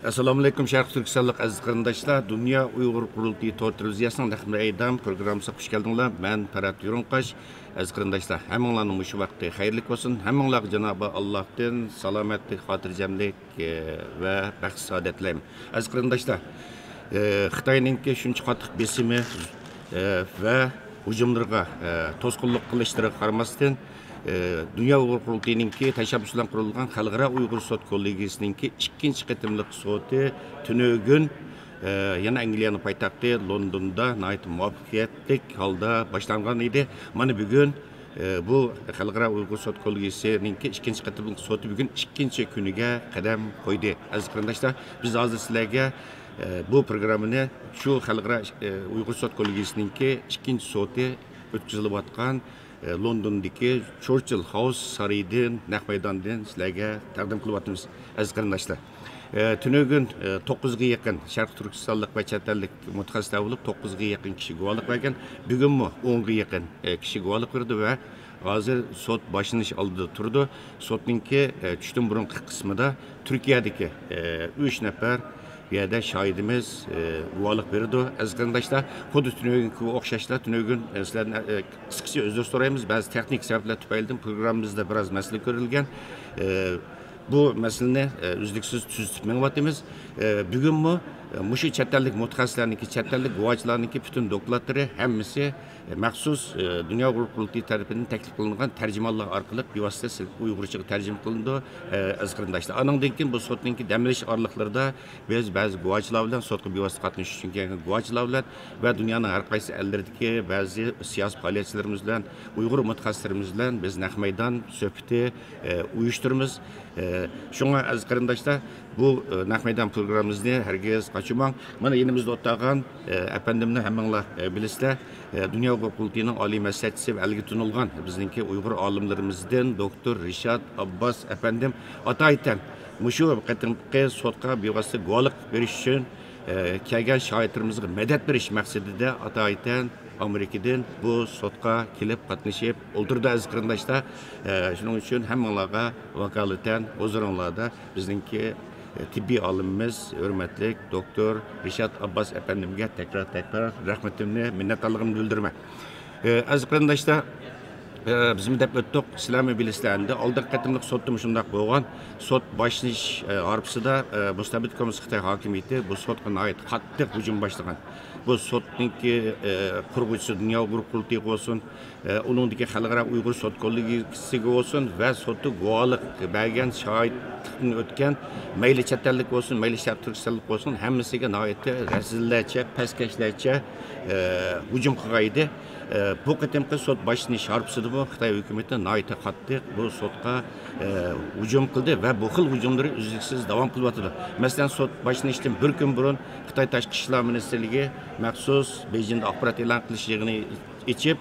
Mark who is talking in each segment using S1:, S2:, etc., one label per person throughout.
S1: Assalamu alaikum Şarkı Türkistanlık aziz qarindoshlar. Dünya Uyghur Qurultayı Tor televiziyasining Nahmir Aydam programmasiga xush keldinglar. Men Parat Yurunqash. Aziz qarindoshlar, hammanglarning shu vaqti xayrli bo'lsin. Hammanglarga Janobi Allohdan salomatlik, xotirjamlik va baxt saodat tilayman. Aziz qarindoshlar, Xitoyninki shuncha qattiq besimi va hujumlarga to'sqinlik qilishlariga qaramasdan Dünya Uyghur Qurultayı'nınki təşəbbüslə qurulğan Xalqara Uyghur Sot Kollegiyasınınki ikinci qitimliq soti tünögün yana Angliyanın paytaxtı Londonda nəhayət muvaffəqiyyətli halda başlanğan idi. Mana bugün bu Xalqara Uyghur Sot Kollegiyasınınki ikinci qitimliq soti bugün ikinci günüge qadam qoydu. Aziz qarindoshlar, biz hozir sizlarga bu programmani shu Xalqara Uyghur Sot Kollegiyasınınki ikinci soti o'tkazilayotgan Londondagi Churchill House saraydan, naq maydondan sizlarga taqdim qilyapmiz aziz qarindoshlar. Tünögün 9'ga yaqin Sharq Turkistonlik va chet ellik mutaxassislar bo'lib 9'ga yaqin kishi guvohlik bergan. Bugunmi 10'ga yaqin kishi guvohlik berdi va hozir sot boshlanish oldida turdi. Sotninki tushdan burungi qismida Turkiyadagi 3 nafar bir yerde şahidimiz guvohlik berdi. Aziz qarindoshlar, xuddi tünögünki o'xshashlar tünögün sizlardan qisqacha uzr so'raymiz. Ba'zi texnik sabablar tufaylidan programmamizda biroz masala ko'rilgan. Bu masalani uzluksiz tuzitib mengyapmiz. Bugunmi mushu chet ellik mutaxassislarniki, chet ellik guvohchilarniki butun dokladlari hammasi maxsus Dünya Uyghur Qurultayı tarafidan taklif qilingan tarjimonlar orqali bevosita Uyg'urchaga tarjima qilindi. Aziz qarindoshlar, andan keyin bu sotninki damlash orliqlarida biz ba'zi guvohchilar bilan sotga bevosita qatnashish uchun kelgan guvohchilar bilan va dunyoning har qaysi ellardagi ba'zi siyosiy faoliyatchilarimiz bilan, Uyg'ur mutaxassislarimiz bilan biz naq maydon suhbati uyushtiramiz. Şuna aziz qarindoshlar, bu naq maydon programmamizni herkes qaçırmang. Mana yenimizde o'tirgan efendimni hammanglar bilasizlar. Dünya Uyghur Qurultayı'nın oliy maslahatchisi va algi tunilgan bizningki Uyg'ur olimlarimizdan doktor Rishad Abbas efendim ataydan mushu qatimqi sotqa bevosita guvohlik berish uchun kelgan shohidlarimizga madad berish maqsadida ataydan Amerikadan bu sotqa kelib qatnashib o'ldirdi aziz qarindoshlar. Shuning uchun hammanglarga vakolatan huzuringlarda bizningki tibbiy olimimiz hurmatli doktor Rishad Abbas efendimga tekrar rahmatimni, minnatdorligimni bildiraman. Aziz qarindoshlar, bizim deb o'tdik, sizlarmi bilasizlar, oldingi qatimliq sotda shunday bo'lgan. Sot boshlanish arifasida mustabid kommunist Xitoy hokimiyati bu sotga oid qattiq hujum boshlagan. Bu sotninki qurg'uvchisi Dünya Uyghur Qurultayı bo'lsin, uningdagi Xalqaro Uyg'ur Sot Kollegiyasiga bo'lsin va sotda guvohlik bergan shohidlikni o'tgan mayli chet ellik bo'lsin, mayli Sharq Turkistonlik bo'lsin, hammasiga nihoyatda razillarcha, pastkashlarcha hujum qilgan edi. Bu qatimqi sot boshlanish arifasida bu Xitoy hukumati nihoyatda qattiq bu sotga hujum qildi va bu xil hujumlar uzluksiz davom qilyapti. Masalan, sot boshlanishdan bir kun burun Xitoy Tashqi ishlar ministrligi maxsus Beijingda axborot e'lon qilish yig'ini ichib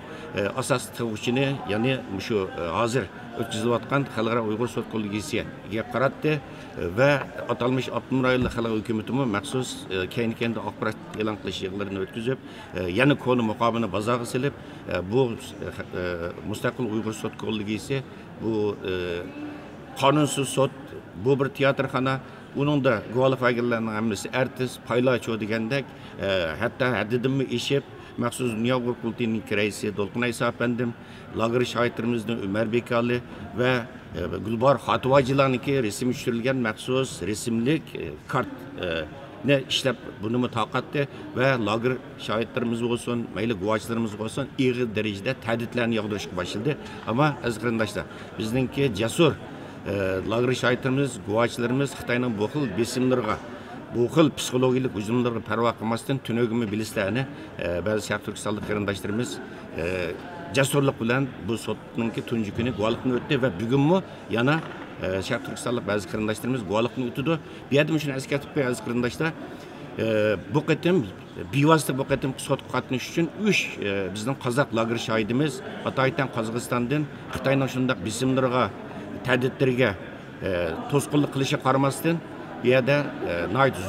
S1: asos tug'uvchini, ya'ni shu hozir o'tkazilayotgan Xalqaro Uyg'ur Sot Kollegiyasiga qaratdi va atalmış Abdullah Rayonli xalq hukumati maxsus keyin axborot e'lon qilish yig'inlarini o'tkazib, yana koni muqomini bozorga silib, bu mustaqil Uyg'ur Sot Kollegiyasi bu qonunsiz sot, bu bir teatrxona. Onun da guvohlik berganlarning hammasi artist, paylacho degandek, hatto haddidanmi eshib maxsus Dünya Uyghur Qurultayı'nın reisi Dolqun Aysa efendim, lager şahitlerimizden Ömer Bekali ve Gulbar Xatıvachilarniki resim tushirilgan maxsus resimlik kart ne ishlab buni mutaqatdi va lager şahitlerimiz olsun, mayli guvohchilarimiz olsun, ig'ir darajada ta'didlarni yog'dirishga boshladi. Ama aziz qarindoshlar, bizningki jasur lager şahitlerimiz, guvohchilarimiz Xitoyning bu xil besimlarga, bu xil psixologik hujumlarga parvo qilmasdan tünögümü bilislarni ba'zi Sharq Turkistonlik qarindoshlarimiz jasurlik bilan bu sotninki tunji kuni guvohlikni o'tdi va bugunmi yana Sharq Turkistonlik ba'zi qarindoshlarimiz guvohlikni o'tdi. Bu yerda shuni eslatib qo'yay aziz qarindoshlar, bu qatim bevosita bu qatim sotga qatnashish uchun 3 bizning qozoq lager shohidimiz Ataydan Qozog'istondan Xitoyning shunday bisimlarga, ta'didlarga to'sqinlik qilishi qaramasdan bu yerda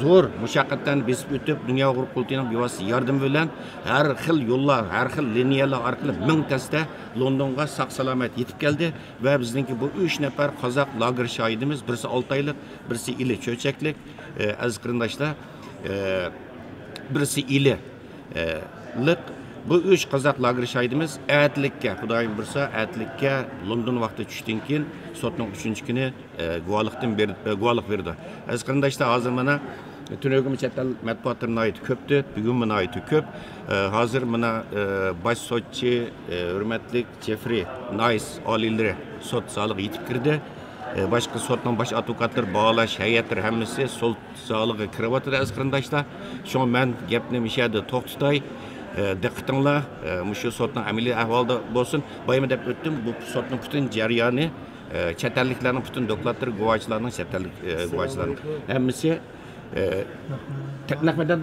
S1: zo'r mushaqqatdan besib o'tib dunyo uyg'ur qurultiyining bevosita yordami bilan har xil yo'llar, har xil liniyalar orqali mingtasida Londonga sog' salomat yetib keldi va bizningki bu 3 nafar qozoq lager shohidimiz, birisi 6 oylik, birisi ili cho'chaklik, aziz qarindoshlar, birisi ili lik. Bu 3 qozoq lager shohidimiz atlikka, xudoyim bilsa, atlikka London vaqti tushdan keyin sotning 3-kuni guvohlik berdi. Aziz qarindoshlar, hozir mana Tünögüm çetel matbuatlarına ait köptü, bugün buna ait köp. Hazır buna baş sotçu, hürmetlik Jeffrey Nice alileri sot sağlığı yetip girdi. Başka sotdan baş advokatlar, bağlaş, heyetler hemmisi sol sağlığı kıravatıdır aziz qarindoshlar. Şu an ben gepni müşahede to'xtatay. Diqqatinglar, mushu sotning amaliy ahvolida bo'lsin. Bayma deb o'tdim, bu sotning butun jarayoni, chet elliklarning butun dokladlari, guvohchilarning, chet ellik guvohchilarning hammasi Nahmedan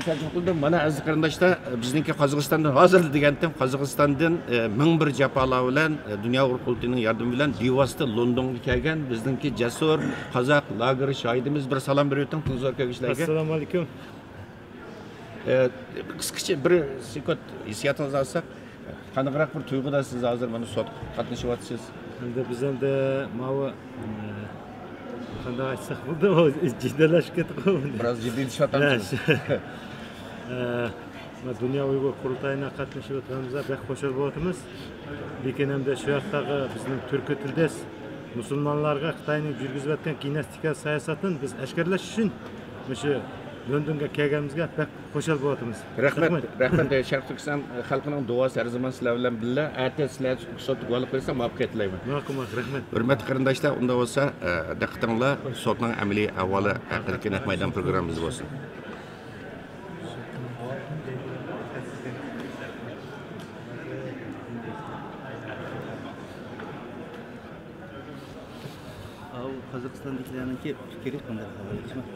S1: tercih qildim. Mana aziz qarindoshlar, bizningki Qozog'istondan hozir degandim, Qozog'istondan ming bir jafolar bilan dunyo uyg'ur qurultiyining yordami bilan bevosita Londonga kelgan bizningki jasur qozoq lager shohidimiz, bir salom berib o'ting zo'r ko'rgishlarga.
S2: Assalomu alaykum.
S1: Qisqacha bir sekund hissiyotingizni olsak, qanaqaroq bir tuyg'uda siz hozir mana sot qatnashyapsiz?
S2: Endi biz endi mana qanday aytsak bo'ldi, jiddalashib ketdi.
S1: Biroz jiddiylashayotamiz.
S2: Dunyo uyg'ur qurultayina qatnashib o'tganimizda bek xursand bo'lyapmiz. Lekin endi shu yoqdagi bizning turkiy tildes musulmonlarga Xitoyning yurgizayotgan gimnastika siyosatini biz ashkarlash uchun o'sha Londonga kelganimizga bek xursand bo'lyapmiz.
S1: Rahmat. Sharq Turkiston xalqining duosi har zaman sizlar bilan birga. Erta sizlar sotib olib qo'ysa muvaffaqiyat tilayman.
S2: Rahmat.
S1: Hurmatli qarindoshlar, unda bo'lsa, diqqatinglar sotning amaliy avvali haqidagi naq maydon programmamiz bo'lsin.
S3: Qozog'istonliklarniki fikri qanday xabar?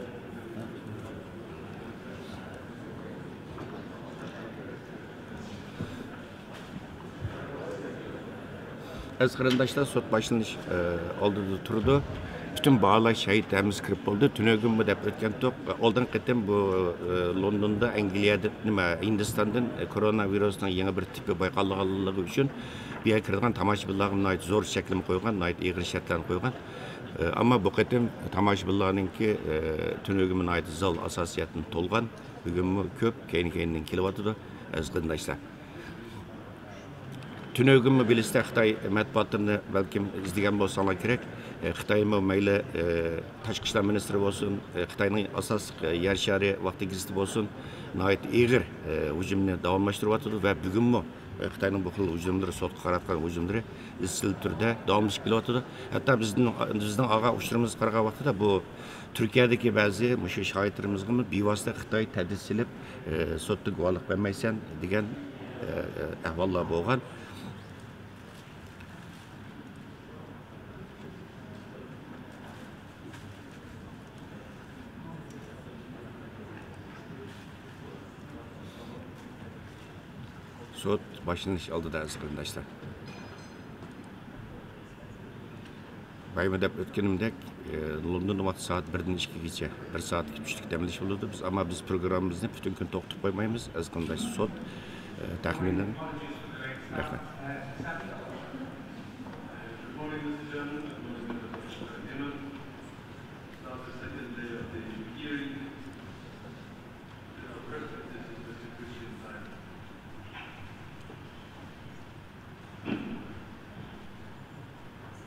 S1: Aziz qarindoshlar, sot boshlanish oldida turdi. Bütün bağlar şahit hemiz kirib bo'ldi. Tünögün bu deb o'tgan to'q. Oldin qitim bu Londonda, Angliyada, Hindistondan koronavirusning yangi bir tipi bayqalganligi uchun bu yerga kirgan tomoshabinlarga zo'r shaklim qo'ygan, ig'ir shartlarni qo'ygan. Ammo bu qitim tomoshabinlarningki Tünögümün ait zal asosiyatini to'lgan. Bugunmi ko'p keyin kelyapti aziz qarindoshlar. Tünögümü biliste Xitoy matbuotlarini balkim izlagan bo'lsanglar kerak. Xitoymi mayli tashqi ishlar ministri bo'lsin, Xitoyning asos yer shari vaqti gizli bo'lsin, nihoyat ig'ir hujumni davomlashtiryapti va bugunmi Xitoyning bu xil hujumlari, sotga qaratgan hujumlari izchil turda davomlashib kelyapti. Hatto bizning og'a uchirimiz qaragan vaqtida bu Turkiyadagi ba'zi mushu shohidlarimizga bevosita Xitoy tadris silib sotga guvohlik bermaysan degan ahvollar bo'lgan. Sot başlanış aldı da aziz qarindoshlar. Bayma deb o'tganimdek Londonda vaqt soat 1dan 2gacha 1 soat 3lik damlash bo'ldi. Biz programmamizni butun kun to'xtatib qo'ymaymiz. Aziz qarindoshlar, sot taxminan rahmat.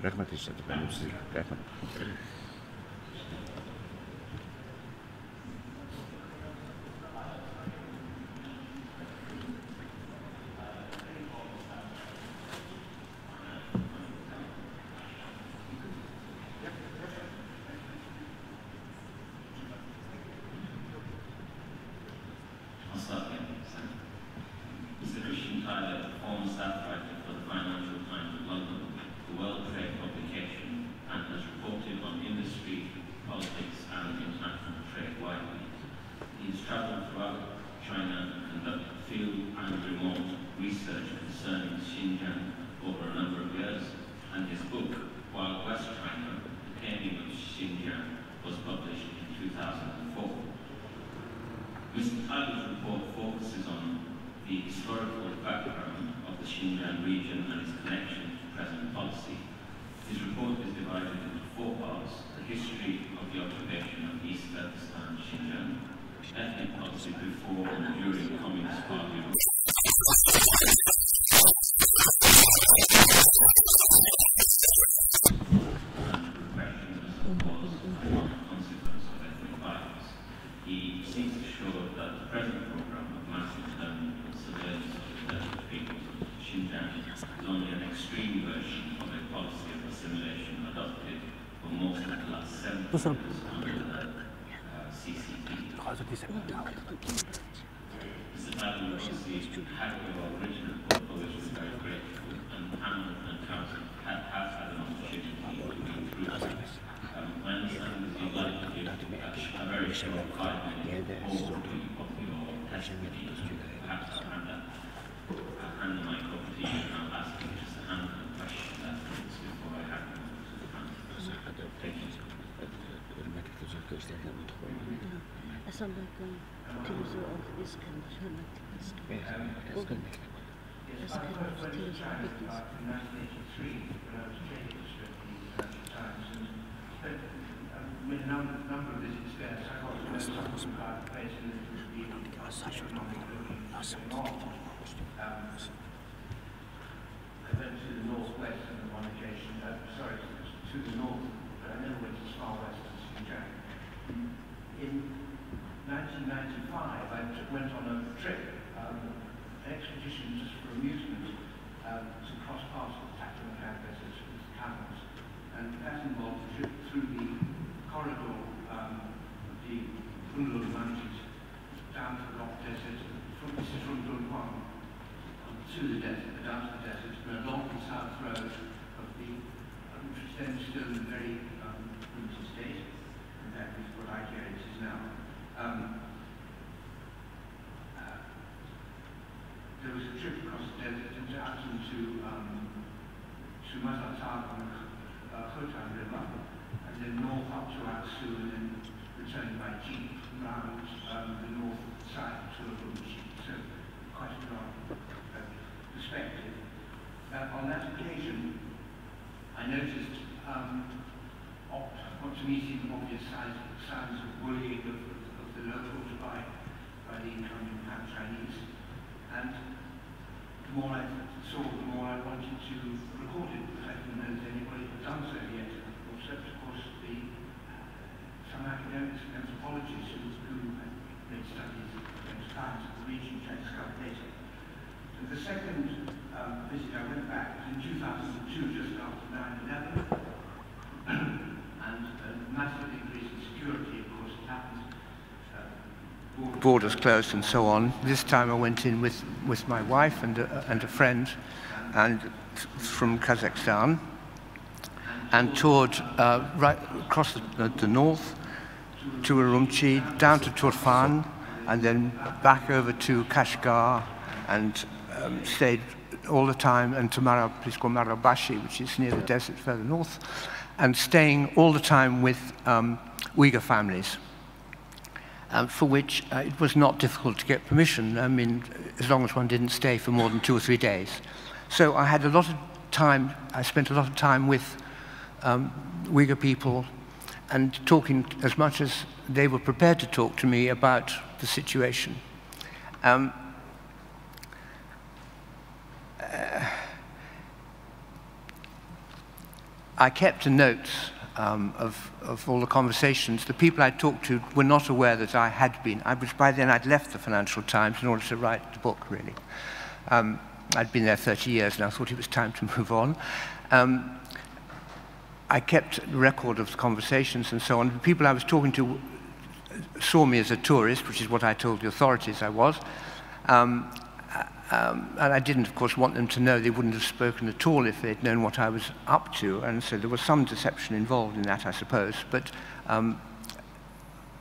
S1: Rahmat eşittim benim size. Rahmat.
S4: Financial Times of London, the World Trade publication, and has reported on industry Xinjiang, ethnic policy before and during Communist Party. He seems assured that the present program of massive internal surveillance of the Tibetan peoples of Xinjiang is only an extreme version of a policy of assimilation adopted for most of the last 70 years under the CCP. Mr. Biden obviously had the original proposal was very grateful, and Hamilton and Townsend have had an opportunity to go through it. My understanding is you'd like to give a very short 5-minute overview of your testimony. Perhaps I'll hand the mic over to you, and I'll ask you just a handful of questions afterwards before I have you to the panel. Thank you.
S5: With a number of visits there, psychologists about the place and I went to the northwest on one occasion, sorry, to the north, but I never went as far west as Xinjiang. In 1995, I went on a trip, an expedition just for amusement, to cross paths with Taklamakan deserts with camels. And that involved a trip through the corridor of the Kunlun Mountains down to the Rock Desert, this is from Dunhuang to the desert, down to the desert, and along the south road of the, which was then still in a very limited state, compared with what I hear it is now. There was a trip across the desert and out into Mazar-Tag on the Khotan River, and then north up to Aksu, and then returning by jeep around the north side to Urumqi. So quite a long perspective. On that occasion, I noticed what to me seemed obvious signs of bullying of the locals by the incoming Han Chinese. And the more I saw, the more I wanted to record it, because I didn't know that anybody had done so yet. Except, of course, some academics and anthropologists who had made studies of those times of the region to discover later. So the second visit I went back was in 2002, just after 9/11, and a massive increase in security, of course, it happened. Borders closed and so on. This time I went in with my wife and a friend, and from Kazakhstan, and toured right across the north to Urumqi, down to Turfan, and then back over to Kashgar, and stayed all the time, and to a place called Marabashi, which is near the desert further north, and staying all the time with Uyghur families, for which it was not difficult to get permission. I mean, as long as one didn't stay for more than 2 or 3 days. So I had a lot of time, I spent a lot of time with Uyghur people, and talking as much as they were prepared to talk to me about the situation. I kept a note of all the conversations. The people I talked to were not aware that I had been. By then I'd left the Financial Times in order to write the book, really. I'd been there 30 years and I thought it was time to move on. I kept a record of the conversations and so on. The people I was talking to saw me as a tourist, which is what I told the authorities I was. And I didn't, of course, want them to know. They wouldn't have spoken at all if they'd known what I was up to. And so there was some deception involved in that, I suppose. But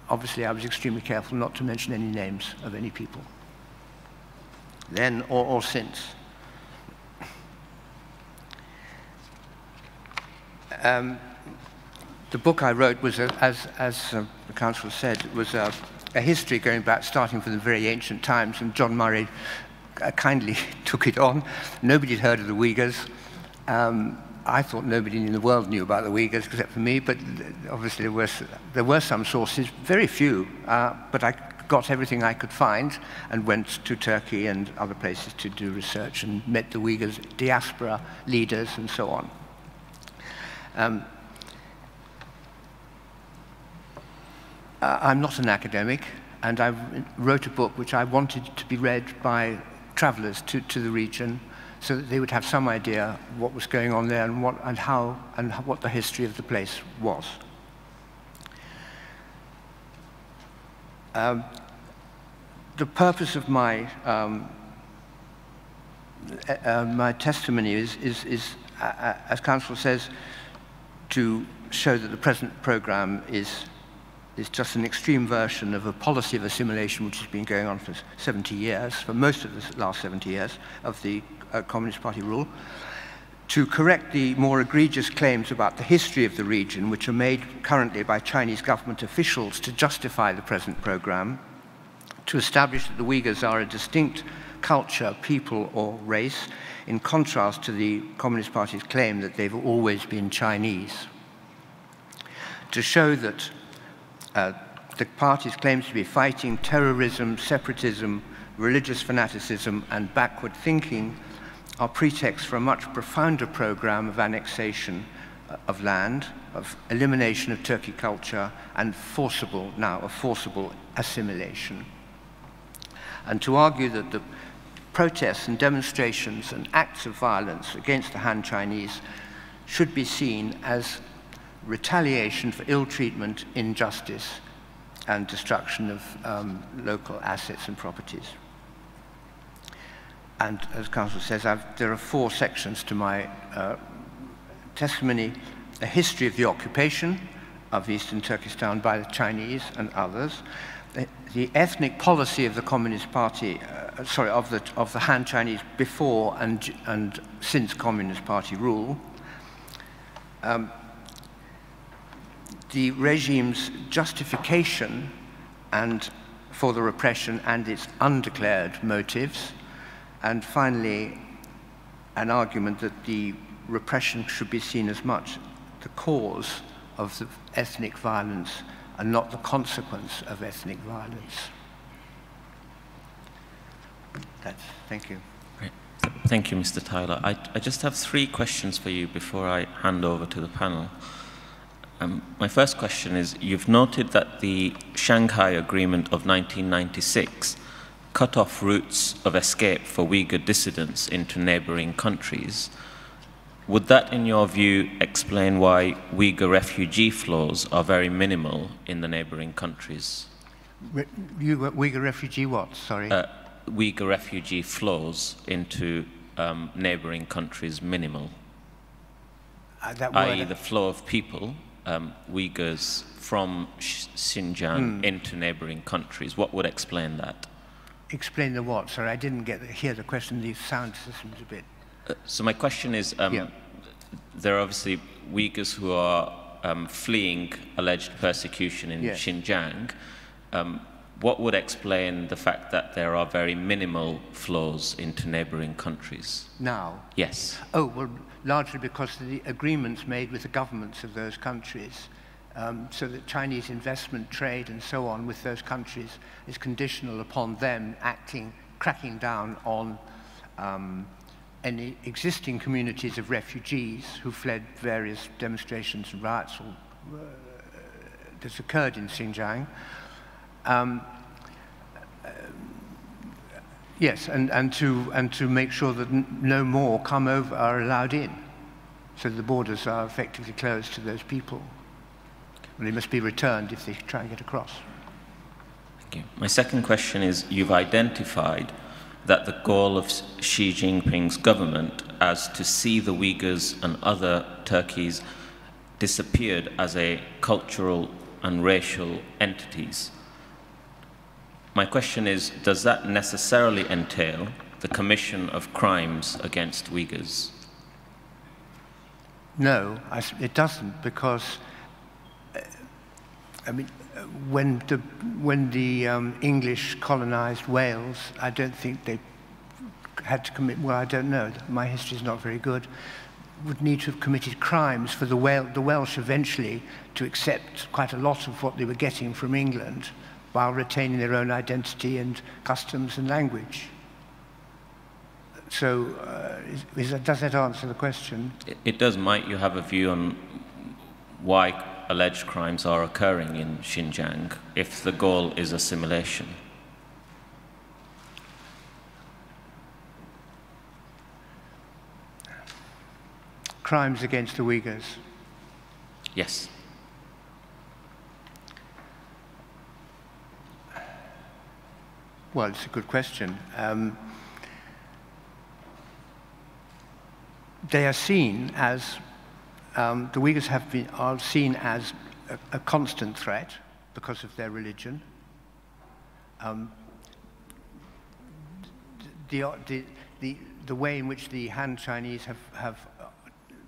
S5: obviously I was extremely careful not to mention any names of any people, then or since. The book I wrote was, as the Council said, was a history going back, starting from the very ancient times, and John Murray kindly took it on. Nobody had heard of the Uyghurs. I thought nobody in the world knew about the Uyghurs except for me, but obviously there were some sources, very few, but I got everything I could find and went to Turkey and other places to do research and met the Uyghurs diaspora leaders and so on. I'm not an academic, and I wrote a book which I wanted to be read by travelers to the region, so that they would have some idea what was going on there and what the history of the place was. The purpose of my my testimony is, as Council says, to show that the present programme is just an extreme version of a policy of assimilation which has been going on for 70 years, for most of the last 70 years of the Communist Party rule, to correct the more egregious claims about the history of the region, which are made currently by Chinese government officials to justify the present programme, to establish that the Uyghurs are a distinct culture, people, or race, in contrast to the Communist Party's claim that they've always been Chinese. To show that the party's claims to be fighting terrorism, separatism, religious fanaticism, and backward thinking are pretexts for a much profounder program of annexation of land, of elimination of Turkic culture, and forcible assimilation. And to argue that the protests and demonstrations and acts of violence against the Han Chinese should be seen as retaliation for ill treatment, injustice, and destruction of local assets and properties. And as Council says, there are 4 sections to my testimony: a history of the occupation of Eastern Turkestan by the Chinese and others, the ethnic policy of the Communist Party, of the Han Chinese before and since Communist Party rule, the regime's justification for the repression and its undeclared motives, and finally, an argument that the repression should be seen as much the cause of the ethnic violence and not the consequence of ethnic violence. Thank you.
S4: Great. Thank you, Mr. Tyler. I just have 3 questions for you before I hand over to the panel. My first question is, you've noted that the Shanghai Agreement of 1996 cut off routes of escape for Uyghur dissidents into neighboring countries. Would that, in your view, explain why Uyghur refugee flows are very minimal in the neighboring countries?
S5: Uyghur refugee what? Sorry?
S4: Uyghur refugee flows into neighboring countries minimal, i.e. the flow of people, Uyghurs from Xinjiang into neighboring countries. What would explain that?
S5: Explain the what? Sorry, I didn't hear the question. The sound system's a bit...
S4: So my question is, there are obviously Uyghurs who are fleeing alleged persecution in Xinjiang. What would explain the fact that there are very minimal flows into neighboring countries?
S5: Now?
S4: Yes.
S5: Oh, well, largely because of the agreements made with the governments of those countries, so that Chinese investment, trade, and so on with those countries is conditional upon them cracking down on any existing communities of refugees who fled various demonstrations and riots that's occurred in Xinjiang. Yes, and to make sure that no more are allowed in, so the borders are effectively closed to those people. And they must be returned if they try and get across.
S4: Thank you. My second question is, you've identified that the goal of Xi Jinping's government as to see the Uyghurs and other Turkeys disappeared as a cultural and racial entities. My question is, does that necessarily entail the commission of crimes against Uyghurs?
S5: No, it doesn't, because I mean, when the English colonized Wales, I don't think they had to commit, well, I don't know, my history is not very good. would need to have committed crimes for the Welsh eventually to accept quite a lot of what they were getting from England while retaining their own identity and customs and language. So does that answer the question?
S4: It does. Might you have a view on why alleged crimes are occurring in Xinjiang if the goal is assimilation?
S5: Crimes against the Uyghurs?
S4: Yes.
S5: Well, it's a good question. They are seen as, the Uyghurs are seen as a constant threat because of their religion. The way in which the Han Chinese have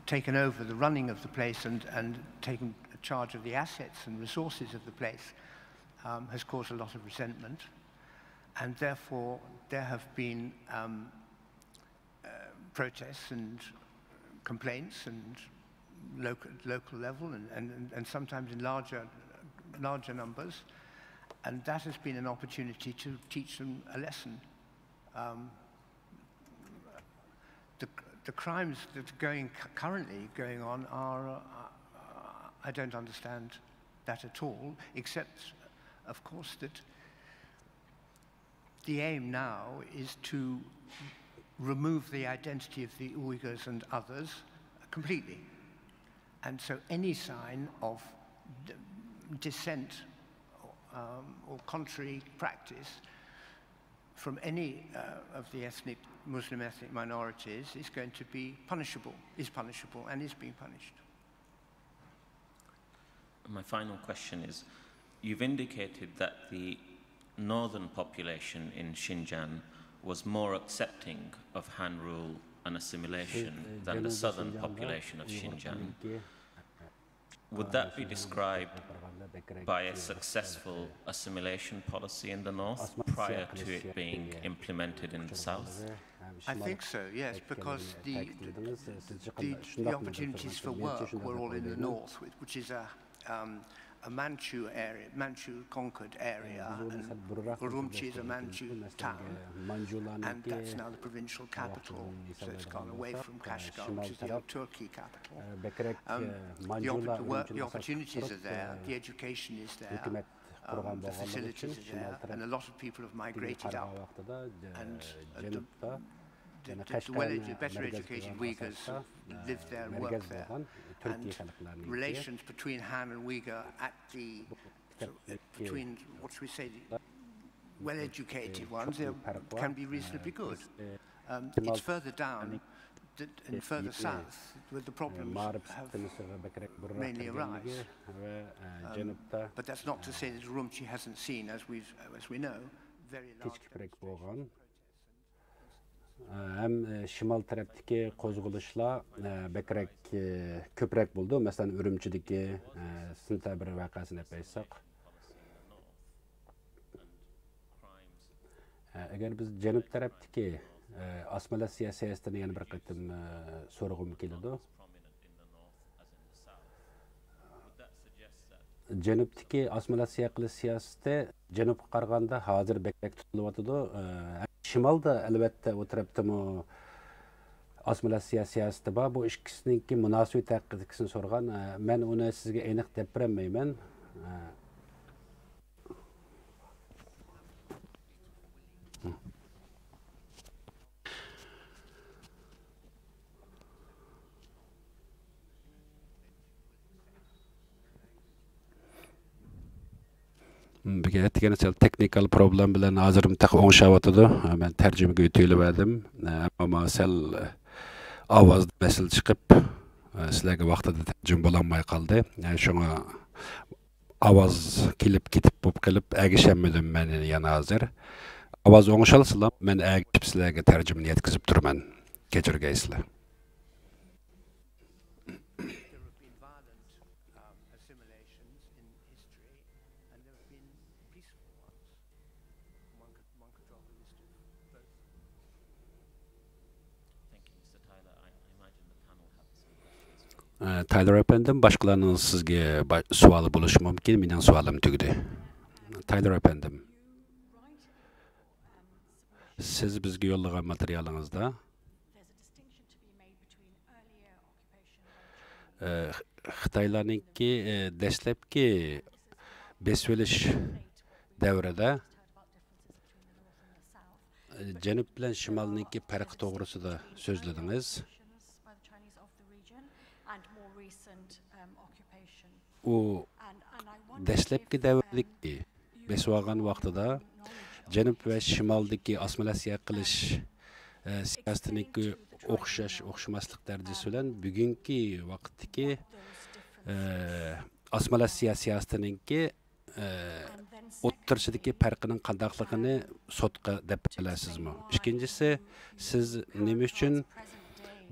S5: taken over the running of the place and taken charge of the assets and resources of the place has caused a lot of resentment. And therefore, there have been protests and complaints and local level and sometimes in larger numbers. And that has been an opportunity to teach them a lesson. The crimes that are currently going on are, I don't understand that at all, except, of course, that the aim now is to remove the identity of the Uyghurs and others completely. And so any sign of dissent or contrary practice from any of the Muslim ethnic minorities is going to be punishable, and is being punished.
S4: My final question is, you've indicated that the northern population in Xinjiang was more accepting of Han rule and assimilation than the southern population of Xinjiang. Would that be described by a successful assimilation policy in the north prior to it being implemented in the south?
S5: I think so, yes, because the opportunities for work were all in the north, which is a Manchu area, Manchu conquered area, and Urumqi is a Manchu town, and that's now the provincial capital, so it's gone away from Kashgar, which is the old Turkey capital. The opportunities are there, the education is there, the facilities are there, and a lot of people have migrated out, and the better educated Uyghurs live there and work there. And relations between Han and Uyghur between, what should we say, well-educated ones, can be reasonably good. It's further down and further south where the problems have mainly arise. But that's not to say that Urumqi hasn't seen, as we know, very large.
S6: Hem şimal taraftaki kozguluşlar bekrek köprek buldu. Mesela Ürümçideki sentabr vakasını yapaysak. Eğer biz Cenub taraftaki asmalasiya siyasətini yani bir qatım sorğum keldi. Cenubdaki asmalasiya qilish siyasəti Cenubga qaraganda hazır bekrek tutulup Şimalda elbette o tarafta mı assimilasiya siyaseti var. Bu ikisininki münasebet hakkındakini sorgan. Ben onu sizge aniq dep bermeymen. Bige etken teknikal problem bilen hazırım tak oňşawatydy. Ben terjimege ötüýle berdim. Ama sel awaz mesel çıkıp sizlerge wagtda terjim bolanmay kaldy. Yani şoňa awaz kilip gitip bop gelip ägişemmedim men ýana hazır. Awaz oňşalsa men ägişip sizlerge terjimini yetkizip durman. Geçirgeýsizler. Tyler efendim, başkalarının sizge sualı buluşu mümkün. Mening sualım tügdi. Tyler efendim, siz bizge yollagan materialingizda Xitaylarninki dastlabki besvelish davrida Janub bilan Shimolninki farqi to'g'risida so'zladingiz. U dastlabki davrdagi besib olgan vaqtida Janub va Shimoldagi osmolasiya qilish siyosatininki o'xshamaslik darajasi bilan bugungi vaqtdagi osmolasiya siyosatininki o'ttirishidagi farqining qandaqligini sotqa deb bilasizmi? Ikkinchisi, siz nima uchun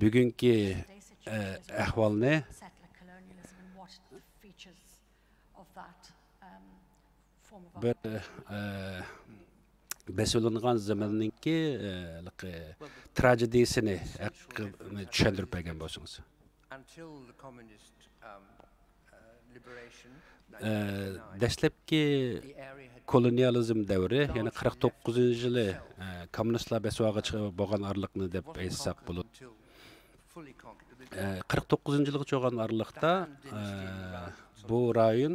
S6: bugungi ahvolni bir besilingan zamanninki trajediyasini tushuntirib bergan bo'lsangiz. Dastlabki kolonializm davri, ya'ni 49-yili kommunistlar besibog'i chiqib bo'lgan arliqni deb aytsak bo'ladi. 49-yilga cho'g'an arliqda bu rayon,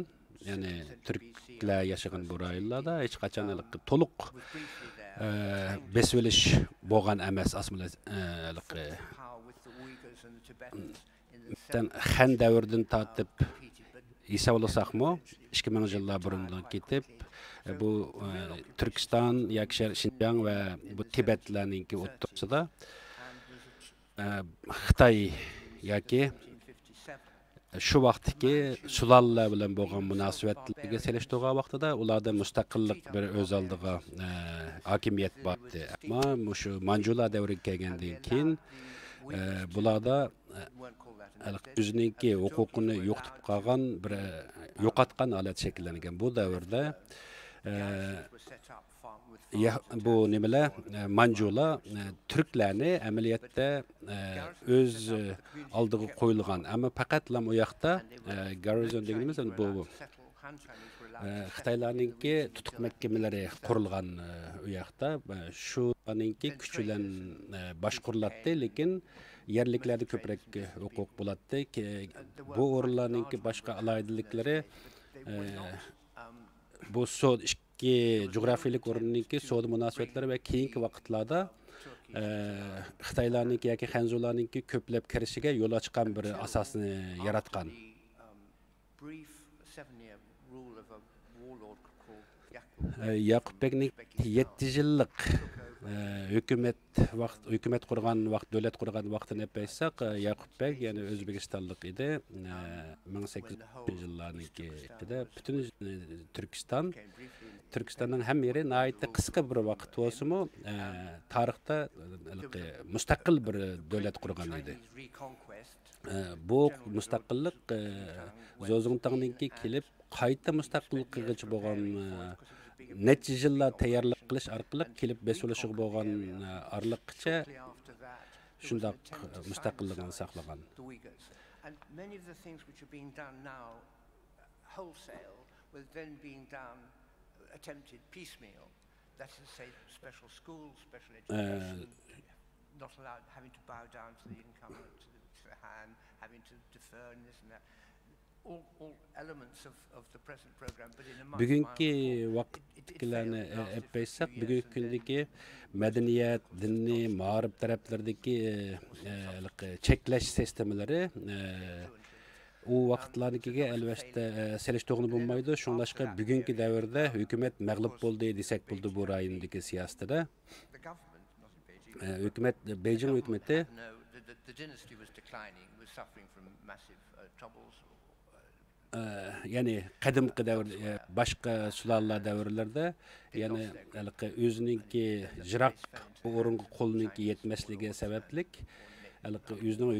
S6: ya'ni Türklar yaşagan bu rayonlarda hech qachon to'liq besvelish bo'lgan emas. Xan davridan tortib hisoblasaqmi 2000 yillar burundan ketib bu Turkiston yoki Xinjiang va bu Tibetlarninki o'rtasida Xitoy yoki shu vaqtdagi sulollar bilan bo'lgan munosabatlarga selishtirgan vaqtida ularda mustaqillik bir o'z oldiga hokimiyat bor edi. Ammo shu Manjular davriga kelgandan keyin bularda o'zininki huquqini yo'qotib qolgan, bir yo'qotgan holat shakllangan. Bu davrda bu nimalar Manjular Türklarni amaliyotda o'z oldiga qo'yilgan, ammo faqat u yoqda garnizon deganimiz bu Xitoylarninki tutuq mahkamalari qurilgan u yoqda shularninki kuch bilan boshqariladi, lekin yerliklarda ko'proq huquq bo'ladi. Bu o'rinlarninki boshqa alohidaliklari bu coğrafiyalik o'rinninki savdo munosabatlari va keyingi vaqtlarda Xitoylarninki yoki Xanzularninki ko'plab kirishiga yo'l ochgan bir asosni yaratgan. Yaqubbekning 7 yillik hukumat qurgan vaqt, davlat qurgan vaqtini aytsak, Yaqubbek ya'ni O'zbekistonlik edi. 1800-yillarnikida butun Türkistanning ham yeri nihoyatda qisqa bir vaqt bo'lsa-mu, tarixda mustaqil bir davlat qurgan edi. Bu mustaqillik Zozongtangninki kelib qayta mustaqillikka bo'lgan necha yillar tayyorlik qilish orqali kelib besulishiga bo'lgan arliqcha shunday mustaqilligini saqlagan.
S5: And many of the things which are being done now wholesale were then being done attempted piecemeal. That is to say, special schools, special education, not allowed, having to bow down to the incumbent, to the Han, having to defer and this and that. All elements of the present program, but in a much
S6: bugungi vaqtlarni aytsak, bugungi kundagi madaniyat, diniy, ma'rif taraflaridagi cheklash sistemalari u vaqtlarnikiga albatta selishtirg'ini bo'lmaydi. Shunlashqa bugungi davrda hukumat mag'lub bo'ldi desak bo'ldi bu rayondagi siyosatda. Hukumat, Beijing hukumati ya'ni qadimgi davr, boshqa sulollar davrlarda ya'ni o'zininki jiroq o'ringa qo'lininki yetmasligi sabablik o'zining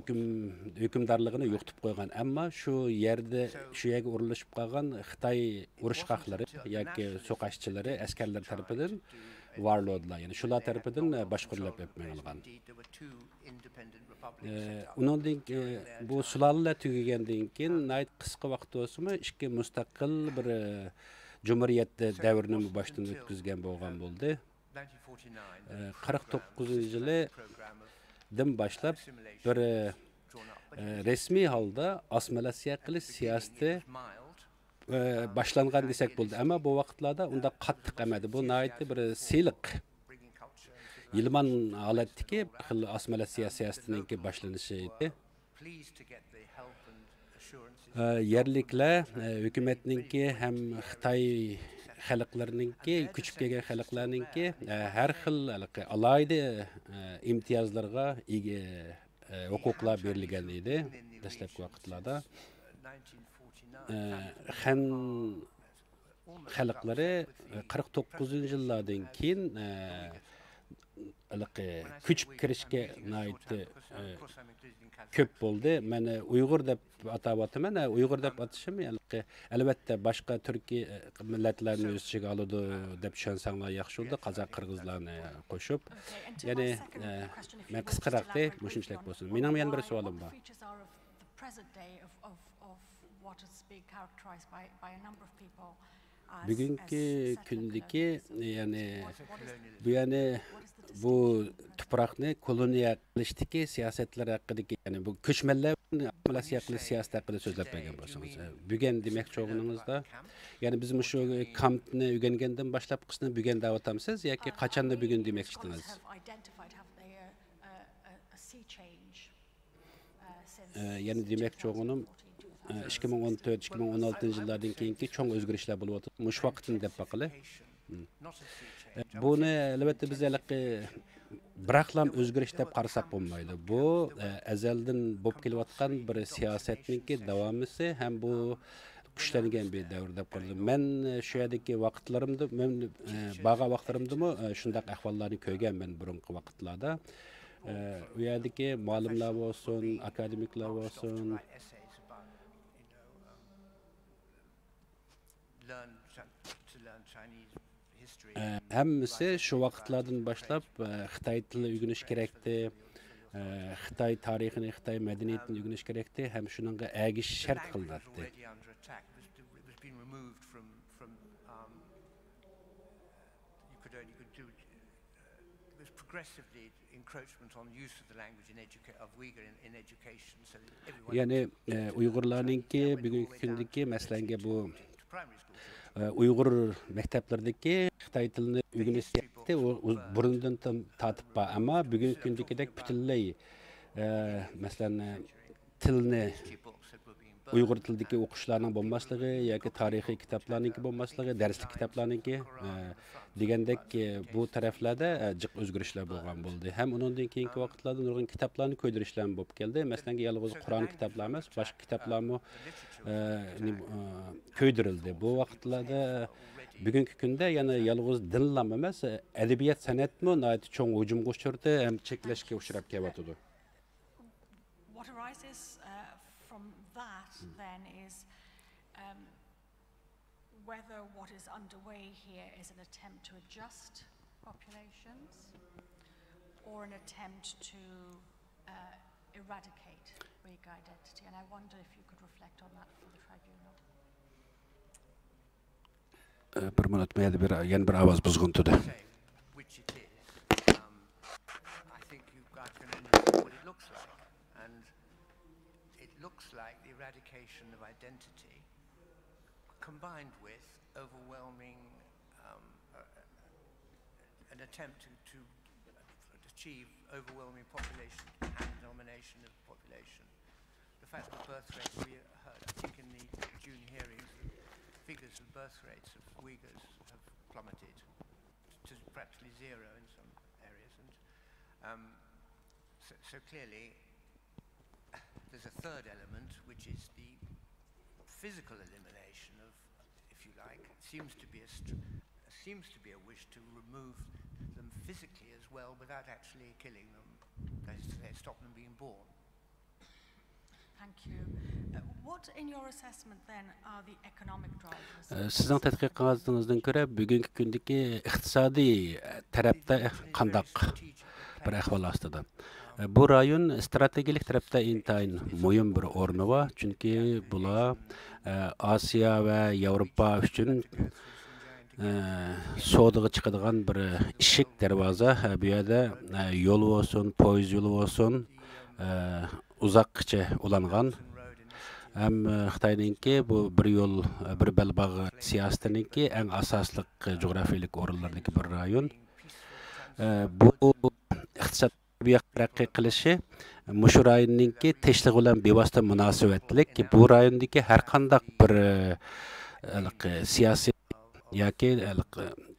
S6: hukmdorligini yo'qotib qo'ygan. Ammo shu yerda shu yerga urilishib qolgan Xitoy urushqoqlari yoki so'qashchilari askarlar tarafidan varladılar. Yani şular tarafından başkurup yapmayalgan. Onundan bu sularla tügegenden keyin nayt kısa vaqt olsunmu iki mustaqil bir cumhuriyetde devrini baştan ötküzgen bolgan boldu. 49-yılı dim başlap bir resmi halda assimilasiya qilish siyosati başlangan desek bo'ldi. Ama bu vaqtlarda unda qattiq emedi. Bu nayt bir siyliq. Yılman aletdiki assimilasiya siyosatininki başlanışı idi. Yerlikler hükümetninki hem Xitoy xalqlarininki küçük kelgan xalqlarninki har xil alayda imtiyozlarga ega huquqlar berilgan edi dastlabki vaqtlarda. Xan xalqlari 49-yillardan keyin küçük kirishga köp bo'ldi. Meni Uyg'ur deb atab ataman. Uyg'ur deb atishim albatta boshqa turkiy millatlarni o'z ichiga oladi deb tushunsanlar yaxshi bo'ldi. Qozoq, qirg'izlarni qo'shib. Ya'ni men qisqaroq mushunchalik bo'lsin. Mening yana bir savolim bor. Bugünkü kündeki yani bu tuproqni koloniya qilishdagi siyosatlari haqidagi yani bu ko'chmanlar assimilasiya qilish siyosati haqida so'zlab bergan bo'lsangiz. Bugun demoqchi o'g'lingizda yani biz shu kampni o'rgangandan boshlab qisni bugun da'vatamsiz yoki qachonda bugun demoqchidingiz? Yani demoqchi o'g'lim 2014-2016 yıllardan keyinki çoğun özgürüşler bulup oturup muş vaktini dep bakılı. Bunu elbette biz bıraklam özgürüş dep qarasak bolmaydı. Bu ezelden bop kelyapkan bir siyasetninki davamısı hem bu güçlengen bir davr dep qaradım. Men şu yerdeki vaqtlarimda men baga vaqtlarimdimi şundaq ahvallarni ko'rgan men burunqi vaqtlarda. U yerdeki muallimlar olsun, akademiklar olsun, Hemmisi şu vaqtlardan başlap Xitoy tilini o'rganish kerakdi. Xitoy tarixini, Xitoy madaniyatini o'rganish kerakdi. Hem shuningga agish shart qilinadi. Yani Uyg'urlarninki bugungi kundagi masalanga bu Uyghur mekteplerdeki Xitoy tilini o'rganish siyosati burundan tatib bor, ammo bugungi kundagidek butunlay masalan tilni Uyghur tilidagi o'qishlarning bo'lmasligi yoki tarixiy kitoblarningki bo'lmasligi, darslik kitoblarningki degandek bu taraflarda jiq o'zgarishlar bo'lgan bo'ldi. Ham undan keyingi vaqtlarda nurg'un kitoblarni ko'ydirishlar bo'lib keldi. Masalan, yolg'iz Qur'on kitoblar emas, boshqa kitoblarmi ko'ydirildi. Bu vaqtlarda bugungi kunda yana yolg'iz dinlam emas, adabiyot san'atmi nihoyat cho'ng hujumga uchirdi, ham cheklashga uchrab kelyapti.
S7: What arises from that then is whether what is underway here is an attempt to adjust populations or an attempt to eradicate Uyghur identity. And I wonder if you could reflect on that for the tribunal.
S6: Bir minut yana bir ovoz buzg'untuda.
S5: Which it is. I think you guys can understand what it looks like. And it looks like the eradication of identity combined with overwhelming an attempt to achieve overwhelming population and domination of population. The fact that birth rates, we heard, I think in the June hearings, figures of birth rates of Uyghurs have plummeted to practically zero in some areas. And so clearly, there's a third element, which is the physical elimination of, if you like, seems to be a wish to remove them physically as well without actually killing them. They stop them being born.
S7: Thank you. What, in your assessment, then, are the economic drivers?
S6: Sizin tədqiqatınızdan görə bugünkü gündəki iqtisadi tərəfdə qandaq bir əhval astıdır. Bu rayon stratejilik tərəfdə intayin mühim bir ornu var. Çünki bunlar Asiya və Avropa üçün soğuduğu çıkıdığan bir işik dervaza. Bu yerdə yol olsun, poyuz yolu olsun, uzaqça ulanğan. Hem Xitay'nınki bu bir yol, bir belbağı siyasetininki en asaslıq coğrafilik orunlardaki bir rayon. Bu iqtisad taraqqiy qilishi mushu rayonninki tinchlik bilan bevosita munosabatlik. Bu rayondagi har qanday bir siyosiy yoki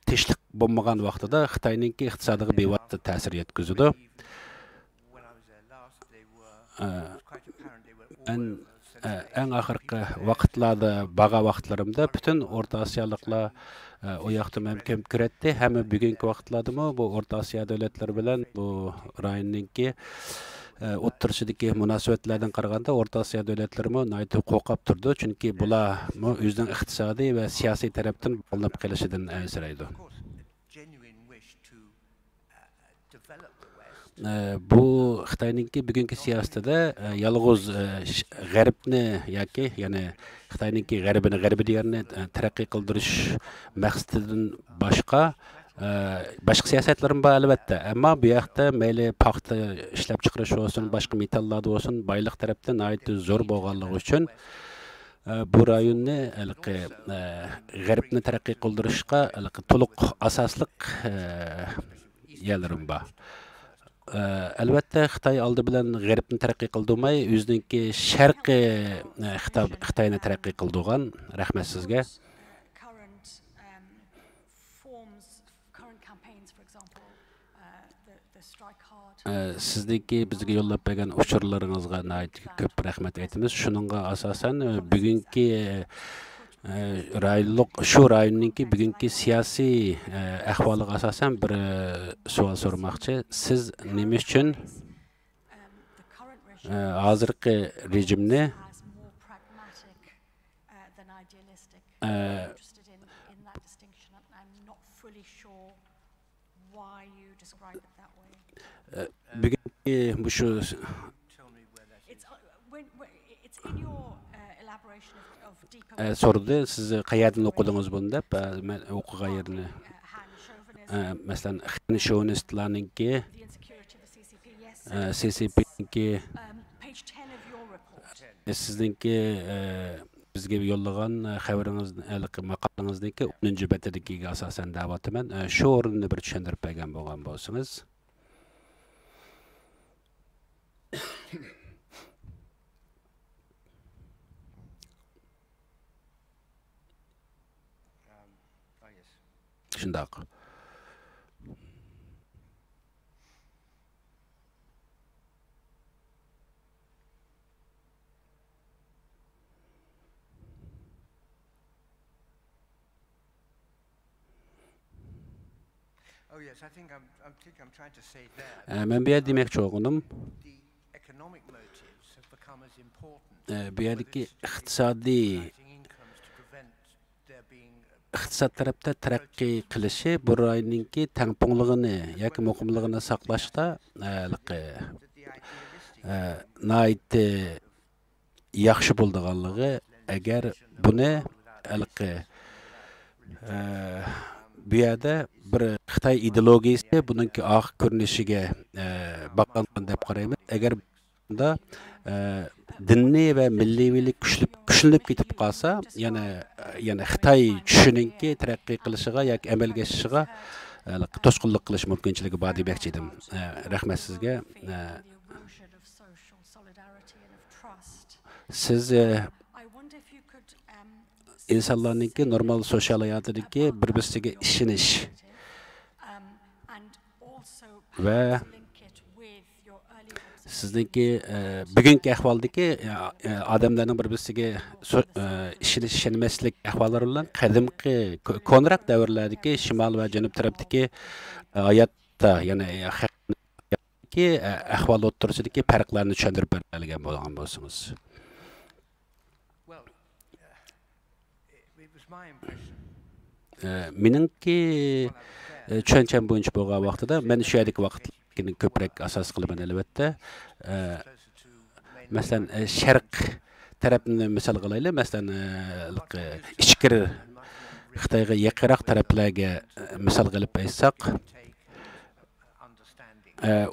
S6: tinchlik bo'lmagan vaqtida Xitoyninki iqtisodiga bevosita ta'sir yetkazadi. En axırkı vaqtlarda, bağa vaqtlarımda bütün Orta Asiyalıqlar o yaxtı mümkün küretti. Hem bugünkü vaqtlarda mı bu Orta Asiya devletleri bilen bu rayonninki o'ttirishidagi munosabatlardan qaraganda Orta Asiya devletleri mi naytı qo'rqib turdi. Çünkü bular o'zining iqtisodiy va siyosiy tarafdan bog'lanib qolishidan ansiraydi. Bu Xitoyninki bugungi siyosatida yolg'iz g'arbni yoki ya'ni Xitoyninki g'arbi deganni taraqqiy qildirish maqsadidan boshqa siyosatlarim bor albatta. Ammo bu yoqda mayli paxta ishlab chiqarish bo'lsin, boshqa metallar bo'lsin, boylik tarafdan aytib zo'r bo'lganligi uchun bu rayonni g'arbni taraqqiy qildirishga to'liq asosliq yerlarim bor. Albatta Xitoy oldi bilan g'arbni taraqqiy qildirmay, o'zininki sharqiy Xitoyni taraqqiy qildirgan. Rahmat sizga. Sizdeki bizga yo'llab bergan uchurlaringizga ko'p rahmat aytamiz. Shuningga asosan bugungi shu rayonninki bugungi siyosiy ahvoliga asosan bir savol so'ramoqchi. Siz nima uchun hozirgi rejimni bugungi shu sordu, siz qayerdan o'qidingiz buni deb, men o'qigan yerini masalan xinshonistlarninki CCP'ninki sizningki bizga yo'llagan xabaringiz maqolangizniki 10-betidagiga asosan da'votiman. Shu o'rinni bir tushuntirib bergan bo'lgan bo'lsangiz. Shundoq. Men bu yerda demoqchi bo'lganim, bu yerdagi iqtisod tarafda taraqqiy qilishi bu rayonninki tangpongligini yoki muqimligini saqlashda nihoyatda yaxshi bo'lganligi, agar buni bu yerda bir Xitoy ideologiyasi buningki oxir ko'rinishiga baqilgan deb qaraymiz. Agar bunda dinniy va milliylik kuchlanib ketib qolsa, yana Xitoy tushuninki taraqqiy qilishiga yoki amalga oshishiga to'sqinlik qilish mumkinchiligi bor demoqchi edim. Rahmat sizga. Siz insonlarninki normal sosial hayotidagi bir-biriga ishonish va sizningki bugungi ahvoldagi odamlarning bir-biriga ishonmaslik ahvollari bilan qadimgi konraq davrlardagi shimol va janub tarafdagi hayotda ahvol o'rtasidagi farqlarni tushuntirib bergan bo'lgan bo'lsangiz. Meningki tushuncham bo'yicha bo'lgan vaqtida men shu yerdagi vaqtni ko'proq asos qilaman albatta. Masalan, sharq tarafni misol qilaylik. Masalan, ichkir Xitoyga yaqinroq taraflarga misol qilib aytsak,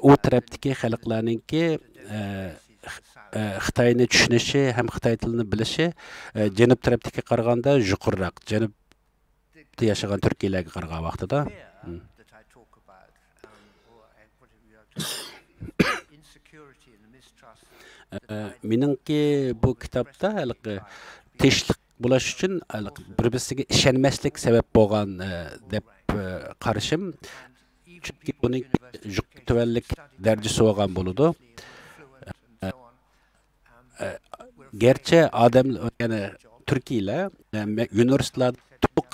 S6: u tarafdagi xalqlarningki Xitoyni tushunishi ham Xitoy tilini bilishi janub tarafdagi qaraganda yuqoriroq. Janubda yashagan turkiylarga qaragan vaqtida. Meningki bu kitobda tinchlik bo'lish uchun bir-biriga ishonmaslik sabab bo'lgan deb qarashim. Chunki buning tuvanlik darajasi bo'lgan bo'ladi. Gerçi adam yani Türkiye'yle üniversiteler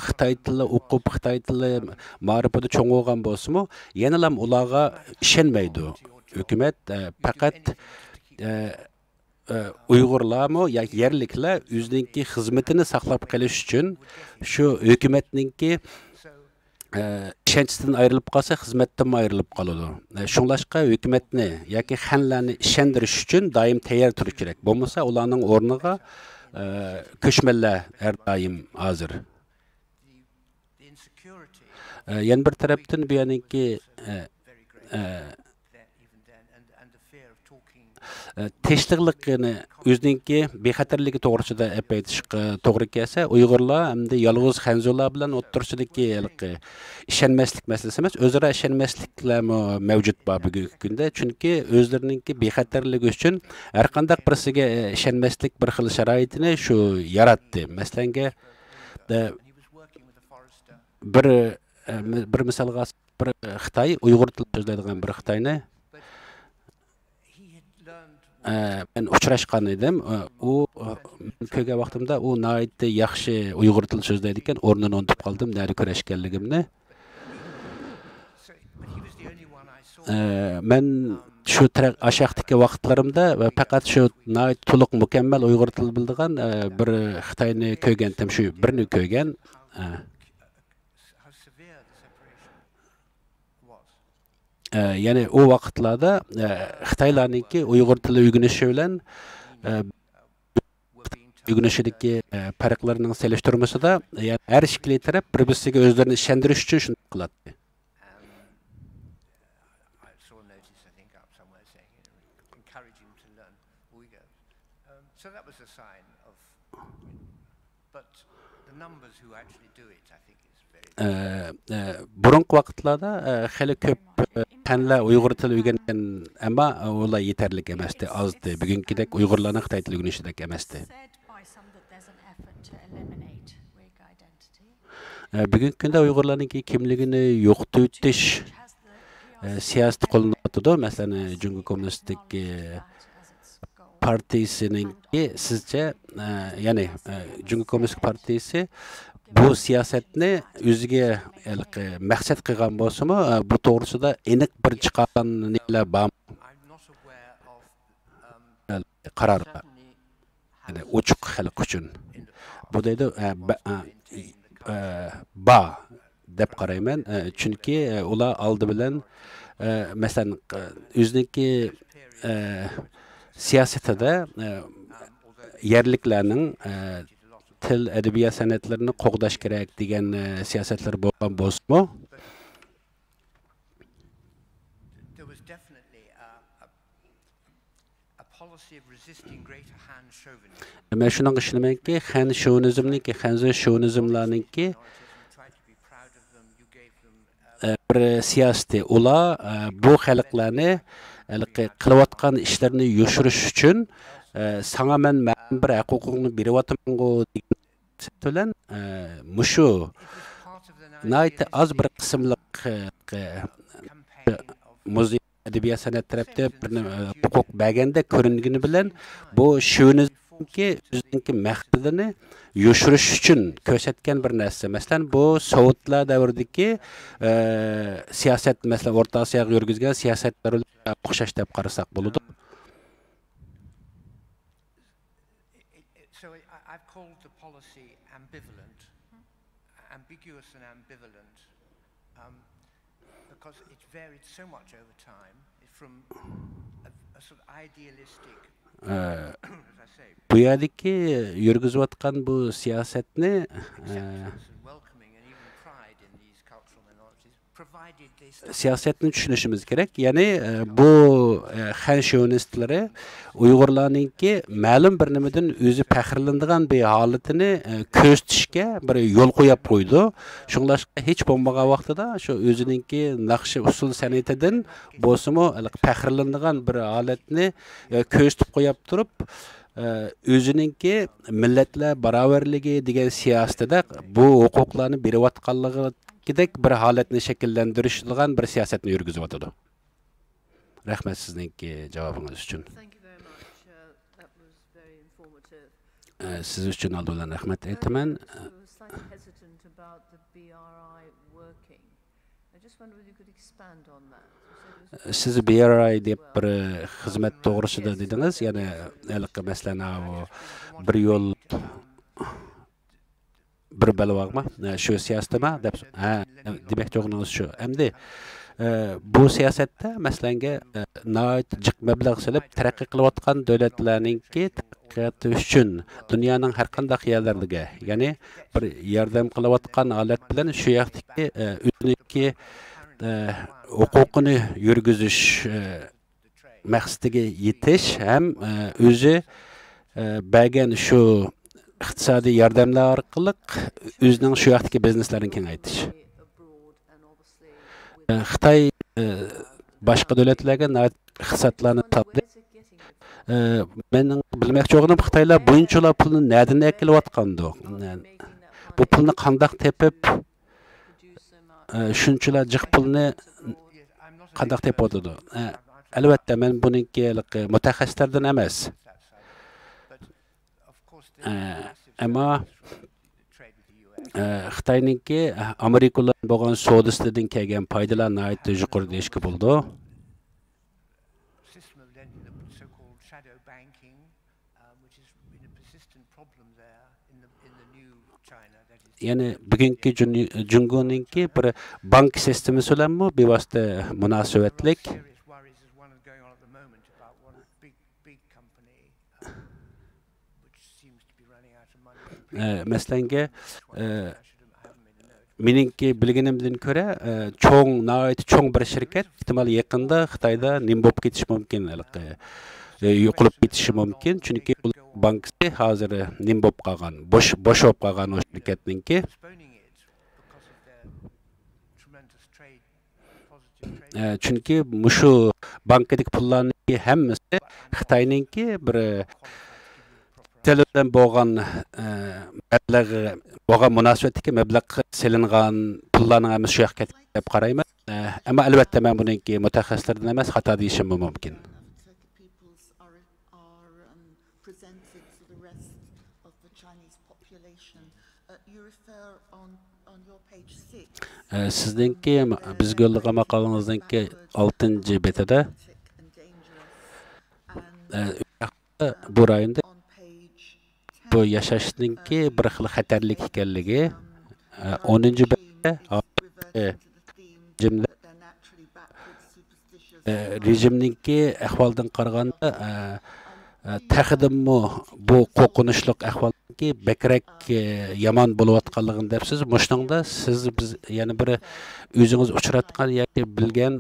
S6: Xitoy tili o'qib Xitoy tili ma'rifati cho'ng bo'lgan bo'lsa-mu, yana ham ularga ishonmaydi. Hukumat faqat Uyg'urlarmi yoki yerliklar o'zining xizmatini saqlab qolish uchun shu hukumatningki ishonchdan ayrilib qolsa, xizmatdan ayrilib qoladi. Shunlashqa hukumatni yoki xanlarni ishontirish uchun doim tayyor turish kerak. Bo'lmasa ularning o'rniga ko'chmanlar har doim hozir. Yana bir tarafdan bu yaniki tinchlikni o'zininki bexatarligi to'g'risida aytishga to'g'ri kelsa, Uyg'urlar hamda yolg'iz xanzolar bilan o'tirishidagi ishonmaslik masalasi emas, o'zaro ishonmasliklar mavjud bor bugungi kunda. Chunki o'zlarininki bexatarligi uchun har qanday birisiga ishonmaslik bir xil sharoitini shu yaratdi. Masalanga bir misolga bir Xitoy Uyg'ur tilida so'zlaydigan bir Xitoyni ben uchrashgan edim. U ko'rgan vaqtimda u nihoyatda yaxshi Uyg'ur tili so'zlaydi ekan, o'rnini unutib qoldim, nari ko'rashganligimni. Men shu ashaqdagi vaqtlarimda faqat shu nihoyat to'liq mukammal Uyg'ur tili bildigan bir Xitoyni ko'rgandim, shu birini ko'rgan. Yani o vaqtlarda Xitoylarningki Uyg'ur tili o'rganishi bilan o'rganishidagi farqlarning selishtirmasida, yani har ikkala taraf bir-biriga o'zlarini ishontirish uchun shuni qiladi. Burungi vaqtlarda xeli ko'p fanlar Uyg'ur tili o'rgangan, ammo ular yetarli emasdi, ozdi. Bugünkidek Uyg'urlarning Xitoy tili o'rganishdek emasdi. Bugungi kunda Uyg'urlarning kimligini yo'qotish siyosati qo'llanadi. Masalan, Jungo Kommunistik partiyasining sizcha, ya'ni Jungo Kommunistik partiyasi bu siyosatni o'ziga maqsad qilgan bo'lsa-mu, bu to'g'risida aniq bir chiqqan nimalar bor. Qaror. Ya'ni ochiq xalq uchun. Bu deydi ba deb qarayman, chunki ular oldi bilan masalan o'ziniki siyosatida yerliklarning til, adabiyot san'atlarini qo'g'dash kerak degan siyosatlar bo'lgan bo'lsa-mu, men shunga ishonamanki, Han shovinizmniki, Hanzo shovinizmlarniki bir siyosati, ular bu xalqlarni qilayotgan ishlarini yoshirish uchun sana men bir huquqingni beryapman-ku degan mushu nayta az bir qismliq muzey adabiyot san'at tarafda bir huquq berganda ko'ringani bilan bu shovinizmki o'zining maqsadini yoshirish uchun ko'rsatgan bir narsa. Masalan, bu Sovetlar davridagi siyosat, masalan, O'rta Osiyoga yurgizgan siyosatlar bilan o'xshash deb qarasak bo'ladi.
S5: say ambiguous and ambivalent, because it varied so much over time from a sort of idealistic, as I say,
S6: bu yerdeki yürgüzüvatkan bu siyasetni
S5: acceptance and welcoming and even pride in these cultural minorities, provided they still
S6: siyasetini düşünüşümüz gerek. Yani bu Xan şövenistleri Uygurlarninki ma'lum bir nimadan o'zi faxrlanadigan bir holatini ko'rsatishga bir yo'l qo'yib qo'ydi. Shunglashqa hech bo'lmagan vaqtida shu o'zininki naqshi usul san'atidan bo'lsa-mu faxrlanadigan bir holatni ko'rsatib qo'yib turib, o'zininki millatlar barobarligi degan siyosatida bu huquqlarni berayotganligidek bir holatni shakllantirishgan bir siyosatni yurgizyotdi. Rahmat sizningki javobingiz uchun.
S8: Thank you very much. That was very informative.
S6: Siz uchun oldindan rahmat aytaman.
S8: I was slightly hesitant about the BRI working. I just wonder whether you could expand on that.
S6: Siz BRI deb bir xizmat to'g'risida dedingiz, ya'ni masalan bir yo'l bir balvog'mi shu siyosatmi deb demoqchi bo'lganingiz shu. Endi bu siyosatda masalanga jiq mablag' solib taraqqiy qilayotgan davlatlarningki taraqqiyoti uchun dunyoning har qanday yerlariga, ya'ni bir yordam qilayotgan holat bilan shu yoqdagi o'ziniki huquqini yurgizish maqsadiga yetish ham o'zi bergan shu iqtisodiy yordamlar orqali o'zining shu yoqdagi bizneslarini kengaytirish. Xitoy boshqa davlatlarga iqtisodlarni sotdi. Mening bilmoqchi bo'lganim Xitoylar bunchalar pulni nerdan kelayotgandi? Bu pulni qandoq tepib shunchalar jiq pulni qandoq tepotdi? Albatta men buningki mutaxassislardan emas. Ammo Xitoyninki Amerikalar bo'lgan savdosidan kelgan foydalar nihoyatda yuqori deyishga bo'ldi. Ya'ni bugungi Jungoninki bir bank sistemasi bilanmi bevosita munosabatlik. Masalanga meningki bilganimdan ko'ra cho'ng bir shirkat ehtimol yaqinda Xitoyda nim bo'lib ketishi mumkin, yo'qolib ketishi mumkin, chunki bankasi hozir nim bo'lib qolgan, bo'sh bo'lib qolgan o shirkatninki. Chunki mushu bankadagi pullarning hammasi Xitoyninki bir Teledan bo'lgan mablag' bo'lgan munosabatdagi mablag' selingan pullarning hammasi shu yoqqa ketdi deb qarayman. Ammo albatta men buningki mutaxassislardan emas, xato deyishim mumkin. Sizningki bizga yo'llagan maqolangizningki 6-betida bu rayonda bu yashashninki bir xil xatarlik ekanligi 10-betda rejimninki ahvoldan qaraganda taxidimmi bu qo'rqinchli ahvolki bakrak yomon bo'layotganligini debsiz. Mushuningda siz biz yana bir o'zingiz uchratgan yoki bilgan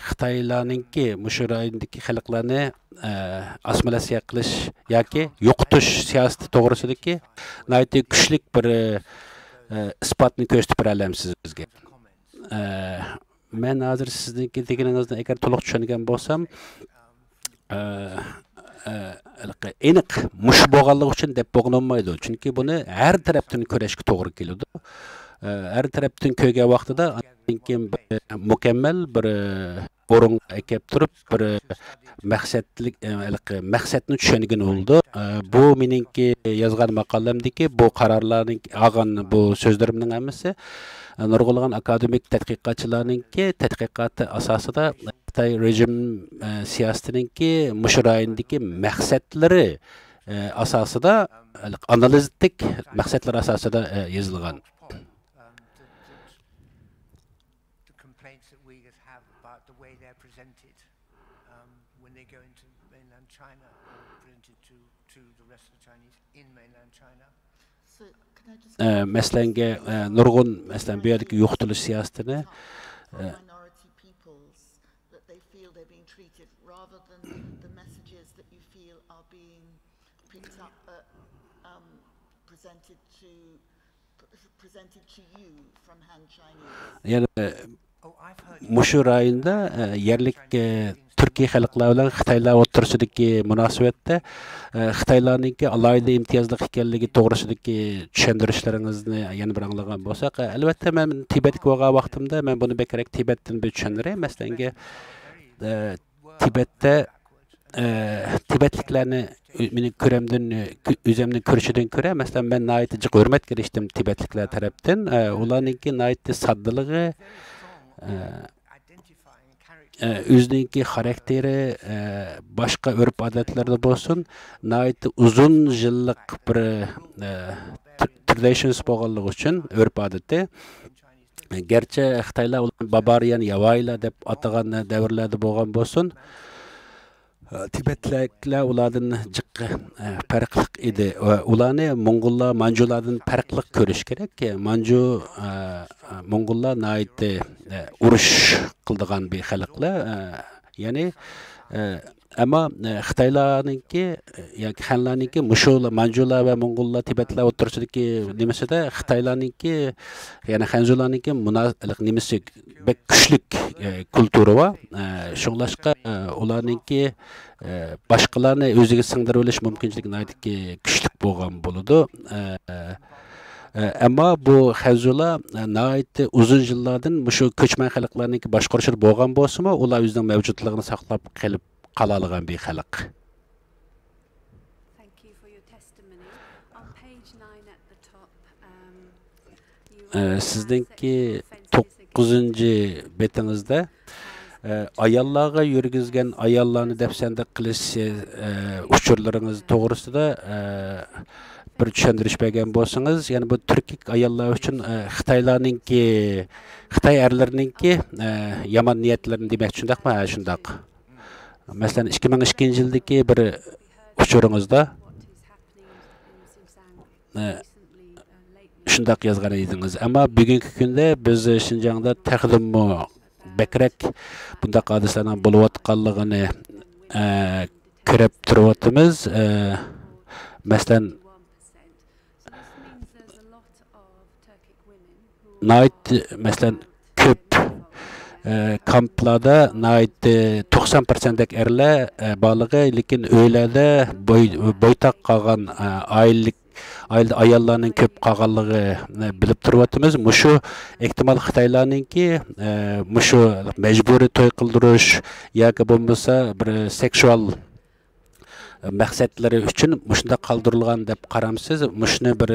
S6: Xitoylarninki mushu rayondagi xalqlarni assimilyatsiya qilish yoki yo'qotish siyosati to'g'risidagi nihoyatda kuchli bir isbotni ko'rsatib bera olamsiz bizga. Men hozir sizningki deganingizni agar to'liq tushungan bo'lsam, aniq mush bo'lganligi uchun deb bo'lmaydi. Chunki buni har tarafdan ko'rishga to'g'ri keladi. Har tarafdan ko'rgan vaqtida mukammal bir o'rin kelib turib, bir maqsadni tushungan bo'ldi. Bu meningki yozgan maqolamdagi bu qarorlarning olgan bu so'zlarimning hammasi nurg'ulg'an akademik tadqiqotchilarningki tadqiqoti asosida Xitoy rejim siyosatininki mush rayondagi maqsadlari asasida analitik maqsadlar asasida yozilgan.
S5: The complaints that Uyghurs have about the way they're presented when they go into mainland China or presented to the rest of the Chinese in mainland China.
S9: So can I just
S6: Мәсәләнгә нургын мәсәлән бу yerдәге юктылыш сиясәтенә
S9: minority peoples that they feel they're being treated rather than the messages that you feel are being picked up presented to you from Han Chinese.
S6: yani Muşu rayonda yerlik Türkiye xalqlari bilan Xitoylar o'rtasidagi munosabatda Xitoylarningki alohida imtiyozli ekanligi to'g'risidagi tushuntirishlaringizni yana bir anglagan bo'lsak, albatta men Tibetga bo'lgan vaqtimda men buni bekaraq Tibetdan bir tushundiray. Masalan, Tibetda Tibetliklarni meni ko'ramdan o'zimni ko'rishidan ko'ra, masalan men nayt jiq hurmat qilishdim Tibetliklar tarafdan. Ularningki nayt saddiligi o'zininki xarakteri boshqa urf odatlarda bo'lsin, nayt uzun yillik bir traditions bo'lganligi uchun urf odati garchi Xitoylar Barbarian Yavaylar deb atagan davrlarda bo'lgan bo'lsin, Tibetliklar ulardan jiq farqli edi. Ularni Mongollar, Manjulardan farqli ko'rish kerak. Mongollar nayt urush qildigan bir xalqlar. Ya'ni ama Xitoylarningki yoki Xanlarningki mushular, Manjular va Mongollar, Tibetlar o'rtasidagi nimasida Xitoylarningki, ya'ni Xanjularningki munofiqlik nimasi bek kuchlik kulturi va shunglashqa ularningki boshqalarni o'ziga singdirib olish mumkinchiligi naytki kuchlik bo'lgan bo'ladi. Ama bu Xanjular nayt uzun yillardan shu ko'chman xalqlarningki boshqarishida bo'lgan bo'lsa-mu, ular o'zining mavjudligini saqlab qalaolgan bir xalq.
S10: Thank you for your testimony. On page 9 at the top,
S6: Sizdeki 9. betinizde ayollarga yürgizgen ayollarni depsende qilish uçurlarınız to'g'risida bir tushundirish bergan bo'lsangiz, yani bu Türkik ayollar uchun Xitoylarningki, Xitoy erlarininki yomon niyatlarini demoqchi shundaqmi? Shundaq. Masalan 2002-yildagi bir uchuringizda shundaq yozgan edingiz. Ammo bugungi kunda biz Xinjiangda taqdimmo bekrak bundaq hodisalarning bo'layotganligini ko'rib turibmiz. Masalan nayt masalan ko'p kamplarda nayt 90% erlar balığı, lekin öylerde boytaq qolgan ayollarning ko'p qolganligi bilib turibmiz. Mushu ehtimol Xitoylarningki mushu majburiy to'y qildirish yoki bo'lmasa bir seksual maqsadlari uchun mushunda qoldirilgan deb qaramsiz. Mushni bir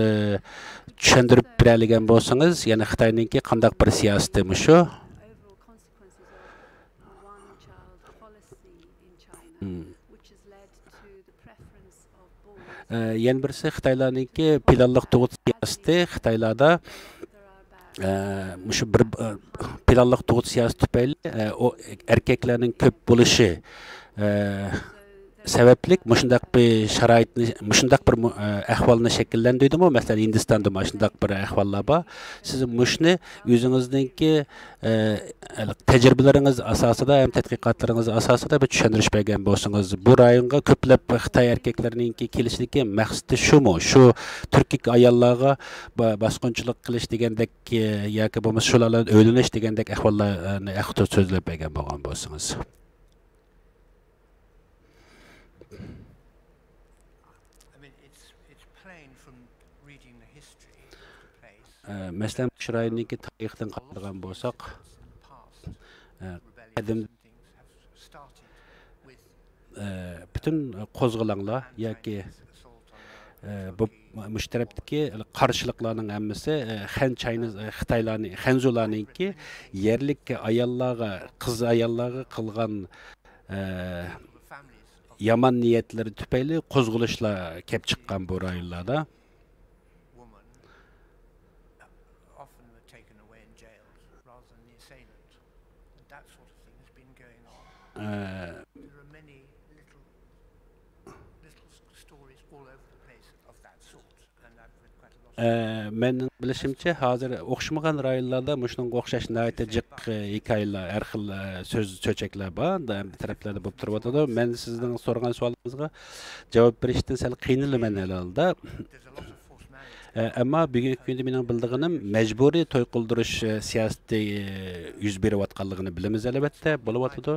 S6: tushuntirib beradigan bo'lsangiz, ya'ni Xitoyningki qanday bir siyosati mushu? Yan birisi Xitoylarningki planliq tug'ut siyosati. Xitoylarda mushu bir planliq tug'ut siyosati tufayli o erkaklarning ko'p bo'lishi sebeplik mushundaq bir sharoitni, mushundaq bir ahvolni shakllantirdimi? Masalan Hindistonda mushundaq bir ahvollar bor. Siz mushni o'zingizningki tajribalaringiz asosida ham tadqiqotlaringiz asosida bir tushuntirish bergan bo'lsangiz, bu rayonga ko'plab Xitoy erkaklariningki kelishligi maqsadi shumi? Shu turkik ayollarga bosqinchilik qilish degandek yoki bo'lmasa shulardan o'ylanish degandek ahvollarni so'zlab bergan bo'lgan bo'lsangiz. Mesela Şiray'nınki tarihten qaragan bo'lsak, bütün qo'zg'alanglar yoki bu mushtarabdagi qarshiliklarning hammasi Xitoylarning, Xanjularningki yerlik ayollarga, qiz ayollarga qilgan yaman niyetleri tüpeyli qozg'ulishlar kelib chiqqan bu rayonlarda.
S5: Woman often were taken away in jails rather than the assailant. And that sort of thing has been going on. There are many little stories all over the place of that sort, and I've read quite a lot.
S6: Men bilishimcha hozir o'xshamagan rayonlarda mushunga o'xshash nihoyatda jiq hikoyalar, har xil so'z cho'chaklar bor, bir taraflarda bo'lib turibdi. Men sizning so'ragan savolingizga javob berishdan sal qiynalaman halda. Ammo bugungi kunda mening bildiğim majburiy to'y qildirish siyosati yuz berayotganligini bilamiz albatta, bo'layotdi.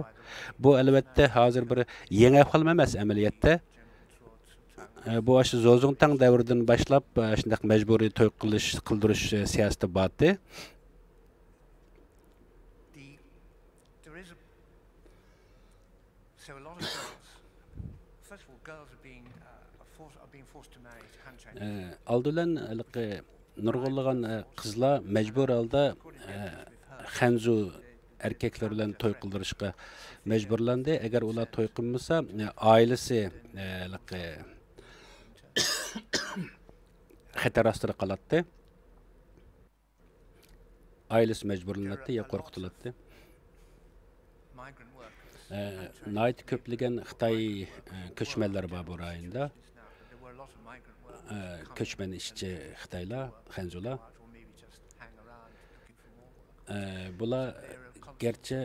S6: Bu albatta hozir bir yangi ahvol emas amaliyotda. Bu aşı Zozongtang davridan boshlab shunday majburiy to'y qildirish siyosati bordi.
S5: So a lot of girls, first of all, girls are being forced to marry Han Chinese.
S6: Aldılan nurg'unlagan qizlar majbur holda Xanzu erkekler bilan to'y qildirishga majburlandi. Agar ular to'y qilmasa, oilasi xatar ostida qoladi. Ailasi majburlanadi ya qo'rqitiladi. Nayt ko'pligan Xitoy ko'chmanlar bor bu rayonda. Ko'chman ishchi Xitoylar, Xanzular. Bular gerçi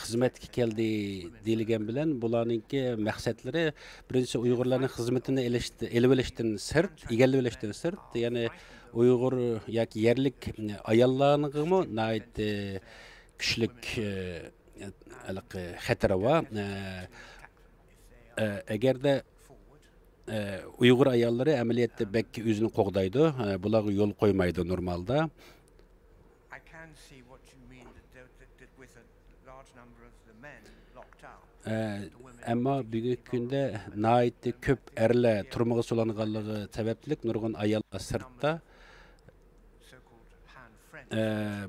S6: xizmatga keldi deyilgan bilan bularningki maqsadlari birinchi Uyg'urlarning xizmatini elib olishdan sirt, egallab olishdan sirt, ya'ni Uyg'ur yoki yerlik ayollarningmi nayt kuchlik xatari bor. Agarda Uyg'ur ayollari amaliyotda bek o'zini qo'g'daydi, bularga yo'l qo'ymaydi normalda. Ammo bugungi kunda nihoyatda ko'p erlar turmushga so'langanligi sababli nurg'un ayollar sirtda.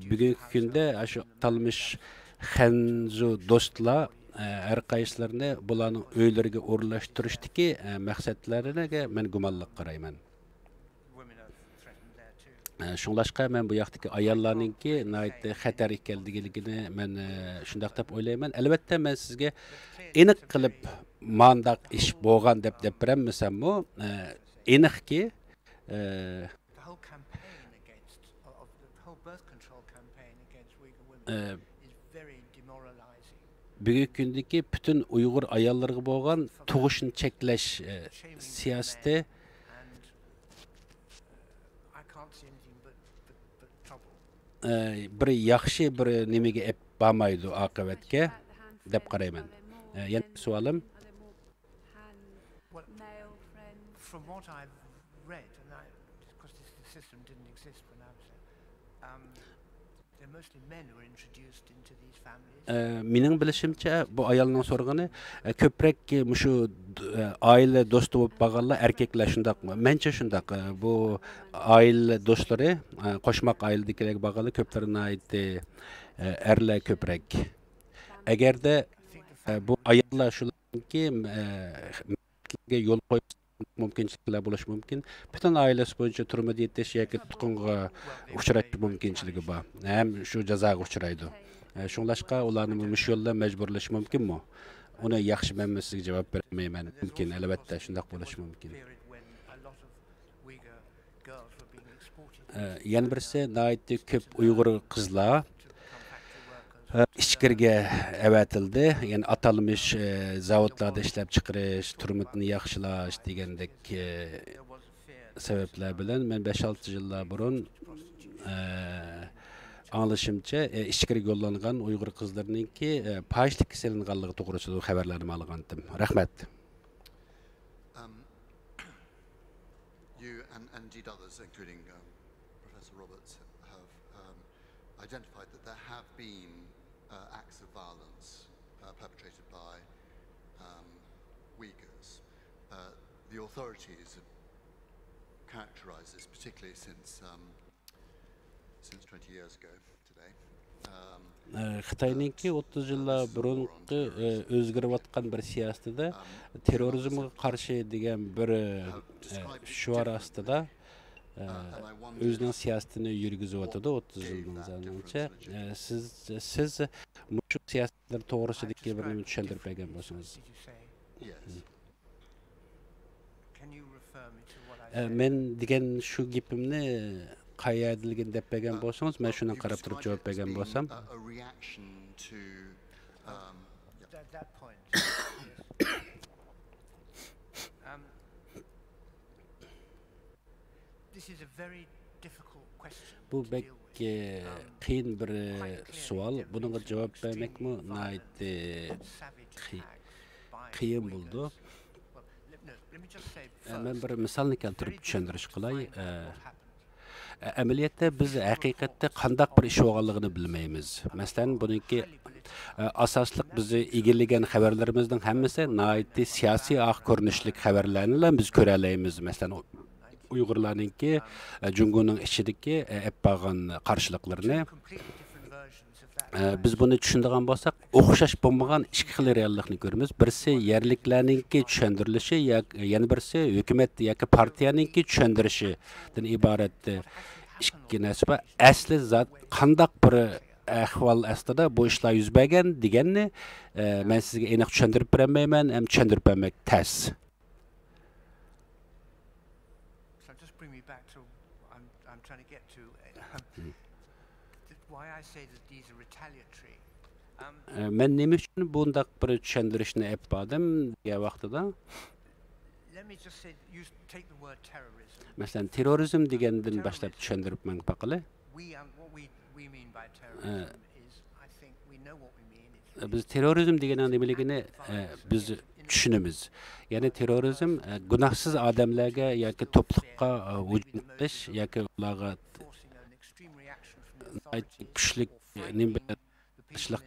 S6: Bugungi kunda shu talmish Xanzu do'stlar har qaysilarini bularning uylariga o'rnashtirishdiki maqsadlariga men gumonliq qarayman. Şunlaşqa men bu yoqdagi ayollarningki nihoyatda xatar ekanligini men shunday deb o'ylayman. Albatta men sizga aniq qilib mandaq ish bo'lgan deb bermasam-mu, aniqki bugungi kundagi butun Uyg'ur ayollarga bo'lgan tug'ishni cheklash siyosati bir yaxshi bir nimaga ep bormaydi oqibatga deb qarayman. Yana savolim.
S5: From what I've read, and because the system didn't exist when I was there, they're mostly men who were introduced into these families.
S6: Mening bilishimcha bu ayolning so'ragani ko'proq mushu oila do'sti bo'lib qolganlar erkaklar shundaqmi? Mencha shundaq. Bu oila do'stlari, qo'shmoq oiladagilarga bo'lganlar ko'plarni aytdi, erlar ko'proq. Agarda bu ayollar shularki yo'l qo'yish mumkinchiliklar bo'lishi mumkin. Butun oilasi bo'yicha turmush yetish yoki tuqunga uchrash mumkinchiligi bor. Ham shu jazoga uchraydi. Shunlashqa ularni mush yo'lda majburlash mumkinmi? Uni yaxshi men sizga javob bermayman. Mumkin, albatta shunday bo'lishi mumkin. Yana birisi nihoyatda ko'p Uyg'ur qizlar ichkariga avatildi. Ya'ni atalmish zavodlarda ishlab chiqarish, turmushni yaxshilash degandek sabablar bilan men 5-6 yillar burun anglashimcha ichkariga yo'llangan Uyg'ur qizlarningki pashlik kasallanganligi to'g'risida xabarlarni olgandim. Rahmat.
S11: You and indeed others, including Professor Roberts, have identified that there have been acts of violence perpetrated by Uyghurs. The authorities have characterized this, particularly since since 20 years ago today.
S6: Xitayninki 30 yıllar burunqi özgürüp atqan bir siyasətdə terrorizmə qarşı degan bir şuar astida özünün siyasətini yürgüzüp atıdı 30 yıldan zanınca. Siz bu siyasətlər toğrusudakı bir nima tushuntirib bergan bo'lsangiz. Men degan shu gapimni qayerdilgin deb bergan bo'lsangiz, men shuni qarab turib javob bergan bo'lsam. Bu bek qiyin bir savol. Bunga javob bermekmi nihoyatda qiyin bo'ldi. Men bir misolni keltirib tushuntirish qilay. Amaliyotda biz haqiqatda qandaq bir ish bo'lganligini bilmaymiz. Masalan, buniki asosliq bizni egillagan xabarlarimizning hammasi nihoyatda siyosiy ko'rinishlik xabarlarni biz ko'ra olamiz. Masalan, Uyg'urlarningki Jungoning ichidagi eppagan qarshiliklarini biz buni tushunadigan bo'lsak, o'xshash bo'lmagan ikki xil reallikni ko'ramiz. Birisi yerliklarningki tushuntirilishi, yana birisi hukumat yoki partiyaninki tushuntirishidan iborat ikki narsa. Asli zot qandaq bir ahvol aslida bu ishlar yuz bergan deganni men sizga aniq tushuntirib bermayman, ham tushuntirib bermak tez. Men nima uchun bundaq bir tushuntirishni aytdim degan vaqtida masalan terrorizm degandan boshlab tushuntirib men faqat biz terrorizm deganning nimaligini biz tushunamiz. Ya'ni terrorizm gunohsiz odamlarga yoki to'pliqqa hujum qilish yoki ularga kuchli qilishlik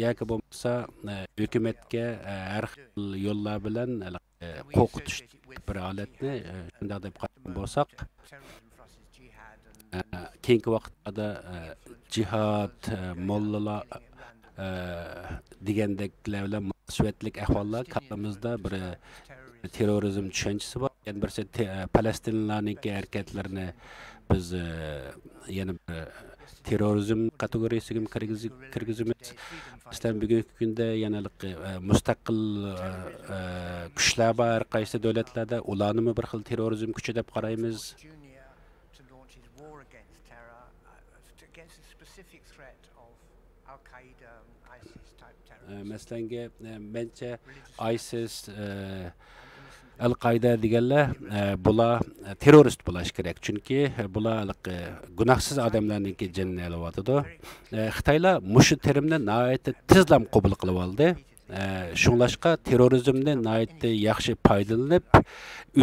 S6: yoki bo'lmasa hukumatga har xil yo'llar bilan qo'rqitish bir holatni shunday deb qarab bo'lsak, keyingi vaqtda jihad, mollalar degandeklar bilan munosabatlik ahvollar qalbimizda bir terrorizm tushunchasi bor. Yani birisi Falastinlarning harakatlarini biz yana terrorizm kategoriyasiga kirgizamiz. Masalan, bugungi kunda yana mustaqil kuchlar bor qaysi davlatlarda, ularni bir xil terrorizm kuchi deb qaraymiz. Masalan, mencha ISIS, Al-Qaida deganlar bular terrorist bo'lish kerak. Chunki bular gunohsiz odamlarning jonini olyotdi. Xitoylar mushu terimni nihoyatda tezlam qabul qilib oldi. Shunlashqa terrorizmni nihoyatda yaxshi foydalanib,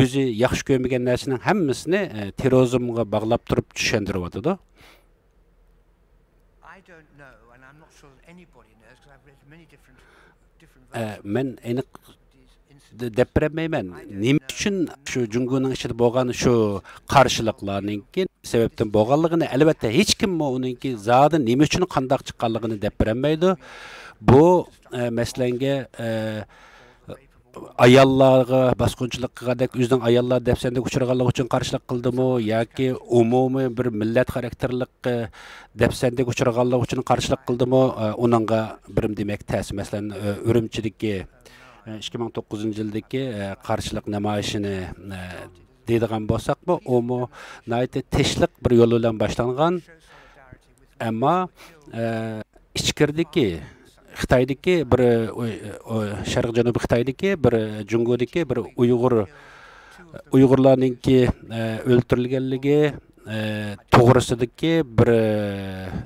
S6: o'zi yaxshi ko'rmagan narsaning hammasini terrorizmga bog'lab turib tushuntiryotdi. Men aniq deb bermayman. Nima uchun shu Jungoning ichida bo'lgan shu qarshiliklarning sababdan bo'lganligini albatta hech kim uningki zodi nima uchun qandoq chiqqanligini deb bermaydi. Bu masalanga ayollarga bosqinchilik qilgandek o'zining ayollar dafsanda uchraganligi uchun qarshilik qildimi yoki umumiy bir millat xarakterlik dafsanda uchraganligi uchun qarshilik qildimi, uningga birim demak ta'sir. Masalan, Urumchidagi 2009-yildagi qarshilik namoyishini deydigan bo'lsak-bu, u nihoyatda teshliq bir yo'l bilan boshlangan, ammo ichkirdagi Xitoydagi bir Sharq Janubiy Xitoydagi bir Jungodagi bir Uyg'urlarningki o'ltirilganligi to'g'risidagi bir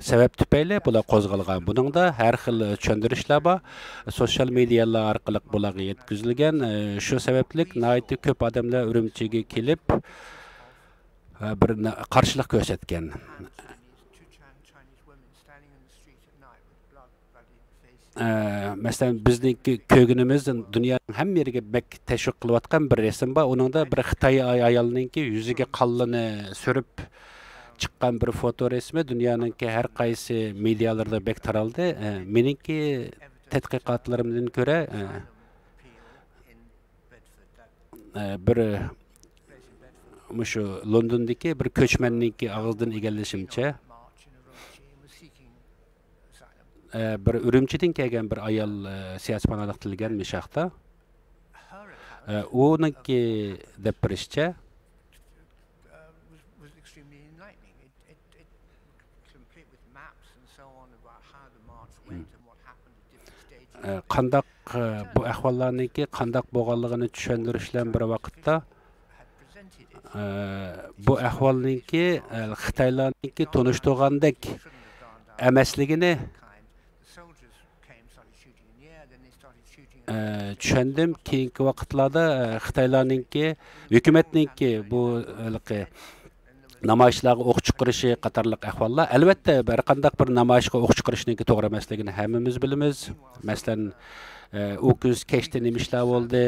S6: sabab tufayli bular qo'zg'algan. Buningda har xil tushuntirishlar bor. Sosyal medialar orqali bularga yetkazilgan. Shu sababli nihoyatda ko'p odamlar Urumchiga kelib bir qarshilik ko'rsatgan. Masalan, bizning ko'ginimiz dunyoning hamma yeriga bek tashviq qilayotgan bir rasm bor. Uningda bir Xitoy ayolningki yuziga qallini surib chiqqan bir foto resmi dunyoninki har qaysi medialarda bek taraldi. Meningki tadqiqotlarimdan ko'ra bir mushu Londondagi bir ko'chmanniki og'izdan egallashimcha bir Urumchidan kelgan bir ayol siyosatxonalik qilgan mishaqda uniki deb birishcha qandaq bu ahvollarniki qandaq bo'lganligini tushuntirishlar bir vaqtda bu ahvolniki Xitoylarniki tunishtirgandek emasligini tushundim. Keyingi vaqtlarda Xitoylarniki hukumatniki bu namoyishlarga o'q chiqarishi qatorliq ahvollar albatta bir qandaq bir namoyishga o'q chiqarishniki to'g'ri emasligini hammamiz bilamiz. Masalan, u kuz kechda nima ishlar bo'ldi,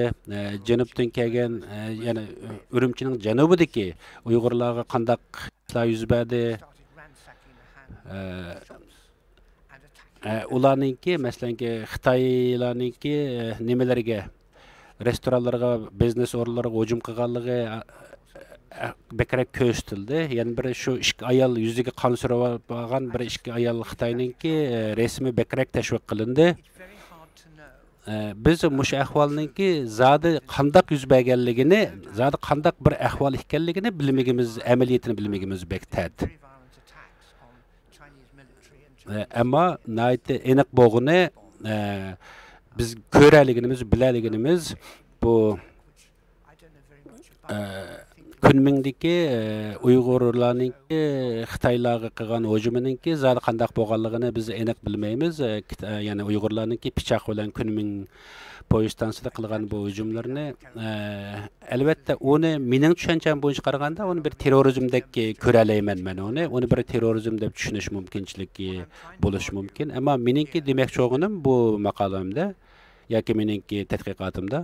S6: janubdan kelgan, ya'ni Urumchining janubidagi Uyg'urlarga qandaq ishlar yuz berdi. Ularningki masalanki Xitoylarningki nimalarga, restoranlarga, biznes o'rinlariga hujum qilganligi bekrak ko'rsatildi. Ya'ni bir shu ikki ayol yuziga qon surib olgan bir ikki ayol Xitoyninki resmi bekrak tashviq qilindi. Biz mush ahvolninki zodi qandaq yuz berganligini, zodi qandaq bir ahvol ekanligini bilmagimiz, amaliyotini bilmagimiz bektat. Ammo nayt aniq bo'g'ini biz ko'raligimiz, bilaligimiz bu Kunmingdagi Uyg'urlarningki Xitoylarga qilgan hujumininki zodi qandaq bo'lganligini biz aniq bilmaymiz. Ya'ni Uyg'urlarningki pichoq bilan Kunming poyezd stansiyasida qilgan bu hujumlarni albatta uni mening tushuncham bo'yicha qaraganda uni bir terrorizmdek ko'ra olmayman men uni. Uni bir terrorizm deb tushunish mumkinchiligi bo'lishi mumkin. Ammo meningki demoqchi bo'lganim bu maqolamda yoki meningki tadqiqotimda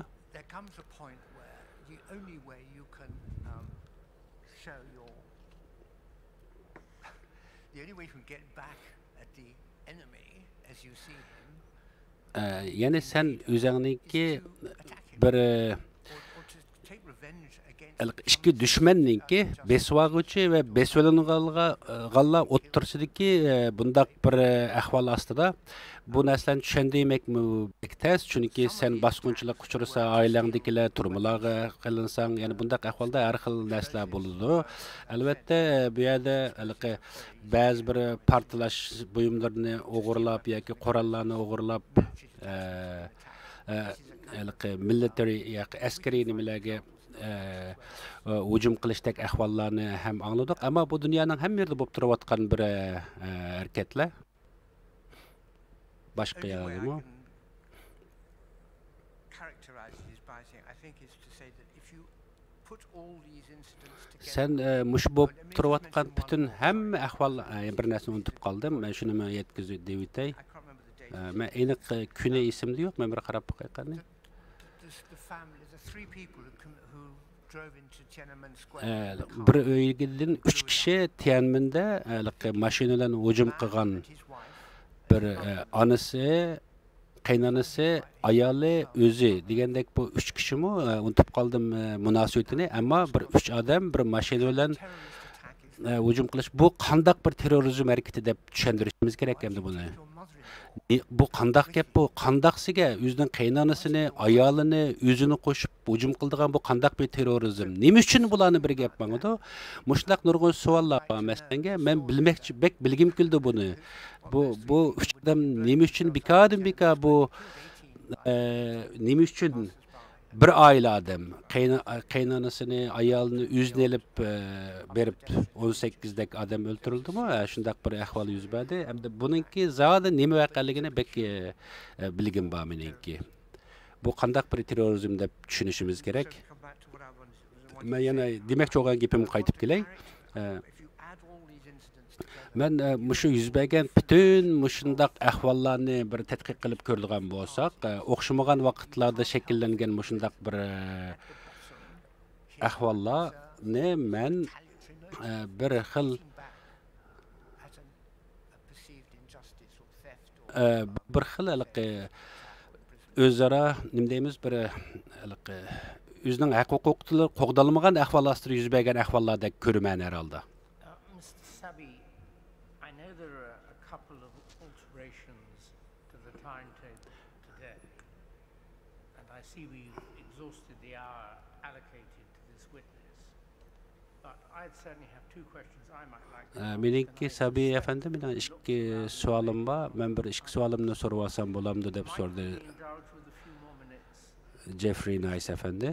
S6: yani sen o'zingninki bir ikki dushmanninki besvag'uchi va besvalanganlar o'ttirsidagi bundaq bir ahvol ostida bu narsani tushundirmakmi bektas, chunki sen bosqinchilik uchrasa oilangdagilar turmularga qilinsang, ya'ni bundaq ahvolda har xil narsalar bo'ladi. Albatta bu yerda ba'zi bir portlash buyumlarini o'g'irlab yoki qurollarni o'g'irlab military yoki askariy nimalarga hujum qilishdek ahvollarni ham angladik. Ammo bu dunyoning hamma yerida bo'lib turayotgan bir harakatlar boshqa yermi? Sen mush bo'lib turayotgan butun hamma ahvol, bir narsani unutib qoldim. Men shuni yetkazib deyitay. Men aniq kuni esimda yo'q. Men bir qarab qo'yqani. Bir uydan 3 kishi Tiananmenda mashinalarni hujum qilgan bir onasi, qaynonasi, ayoli, o'zi degandek bu 3 kishimi unutib qoldim munosabatini. Ammo bir 3 odam bir mashina bilan hujum qilish bu qandaq bir terrorizm harakati deb tushuntirishimiz kerak endi buni. Bu qandaq gap, bu qandaqsiga o'zining qaynonasini, ayolini, o'zini qo'shib hujum qildigan bu qandaq bir terrorizm. Nima uchun bularni bir gap mangdi? Mushtlaq nurg'un savollar bor. Masalan, men bilmoqchi, bilgim keldi buni. Bu uch odam nima uchun bika bu nima uchun bir oila odam qaynonasini, ayolini o'zini olib berib 18 dak odam o'ldirildimi? Shundaq bir ahvol yuz berdi. Hamda buningki zodi nima voqeligini bek bilgim bor meningki. Bu qandaq bir terrorizm deb tushunishimiz kerak. Men yana demoqchi bo'lgan gapimga qaytib kelay. Men mushu yuz bergan bütün mushundaq ahvollarni bir tadqiq qilib ko'rdigan bo'lsak, o'xshamagan vaqtlarda shakllangan mushundaq bir ahvollarni men bir xil bir xil o'zaro nima deymiz bir o'zining haq huquqlari qo'g'dalmagan ahvol ostida yuz bergan ahvollardek ko'raman herhalde.
S5: Mr. Sabi, I know there are a couple of alterations to the timetable today, and I see we've exhausted the hour allocated to this witness. But I'd certainly have two questions I might like to ask.
S6: Meniki Sabi efendi, mening ikki savolim bor. Men bir ikki savolimni so'rab olsam bo'lamdi deb so'radi Jeffrey Nice efendi.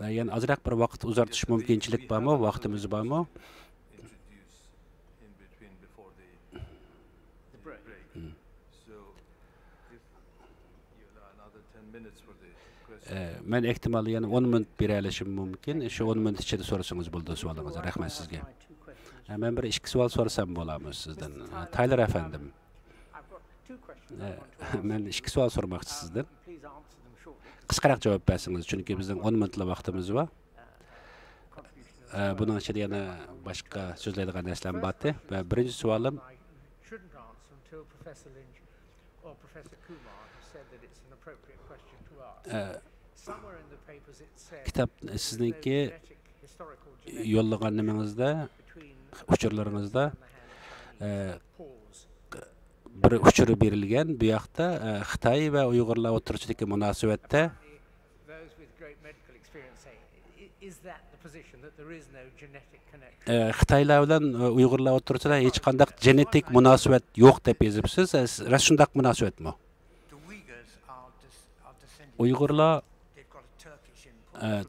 S6: Yani azroq bir vaqt uzartish mumkinchilik bormi? Vaqtimiz bormi? Men ehtimal yani 10 minut beralishim mumkin. Shu 10 minut ichida so'rasangiz bo'ldi savolingizni. Rahmat sizga. Men bir ikki savol so'rasam bo'ladimi sizdan? Tyler efendim. Men ikki savol so'ramoqchi sizdan. Qisqaroq javob bersangiz, chunki bizning 10 minutlik vaqtimiz bor. Buning ichida yana boshqa so'zlaydigan narsalar bor. Va birinchi savolim kitap sizniki yo'llagan nimangizda, uchurlaringizda bir uchuri berilgan. Bu yoqda Xitoy va Uyg'urlar o'rtasidagi munosabatda Xitoylar bilan Uyg'urlar o'rtasida hech qanday genetik munosabat yo'q deb yozibsiz. Ras shundaq munosabatmi? Uyg'urlar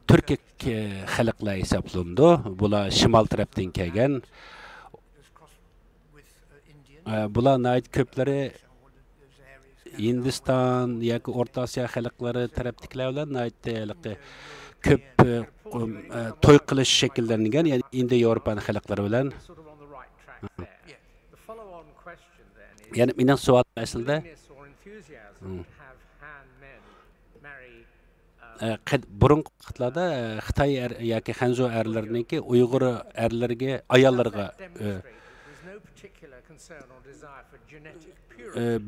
S6: Türkiye xalqlar hisoblanadi. Bular shimol tarafdan kelgan. Bular nayt ko'plari Hindiston yoki O'rta Osiyo xalqlari tarafdagilar bilan nayt ko'p to'y qilish shakllangan, ya'ni Indiya Yevropa xalqlari bilan. Yani mening savolim aslida burungi vaqtlarda Xitoy yoki Hanzo erlariniki Uyg'ur erlariga, ayollarga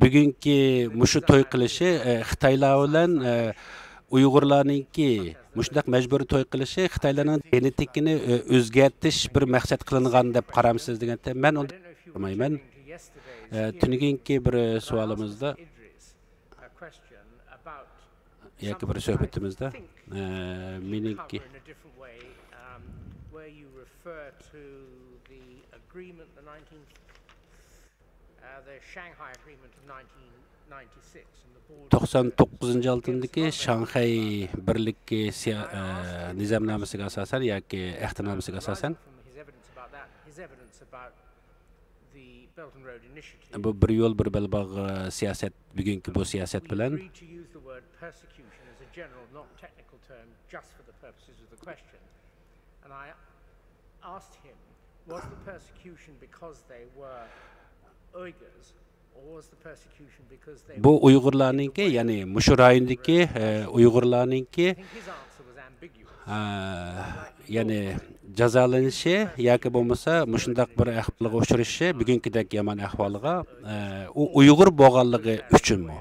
S6: bugungi mushu to'y qilishi Xitoylar bilan Uyg'urlarningki mushundaq majburiy to'y qilishi Xitoylarning genetikini o'zgartirish bir maqsad qilingan deb qaramsiz deganda men unda bilmayman. Tunugungi bir savolimizda yoki bir suhbatimizda meningki the Shanghai Agreement of 1996 yildagi Shanghai birlikki nizomnomasiga asosan yoki ehtimnomasiga asosan bu bir yo'l bir belbog' siyosat, bugungi bu siyosat bilan bu Uyg'urlarningki, ya'ni mushu rayondagi Uyg'urlarningki ya'ni jazolanishi yoki bo'lmasa mushundaq bir ahvolga uchrashi, bugungidek yomon ahvolga u Uyg'ur bo'lganligi uchunmi?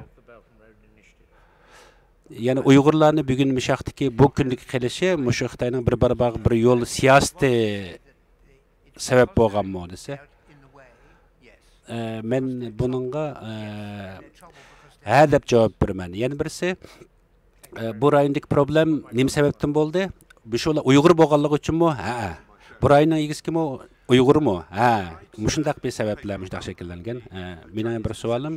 S6: Yani Uyg'urlarni bugun mishaqdiki bu kundagi qilishi mushu Xitoyning bir barbaq bir yo'l siyosati sabab bo'lganmi desa, men buningga ha deb javob beraman. Yana birisi bu rayondagi problem nima sababdan bo'ldi? Bu shu Uyg'ur bo'lganligi uchunmi? Ha. Bu rayonning egiskimi Uyg'urmi? Ha. Mushundaq bir sabablar mushundaq shakllangan. Mening bir savolim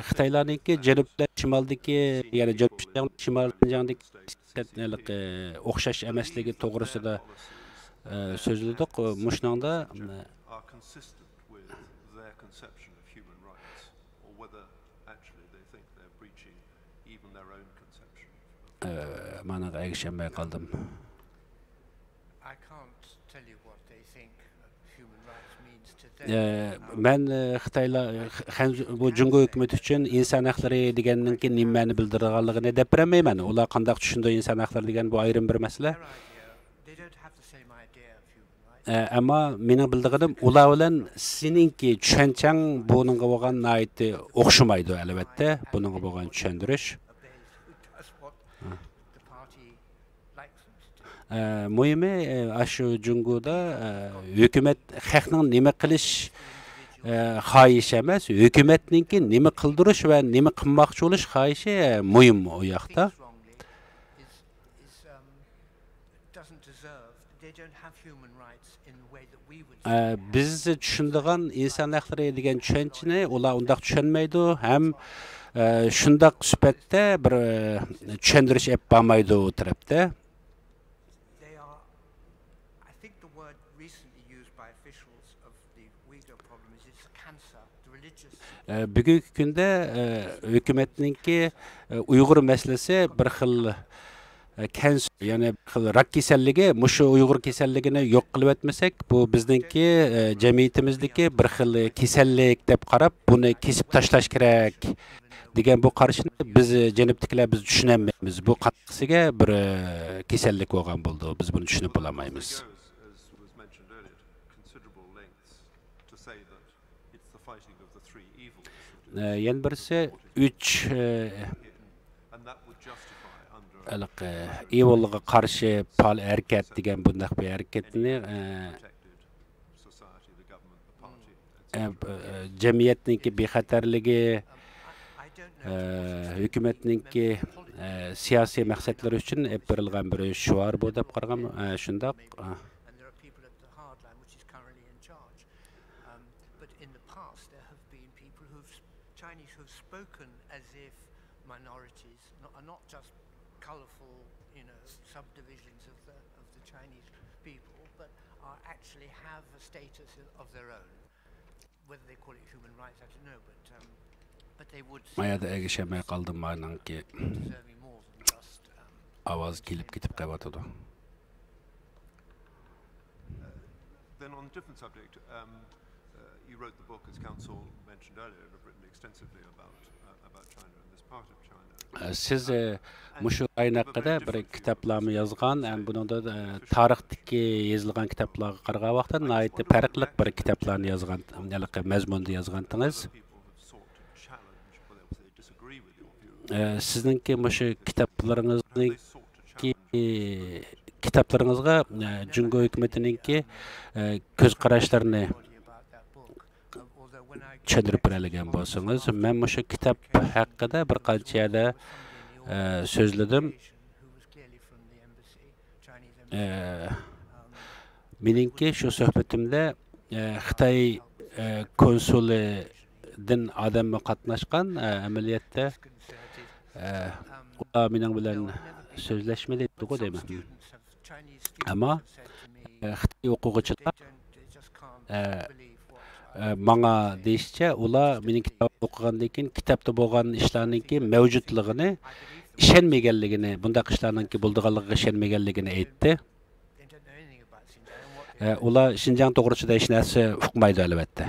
S6: Xitoylarningki janubda shimoldagi, ya'ni shimol-Xinjiangdagi o'xshash emasligi to'g'risida so'zladik. Mushuningda managa erishmay qoldim.
S5: I can't tell you what they think of
S6: Ben Xitaylar bu Jungo hökuməti üçün insan haqları deganninki niməni bildirganligini dep bilməyman. Ular qandaq düşündü insan haqları degan bu ayrım bir məsələ. Ama mening bildiğim ular bilan seninki tushunchang buningga bo'lgan naiti o'xshamaydi albatta. Buningga bo'lgan tushuntirish. Muhimi shu Jungoda hukumat xalqning nima qilish xohishi emas, hukumatninki nima qildirish va nima qilmoqchi bo'lish xohishi muhim u yoqda. Biz tushundigan inson haqlari degan tushunchani ular undaq tushunmaydi ham shundaq sifatda bir tushuntirish ep bo'lmaydi u tarafda. Bugungi kunda hukumatninki Uyg'ur masalasi bir xil kanser, ya'ni rak kasalligi, mushu Uyg'ur kasalligini yo'q qilib etmasak, bu bizningki jamiyatimizdagi bir xil kasallik deb qarab, buni kesib tashlash kerak degan bu qarashni biz janubdagilar biz tushunmaymiz. Bu qattiqsiga bir kasallik bo'lgan bo'ldi. Biz buni tushunib olmaymiz. Yana birisi 3 evilga qarshi pal harakat degan bunday bir harakatni jamiyatningki bexatarligi, hukumatningki siyosiy maqsadlari uchun berilgan bir shuar bu deb qaragan shundoq.
S5: Spoken as if minorities are not just colorful, subdivisions of the Chinese people, but actually have a status of their own. Whether they call it human rights, I don't know, but they would.
S6: Mayada egişemey qaldım mananki avaz kelib ketib qaybatıdı.
S12: Then on a different subject, you wrote the book, as Council mentioned earlier, and have written extensively about China and this part of China.
S6: Siz mushu aynaqada bir kitaplarni yozgan, ham buningda tarixdagi yozilgan kitaplarga qaragan vaqtda nihoyatda farqli bir kitaplarni yozgan, mazmunda yozgandingiz. Sizningki mushu kitaplarınızga Jungo hökumətininki göz qarashlarini çedirip berelgen bolsanız, men mushu kitap haqqida bir qancha yerda so'zladim. Meningki shu suhbatimda Xitoy konsulidan odamga qatnashgan amaliyotda ular mening bilan so'zlashmadi deb deyman. Ama Xitoy o'quvchilar bana deyişçe, ular mening kitap o'qigandan keyin kitapda bo'lgan ishlarninki mavjudligini, ishonmaganligini, bundaq ishlarninki bo'ldiganligiga ishonmaganligini aytdi. Ular Xinjiang to'g'risida hech narsa uqmaydi albatta.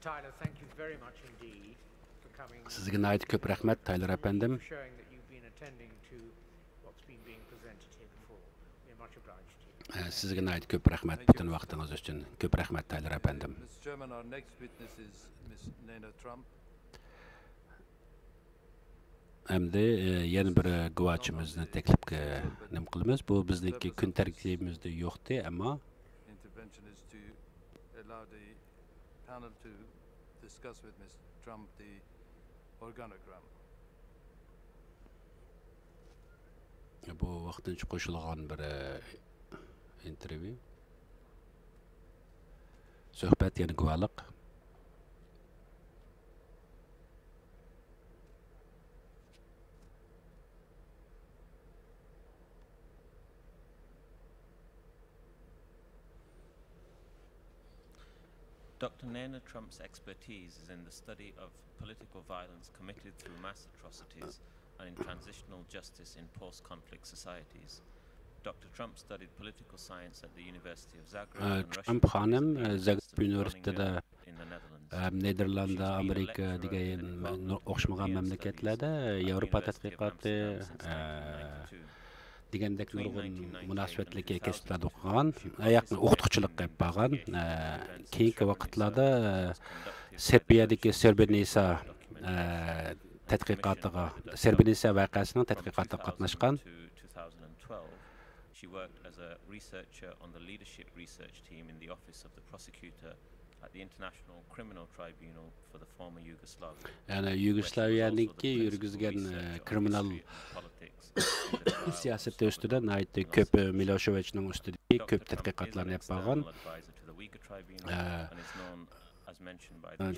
S13: Tyler, thank you very much indeed for coming.
S6: Sizga nəhayət köp rəhmət Tyler əfəndim.
S13: Showing that you've been attending to what's been being presented here before. We're much obliged to you.
S6: Sizga nəhayət köp rəhmət bütün vaxtınız üçün. Köp rəhmət Tyler əfəndim.
S14: Mr. Chairman, our next witness is Ms. Nena Trump.
S6: Əmdi yeni bir quvvaçımızı təklif qılımız. Bu bizdeki gün tərkibimizdə yoxdur, amma
S14: intervention is to allow the panel to discuss with Ms. Trump the organogram.
S6: Bu vaqtincha qo'shilgan bir intervyu. Suhbat yana guvohlik.
S4: Dr. Nana Trump's expertise is in the study of political violence committed through mass atrocities and in transitional justice in post-conflict societies. Dr. Trump studied political science at the University of Zagreb.
S6: Trump hanım Zagreb Üniversitede Nederlanda, Amerika degan o'xshamagan mamlakatlarda Yevropa tadqiqoti degandek nurg'un munosabatlarga kasblarda o'qigan, ayaqni o'qituvchilik qilib bo'lgan. Keyingi vaqtlarda Serbiyadagi Srebrenica tadqiqotiga, Srebrenica voqeasining tadqiqotida qatnashgan.
S4: She worked as a researcher on the leadership research team in the office of the prosecutor at the International Criminal Tribunal for the former Yugoslavia.
S6: Yani Yugoslaviyaniki yürgizgen kriminal siyaseti üstüden ait köp Miloševićning üstüdeki köp tadqiqotlarni yapgan.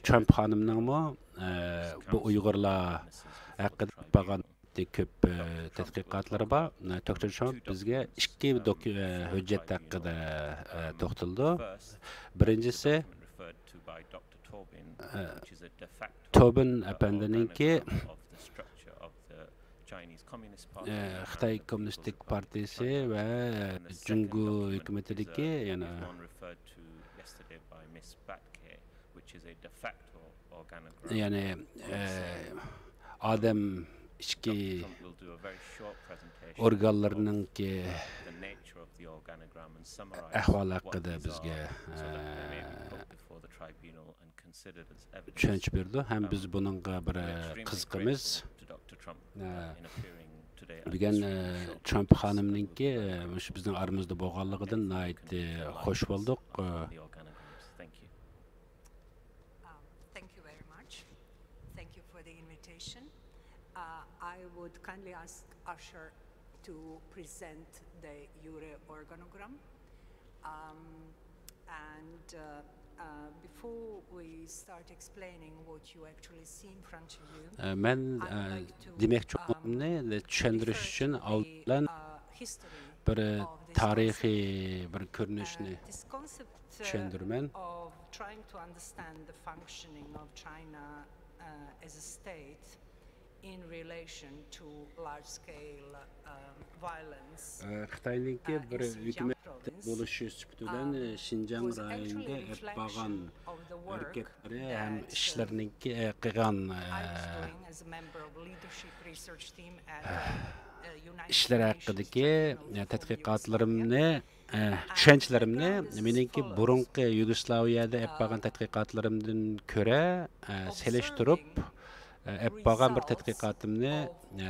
S6: Trump hanımningmi bu Uyg'urlar haqida yapgan köp tadqiqotlar var. Dr. Trump bizga ikki hujjat haqida to'xtaldi. Birinchisi Tobin apandininki Xitoy Kommunistik Partiyasi va Jungo hukumatidagi yana yani adam içki organlarının ki ahval hakkında bizge tushunch berdi. Hem biz bununla bir qiziqamiz. Bugun Trump xonimninki shu bizning aramizda bo'lganligidan nihoyat xush bo'ldik.
S15: Thank you very much. Thank you for the invitation. I would kindly ask Usher to present the URE organogram. Before we start explaining what you actually see in front of you,
S6: ben demek ne düşündürüş için aldılan bir tarihi bir görünüşünü düşündürmen.
S15: Of trying to understand the functioning of China as a state in relation to large-scale violence.
S6: Xitoyninki bir hükümet bo'lişi sübutidan Xinjiang rayonida yapgan hareketleri hem işlerininki qilgan işler haqidagi tadqiqotlarimni tushunchalarimni meniki burungi Yugoslaviyada yapgan tadqiqotlarimdan ko'ra selishtirib yapgan bir tadqiqotimni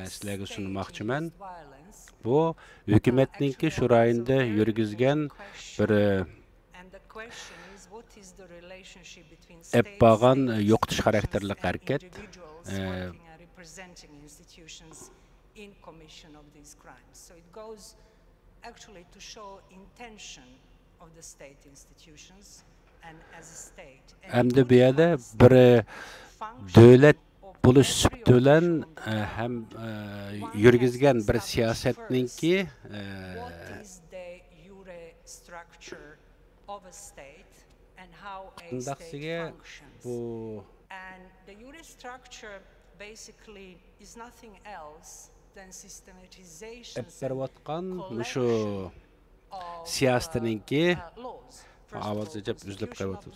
S6: sizlarga sunmoqchiman. Bu hükümetninki şu rayonda yürgizgen bir yapgan yo'qotish xarakterli hareket.
S15: So it goes actually to show intention of the state institutions and as a state.
S6: Hem de bir yerde bir devlet buluş sübtülen hem yürgizgen bir siyasetninki qandaqsiga bu
S15: and the URE structure basically is nothing else than systematization
S6: şu siyasetninki avazı cep üzülüp kaybotu.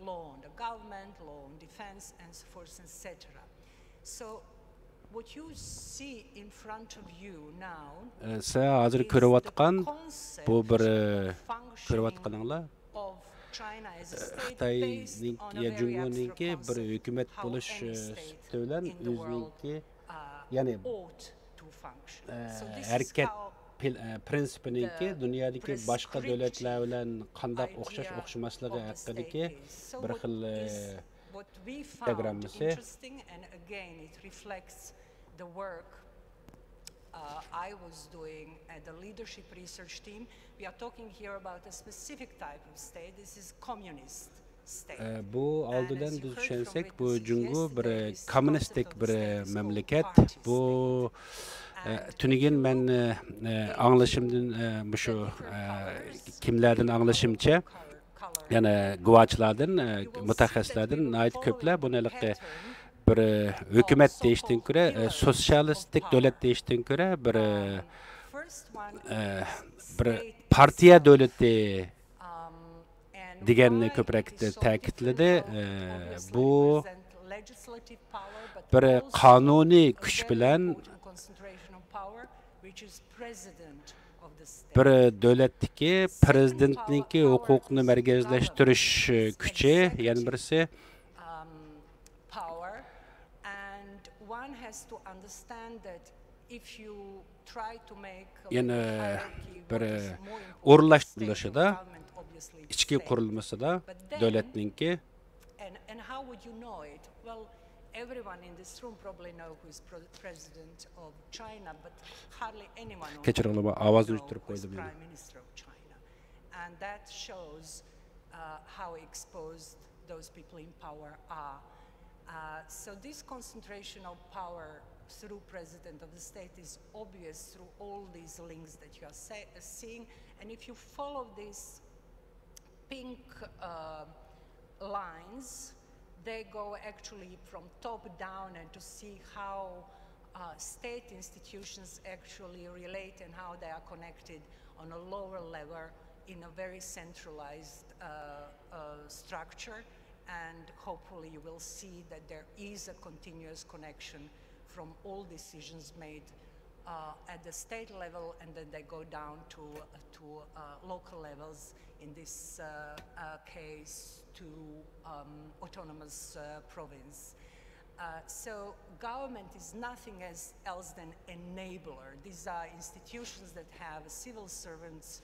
S15: Law on the government, law on defense, and so forth, etc. So, what you see in front of you now
S6: is hazır körüvatkan bu bir körüvatkanlar Xitoyninki ya Jungoninki bir hükümet buluş sübtülen özünki yani hareket prinsipininki dunyodagi boshqa davlatlar bilan qanday o'xshash o'xshamasligi haqidagi bir xil diagrammasi.
S15: I was doing at the leadership research team. We are talking here about a specific type of state. This is communist state.
S6: Bu aldıdan biz düşünsek bu Jungo bir komünistik bir memleket. Bu tünügen ben anlaşımdan şu kimlerden anlaşımça yana guvohchilardan, mutaxassislardan nayt ko'plar buni bir hükümet deyishdan ko'ra, sotsialistik davlat deyishdan ko'ra bir partiya davlati deganni ko'proq ta'kidladi. Bu bir qonuniy kuch bilan bir davlatdagi prezidentniki huquqni markazlashtirish kuchi, yana birisi yana bir o'rlashtirilishida ichki qurilmasida davlatninki
S15: everyone in this room probably know who is president of China, but hardly anyone knows who is prime minister of China. And that shows how exposed those people in power are. So this concentration of power through president of the state is obvious through all these links that you are seeing. And if you follow these pink lines, they go actually from top down, and to see how state institutions actually relate and how they are connected on a lower level in a very centralized structure. And hopefully you will see that there is a continuous connection from all decisions made at the state level, and then they go down to local levels, in this case to autonomous province. So government is nothing else than enabler. These are institutions that have civil servants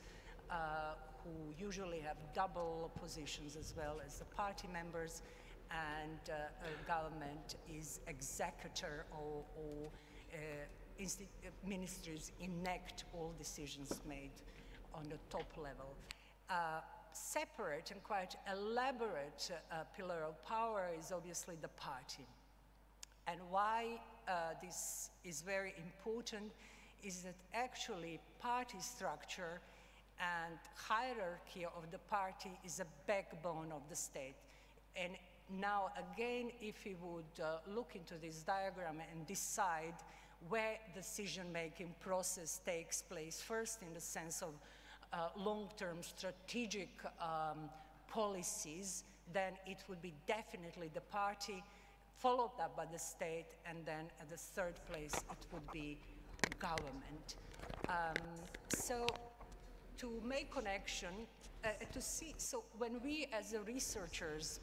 S15: who usually have double positions as well as the party members, and government is executor or ministries enact all decisions made on the top level. Separate and quite elaborate pillar of power is obviously the party. And why this is very important is that actually party structure and hierarchy of the party is a backbone of the state. And now again, if we would look into this diagram and decide where decision-making process takes place, first in the sense of long-term strategic policies, then it would be definitely the party, followed up by the state, and then at the third place it would be government. So to make connection, to see, so when we as the researchers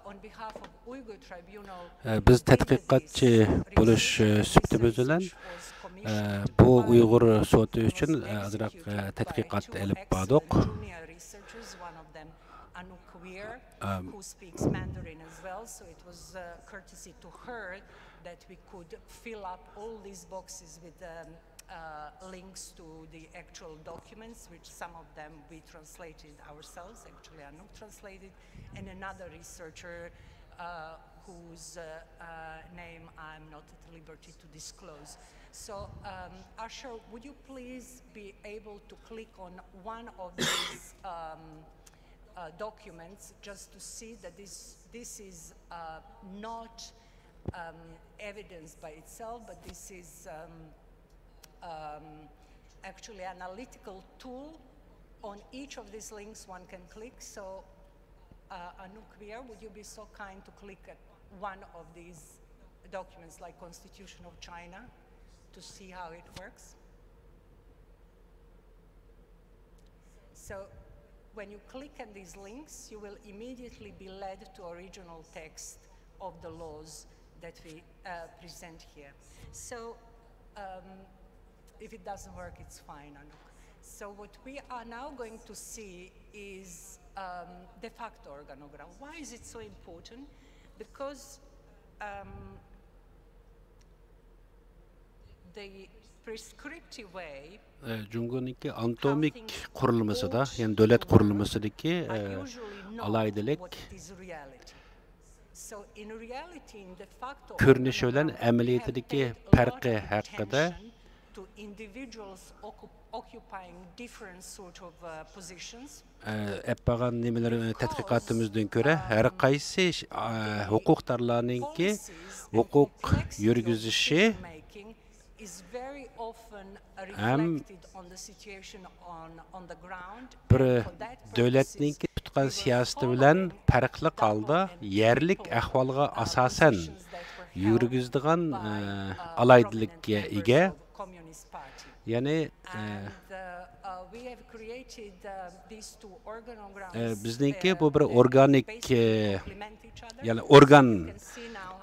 S15: on behalf of Uyghur Tribunal,
S6: biz tadqiqotchi bo'lish suhbatimiz bilan bu Uyg'ur sudi uchun ozroq tadqiqot olib bordik.
S15: Who speaks Mandarin as well, so it was courtesy to her that we could fill up all these boxes with links to the actual documents, which some of them we translated ourselves, actually Anouk translated, and another researcher whose name I'm not at liberty to disclose. So Asher, would you please be able to click on one of these documents just to see that this is not evidence by itself, but this is actually an analytical tool. On each of these links one can click. So Anouk Veer, would you be so kind to click at one of these documents like Constitution of China to see how it works? So when you click on these links, you will immediately be led to original text of the laws that we present here. So if it doesn't work, it's fine, Anouk. So what we are now going to see is de facto organogram. Why is it so important? Because the prescriptive way
S6: Cumhuriyet'in anatomik kurulmasıda, yani devlet kurulmasındaki alaydilik görünüşü bilen ameliyatındaki farkı hakkında
S15: occupying different sort of positions.
S6: Eppagan nimeler tadqiqatımızdan göre her kaysi hukukdarlarınki hukuk yürgüzüşü hem bir devletninki tutkan siyaseti bilen farklı kaldı yerlik ahvalga asasen yürgüzdiğen alaydilikka ega. Yani bizninki bu bir organik yani organ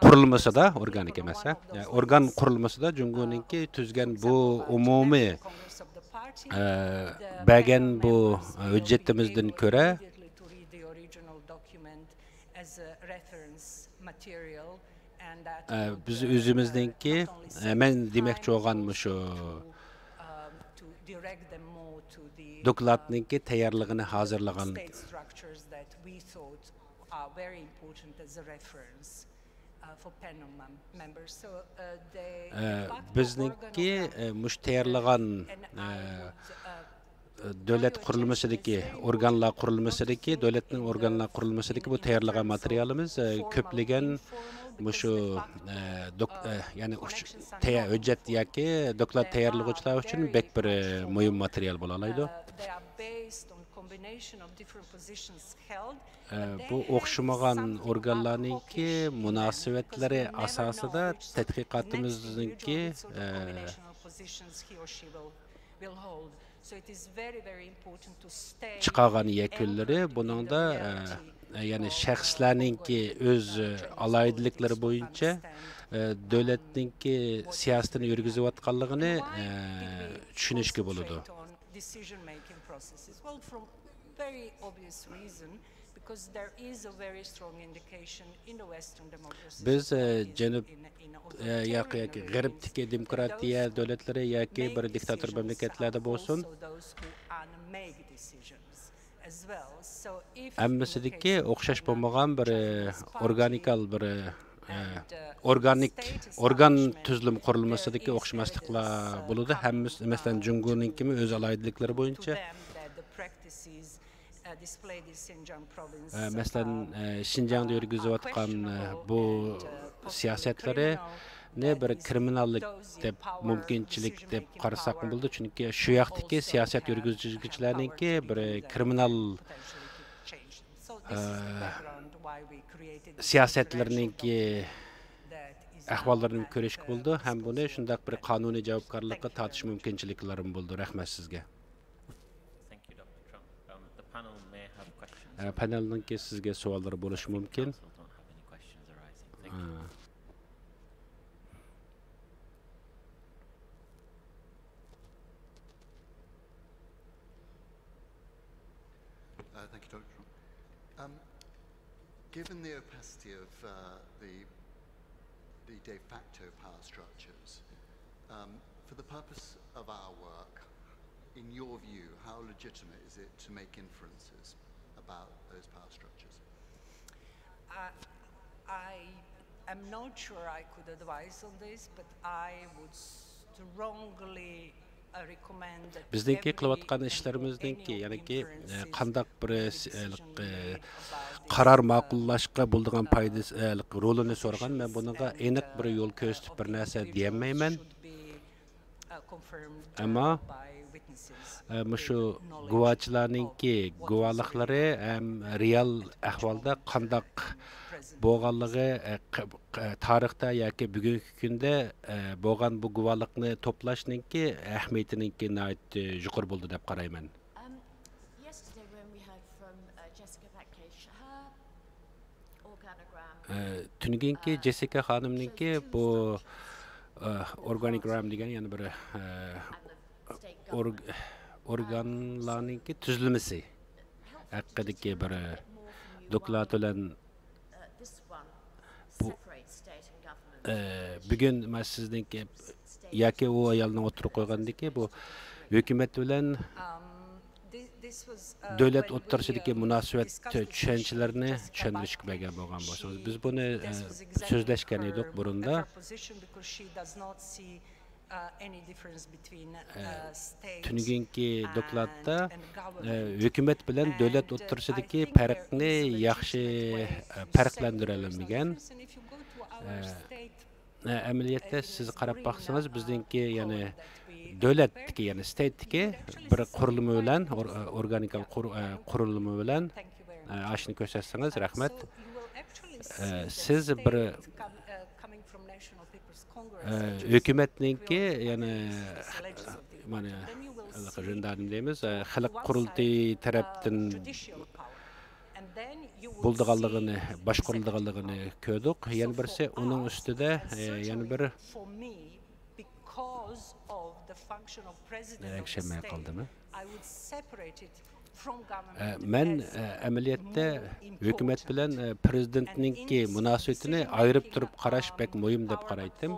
S6: kurulması da organik emas yani organ kurulması da Cumhuriyet'inki tüzgen bu umumi bagen bu hüccetimizden göre biz özümüzdeki hemen demekçi olganmış o dokladninki tayarlığını hazırlagan bizninki muş tayarlagan devlet kurulmasıdaki organlar kurulmasıdaki devletin organlar kurulmasıdaki bu tayarlagan materyalimiz köplegen şu yani hüccet yaki doklat tayarlıgıçlar için bek bir mühim materyal bolalaydı. Bu okşumagan organlarınki münasebetleri asasında tadqiqatımızınki çıkagan yekülleri bunun da yani şəxslərninki öz alaydilikləri boyunca devletninki siyasetini yürgüzüp atqanlığını düşünüşkü boludu. Biz Cenub yaki G'arbdagi demokratiya devletleri yaki bir diktator memleketlerde bolsun Әммәсідікі оқшаш болмаған бір органикал бір organ tüzlüm kurulmasıdaki okşamaslıklar buludu. Mesela Cumhur'un kimi öz alaydilikleri boyunca mesela Şinjan'da yürgüzüp atkan bu siyasetleri ne bir kriminallik dep mümkünçilik dep qarasak buldu. Çünkü şu yaktaki siyaset yürgüzücülerninki bir kriminal siyasetlerinki ahvallarını körüşk buldu. Hem bunu şundak bir kanuni javobgarlikka tartish mümkünçiliklerim buldu. Rahmet sizge. Panelninki sizge savollar bo'lishi mumkin.
S11: Thank you, Dr. Trump. Given the opacity of the de facto power structures, for the purpose of our work, in your view, how legitimate is it to make inferences about those power structures?
S15: I am not sure I could advise on this, but I would strongly
S6: Bizdeki kılıvatkan işlerimizdeki yani ki kandak bir karar makullaşqa bulduğun paydası rolünü sorgan ben bununla enik bir yol köstüp bir narsa diyemeymen. Ama şu guvaçlarınki guvalıkları hem real ahvalda kandak boğanlığı tarixta yoki bugungi kunda bo'lgan bu guvohlikni to'plashninki ahamiyatiniki yuqori bo'ldi deb qarayman. Tunginki Jessica xonimninki bu organigram degan yana bir organlarninki tuzilmasi haqidagi bir doklad bilan bugün men sizningki yoki u ayolni o'tirib qo'ygandiki bu hukumat bilan davlat o'rtasidagi munosabat tushunchalarini tushuntirishga bergan bo'lgan bo'lsangiz biz buni so'zlashgan edik burunda
S15: any difference between state
S6: Tününkü dokladda hükümet bilen devlet o'tirisidagi farqni yaxshi farqlandirolmagan. Amaliyotda siz qarab baksanız bizdeki yani devletdeki yani state'deki bir qurulma bilan organik qurulma bilan aşını ko'rsatsangiz rahmat. Siz bir hükümetninki yani mana jandarm deymiz, xalq qurultiyi tarafdan bulduğanlığını, başqurulduğanlığını gördük. Yani birisi onun üstüde yani bir ekşemeye kaldı mı? Men amaliyotda hükümet bilan prezidentninki munosabatini ayırıp turib qarash bek muhim deb qaraydim.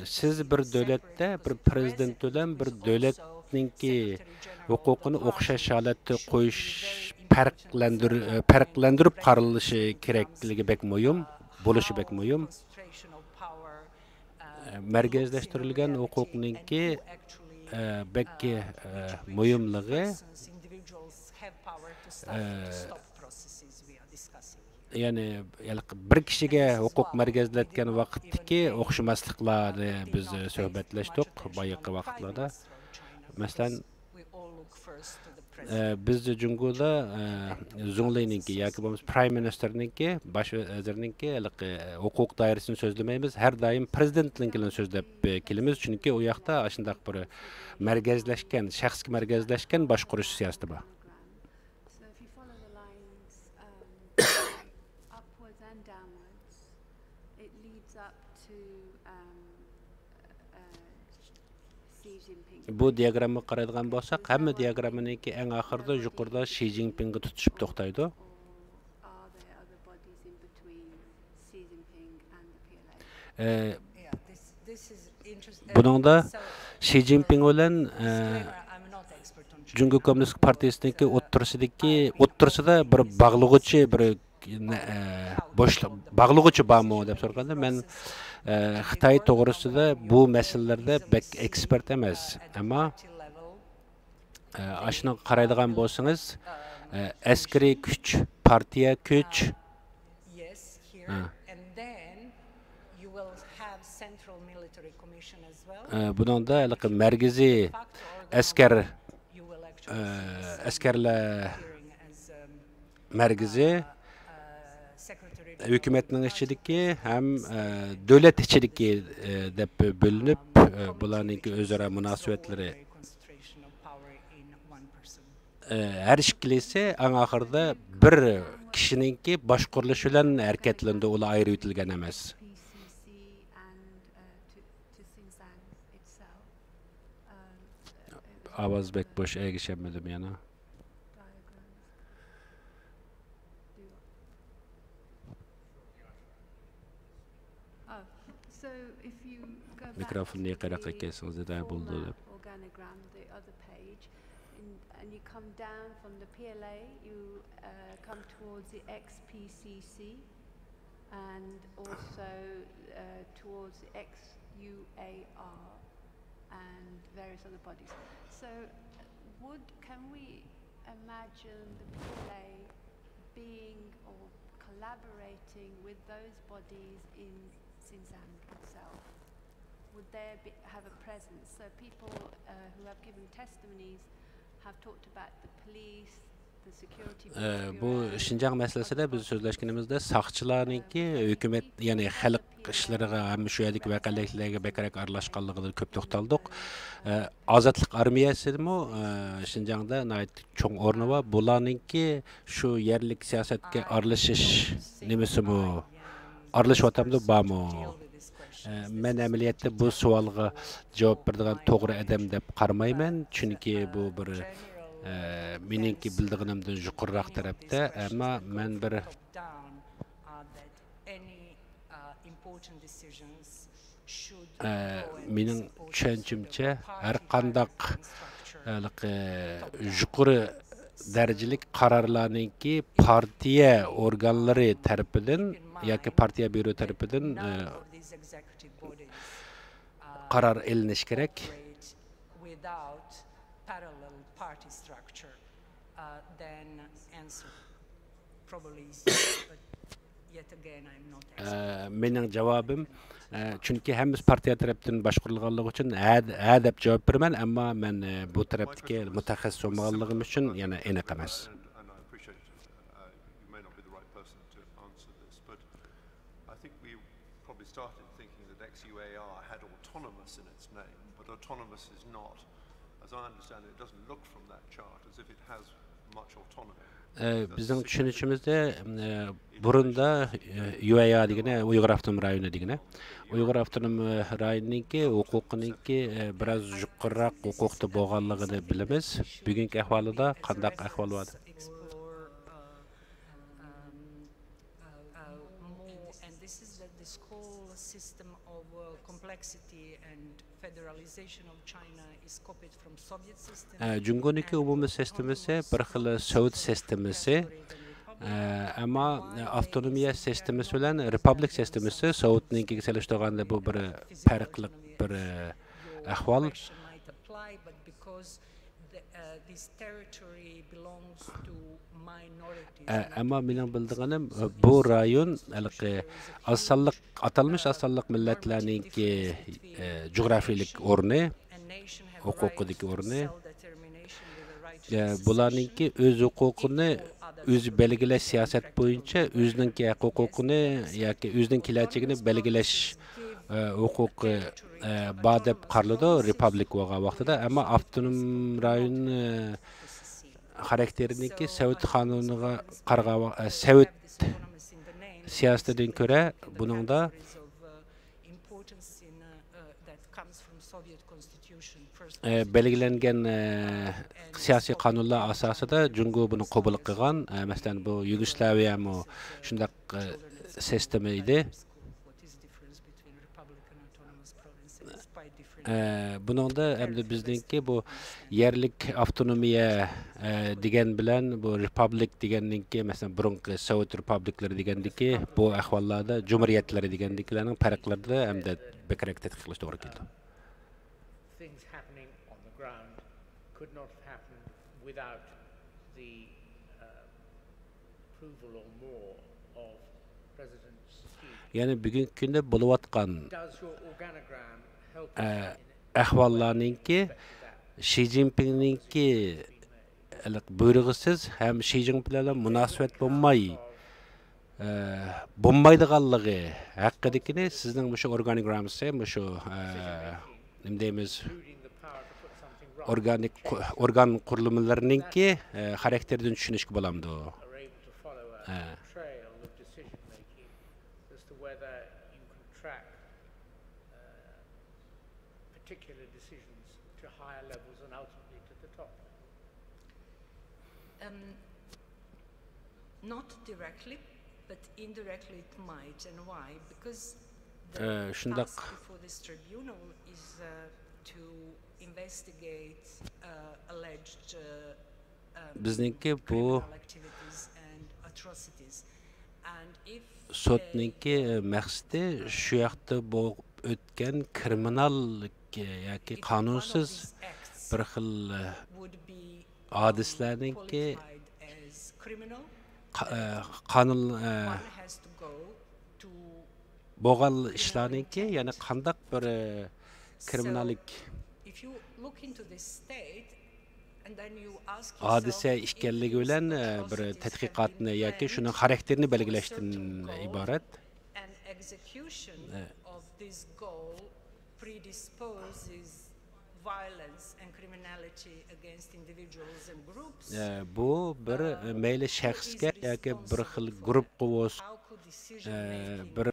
S6: Siz bir devletde bir prezident bilan bir devletninki hukukunu o'xshash holatda qo'yish farqlandirib qaralishi kerakligi bek muhim, bo'lishi bek muhim. Merkezleştirilgan hukukninki bek muhimligi yani bir kishiga huquq merkezletgan vaqtdagi o'xshamasliklarni biz suhbatlashdik boyaqi vaqtlarda. Masalan, bizde Jungoda Zhongleininki yoki bo'lmasa Prime Ministerninki, bosh vazirninki huquq doirasini so'zlamaymiz, har doim prezidentninkini so'zlab kelamiz, chunki u yoqda shunday bir markazlashgan, shaxsga markazlashgan boshqarish siyosati bor. Bu diagramma qaraydigan bo'lsak, hamma diagrammaniki eng oxirida yuqorida Xi Jinpingga tutishib to'xtaydi. Buningda Xi Jinping bilan Jungo Kommunist Partiyasiniki o'ttirisida bir bog'lig'uchi bir boshliq bog'lig'uchi bormi deb so'raganda men Xitoy to'g'risida bu masalalarda bek ekspert emas, ammo ashuni qaraydigan bo'lsangiz, askariy kuch, partiya kuch buningda markaziy askarlar markaziy hükümetinin içindeki hem devlet içindeki deb bölünüp bularninki özara münasebetleri her ikilisi en ahırda bir kişininki başqurilishi bilan hareketlendi, ular ayrı yutilgan emas. Ovoz bek bo'sh egishamadim yana. Mikrofonni yaqinroq kelsangiz da bo'ldi deb.
S10: Organogram, the other page, and you come down from the PLA, you come towards the XPCC, and also towards the XUAR and various other bodies. So, can we imagine the PLA being or collaborating with those bodies in Xinjiang itself? Would there have a presence? So people who have given testimonies have talked about the police, the security.
S6: Bu Xinjiang meselesinde biz sözleşkenimizde saqchilarniki hükümet yani xalq ishlariga ham shu yerlik vaqaliklarga bekaraq aralashganligida ko'p to'xtaldik. Ozodlik armiyasimi Xinjiangda cho'ng o'rni bor. Bularningki shu yerlik siyosatga aralashish nimasimi aralashyapti bormi? Men amaliyotda bu savolga javob beradigan to'g'ri odam deb qaramayman, chunki bu bir meningki bildiganimdan yuqoriroq tarafda, ammo men bir
S15: important decisions should go and
S6: mening
S15: support
S6: tushunchimcha
S15: the
S6: har
S15: party
S6: qandaq yuqori darajalik qarorlarningki partiya organlari tarafidan yoki partiya byuro tarafidan qaror elinish kerak.
S15: without parallel party structure, then answer probably is yes, but yet again I'm not
S6: Mening javobim chunki hammamiz partiya tarafdan boshqarilganligi uchun ha deb javob beraman, ammo men bu tarafdagi mutaxassis bo'lmaganligim uchun yana aniq emas.
S12: And I appreciate you may not be the right person to answer this, but I think we probably started thinking that XUAR had autonomous in its name, but autonomous is not. As I understand it, it doesn't look from that chart as if it has much autonomy.
S6: Bizning tushunishimizda burunda UAR degani Uyg'ur avtonom rayoni degani. Uyg'ur avtonom rayoninki huquqininki biroz yuqoriroq huquqda bo'lganligini bilamiz. Bugungi ahvolida qanday ahvol bor?
S15: And this is that this whole system of complexity and federalization of China is copied from Soviet system.
S6: Jungoniki umumiy sistemasi bir xil Sovet sistemasi, ammo avtonomiya sistemasi bilan republik sistemasi Sovetninkiga solishtirganda bu bir farqli bir ahvol.
S15: This territory belongs to minorities.
S6: Ammo mening bildiganim bu rayon asonliq atalmış asonliq millatlarninki geografik o'rni, huquqidagi o'rni, bularninki o'z huquqini o'zi belgilash siyosat bo'yicha o'zininki huquqini yoki o'zining kelajagini belgilash huquqi bor deb qaraladi republik bo'lgan vaqtida, ammo avtonom rayon xarakteridagi Sovet qonuniga qarag'an Sovet siyosatidan ko'ra buningda belgilangan siyosiy qonunlar asosida Jungo buni qabul qilgan. Masalan, bu Yugoslaviya mu shundaq sistema edi. Buningda hamda bizningki bu yerlik avtonomiya degan bilan bu republik deganninki, masalan, burungi Sovet republiklari degandiki, bu ahvollarda jumhuriyatlari degandikilarning farqlarida hamda bekrak tadqiq qilish to'g'ri keldi.
S13: Things happening on the ground could not have happened without the approval or more of President Xi.
S6: Yani bugungi kunda bo'layotgan
S13: Does your organogram
S6: ahvollarninki Xi Jinpingninki buyrug'isiz ham Xi Jinping bilan munosabat bo'lmaydiganligi haqidagini sizning shu organogramsi, shu nima deymiz, organ qurilmalarininki xarakteridan tushunishga bo'lamdi.
S13: Particular decisions to higher levels and ultimately to the top?
S15: Not directly, but indirectly it might. And why? Because the task before this tribunal is to investigate alleged criminal activities and atrocities. And if
S6: sotninki maqsadi shu yoqda o'tgan kriminal yoki qonunsiz bir xil hadislarninki qonun bo'lgan ishlarninki, ya'ni qandaq bir kriminallik hodisa ekanligi bilan bir tadqiqotni yoki shuni xarakterini belgilashdan iborat.
S15: This goal predisposes violence and criminality against individuals and groups.
S6: Bu bir mayli shaxsga yoki bir xil guruhga bir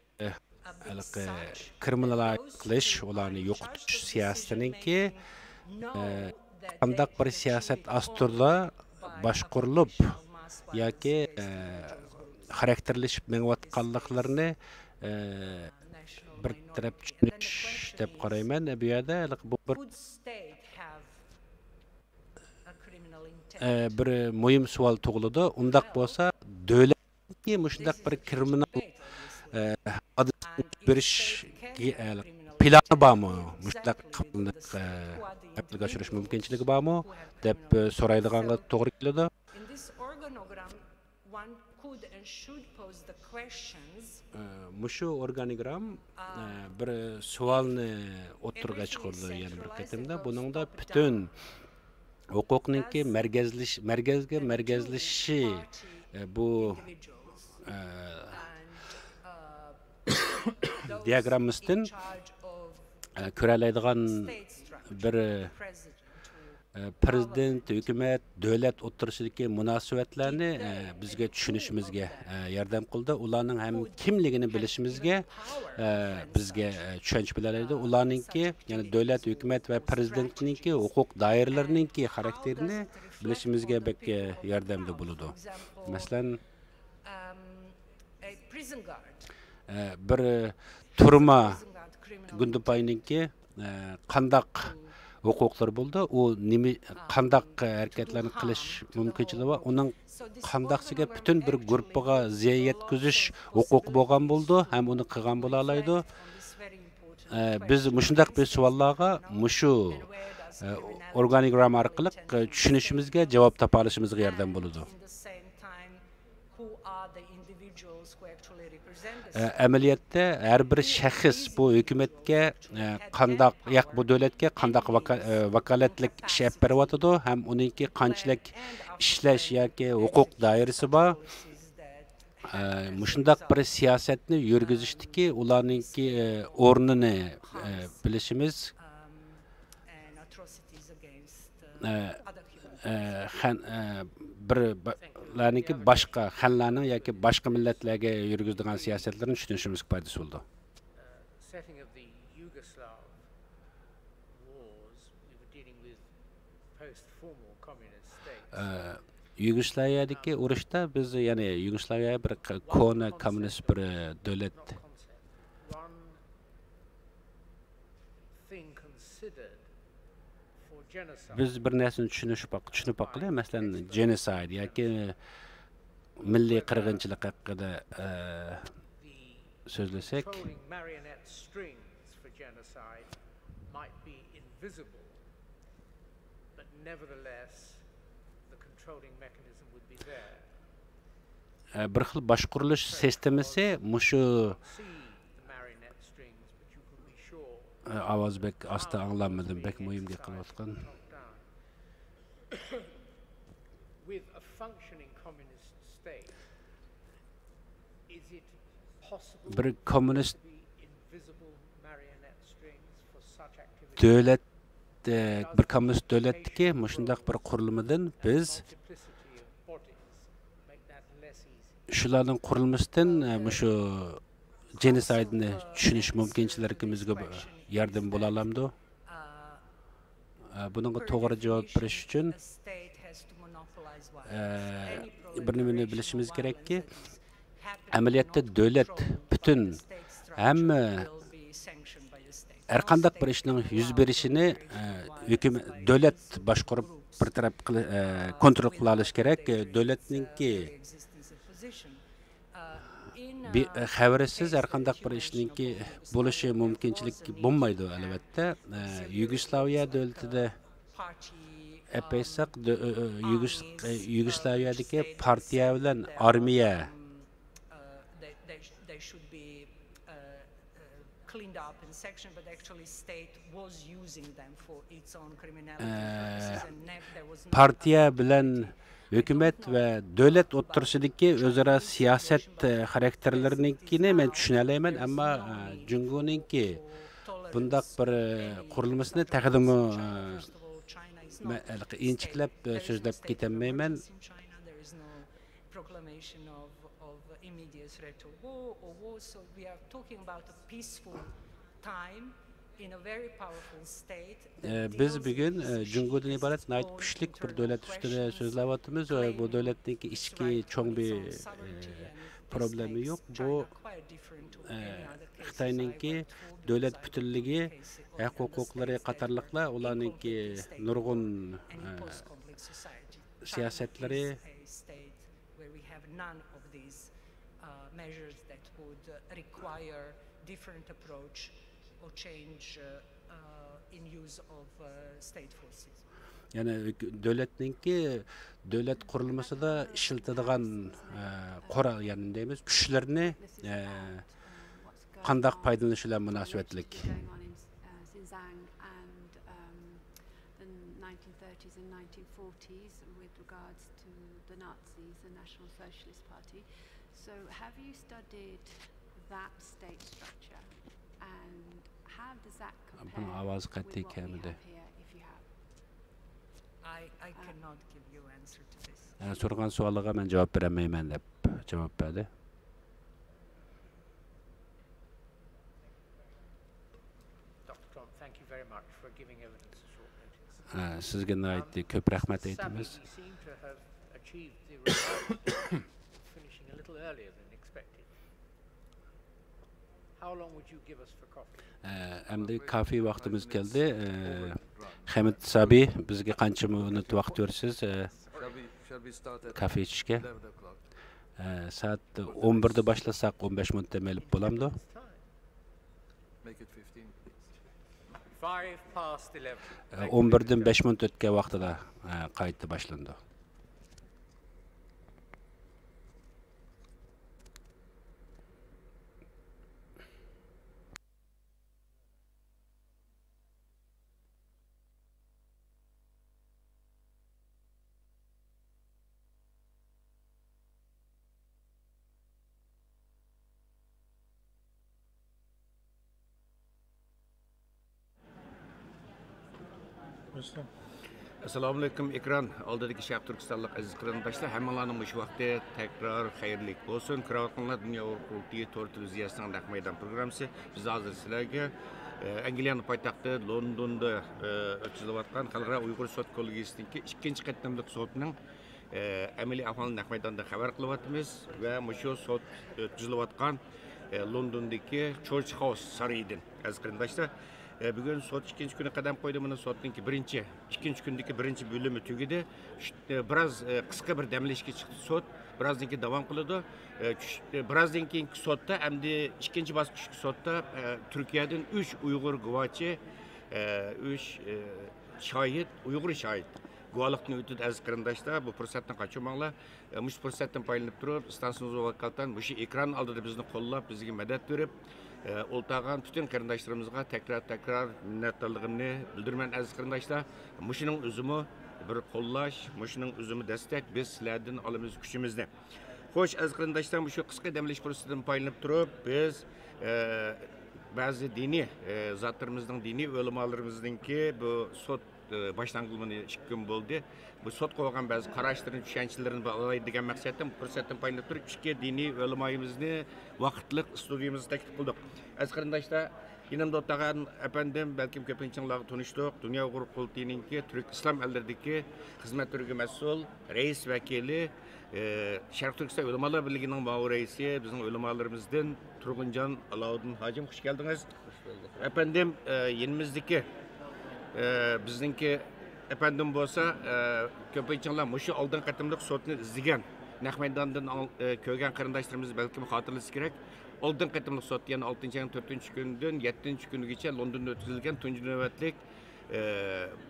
S6: kriminal qilish, ularni yo'qotish siyosatininki qandaq bir siyosat asturda boshqarilib yoki xarakterlashib menayotganliklarini bir taraf tushunish deb qarayman. Bu yerda bu bir muhim savol tug'iladi. Undaq bo'lsa, davlatga mushundaq bir kriminal berish plani bormi? Mushundaq amalga oshirish mumkinchiligi bormi deb so'raydiganga to'g'ri keladi.
S15: In this organogram, one could and should pose the questions.
S6: Mushu organigram bir savolni o'tirg'a chiqardi yana bir qatimda. Buningda butun huquqninki markazlashishi bu diagramimizdan ko'ralaydigan bir prezident, hukumat, davlat o'tirishidagi munosabatlarni bizga tushunishimizga yordam qildi. Ularning ham kimligini bilishimizga bizga tushunch bilalaydi. Ularningki, ya'ni davlat, hukumat va prezidentningki huquq doiralarininki xarakterini bilishimizga bek yordamda bo'ladi. Masalan, bir turma gundupayningki qandaq huquqlar bo'ldi. U nima qandaq harakatlarni qilish mumkinchiligi va uning qandaqsiga butun bir guruhga ziyon yetkazish huquqi bo'lgan bo'ldi, ham uni qilgan bo'la oladi. Biz mushundaq bir savollarga mushu organigram orqali tushunishimizga javob topa olishimizga yordam bo'ladi. Amaliyotda har bir shaxs bu hukumatga qandaq yoq bu davlatga qandaq vakolatlik ish olib beryotidi, ham uningki qanchalik ishlash yoki huquq doirasi bor. Mushundaq bir siyosatni yurgizishdiki ularningki o'rnini bilishimiz birlarniki boshqa xallarning yoki boshqa millatlarga yurgizadigan siyosatlarni tushunishimizga foydasi bo'ldi.
S13: Setting of the Yugoslav wars, we were dealing with post-formal communist states.
S6: Yugoslaviyadagi urushda biz ya'ni Yugoslaviya bir kona kommunist bir davlat.
S13: One thing considered for genocide.
S6: Biz bir narsani tushunib oqilamiz. Masalan, genocide yoki milliy qirg'inchilik haqida so'zlasak,
S13: marionette strings for genocide might be invisible, but nevertheless the controlling mechanism would be there.
S6: Bir xil boshqarilish sistemasi mushu ovoz bek asta anglanmadim, bek mo'yimga qilayotgan.
S13: With a functioning communist state, is it possible
S6: bir kommunist
S13: to be invisible marionette strings for such activity?
S6: Davlat bir kommunist davlatdagi mushundaq bir qurilmadan biz shularning qurilmasidan mushu genoside'ni tushunish mumkinchiligimizga yordam bo'la olamdi. Buningga to'g'ri javob berish uchun bir nimani bilishimiz kerakki, amaliyotda davlat butun hamma har qanday bir ishning yuz berishini hukumat davlat boshqarib bir taraf kontrol qila olish kerak. Davlatningki xabarsiz har qanday bir ishninki bo'lishi mumkinchilik bo'lmaydi albatta. Yugoslaviya davlatida epaysak Yugoslaviyadagi partiya bilan armiya
S15: cleaned up in section, but actually state was using them for its own criminality purposes, and there was no
S6: partiya bilan hukumat va davlat o'tirisidagi o'zaro siyosat xarakterlarininkini men tushuna olmayman, ammo Jungoninki bundaq bir qurilmasini taqdimi inchiklab so'zlab ketolmayman.
S15: Proclamation of immediate threat of war, so we are talking about a peaceful time in a very powerful state
S6: Biz bugün Cungo'dan ibaret nayt güçlük bir devlet üstüne sözlevatımız ve bu devletteki içki çoğun bir problemi yok. Bu Xitay'nınki devlet bütünlüğü, hak hukukları katarlıkla olanınki nurgun siyasetleri
S15: measures that would require different approach or change in use of state forces.
S6: Yani devletninki devlet kurulması da işiltadigan qora yani deymiz güçlerini qandaq paydalanışı bilan münasebetlik.
S10: So have you studied that state structure and how does that compare with what we have here if you have?
S15: I cannot give you answer to this.
S6: Sorgan sualıga men cevap veremeymen dep cevap verdi.
S13: Dr. Trump, thank you very much for giving evidence at short notice.
S6: Sizge nayt köp rahmet eytimiz.
S13: You seem to have achieved the result finishing a little earlier than expected. How long would you give us for coffee?
S6: Endi kafe vaktimiz geldi. Hamid Sabi bizge qancha minut vaqt bersiz kafe içishga? Saat 11'de başlasak 15 minutda melib bo'lamdi.
S14: Make it 15.
S13: 5 past 11.
S6: 11'den 5 minut o'tgan vaqtida qayta boshlandi. Assalomu alaykum ekran oldidagi Sharq Turkistonlik aziz qarindoshlar, hammalarning shu vaqtda tekrar xayrli bo'lsin. Ko'rayotganlar Dunyo qurultiyi to'rt televiziyasining naq maydon programmasi. Biz hozir sizlarga Angliyaning poytaxti Londonda o'tkazilayotgan Xalqaro Uyg'ur sud kollegiyasining ikkinchi qatimliq sudning amaliy ahvolini naq maydonda xabar qilyapmiz va shu sud o'tkazilayotgan Londondagi Church House saroyidan aziz qarindoshlar. Bugün sot ikinci güne kadem koydu bunu sotninki ikinci gündeki birinci bölümü tügedi. Biraz kısa bir demleşki çıktı sot. Biraz dinki devam kıldı. Biraz dinki sotta hem de ikinci baskı sotta Türkiye'den 3 Uygur guvacı, 3 şahit, Uygur şahit. Guvalıqni ötüdü aziz qarindoshlar, bu fursatdan kaçırmanglar. Mush fursatdan paylanıp turib, stansiyamizga vakaltan mush ekran oldida bizni qo'llab, bizga madad berib, o'ltagan bütün qarindoshlarımızga tekrar minnatdorligimni bildiraman aziz qarindoshlar. Mushining o'zimi bir qo'llash, mushining o'zimi destek biz sizlardan olamiz kuchimizni. Xo'sh aziz qarindoshlar, shu qisqa damlash fursatidan paylanib turib, biz bazı dini zatlarımızdan, dini ulamolarimizningki bu sot başlanğılmını 2 gün bo'ldi. Bu sot qo'ygan bazı qarashlarni, tushunchalarini olay degan maqsaddan fursatdan paylanib turib, 2 diniy ulamoyimizni vaqtliq studiyamizga taklif qildik. Aziz qarindoshlar, yanımda o'tirgan efendim balkim ko'pinchalarga tanishdik. Dunyo Uyg'ur qurultiyiningki Turk islom elleridagi xizmat turiga mas'ul rais vakili Sharq Turkiston ulamolar birligining ma'mur raisi bizning ulamolarimizdan Turg'unjon Alovuddin hojim, xush keldingiz. Efendim yenimizdagi bizningki efendim bo'lsa ko'pinchalar mushu oldin qatimliq sotni izlagan naq maydondan ko'rgan qarindoshlarimiz balkim xotirlasi kerak. Oldin qatimliq sot yana 6-ayning 4-kundan 7-kungacha Londonda o'tkazilgan tunji navbatlik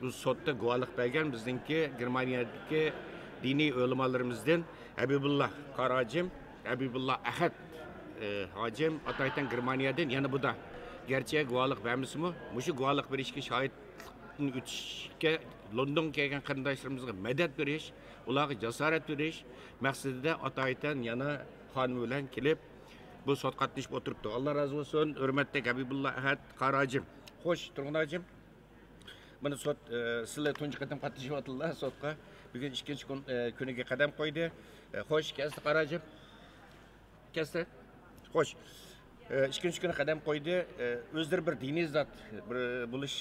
S6: bu sotda guvohlik bergan bizningki Germaniyadagi diniy ulamolarimizdan Habibullah Qarajim, Habibullah Ahad hojim Ataytan Germaniyadan yana bu da gerçi guvohlik bermismi? Mushu guvohlik berishga shohid o'tishga London kelgan qarindoshlarımızga madad berish, ularga jasorat berish maqsadida Ataytan yana xon bilan kelib bu sot qatnashib o'tiribdi. Alloh razı olsun. Hurmatli Habibullah Ahad Qarajim. Xo'sh, Turg'unojim. Mana sot sizlar tunji qatam qatnashyapsizlar sotga. Bugun ikkinchi kuniga qadam qo'ydi. Xo'sh, keldi Qarajim. Keldi. Xo'sh.
S1: ikkinchi kuni qadam qo'ydi. O'zlari bir diniy zot bo'lish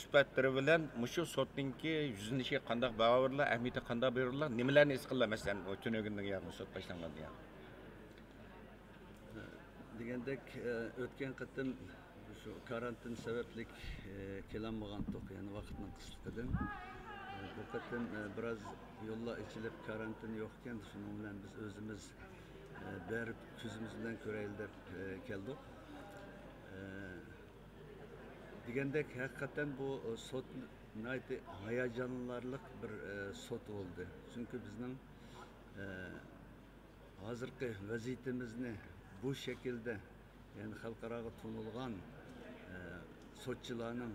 S1: sifatlari bilan mushu sotninki yuzlanishga qanday baholarlar, ahamiyati qanday berillar, nimalarni his qillar masalan tunugundan ya'ni sot boshlanganda yani.
S3: Degandek o'tgan qatim shu karantin sababli kelinmagandik, ya'ni vaqtning qisqaligidan. Bu qatim biraz yo'llar ichilib karantin yo'q ekan, shuning bilan biz o'zimiz berib ko'zimiz bilan ko'raylik deb keldik. Degandek haqiqatan bu sot nayte hayajonlarlik bir sot oldu. Çünkü bizning hozirgi vaziyatimizni bu şekilde yani xalqaro tanilgan sotchilarning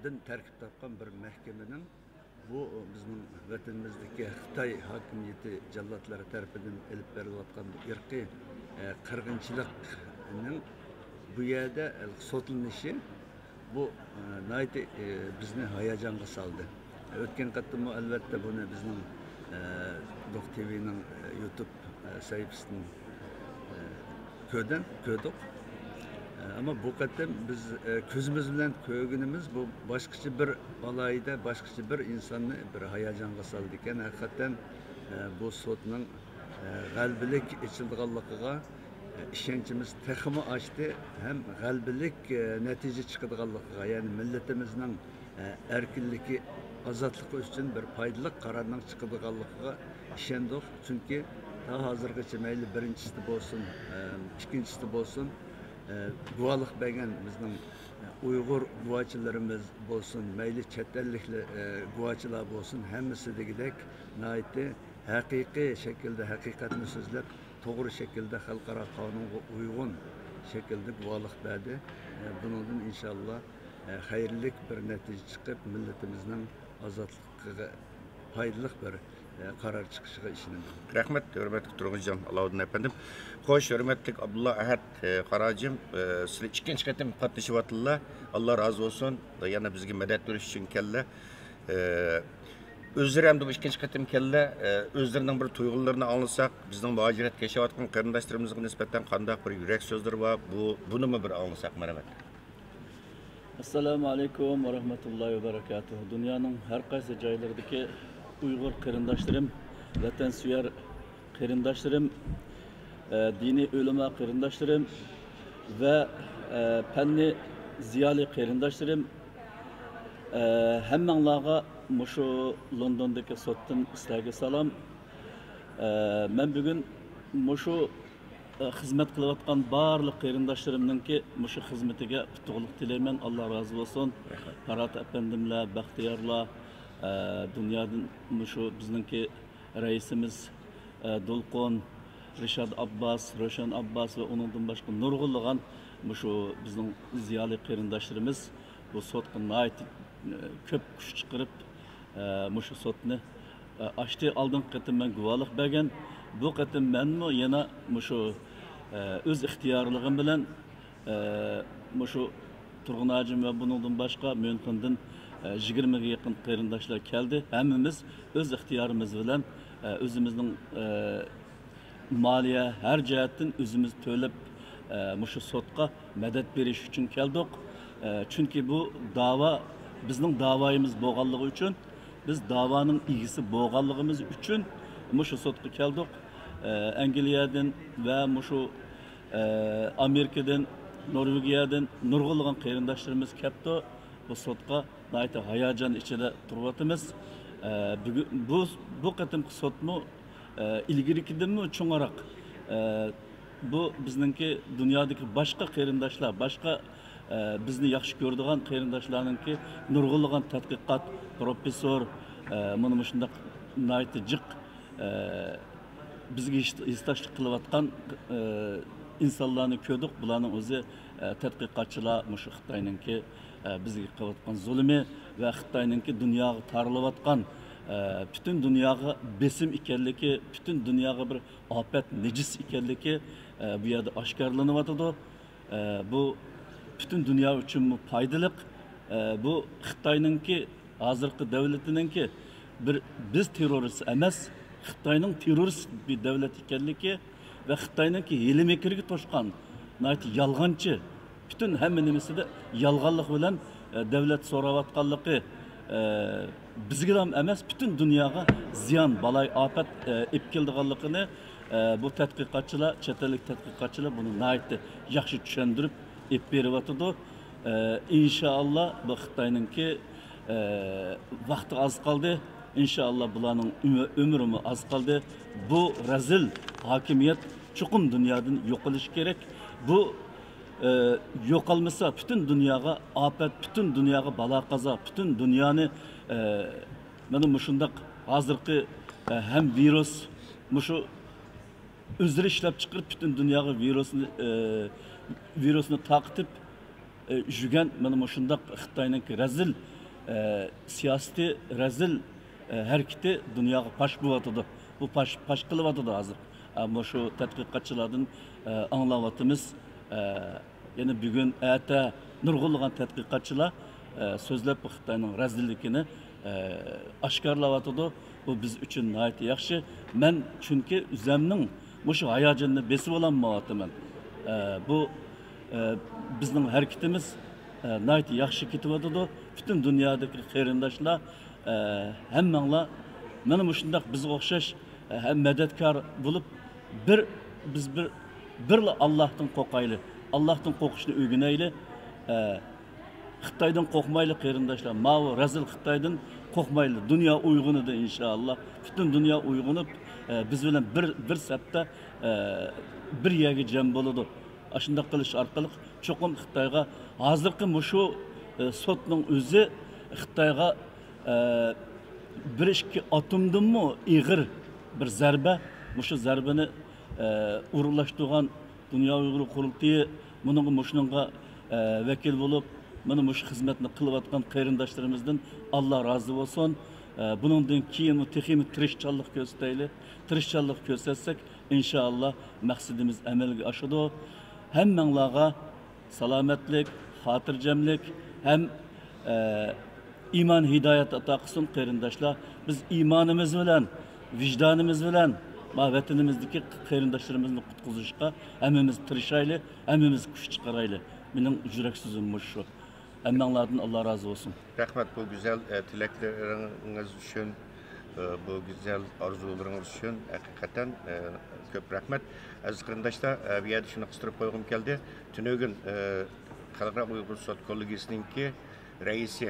S3: din tarkib topgan bir mahkamaning bu bizning vatanimizdagi Xitoy hokimiyati jallotlari tarafidan elib berilayotgan irqiy qirg'inchilikning bu yerda sotlanishi bu nayte bizni hayajonga soldi. O'tgan qatim albatta buni bizning Doq TV'ning YouTube sayfasidan ko'rdik. Ama bu qatim biz ko'zimiz bilan ko'rganimiz bu boshqacha bir olayda boshqacha bir insonni bir hayajonga soldi ekan. Haqiqatan bu sotning g'albilik ichilganligiga ishonchimiz texmi ochdi, ham g'albilik natija chiqadiganligiga, ya'ni millatimizning erkinligi, ozodligi uchun bir foydali qarorning chiqadiganligiga ishondik. Chunki ta hozirgacha mayli birinchisi bo'lsin, ikkinchisi bo'lsin, guvohlik bergan bizning Uyg'ur guvohchilarimiz bo'lsin, mayli chet elliklar guvohchilar bo'lsin, hammasi degidek nayte haqiqiy shaklda haqiqatni so'zlab, to'g'ri shaklda xalqaro qonunga uyg'un shaklda guvohlik berdi. Bundan inshaalloh xayrli bir natija chiqib, millatimizning ozodligiga foydali bir karar çıkışıga işlendi.
S1: Rahmet, hürmetli Turg'unjon Alauddin efendim. Xo'sh, hürmetli Abdullah Ahad Qarajim, sizlar ikkinchi qatim qatnashyapsizlar. Alloh razı olsun. Yana bizga madad berish uchun keldilar. O'zlari ham bu ikkinchi qatim keldilar. O'zlarining bir tuyg'ularini anglasak, bizning muhojirat kechayotgan qarindoshlarimizga nisbatan qanday bir yurak so'zlari bor, buni bir anglasak, marhamat.
S16: Assalomu alaykum va rahmatullohi va barakatuh. Dunyoning har qaysi joylaridagi Uyghur qarindoshlarım, vatansevar qarindoshlarım, dini ulamo qarindoshlarım ve fanni ziyoli qarindoshlarım, hammanglarga mushu Londondagi sotdan sizlarga salom. Men bugun mushu xizmat qilayotgan barliq qarindoshlarımninki mushu xizmatiga qutlug' tilayman. Alloh rozi bo'lsin. Farhat efendimlar, Baxtiyorlar, dünyadan şu bizningki reisimiz Dolqon, Rishad Abbas, Roshan Abbas ve onundan başka nurg'ulg'an şu bizning ziyoli qarindoshlarimiz bu sotga nayt ko'p kuch chiqarib şu sotni açtı. Aldingi qatim men guvohlik bergan. Bu qatim menmi yana şu o'z ixtiyorligim bilan şu Turg'unajim ve bundan başka Münchendan 20'ye yakın qarindoshlar keldi. Hammamiz o'z ixtiyorimiz bilan o'zimizning moliya har jihatdan o'zimiz to'lab mushu sotga madad berish uchun keldik. Chunki bu da'vo bizning da'voyimiz bo'lganligi uchun, biz da'voning egisi bo'lganligimiz uchun mushu sotga keldik. Angliyadan va mushu Amerikadan, Norvegiyadan nurg'ulg'an qarindoshlarimiz keldi. Bu sotga nayta hayajon ichida turibmiz. Bu qatimki sotmi ilgirikidanmi cho'ngaroq. Bu bizningki dunyodagi boshqa qarindoshlar, boshqa bizni yaxshi ko'radigan qarindoshlarningki nurg'ulg'an tadqiqot professor mana shunday nayta jiq bizga istoshlik qilayotgan insonlarni ko'rdik. Bularning o'zi tadqiqotchilar mushu Xitoyninki bizga qilayotgan zulmi ve Xitoyninki dunyoga tarilayotgan bütün dunyoga besim ekanligi, bütün dunyoga bir ofat, nejis ekanligi bu yerda oshkorlanyapti. Bu bütün dunyo uchun foydali. Bu Xitoyninki hozirgi davlatiningki biz terrorist emas, Xitoyning terrorist bir davlat ekanligi ve Xitoyninki hili mekirga to'shgan yalğançı, bütün həmmə niməsində yalğanlıq bilan dövlət soravatqanlığı bizga ham emas, bütün dunyoga ziyon, balay, afat ep keldiganligini bu tadqiqotchilar, chet ellik tadqiqotchilar buni nihoyatda yaxshi tushuntirib ep beryapti. İnşallah bu Xitoyninki vaqti az qoldi. İnşallah bularning ömrü az qoldi. Bu razil hokimiyat chuqum dunyodan yo'qolishi kerak. Bu yo'qolmasa bütün dunyoga afat, bütün dunyoga balo qazo, bütün dunyoni mana mushundaq hozirgi ham virus mushu o'zlari ishlab chiqarib bütün dunyoga virusni taqitib жүрген mana mushundaq Xitoyning razil siyosati, razil harakati dunyoga pash bo'lyapti. Bu pash qilyapti hozir. Ammo shu tadqiqotchilardan anglayapmiz. Yana bugun ata nurg'unlagan tadqiqotchilar so'zlab Xitoyning razilligini oshkorlayapti. Bu biz uchun nihoyat yaxshi. Men chunki o'zimning mushu hayojonini besib olmayapman. Bu bizning harakatimiz nihoyat yaxshi ketyapti. Bütün dünyadagi qarindoshlar hammanglar mana shundaq bizga o'xshash ham madadkor bo'lib biz birla Allohdan qo'rqayli. Allohdan qo'rqishni o'rganayli. Xitoydan qo'rqmayli qarindoshlar. Ma'vo razil Xitoydan qo'rqmayli. Dunyo uyg'unidi inshaalloh. Bütün dunyo uyg'unib biz bilan bir safda bir yerga jam bo'ladi. Ashundaq qilish orqali cho'qim Xitoyga hozirgi mushu sotning o'zi Xitoyga bir ikki atomdanmi ig'ir bir zarba, mushu zarbani urlashtirgan Dunyo Uyg'ur qurultiyi buning mushunga vakil bo'lib, mana mush xizmatni qilayotgan qarindoshlarimizdan Alloh rozi bo'lsin. Buningdan keyin texnik tirishchanlik ko'rsataylik. Tirishchanlik ko'rsatsak, inshaalloh maqsadimiz amalga oshadi. Hammanglarga salomatlik, xotirjamlik hem iman hidayet ata qilsin qarindoshlar. Biz imonimiz bilan, vicdanimiz bilan vatanimizdagi qarindoshlarimizni qutqizishga hammamiz tirishaylik, hammamiz kuch chiqaraylik. Mening yurak so'zim shu. Hammanglardan Alloh rozi bo'lsin.
S1: Rahmat bu güzel tilekleriniz için, bu güzel arzularınız için hakikaten köp rahmet. Aziz qarindoshlar, bu yerda shuni qistirib qo'ygim keldi. Tunugün Xalqaro Uyg'ur sud kollegiyasininki raisi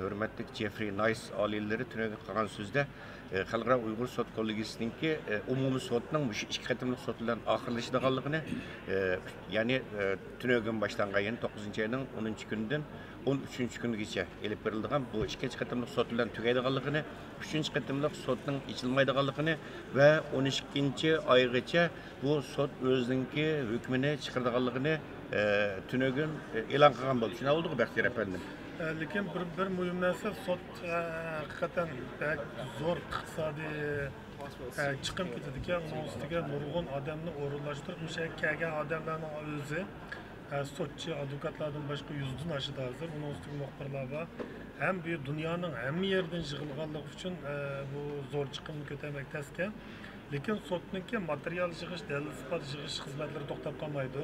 S1: hurmatli Jeffrey Nice oliyleri tunugün qilgan so'zda Xalqaro Uyg'ur sud kollegiyasininki umumiy sudning mush ikki qatimliq sud bilan oxirlashadiganligini, ya'ni tunugün boshlangan 9-oyning 10-kunidan 13-kunigacha elib berilgan bu ikkinchi qatimliq sud bilan tugaydiganligini, 3-qatimliq sudning ichilmaydiganligini va 12-oygacha bu sud o'zininki hukmini chiqaradiganligini tunugün e'lon qilgan bo'ldi. Shuna oldu Baxtiyor efendim.
S17: Lekin bir muhim narsa sud hakikaten zo'r iqtisodiy chiqim ketadi ekan. Uning ustiga nurg'un odamni o'rinlashtirib, o'sha kelgan odamlarning o'zi sudchi, advokatlardan boshqa 100dan oshadi hozir. Uning ustiga muxbirlar bor. Ham bu dunyoning hamma yerdan yig'ilganligi uchun bu zo'r chiqimni ko'tarmak taskan. Lekin sudniki material yig'ish, dalil isbot yig'ish xizmatlari to'xtab qolmaydi.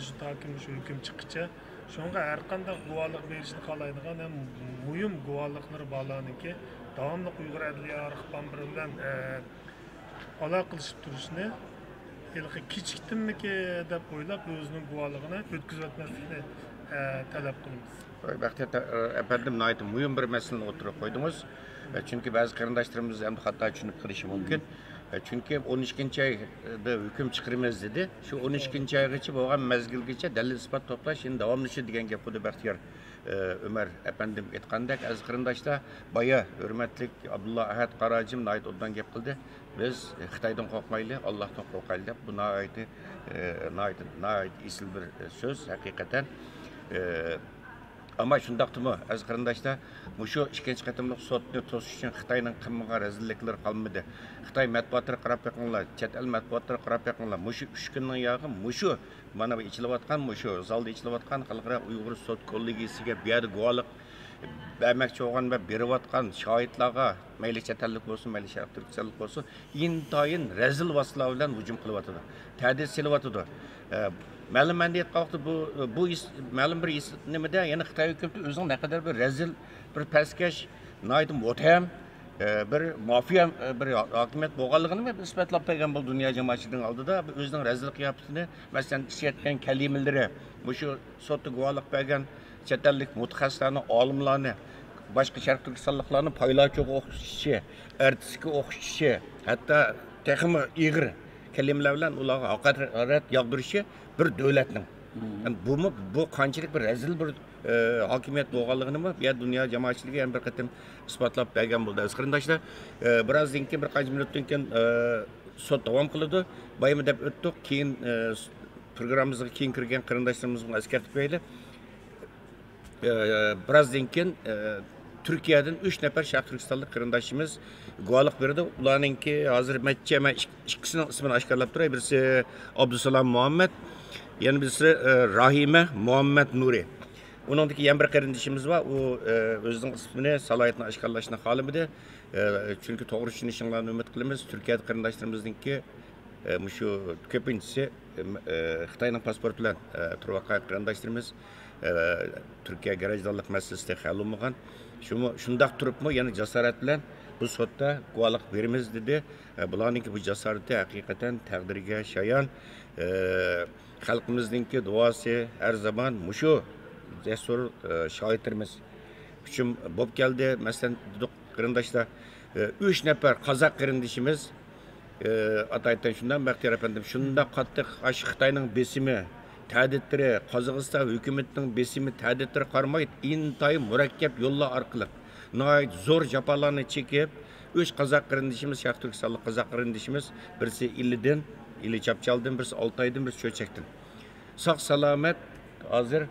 S17: Shu takim shu hukm chiqqancha shunga har qanday guvohlik berishni xohlaydigan ham muhim guvohliklar borlarniki davomli Uyg'ur adliya arxiv bilan aloqa qilishib turishni kechikdimiki deb o'ylab o'zining guvohligini o'tkazib o'tmaslikni talab qilamiz.
S1: Baxtiyor efendim, nihoyat muhim bir masalani o'tirib qo'ydingiz. Chunki ba'zi qarindoshlarimiz ham xato tushunib qilishi mumkin. Çünkü 12-ayda hüküm çıkarmaz dedi. Şu 12-aygacha bo'lgan mezgilgacha dalil isbot to'plash endi davomlashi degan gap bo'ldi Baxtiyor Ömer efendim aytgandek. Aziz qarindoshlar, boya hurmatli Abdullah Ahad Qarajim nihoyat o'dan gap qildi. Biz Xitoydan qo'rqmaylik, Allohdan qo'rqaylik deb. Bu nihoyat esil bir so'z haqiqatan. Ama şundaqdimi aziz qarindoshlar, mushu ikkinchi qatimliq sudni to'sish uchun Xitoyning qilmagan razilliklar qolmadi. Xitoy matbuotlari qarab beqinglar, chet el matbuotlari qarab beqinglar. Mushu 3 kunning yog'i mushu mana bu ichilayotgan, mushu zalda ichilayotgan Xalqaro Uyg'ur sud kollegiyasiga bu yerda guvohlik bermoqchi bo'lgan va berayotgan shohidlarga mayli chet ellik bo'lsin, mayli sharq turkistonlik bo'lsin, intoyin razil vositalar bilan hujum qilyapti. Ta'dil silyapti. ma'lum mandiyat qalqdi bu ma'lum bir nimada yana Xitoy hukumati o'zining naqadar bir razil, bir pastkash, noydim o'tam bir mafiya bir hokimiyat bo'lganligini isbotlab bergan bu dunyo jamoatchiligining oldida o'zining razil qiyofatini masalan ishlayotgan kalimalari shu sotda guvohlik bergan chet ellik mutaxassislarni, olimlarni, boshqa sharq turkistonliklarni paylochiga o'qitishi, artistga o'qitishi, hatto texmi ig'ir kalimalar bilan ularga haqorat yog'dirishi bir davlatning. Bu qanchalik bir razil bir hokimiyat bo'lganligini bu dunyo jamoatchiligi ham bir qatim isbotlab bergan bo'ldi. Aziz qarindoshlar, birozdan keyin bir qancha minutdan keyin sud davom qiladi. Baymi deb o'tdik, keyin programmamizga keyin kirgan qarindoshlarimizni eskartib qo'yaylik. Birozdan keyin Turkiyadan 3 nafar sharq turkistonlik qarindoshimiz guvohlik berdi. Ularningki hozir matcha men ikkisining ismini oshkorlab turay. Birisi Abdusalom Muhammad, yana birisi Rahima Muhammad Nuri. Uningdagi yana bir qarindoshimiz bor. U o'zining ismini, salohiyatini oshkorlashni xohlamadi. Chunki to'g'ri tushunishinglarni umid qilamiz. Turkiyada qarindoshlarimizningki shu ko'pinchisi Xitoyning pasporti bilan turayotgan qarindoshlarimiz Turkiya garajdorlik masalasida hal bo'lmagan. Shundaq turibmi, yana jasorat bilan bu sudda guvohlik beramiz dedi. Bularning bu jasorati haqiqatan taqdiriga shayon. Xalqimizningki duosi har zaman mushu jasur shoirimiz uchun bo'lib keldi. Masalan, qarindoshlar 3 nafar qozoq qarindoshimiz ataydan shundan Baxtiyor afandim shunda qattiq Xitoyning besimi ta'ditlari, Qozog'iston hukumatining besimi ta'ditlari qarmay intayin murakkab yo'llar orqali nihoyat zo'r jafolarni chekib 3 qozoq qarindoshimiz, sharq turkistonlik qozoq qarindoshimiz, birisi Illidan, Ili Chapchaldan, birisi Oltaydan, birisi Cho'chakdan. Sog' salomat hozir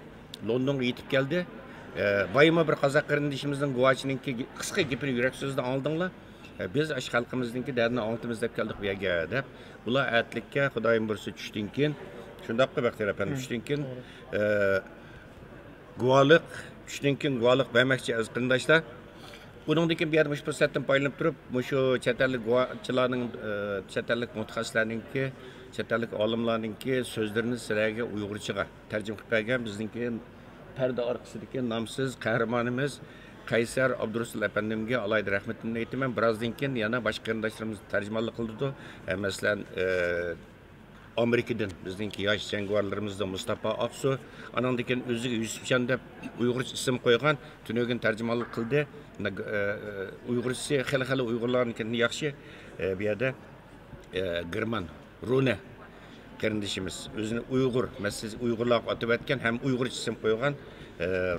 S1: Londonga yetib keldi. Bayma bir qozoq qarindoshimizning guvochininki qisqa gapini yurak so'zida oldinglar. Biz xalqimizningki dardini anglitimiz deb keldik bu yerga deb. Ular atlikka Xudoyim bursi tushdan keyin shundaqqa Baxtiyor afandim tushdan keyin guvohlik bermoqchi aziz qarindoshlar. Buningdan keyin bu yerda mush fursatdan foydalanib turib, shu chet ellik guvohchilarning, chet ellik mutaxassislarningki, chet ellik olimlarningki so'zlarini sizlarga uyg'urchaga tarjima qilib bergan bizningki parda orqasidagi nomsiz qahramonimiz Qaysar Abdurasul apandimga alayda rahmatimni aytaman. Birozdan keyin yana boshqa qarindoshlarimiz tarjimonlik qildi. Masalan, Amerikadan bizningki yosh jangovarlarimizdan Mustafa Aqsu, anandan keyin o'ziga Yusufjon deb uyg'urcha ism qo'ygan, tunugan tarjimonlik qildi. Uyg'urcha xil-xil uyg'urlarnikini yaxshi bu yerda Girman Rune qarindoshimiz o'zini Uyg'ur, masalan Uyg'urlar atib o'tgan ham Uyg'urcha ism qo'ygan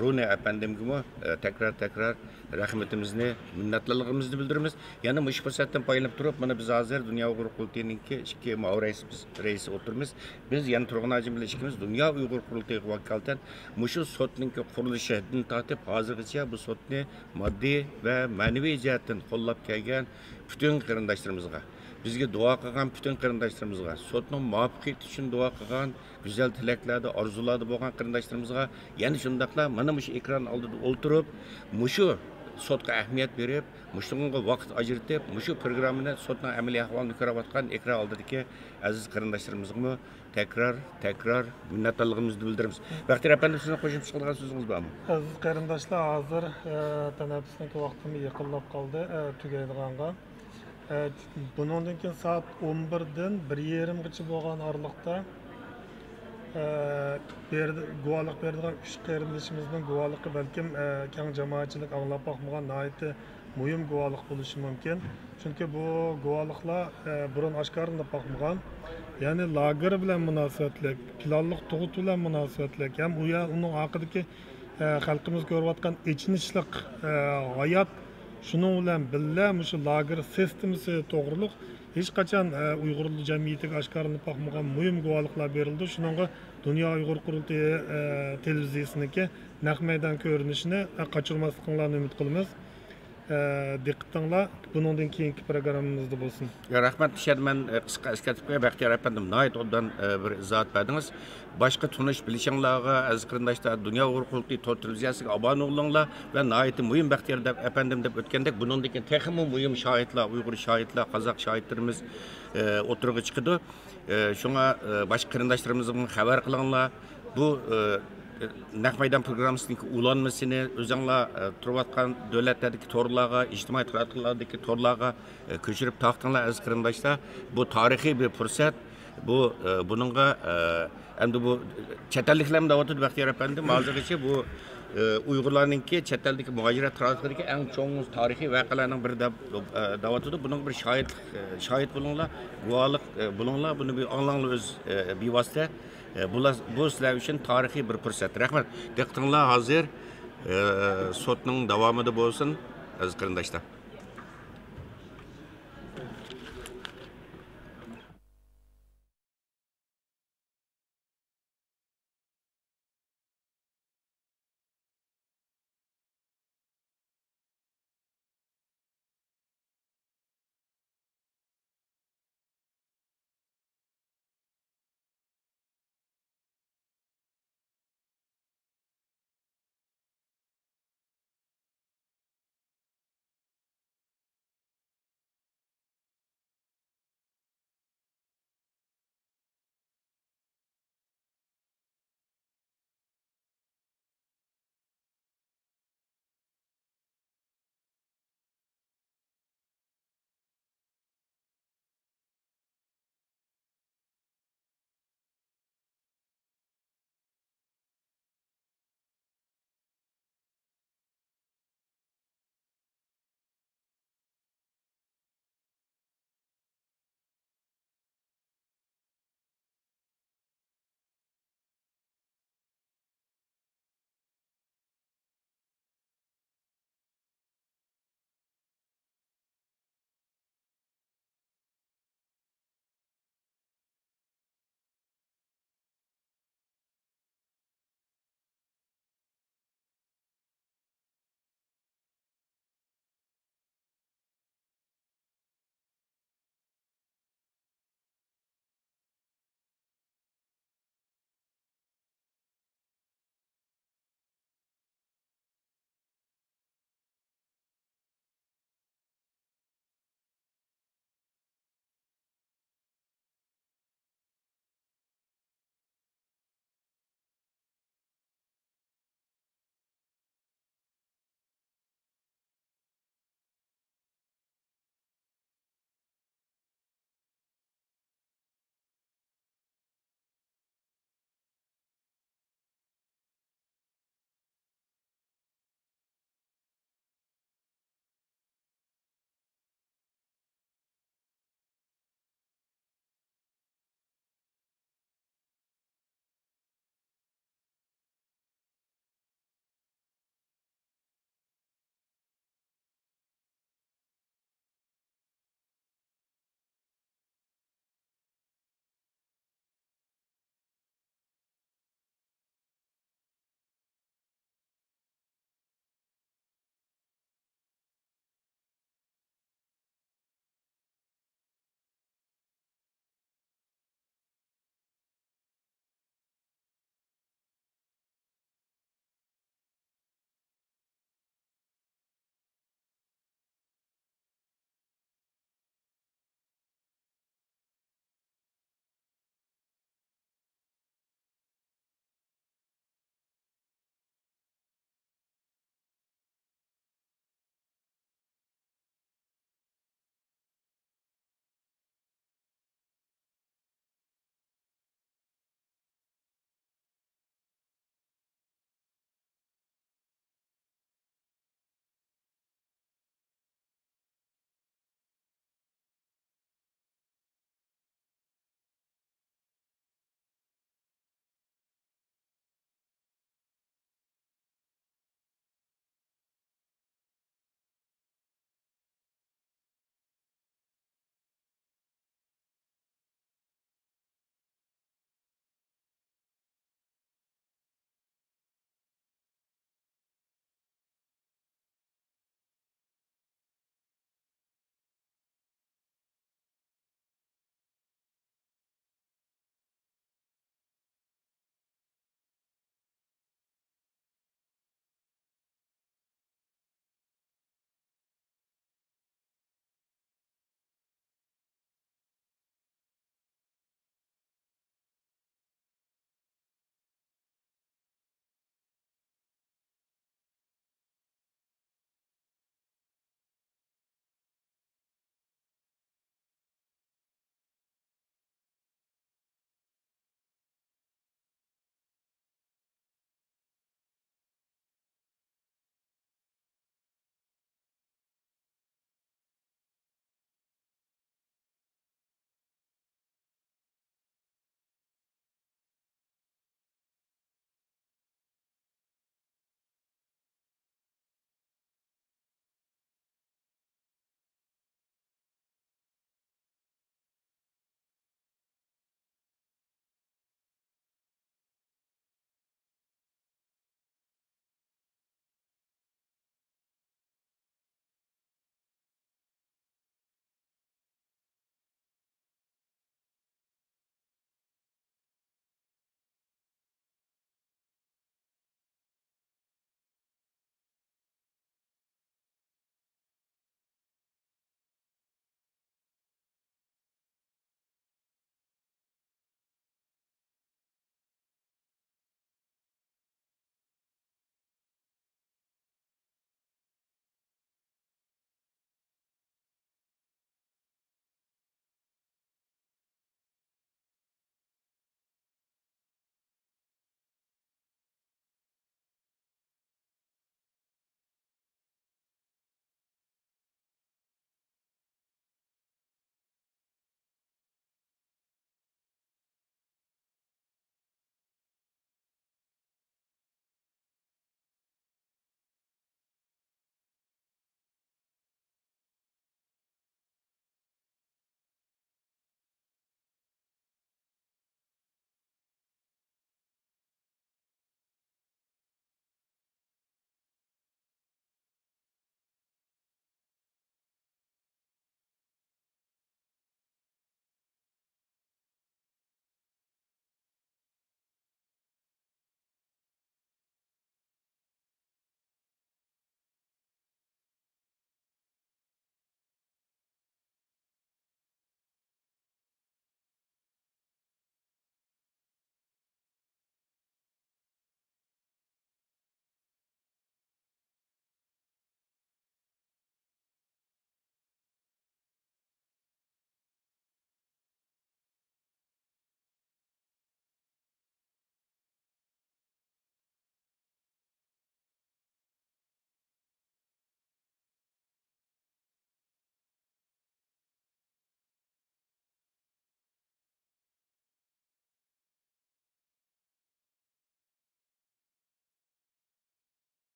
S1: Rune apandimga tekrar rahmatimizni, minnatdorligimizni bildiramiz. Yana mush fursatdan foydalanib turib, mana biz hozir Dunyo Uyg'ur qurultayiningki 2 raisi o'tirmiz. Biz yana turg'un ajim bilan ikkimiz Dunyo Uyg'ur qurultayi vakolatdan mushu sotningki qurilishidan tortib hozirgacha bu sotni moddiy va ma'naviy jihatdan qo'llab kelgan butun qarindoshlarimizga, bizga duo qilgan butun qarindoshlarimizga, sotning muvaffaqiyati uchun duo qilgan, go'zal tilaklarda, orzularda bo'lgan qarindoshlarimizga, yana shundaqla mana shu ekran oldida o'tirib, mushu sotga ahamiyat berib, mushunga vaqt ajratib, mushu programmani sotning amaliy ahvolini ko'rayotgan ekran oldidagi aziz qarindoshlarimizga tekrar minnatdorligimizni bildiramiz. Baxtiyor afandim, sizning qo'shimcha qilgan so'zingiz bormi?
S17: Aziz qarindoshlar, hozir tanaffusning vaqtimiz yaqinlab qoldi, tugaydiganga. Bundan keyin soat 11dan 1:30gacha bo'lgan oralikda guvohlik beradigan 3 qarindoshimizning guvohligi balkim keng jamoatchilik anglab boqmagan nihoyatda muhim guvohlik bo'lishi mumkin. Chunki bu guvohliklar burun oshkorlanib boqmagan. Ya'ni lager bilan munosabatlik, planliq tug'ut bilan munosabatlik, ham uning haqidagi xalqimiz ko'rayotgan ichinishlik hayot şunun bilan billa shu lager sistemasi to'g'riliq hech qachon Uyg'ur jamiyatiga oshkorlanib boqmagan muhim guvohliklar berildi. Shuningga Dunyo Uyg'ur qurultayi televiziyasiniki naq maydon ko'rinishini qochirmasliklarini umid qilamiz. diqqətinizlər bundan keyinki proqramımızda bo'lsin.
S1: Rahmat, düşərmən qısqa eskərtibə Bəxtiyar əpəndim nəhayət ondan bir izahat berdiniz. Başqa tunuş bilişinlərə, əziz qarindaşlar, Dünya Uyğur Qurultayı Tor televiziyasiga abunə olunlar və nəhayət mühim Bəxtiyar əpəndim deb ötkəndək bunundan texmi mühim şahidlər, Uyğur şahidlər, Qazaq şahidlərimiz oturuğa çıxdı. Şuna başqa qarindaşlarımızdan xəbər qılınlar. Bu Naq Meydan programmasının ulanmasını özünlər turvatqan dövlətlərdəki torlarga, ictimai taraqqilardakı torlarga köçürüb taqdınlar əziz qarindaşlar. Bu tarixi bir fürsət. Bununla endi bu çətelliklərim də oturdu Bəxtiyar əpəndim. Hazırgacha bu Uyg'urlarninki chet eldagi muhojirat tarixidagi eng cho'ng tarixiy voqealarning biri deb da'vatida. Buning bir shohid bo'linglar, guvohlik bo'linglar, buni bir anglanglar o'z bevosita. Bu sizlar uchun tarixiy bir fursat. Rahmat. Diqqatinglar hozir sotning davomida bo'lsin aziz qarindoshlar.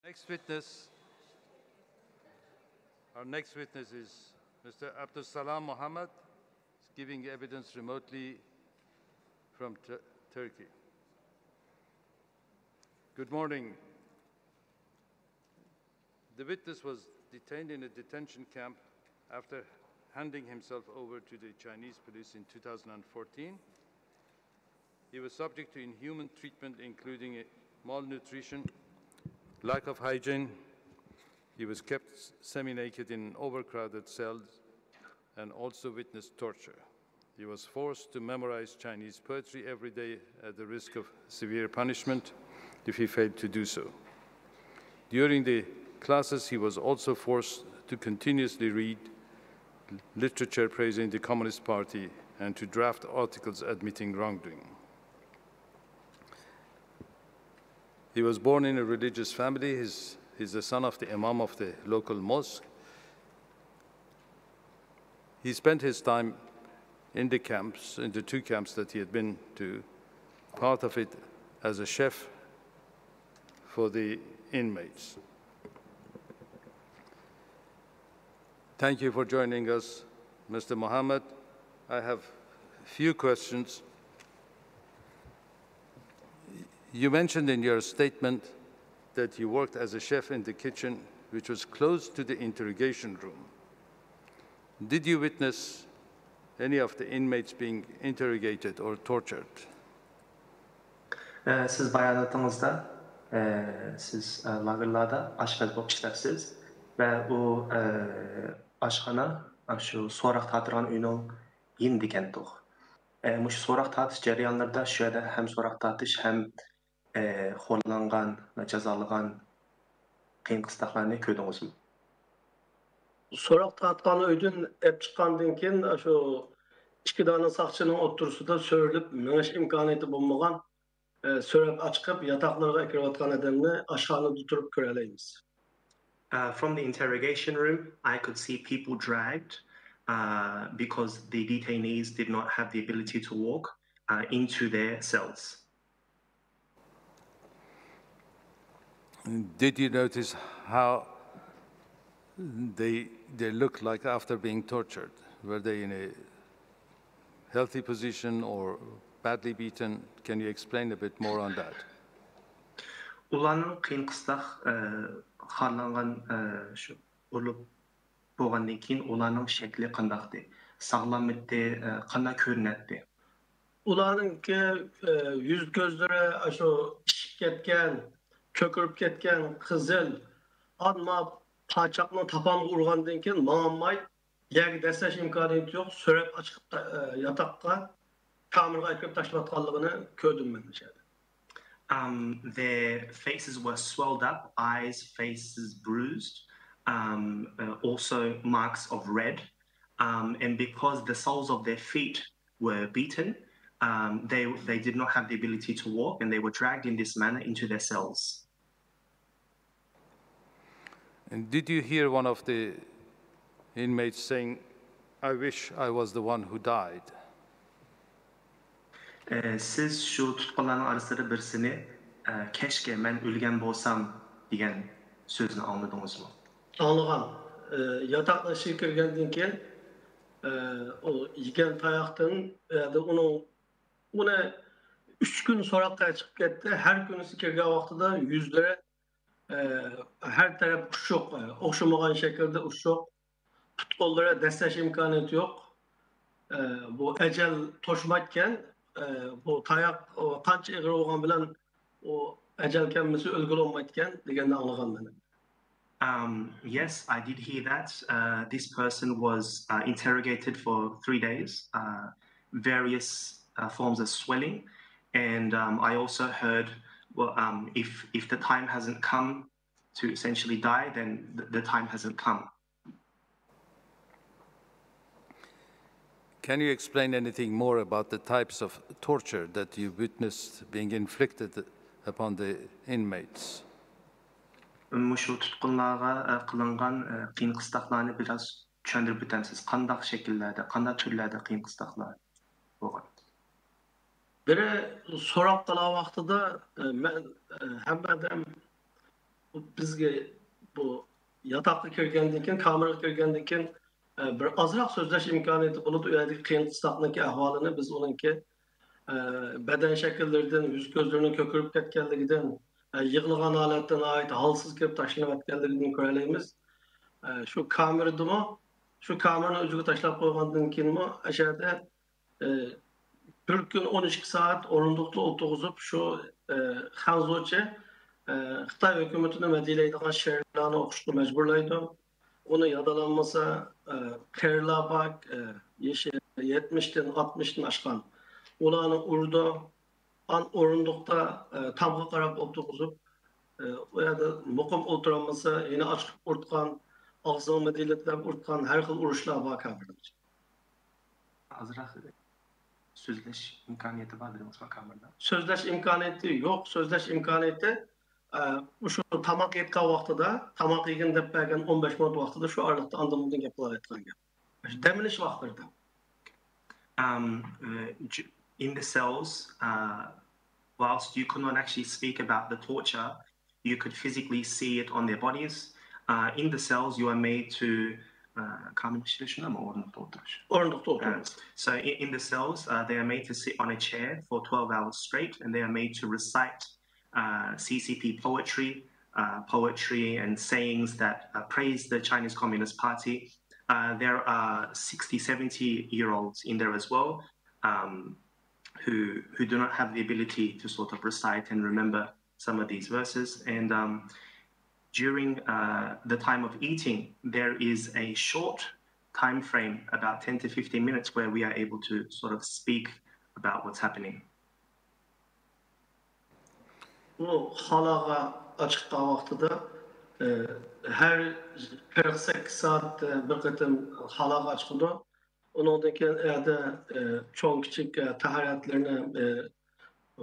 S14: Our next witness is Mr. Abdul Salam Mohammed, giving evidence remotely from Turkey. Good morning. The witness was detained in a detention camp after handing himself over to the Chinese police in 2014. He was subject to inhuman treatment, including malnutrition, lack of hygiene. He was kept semi-naked in overcrowded cells and also witnessed torture. He was forced to memorize Chinese poetry every day at the risk of severe punishment if he failed to do so. During the classes, he was also forced to continuously read literature praising the Communist Party and to draft articles admitting wrongdoing. He was born in a religious family. He's the son of the Imam of the local mosque. He spent his time in the camps, in the 2 camps that he had been to, part of it as a chef for the inmates. Thank you for joining us, Mr. Mohammed. I have a few questions. You mentioned in your statement that you worked as a chef in the kitchen, which was close to the interrogation room. Did you witness any of the inmates being interrogated or tortured?
S18: Siz bayanatınızda, siz lagerlarda aşkaz болып işləpsiz ve o aşkana şu sorak tatırgan uyunun yin dikendik. Şu sorak tatış jarayonlarida şu yerda hem sorak tatış hem xo'rlangan, jazolangan qiyin qistaklarni ko'rdingizmi?
S19: Sorak tatqanı öydün ep çıkandan keyin şu 2 dana saqçının oturusida söylüp meniş imkaniyeti bulmagan söylep açıp yataklarga kirayotgan adamni aşağıda tutup göreleymiz.
S18: From the interrogation room, I could see people dragged because the detainees did not have the ability to walk into their cells.
S14: Did you notice how they looked like after being tortured? Were they in a healthy position or badly beaten? Can you explain a bit more on that?
S18: Ularning qiyin qistak xarlangan shu ulup bo'lgandan keyin ularning shakli qandaqdi? Sağlam etdi, qanday ko'rinadi?
S19: Ularninki yüz gözleri şu pişip ketken, kökürüp ketken, kızıl, adma paçakla tapan urgandan keyin mağanmay, yer desteş imkaniyeti yok, sörep açıp yatakka, tamirga kirip taşlatkanlığını gördüm ben dışarıda.
S18: Their faces were swelled up, eyes, faces bruised, also marks of red. And because the soles of their feet were beaten, they did not have the ability to walk and they were dragged in this manner into their cells.
S14: And did you hear one of the inmates saying, "I wish I was the one who died"?
S18: Siz şu tutqunlarning arasida birisini keşke men ölgen bolsam degan sözünü anladыңызmı?
S19: Anlagan. Yatakla kirgandan keyin o yegan tayoqdan uni 3 gün sorakka chiqib ketdi. Her günüsü kirgan vaqtida yüzlere her taraf uçuk, okşamagan şekilde uçuk. Tutqunlara desteş imkaniyeti yok. Bu ecel toşmayken bu tayak qancha ig'ir bo'lgan bilan o ecel kelmesi ölgül olmayken degende anlagan meni.
S18: Yes, I did hear that. This person was interrogated for 3 days, various forms of swelling, and I also heard, well, if the time hasn't come to essentially die, then the time hasn't come.
S14: Can you explain anything more about the types of torture that you witnessed being inflicted upon the inmates?
S18: Şu tutqunlarga qilingan qiyin qistaklarni biraz tushuntirib o'tamsiz. Qanday shakillarda, qanday turlarda qiyin qistaklar bo'lgan?
S19: Biri so'roq qilgan vaqtida men hammadan bizge bu yatakta kirgendan keyin, kameraga kirgandan keyin bir azroq so'zlash imkoniyati bo'lib, u yerdagi qiyin qisloqdagi ahvolini biz uningki beden shakllaridan, yuz ko'zlarining ko'karib ketganligidan, yig'lagan holatdan ait holsiz kelib tashlanayotganligidan ko'ralaymiz. Shu kameradami, shu kamerani o'ziga tashlab qo'ygandan keyinmi, ashada bir kun 12 soat o'rindiqda o'tirg'izib shu Xanzocha Xitoy hukumatini madhiyalaydigan she'rlarni o'qishga majburlaydi. Uni yodalanmasa qirlar bak, 70dan 60dan oshgan. Ularni urdi, o'rindiqda tomga qarab o'tirg'izib, u yerda muqim o'tirolmasa, yana ochib urtgan, og'zini madhiyatlab urtgan har xil urushlar bor kamerada.
S18: Azroq so'zlash imkoniyati bor dedingiz kamerada.
S19: So'zlash imkoniyati yo'q, so'zlash imkoniyati shu tamoq yetgan vaqtida, tamoq yegan deb bergan 15 minut vaqtida shu oraliqda andan bundan gap qilayotgan gap. Demilish vaqtida.
S18: In the cells, whilst you could not actually speak about the torture, you could physically see it on their bodies. In the cells, you are made to so in the cells, they are made to sit on a chair for 12 hours straight, and they are made to recite CCP poetry and sayings that praise the Chinese Communist Party. There are 60, 70-year-olds in there as well, who do not have the ability to sort of recite and remember some of these verses. And during the time of eating, there is a short time frame, about 10 to 15 minutes, where we are able to sort of speak about what's happening.
S19: Bu halaga açıkta vaqtida her 48 saat bir qetim halaga açıqdı. Ondan keyin evde çoğun küçük taharatlarını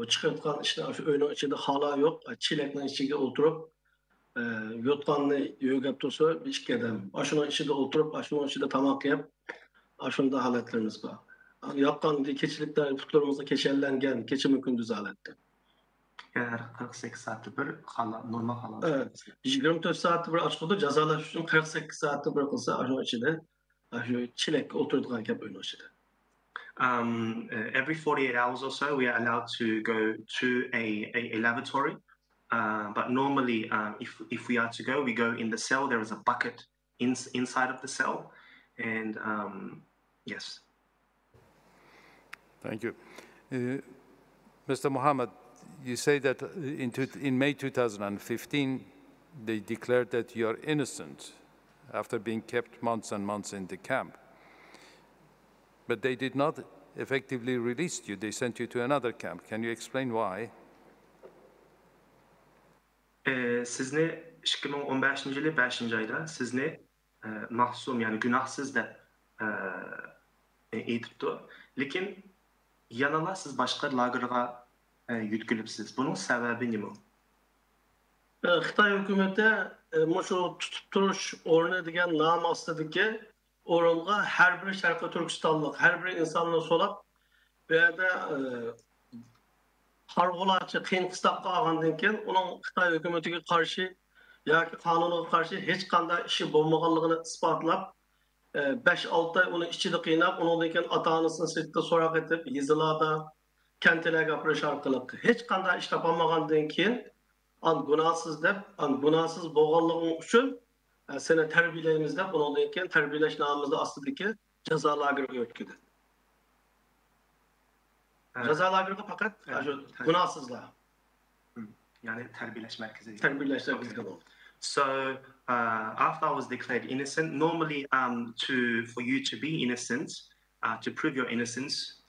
S19: çıkartgan işte şu oyunun içinde hala yok. Çileklerin içine oturup yotqanını yögep tursa iş gedem. Aşının içinde oturup, aşının içinde tamak yap. Aşında halatlarımız var. Yapkan keçilikler putlarımızda keşellengen, keçi gündüz halatı.
S18: Yani 48 saatli bir hala, normal hala.
S19: Evet. 24 saatli bir açıklığı cezalaş için 48 saatli bir kılsa aşının içinde şu çilek oturduğun gap oyunun içinde.
S18: Every 48 hours or so, we are allowed to go to a lavatory. But normally, if we are to go, we go in the cell. There is a bucket inside of the cell, and yes.
S14: Thank you, Mr. Mohammed. You say that in May 2015, they declared that you are innocent after being kept months and months in the camp. But they did not effectively release you. They sent you to another camp. Can you explain why?
S18: Sizni 2015 yılı 5. ayda sizni mahsum, yani günahsız da eğitipti. Lekin yanala siz başka lagerga yütkülüpsiz. Bunun sebebi ne mi?
S19: Xitoy hükümeti şu tutup turuş ornu degan nam astidagi o'ringa har bir Sharqiy Turkistonlik, har bir insonni so'lab bu yerda harg'ulachi qiyin qistoqqa olgandan keyin uning Xitoy hukumatiga qarshi yoki qonunga qarshi hech qanday ishi bo'lmaganligini isbotlab 5-6 ay uni ichida qiynab, undan keyin ota-onasini sirtda so'roq etib, yizilarda, kentlarga gapirish orqali hech qanday ish topolmagandan keyin günahsız deb, günahsız bo'lganliging uchun seni tarbiyalaymiz deb, undan keyin tarbiyalash nomimizda ostidagi jazo lageriga o'tkazdi. Jazo lageriga faqat shu günahsizlar.
S18: Yani terbiyelash merkezi.
S19: Terbiyelash merkezi.
S18: So after I was declared innocent, normally for you to be innocent, to prove your innocence,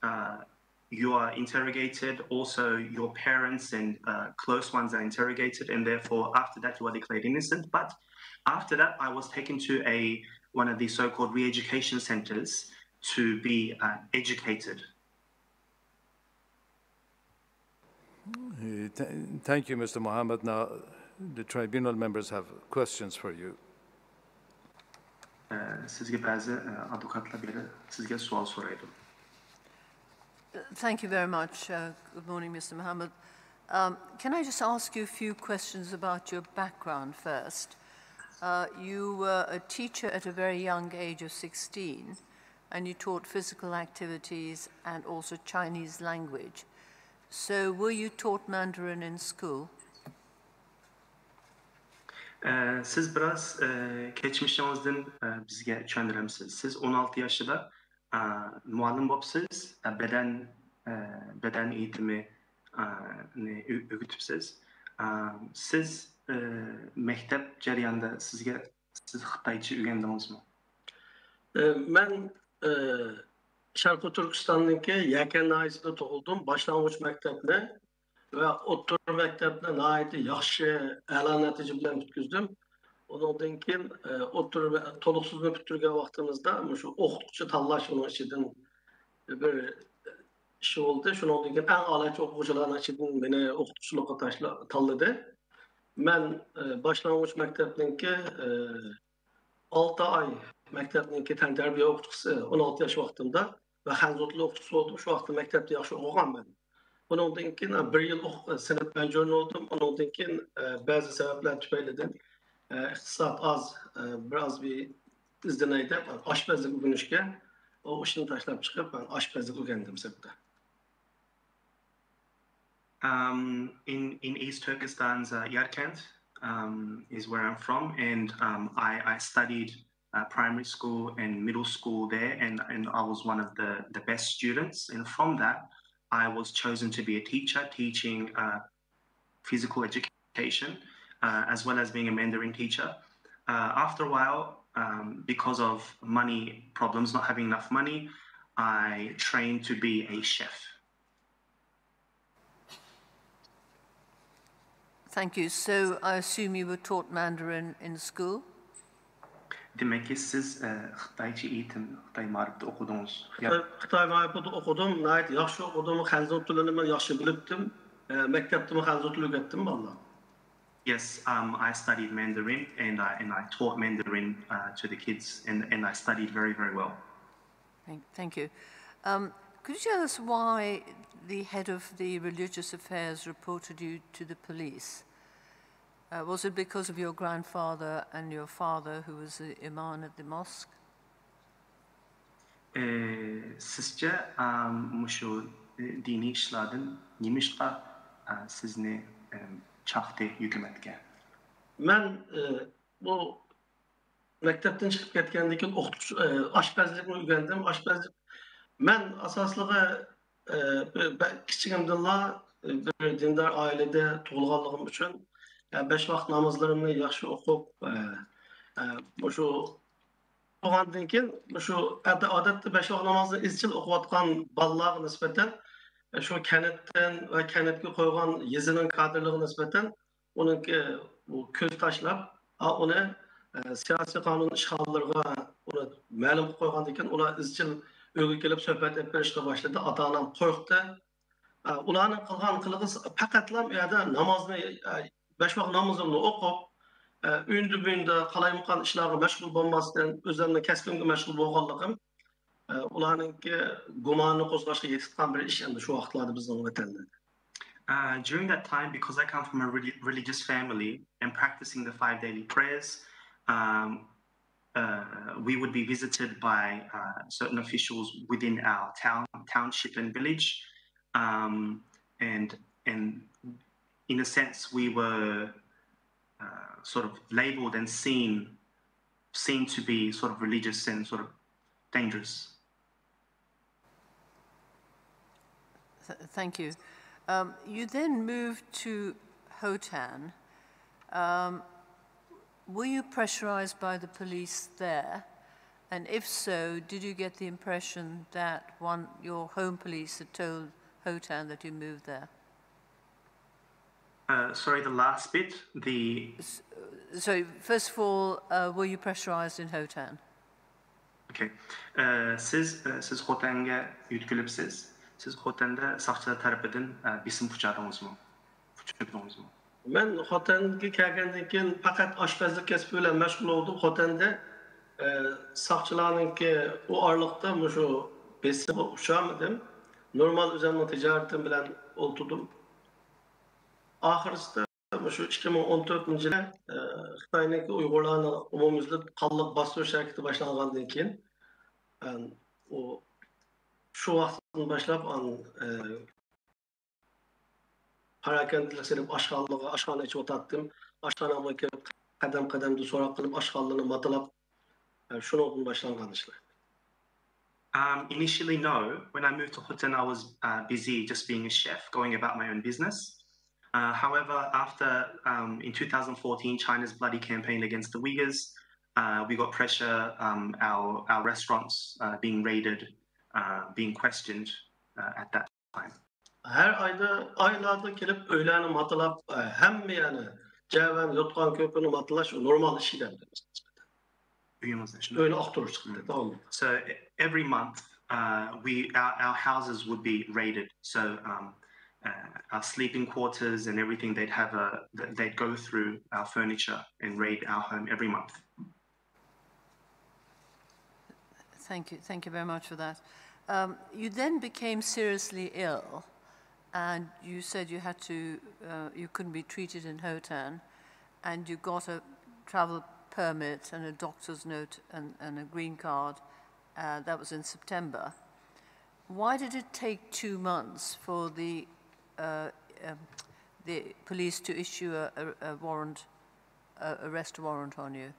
S18: you are interrogated. Also, your parents and close ones are interrogated, and therefore, after that, you are declared innocent. But after that, I was taken to one of the so-called re-education centers to be educated.
S14: Thank you, Mr. Mohammed. Now, the tribunal members have questions for you.
S18: Sizge bazı avukatlar biri sizge sual soraydı.
S8: Thank you very much. Good morning, Mr. Mohammed. Can I just ask you a few questions about your background first? You were a teacher at a very young age of 16, and you taught physical activities and also Chinese language. So were you taught Mandarin in school?
S18: Siz biraz geçmişinizden bizge tushuntiramsiz. Siz 16 yaşında muallim bo'libsiz, beden eğitimi o'gitibsiz. Siz mektep jarayonida siz Xitoycha o'rgandingizmi?
S19: Men Sharqiy Turkistondagi Yakan nahiyasida tug'ildim. Boshlang'ich maktabni va o'rta maktabni nihoyatda yaxshi a'lo natija bilan bitkazdim. Ondan keyin to'liqsizni bitirgan vaqtimizda shu o'qituvchi tanlash uning ichidan bir ish bo'ldi. Shundan keyin eng a'lochi o'quvchilarning ichidan meni o'qituvchilikqa tanladi. Men boshlang'ich maktabniki 6 oy maktabniki tarbiya o'qituvchisi 16 yosh vaqtimda va hanzot tilli o'qituvchisi bo'ldim. Shu vaqtda maktabda yaxshi o'qiganman. Ondan keyin bir yil sinf banjorni oldim. Ondan keyin ba'zi sabablar tufaylidan iqtisod biraz bir izlanayda oshpazlik o'rganishga o ishni tashlab chiqib men oshpazlik o'rgandim sirtda.
S18: In East Turkestan's Yarkent is where I'm from, and I studied primary school and middle school there, and I was one of the best students. And from that, I was chosen to be a teacher, teaching physical education, as well as being a Mandarin teacher. After a while, because of money problems, not having enough money, I trained to be a chef.
S8: Thank you. So I assume you were taught Mandarin in school?
S18: Demek ki siz Xitaycha eğitim, Xitay ma'rifida o'qidingiz.
S19: Xitay ma'rifida o'qidim, nihoyat yaxshi o'qidim, Xanzor tilini men yaxshi bilibdim. Maktabda Xanzor tilini o'rgatdim vallah.
S18: Yes, I studied Mandarin and I taught Mandarin to the kids, and I studied very, very well.
S8: Thank you. Could you tell us why the head of the religious affairs reported you to the police? Was it because of your grandfather and your father, who was the imam at the mosque?
S18: Sizce şu dini işlerden nimişqa sizni çaktı hükümetke?
S19: Ben bu mektepten çıkıp ketkendik aşpazlıkni öğrendim. Aşpazlık ben asaslığı kichigimdilla bir dindar ailede tug'ilganligim uchun 5 vaqt namozlarimni yaxshi o'qib shu tug'gandan keyin shu odatda 5 vaqt namozni izchil o'qiyotgan bolalarga nisbatan shu kanatdan va kanatga qo'ygan yezining kadrlariga nisbatan uniki bu ko'z tashlab uni siyosiy qonun ishg'ollariga uni ma'lum qilib qo'ygandan keyin ular izchil uyga kelib suhbat olib berishga boshladi. Ota-onam qo'rqdi. Ularning qilgan qilig'i faqatlam u yerda namozni 5 vaqt namozimni o'qib, uyda bunda qalaymiqan ishlarga mashg'ul bo'lmasdan o'zimning kasbimga mashg'ul bo'lganligim ularningki gumonini qo'zg'ashga yetgan bir ish endi shu vaqtlarda bizning vatanda.
S18: During that time, because I come from a religious family and practicing the 5 daily prayers, we would be visited by certain officials within our township and village, and in a sense we were sort of labeled and seen to be sort of religious and sort of dangerous.
S8: Thank you. You then moved to Hotan. Were you pressurized by the police there? And if so, did you get the impression that your home police had told Hotan that you moved there?
S18: Sorry, the last bit,
S8: So, first of all, were you pressurized in Hotan?
S18: Okay. Siz Hotan'ga yütkülüpsiz. Siz Hotan'da saqchilar tarafidan besim fuchadingizmi?
S19: Men Xotanga kelgandan keyin faqat oshpazlik kasbi bilan mashg'ul bo'ldim. Xotanda saqchilarninki u orliqda shu besib uchamadim. Normal o'zimning tijoratim bilan o'tirdim. ahırısında şu 2014 yılı Xitay'daki Uygurlarni umumyüzlük qanlıq bastırış hareketi başlanğandan keyin o şu vaqtdan başlap parakendlik selip aşxana içip otatdım. Aşxanama kelip qadam-qadamda so'roq qilib aşxanlarni matalab shundan başlanğan işler.
S18: Initially, no. When I moved to Hotan, I was busy just being a chef, going about my own business. However, after in 2014, China's bloody campaign against the Uyghurs, we got pressure, our restaurants being raided, being questioned at that time.
S19: Her aylarda kelip öğleni matalap hem yani ceven yotkan köpünü matalaş normal iş ilerdi. Öyle aktor çıktı. Tamam.
S18: So every month, our houses would be raided. So our sleeping quarters and everything, they'd go through our furniture and raid our home every month.
S8: Thank you very much for that. You then became seriously ill, and you said you had to, you couldn't be treated in Hotan, and you got a travel permit and a doctor's note and a green card. That was in September. Why did it take 2 months for the police to issue a warrant, arrest warrant on you?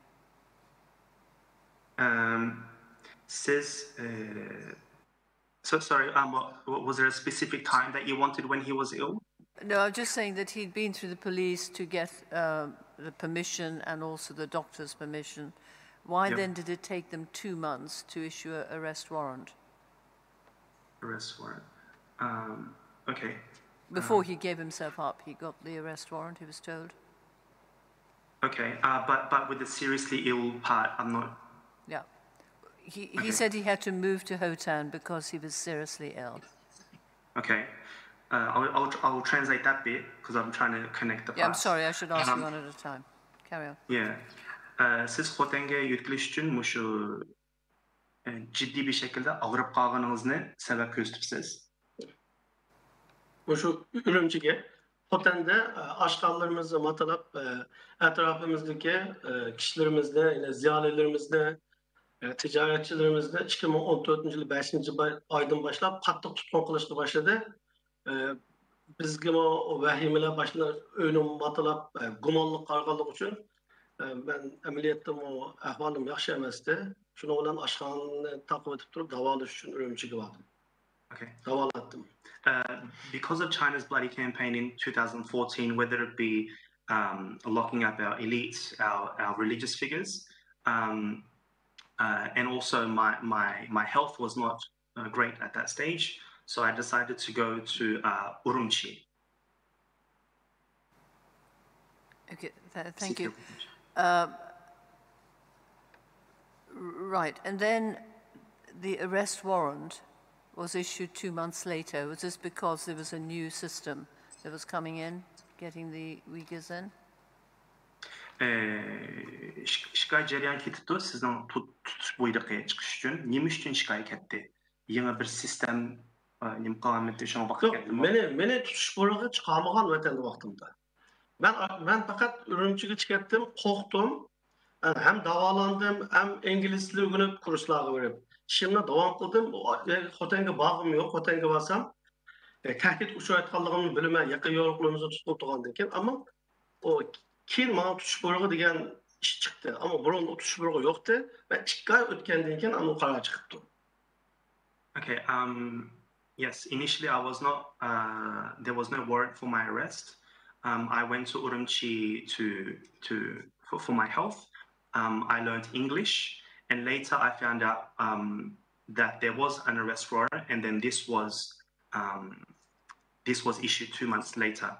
S18: So sorry, was there a specific time that you wanted when he was ill?
S8: No, I'm just saying that he'd been through the police to get the permission and also the doctor's permission. Why then did it take them 2 months to issue an arrest warrant?
S18: Arrest warrant. Okay.
S8: Before he gave himself up, he got the arrest warrant, he was told.
S18: Okay, but with the seriously ill part, I'm not...
S8: Yeah. He said he had to move to Hotan because he was seriously ill.
S18: Okay. I'll translate that bit because I'm trying to connect the parts.
S8: Yeah, I'm sorry, I should ask you one at a time. Carry on.
S18: Yeah. Siz Hotan'ga yetilish uchun mushu ciddi bir şekilde ağrıp qalğanınızı sebep göstersiz.
S19: Şu Ürümçi'ye Hotan'da aşkallarımızı matalap etrafımızdaki kişilerimizde, yine ziyarelerimizde, ticaretçilerimizde 2014 yılı 5. aydan başlap qattiq tutqun qilishni başladı. Bizga o vahimeler başına önüm matalap gumonliq qarğanlıq uchun ben ameliyatım o ahvolim yaxshi emasdi. Shuni bilan oshxonani taqib etib turib davolash uchun Ürümchiga bordim.
S18: Okay.
S19: Davolatdim.
S18: Because of China's bloody campaign in 2014, whether it be locking up our elites, our religious figures, and also my health was not great at that stage, so I decided to go to Urumqi.
S8: Okay, thank you. Right, and then the arrest warrant was issued 2 months later. Was this because there was a new system that was coming in, getting the Uyghurs in?
S18: Şikayet jarayan ketipti, sizden tutuş buyruğu çıkış için. Nima üçün şikayet etdi? Yeni bir sistem nim qilgan etdi, şuna vaqt ketdi.
S19: Meni tutuş buyruğu çıqarmagan vatanda vaqtimda. Ben fakat Ürümchiga chiqatdim, qo'rqdim. Hem davolandim, hem ingliz tili o'rganib kurslarga berib. Ishimni davom qildim. Xotanga borg'im yo'q. Xotanga borsam, tahdid uchrayotganligimni bilmay, yaqin yo'qligimizni tutib turgandan keyin, ammo o keyin mana tutuş buyruğu degan ish chiqdi. Ammo burun o tutuş buyruğu yo'qdi va 2 oy o'tgandan keyin ana qarar chiqibdi.
S18: Okay, yes, initially I was not, there was no warrant for my arrest. I went to Urumqi for my health. I learned English, and later I found out that there was an arrest warrant, and then this was issued 2 months later.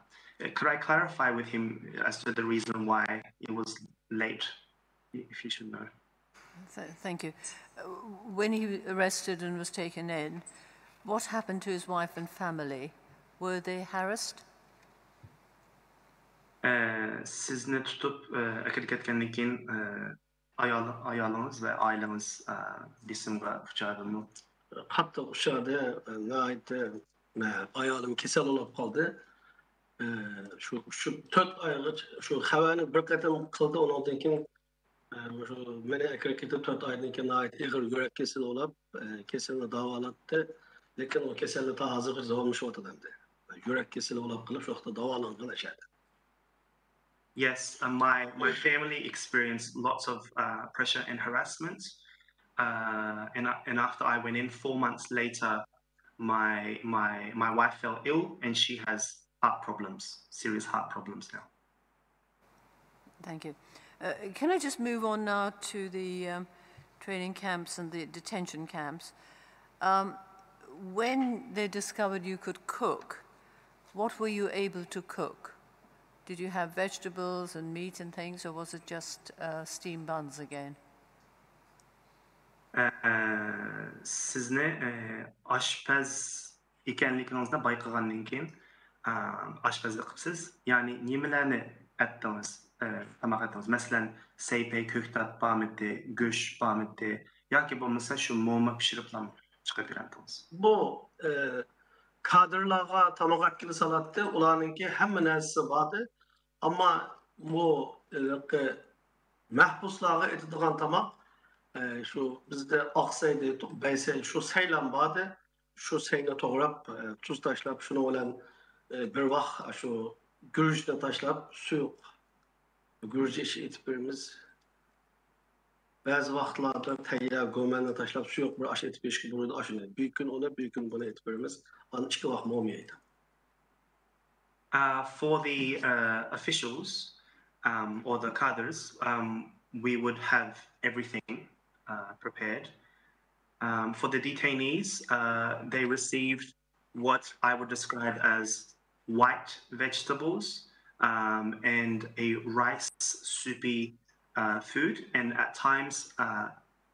S18: Could I clarify with him as to the reason why it was late, if you should know?
S8: Thank you. When he arrested and was taken in, what happened to his wife and family? Were they harassed?
S18: Sizni tutup akıl ketkendan keyin ayolunuz ve aileniz bisimga uçardımı?
S19: Qattiq uçardı, ayolum kasal bo'lib qoldi. şu 4 aylık şu xabarni bir qatam qildi, ondan keyin şu meni akreketib 4 aydan keyin ig'ir yurak keseli bo'lib, kesilni davolatdi, lekin o keselni ta hozirgacha davomlashyapti endi. Yurak keseli bo'lib qilib shu vaqtda davolangan ashadi.
S18: Yes, my family experienced lots of pressure and harassment, and after I went in 4 months later, my wife fell ill and she has heart problems, serious heart problems now.
S8: Thank you. Can I just move on now to the training camps and the detention camps? When they discovered you could cook, what were you able to cook? Did you have vegetables and meat and things, or was it just steam buns again?
S18: Sizni aşpaz ekanligingizni bayqagandan keyin aşpazlik qilibsiz. Ya'ni nimalarni aytdingiz? Tamoq aytdingiz. Masalan, saypay, ko'ktat bormidi, go'sht bormidi yoki bo'lmasa shu mo'ma pishiriblarmi chiqarib berardingiz?
S19: Bu kadrlarga tamoq akkili salatdi, ularninki hamma narsasi bordi. Ammo bu mahbuslarga etadigan tamoq şu bizde Oqsay deydik, Baysay, şu saylan bordi. Şu sayni to'g'rab, tuz tashlab, shuni bilan bir vaqt shu gurjni tashlab, suyuq gurji etib beramiz. Ba'zi vaqtlarda tayyor go'manni tashlab, suyuq bir osh etib berishga bo'ladi. Ashuni bir kun uni, bir kun buni etib beramiz. Ani 2 vaqt mo'miydi.
S18: For the officials or the cadres, we would have everything prepared. For the detainees, they received what I would describe as white vegetables and a rice soupy food, and at times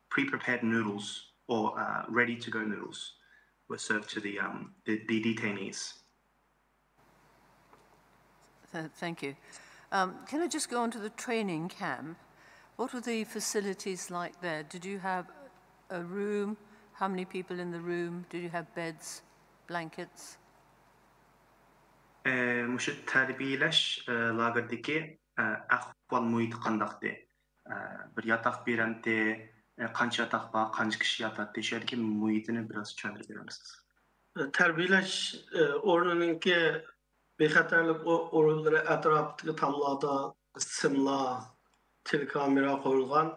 S18: pre-prepared noodles or ready-to-go noodles were served to the detainees.
S8: Thank you. Can I just go on to the training camp? What were the facilities like there? Did you have a room? How many people in the room? Did you have beds, blankets?
S18: Mush tarbiyalash lagerdagi ahvol muhiti qandaqdi? Bir yotoq berandi, qancha yotoq bor, qancha kishi yotadi, shu yerdagi muhitini biroz tushuntirib berasiz?
S19: Tarbiyalash o'rnininki bexatarlik o'rinlari atrofidagi tomlarda simlar, telekamera qo'yilgan,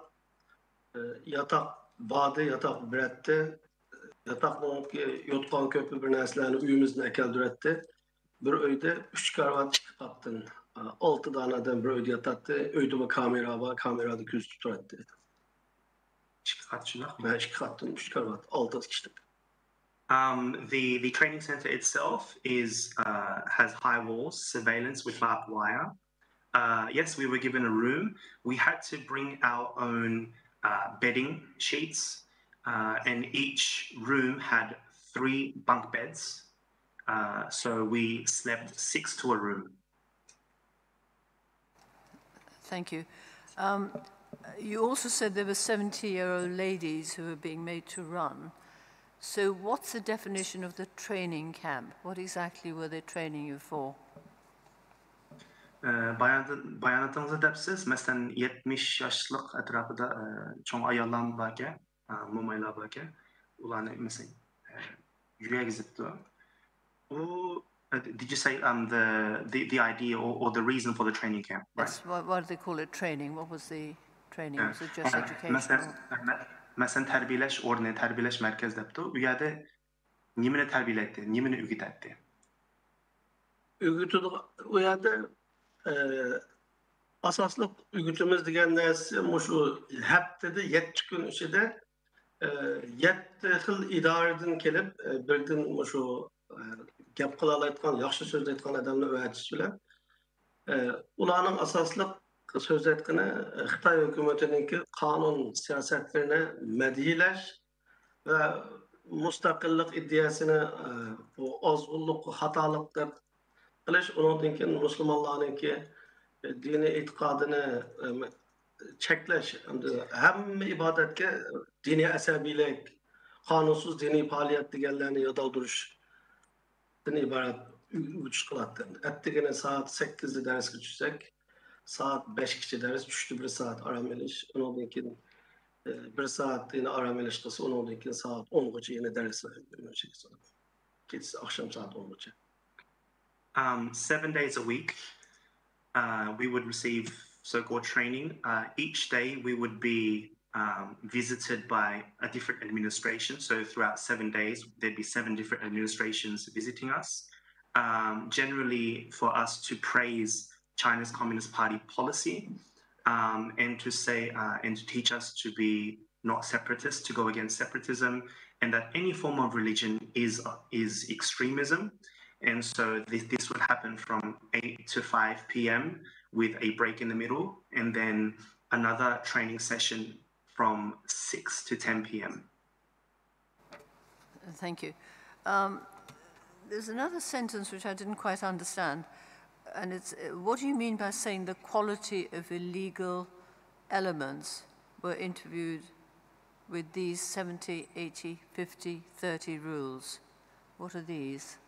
S19: yotoq bordi, yotoq beratdi, yotoqninki yotgan ko'pi bir narsalarni uyimizni keltiradi. Bir uyda 3 karvat 2 qatdan 6 donadan bir uyda yotadi. Uyda bir kamera bor, kamerada ko'z turadi.
S18: 2 qat shunaqmi?
S19: 2 qatdan 3 karvat, 6 kishida.
S18: The training center itself has high walls, surveillance with barbed wire. Yes, we were given a room. We had to bring our own bedding sheets, and each room had 3 bunk beds. So we slept 6 to a room.
S8: Thank you. You also said there were 70-year-old ladies who were being made to run. So what's the definition of the training camp? What exactly were they training you for?
S18: Bayonotыңызda depsiz, masalan 70 yoshlik atrofida cho'ng ayollar bor ekan, mo'maylar bor ekan, ularni masalan yurak zibdi. Did you say the idea or the reason for the training camp? Right?
S8: Yes. Why do they call it training? What was the training? Was it just educational?
S18: Masalan tarbiyalash o'rni, tarbiyalash markazi debdi. U yerda nimani tarbiyalaydi, nimani o'rgatadi?
S19: O'rgatadi. U yerda asosli o'rgatimiz degan narsa shu haftada 7 kun ichida 7 xil idoradan kelib, birdan shu gap qila oladigan, yaxshi so'zlaydigan odamni o'rgatish bilan ularning asosli so'zlayotgani Xitoy hukumatiningki qonun siyosatlarini madhiylash va mustaqillik iddiasini bu ozg'unlik, xatolik deb qilish, undan keyin musulmonlarningki diniy e'tiqodini cheklash, hamma ibodatga diniy asabiylik, qonunsiz diniy faoliyat deganlarni yo'taldirishdan iborat uçuş kılattı. Ettikene saat 8'de ders geçecek. Saat 5 ders, düştü bir saat aram eliş. Ondan keyin bir saat yine aram eliş kılsa, ondan keyin saat 10'gacha yine ders verecek. Gece akşam saat 10'gacha.
S18: 7 days a week, we would receive so-called training. Each day we would be visited by a different administration. So throughout 7 days, there'd be 7 different administrations visiting us. Generally for us to praise China's Communist Party policy and to say and to teach us to be not separatists, to go against separatism, and that any form of religion is extremism. And so this would happen from 8 to 5 p.m. with a break in the middle, and then another training session from 6 to 10 p.m.
S8: Thank you. There's another sentence which I didn't quite understand, and it's, what do you mean by saying the quality of illegal elements were interviewed with these 70, 80, 50, 30 rules? What are these?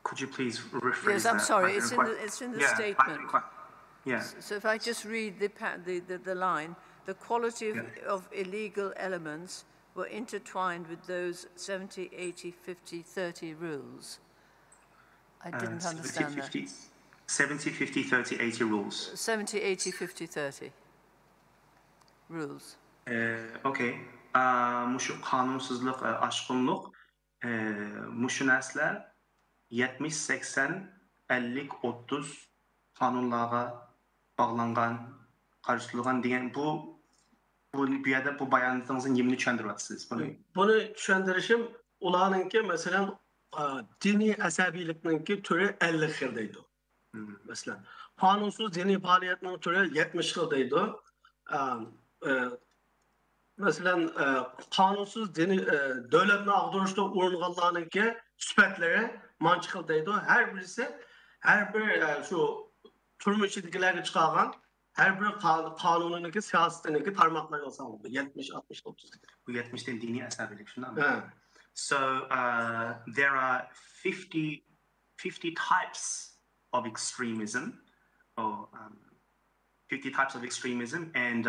S18: Could you please rephrase that?
S8: Yes, I'm sorry. It's in the statement.
S18: Yeah.
S8: So if I just read the line, the quality of illegal elements were intertwined with those 70, 80, 50, 30 rules. I didn't understand
S18: 50,
S8: that.
S18: 70, 50, 30, 80 rules.
S8: 70, 80, 50, 30 rules.
S18: Okay. Muşu kanunsuzluk, aşkınlık, muşu nesler 70, 80, 50, 30 kanunlara bağlangan, karşılanan diyen bu yerde bu bayanınızın yemini düşündürüyorsunuz.
S19: Bunu düşündürüşüm ulanınki mesela dini asabilikninki türü 50 xildeydi. Mesela kanunsuz dini faaliyetinin türü 70 xildeydi. Mesela kanunsuz dini devletine ağdırışta uğrunğanlarınki süpetleri mançı xildeydi. Her birisi her bir şu turmu içindekilerle çıkargan her bir kanunundaki siyasetindeki tarmaklarına sağladı. 70, 60, 30.
S18: Bu 70'ten dini asabilik şundan mı? So there are 50 types of extremism, or 50 types of extremism, and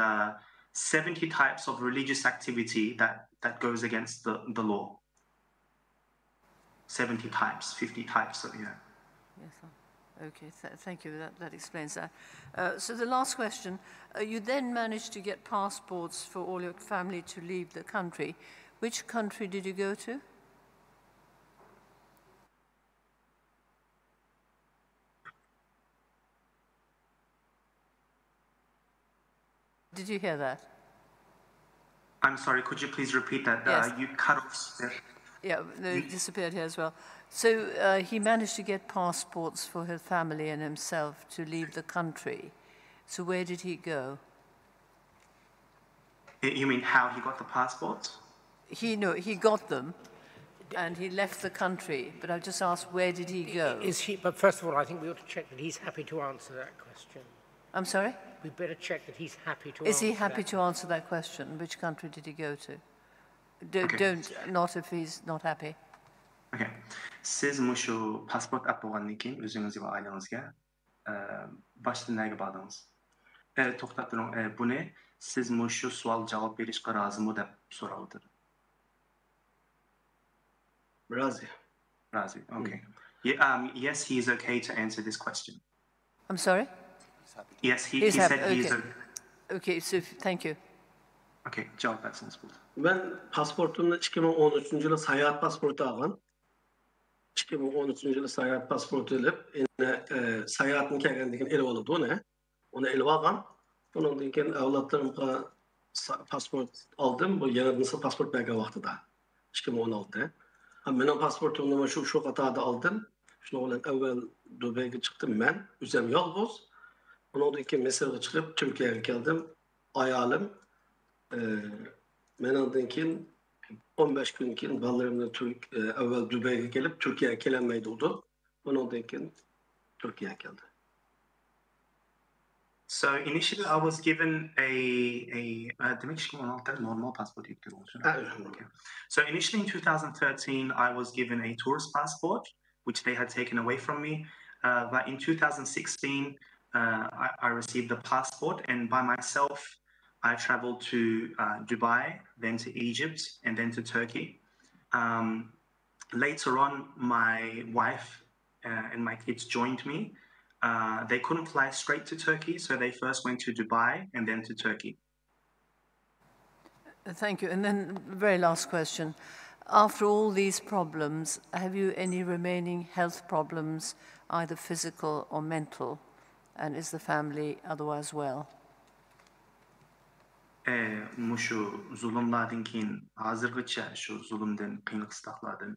S18: 70 types of religious activity that goes against the law. 70 types, 50 types, yeah.
S8: Yes, okay, thank you. That explains that. So the last question, you then managed to get passports for all your family to leave the country. Which country did you go to? Did you hear that?
S18: I'm sorry, could you please repeat that?
S8: Yes.
S18: You cut off.
S8: Yeah, they disappeared here as well. So he managed to get passports for his family and himself to leave the country. So where did he go?
S18: You mean how he got the passports?
S8: He got them, and he left the country. But I just asked, where did he go?
S13: But first of all, I think we ought to check that he's happy to answer that question.
S8: I'm sorry?
S13: We better check that he's happy to answer that.
S8: Is he happy to answer that question? Which country did he go to? Not if he's not happy.
S18: Okay. Siz muşu pasport apıgandan keyin özüňiz we ailеңizge başta näge bardınız? Toxtap turuň, bunu siz muşu sual jawap berişge razymy dep soraýdyr.
S19: Razy.
S18: Razy. Okay. Yes, he is okay to answer this question.
S8: I'm sorry?
S18: Yes, he said he is okay.
S8: Okay, so thank you.
S18: Okay, cevap versiniz bu.
S19: Ben pasportumda 2013 yılı seyahat pasportu algan. 2013 yılı seyahat pasportu alıp seyahatin kelgendikin eli oldu ne? Onu eli algan. Ondan keyin avlatlarımga pasport aldım. Bu yeni nasıl pasport belge vaxtida 2016'da. Menin pasportumda şu qatada aldım. Şunu bilen evvel Dubai'ye çıktım ben. Üzem yalnız. Ondan keyin Mısır'a çıkıp Türkiye'ye geldim. Ayalım menandan keyin 15 gün keyin ballarımla evvel Dubai'ye gelip Türkiye'ye gelenmeydi oldu. Ondan keyin Türkiye'ye geldi.
S18: So initially I was given demek ki 16'da normal passport yüklüyormuş. Okay. So initially in 2013 I was given a tourist passport which they had taken away from me. But in 2016 I received the passport, and by myself I traveled to Dubai, then to Egypt, and then to Turkey. Later on, my wife and my kids joined me. They couldn't fly straight to Turkey, so they first went to Dubai and then to Turkey.
S8: Thank you. And then very last question. After all these problems, have you any remaining health problems, either physical or mental? And is the family otherwise well?
S18: Muşu zulümlerden keyin hazırgıça şu zulümden, kıyınlıklardan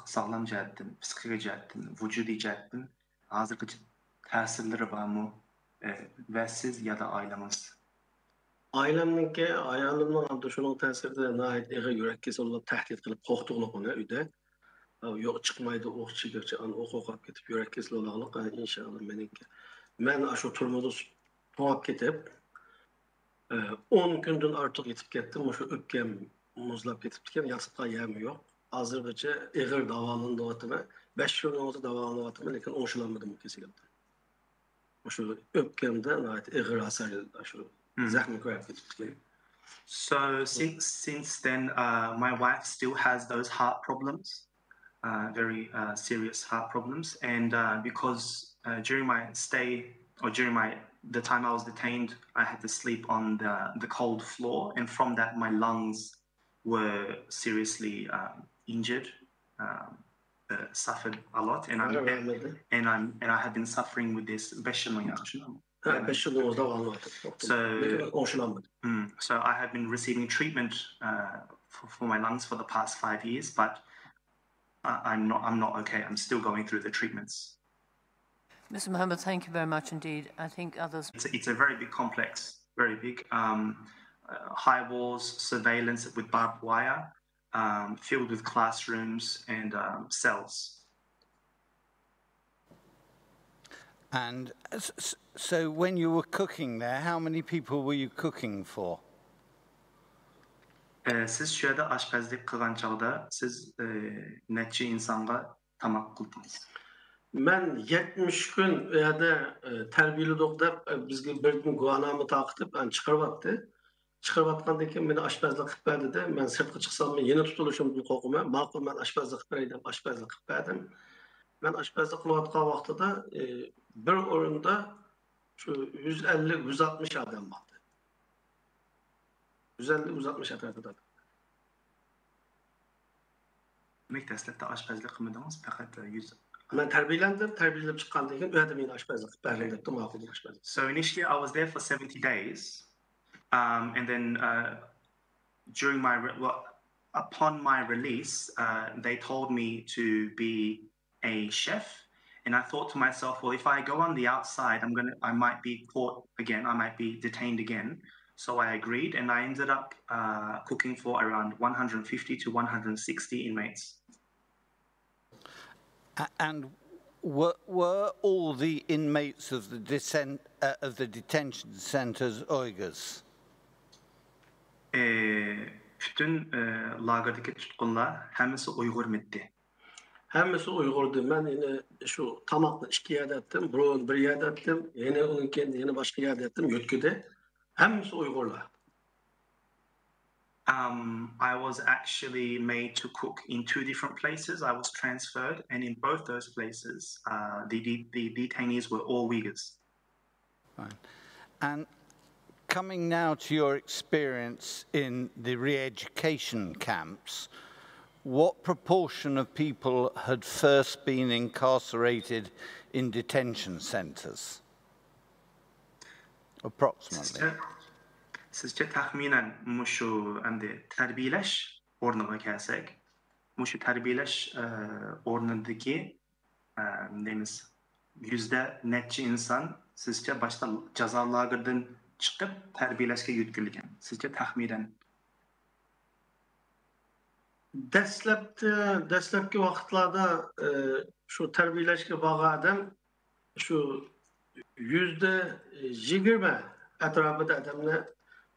S18: sağlam cihetten, psikik cihetten, vücudi cihetten hazırgıça tesirleri var mı? Ve siz ya da ailemiz?
S19: Ailemninki ayağımın adı şunun tesirde nait eğer yürek kesilip tehdit kılıp korktuğunu öde. Yok çıkmaydı o çıkırça an o korkap gidip yürek kesilip inşallah meninki. Ben şu turmudu tuhaf gidip 10 günden artık yetip gittim. Şu öpkem muzlap yetip gittim. Yatıp yemi yok. Hazırgıça eğer davalında vatıma 5 gün olsa davalında vatıma lekin onşulanmadım kesilip. Şu öpkemde nait eğer hasar şu zahmi koyup gitip gittim.
S18: So since then, my wife still has those heart problems, very serious heart problems, and because during my stay or during the time I was detained, I had to sleep on the cold floor, and from that my lungs were seriously injured, suffered a lot, and I have been suffering with this So I have been receiving treatment for my lungs for the past 5 years, but I'm not okay. I'm still going through the treatments.
S8: Mr. Mohammed, thank you very much indeed. I think others...
S18: It's a very big complex, very big. High walls, surveillance with barbed wire, filled with classrooms and cells.
S20: And so when you were cooking there, how many people were you cooking for?
S18: Siz şu yerda aşpazlık kılgan çağda siz neçe insanga tamak kıldınız?
S19: Ben 70 gün ya da terbiyeli doktor bizge bir gün guanamı takıtıp ben çıkarıp çıkarıp keyin meni aşpazlık qilib berdi de men sirtqa chiqsam men yana tutulishimdan qo'rqaman. Ma'qul men aşpazlık qilib beray deb aşpazlık qilib berdim. Ben aşpazlık qilayotgan vaqtida bir o'rinda şu 150-160 adam vardı. 150-160 atrofida.
S18: Demek dastlabda aşpazlık qilmadingiz, faqat 100.
S19: Ben terbiyelep chiqqandan keyin u yerda meni aşpazlık qilib berdim debdi, ma'qul aşpazlık.
S18: So initially I was there for 70 days. And then during upon my release, they told me to be a chef, and I thought to myself, well, if I go on the outside, I might be caught again, I might be detained again. So I agreed, and I ended up cooking for around 150 to 160 inmates.
S20: And were all the inmates of the detention centers Uyghurs?
S18: Bütün lagerdeki tutkunlar hemisi Uygur mıydı?
S19: Hemisi Uygurdu. Ben yine şu tamakla 2 yerde ettim, burun 1 yerde ettim, yine onun kendi yine başka yerde ettim, Yötkü'de. Hemisi Uygurlar.
S18: I was actually made to cook in 2 different places. I was transferred, and in both those places, the detainees were all Uyghurs.
S20: Fine. And coming now to your experience in the re-education camps, what proportion of people had first been incarcerated in detention centers? Approximately.
S18: Sizce tahminen muşu terbiyeleş ornuna kelsek, muşu terbiyeleş ornundaki neyimiz yüzde netçi insan sizce başta cezalardan çıkıp terbiyeleşke yütkülüken. Sizce tahminen?
S19: Dastlabki vaqtlarda şu terbiyelashga borgan odam şu %20 etrafında adamlar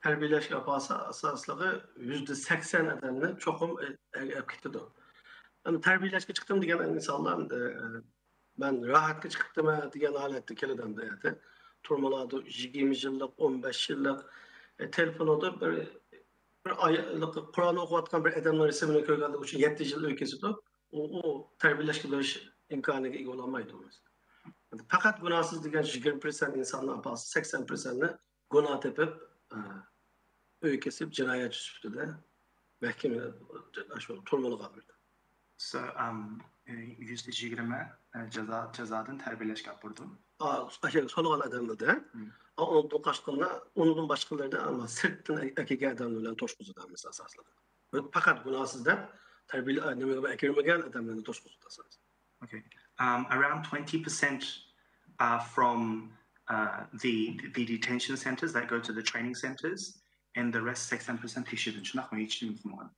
S19: terbiyeleşik asaslığı %80 adamlar çokum ektidir. Yani terbiyeleşik çıktım diyen insanlar ben rahat çıktım diyen alette keleden de yani. Turmaladı 20 yıllık, 15 yıllık telefonda bir aylık Kur'an okuyatkan bir adamlar isimini koygandı için 7 yıl ülkesi de o terbiyeleşik bir imkanı iyi olamaydı. Fakat günahsız diyen 20% insanlar bazı 80%'ni günah tepip ülkesi cinayet üstü de mahkeme turmalı kalırdı.
S18: So %20 cezadan terbiyeleşik yapıldı.
S19: Soluğan adamı da. Onun başkalarına, onun başkaları da ama sırttan erkek adamlarla toşkuzu da mesela asaslı. Fakat günahsız da terbiyeli ekirmegen adamlarla toşkuzu da asaslı.
S18: Okay. Around 20% are from the detention centers that go to the training centers, and the rest 80% teşhidin. Şunak mı hiç bilmiyorum.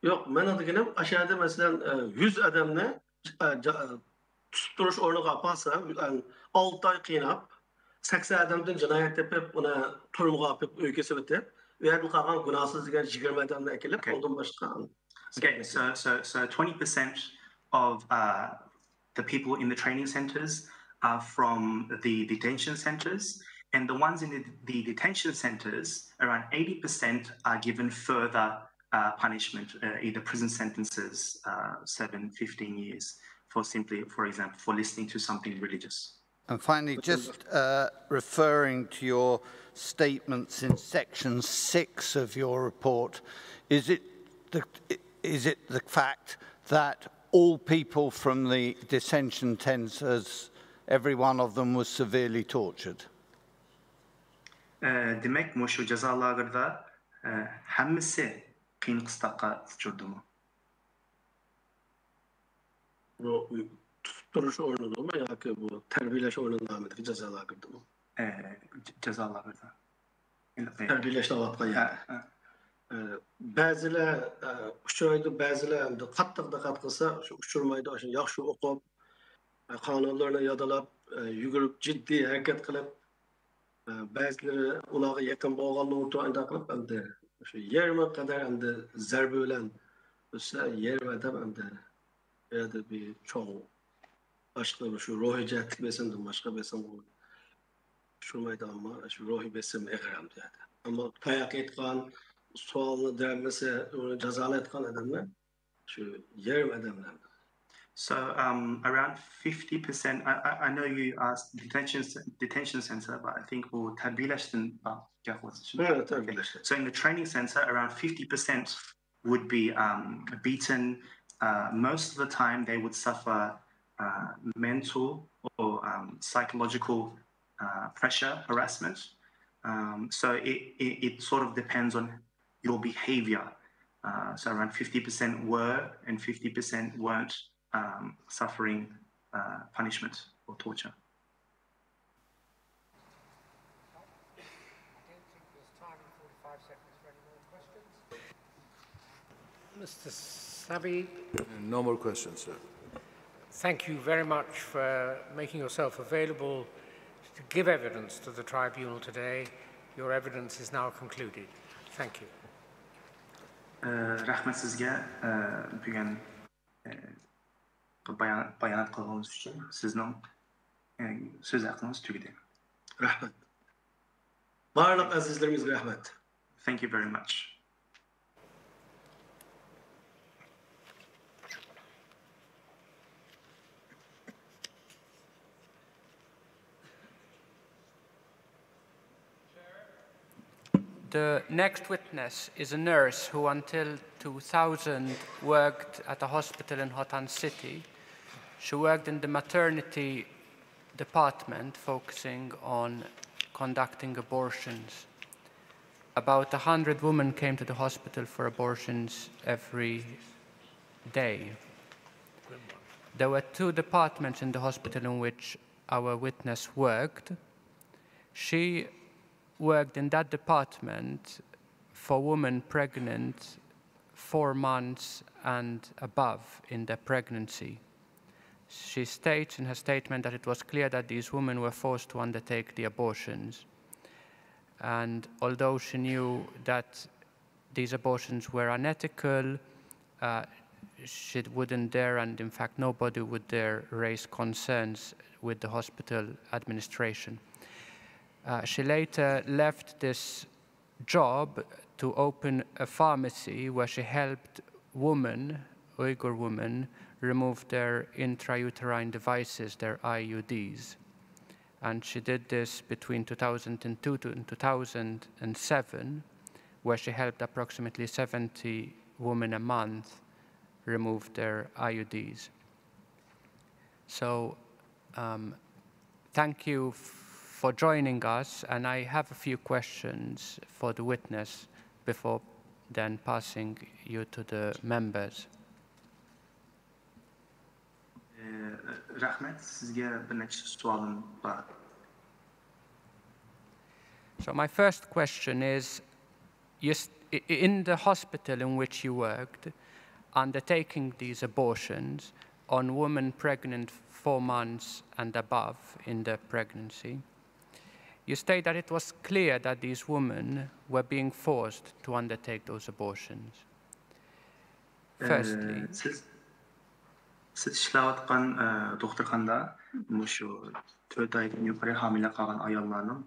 S19: Yok, ben adıgınım aşağıda mesela 100 adamla tutuş ornu kaparsa 6 ay kıynap 80 adamdan cinayet yapıp ona turmuğa yapıp ülkesi bitip ve bu kalan günahsız diyen 20 adamla ekilip ondan başka.
S18: Okay, so 20% of the people in the training centers are from the detention centers, and the ones in the detention centers, around 80% are given further punishment, either prison sentences, 7, 15 years, for example, for listening to something religious.
S20: And finally, just referring to your statements in section 6 of your report, is it the fact that all people from the detention centers, every one of them was severely tortured?
S18: Demek mi şu cezalarda hemmisi kıyın kıstaka tuturdu mu?
S19: Bu tutuş ornunda mı ya ki bu terbiyeleş ornunda mı cezalarda mı?
S18: Cezalarda.
S19: Terbiyeleş davapka yani. Bazılar uçuraydı, bazılar da kattık kısa uçurmaydı. Yaxşı okup, kanunlarına yadalap, yugurub, ciddi hareket kılıp, bazıları ulağa yakın boğanlı ortağında kılıp, hem de yerime kadar hem de zerbe ölen, yerime de hem de ya da bir çoğu başka şu ruhi cehlik besindim, başka besin bu uçurmaydı ama şu ruhi besin eğerimdi yani. Ama tayak etkan, sualını dermesi, onu cezalı etkan adamlar, şu yerim adamlar.
S18: So around 50%, I know you asked detention center, but I think we'll terbileştin. So in the training center, around 50% would be beaten. Most of the time they would suffer mental or psychological pressure, harassment. So it sort of depends on your behavior. So around 50% were and 50% weren't suffering punishment or torture.
S13: Mr. Sabi?
S21: No more questions, sir.
S13: Thank you very much for making yourself available to give evidence to the tribunal today. Your evidence is now concluded. Thank you.
S18: Rahmet sizge bugün bayanat kılığınız için sizin söz hakkınız tügedi.
S19: Rahmet. Barlık azizlerimiz rahmet.
S18: Thank you very much.
S22: The next witness is a nurse who until 2000 worked at a hospital in Hotan City. She worked in the maternity department focusing on conducting abortions. About 100 women came to the hospital for abortions every day. There were 2 departments in the hospital in which our witness worked. She worked in that department for women pregnant 4 months and above in their pregnancy. she states in her statement that it was clear that these women were forced to undertake the abortions. And although she knew that these abortions were unethical, she wouldn't dare, and in fact nobody would dare, raise concerns with the hospital administration. She later left this job to open a pharmacy where she helped women, Uyghur women, remove their intrauterine devices, their IUDs. And she did this between 2002 and 2007, where she helped approximately 70 women a month remove their IUDs. So thank you for joining us, and I have a few questions for the witness before then passing you to the members.
S18: Rahmet, sizga bir necha savolim bor.
S22: So my first question is, in the hospital in which you worked, undertaking these abortions on women pregnant 4 months and above in their pregnancy, you state that it was clear that these women were being forced to undertake those abortions. Firstly,
S18: siz ishlayotgan doktorxonada shu 4 oydan yuqori homila qolgan ayollarning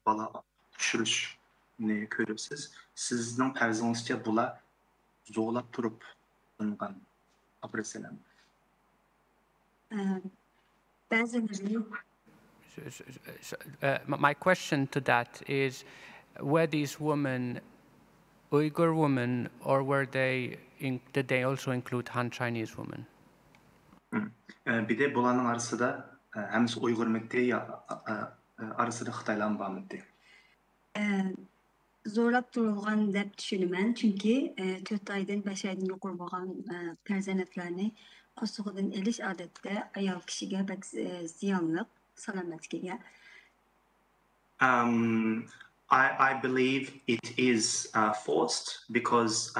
S18: bola tushirishni ko'ribsiz. Sizning farzingizcha bular zo'rlab turib qilingan operatsiyalar.
S22: My question to that is, were these women Uyghur women, or did they also include Han Chinese women?
S18: Bir de bulanın arasında hemisi Uygur mekteği arasında Xitaylan var mekteği.
S2: Zorlap durulgan dep düşünümen, çünkü 4 aydan 5 aydan yuqur bolgan perzanatlarni qo'sug'idan elish odatda ayol kishiga bak ziyonliq salomatligiga.
S18: I believe it is forced because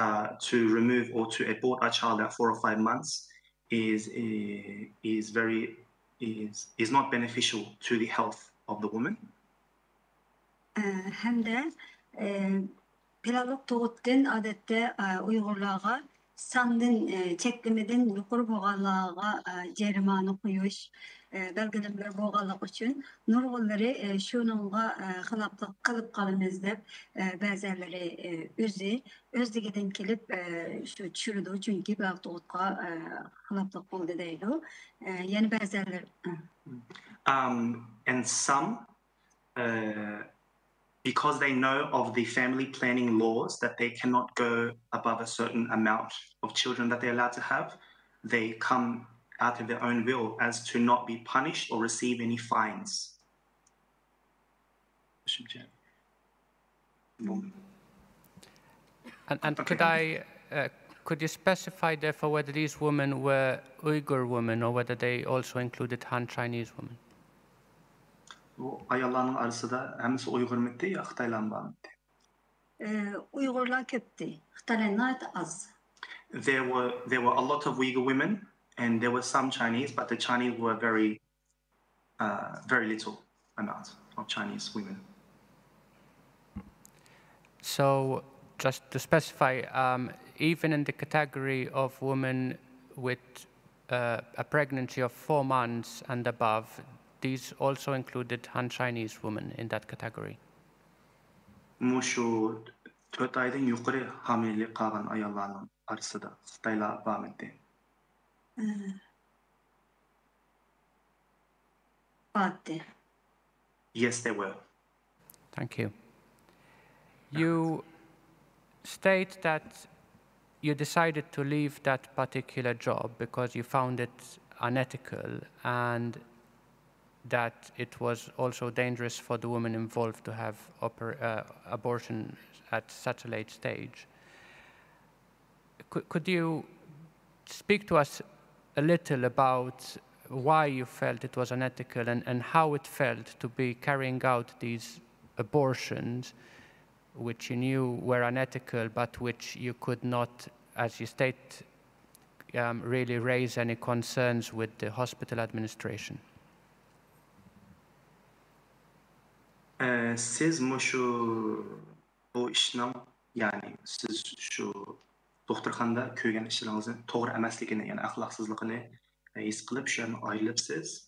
S18: to remove or to abort a child at 4 or 5 months is not beneficial to the health of the woman.
S2: Hem de pilavlık doğuttan adette Uygurlarga sandın çeklemeden yukarı boğalığa cerimani koyuş belgelemler boğalık için nurgulları şununla xilaplık kılıp kalınız dep bazıları özlüğüden kelip şu çürüdü çünkü belki doğutqa xilaplık oldu deydi. Yani bazıları
S18: And some because they know of the family planning laws that they cannot go above a certain amount of children that they're allowed to have, they come out of their own will as to not be punished or receive any fines.
S22: And could you specify therefore whether these women were Uyghur women or whether they also included Han Chinese women?
S18: Bu ayollarning arasida hemisi Uygur mekteği ya Xitaylan var mekteği.
S2: Uygurlar köptü, Xitaylanlar az.
S18: There were a lot of Uyghur women and there were some Chinese, but the Chinese were very little amount of Chinese women.
S22: So, just to specify, even in the category of women with a pregnancy of 4 months and above, these also included Han Chinese women in that category.
S18: Şu 4 aydan yukarı hamilelik kalan ayollarning arasida Xitaylar var mıydı? Yes, they were.
S22: Thank you. You state that you decided to leave that particular job because you found it unethical and that it was also dangerous for the women involved to have abortion at such a late stage. Could you speak to us a little about why you felt it was unethical and how it felt to be carrying out these abortions which you knew were unethical but which you could not, as you state, really raise any concerns with the hospital administration?
S18: Siz bu işning, yani siz şu doktorxonada ko'rgan ishlaringizni to'g'ri emasligini, ya'ni axloqsizligini his qilib, shu yerdan ayrilibsiz.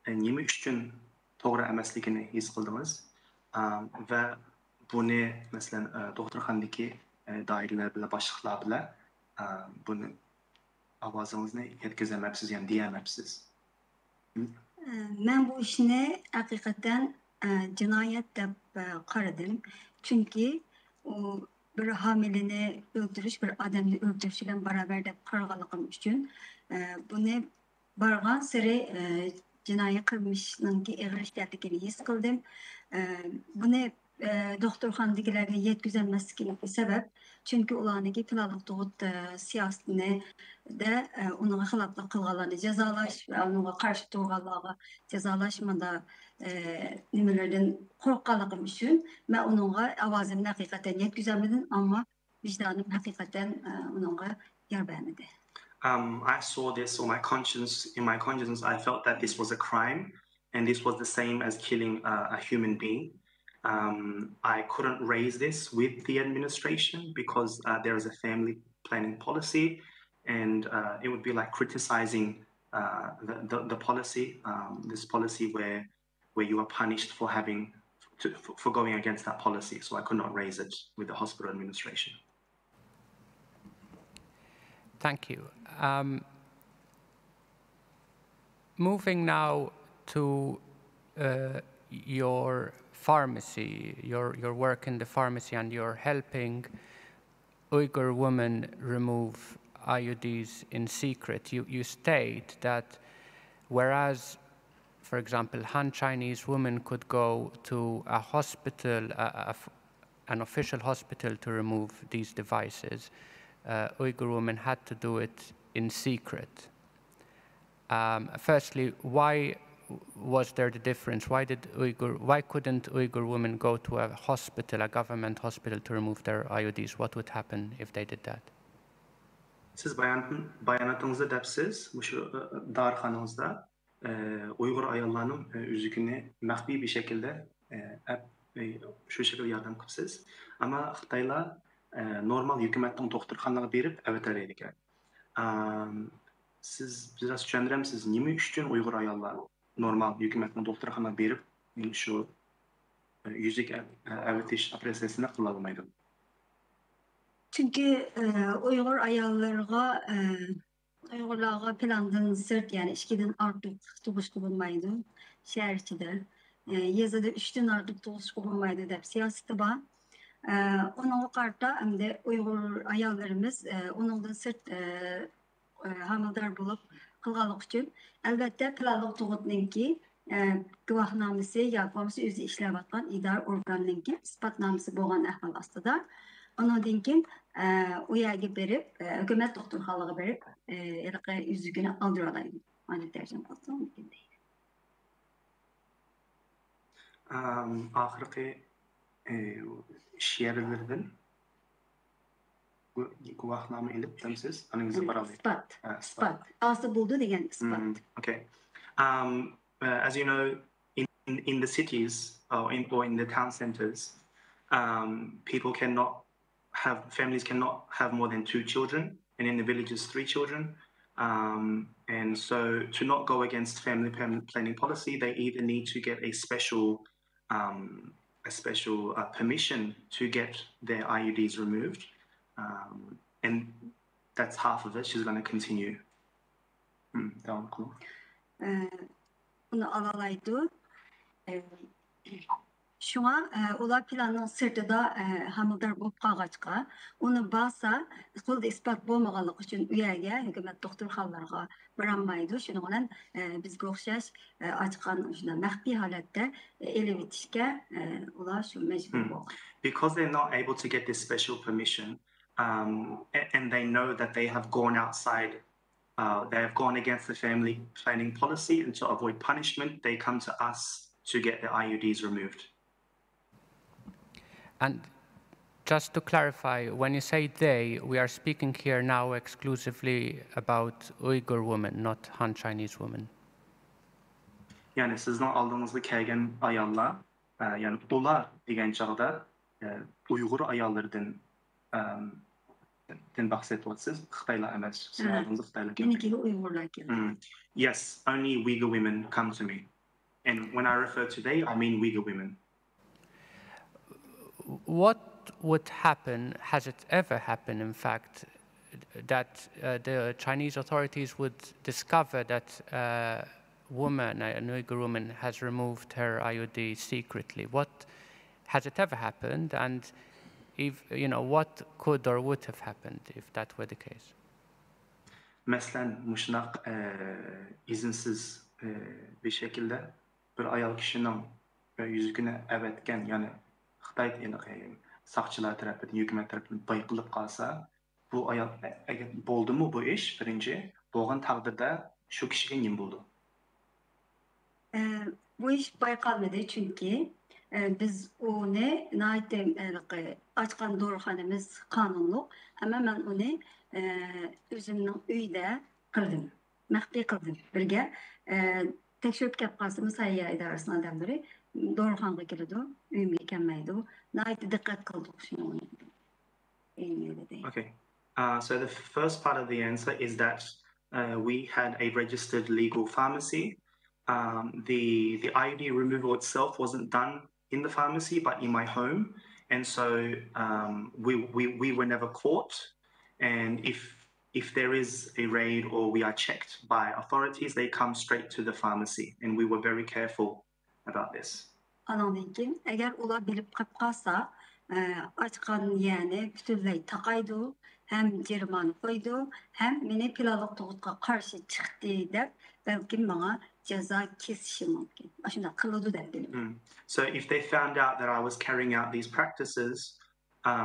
S18: Nima uchun to'g'ri emasligini his qildingiz? Va buni masalan doktorxonadagi doiralar bilan, boshliqlar bilan buni ovozingizni yetkazamabsiz, ya'ni deyamabsiz.
S2: Men bu ishni haqiqatan cinayet deb qaradim. Çünkü o bir hamileni öldürüş, bir adamı öldürüş bilen beraber de qaraganligim üçün bunu bargan seri cinayet qilmishninki ig'ir ekanligini his qildim. Buni doktorxonadagilarga yetkazilmasligining sabab, chunki ularniki planlik tug'ut siyosatini de onun xiloflik qilganlarni jazolash va unga qarshi turganlarga jazolash manda nimalardan qo'rqqanligim uchun men unga ovozimni haqiqatan yetkazolmadim, ammo vicdanım haqiqatan unga yer bermadi.
S18: I saw this in my conscience, I felt that this was a crime, and this was the same as killing a human being. I couldn't raise this with the administration because there is a family planning policy, and it would be like criticizing the policy, this policy where you are punished for for going against that policy. So I could not raise it with the hospital administration.
S22: Thank you. Moving now to your pharmacy, your work in the pharmacy, and you're helping Uyghur women remove IUDs in secret. You state that whereas, for example, Han Chinese women could go to a hospital, an official hospital to remove these devices, Uyghur women had to do it in secret. Firstly, why was there the difference? Why couldn't Uyghur women go to a hospital, a government hospital, to remove their IUDs? What would happen if they did that?
S18: Siz bayanatınızda depsiz, bu şu darxananızda Uyghur ayollarının üzükünü məxfi bir şekilde şu şekilde yardım kıpsız. Ama Xitaylar normal hükümetin doktorxanaga berip eveteleydiler. Siz biraz düşündüremsiz, nima üçün Uyghur ayollar normal hükümetin doktorxanaga berip şu yüzük evetiş operasyasını kılalmaydı?
S2: Çünkü Uyghur ayollarga Uyg'urlarga plandan sırt, yani 2'den artıq tug'ishga bo'lmaydi shahar ichida. Yezada 3'den artıq tug'ishga bo'lmaydi deb siyosati bor. Onun qarta hamda Uyg'ur ayollarimiz onundan sırt hamildor bo'lib qilganlik uchun albatta planlik tug'utninki guvohnomasi yoki bo'lmasa o'zi ishlayotgan idora organinki isbotnomasi bo'lgan ahvol ostida ondan keyin u yerga berib hukumat doktorxonaga berib yüzükünü aldırıyorlardı. Hani tercüme olsa mümkün değil.
S18: Ahirki şiirlerden guvahname ilip demsiz anınızı baralayın.
S2: Ispat. Aslı buldu degen ispat.
S18: Okay. As you know, in the cities or in the town centers, families cannot have more than 2 children, and in the villages 3 children. And so to not go against family planning policy, they either need to get a special permission to get their IUDs removed, and that's half of it. She's going to continue. Devam kılın.
S2: Bunu alalaydı. Şuna ular planın sırtıda hamildor bo'lib qolg'achqa, uni basa, qo'lda isbot bo'lmaganligi uchun u yerga hukumat doktorxonalarga borolmaydi. Shuning bilan bizga o'xshash ochgan shuna maxfiy holatda elib o'tishga ular shu majbur bo'lgan.
S18: Because they're not able to get this special permission, and they know that they have gone outside, they have gone against the family planning policy, and to avoid punishment, they come to us to get the IUDs removed.
S22: And just to clarify, when you say they, we are speaking here now exclusively about Uyghur women, not Han Chinese women.
S18: Yani sizin aldığınızda kelgen ayallar, yani ular degan chog'da Uyg'ur ayollardan bahsetyapsiz, Xitoylar emas. Sizin aldığınızda Xitoylar kelgan.
S2: Meniki Uyg'urlar kelgan.
S18: Yes, only Uyghur women come to me. And when I refer to they, I mean Uyghur women.
S22: What would happen, has it ever happened in fact, that the Chinese authorities would discover that a woman, an Uyghur woman, has removed her IUD secretly? What has it ever happened, and if, you know, what could or would have happened if that were the case?
S18: Mesela muşnaq izinsiz bir şekilde bir ayol kişinin yüzüne evetken, yani Xitoy saqchilar tarafından, hükümet tarafından bayqilib qalsa, bu ayol bo'ldi mu bu ish? Birinchi, bo'lgan taqdirda shu kishiga nima bo'ldi?
S2: Bu iş bayqalmadı çünkü biz onu açkan doğruhanemiz kanunlu, ama ben onu özümün uyda qildim, maxfiy qildim. Birga tekshirib kelib qolsa, Musayya idorasining odamlari doğruxonga keladi, uyimga kelmaydi. Nayt diqqat qildik shuni.
S18: Okay. So the first part of the answer is that we had a registered legal pharmacy. The IUD removal itself wasn't done in the pharmacy, but in my home, and so we were never caught. And if there is a raid or we are checked by authorities, they come straight to the pharmacy, and we were very careful about this.
S2: Anandan keyin agar ular bilib qolib qolsa, açkan yani bütünley taqaydı, hem Cerman koydu, hem meni pilavlık tuğutqa qarşı çıktı deb, belki bana ceza kesişi mümkün. Aşında kılıdı deb bilim.
S18: So if they found out that I was carrying out these practices,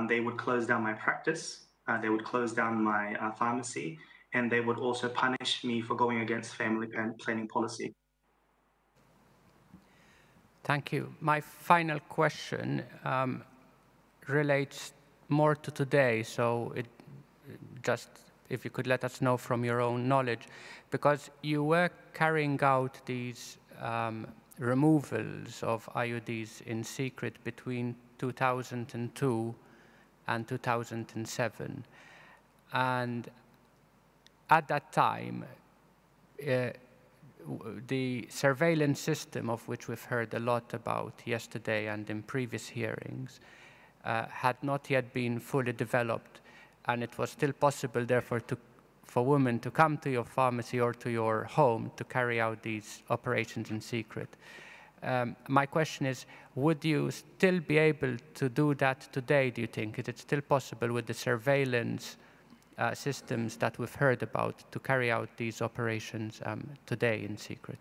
S18: they would close down my practice, they would close down my pharmacy, and they would also punish me for going against family planning policy.
S22: Thank you. My final question relates more to today, so just if you could let us know from your own knowledge, because you were carrying out these removals of IUDs in secret between 2002 and 2007, and at that time the surveillance system, of which we've heard a lot about yesterday and in previous hearings, had not yet been fully developed, and it was still possible, therefore, for women to come to your pharmacy or to your home to carry out these operations in secret. My question is, would you still be able to do that today, do you think? Is it still possible with the surveillance systems that we've heard about to carry out these operations today in secret?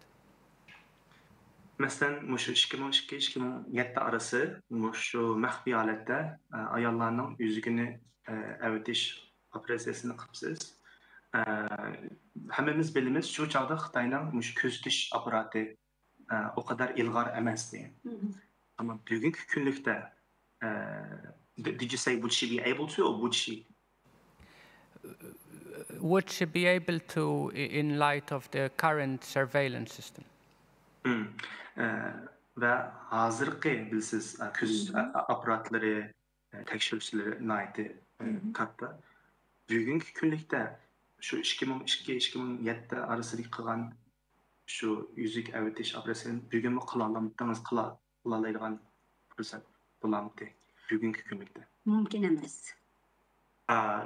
S18: Mesela şu 2002-2007 arası şu maxfiy holatda ayollarning yüzüne evitish operatsiyasini qilibsiz. Hammamiz bilamiz, shu chog'da Xitoyning mush kuzatish apparati o kadar ilg'or emasdi. Ama bugungi kunlikda, did you say would she be able to, or would she?
S22: Would she be able to, in light of the current surveillance system?
S18: Ve hazırki bilsiz küz aparatları, tekşürüsleri naiti katta. Bugünkü kunlikda şu 2002-2007 arasındaki kılgan şu yüzük evitiş operasyonu bugün mü kılalamıdınız, kılalaydıgan fırsat bulamıdı bugünkü kunlikda?
S2: Mümkün emas.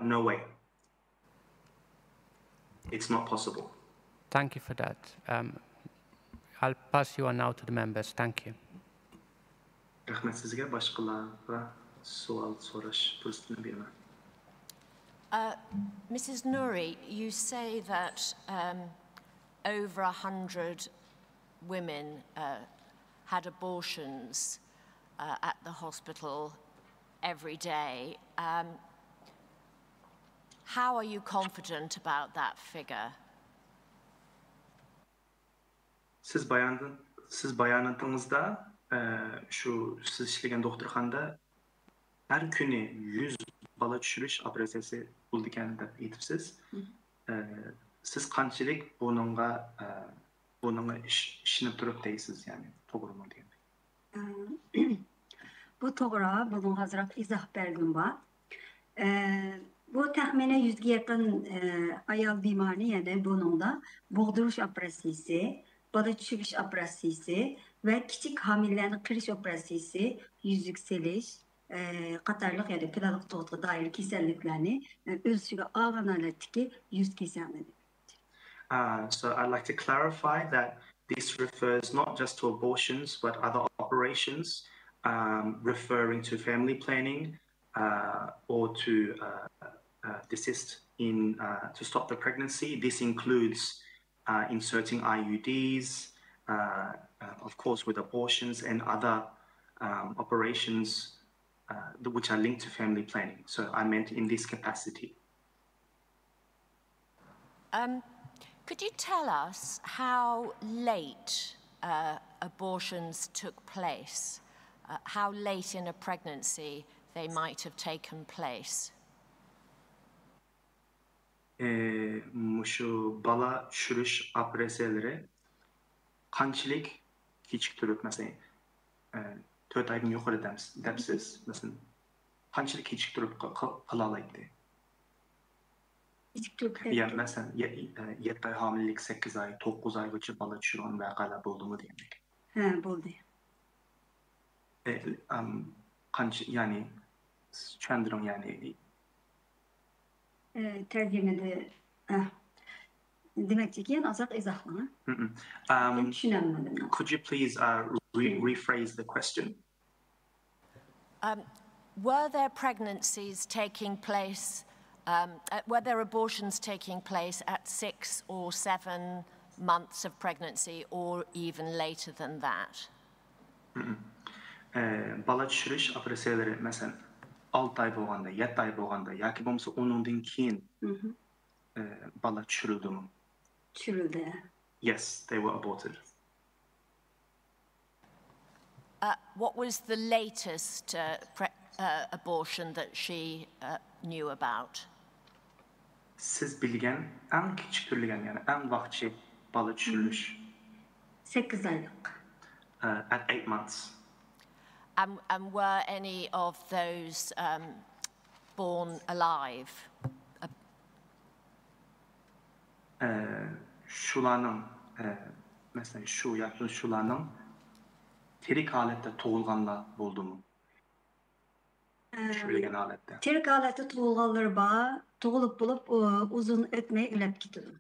S18: No way. It's not possible.
S22: Thank you for that. I'll pass you on now to the members. Thank you.
S18: Rahmet sizge, başkalarına sual soraş fırsatını vermem.
S7: Mrs. Nouri, you say that over 100 women had abortions at the hospital every day. How are you confident about that figure?
S18: Siz bayanatınızda şu siz işleyen doktorxanda her günü 100 bala düşürüş operasyası bulduğunu da eğitimsiz. Siz kançılık bununla işini durup değilsiniz yani. Doğru mu diyeyim?
S2: Bu to'g'ri, bugun hozir izoh bergim bor. Bu taxminan 100 ga yaqin ayol bemorni, ya'ni buningda bug'dirish operatsiyasi, bola tushirish operatsiyasi va kichik homilalarni qirish operatsiyasi, yuzuk selish qatorliq, ya'ni pilalik tug'utga doir kasalliklarni o'z ichiga olgan holatdagi yuz kasalligi.
S18: So I'd like to clarify that this refers not just to abortions, but other operations, referring to family planning or to desist in to stop the pregnancy. This includes inserting IUDs, of course, with abortions and other operations which are linked to family planning. So I meant in this capacity.
S7: Could you tell us how late abortions took place? How late in a pregnancy they might have taken place?
S18: Şu bala düşürüş operasyonları kançılık küçük türüp mesela 4 aydan yukarı demsiz mesela kançılık küçük türüp kılalaydı. Ya mesela 7 ay hamilelik 8 ay 9 ay geçip bala düşüren vakalar oldu mu demek?
S2: He, oldu.
S18: Yani çendron yani
S2: tercümede demek ki azat izahlama.
S18: Could you please rephrase the question?
S7: Were there pregnancies taking place, were there abortions taking place at 6 or 7 months of pregnancy or even later than that?
S18: Bala düşürüş operasyonları mesela 6 ay bo'lganda, 7 ay bo'lganda yoki bo'lmasa 10dan keyin bala düşürüldü mü?
S2: Düşürüldü.
S18: Yes, they were aborted.
S7: What was the latest abortion that she knew about?
S18: Siz bilgen en küçük türlügen yani en vakti bala düşürülüş.
S2: 8 aylık.
S18: At 8 months.
S7: And were any of those born alive?
S18: Şularning mesela şu yakın şularning tirik holatda tug'ilganlar bo'ldimi? Tushirilgan holatda.
S2: Tirik holatda tug'ilganlar bor, tug'ilib bo'lib uzun o'tmay o'lib ketdi.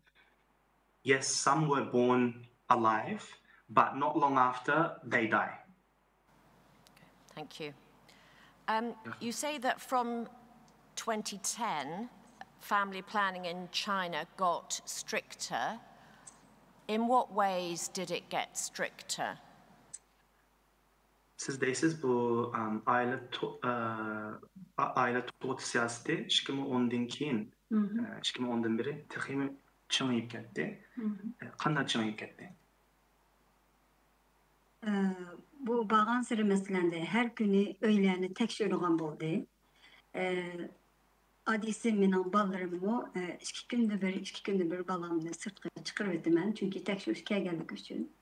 S18: Yes, some were born alive, but not long after they die.
S7: Thank you. You say that from 2010, family planning in China got stricter. In what ways did it get stricter?
S18: Siz deysiz bu aile tug'ut siyosati 2010dan keyin 2010dan beri texmi chingayib ketdi. Qanday chingayib ketdi?
S2: Bu bağın sırrı meselende her günü öğleni tekşürüğün buldu. Adisi menin ballarımı 2 günde bir balamını sırtqa çıkırıp etdim. Çünkü tekşürüşke geldik üçün.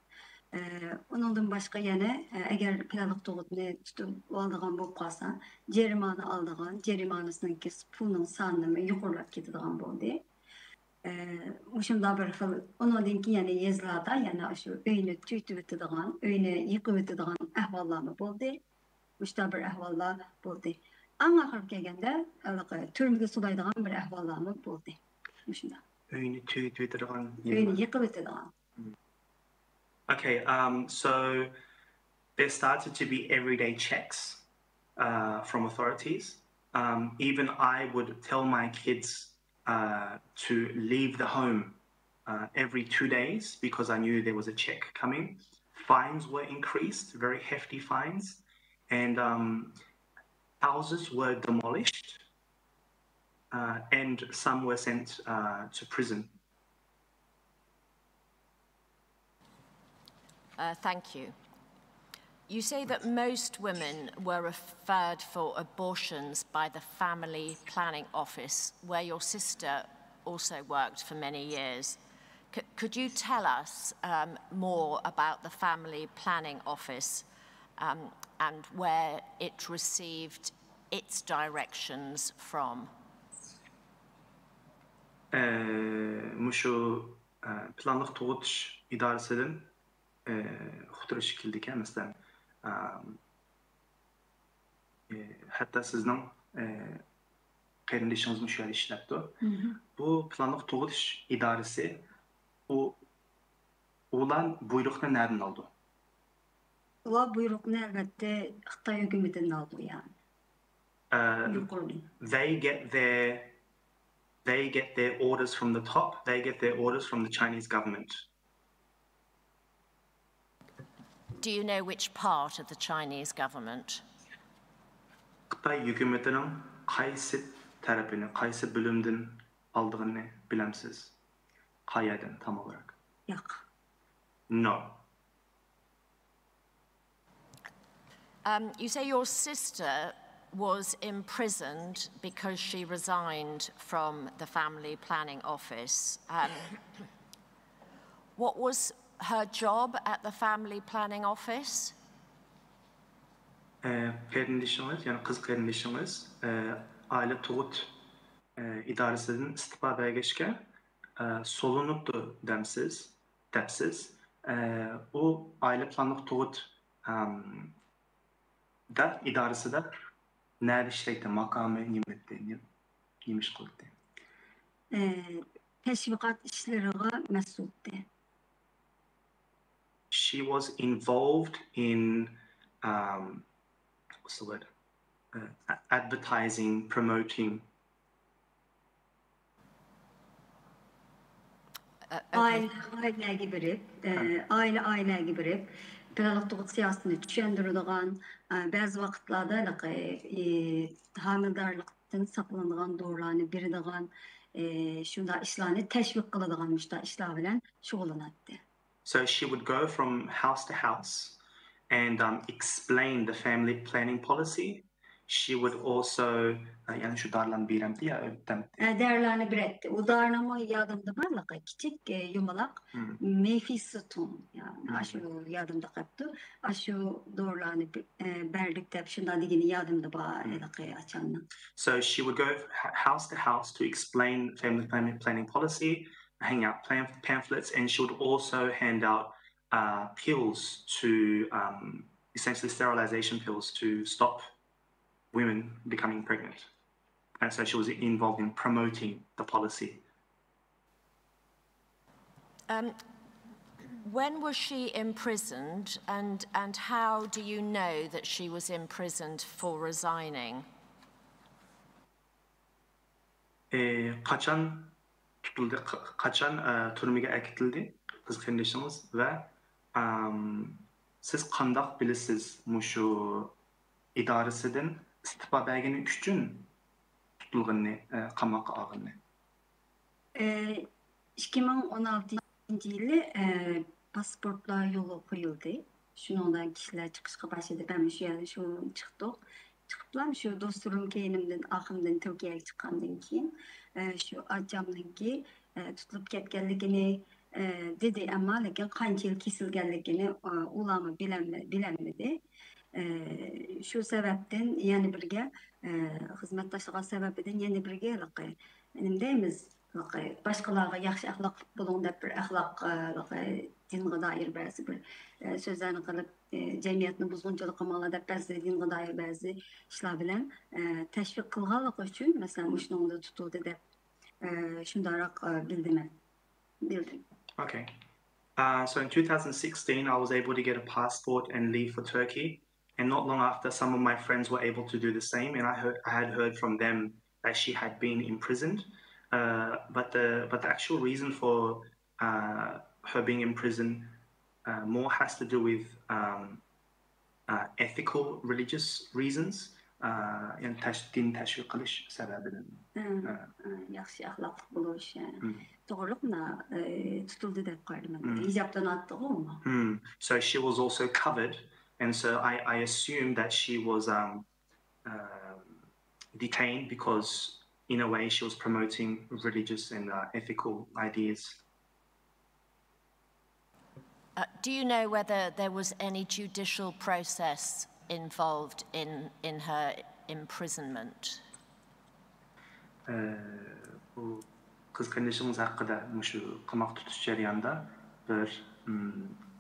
S2: Onundan başka yani eğer planlık doğutunu tutup aldığın bu qalsa, cerimanı aldığın, cerimanısındaki pulun sanını yukarılap ketadigan buldu. Uşunda bir xil, ondan ki yani yazılarda yani şu öyle tüytüp etadigan, öyle yıkıp etadigan ahvallarmı buldu. Uşda bir ahvallar buldu. Ama ahir kelgende türmüge sulaydigan bir ahvallarmı buldu. Uşunda.
S18: Öyle tüytüp etadigan.
S2: Öyle yıkıp etadigan.
S18: Okay, so there started to be everyday checks from authorities. Even I would tell my kids to leave the home every 2 days because I knew there was a check coming. Fines were increased, very hefty fines, and houses were demolished, and some were sent to prison.
S7: Thank you. You say that most women were referred for abortions by the Family Planning Office, where your sister also worked for many years. Could you tell us more about the Family Planning Office and where it received its directions from?
S18: Muşu planlıq toğutuş idarəsinin xütürü şekildəki məsələn hətta sizin qeyrindeşiniz müşu yerdə işləbdi. Bu planlıq toğutuş idarəsi olan buyruqunu nereden aldı?
S2: O buyruqunu əlbəttə Xitay hökumətindən aldı yani.
S18: They get their orders from the top, they get their orders from the Chinese government.
S7: Do you know which part of the Chinese government?
S18: Xitay hökumətinin qaysı tərəfini, qaysı bölümdən aldığını biləmsiz? Qayədən tam olarak?
S2: Yox.
S18: No.
S7: You say your sister was imprisoned because she resigned from the Family Planning Office. What was her job at the Family Planning Office?
S18: Qeyrindeşiniz, yani kız qeyrindeşiniz, aile tuğut idarəsinin istifa bəgəşkə solunubdu dəpsiz. O aile planlıq tuğut da idarəsi də nerede işleydi, makamı nimetli, yemiş kıldı?
S2: Teşviqat işleriga məsuldu.
S18: She was involved in, what's the word? Advertising, promoting.
S2: Ailəyə birib, planlıq toğut siyasətini düşəndirdiğən, bəzi vaxtlarda hamildarlıqdan saqlanılan doğrularını birdiğən, şunda işlərini təşviq qıladığan işlər bilən şoğlanatdı.
S18: So she would go from house to house and explain the family planning policy. She would also, yani şu darlan biremdi ya öptem.
S2: Darlanı biretti. O darlamı yadımda var küçük yumalak meyfi sütun yani aşı yadımda kaptı. Aşı doğrularını berdikte şundan digini yadımda var açanla.
S18: So she would go house to house to explain family planning policy, hang out pamphlets, and she would also hand out pills to essentially sterilization pills to stop women becoming pregnant. And so she was involved in promoting the policy.
S7: When was she imprisoned and how do you know that she was imprisoned for resigning?
S18: Kaçan tutuldu, kaçan turmuga akitildi kız kardeşiniz ve siz qandaq bilisiz muşu idarəsidən istifa bəgini üçün tutulğanını, qamakka ağını?
S2: 2016 yılı pasportlar yolu koyuldu. Şunundan kişiler çıkışqa başladı. Ben şu yerden şu çıktık. Çıkıplam şu dosturum keyinimden, axımdan Türkiye'ye çıkandan keyin şu acamdan ki tutulup ketkenligini dedi ama lekin qancha yil kesilganligini ulama bilemedi. Şu sebepten yani birge xizmatdaşlığa sebebinden yani birge deymiz başqalarga yaxshi axloq bo'ling deb bir axloq dinga doir ba'zi bir so'zlarni qilib jamiyatni buzg'unchilik qilmoqlar deb ba'zi dinga doir ba'zi ishlar bilan tashviq qilganligi uchun masalan shuningda tutildi deb shundoq bildim.
S18: Okay. So in 2016 I was able to get a passport and leave for Turkey. And not long after, some of my friends were able to do the same, and I had heard from them that she had been imprisoned. But the actual reason for her being imprisoned more has to do with ethical, religious reasons. Yani din təşviq qilish səbəbindən.
S2: Yaxşı əxlaq buluş. Doğruluqla tutuldu deyə qardım. İcabdan atdı olma.
S18: So she was also covered And so I assumed that she was detained because, in a way, she was promoting religious and ethical ideas.
S7: Do you know whether there was any judicial process involved in her imprisonment?
S18: Bu kız kardeşimiz hakkında şu qamoq tutish jarayonida bir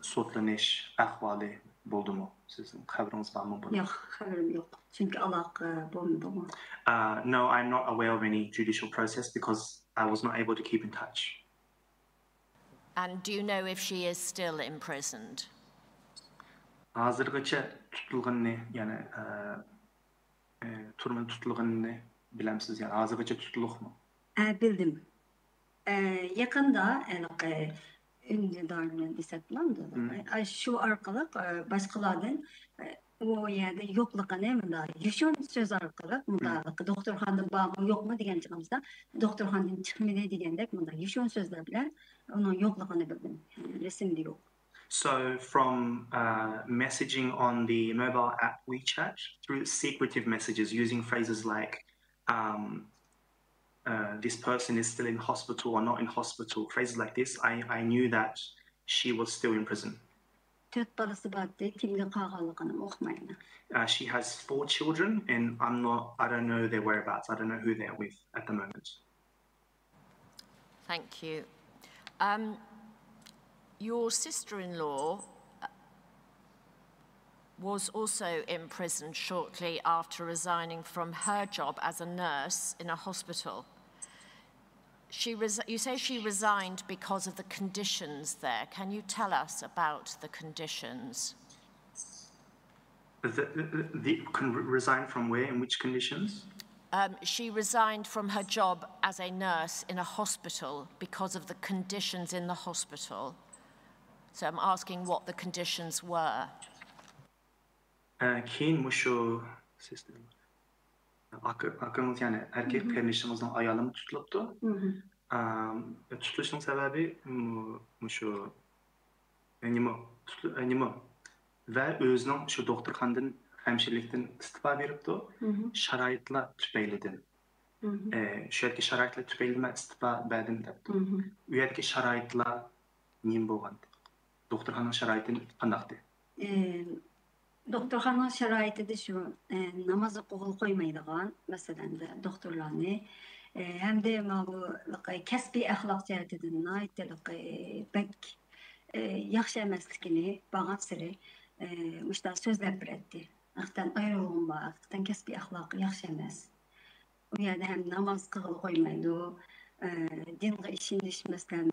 S18: sotlanış ahvoli bo'ldimi? Sizning xabaringiz bormi buni?
S2: Yo'q, xabarim yo'q. Chunki aloqa bo'lmadimi.
S18: No, I'm not aware of any judicial process because I was not able to keep in touch.
S7: And do you know if she is still imprisoned?
S18: Hozirgacha tutilganini, ya'ni turma tutilganini bilamsiz, ya'ni hozirgacha tutuliqmi?
S2: Bildim. Yakında ünlüdarını desek bulandı. Şu arkalık başkalardan o yerde yokluklarını mıda yaşam söz arkalık mıda doktor hanım bağım yok mu diyen çıkımızda doktor hanım çıkmadı diyendek mıda yaşam sözler bile onun yokluklarını bildim. Resimde yok.
S18: So from messaging on the mobile app WeChat through secretive messages using phrases like this person is still in hospital or not in hospital, phrases like this, I knew that she was still in prison. She has 4 children, and I don't know their whereabouts. I don't know who they're with at the moment.
S7: Thank you. Your sister-in-law was also imprisoned shortly after resigning from her job as a nurse in a hospital. You say she resigned because of the conditions there. Can you tell us about the conditions?
S18: Resign from where? In which conditions?
S7: She resigned from her job as a nurse in a hospital because of the conditions in the hospital. So I'm asking what the conditions were.
S18: Keyin şu sistem akımız yani erkek kardeşimizin ayağını tutuluptu. Tutuluşun sebebi şu animo ve özünün şu doktorxanadan hemşirelikten istifa veripti. Şarayitla tüpeyledi. Şu yerki şarayitla tüpeyleme istifa verdim depti. U yerki şarayitla nim bolgan? Doktorxananın şarayitini qandaqdı?
S2: Doktorxana şəraiti de şu namazı qoğul qoymaydigan məsələn də doktorlarını həm də bu kəsbi əxlaq cəhətindən aidlik bək yaxşı əməslikini bağan sırı müştə sözləb birətdi. Axtan ayrılığın var, axtan kəsbi əxlaq yaxşı əməs. O yerdə həm namaz qoğul qoymaydı, dinğə işinləşməsdən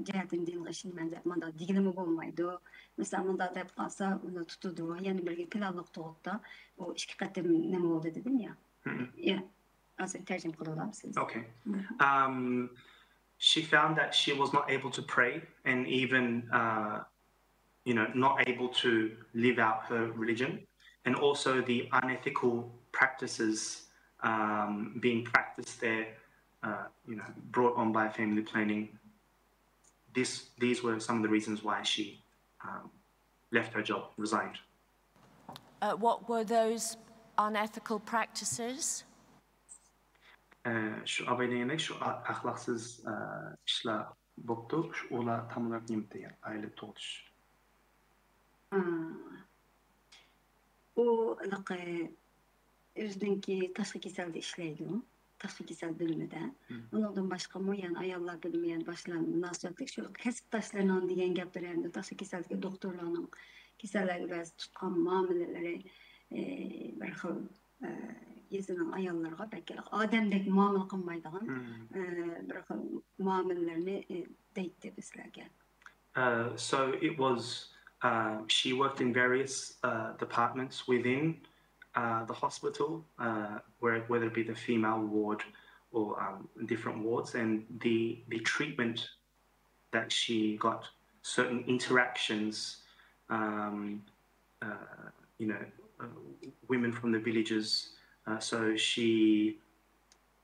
S2: cəhətin dinğə işinləməndə məndə digilimi olmaydı. Mesela bunda da kalsa onu tutudu. Yani bir planlık doğutta o 2 katım ne oldu dedim ya. Ya az tercüme kılalım siz.
S18: Okay. She found that she was not able to pray and even not able to live out her religion, and also the unethical practices being practiced there, brought on by family planning. These were some of the reasons why she left her job, resigned.
S7: What were those unethical practices?
S18: Şu abaylayanak şu ahlaksız işler boptu, şu ola tam olarak nimte yani aile toğutuş.
S2: O özünki taşqı keselde işleydi. Taşqı kesel bölümüde. Ondan başka mı yani ayarlar bölümü yani başlanan nasihatlik şu kasıptaşlarının diyen gaplarında taşqı keseldeki doktorlarının kesellerle bazı tutkan muameleleri bir xil yezinin ayarlarga belki adamdek muamele qilmaydigan bir xil muamelelerini deydi bizlerge.
S18: So it was she worked in various departments within the hospital, whether it be the female ward or different wards, and the treatment that she got, certain interactions, women from the villages, so she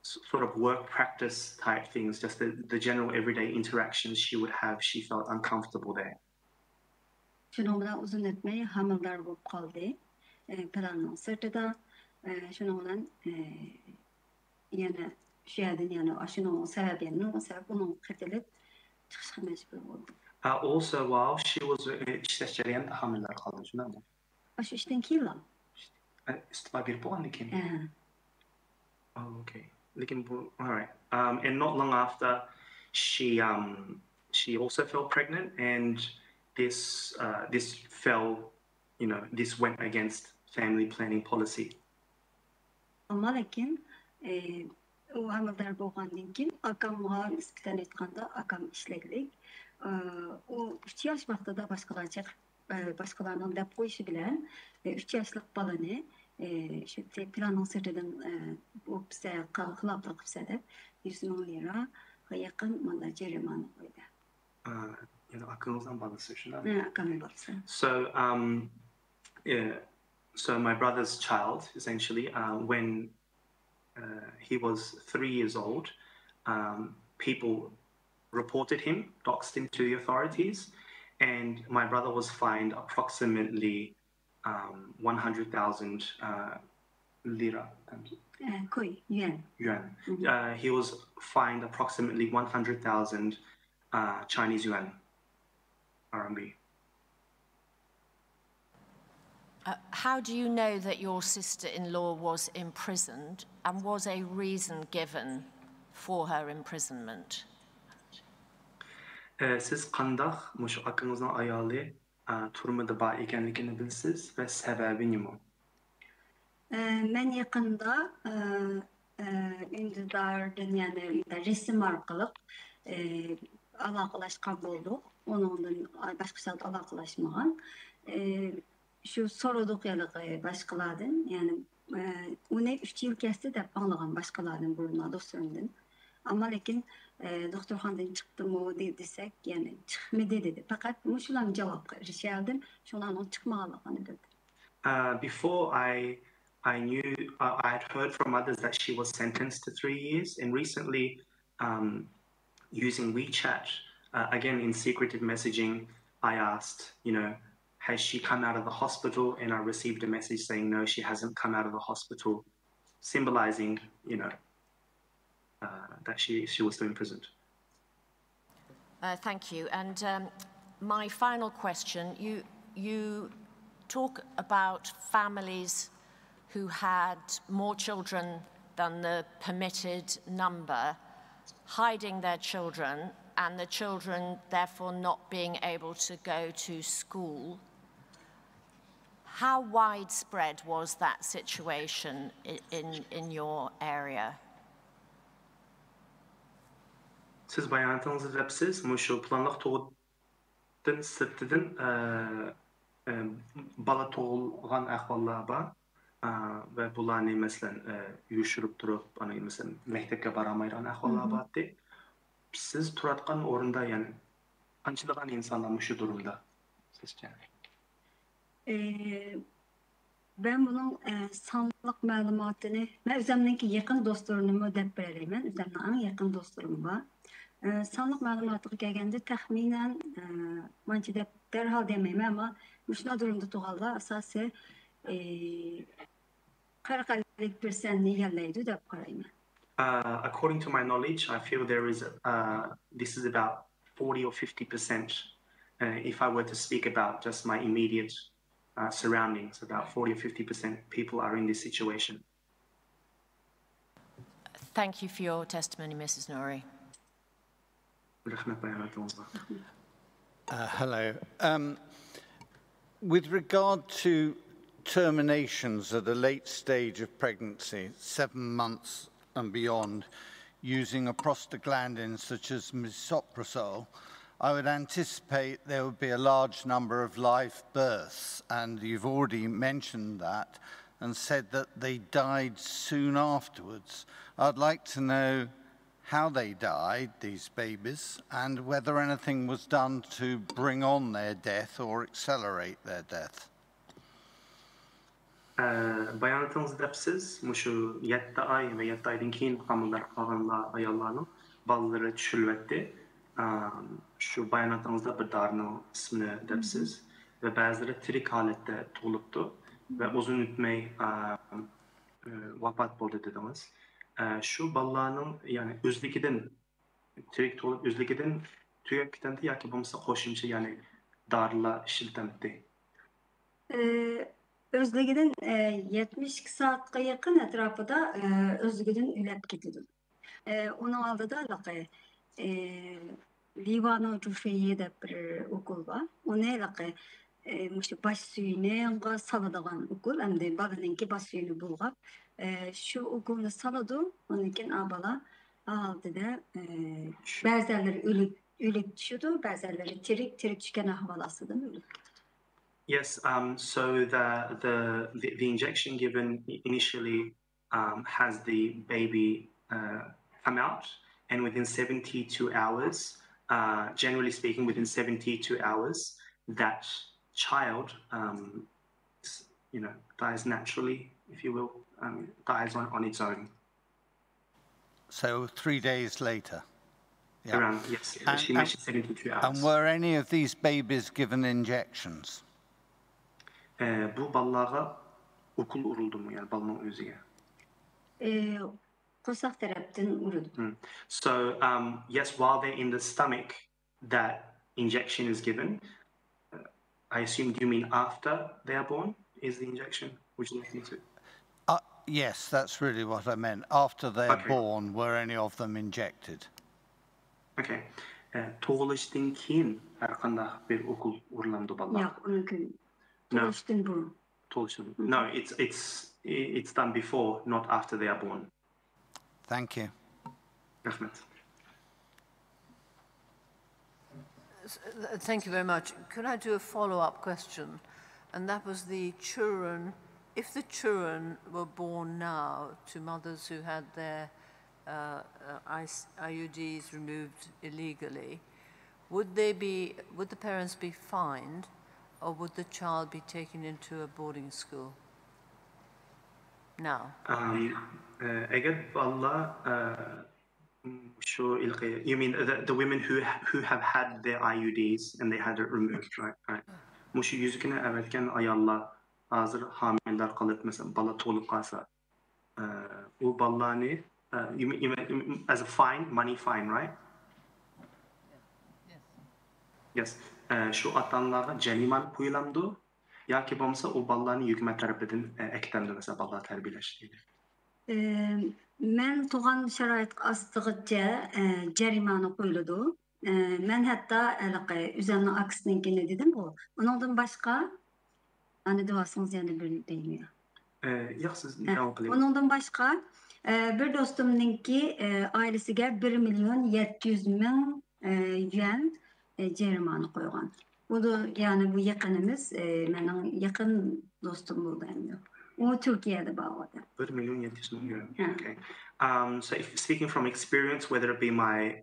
S18: sort of work practice type things, just the general everyday interactions she would have, she felt uncomfortable there.
S2: Şunun bilan uzun etmey hamildar bolup kaldı. Planın sırtıda. Şunun bilan yani şu yerden yani aşının sebebini o sebep onun kırtılıp çıkışa mecbur oldu.
S18: Also, while she was işleş jarayonida hamildor qoldi, shundaymi?
S2: Shu ishdan keyin
S18: istifa berib bo'lgandan keyin. Oh, okay. Lekin bu, all right. And not long after, she also fell pregnant, and this fell, this went against family planning policy.
S2: Ama lekin o hamildor bo'lgandan keyin akamga nisbatan aytganda akam ishlaylik. O 3 yaş vaqtida başqalarning deb qo'yishi bilan 3 yoshlik bolani shu planning sirtidan bu bizga xiloflik qilsa deb 100 ming liraga yaqin mana jarimani qo'ydi.
S18: Yani aklınızdan balası şundan.
S2: Akamın balası.
S18: So my brother's child, essentially, when he was 3 years old, people reported him, doxed him to the authorities, and my brother was fined approximately 100,000 lira. Yuan. He was fined approximately 100,000 Chinese yuan, RMB.
S7: How do you know that your sister-in-law was imprisoned, and was a reason given for her imprisonment?
S18: Siz qandaq mushu akangizning ayoli turmada bor ekanligini bilsiz ve sebebi nima?
S2: Men yaqinda Ündidar'dan yani resim arqılıq aloqalashgan bo'ldik. Onundan başqalar aloqalashmagan. Şu so'radik yaligi başqalardan, yani uni 3 yil kesdi deb anglagan başqalardan burunlar do'stlarimdan. Ama lekin doktorxonadan chiqdimi desek, yani chiqmadi dedi. Faqat shularga javob berishardim, shularning chiqmaganligini bildim.
S18: Before I knew, I had heard from others that she was sentenced to 3 years, and recently, using WeChat, again in secretive messaging, I asked, has she come out of the hospital? And I received a message saying, no, she hasn't come out of the hospital, symbolizing, that she was still imprisoned.
S7: Thank you. And my final question, you talk about families who had more children than the permitted number, hiding their children, and the children therefore not being able to go to school. How widespread was that situation in your area?
S18: Siz bayanatınızı depsiz, muşu planlıq toğudun sırtıdın bala toğulğan ahvallar var ve bularını mesela yuşurup durup, mesela mektepke baramayran ahvallar var de. Siz turatkan orunda yani ançılıgan insanlar muşu durumda sizce?
S2: Ben bunun sanlıq məlumatını, mən özümdeki yakın dostlarımı dep bereleyim. Özümden yakın dostlarım var. Sanlıq məlumatı gəlgəndə təxminən məncə də dərhal deməyim, amma müşna durumda tuğallar əsası 40-50%'ni yerləydi də qarayım.
S18: According to my knowledge, I feel this is about 40 or 50%. If I were to speak about just my immediate surroundings, about 40 or 50% people are in this situation.
S7: Thank you for your testimony, Mrs. Nouri.
S20: Hello. With regard to terminations at a late stage of pregnancy, 7 months and beyond, using a prostaglandin such as misoprostol, I would anticipate there would be a large number of live births, and you've already mentioned that and said that they died soon afterwards. I'd like to know how they died, these babies, and whether anything was done to bring on their death or accelerate their death.
S18: Bayanatınız depsiz, muşu 7 ay ve 7 aydan keyin hamildar qalğanlar ayollarning balaları düşürüldi. Şu bayanatınızda bir darının ismini depsiz. ve bazıları tirik halette doğuluptu ve uzun ütmey vafat buldu dediniz. Şu ballarının yani özlükiden tirik doğulup özlükiden tüyep bitendi ya ki bulmasa koşumça yani darla işiltendi.
S2: Özlügüdün 72 saatga yakın etrafıda özlügüdün ülep gidiyor. Onun aldı da laqı Livano Cufeyye de bir okul var. O ne laqı baş suyunu saladığan okul. Hem de babanınki baş suyunu bulgap. Şu okulunu saladı. Onunkin abala aldı da bazıları ölüp düşüyordu. Bazıları tirik düşken ahvalasıdan ölüp.
S18: Yes, so the injection given initially has the baby come out, and within 72 hours, generally speaking, within 72 hours, that child, dies naturally, if you will, dies on its own.
S20: So 3 days later. Yeah.
S18: Around, yes, she mentioned 72 hours.
S20: And were any of these babies given injections?
S18: Bu ballağa okul uruldu mu yani balının özüge?
S2: Kosak taraftan uruldu.
S18: So yes, while they're in the stomach, that injection is given. I assume you mean after they are born is the injection? Would you like me to?
S20: Yes, that's really what I meant. After they're born, were any of them injected?
S18: Okay. Doğuluştan keyin her qanday bir okul urulandı ballağa?
S2: Yok, mümkün.
S18: No. No, it's done before, not after they are born.
S20: Thank you.
S8: Thank you very much. Could I do a follow-up question? And that was the children, if the children were born now to mothers who had their IUDs removed illegally, would the parents be fined? Or would the child be taken into a boarding school now?
S18: Eğer valla you mean the women who have had their IUDs and they had it removed, right? Muşu yüzüküne evvelken ayalla hazır hamileler kalıp mesela bala tolup kalsa o ballani you mean as a fine, money fine, right? Yes. Şu atanlara ceriman koyulamdı ya ki olmasa o ballarını hükümet tarafından eklendi mesela ballar terbiyeleştiğini.
S2: Men tuğan şerait astıgıca cerimanı koyuldu. Men hatta üzerine aksininkini dedim bu. Ondan başka hani duasınız yani bir değmiyor.
S18: Yok siz devam edin.
S2: Ondan başka bir dostumunki ailesiga 1.700.000 yuan cerimanı koygan. Bu da yani bu yakınımız, benim yakın dostum oldu yani. O Türkiye'de bağladı.
S18: 1.700.000 euro. Okay. So if speaking from experience, whether it be my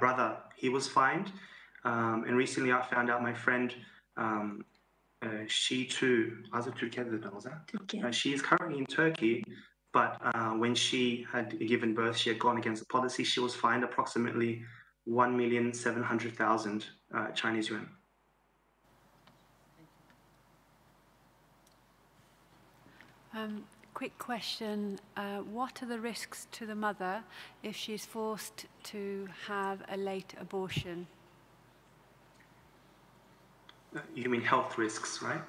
S18: brother, he was fined, and recently I found out my friend, she too, hazır Türkiye'de de olsa. She is currently in Turkey, but when she had given birth, she had gone against the policy. She was fined approximately 1,700,000 Chinese yuan.
S10: Quick question, what are the risks to the mother if she's forced to have a late abortion?
S18: You mean health risks, right?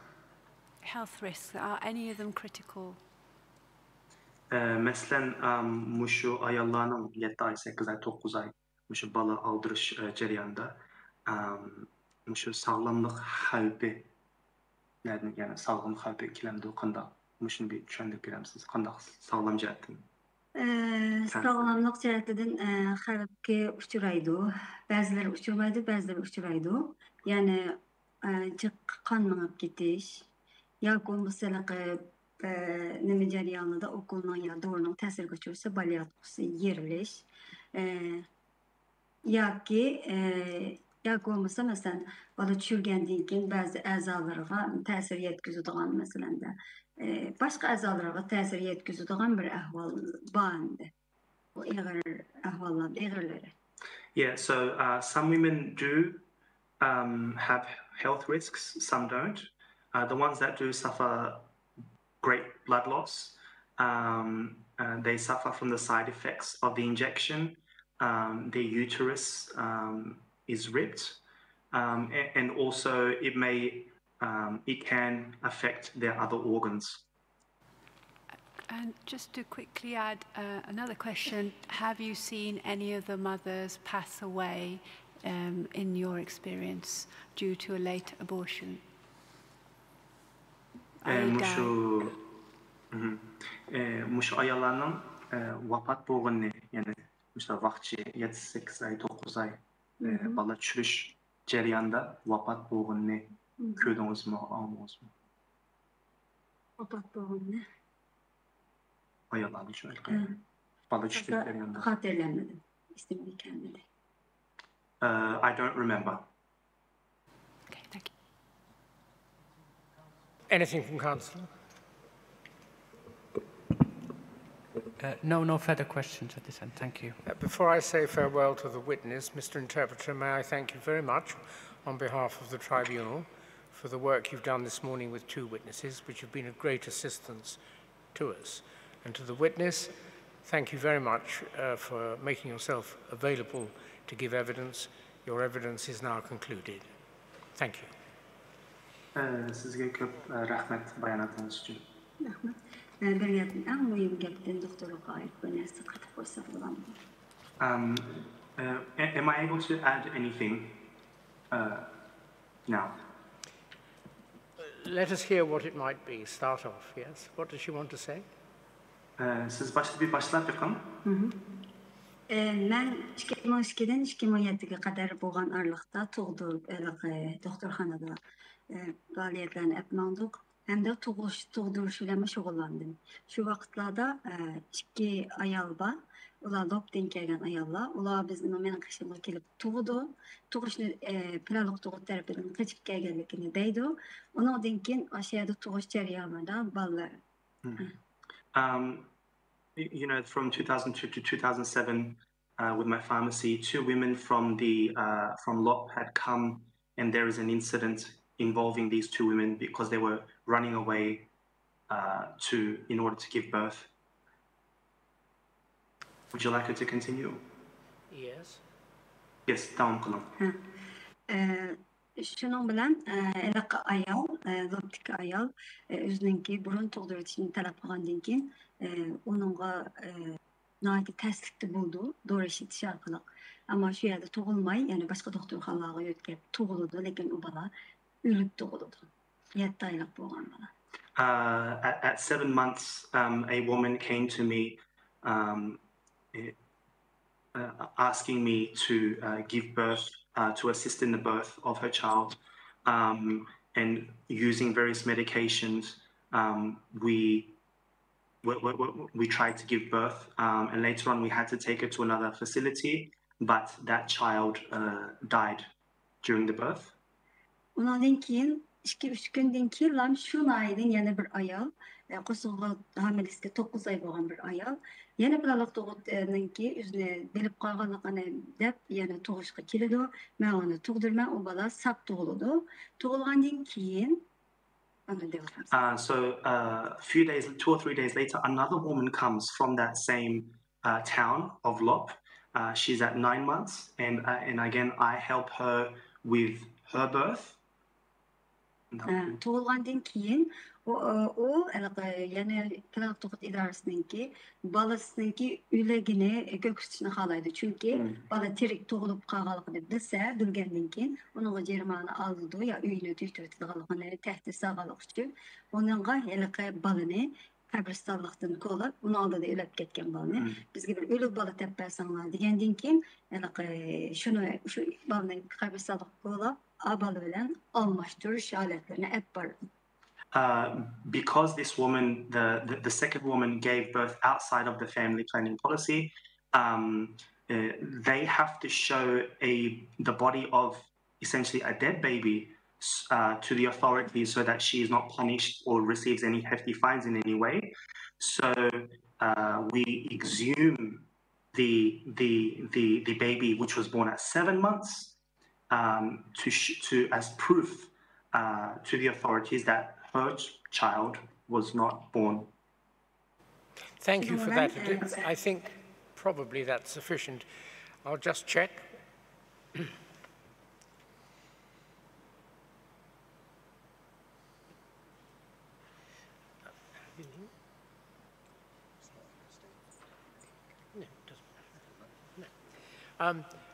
S10: Health risks, are any of them critical?
S18: Mesela muşu ayallarının 7 ay, 8 ay, 9 ay muşu bala aldırış ceryanında muşu sağlamlık havbi yani sağlamlık havbi ikilemde o kanda muşun bir düşündük bilemsiz kanda sağlam cihetten.
S2: Sağlamlık cihetten havbi uçuraydı. Bazıları uçurmaydı, bazıları uçuraydı. Yani kanmanıp gitiş. Ya mesela neme jaryanında okulun ya doğrunun tesir göçürse balyatlısı yerleş. Ya ki ya olmasa mesela bala çürgendiğin bazı azalarına tesir yetkizdiğin mesela da başka azalarına tesir yetkizdiğin bir ahval bağında. O ağır ahvallar, ağırları.
S18: Yeah, so some women do have health risks, some don't. The ones that do suffer great blood loss, they suffer from the side effects of the injection. Their uterus is ripped, and also it can affect their other organs.
S10: And just to quickly add another question, have you seen any of the mothers pass away in your experience due to a late abortion?
S18: Muş ayollarning vafot bo'lgani, ya'ni o'sha vaqtcha 7-8 ay, 9 ay bola tushirish jarayonida vafot bo'lgani ko'rdingizmi, olmadingizmi?
S2: Vafot bo'lgani.
S18: Ayollarning shu bola tushirish jarayonida.
S2: Xotirlamadim. Istimga kelmadi.
S18: I don't remember.
S10: Okay, thank you.
S13: Anything from Council?
S22: No further questions at this end. Thank you.
S13: Before I say farewell to the witness, Mr. Interpreter, may I thank you very much on behalf of the Tribunal for the work you've done this morning with 2 witnesses, which have been of great assistance to us. And to the witness, thank you very much for making yourself available to give evidence. Your evidence is now concluded. Thank you.
S18: Sizga ko'p rahmat bayonotingiz uchun.
S2: Rahmat. Bergandan eng muhim gapdan doktorga oid bir narsa qatib qo'ysa bo'ladimi?
S18: Am I able to add anything now?
S13: Let us hear what it might be. Start off, yes. What does she want to say?
S18: Siz başlab beqing.
S2: Men 2002dan 2017ga qadar bo'lgan aralıqda doktorxonada faoliyatlarni yapmandik. Hamda tug'dirish bilan shug'ullandim. Shu vaqtlarda 2 ayol bor. Ular Lopdan kelgan ayollar. Ular bizni mening qishimga kelib tug'di. Tug'ishni planliq tug'ish tarafidan qochib kelganligini deydi. Undan keyin o'sha yerda tug'ish jarayonida bolalar.
S18: You know, from 2002 to 2007, with my pharmacy, 2 women from LOP had come, and there is an incident involving these 2 women because they were running away in order to give birth. Would you like her to continue?
S13: Yes.
S18: Yes, devam qiling.
S2: Şunun bilan ayol, Lopdagi ayol o'zininki burun tug'dirishni talab qilgandan keyin uningga noyati tasdiqli bo'ldi, dori ishitish orqali. Ammo shu yerda tug'ilmay, ya'ni boshqa doktorxonalarga yo'tkazib tug'ildi, lekin u bola o'lib tug'ildi. 7 oylik bo'lgan bola.
S18: At 7 months, a woman came to me asking me to give birth, to assist in the birth of her child, and using various medications. We tried to give birth, and later on we had to take her to another facility, but that child died during the birth.
S2: Ondan keyin 2-3 kundan keyin shu aydan yana bir ayol, qo'shig'i hamilisga 9 oy bo'lgan bir ayol, yana planliq tug'ishdan keyin o'zini bilib qolganligini deb yana tug'ishga keladi. Men uni tug'dirman, u bola sap tug'iladi. Tug'ilgandan keyin
S18: so few days, 2 or 3 days later, another woman comes from that same town of Lop. She's at 9 months, and again I help her with her birth.
S2: Tug'ilgandan keyin u yana planliq tug'ish idorasininki bolasiniki o'ligini ko'ksitishni xohlaydi. Chunki bola tirik tug'ilib qolganligini bilgandan keyin uningga jarimani oldi yo uyini tuytirganligini tahdid solganlik uchun uningga bolani qabristonlikdan qo'lab, uni oldida o'lib ketgan bolani bizga bir o'lik bola deb bersanglar degandan keyin shu bolani qabristonlik qo'lab bola bilan almashtirish holatlarini olib bordi.
S18: Because this woman, the second woman, gave birth outside of the family planning policy, they have to show the body of essentially a dead baby to the authorities so that she is not punished or receives any hefty fines in any way. So we exhume the baby, which was born at 7 months, as proof to the authorities that her child was not born.
S13: Thank you for that. I think probably that's sufficient. I'll just check.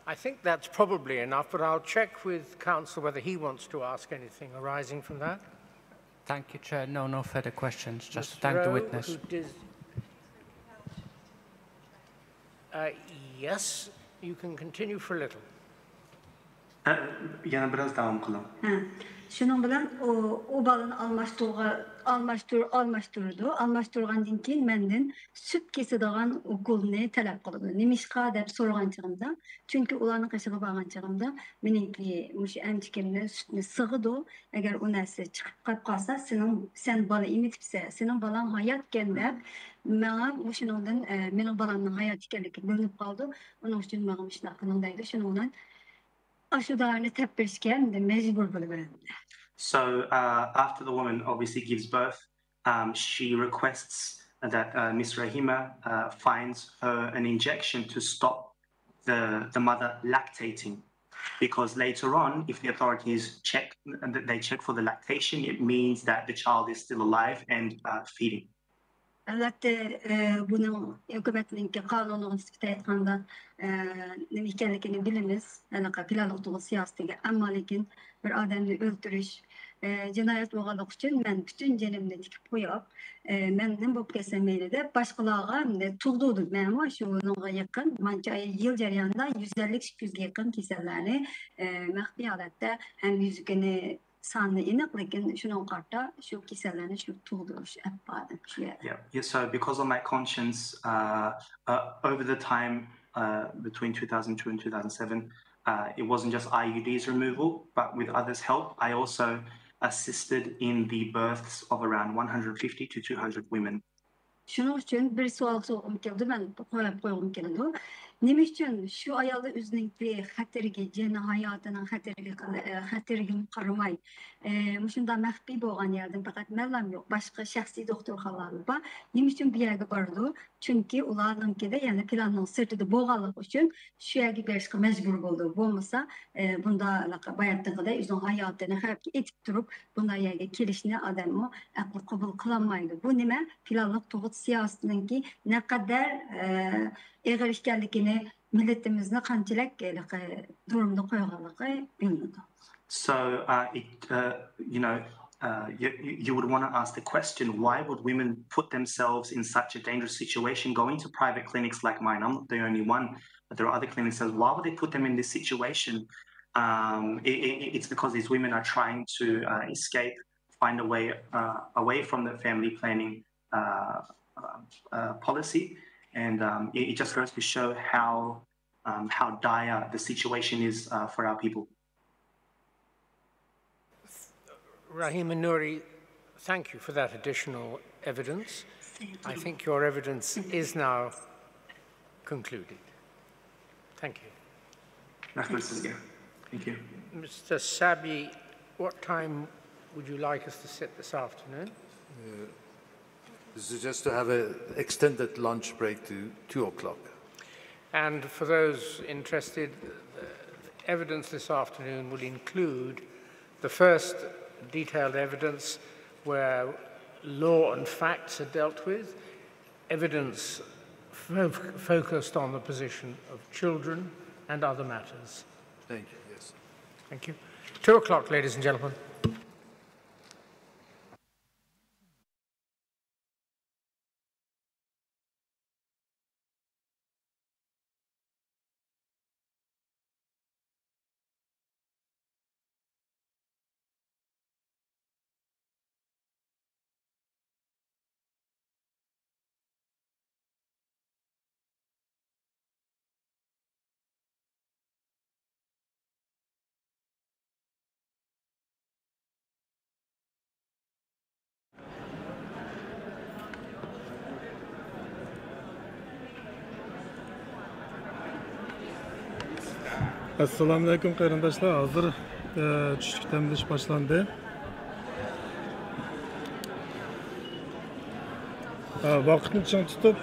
S13: I think that's probably enough, but I'll check with Council whether he wants to ask anything arising from that.
S22: Thank you, Chair. No further questions. Just to
S13: Mr.
S22: thank the
S13: Rowe,
S22: witness.
S13: who did- yes, you can continue for a little.
S18: Yana biraz devam kılalım.
S2: Şunun bilen o balın almaştırgandan keyin menden süt kesadigan ukulni talep qildi. Nimishqa deb so'ragan chig'imda, chunki ularning qishig'i borgan chig'imda meniki mush emchikimni sütni sig'idi. Agar u narsa chiqib qolib qolsa, sen bola emitibsan, sening bolang hayot ekan deb menga shuningdan mening bolamning hayot ekanligi bilinib qoldi. Uning uchun menga shunday qiling deydi. Shuning bilan aşularını tepişken de mecbur buluyorum.
S18: So after the woman obviously gives birth, she requests that Miss Rahima finds her an injection to stop the mother lactating, because later on, if the authorities check for the lactation, it means that the child is still alive and feeding.
S2: Elbette bunun hükümetinki kanunu nispeten etkanda nima ekanligini bilamiz. Anaqa planlı tuğu siyasetiga, ammo lekin bir adamni öldürüş, cinayet bo'lganligi uchun men bütün jenimni tikib qo'yib, men nima bo'lib ketsa mayli deb boshqalarga tug'dirdim. Men shunga yaqin mancha yil jarayonida 150-200 ga yaqin kasallarni maxfiy holatda ham yuzini sanlı iniq, lekin şunun qarta şu kasallarni shu tug'dirish appadim.
S18: Yeah. So because of my conscience, over the time between 2002 and 2007, it wasn't just IUDs removal, but with others' help, I also assisted in the births of around 150 to 200 women.
S2: Şunun için bir sual sorgum keldi, ben koyğum keldi. Nima uchun shu ayolni o'zining xatarga, jani hayotining xatarga qaramay, shunda maxfiy bo'lgan yerdan faqat menlam yo'q, boshqa shaxsiy doktorxonalar bor. Nima uchun bu yerga bordi? Chunki ularninkida yana planning sirtida bo'lganligi uchun shu yerga berishga majbur bo'ldi. Bo'lmasa, bunda bayatdagida o'zining hayotini xavfga etib turib, bunday yerga kelishni odamni aqli qabul qilolmaydi. Bu nima? Planning tug'ut siyosatininki naqadar eg'ir ekanligini, millatimizni qanchalik durumda qo'yganligi bilinadi.
S18: So you would want to ask the question, why would women put themselves in such a dangerous situation going to private clinics like mine? I'm not the only one, but there are other clinics. Why would they put them in this situation? It's because these women are trying to escape, find a way away from the family planning policy, and it just goes to show how dire the situation is for our people.
S13: Rahima Noori, thank you for that additional evidence. I think your evidence is now concluded. Thank you.
S18: Thank you.
S13: Mr. Sabi, what time would you like us to sit this afternoon?
S21: This is just to have an extended lunch break to 2 o'clock.
S13: And for those interested, evidence this afternoon will include the first detailed evidence where law and facts are dealt with, evidence focused on the position of children and other matters.
S21: Thank you, yes.
S13: Thank you. 2 o'clock, ladies and gentlemen.
S17: Assalamu alaikum qarindoshlar. Hozir tushlik tamlish boshlandi. Vaqtni ching tutib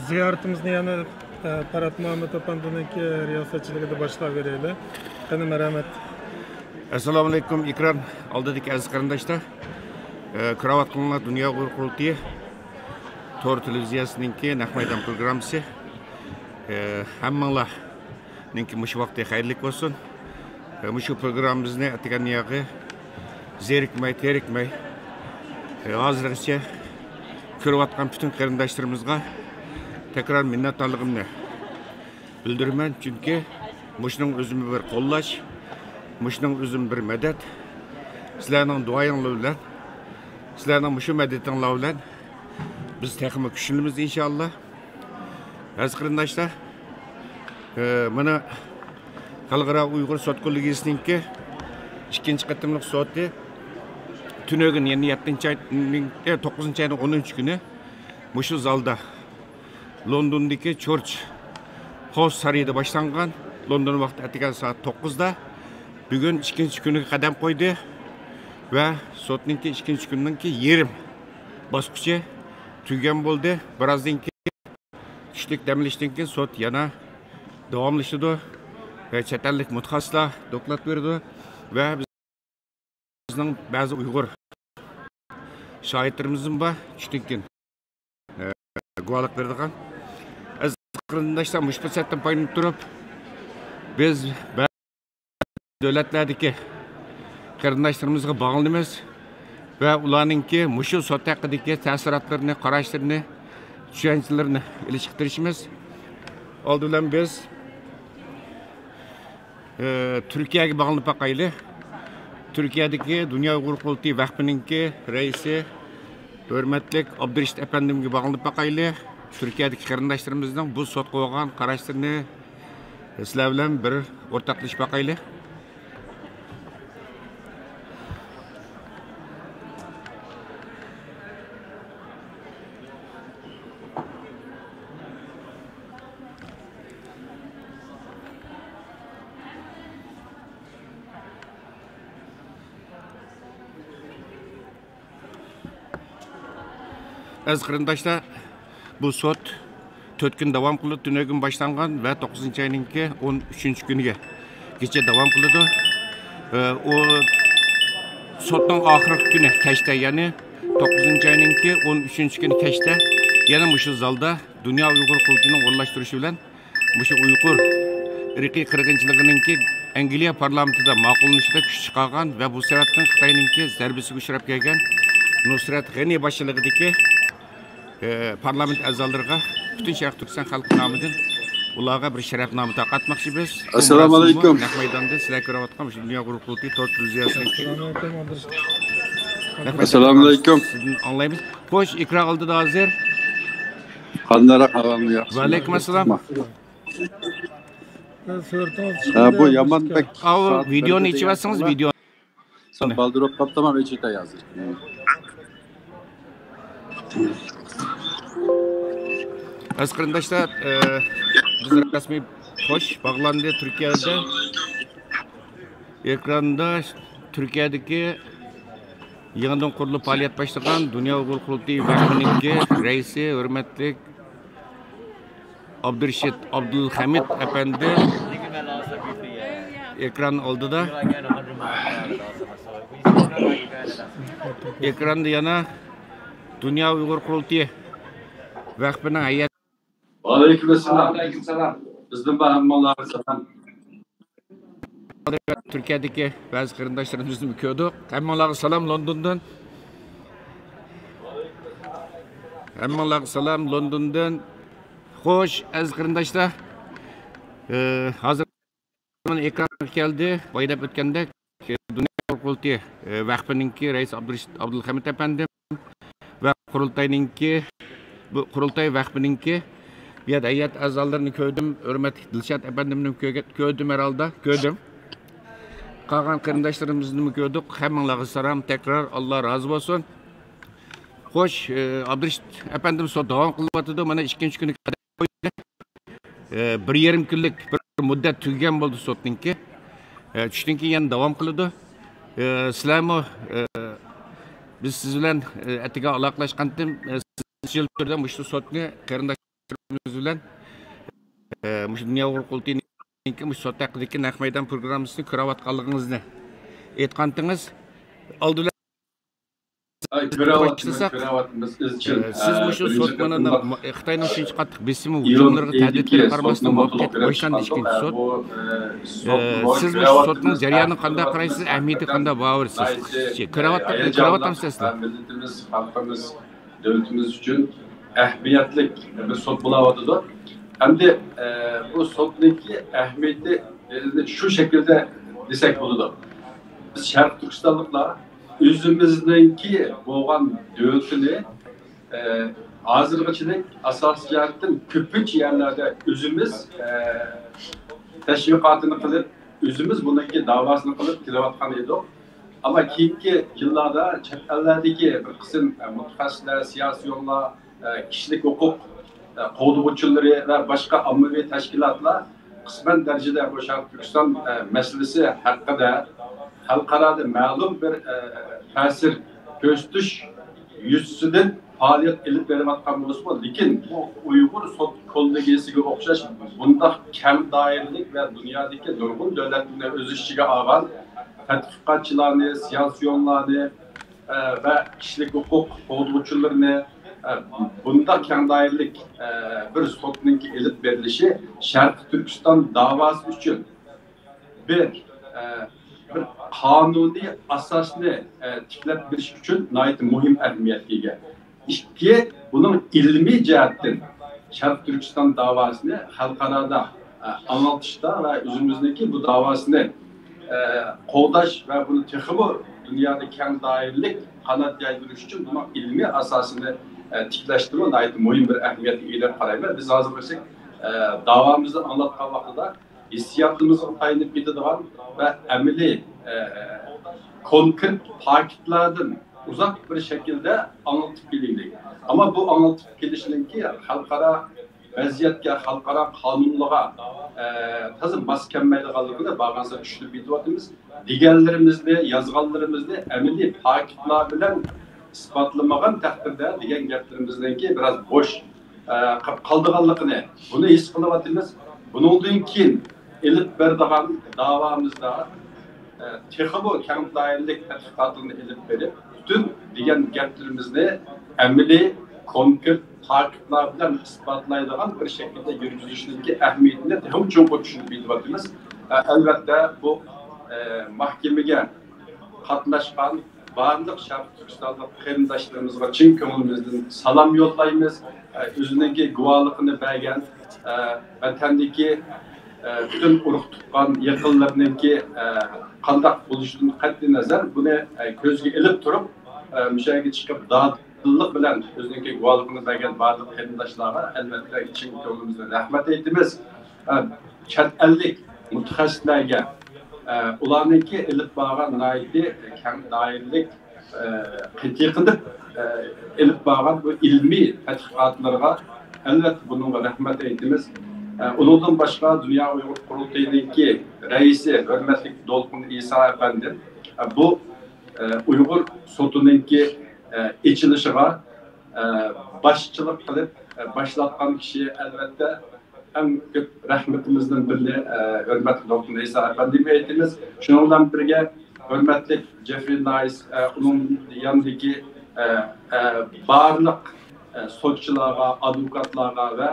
S17: ziyoratimizni yana Parat Muhammad apandaniki riyosatchiligida boshlab beraylik. Qani marhamat.
S1: Assalomu alaykum ekran oldidagi aziz qarindoshlar. Kravat qilingan Dunyo Uyg'ur qurultiyi Tor televiziyasininki naq maydon programmasi. Hammanglar ninki mush vaqtda xayrli bo'lsin. Mushu programmamizni atgan yog'i zerikmay, terikmay hozirgacha ko'rayotgan butun qarindoshlarimizga tekrar minnatdorligimni bildiraman, chunki mushning o'zim bir qo'llash, mushning o'zim bir madad. Sizlarning duoyinglar bilan, sizlarning mushu madatinglar bilan biz texnik kuchimiz inshaalloh. Aziz qarindoshlar, mana Xalqaro Uyg'ur sot kollegiyasininki 2-qatimliq soti tunog'in yana 9-ayning 10 kuni mushu zalda Londondagi Church House sarayida boshlangan. London vaqti atgan soat 9da bugun 2-kuniga qadam qo'ydi va sotninki 2-kunninki yerim bosqichi tugagan bo'ldi. Birozdan keyin tushlik damlashdan keyin sot yana davomlashadi ve çetellik mutaxassislar doklad berdi ve bizning ba'zi Uyg'ur shoirlarimizning bor tushlikdan guvohlik berdigan. Az qarindoshlar mush fursatdan foydalanib turib biz davlatlardagi qarindoshlarimizga bog'lanamiz ve ularningki mushu sot haqidagi ta'sirotlarini, qarashlarini, tushunchalarini ilishtirishimiz. Oldi bilan biz Türkiye'ye bağlanıp bakaylı. Türkiye'deki Dünya Uyg'ur qurultiyi vaqtininki raisi hurmatli Abdurashid efendimga bağlanıp bakaylı. Türkiye'deki qarindoshlarımızdan bu sot qo'ygan qarashlarini sizlar bilan bir o'rtoqlashib bakaylı. Aziz qarindoshlar, bu sot 4 kun davom qildi, tunog'in boshlangan va 9-ayninki 13-kuniga kecha davom qildi. O sotning oxirgi kuni kechda, ya'ni 9-ayninki 13-kuni kechda yana mushu zalda Dunyo Uyg'ur qurultiyining o'rlashtirishi bilan mushu Uyg'ur irqiy qirg'inchiligininki Angliya parlamentida ma'qullanishida kuch chiqargan va bu sababdan Xitoyninki zarbasiga uchrab kelgan Nusrat G'ani boshchiligidagi parlament a'zolariga butun Sharq Turkiston xalqi nomidan ularga bir sharafnoma taqatmoqchi biz.
S5: Assalomu alaykum.
S1: Naq maydonda sizlar ko'rayotgan shu Dunyo Uyg'ur qurultiyi Tor televiziyasining.
S5: Assalomu alaykum.
S1: Sizni anglaymiz. Xo'sh, ekran oldida hozir.
S5: Qandaroq avamni yaxshi.
S1: Va alaykum assalom.
S5: Bu Yamanbek.
S1: Videoni ichivatsangiz video.
S5: Sen baldirib qoptamam echita yozir.
S1: Aziz qarindoshlar, biz rasmiy xo'sh bog'landi Turkiyada. Ekranda Turkiyadagi yangidan qurilib faoliyat boshlagan Dunyo Uyg'ur qurultiyi vaqtininki raisi hurmatli Abdurashid Abdulhamid efendi ekran oldida. Ekranda yana Dunyo Uyg'ur qurultiyi vaqtining hayat.
S5: Aleykümselam. Bizden bahamalar salam.
S1: Türkiye'deki bazı qarindoshlarimizni ko'rdik. Hammalarga salom Londondan. Hammalarga salom Londondan. Xo'sh, aziz qarindoshlar, hozir ekran keldi. Boydab o'tgandek Dunyo qurultiyi vaqtininki raisi Abdurashid Abdulhamid efendim va bu qurultay vaqtininki bir hayat a'zolarini ko'rdim. Hurmatli Dilshod efendimni ko'rdim herhalde. Ko'rdim. Qolgan qarindoshlarimizni ko'rdik. Hammanglarga salom. Tekrar Alloh rozi bo'lsin. Xo'sh, Abdurashid efendim davom qilyapti. Mana 2-kuni qadam qo'ydi. 1,5 kunlik bir muddat tugagan bo'ldi sotninki. Tushdan keyin yana davom qiladi. Sizlarmi biz siz bilan atiga aloqalashgandim. Siz yil turda shu sotni qarindoshlarimiz bilan shu dunyo qurultayiniki shu sot haqidagi naq maydon programmasini ko'rayotganligingizni aytgandingiz. Oldilar siz shu sotmanini Xitoyning shuncha qattiq besimi hujumlariga tahdidlarga qaramasdan muvaffaqiyatli boshlanadi ikkinchi sot. Siz shu sotning jarayonini qanday qaraysiz, ahamiyati qanday baholaysiz? Ko'rayotgansizlar.
S5: Millatimiz, xalqimiz, devletimiz uchun ahamiyatli bir sot bo'layotdi. Hamda bu sotniki ahamiyati shu shaklda desak bo'ladi. Biz Sharq Turkistonliklar özümüzdeki boğan dövlətini hazırlıqçılık asas jihatdan köpünç yerlerde özümüz təşviqatını qılıb, özümüz bununki davasını qılıb kilovatqan edik. Ama keyinki yıllarda chet ellardagi bir qism mutaxassislar, siyosiyonlar, kişilik hukuk qo'g'duvchilari va boshqa ommaviy tashkilotlar qisman darajada bu Sharq Turkiston masalasi haqida xalqarada ma'lum bir ta'sir ko'rsatish yuzasidan faoliyat ilib berayotgan bo'lsa, lekin bu Uyg'ur sot kollегiyasiga o'xshash bunday kam doiralik va dunyodagi nurg'un davlatlarni o'z ichiga olgan tadqiqotchilarni, siyosiyonlarni va kishilik huquq qo'g'duvchilarini bunday kam doiralik bir sotning ilib berilishi Sharq Turkiston davosi uchun bir kanuni asasını tiklep beriş için nayet muhim ehemmiyetga ega. İki, bunun ilmi cihetten Sharq Turkiston davasını xalqarada anlatışda ve özümüzdeki bu davasını qo'llash ve bunu texmi dünyada keng doirlik qanot yaydirish için bunun ilmi asasını tiklashtirib nayet muhim bir ehemmiyetga ega deb qarayman. Biz hozir bo'lsak davamızı anlatgan vaqtida hissiyatımızı tayanıp gidadigan ve ameli konkret paketlerden uzak bir şekilde anlatıp gelindik. Ama bu anlatıp gelişinki halkara vaziyetke, halkara kanunluğa tazım baskenmeyliğalıgını bağlansa düşünüp gidiyoruz. Diğerlerimizde, yazganlarımızda ameli paketler bilen ispatlamağın takdirde diğer gaplarimizdeki biraz boş kaldığanlıqını bunu his kılıvatımız. Bunun keyin elip berdiğan davamızda texmi keng doirlik tadqiqotini ilib berib, bütün degan gaplarimizni amaliy konkret ta'kidlar bilan isbotlaydigan bir shaklda yurgizishninki ahamiyatini ham cho'nqur tushunib yetyapmiz. Albatta bu mahkamaga qatnashgan barliq Sharq Turkistonlik qarindoshlarımizga chin ko'nglimizdan salom yo'llaymiz. O'zining guvohligini bergan vatandagi bütün urug' tuqqan yaqinlarninki qandaq bo'lishdan qat'iy nazar buni ko'zga ilib turib mushaga chiqib dodillik bilan o'zining guvohligini bergan barliq qarindoshlarga albatta chin ko'nglimizdan rahmat aytamiz. Chet ellik mutaxassislarga ularninki ilib borgan noiti keng doirlik qat'iy qilib ilib borgan bu ilmiy tadqiqotlarga albatta bunga rahmat aytamiz. Onundan başka Dünya Uyghur Kurultayı'nınki reisi, hürmetli Dolkun İsa Efendi, bu Uyghur sotununki içilişine başçılık kılıp başlatkan kişi elbette en köp rahmetimizden biri hürmetli Dolkun İsa Efendi'ye etiniz. Şununla birlikte hürmetli Jeffrey Nice, onun yanındaki barlık sotçulara, avukatlara ve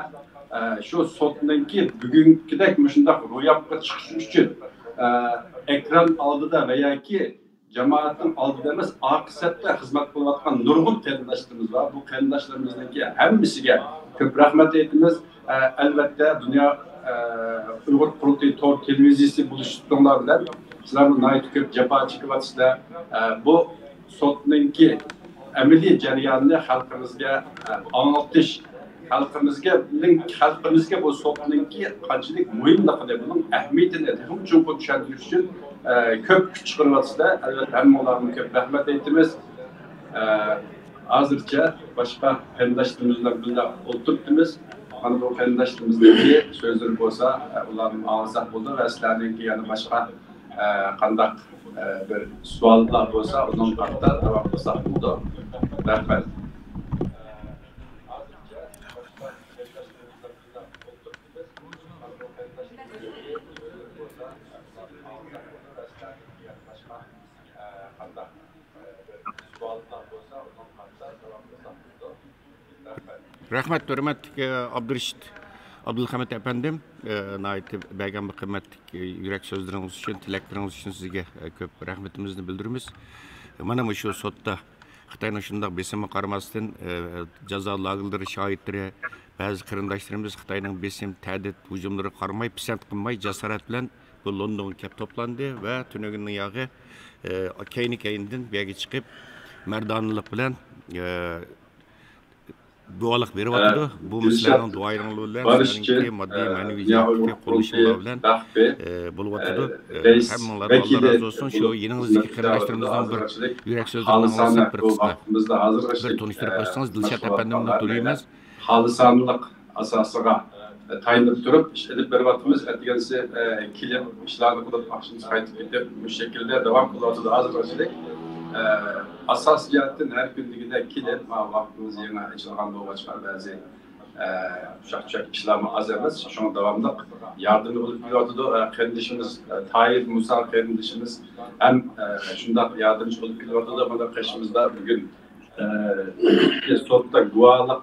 S5: şu sotninki bugünkidek müşündek ro'yobga chiqish uchun ekran oldida veya ki cemaatin oldida emas aqsatda xizmat qilayotgan nurg'un qarindoshlarimiz var. Bu qarindoshlarimizniki hammasiga ko'p rahmat aytamiz. Albatta Dünya Uyghur Qurultayı Tor televiziyasi buluştuğunlar bilan sizlarni nayt ko'p jafo chekyapsizlar. Bu sotninki amaliy jarayonni xalqimizga anglatish xalqimizga bu sotninki qanchalik muhimligini, bunun ahamiyatini ham cho'nqur tushuntirish uchun ko'p kuch chiqaryapsizlar. Albatta hammalarga ko'p rahmat aytamiz. Hozircha boshqa qarindoshlarimiz bilan birga o'tiribmiz. Hani bu qarindoshlarimizdagi so'zlar bo'lsa, ularni anglasak bo'ldi va sizlarningki yana boshqa qandaq bir savollar bo'lsa, undan qatda davom qilsak bo'ldi. Rahmat.
S1: Rahmat, hürmetlik Abdurrashid Abdulhamid efendim, nayeti bergen bir kıymetlik yürek sözleriniz için, tilekleriniz için sizge köp rahmetimizni bildirimiz. Mana şu sotda Xitayning shundoq besimi qaramasdan jazo lagerlari shohidlari, ba'zi qarindoshlarimiz Xitoyning besim, ta'did, hujumlari qaramay, pisand qilmay, jasorat bilan bu Londonga kelib to'plandi va tunugunning yog'i keyindan bu yerga chiqib, mardonlik bilan dualık verip atdı. Bu mislerin duaylarını bilen, sizlerinki maddi manevi ziyafeti kuruluşlar bilen bulup atdı. Hemmeler Allah razı olsun. Şu yeninizdeki kırındaşlarımızdan bir yürek sözlerini anlatsak bir kısa. Bir tanıştırıp koysanız Dilşat Efendim'le duyuyoruz.
S5: Halisanlık asasıga tayinip durup iş edip berbatımız etkenisi kilim işlerini kılıp akşamız kayıtıp gidip bu şekilde devam kılıp hazır başladık. Asas cihetten her günlüğüne kilim vaktimiz yerine açılgan doğu çıkar bazı uşak işlemi az emez. Şu an devamlı yardımcı olup biliyordu. Kardeşimiz Tahir Musa kardeşimiz hem şundan yardımcı olup biliyordu da bana karşımızda bugün sotta gualık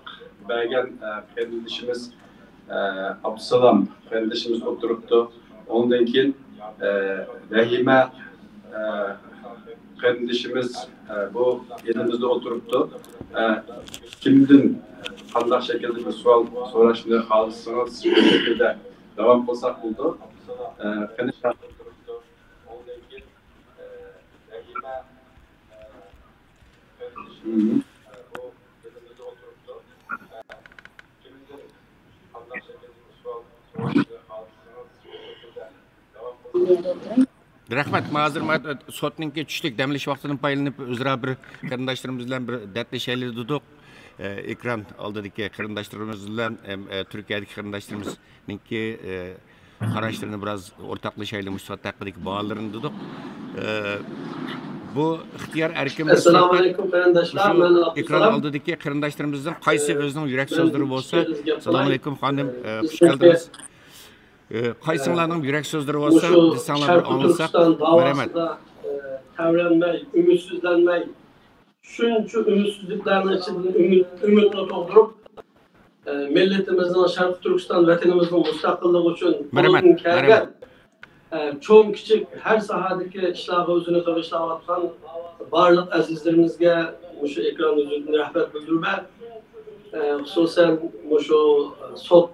S5: belgen kardeşimiz Abdüsalam kardeşimiz oturuptu. Ondan keyin Rahime kardeşimiz bu yerimizde oturuptu. Kimden qanday şekilde bir sual so'rashni xohlasangiz shu şekilde devam qilsak bo'ldi.
S1: Rahmat, mazır sotninki tushlik damlash vaqtidan paylanib o'zaro bir qarindoshlarimiz bilan bir dardlashaylik dedik. Ekran oldidagi qarindoshlarimiz bilan Turkiyadagi qarindoshlarimizningki qarashlarini biroz o'rtoqlashaylik, musoat haqidagi bolalarni dedik. Bu ixtiyor erkin.
S19: Assalomu alaykum qarindoshlar. Men
S1: ekran oldidagi qarindoshlarimizdin qaysi o'zining yurak so'zlari bo'lsa, assalomu alaykum xonim, xush keldingiz. Qaysinglarning yurak so'zlari bo'lsa, desanglar bir anlasak, rahmat.
S19: Tavranmay, ümidsizlanmay, shuncha ümidsizliklarning ichidan umidni tug'dirib, millatimizning Sharq Turkiston vatanimizning mustaqilligi uchun qo'ldan kelgan cho'ng kichik har sohadagi ishlarga o'zini qilishlayotgan barliq azizlarimizga shu ekran uzundan rahmat bildirman. Xususan shu sot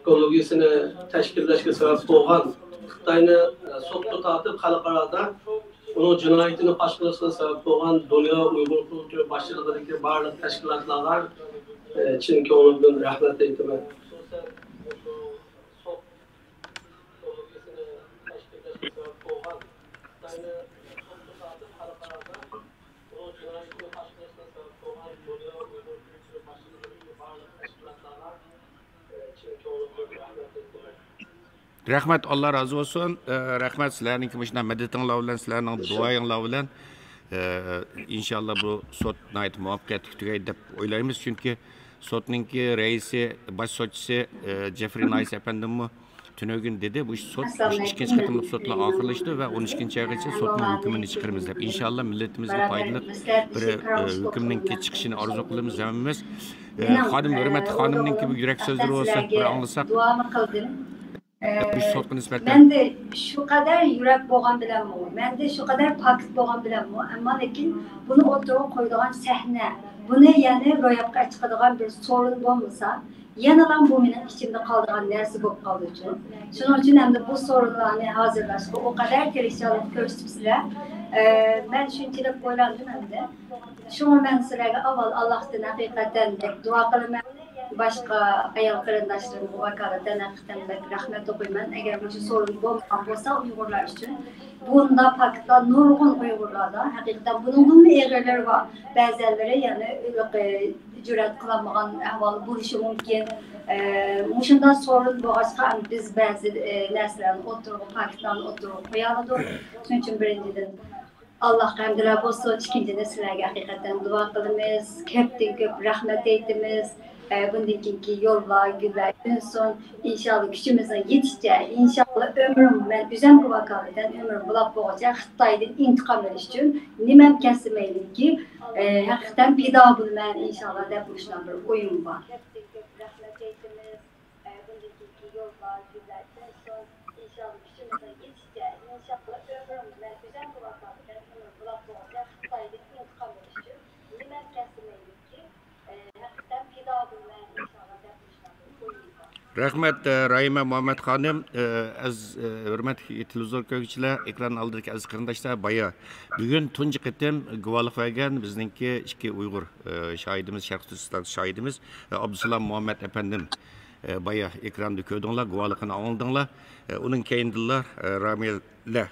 S19: ekologisini tashkillashga sabab bo'lgan Xitoyni sotga tortib xalqaro uning jinoyatini fosh qilishga sabab bo'lgan Dunyo Uyg'ur qurultiyi boshchiligidagi barliq tashkilotlarga chin ko'ngildan rahmat aytaman.
S1: Rahmat, Allah razı olsun. Rahmat sizlarning kimishdan medetinglar bilan, sizlarning duoyinglar bilan inşallah bu sot nayt muvaffaqiyatli tugaydi deb o'ylaymiz. Chunki sotningki raisi, bosh sotchisi Jeffrey Nice efendimmi tunugin dedi, bu sot ikkinchi qatimliq sotlar oxirlashdi va 12-oygacha sotning hukmini chiqaramiz deb. Inşallah millatimizga foydali bir hukmning chiqishini orzu qilamiz hamamiz. Xonim, hurmatli xonimningki bu yurak so'zlari bo'lsa, bir anglasak.
S2: Ben de şu kadar yürek boğan bilen mi? Ben de şu kadar paket boğan bilen mi? Ama lakin bunu oturup koyduğun sahne, bunu yani royapka çıkardığın bir sorun olmasa, yanılan bu benim içimde kaldığın neresi bu kaldığı için. Şunun için hem de bu sorunlarını hazırlaşıp o kadar perişanlık göstermişler. Ben şunçilik boylandım hem de. Şu an ben sırayla Allah'tan hakikaten dua kılmaya başka ayol qarindoshlarimiz vakolatan haqiqatan rahmat o'qiyman. Agar bu sorun bo'lmagan bo'lsa Uyg'urlar uchun bunda pakta nurg'un Uyg'urlarda haqiqatan buningmi eg'irlari bor. Ba'zilari ya'ni
S4: cüret kılamagan ahval buluşu mümkün. Muşundan sorun bu açığa biz bazı neslerin oturup Pakistan'ın oturup koyalıdır. Çünkü birinciden Allah hamdülillah olsun. İkinciden sizlerge hakikaten dua kılımız, köp rahmet eytimiz. Bundaki yollar güzel olsun. İnşallah gücümüze yetişecek. İnşallah ömrüm ben üzem bu vakaliden ömrüm bulap boğacak. Xitay'dan intikam veriş için nimem kesimeydim ki hakikaten pida bulmayan inşallah da bu işten bir oyun var.
S1: Rahmet Rahime Muhammed Hanım, az hürmetli televizyon köyküçüler, ekran aldırki az kırındaşlar baya. Bugün tuncu qitim guvalık vergen bizdeki iki Uygur şahidimiz, Şarkı Türkistan şahidimiz Abdüsalam Muhammed Efendim baya ekranda köydüңlar, guvalıkını alındыңlar. Onun keyindiler Ramil'le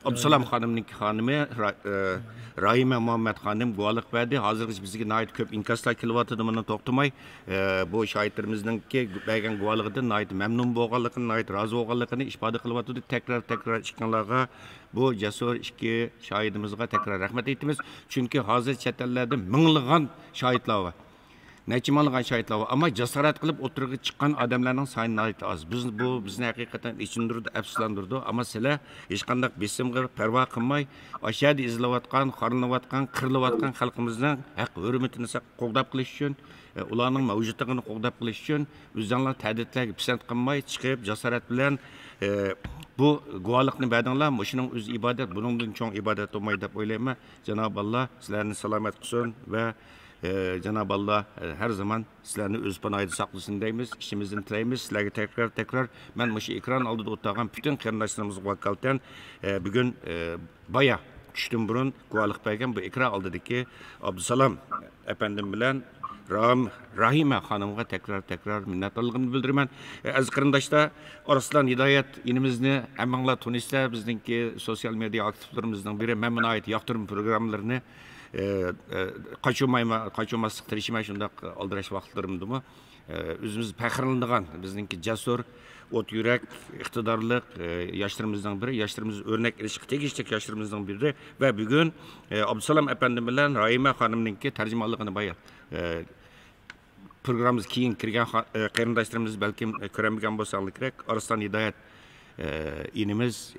S1: Abdüsalam Hanım'ın hanımı Rahime Muhammed Hanım guvalık verdi. Hazırgıç bizge nait köp inkaslar kilovatını toxtumay bu şahitlerimizninki bergen guvalıqdan nait memnun bolğanlığını, nait razı bolğanlığını ifade kılıvatıdı. Tekrar işkanlarga bu cesur iki şahidimizga tekrar rahmet eytimiz. Çünkü hazır chet ellerde minglagan şahitlar var. Neçe minglagan şahitlar var. Ama cesaret kılıp oturga chiqqan adamlarning soni nait az. Bu bizni haqiqatan içindirdi, afsuslandirdi. Ama sizlar hech qanday besimga parvo qilmay, aşağıda izlayotgan, qarınlayotgan, qirilayotgan xalqimizning haq hurmatini qo'g'dab qilish uchun, ularning mavjudligini qo'g'dab qilish uchun o'zinglar ta'didlarga pisand qilmay chiqib jasorat bilan bu guvohlikni berdinglar. Shuning o'zi ibodat, buningdan cho'ng ibodat bo'lmaydi deb o'ylayman. Janob Alloh sizlarni salomat qilsin va Cenab-ı Allah her zaman sizlerini öz panoyida saqlasın deymiz. İşimizden tilaymiz. Sizlerge tekrar ben bu ekran aldıda oturgan bütün qarindoshlarımızga vakalten bugün baya tushdan burun guvohlik bergan bu ekran oldidagi Abdusalam efendim bilan Rahime Hanım'a tekrar minnatdorligimni bildiraman. Aziz qarindoshlar, Arslan Hidoyat inimizni hammanglar tanıysizlar. Bizningki sosyal medya aktivlarimizning biri. Men buna ait yoqtirma programmalarini qaçılmaslık tirişime şundak aldırış vaxtlarımdı mı? Özümüz pəxirlandıgan, bizdeki cesur, ot yürek, iktidarlık yaşlarımızdan biri, yaşlarımız örnek ilişki tegişlik yaşlarımızdan biri ve bugün Abdüsalam Efendim bilen Rahime Hanım'ınki tercümanlığını bayağı programımız keyin kirgen qarindoshlarimiz belki ko'ramagan bo'lsanlar kerak. Arslan Hidoyat inimiz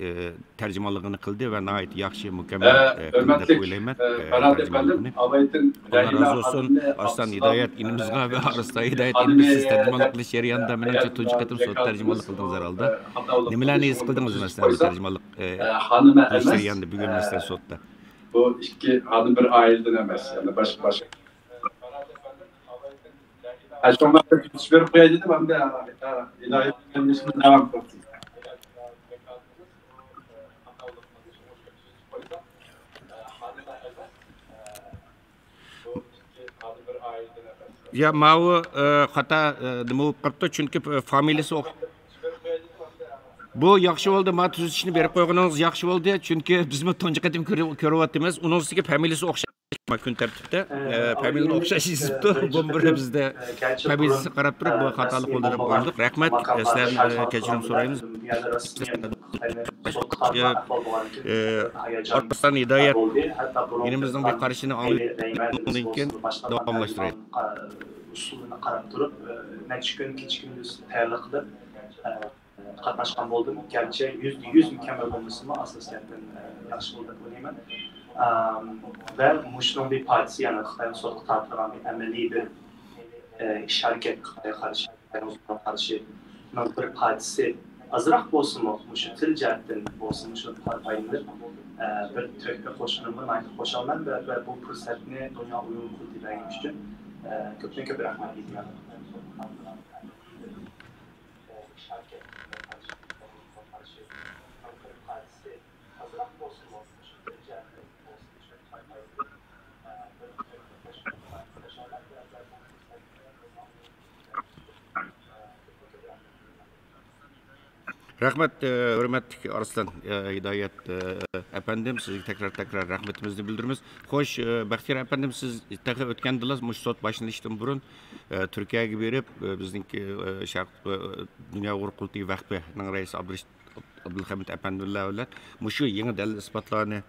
S1: tercümanlığını kıldı ve nait yaxshi mukammal qildi deb o'ylayman. Allah razı olsun. Arslan Hidoyat inimizga ve Arslan Hidoyat inimiz siz tercümanlık qilish jarayonida menimcha tunji qatim so'z tercümanlık qildingiz herhalde. Nimalarni his qildingiz masalan tercümanlık qilish jarayonida bugun masalan sotda?
S5: Bu iki hanım bir aileden emas, yani başka. Aşağıda tutuş verip koyaydı ben de ilahiyetin ismini devam ettim.
S1: Ya mau hata nima qilibdi chunki familiyasi bu yaxshi bo'ldi. Men tuzishni berib qo'yganingiz yaxshi bo'ldi chunki biz bu tunji qatim ko'ryapmiz. Uning ustiga familiyasi o'xshash kun tartibda familiyani o'xshash yozibdi. Bu bir bizda familiyasi qarab turib bu xatolik bo'ldi deb qo'ydik. Rahmat, sizlardan kechirim so'raymiz. Arslan Hidoyat inimizning bir qarashini anlaydan keyin davomlashtiraylik.
S18: Usuluna qarab turib, necha kun kecha kunduz tayyorlik qilib qatnashgan bo'ldim. Garchi 100% mukammal bo'lmasimi, asosiyatdan yaxshi bo'ldi deb o'ylayman. Ve Muş'un bir partisi yani Xitay'ın sotqu tartılgan bir ameliy bir iş hareket Xitay'a karşı bir partisi azırak bolsun mu? Muş'un til cihetten bolsun Muş'un payındır. Bir töhfe qo'shilimi, mayli qo'shaman ve bu fırsatni Dünya Uyghur Kulturining uchun ko'p rahmat aytaman.
S1: Rahmet, hürmetli Arslan Hidayet efendim, sizge tekrar rahmetimizni bildirimiz. Hoş, Bahtiyar efendim, siz tağı ötkendiniz, muş sot başlanıştan burun Türkiye'ye berip bizdeki Şark Dünya Uğur Kurultayı Vakfı'nın reisi Abdülhamid efendimler öyle. Muşu yeni delil ispatlarını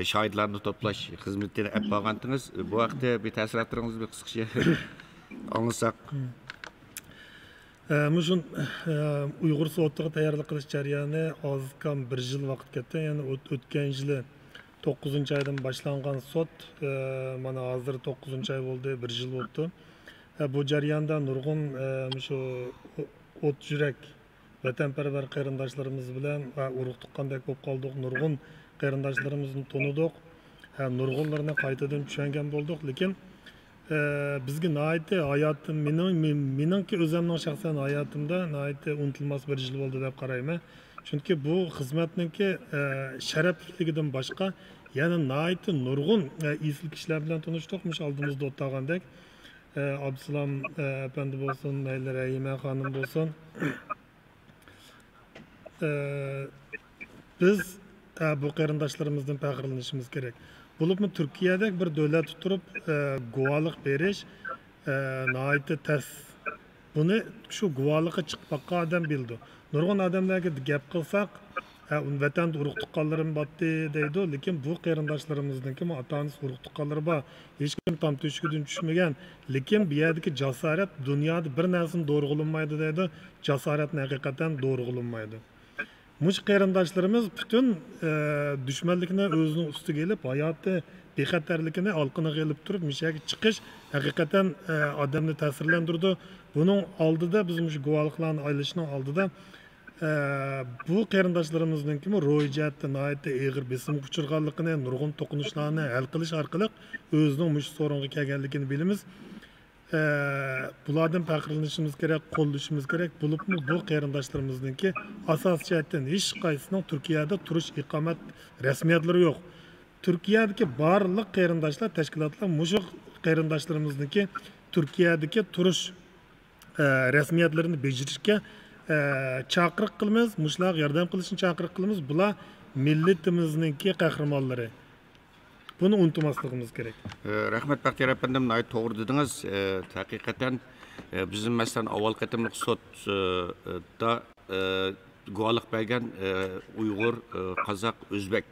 S1: şahitlerini toplaş hizmetleri yapağantınız. Bu vakti bir təsiratlarınızı bir kısıkça anlasak.
S17: Muşun Uyghur soğutluğu tayarlık kılış jarayonu az kam bir yıl vaqt ketdi. Yani ötken yılı 9. aydan başlangan sot mana hazır 9. ay oldu, bir yıl oldu. Bu jarayonda nurgun şu ot yürek vatanperver qarindoshlarimiz bilan urug' tuqqandek bo'lib qoldik. Nurgun qarindoshlarimizni to'nidik. Nurgunlarni qaytadan tushungan bo'ldik, lekin bizga nihoyatda hayotim meningki o'zimning shaxsan hayotimda nihoyatda unutilmas bir yil bo'ldi deb qarayman. Chunki bu xizmatniki sharafligidan boshqa yana nihoyatda nurg'un esil kishilar bilan tanishdik. Mush oldimizda o'tagandek Abdusalom efendi bo'lsin, mayli Rahima xonim bo'lsin. Biz bu qarindoshlarımızdan faxrlanishimiz kerak. Bulupmu Türkiye'de bir devlet tutup guvalık beriş nihoyatda tez. Bunu şu guvalıkı çıkmakka adam bildi. Nurgun adamlarga gap qilsak, vatan urug' tuqqanlarim batdi deydi, lekin bu qarindoshlarimizniki ota-onasi urug' tuqqanlari bor. Hech kim tam teshkidan tushmagan, lekin bu yerdagi jasorat dunyoda bir narsani doğrulanmaydi deydi. Jasoratni haqiqatan doğrulanmaydi. Muş qarindoshlarimiz bütün düşmanlikni o'zining ustiga elib, hayotda bexatarlikni olqiniga elib turib, mishaga chiqish haqiqatan odamni ta'sirlantirdi. Buning oldida biz mush guvohliklarni olishning oldida bu qarindoshlarimizningki ro'yjatda nihoyatda og'ir besim uchirganligini, nurg'un to'qinishlarni hal qilish orqali o'zining mush so'ringa kelganligini bilamiz. Bulardan faxrlanishimiz kerak, qo'llashimiz kerak. Bulupmu bu qarindoshlarimizningki asos jihatdan hech qaysisining Turkiyada turish iqomat rasmiyatlari yo'q. Turkiyadagi barliq qarindoshlar tashkilotlar mushu qarindoshlarimizniki Turkiyadagi turish rasmiyatlarini bejirishga chaqiriq qilamiz, mushlar yordam qilishni chaqiriq qilamiz. Bular millatimizningki qahramonlari. Bunu unutmasligimiz kerak.
S1: Rahmat Bahtiyar efendim, nayt to'g'ri dedingiz. Haqiqatan bizim masalan avval qatimliq sotda guvohlik bergan Uyg'ur, Qozoq, O'zbek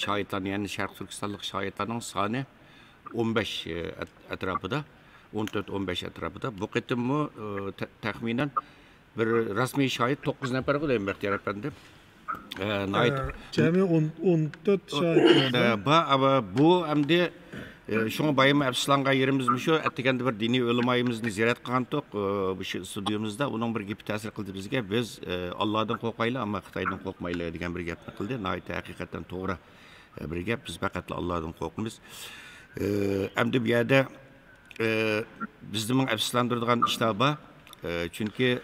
S1: shohidlarning, ya'ni Sharq Turkistonlik shohidlarning soni 15 atrofida, 14-15 atrofida. Bu qatimmi taxminan bir rasmiy shohid 9 nafar bo'laymi Bahtiyar efendim.
S17: Cemi 14 şahit.
S1: Ama bu hamde şuna bayım Abdüslanğa yerimiz şu ettikende bir dini ölümayımızı ziyaret kıldık bu stüdyomuzda. Onun bir gibi tesir kıldı bizge. Biz Allah'tan korkmayla ama Xitaydan korkmayla degan bir gapni qildi. Nihoyatda haqiqatan to'g'ri bir gap. Biz faqat Allah'tan qo'rqamiz. Hamda bu yerda bizning afsuslantiradigan ishlar bor. Chunki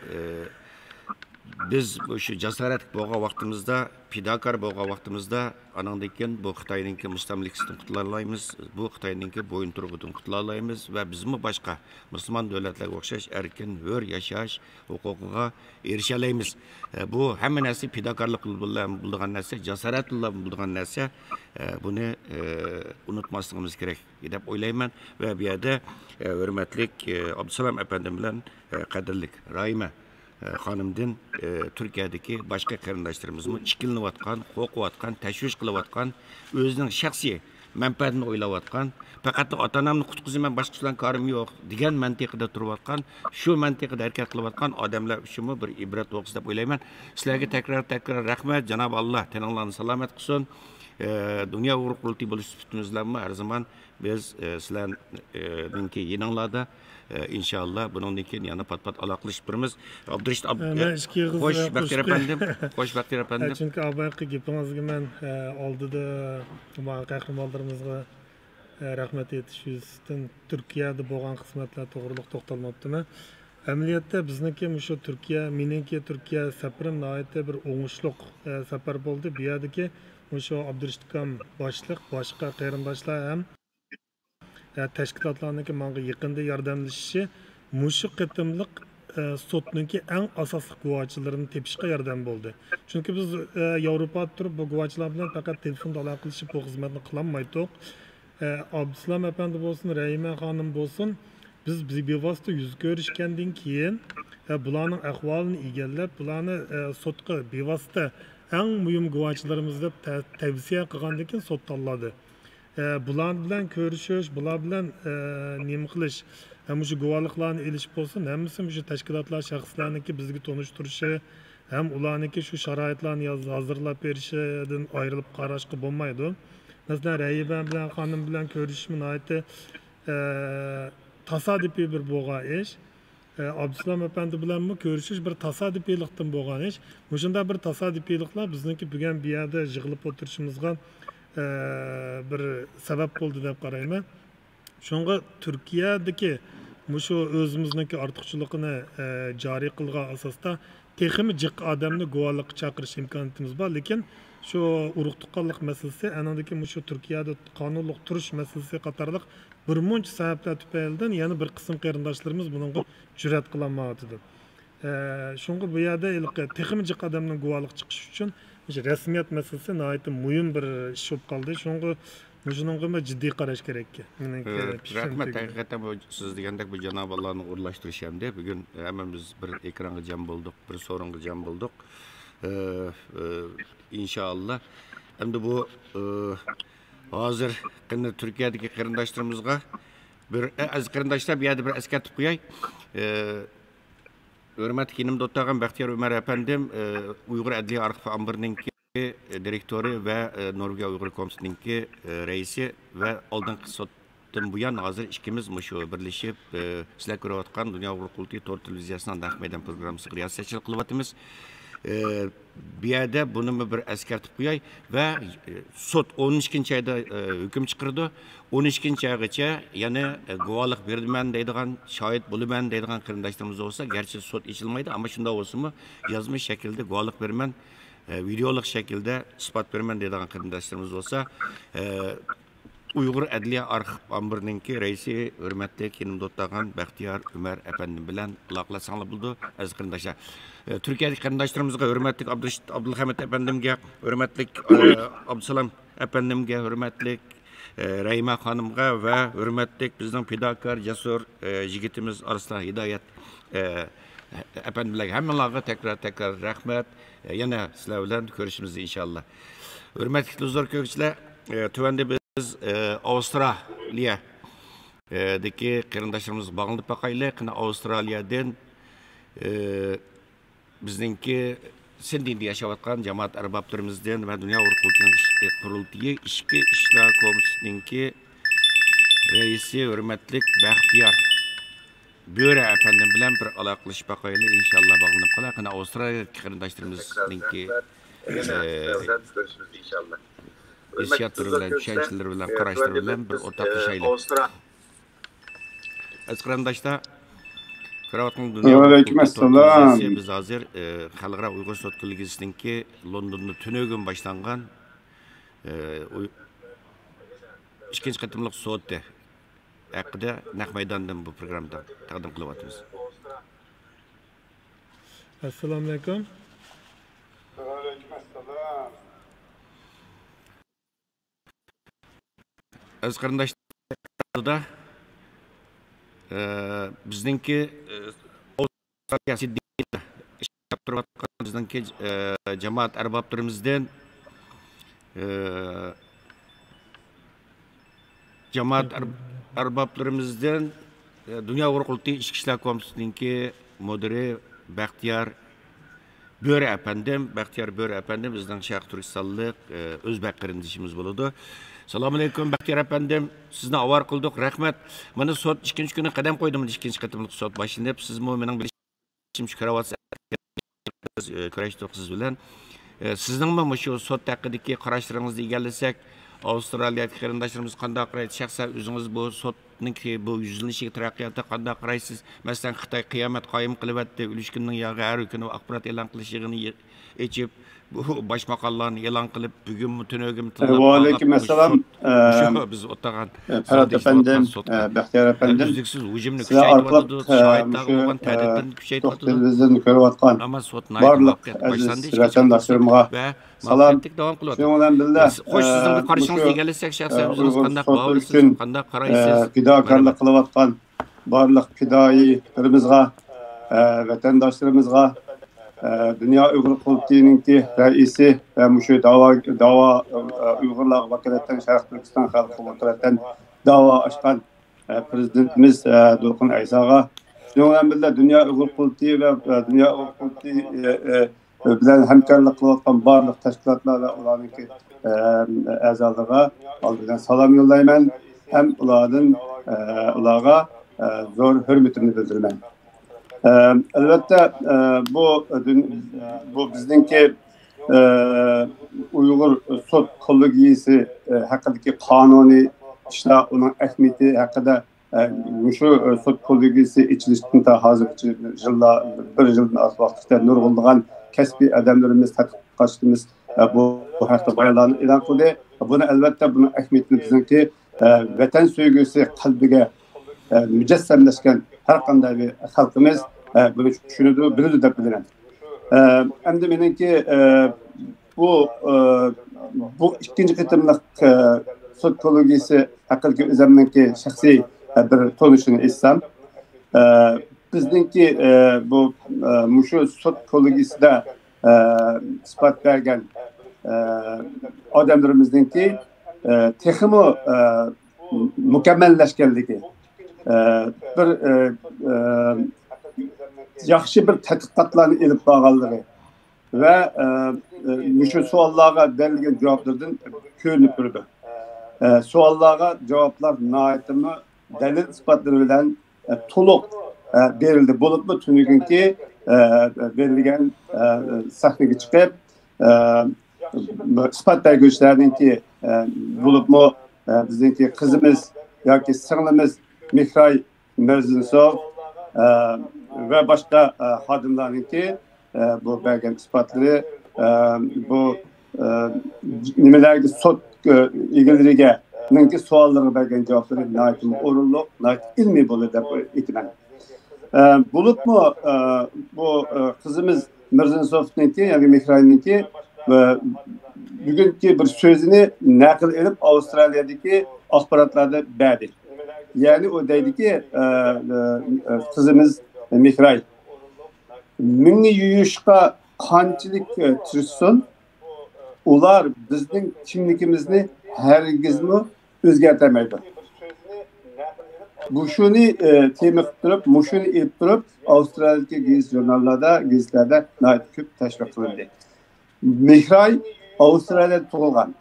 S1: biz şu cesaret boğa vaktimizde, pidakar boğa vaktimizde anandayken bu Xitayninki mustamlikisidan qutulalaymiz, bu Xitayninki boyun turg'udan qutulalaymiz ve bizmi başka Müslüman devletlerge o'xshash erkin, hür yaşash huquqiga erişalaymiz. Bu hamma narsa pidakarlik bilan bo'lgan narsa, jasorat bilan bo'lgan narsa. Bunu unutmasligimiz kerak deb o'ylayman ve bu yerda hurmatli Abdusalom efendim bilan qadrli Rahima xonimdan Türkiye'deki başka qarindoshlarimizni ikkilanayotgan, qo'rqayotgan, tashvish qilayotgan, o'zining shaxsiy manfaatini o'ylayotgan, faqat ota-onamni qutqizaman, boshqalarning korim yo'q degan mantiqida turayotgan, shu mantiqida harakat qilayotgan odamlar uchun bir ibrat o'qis deb o'ylayman. Sizlarga tekrar rahmat. Janob Alloh tananglarni salomat qilsin. Dünya Uğur Kurultayı bo'lish sifatimizdanmi har zaman biz sizlarninki yininglarda inşallah bundan keyin yana pat aloqalashib turamiz. Abdurashid xo'sh Bahtiyar efendim, xo'sh Bahtiyar efendim.
S17: Chunki avvalgi gapingizga men oldida qahramonlarimizga rahmat aytish yuzasidan Turkiyada bo'lgan xizmatlar to'g'riliq to'xtalmoqdaman. Amaliyotda bizniki shu Turkiya, meningki Turkiya safarim nihoyatda bir o'ngishli safar bo'ldi. Bu yerdagi shu Abdurashid boshliq, boshqa qarindoshlar ham tashkilotlarniki menga yaqinda yordamlashishi mushu qatimliq sotnunki eng asosli guvohchilarini tepishga yordam bo'ldi. Chunki biz Yevropada turib bu guvohchilar bilan faqat telefonda aloqa qilishib bu xizmatni qilolmaydik. Abdusalom efendi bo'lsin, Rahima xonim bo'lsin, biz bevosita yuz ko'rishgandan keyin bularning ahvolini egallab, bularni sotga bevosita eng muhim guvohchilarimiz deb tavsiya qilgandan keyin sot tanladi. Bular bilan ko'rishish, bular bilan nima qilish, hem şu guvallıklarını eliş olsun, hem şu teşkilatlar şahıslarınki bizgi tanıştırışı, hem ulanınki şu şarayetlerini hazırlap verişden ayrılıp qarashqı bulmaydı. Mesela Rayban bilen, hanım bilen görüşümün aiti tasadifi bir boğa iş. Abdusalom efendi bilen mi görüşüş bir tasadifilikten boğan iş. Muşunda bir tasadifilikler bizimki bugün bir yerde yığılıp oturuşumuzga bir sebep oldu deb qarayman. Şunga Türkiye'deki şu özümüzdeki artıqçılığını cari qılğan asasda texmi jiq adamni guvallık çaqırış imkaniyetimiz var. Lekin şu urug' tuqqanlik meselesi, anadaki şu Türkiye'de qonunluq turuş meselesi qatarlıq bir muncha sabablar tufaylidan yana bir qism qarindoshlarimiz bunga jur'at qilolmayapti. Şunga bu yerda texmi jiq adamning guvallık chiqish uchun rasmiyat meselesi nihoyatda muhim bir ish bo'lib qoldi. Shunga Mujununga ciddi qarash kerak.
S1: Rahmat, hakikaten bu siz degandek bu Cenab-ı Allah'ın uğurlaştırışı hem de bugün hemimiz bir ekranga cam bulduk, bir sorunga cam bulduk. İnşallah. Hem de bu hazır Türkiye'deki qarindoshlarımızga bir az qarindoshlar bir yerde bir eskartib qo'yay. Hurmatli yanımda o'tirgan Baxtiyor Umar efendim Uyg'ur Adliya Arxivi Ambirininki direktörü ve Norvegiya Uyghur Komisiyaninki reisi ve oldingi sotdan buyon hozir ikkimiz mushu birlashib sizlar ko'rayotgan Dunyo Uyghur Qurultiyi to'rt televiziyasining Naqmaydan programmasiga riyosatchilik qilyapmiz. Bu yerda buni bir eskartib qo'yay ve sot 12-oyda hukm chiqardi. 12-oygacha yana guvohlik berdiman deydigan, shohid bo'laman deydigan qarindoshlarimiz bo'lsa, garchi sot ochilmaydi, ammo shunda bo'lsa-mu yozma shaklda guvohlik beraman, videoluk şekilde ispat vermen deydigan qarindoshlarimiz bo'lsa, Uyg'ur Adliya Arxiv Ambirininki reisi hurmatli yanımda o'tirgan Baxtiyor Umar efendim bilan aloqalasanglar bo'ldi. Aziz qarindoshlar, Türkiye'deki qarindoshlarımizga hurmatli Abdulhamid efendimga, hurmatli Abdusalom efendimga, hurmatli Rahima xonimga ve hurmatli bizning fidokor jasur yigitimiz Arslan Hidoyat efendilerge hammalarga tekrar rahmat. Yana sizlar bilan ko'rishimiz inşallah. Hurmatli huzur ko'ruvchilar, tuvanda biz Avustraliyadagi qarindoshlarimiz bog'lanib boqaylik. Avustraliyadan bizningki Sydneyda yashayotgan jamoat arboblarimizdan va Dunyo Qurultiyi Ichki ishlar komissiyasininki reisi hurmatli Baxtiyor Böre efendim bilen bir aloqalashib boqaylik, inşallah bağlanıp qolar. Avustraliya qarindoshlarimizningki
S9: görüşürüz inşallah.
S1: hissiyatları bilan, tushunchalar bilan, qarashlar bilan bir o'rtoqlashaylik. Aziz qarindoshlar, ko'rayotgan Dunyo Qurultiyi biz hozir Xalqaro Uyg'ur Sot Kollegiyasininki Londonda tunugun boshlangan ikkinchi qatimliq sotdi haqida Naqmaydandan bu programda taqdim qilyapmiz.
S17: Assalomu alaykum.
S1: Aziz qarindoshlar, bizningki Avustraliya Sidneyda ishlab turayotgan bizningki jamoat arboblarimizdan Dunyo Uyghur Qurultiyi Ichki ishlar komissiyasininki mudiri Baxtiyor Böre efendim bizning Sharq Turkistonlik o'zbek qarindoshimiz bo'ladi. Assalomu alaykum Baxtiyor efendim, sizni avar qildik, rahmat. Mana sot ikkinchi kuni qadam qo'ydim, ikkinchi qatimliq sot boshlanib, siz mening bilishim ko'ryapsiz, kurashdik siz bilan. Sizning mana shu sot haqidagi qarashlaringizni egallasak, Avustraliyadagi qarindoshlarimiz qanday qaraydi? Shaxsan o'zingiz bu sotningki bu yuzlanishiga taraqqiyotda qanday qaraysiz? Masalan, Xitoy qiyomat qoyim qilyapti, Ulishkinning yog'i har kuni axborot e'lon qilishini echib, bu başmakallarını e'lon qilib, bugunmi tunogim
S9: Aleyküm assalam.
S1: Biz o'tgan
S9: Ferhat efendim, Baxtiyor efendim. Sizlar arqalab şahitlarga ta'diddan kuchaytirdi. Televizorni ko'rayotgan barliq aziz vatandoshlarımga salam. Shuning bilan birga
S1: xo'sh, sizning qarishingizni egallasak, shaxsan o'zingiz qanday baholisiz, qanday qaraysiz?
S9: Fidokorlik qilayotgan barliq fidoyilarimizga, vatandoshlarımizga, Dünya Uyghur Qurultayı'nınki reisi ve şu dava Uygurlar vakaletten Şarkı Türkistan halkı vakaletten dava açkan Prezidentimiz Durkun Aysağa. Şundan birlikte Dünya Uyghur Qurultayı ve Dünya Uyghur Qurultayı bilen hemkarlık kılayotgan barliq teşkilatlar ve ularınki azalarına aldıdan salam yollayman. Hem ularga zor hürmetini bildirmen. Elbette bu bizdeki Uygur sot kollegiyisi hakkındaki kanuni işler onun ehmiyeti hakkında şu sot kollegiyisi içilişten ta hazırcı bir yıldan az vakitte nurgulduğun kesbi adamlarımız tatbikatçımız bu hafta bayanlarını ilan kıldı. Bunu elbette bunun ehmiyetini bizdeki vatan söygüsü kalbige mücessemleşken her qanday bir halkımız bunu düşünüdü, bilirdi deb bilaman. Endi meniki bu ikinci qitimliq sot kollegiyasi haqidagi o'zimniki shaxsiy bir tonishini aytsam, bizningki bu mushu sot kollegiyasida isbot bergan odamlarimizningki texmi mukammallashganligi bir yaxshi bir tadqiqotlarni elib borganligi va shu savollarga berilgan javoblardan ko'rinib turdi. Savollarga javoblar nihoyatda dalil isbotlari bilan to'liq berildi. Bo'libmi tunugunki berilgan sahnaga chiqib isbot berguvchilarninki bo'libmi bizningki qizimiz yoki singlimiz Mihray Mirzinsov ve başka xodimlarniki bu bergan isbotlari bu nimalarga sot egalariga ninki savollariga bergan javoblari nihoyatda o'rinli, nihoyat ilmiy bo'ldi deb aytaman. Bo'libmi bu qizimiz Mirzinsovniki, ya'ni Mihrayninki bugungi bir so'zini naql edib Avstraliyadagi axborotlarda berdi. Yani o deydi ki kızımız Mihray mini yuyuşqa qanchalik tirishsin, ular bizning kimligimizni hargizmi o'zgartirmaydi. Bu shuni tema qilib turib, mushuni ilib turib, Avstraliyadagi gazetlarda nihoyat ko'p tashviq qilindi. Mihray Avstraliyada tug'ilgan.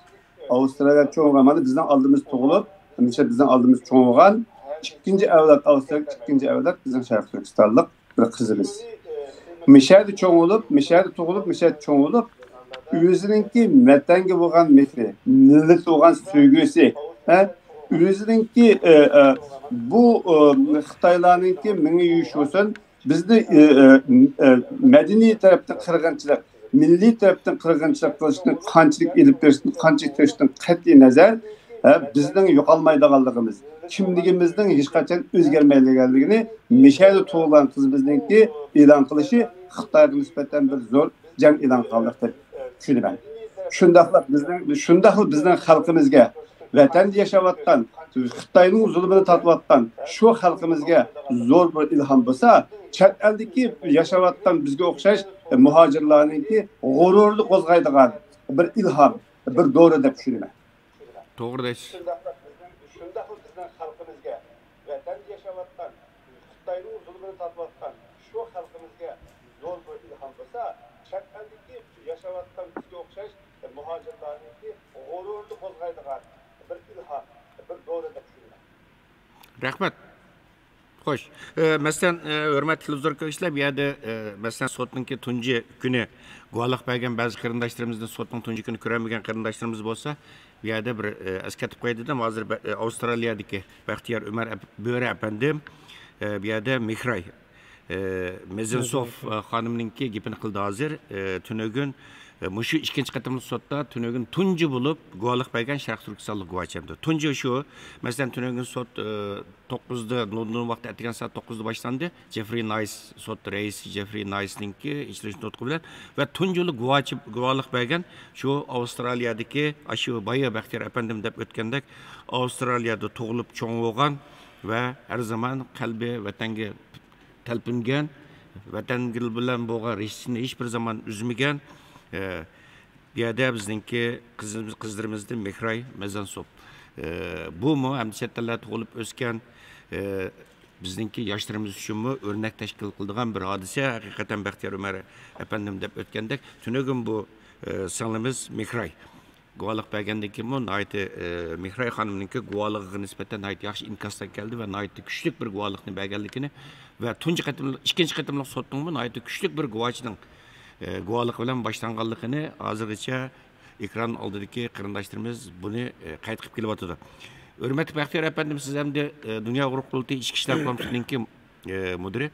S9: Avstraliyada tug'ilgan, bizdan oldimiz tug'ilib bizden aldığımız çoğunluğun ikinci evlat bizim Şarkı Türkistanlık bir kızımız. Mişerdi çoğunluğu özününki metengi boğan mehri, millet boğan söygüsü, özününki bu Xitaylarınki mini yuşusun, bizde medeni taraftan kırgınçılık, milli taraftan kırgınçılık kılışını kançılık edip verişini, kançılık verişini qat'i nazar bizden yo'qolmaydiganligimiz, kimligimizning hech qachon o'zgarmaydiganligini Mishayda tug'ilgan qizimizningki e'lon qilishi Xitoyga nisbatan bir zo'r jang e'lon qildi deb tushunaman. Shundaqla bizning xalqimizga vatanda yashayotgan, Xitoyning zulmini tortayotgan shu xalqimizga zo'r bir ilhom bo'lsa, chet eldagi yashayotgan bizga o'xshash muhojirlarningki g'ururni qo'zg'aydigan bir ilhom, bir dori deb tushunaman.
S1: Doğru deysiz.
S9: Şundaqla bizning xalqimizga vatanda yashayotgan, Xitoyning zulmini tortayotgan shu xalqimizga zo'r bir ilhom bo'lsa, chet eldagi yashayotgan bizga o'xshash muhojirlarningki g'ururni qo'zg'aydigan bir ilhom, bir dori deb tushunaman.
S1: Rahmat. Xo'sh, masalan, hurmatli huzurkashlar, bu yerda masalan sotninki tunji kuni guvohlik bergan ba'zi qarindoshlarimizning sotning tunji kuni ko'rmagan qarindoshlarimiz bo'lsa, bu yerda bir eslatib qo'ydim. Hozir Avstraliyadagi Baxtiyor Umar Bo'ri apandim bu yerda Mihray Mirzinsov xonimninki gapini qildi hozir. Tunugun Muşu ikinci qatımlı sotda tünögün tuncu bulup guvalık bergen Şarkı Türkistanlık guvaçamdı. Tuncu şu, mesela tünögün sot 9'da London vakti etigen saat 9'da başlandı. Jeffrey Nice sot reisi Jeffrey Nice'ninki işleyiş notku bilen ve tunculu guvalık bergen şu Avustralya'daki aşı Bayı Bahtiyar efendim dep ötkendek Avustralya'da doğulup çoğun olgan ve her zaman kalbi vatanga talpingan, vatangil bilen boğa rishini hiçbir zaman üzmegen. Yada bizdeki kızlarımızda Mehray Mezansop. Bu mu hem çeteler olup özken bizdeki yaşlarımız için mi örnek teşkil kıldığın bir hadise hakikaten Bahtiyar Ömer efendim de ötkendek. Tünögün bu sanımız Mehray. Guvalık bergendeki mi? Naiti Mehray hanımınki guvalığı nispeten naiti yaxşı inkastan geldi ve naiti küçük bir guvalıkını bergenlikini ve ikinci katımlık sottun mu? Naiti küçük bir guvaçının guvalık bilen başlanganlıkını hazırlıca ekran aldığındaki kırındaşlarımız bunu kayıt kılıp gelip atıdı. Hürmetli Bahtiyar efendim siz hem de Dünya Grup Kurultayı İçki İşler Komitesi'nin müdürü.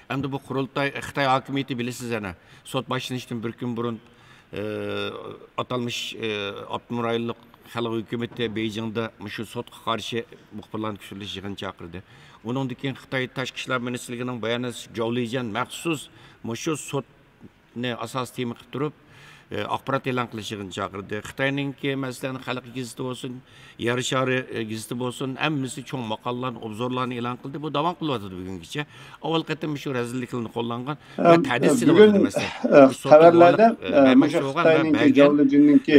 S1: Hem de bu kurultay Xitay hakimiyeti bilesiz ana. Sot başlanıştan bir gün burun atalmış Abdülmuraylık Halk Hükümeti Beijing'de şu sotga karşı muhbirlerin küçülüş yığın çakırdı. Onun diken Xitay Taşkı İşler Ministrliğinin bayanı Jowlijan maxsus şu sot ne asas temi qilib turib axborot e'lon qilishini chaqirdi. Xitoyninki masalan xalq gazeti bo'lsin, yer shari gazeti bo'lsin, hammasi cho'ng maqolalarni, obzorlarni e'lon qildi. Bu davom qilyapti bugungacha. Avval qatim shu razilliklarni qo'llangan va ta'dis qilyapti masalan.
S9: Xabarlarda Xitoyninki Jowlijanninki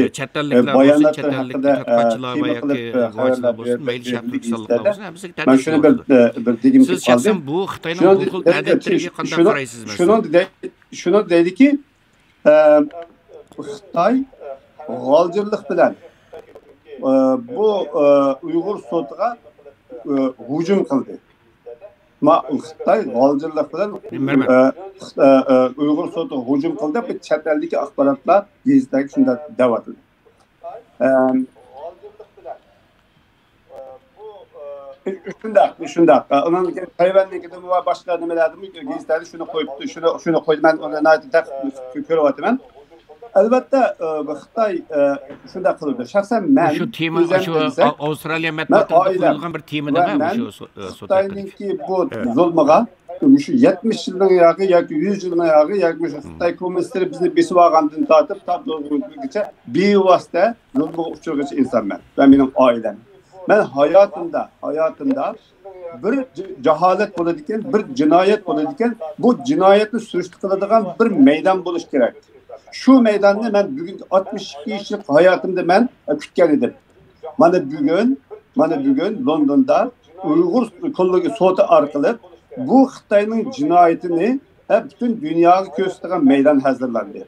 S9: bayonotlar haqida qiyma qilib
S1: bo'lsin, mayli shaxsliklar bo'lsin, hammasiga ta'dis.
S9: Men shuni bir degim
S1: siz shaxsan bu Xitoyning bu xil ta'didlariga qanday qaraysiz masalan?
S9: Shuni deydiki, Xitoy g'oldirlik bilan bu Uyg'ur sotiga hujum qildi. Xitoy g'oldirlik bilan Uyg'ur sotiga hujum qildi. Bu chet eldagi axborotlar gazetdagi shunday deyapti. Shunday. Onun Tayvan'daki başka nimalardi mi? Gazetlarda shuni qo'yibdi, shuni qo'ydi. Men uni ko'ryapman. Albatta Xitoy shunday qildi. Shaxsan men
S1: shu tema shu Avstraliya matbuotida qo'yilgan bir tema nima shu
S9: Xitoyninki bu zulmiga shu 70 yildan yoki 100 yildan yoki shu Xitoy kommunistleri bizni besib olgandan tortib tablogacha bevosita zulmga uchragan insonman va mening oilam. Ben hayatımda bir cehalet bo'ladigan, bir jinoyat bo'ladigan, bu jinoyatni surishti qiladigan bir meydan bo'lish kerak. Shu meydonni men bugun 62 yillik hayatımda men kutgan edim. Mana bugun Londonda Uyg'ur kolligi soti orqali bu Xitoyning jinoyatini bütün dunyoga ko'rsatadigan meydan hazırlandı.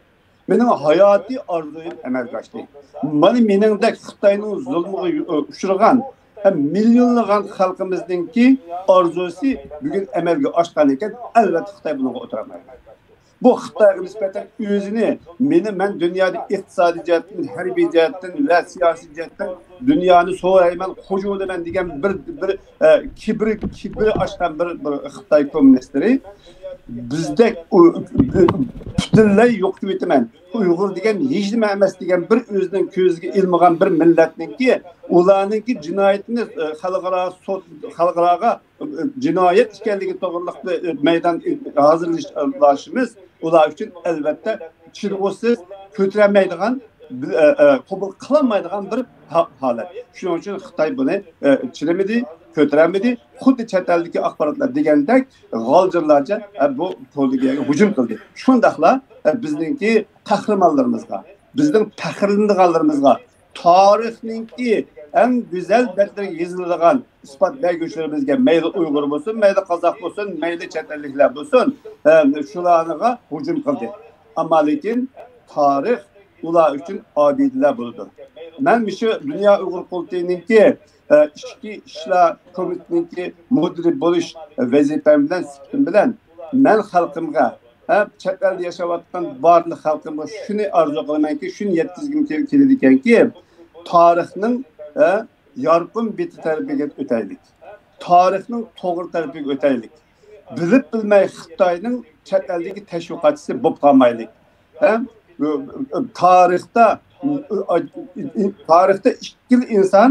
S9: Benim hayati arzuyum amalga oshdi. Meningdek Xitoyning zulmiga uchragan milyonlagan xalqimizningki arzusi bugun amalga oshgan ekan, albatta Xitoy bunga o'tiramaydi. Bu Xitoyga nisbatan o'zini men dunyoda iqtisodiy jihatdan, harbiy jihatdan va siyosiy jihatdan dunyoni so'rayman, qo'shulaman degan bir kibri oshgan bir Xitoy kommunistleri bizdek butunlay yo'q deb aytaman. Uyg'ur degan hech nima emas degan bir o'zining ko'ziga ilmagan bir millatningki ularningki jinoyatni xalqaro jinoyat ekanligi to'g'riliqda maydon hazırlashimiz ular uchun albatta chirg'usiz ko'tarolmaydigan, qabul qilolmaydigan bir holat. Shuning uchun Xitoy buni chiramadi, ko'tarolmadi. Xuddi chet eldagi axborotlar degandek g'oldirlarcha bu poligaga hujum qildi. Shundaqla bizningki qahramonlarimizga, bizning faxrlanganlarimizga, tarixningki en güzel betlerge yazılgan ispat belgeçlerimizge meyli Uygur olsun, meyli Kazak olsun, meyli chet ellikler olsun, şularına hücum kıldı. Ama lekin tarih ular için abidler buldu. Ben şu Dünya Uygur Kurultayı'nınki İçki İşler Komitesi'ninki müdürü buluş vazifemden sıktım bilen ben halkımga chet elde yaşayotgan barliq halkımga şunu arzu kılmayın ki, şunu yetkizgim keladigan ki tarixning yarqin beti tarafiga o'taylik. Tarixning to'g'ri tarafiga o'taylik. Bilib bilmay Xitoyning chet eldagi tashviqotchisi bo'lib qolmaylik. tarixda ikki inson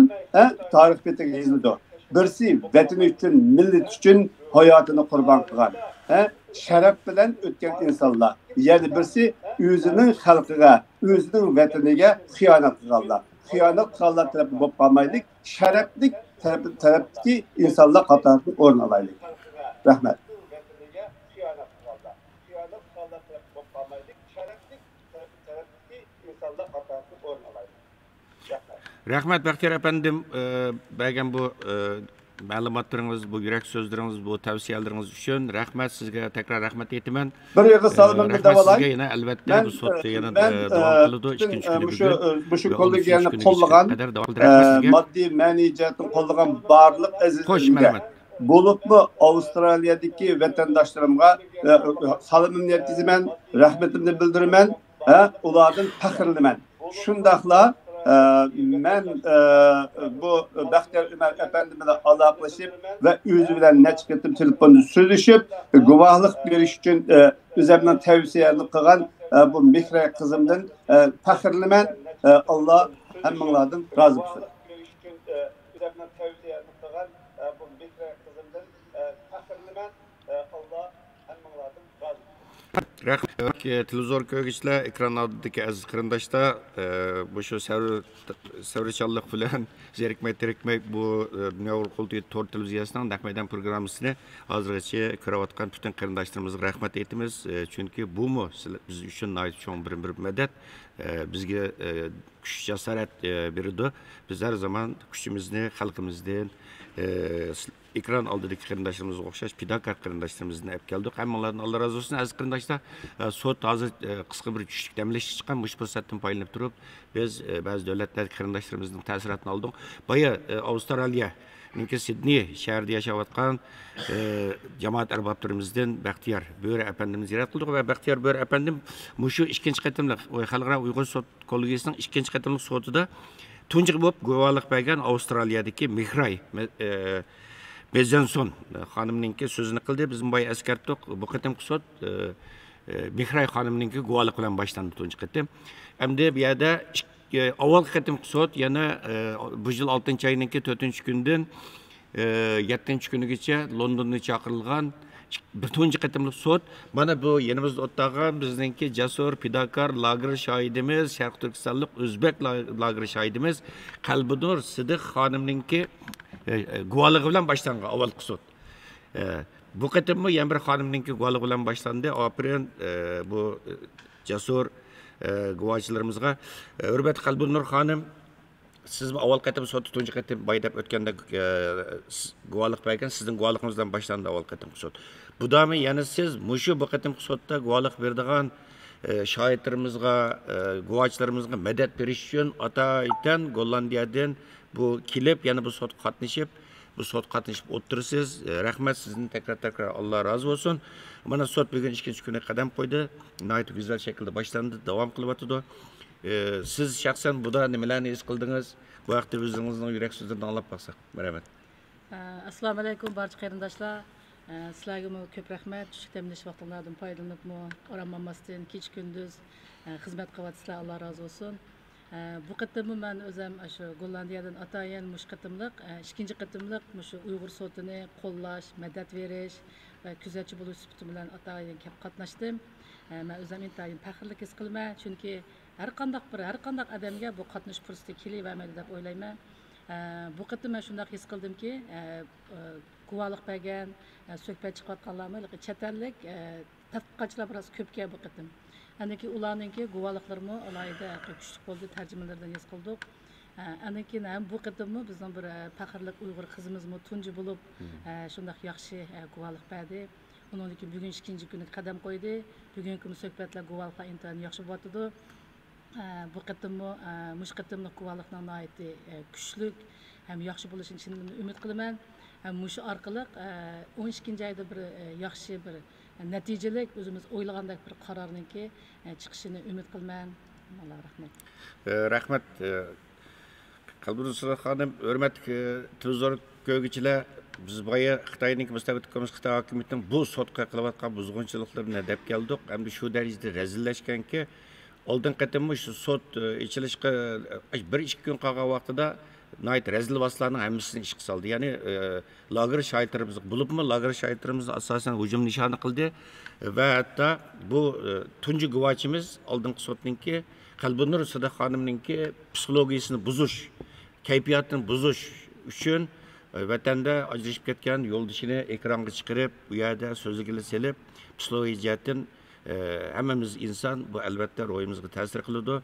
S9: tarix betiga yozildi. Birisi vatan uchun, millat uchun hayotini qurbon qilgan. Sharaf bilan o'tgan insonlar. Yana birisi o'zining xalqiga, o'zining vataniga xiyonat qilganlar. Xiyonat qilganlar tarafı bo'lib qolmaylik, sharafli tarafdagi insonlar qatorida o'rin olaylik. Rahmat.
S1: Rahmat Baxtiyor efendim, bergen bu ma'lumotlaringiz, bu yurak so'zlaringiz, bu tavsiyalaringiz uchun rahmat sizga, tekrar rahmat aytaman.
S9: Bir yig'i salomimni davolay.
S1: Sizga yana albatta bu sotda yana davom qiladi, ikkinchi kuni
S9: bu shu kollegiyani qo'llagan, moddiy ma'niy jihatdan qo'llagan barliq azizlarga bo'libmi Avstraliyadagi vatandoshlarımga salomimni yetkazaman, rahmatimni bildiraman, ulardan faxrlanan. Shundaqla men bu Baxtiyor Umar efendi bilan aloqalashib va o'zi bilan necha qatim telefonda so'zlashib, guvohlik berish uchun o'zimdan tavsiyani qilgan bu Mehray qizimdan faxrlaman. Alloh hammanglardan rozi bo'lsin.
S1: Rahmat, televizor ko'rguvchilar, ekran oldidagi aziz qarindoshlar, bu shu savrichanlik bilan zerikmay bu Dunyo Qulti Tor televiziyasining naqmaydan programmasini hozirgacha ko'rayotgan butun qarindoshlarimizga rahmat aytamiz. Chunki bu biz uchun cho'ng bir madad, bizga kuch jasorat beradi. Biz har zaman kuchimizni xalqimizdan ekran oldidagi qarindoshlarimiz o'xshash pidakar qarindoshlarimizni olib keldik. Hammalardan Alloh razı olsun. Aziz qarindoshlar, sot hozir qisqa bir tushlik damlash chiqqan, mush fursatdan foydalanib turib, biz ba'zi davlatlar qarindoshlarimizning ta'siratini oldik. Boya Avstraliya, Sydney shahrida yashayotgan jamoat arboblarimizdan Baxtiyor Bo'ri efendimiz ziyorat qildik va Baxtiyor Bo'ri efendim mushu ikkinchi qatimliq xalqaro Uyg'ur sot kollegiyasining ikkinchi qatimliq sotida tunji bo'lib guvohlik bergan Avstraliyadagi Mehray Bezanson xonimninki so'zini qildi. Biz boy askartdik. Bu qatimki sot Mehray xonimninki guvohlik bilan boshlandi tunji qatim. Endi bu yerda avval qatimki sot yana bu yil 6-oyninki 4-kundan 7-kunigacha Londonga chaqirilgan tunji qatimlik sot. Mana bu yanimizda o'tgan bizningki jasur pidakar lager shohidimiz, Sharq Turkistonlik o'zbek lager shohidimiz Qalbidur Sidiq xonimninki guvohligi bilan boshlangan avvalgi sud. Bu qatimmi yana bir xonimninki guvohligi bilan boshlandi. Aprel bu jasur guvohchilarimizga Hurmat Qalbinur xonim, siz avval qatim sud tunji qatim baydab o'tganda guvohlik bergan, sizning guvohligingizdan boshlandi avval qatim sud. Bu dami yana siz mushu bu qatim sudda guvohlik berdigan shohidlarimizga, guvohchilarimizga madad berish uchun Ataydan Gollandiyadan bu kelib yana bu sud qatnashib o'tirsiz. Rahmat sizni tekrar Alloh razı olsun. Mana sud bugun ikkinchi kuni qadam qo'ydi. Nihoyat go'zal shaklda boshlandi, davom qilyapti. Siz shaxsan buda nimalarni his qildingiz? Bu vaqtda o'zingizning yurak so'zlarini anglab baqsak. Rahmat.
S11: Assalomu alaykum barcha qarindoshlar. Sizlarga ko'p rahmat. Tushlik damlash vaqtinglardan foydalanibmi, orammamasdan kech kunduz xizmat qilyapsizlar. Alloh razı olsun. Bu qatimmi men o'zim shu Gollandiyadan atayan mush qatimliq, ikkinchi qatimliq shu Uyg'ur sotini qo'llash, madad berish va kuzatchi bo'lish sifati bilan atayan kelib qatnashdim. Men o'zim intayin faxrlik his qilaman, chunki har qanday odamga bu qatnash fursati kelavermaydi deb o'ylayman. Bu qatim men shunday his qildimki, guvohlik bergan, suhbat chiqayotganlarmi, chet ellik tadqiqotchilar biroz ko'pga bu qatim. Aniki ularninki guvohliklarimi alohida kuchli bo'ldi, tarjimalardan his qildik. Aniki ham bu qatimmi bizning bir faxrlik Uyg'ur qizimizmi tunji bo'lib, shunday yaxshi guvohlik berdi. Undan keyin bugun ikkinchi kuni qadam qo'ydi. Bugungi suhbatlar guvohliklar intayin yaxshi bo'tdi. Bu qatimmi mush qatimlik guvohlikning nihoyatda kuchli ham yaxshi bo'lishini chindan umid qilaman. Mush orqali 12-oyda bir yaxshi bir natijalik o'zimiz o'ylagandek bir qarorninki chiqishini umid qilaman. Alloh rahmat.
S1: Rahmat. Qalbinur xonim, hurmatli televizor ko'rguvchilar, biz boya Xitoyning mustabid Xitoy hokimiyatining bu sotqa qilayotgan buzg'unchiliklarni deb keldik. Hamda shu darajada razillashganki, oldin qatimmi shu sud ichilishga 1-2 kun qolgan vaqtida nayt rezil vaslarning hammasini ishga soldi. Ya'ni lager shaytlarimiz bulubmi lager shaytlarimiz asosan hujum nishoni qildi va hatto bu tunji guvochimiz oldingi sudninki Qalbinur Sadiq xonimninki psixologiyasini buzish, kayfiyatini buzish uchun vatanda ajrashib ketgan yo'ldishini ekranga chiqarib, bu yerda so'zligiga selib, psixologik jihatdan hammamiz inson bu albatta ruhimizga ta'sir qiladi.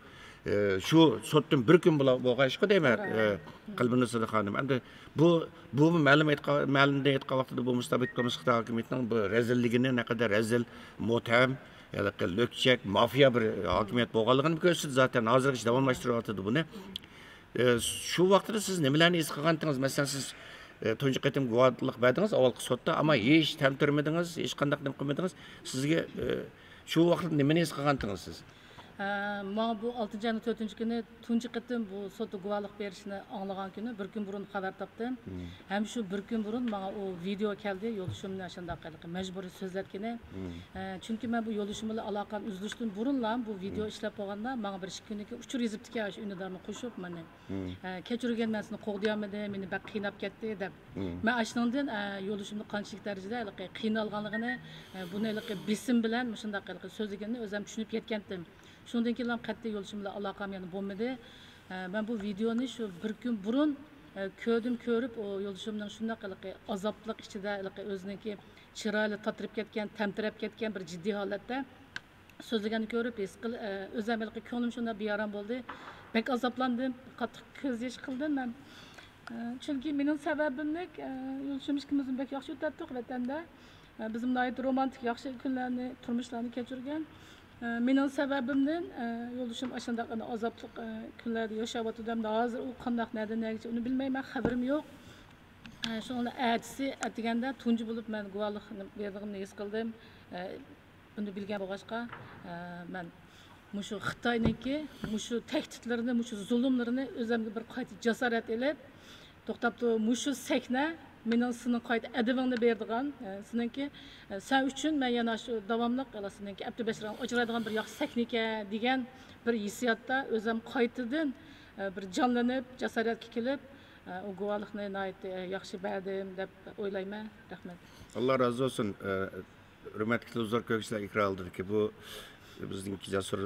S1: Şu sotdan bir kun bo'lg'ashqa deyman Qalbinur Sadiq xonim. Endi bu ma'lumotda aytgan vaqtida bu mustabid Xitoy hukumatining bu rezilligini naqadar rezil, mutam lökçek, mafya bir hakimiyet bo'lganligini ko'rsatdi. Zaten hozirgacha davomlashtiryapti buni. Şu vaqtda siz nimalarni his qilgandingiz? Masalan, siz tunji qatim guvohlik berdingiz avvalgi sotda, ammo hech tamtirmadingiz, hech qanday nima qilmadingiz. Sizga şu vaqtda nimani his qilgandingiz siz?
S11: Bana bu 6 ayının 4. günü tunji qatim bu sotu guvohlik berishni anglagan kuni bir kun burun xabar topdim. Hem şu bir kun burun bana o video keldi, yo'lishimni ashanda qilib majburiy so'zlatkini. Chunki men bu yo'lishim bilan aloqam uzilishdan burunlam bu video ishlab qo'yganda menga bir 2 kundan keyin uchur yozibdi shu unidarni qo'shib meni. Kechirgan men seni qo'g'diyolmadim, meni bak qiynab ketdi deb. Men ashundan yo'lishimni qanchalik darajada qiynalganligini, buni bisim bilan shunday qilib so'zlaganini o'zim tushunib yetgandim. Şundan keyin qat'iy yo'lishimla aloqam yana bo'lmadi. Ben bu videoni shu bir kun burun ko'rib, o yo'lishimning shunday qilib azoblik ichida o'ziniki chiroyli tatirib ketgan, tamtirab ketgan bir jiddiy holatda so'zlaganini ko'rib, o'zim ko'nglim shunday bearam bo'ldi. Bek azoblandim, qattiq ko'z yosh qildim men. Chunki mening sababimni yo'lishim ikkimizning bek yaxshi o'tibdi vatanda. Bizim romantik yaxshi kunlarni, turmushlarni kechirgan. Mening sababimdan yo'lishim ashanda azobli kunlarda yashayotgandim. Hozir u qanday narsa uni bilmayman, xabarim yo'q. Shunga atisi atiganda tunji bo'lib men guvohlik berganimni his qildim. Buni bilgan bo'lg'achqa men mushu Xitoyniki mushu tahdidlarini, mushu zulmlarini o'zimga bir qayta jasorat elib, to'xtabdi mushu sakna mening sening qayta adabingni berdigan, seningki sen uchun men yana shu davomli seningki Abdubashirga uchraydigan bir yaxshi saknika degan bir hissiyotda o'zim qaytadan bir jonlanib, jasoratga kelib, o guvohlikni yaxshi berdim deb o'ylayman. Rahmat.
S1: Allah razı olsun. Hürmetli uzar kökçüler ikrar aldık ki bu bizdeki cesur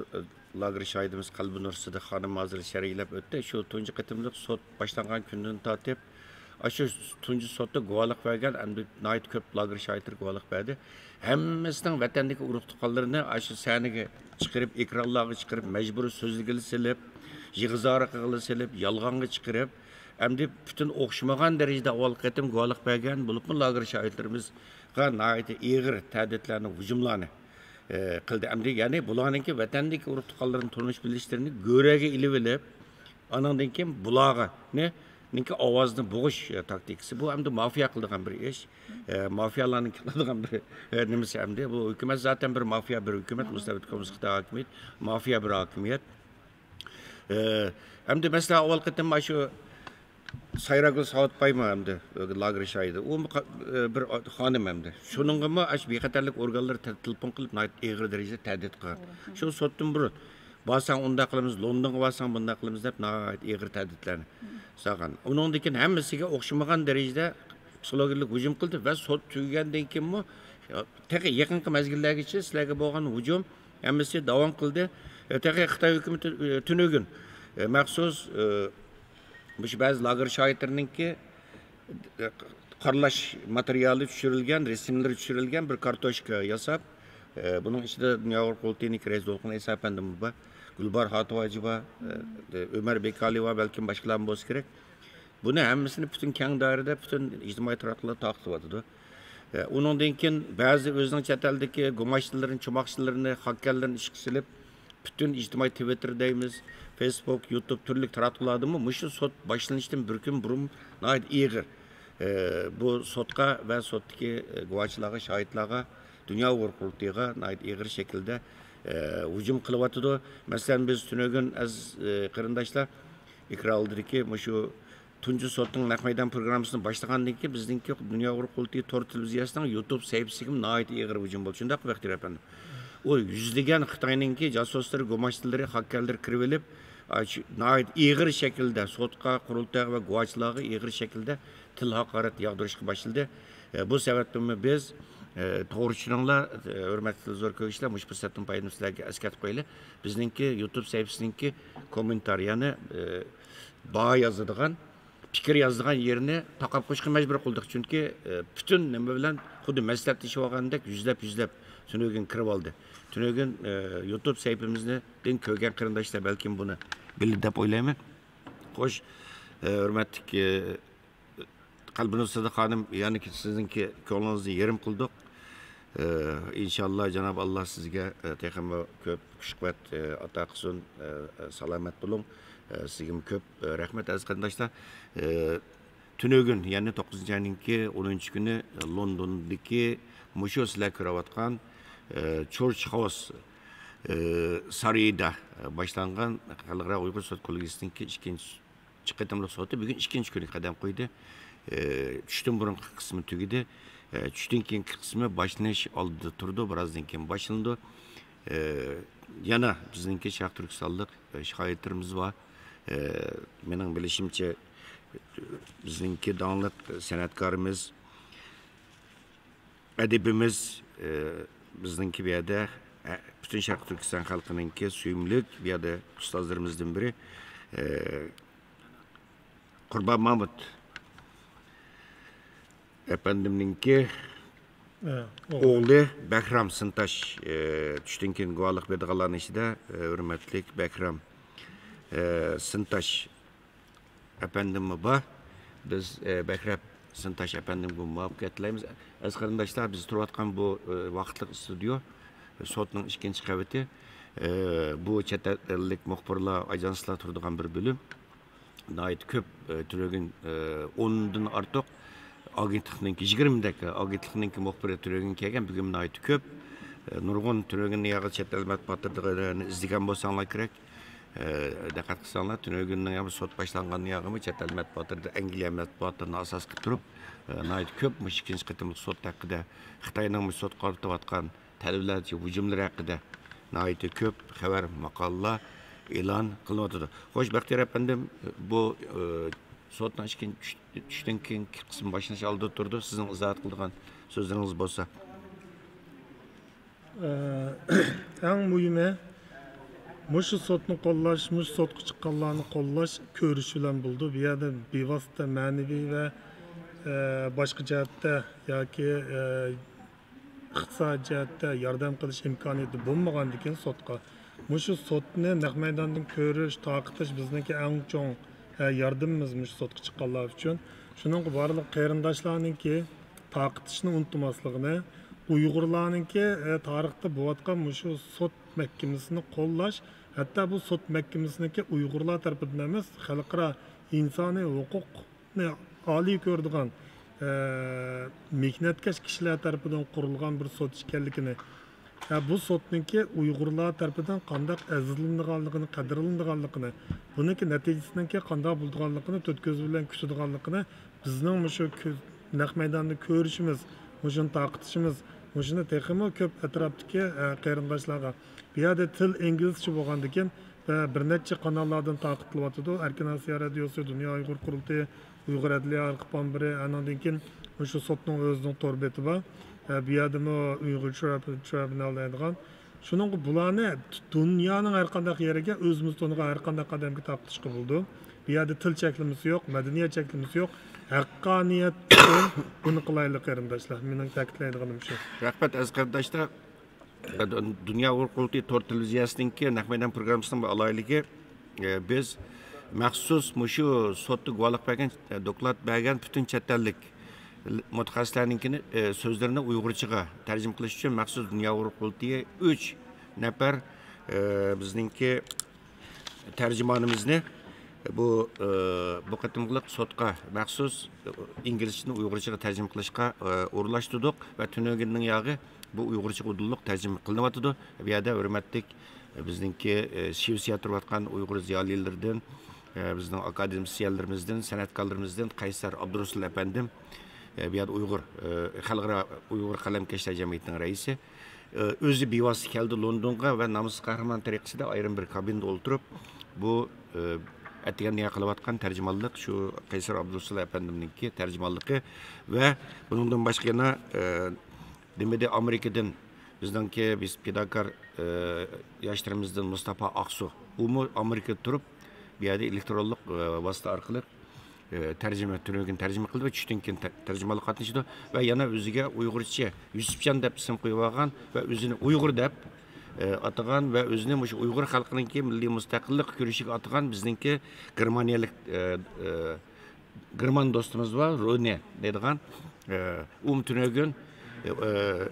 S1: lager şahidimiz Qalbinur Sadiq xonim hazır şerhlab o'tdi. Şu tunji qatimlik sot başlangan kundan tortib Aşı tunji sotda guvohlik bergan, endi nayt ko'p lager shaytir guvohlik berdi. Hammasining vatandagi urug' tuqqanlarini aşı sahnaga chiqarib, ekranlarga chiqarib, majburiy so'zligiga silib, yig'izora qilib silib, yolg'onga chiqarib, endi butun o'xshamagan darajada avval qatim guvohlik bergan bo'lib, lager shaytlarimizga nayt ig'ir ta'didlarni, hujumlarni qildi. Endi ya'ni bularninki vatandagi urug' tuqqanlarini turmush bilishlarini go'raga ilib olib, anandan keyin bularga Ninki ovozni bo'g'ish taktikasi bu hamda mafiya qiladigan bir ish. Mafiyalarning qiladigan bir nimasi hamda bu hukumat zaten bir mafiya bir hukumat, mustabid kommunist Xitoy hokimiyat, mafiya bir hokimiyat. Hamda mesela avval qatim shu Sayragul Saudbaymi hamda lager shaydi. U bir xonim hamda. Shuningmi shu bexatarlik organlari telefon qilib ig'ir darajada ta'did qilgan. Shu sotdan burun Basan onda qilamiz, Londonga basan bunda qilamiz deb nəhayət ig'ir ta'didlarni saqan. Uningdan keyin hammasiga o'xshamagan darajada psixologik hujum qildi va sot tugagandan keyinmi taqa yaqinqi mezgillargacha sizlarga bo'lgan hujum hammasi davom qildi. Taqa Xitoy hukumati tunugun maxsus bu ba'zi lager shaytirninki qarlash materiali tushirilgan, rasmlar tushirilgan bir kartoshka yasab, bunun ichida Dünya Qurultayıning rais Dolqin Isa efendim var. Gulbar Hatovachi var, Ömer Bekali var, belki başkalar mı olsa gerek. Bunu hemmisini bütün keng dairede, bütün ictimai taraftarlar takip ediyordu. Onundan keyin bazı özünün chet eldeki gumaşçıların, çomakçılarını, hakkerlerini işe silip, bütün ictimai Twitter deymiz, Facebook, YouTube türlük taraftarlardı mı? Muşu sot başlanıştan bir gün burun nayet iğir. Bu sotka ve sottaki guvaçılara, şahitlara, Dünya Qurultayıga nayet iğir şekilde hücum kılıvatıdı. Mesela biz tünögün az kırındaşlar ikra aldık ki şu tunji sotun naqmaydan programmasını başlagandan keyin bizdinki Dünya Qurultayı tor televiziyasining YouTube sayfasiga nayet iğir hücum bo'ldi. Shunday qilib efendim. o yüzlegen Xitayninki jasusları, gomaçlıları, hakkerleri kirvelip ağır şekilde sotka, kurultay ve guvaçlığı ağır şekilde til hakaret yağdırışkı başladı. Bu sebepten biz toğruçununla hürmetli zor köşkler muş fırsatın payını sizlerge esket koyla. Bizninki YouTube sayfasındaki komentar yani bağ yazıdığın fikir yazdığın yerine takap koşku mecbur kıldık. Çünkü bütün neme bilen xudu mesletişi olgandek yüzlep tünögün kirip aldı. Tünögün YouTube sayfamızda den kögen kırındaşlar belki bunu bilir dep oylayman. Hoş hürmetli kalbiniz Sıdık Hanım yani ki sizinki yolunuzu yerim kıldık. İnşallah Cenab-ı Allah sizge tekrar köp kuşkuvvet ata kısın salamet bulun. Sizge köp rahmet aziz kardeşler. Tünögün yani 9. ayınki 10. günü London'daki muşu sizler kıravatkan Church House sarayda başlangan Halkara Uygur Sot Kollegisi'ninki ikinci çıkıtımlık sotu bugün ikinci günü kadem koydu. Düştün burun kısmı tügüdü. Düştün keyin kısmı başlanış aldı turdu. Birazdan keyin başlandı. Yana bizninki Şarq Türkistanlık şahitlerimiz var. Mening bilishimcha bizninki dağınlık sanatkarımız, edebimiz bizninki bir yerde bütün Şarq Türkistan halkınınki suyumluk bir yerde ustazlarımızdan biri Qurban Mahmud efendimninki oğlu Bekram Sıntaş düştün keyin guvallık berdiğanların içinde hürmetlik Bekram Sıntaş efendimi var. Biz Bekram Sıntaş efendimге muvaffaqiyat tilaymiz. Aziz qarindoshlar, biz turayotgan bu vaqtliq studio sotning ikkinchi qavati. Bu chet ellik muxbirlar, ajanslar turadigan bir bo'lim. Nayt ko'p Türegin 10dan ortiq agentlikning 20 daka agentlikning muxbiri Türegin kelgan. Bugun nayt ko'p. Nurg'un Türegin yag'i chet el matbuotlarini izlagan bo'lsanglar kerak. Diqqat qilsanglar, Tünögünning ham sot boshlangan yag'imi chet el matbuotlarida Angliya matbuotlarini asos qilib turib, nayt ko'p ikkinchi qitimlik sot haqida, Xitoyning sot qaratayotgan talablar, hujumlar haqida nayt ko'p xabar, maqolalar e'lon qilyapti. Xo'sh, Baxtiyor efendim, bu sotning ikkinchi tushdan keyingi qismi boshlanish oldi turdi. Sizning izohat qilgan so'zlaringiz bo'lsa.
S17: Eng muhimi Muşu sotunu qollaş, muşu sotku çıqqanlarını qollaş körüş bilen buldu. Bir yerde bevosita ma'naviy ve başka cihette yoki iqtisodiy jihatda yordam qilish imkoniyati bo'lmagandan keyin sotqa muşu sotni naq maydondan ko'rish, taqitish bizniki eng cho'ng yordamimiz muşu sotga chiqqanlar uchun. Shuning barliq qarindoshlarningki taqitishni unutmasligini, Uyg'urlarningki tarixda bo'layotgan muşu sot mahkamasini qo'llash, hatto bu sot mahkamasiniki Uyg'urlar tarafidan emas, xalqaro insoniy huquqni oliy ko'radigan mehnatkash kishilar tarafidan qurilgan bir sot ekanligini, bu sotniki Uyg'urlar tarafidan qanday azizlanganligini, qadrlanganligini, buniki natijasiniki qanday bo'lganligini to'rt ko'z bilan kutadiganligini bizning shu naq maydonda ko'rishimiz, shuni taqitishimiz, shuni texmo ko'p atrofdagi qarindoshlarga bir yerda til inglizcha bo'lgandan keyin bir necha kanallardan taqitlayotdi. Erkin Osiyo radiosi, Dunyo Uyg'ur qurultayi, Uyg'ur adliya arxiv biri, andan keyin shu sotning o'zining tor beti bor. Bu yerda Uyg'ur tribunal deydigan. Shuning bularni dunyoning har qanday yeriga o'zimiz to'niga har qanday qadamga taqitishga bo'ldi. Bu yerda til cheklimasi yo'q, madaniyat cheklimasi yo'q. Haqqoniyat buni qilaylik qarindoshlar. Mening ta'kidlaydiganim shu.
S1: Rahmat aziz qarindoshlar. Dünya Uyg'ur Qurultayi tor televiziyasininki naq maydon programmasining alayligi biz maxsus mushu sotni guvohlik bergan, doklad bergan butun chet ellik mutaxassislarninkini so'zlarini Uyg'urchaga tarjima qilish uchun maxsus Dünya Uyg'ur Qurultayi 3 nafar bizningki tarjimonimizni bu qatimliq sotqa maxsus inglizchani Uyg'urchaga tarjima qilishga o'rinlashtirdik va Tünögünning yog'i bu Uyg'urcha udulluq tarjima qilinyapti. Bu yerda hurmatlik bizningki Shivsiya turayotgan Uyg'ur ziyolilardan, bizning akademisyenlerimizdan, san'atkorlarimizdan Qaysar Abdurasul efendim, bu yerda Uyg'ur xalqaro Uyg'ur qalamkashlar jamiyatining raisi, özü bevosita keldi Londonga ve namus kahraman tariqasida ayrim bir kabinda o'ltirib bu atigan niya qilayotgan tarjimonlik shu Qaysar Abdulsalo efendimninki tarjimalligi ve bundan başqa yana demedi Amerikadan bizdeki biz pedagog yaşlarımızdan Mustafa Aksu bu Amerika'da turib bir yerde elektronlik vasıta arqılı tercüme qildi ve tushdan keyin tarjimonlik qatnashdi ve yana o'ziga Uyg'urcha Yusufjon deb ism qo'yib olgan ve o'zini Uyg'ur deb atagan ve o'zini shu Uyg'ur xalqininki milliy mustaqillik kurashiga atagan bizningki germaniyalik german do'stimiz var Rune deydigan tunögün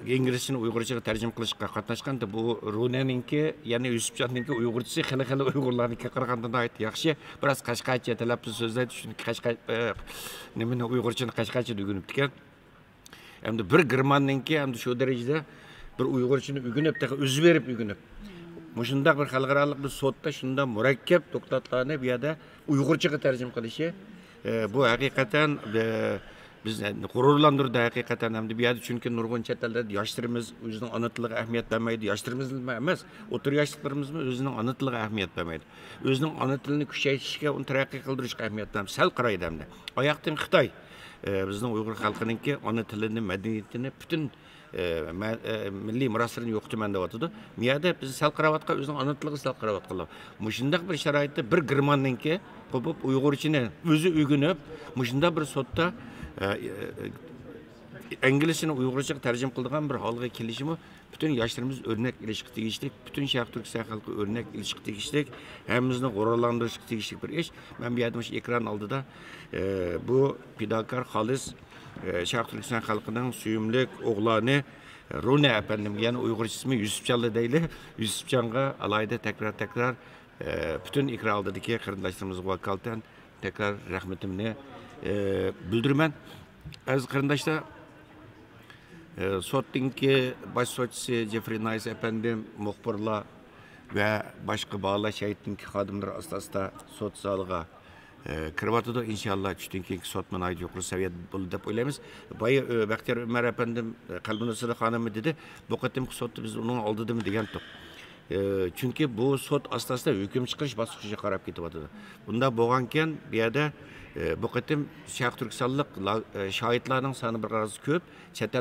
S1: İngilizceni Uyg'urchaga tarjima qilishga qatnashganda bu Runeninki yani Yusufjonninki Uyg'urchasi xili Uyg'urlarnikiga qaraganda yaxshi biroz qashqacha talaffuz so'zlaydi chunki qashqacha nimani Uyg'urchani qashqacha o'rganib ekan. Endi bir germanninki ham shu darajada bir Uyg'urchani o'rganib o'zi berib o'rganib. Mushundaq bir xalqarалық bir sotda shunda murakkab to'xtatlarni bu yerda Uyg'urchaga tarjima qilishi bu haqiqatan biz gururlandırdı hakikaten hem de bir yerde çünkü nurgun çetelerde yaşlarımız özünün anıtlığı ehemmiyet vermeydi. Yaşlarımız bilmez. Otur yaşlıklarımız mı özünün anıtlığı ehemmiyet vermeydi. Özünün anıtlığını küçeytişke, onu terakki kıldırışka ehemmiyet vermeydi. Sel qaraydı hem de. Ayaktan Xitay. Bizden Uygur halkının ki anıtlığını, medeniyetini, bütün milli miraslarını yoktu mende vatıdı. Miyade biz sel qaravatka özünün anıtlığı sel qaravatkalar. Muşundak bir şaraitte bir Gırman'ın ki kopup Uygur içine özü ügünüp muşunda bir sotta İngilizceni Uyg'urchaga tarjima qiladigan bir holga kelishimi bütün yaşlarımız örnek ilişki tegishlik, bütün Sharq Turkiston xalqi örnek ilişki tegishlik, hammamizni g'ururlantirishga tegishlik bir ish. Men bu yerda shu ekran oldida bu fidokor xolis Sharq Turkiston xalqining suyumlik o'g'loni Rune efendim yani Uyg'urcha ismi Yusufjonli deyli. Yusufjonga alayda tekrar bütün ekran oldidagi qarindoshlarimiz vakolatan tekrar rahmetimni bildirmen. Az qarindoshlar sotdinki baş sotchisi Jeffrey Nice efendim muxbirlar ve başka bağla şahitdinki xodimlar asosida sot zaliga kirib inşallah tushdan keyingi sot manaydi yuqori saviyada bo'ladi deb o'ylaymiz. Boya Baxtiyor Umar efendim Qalbinazar xonimi dedi, bu qatimki sotni biz uning oldidami degandik. Çünkü bu sot asosida hukm chiqarish bosqichiga qarab ketyapti. Bunda bo'lganken bu yerda bu qatim Sharq Turkistonlik shohidlarning soni biroz ko'p, chet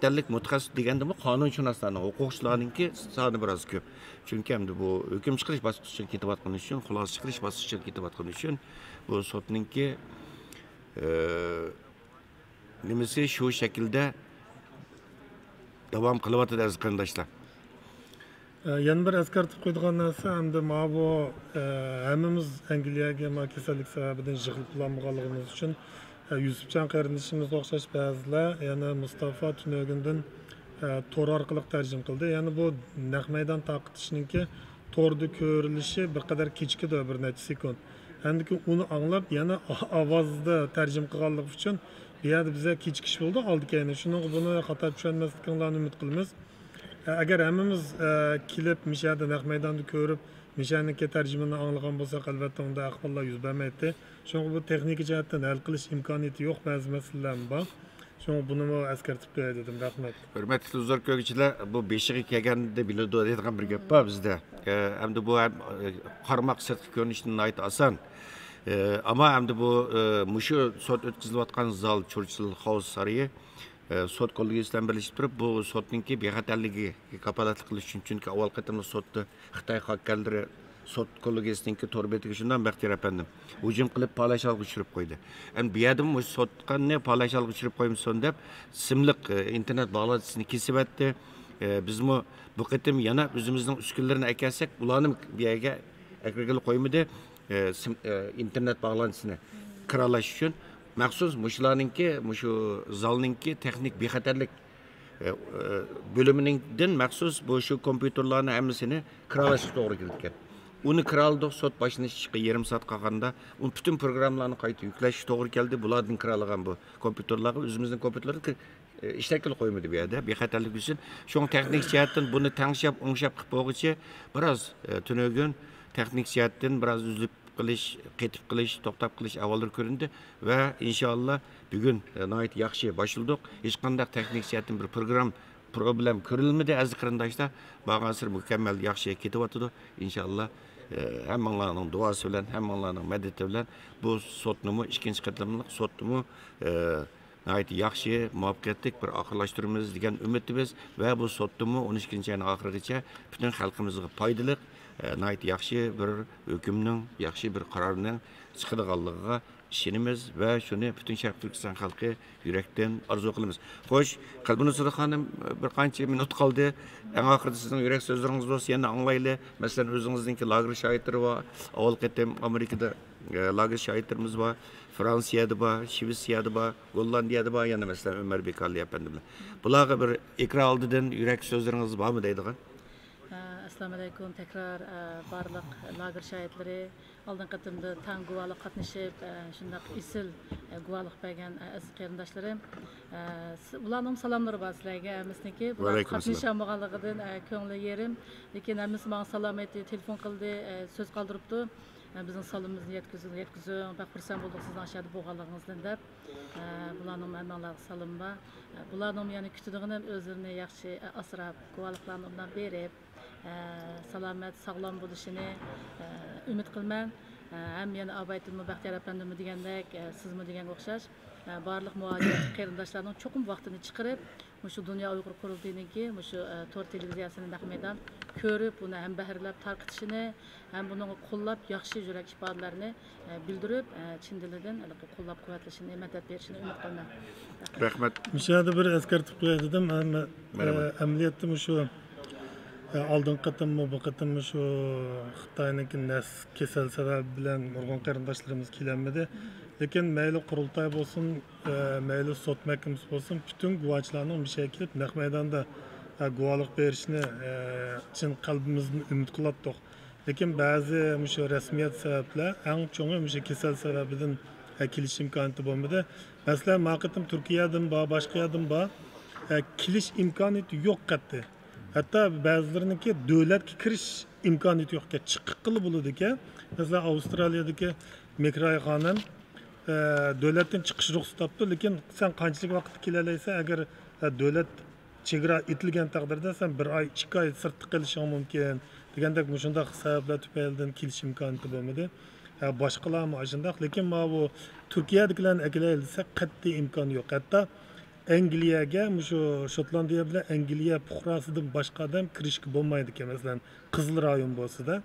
S1: ellik mutaxassis deganda bu qonunshunoslarning, huquqchilarningki soni biroz ko'p. Chunki hamda bu hukm chiqarish bosqichiga ketayotgani uchun, xulosa chiqarish bosqichiga ketayotgani uchun bu sotningki nimasi shu shaklda davom qilyapti aziz qarindoshlar.
S17: Yana bir eskartib qo'ydigan narsa hamda bu hammamiz Angliyaga kasallik sababidan yig'ilib qolmaganligimiz uchun Yusufjon qarindishimizga o'xshash ba'zilar yana Mustafa Tunögundan tor orqali tarjima qildi. Ya'ni bu naq maydon taqitishninki torda ko'rilishi bir qadar kechikdi, bir necha sekund. Endi uni anglab yana ovozda tarjima qilganligi uchun bu yerda bizga kechikish bo'ldi, oldi-keyin. Shuning buni xato tushunmasliklarni umid qilamiz. Agar hammamiz kelib mishada naq maydonni ko'rib mishaniki tarjimani anglagan bo'lsak albatta unda ahvollar yuz bermaydi. Chunki bu texnik jihatdan hal qilish imkoniyati yo'q ba'zi masalalar bor. Chunki buni eskartib qo'yay dedim. Rahmat.
S1: Hurmatli huzur ko'ruvchilar, bu beshiga kelganda biladi deydigan bir gap bor bizda. Hamda bu qarmoq sirtqi ko'rinishdan ayt oson. Ama hamda bu mushu sot o'tkazilayotgan zal Churchill House sarayi sot kollegiyasidan birlashib turib bu sotninki bexatarligiga kapolatlik qilish uchun chunki avval qatimli sotni Xitoy hakkerlari sot kollegiyasininki to'rbetiga shundan Baxtiyor efendim hujum qilib palashalga tushirib qo'ydi. Endi bu yerda bu sotqanni palashalga tushirib qo'ymishson deb simliq internet bog'latishini kesib etdi. Bizmi bu qatim yana o'zimizning uskunlarini akasak ularni bu yerga akragil qo'ymadi internet bog'lanishini kiralash uchun maxsus muşlarınki, muşu zalninki texnik bexatarlik bölümünden maxsus bu şu kompüterlerin hemsini kiralaşıp doğru geldik. Onu kiraladık, sot başına çıkı yarım saat kalkanda, onun bütün programlarını kayıt yükleş doğru geldi. Bulardan kiralagan bu kompüterleri, özümüzün kompüterleri işlekli koymadı bir yerde, bexatarlik için. Şu an teknik cihattan bunu tanışıp, onşap kıpağıcı biraz tünögün teknik cihattan biraz üzülüp ketib qilish, to'xtab qilish avvaldir ko'rindi va inshaalloh bugun nihoyat yaxshi boshildik. Hech qanday texnik jihatdan bir program problem ko'rilmadi aziz qarindoshlar. Bag'asir mukammal yaxshi ketyapti. Inshaalloh hammalarning duosi bilan, hammalarning madadi bilan bu sotni ikkinchi qatlamli sotni nəhayət yaxşı, muvaffəqiyyətli bir axırlaşdırmamız degan ümidimiz və bu sotdumı 12-ci ayın axırıgacha bütün xalqımızga faydalı, nəhayət yaxşı bir hökümün, yaxşı bir qararının çıxıdığanlığına işenimiz və şunu bütün Şərq Türkistan xalqı yürekdən arzu qılımız. Xoş, Qalbinusra xanım bir qancha minut qaldı. Ən axırda sizin yürek sözləriniz olsa, yəni anlayılı. Məsələn, özünüzdənki lager şahitləri var. Avval qətim Amerikada lager şahitlərimiz var. Fransiyada var, Şvetsiyada var, Gollandiyada var, yəni məsələn Ömər Bekalli efendim. Bunlarga bir ikra aldıdan yürek sözləriniz var mı deydiğin?
S11: Assalamu alaykum. Tekrar barlıq lager şahitləri aldın qatımda tan guvalık qatnışıp şundaq isil guvalık bergen aziz qarindoshlarım. Ularning salamlari bor sizlarga. Hammasniki bular qatnışamağanligidan ko'ngli yerim. Lekin hammasi menga salom aytdi, telefon qildi, so'z qoldiribdi. Bizning salomimizni yetkizing, bak xursand bo'ldik sizning aşağıda bo'lganliginizdan deb. Bularning hammalarga salom bor. Bularning yani kutadigan o'zlarini yaxshi asrab, guvalıklarni undan berib, salomat, sog'lom bo'lishini umid qilman. Hem yani Abaytulmu Baxtiyar efendimi degandek, sizmi deganga o'xshash barliq muhojir qarindoshlarning cho'qim vaqtini chiqarib, şu Dünya Uyghur Qurultayiniki, şu Tor televiziyasini naqmedan ko'rib, buni ham bahrlab tarqitishini, ham buni qo'llab, yaxshi yurak ifodalarini bildirib, chin dilidan qo'llab-quvvatlashini, madad berishini umid qilaman.
S1: Rahmat.
S17: Müşahede bir eskartib qo'yay dedim, amaliyotda shu aldın qatımı, bu qatımı şu Xitay'nınki nes kesel sebep bilen nurgun qarindoshlarimiz kelenmedi. Lekin meyli qurultay olsun, meyli sot mahkamasi olsun, bütün guvohlarning bir şey kelib naq maydonda guvohlik berishini chin qalbimizdan umid qilyaptik. Lekin ba'zi shu rasmiyat sabablar, eng cho'ngi shu kasal sababidan kelish imkoniyati bo'lmadi. Masalan, maqatim Turkiyadan bor, boshqa yerdan bor, kelish imkoniyati yo'q qatdi. Hatta bazılarınınki devletki kiriş imkaniyeti yok ki çıkık kılı buludu ki mesela Avustralya'daki Mekray Hanım devletten çıkış ruhsat yaptı. Lekin sen kançılık vakit kilaleyse eğer devlet çegira itilgen takdirde sen bir ay 2 ay sırtı kılışın mümkün. Degandek muşunda sebepler tüpeyelden kiliş imkaniyeti bulmadı. Başkalar mı acındak. Lekin bu Türkiye'dekilerin ekileyilse katli imkanı yok. Hatta Angliyaga, şu Şotlandiya bilan Angliya puhrasidan boshqa odam kirishga bo'lmaydi ekan, masalan, Qizil rayon bo'lsa-da.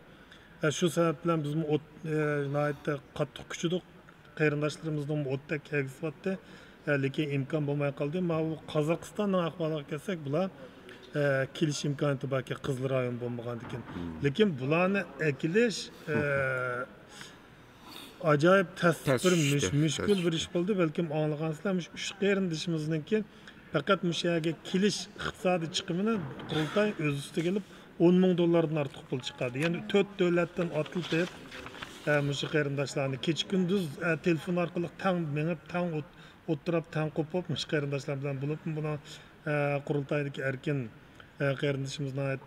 S17: Shu sabab bilan biz nihoyatda qattiq kuchdik. Qarindoshlarimizning o'tda kelgizibdi. Lekin imkon bo'lmay qoldi. Mana bu Qozog'istonning ahvoliga kelsak, bular kelish imkoniyati borki, Qizil rayon bo'lmagan ekan. Lekin bularni ekilish acayip bir müşkül bir iş oldu. Belki anlagansızlar, üç qarindishimizniki faqat müşaga kelish iqtisodiy chiqimini qurultay o'z ustiga kelib $10,000 ortiq pul chiqadi. Yani 4 davlatdan otilib, shu qarindoshlarni kecha kunduz telefon orqali tang menib, tang o'tirib, tang qo'pib, shu qarindoshlar bilan bo'lib, buni qurultaydagi erkin qarindishimizning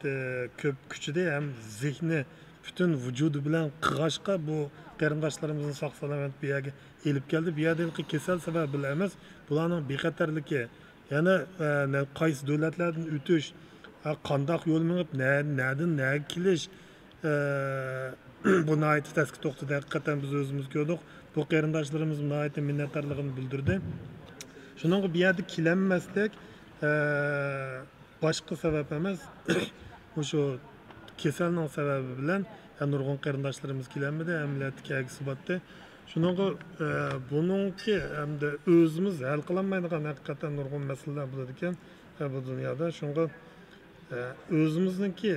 S17: ko'p kuchida ham zehni bütün vücudu bilen qığaşqa bu qarindoshlarımızın sağ salamat bir yerga elib keldi. Bu yerdagi kesel sebep bilamiz. Bularning bexatarligi, yani qaysi davlatlardan o'tish, qandaq yo'l minib, nereden nerga kelish, bu nihoyatda tasdiq to'xtadi. Haqiqatan biz o'zimiz ko'rdik. Bu qarindoshlarimiz nihoyatda minnatdorligini bildirdi. Shuningga bu yerda kelanmaslik boshqa sabab emas. Shu keselning sababi bilan nurg'un qarindoshlarimiz kelanmadi, amaliyotga kelgisi botdi. Shuningga buningki hamda o'zimiz hal qilolmaydigan haqiqatan nurg'un masalalar bo'ladi ekan bu dunyoda. Shunga o'zimizningki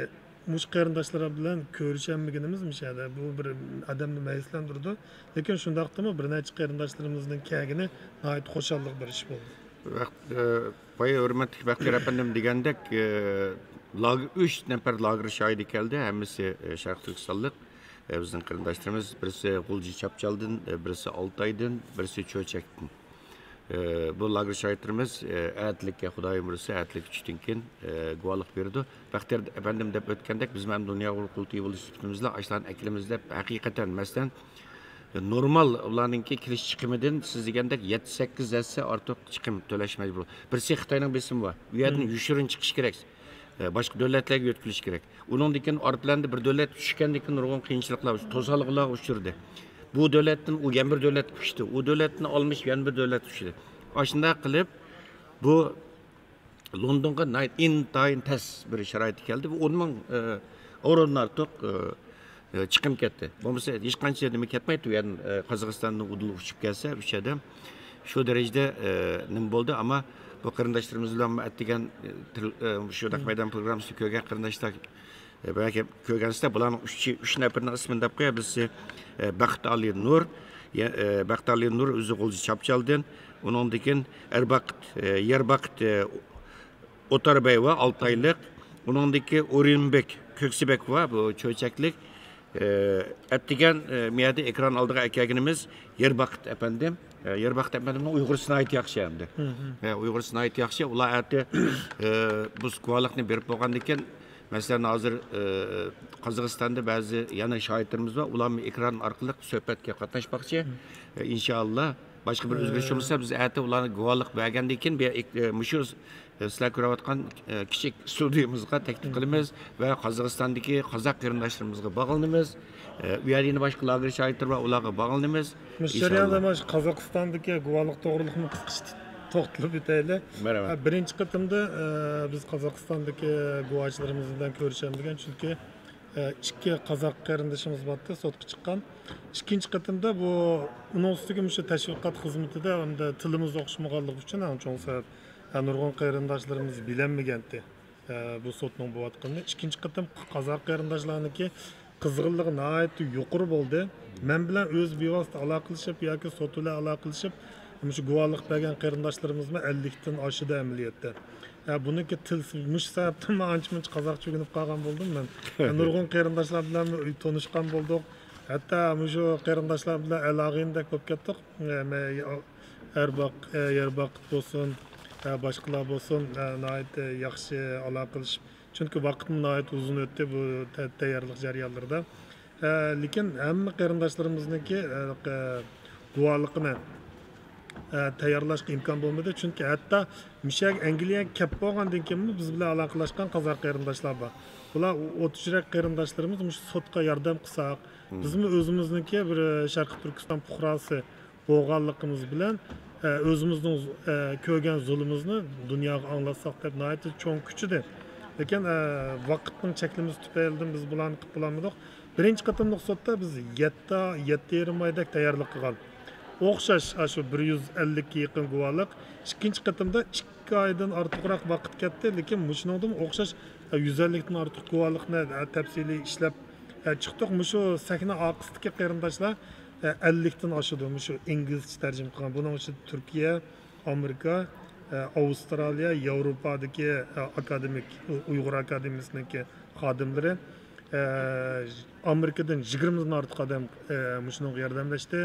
S17: mush qarindoshlar bilan ko'rishanmaganimiz mishada bu bir odamni mayuslantirdi. Lekin shundaqdimi bir necha qarindoshlarimizning kelgini nihoyat xo'shallik bir ish bo'ldi.
S1: Pay hürmetli Baxtiyar efendim degandek 3 nefer lager şahidi geldi. Hemisi Şarkı Türkistanlık. Bizden qarindoshlarimiz birisi Gulji Chapchaldan, birisi Altaydan, birisi Cho'chakdan. Bu lager şahitlerimiz ayetlikka Xudoyim birisi ayetlik uchtinkin guvohlik berdi. Baxtiyar efendim deb o'tgandek biz ham Dünya Uyghur Qurultayi bo'lish suhbatimizda ashlan akilimizda haqiqatan masalan normal ularninki kirish chiqimidan siz degandek 7-8 hassa ortiq chiqim to'lash majbur. Birisi Xitoyning besimi bor. Bu yerdan yushurin chiqish kerak. Boshqa davlatlarga yo'tkilish kerak. Undan keyin ortlarida bir davlat tushgandan keyin nurg'un qiyinchiliklar, to'saliqlar uchirdi. Bu davlatdan u yana bir davlat tushdi. U davlatni olmish yana bir davlat tushdi. Shunday qilib bu Londonga intayin tas bir sharoit keldi. Bu 10 ming o'rinlar ortiq chiqim ketdi. Bo'lmasa hech qancha nima ketmaydi. Yani Qozog'istondan udul uchib kelsa, o'sha yerda shu darajada nima bo'ldi, ammo bu qarindoshlarimiz bilan aytgan shu maydon programmasida ko'rgan qarindoshlar belki ko'rgansizda bularning 3 nafarning ismini deb qo'yamiz. Baxt Ali Nur, Baxt Ali Nur o'zi qo'lchi chapchaldan, undan keyin Yerbaqt Otarbayeva 6 oylik, undan keyin O'rinbek Ko'ksibek va bu cho'chaklik atdigan miyada ekran oldiga kelganimiz Yerbaqt efendim. Yerbaqt efendimning Uyg'ursini ayt yaxshi hamda. Uyg'ursini ayt yaxshi. Ular aytdi biz guvohlikni berib bo'lgandan keyin masalan hozir Qozog'istonda ba'zi yana shoirlarimiz bor. Ularni ekran orqali suhbatga qatnashmoqchi. Inshaalloh boshqa bir o'zgarish bo'lsa biz aytib ularni guvohlik bergandan keyin mushu sizlar ko'rayotgan kichik studiyamizga taklif qilamiz va Qozog'istondagi qozoq qarindoshlarimizga bog'lanamiz. Bu yerda boshqa lager shoirlar va ularga bog'lanamiz.
S17: Jarayonda mana Qozog'istondagi guvohlik to'g'riliqni qisqacha to'xtalib o'taylik. Birinchi qatimda biz Qozog'istondagi guvohchilarimiz bilan ko'rishamiz, chunki ikki qozoq qarindoshimiz borda sotga chiqqan. Ikkinchi qatimda bu uning ustiga shu tashviqot xizmatida hamda tilimiz o'xshamaganligi uchun ancha sabab nurg'un qarindoshlarimiz bilinmagandi. Bu sotning bo'layotganini. Ikkinchi qatim qozoq qarindoshlarniki qizg'inligi nihoyatda yuqori bo'ldi. Men bilan o'z bevosita aloqalashib yoki sot bilan aloqalashib shu guvohlik bergan qarindoshlarimiz 50 dan oshdi amaliyotda. Buniki til mush sababdan ancha-muncha qozoqcha o'rganib qolgan bo'ldim men. Nurg'un qarindoshlar bilan tanishgan bo'ldik. Hatto shu qarindoshlar bilan aloqaga ko'p ketdik. Yerbaq bo'lsin, boshqalar bo'lsin, nihoyat yaxshi aloqalashib. Chunki vaqtni nihoyat uzun o'tdi bu tayyorlik jarayonlarida. Lekin hamma qarindoshlarimizning guvohligini tayyorlashga imkon bo'lmadi, chunki hatto Mishak Angliyaga kelib bo'lgandan keyin biz bilan aloqalashgan qozoq qarindoshlar bor. Bular o'tishrak qarindoshlarimiz shu sotga yordam qilsak, bizmi o'zimizniki bir Sharqiy Turkiston fuqarosi bo'lganligimiz bilan o'zimizning ko'rgan zulmimizni dunyoga anglatsak deb nihoyat cho'ng kuchidi. Lekin vaqtning cheklimiz tufaylidan biz bularni qilib bo'lmadik. Birinchi qatimliq sotda biz 7,5 oyda tayyorlik qilgan. O'xshash shu 150 ga yaqin guvohlik. Ikkinchi qatimda 2 oydan ortiqroq vaqt ketdi, lekin shuningdan o'xshash 150 dan ortiq guvohlikni tafsiliy ishlab chiqdik. Shu sahna orqasidagi qarindoshlar 50 dan oshdi. Shu inglizcha tarjima qilgan. Buning ichida Turkiya, Amerika, Avstraliya, Yevropadagi akademik Uyg'ur akademiyasiniki xodimlari, Amerikadan 20 dan ortiq odam shunga yordamlashdi.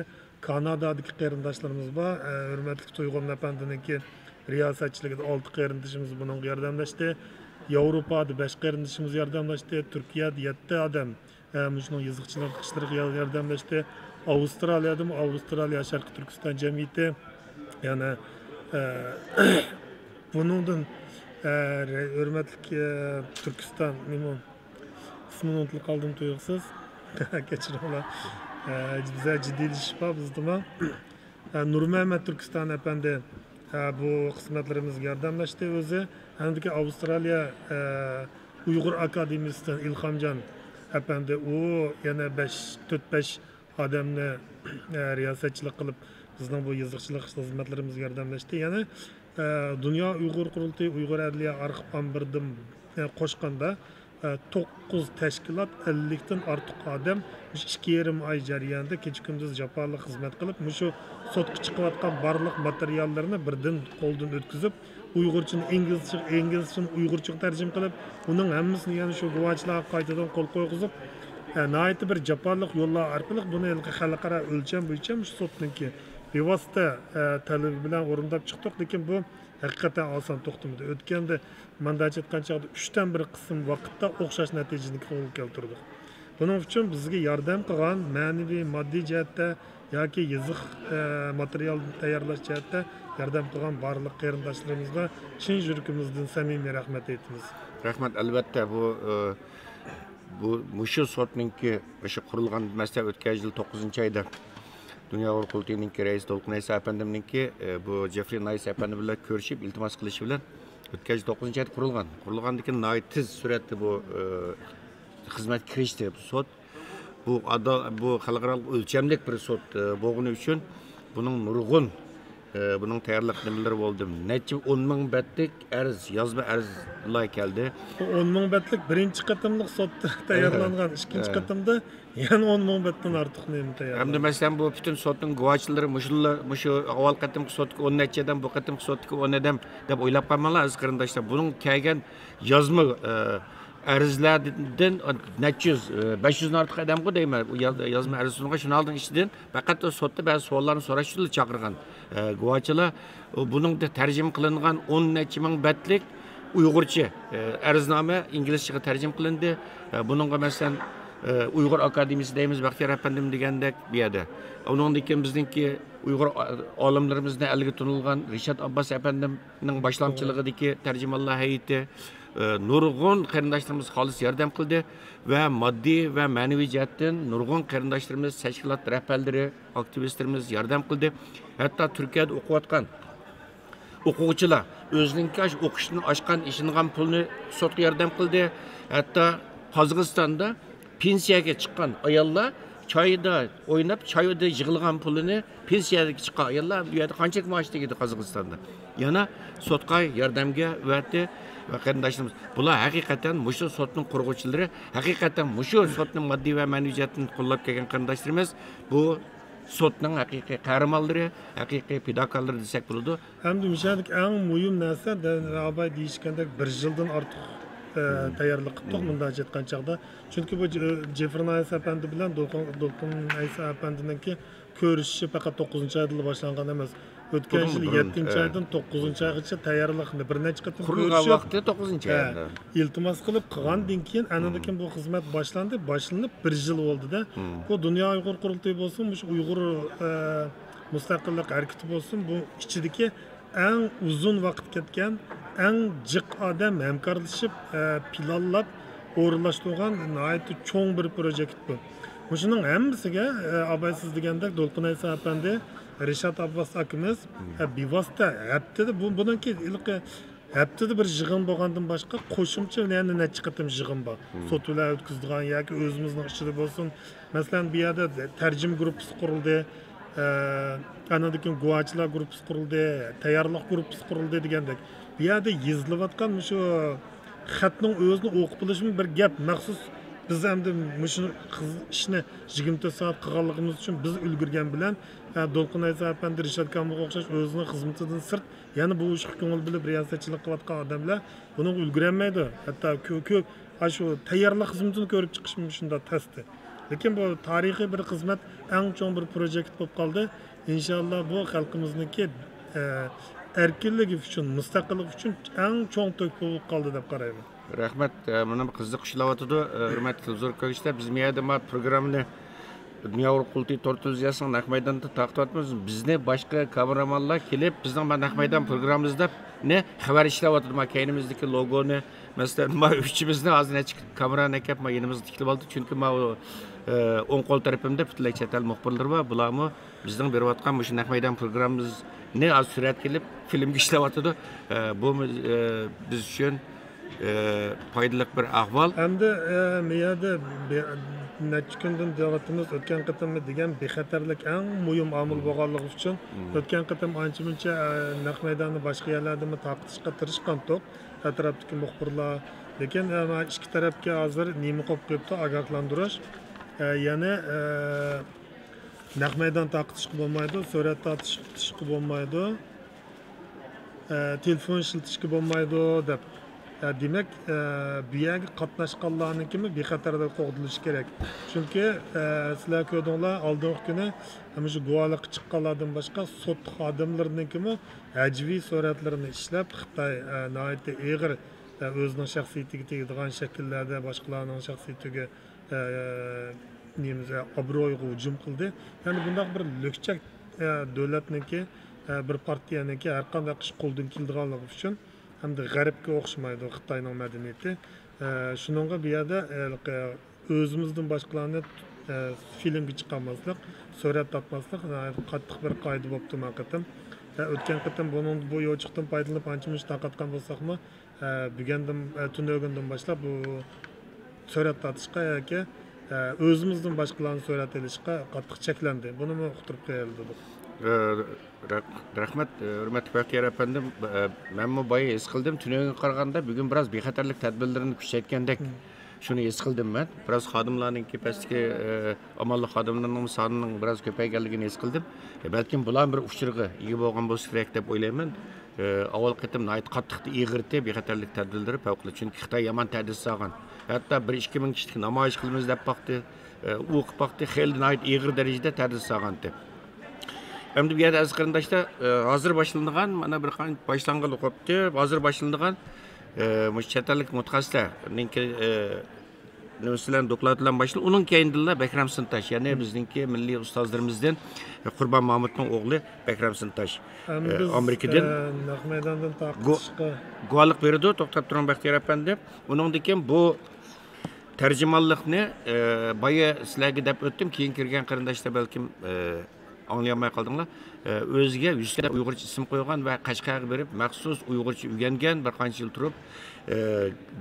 S17: Kanadadagi qarindoshlarimiz bor. Hurmatli To'yg'on apandiniki riyosatchiligida 6 qarindoshimiz bunga yordamlashdi. Yevropada 5 qarindoshimiz yordamlashdi. Turkiyada 7 odam shunga yozuvchilar qishlariga yordamlashdi. Avstraliyada Avstraliya Sharqiy Turkiston jamiyati yana bundan hurmatli Turkiston ismini unutib qoldim tuyuqsiz. Kechiringlar. Bize ciddiyleşiş var bizde. Nurmehmet Türkistan efendi bu hizmetlerimizge yardımlaştı özü. Hem de Avustralya Uygur Akademisi'nden İlhamcan efendi o yana 4-5 adamla riyasetçilik kılıp bizden bu yazıkçılık hizmetlerimizge yardımlaştı. Yani Dünya Uygur Kurultayı Uygur Adliye Arxip Ambirdim koşkanda 9 teşkilat 50'den artıq adam 2,5 ay jarayonida kecha-kunduz jafolik xizmat qilib, shu sotga chiqayotgan barliq materiallarni birdan qo'ldan o'tkazib, Uyg'urchani inglizchani Uyg'urchaga tarjima qilib, uning hammasini yana shu guvohchilarga qaytadan qo'l qo'yg'izib, nihoyat bir jafolik yo'llar orqali buni xalqaro o'lcham bo'yicha shu sotniki bevosita talabi bilan o'rindab chiqdik, lekin bu haqiqatan oson to'xtamadi. O'tganda mandach aytgancha 3dan 1 qism vaqtda o'xshash natijani qo'lga keltirdik. Bunun uchun bizga yordam qilgan ma'naviy moddiy jihatda yoki yoziq material tayyorlash jihatda yordam qilgan barliq qarindoshlarimizga chin yuragimizdan samimiy rahmat aytamiz.
S1: Rahmat, albatta bu mushu sotninki o'sha qurilgan masala o'tgan yil 9-oyda Dünya Uyghur Qurultayı'nınki reis Dolqun Aysa efendimninki bu Jeffrey Nice efendi bilan ko'rishib iltimos qilishi bilan o'tgan yil 9-oyda qurilgan. Qurilgandan keyin nihoyat tez suratda bu xizmat kirishdi bu sot. Bu xalqaro o'lchamlik bir sot bo'lgani uchun buning nurg'un bunun tayyorlıq nimalar bo'ldi. Necha 10,000 betlik yozma arzlar keldi.
S17: 10,000 betlik birinchi qatimliq sotda tayyorlangan, ikkinchi qatimda yana 10,000 betdan ortiq nima tayyorlangan.
S1: Hamda masalan bu bütün sotning guvohchilari mushu avval qatimki sotga 10 nechadan bu qatimki sotga 10 adam deb o'ylab qolmanglar aziz qarindoshlar. Buning kelgan yozma arzlardan necha 500 ortiq odamga deyman. Yozma arzlarga shuni oldin ichidan faqat o sotda ba'zi savollarni so'rash uchun chaqirgan. Guvohchilar buningda tarjima qilingan 10 necha ming betlik Uyg'urcha arznoma inglizchaga tarjima qilindi. Buningga masalan Uyg'ur akademiyasi deymiz, Baxtiyor afandim degandek bu yerda. Uningdan keyin bizningki Uyg'ur olimlarimizdan alga tunilgan Rishad Abbas afandimning boshlamchiligidagi tarjimonlar hay'ati nurg'un qarindoshlarimiz xolis yordam qildi va moddiy va ma'naviy jihatdan nurg'un qarindoshlarimiz, tashkilot rahbarlari, aktivistlarimiz yordam qildi. Hatto Turkiyada o'qiyotgan o'quvchilar o'zining o'qishni ochgan ishingan pulni sotga yordam qildi. Hatto Qozog'istonda pensiyaga chiqqan ayollar choyda o'ynab, choyda yig'ilgan pulini pensiyaga chiqqan ayollar bu yerda qanchalik maosh tegadi Qozog'istonda. Yana sotga yordamga vatdi va qarindoshlarimiz. Bular haqiqatan mushu sotning qurg'uvchilari, haqiqatan mushu sotning moddiy va ma'naviy jihatdan qo'llab kelgan qarindoshlarimiz. Bu sotning haqiqiy qahramonlari, haqiqiy fidokorlari desak bo'ladi.
S17: Hamda mishadek eng muhim narsa abay deyishgandek 1 yildan ortiq tayyorlik qildik bunda aytgan chaqda. Chunki bu Jeffrey Nice efendi bilan Dolqun Aysa efendiningki ko'rishishi faqat 9-oyda boshlangan emas. O'tgan yil 7-oydan 9-oygacha tayyorlikni bir necha qatim
S1: qurilgan vaqti 9-oyda.
S17: İltimos qilib qilgandan keyin anadakin bu xizmat boshlanib 1 yil bo'ldi-da. Bu Dunyo Uyg'ur Qurultoyi bo'lsin, bu Uyg'ur mustaqillik harakati bo'lsin, bu ichidagi eng uzun vaqt ketgan, eng jiq odam hamkorlashib, planlab o'rinlashtirgan nihoyat cho'ng bir projekt bu. Shuning hammasiga abaysiz degandek Dolqun Aysa efendi, Rishad Abbas akamiz bevosita haftada bundanki ilqi haftada bir yig'in bo'lgandan boshqa qo'shimcha yana necha qatim yig'in bor. Sotuvlar o'tkazilgan yoki o'zimizning ichida bo'lsin. Masalan, bu yerda tarjima guruhi qurildi. Anadaki guvohchilar guruhi qurildi, tayyorlik guruhi qurildi degandek. Bu yerda yozilayotgan shu xatning o'zini o'qib bilishim bir gap maxsus. Biz hamda shu ishni 20 soat qilganligimiz uchun biz ulgurgan bilan Dolqun Aysa efendi, Rishad Kamilga o'xshash o'zining xizmatidan sirt yana bu ishga ko'ngil bilib riyosatchilik qilayotgan odamlar buni ulgurolmaydi. Hatto ko'p shu tayyorlik xizmatini ko'rib chiqish shunda tasdi. Lekin bu tarixiy bir xizmat, eng cho'ng bir projekt bo'lib qoldi. Inshaalloh bu xalqimizniki erkinligi uchun, mustaqillik uchun eng cho'ng to'k bo'lib qoldi deb qarayman.
S1: Rahmat, mana qiziq ishlayotdi. Hurmatli huzur ko'rishda biz miyada programmani Dünya Uyghur Qurultoyi televiziyasining naq maydonida taqdim. Bizni boshqa kameramanlar kelib, bizning naq maydon programmamizda ne xabar ishlayotdi. Kaynimizdagi logoni, masalan, uchimizni hozir necha kamerani kelib yanimizga tikilib oldi. Chunki o'ng qo'l tarafimda butunlay chet el muxbirlari bor. Bularmi bizning berayotgan shu naq maydon programmamizni az surat kelib filmga ishlayotdi. Bu biz uchun foydali bir ahvol.
S17: Hamda miyada necha kundan davlatimiz o'tgan qatimni degan bexatarlik eng muhim omil bo'lganligi uchun o'tgan qatim ancha-muncha naq maydonni boshqa yerlarda taqitishga tirishgandik. Atrofdagi muxbirlar, lekin ikki tarafga hozir nima qilib qo'yibdi, ogohlantirish. Yana naq maydon taqitishga bo'lmaydi, surat tortishga bo'lmaydi, telefon ishlatishga bo'lmaydi deb. Demek bu yerga qatnashganlarnikimi bexatarda qo'ydilishi kerak. Chunki sizlar ko'rdinglar, oldingi kuni mana shu guvohlik chiqqanlardan boshqa sot xodimlarinikimi hajviy suratlarini ishlab Xitoy nihoyatda og'ir o'zining shaxsiyatiga tegadigan shakllarda boshqalarning shaxsiyatiga nemize obro'yga hujum qildi. Ya'ni bundaq bir lo'kchak davlatniki bir partiyaniki har qanday qish qo'ldan keldiganligi uchun hamda g'arbga o'xshamaydi Xitoyning madaniyati. Shuningga bu yerda o'zimizdan boshqalarni filmga chiqarmaslik, surat tatmaslik qattiq bir qoida bo'libdi maqatim. O'tgan qatim bu yo'chiqdan foydalanib ancha-muncha taqatgan bo'lsakmi, bugundan tunog'undan boshlab bu surat tatishga yoki o'zimizdan boshqalarni surat olishga qattiq cheklandi. Buni uqtirib qo'yildi.
S1: Rahmat, hurmatli Baxtiyor efendim. Men bu boya his qildim, tunog'unga qaraganda bugun biroz bexatarlik tadbirlarini kuchaytgandek. Shuni his qildim men. Biroz xodimlarning pastki amalli xodimlarning sonining biroz ko'payganligini his qildim. Balkim bular bir uchirg'i ega bo'lgan bo'lsa kerak deb o'ylayman. Avval qatim nayt qattiq ig'irti bexatarlik tadbirlari favqulodda, chunki Xitoy yomon ta'dis solgan. Hatto 1-2 ming kishilik namoyish qilamiz deb baxtdi, o'qib baxtdi, xeyli nayt ig'ir darajada ta'dis solgandi. Endi bu yerda aziz qarindoshlar, hozir boshlangan, mana bir qancha boshlangan o'qibdi, hozir boshlangan chet ellik mutaxassislarninki sizlarning dokladlardan başlayıp, onun keyindilla Bekram Sintaş, yani bizdeki milliy ustozlarimizdan Qurban Mahmudning o'g'li Bekram Sintaş. Amerikadan
S17: Naqmaydandan taqishga
S1: guvohlik berdi, to'xtab turing Baxtiyor efendi. Uningdan keyin bu tarjimonlikni boya sizlarga deb o'tdim, keyin kirgan qarindoshlar balkim anlayamay qaldinglar. O'ziga 100 ta Uyg'urcha ism qo'ygan va Qashqarga berib, maxsus Uyg'urcha o'rgangan, bir qancha yil turib,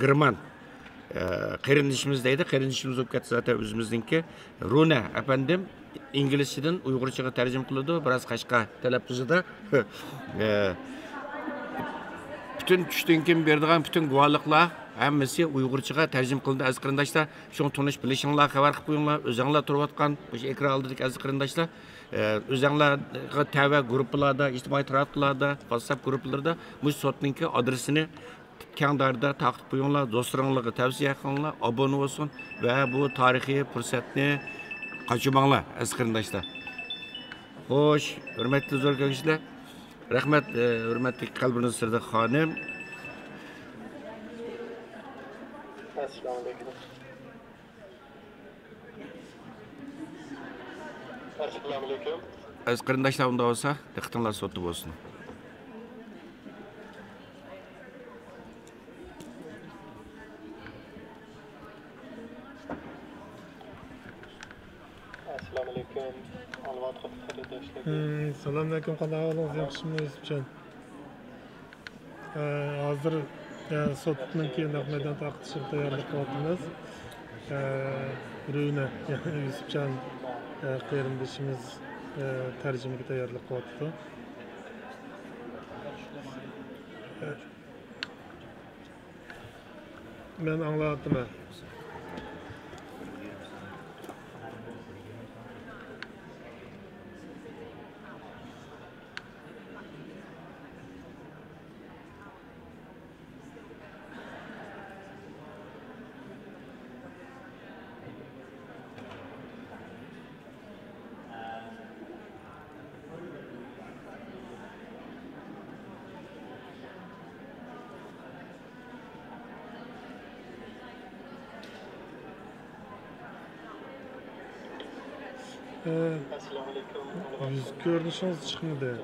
S1: Girman qarindishimiz deydi, qarindishimiz bo'lib ketsa zaten o'zimizningki Runa efendim İngilizceden Uyg'urchaga tarjima qiladi, biroz Qashqa talaffuzida. Bütün tushdan keyin beradigan bütün guvohliklar hammasi Uyg'urchaga tarjima qilindi aziz qarindoshlar. Shuni tunish bilishinglar, xabar qilib qo'yinglar. O'zinglar turayotgan o'sha ekran oldidagi aziz qarindoshlar, o'zinglarga tava gruppalarda, ijtimoiy tarmoqlarda, WhatsApp gruppalarida bu sotninki adresini kengdarda taqib qo'yinglar, do'stlaringizga tavsiya qilinglar, obuna bo'lsin va bu tarixiy fursatni qaçırmanglar aziz qarindoshlar. Xo'sh, hurmatli zo'r ko'rishlar. Rahmat, hurmatli qalbingiz sirda xonim.
S12: Assalomu alaykum. Assalomu alaykum.
S1: Aziz qarindoshlar, unda bo'lsa, diqqatinglar sotdi bo'lsin.
S12: Assalomu alaykum. Alvat qarindoshlar.
S17: Assalomu alaykum. Qanday ahvolingiz? Yaxshimi o'zibchan? Hozir sotninki naqmaydan taqishga tayyorlik qilyapmiz. Runa Yusufjon qarindishimiz tarjimaga tayyorlik qilyapti. Men anglayapman. Yüz görünüşünüz çıkmadı.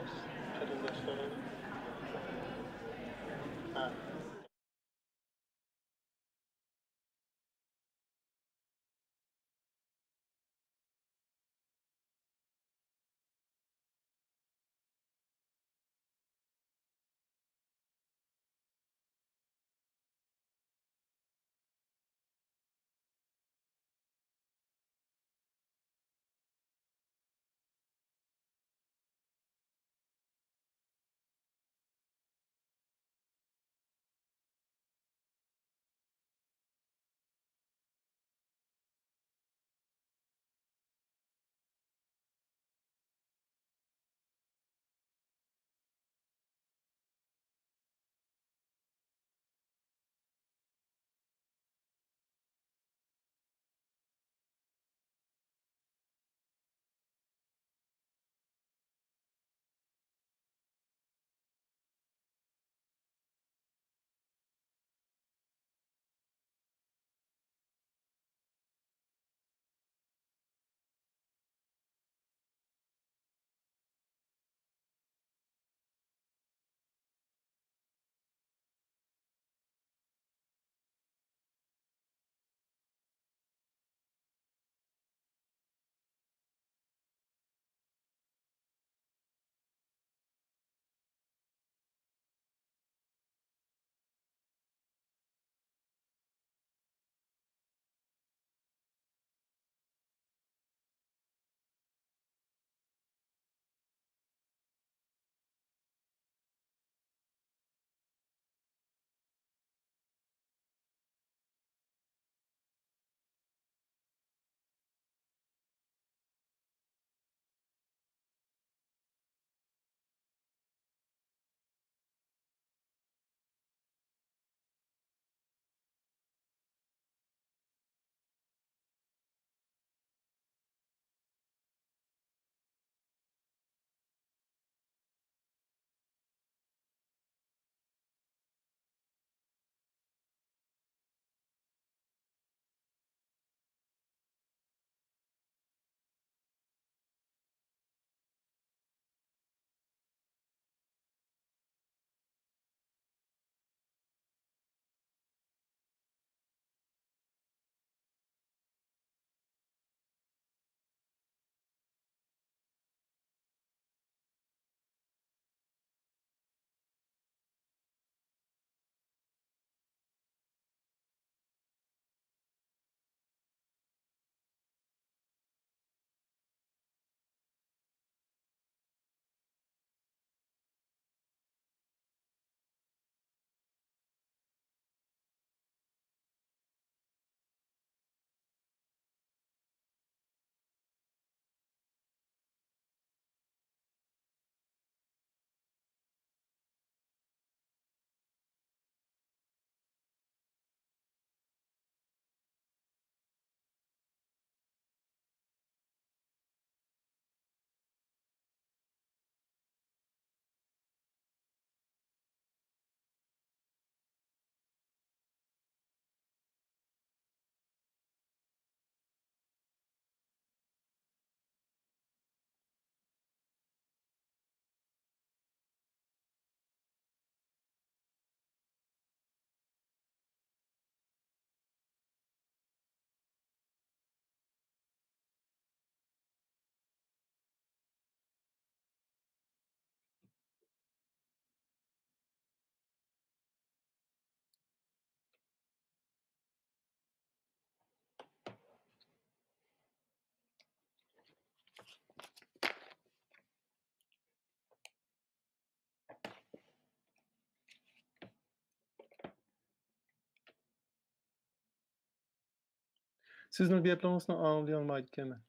S12: Sizning gaplarınızı anlay olmaydı ekanman.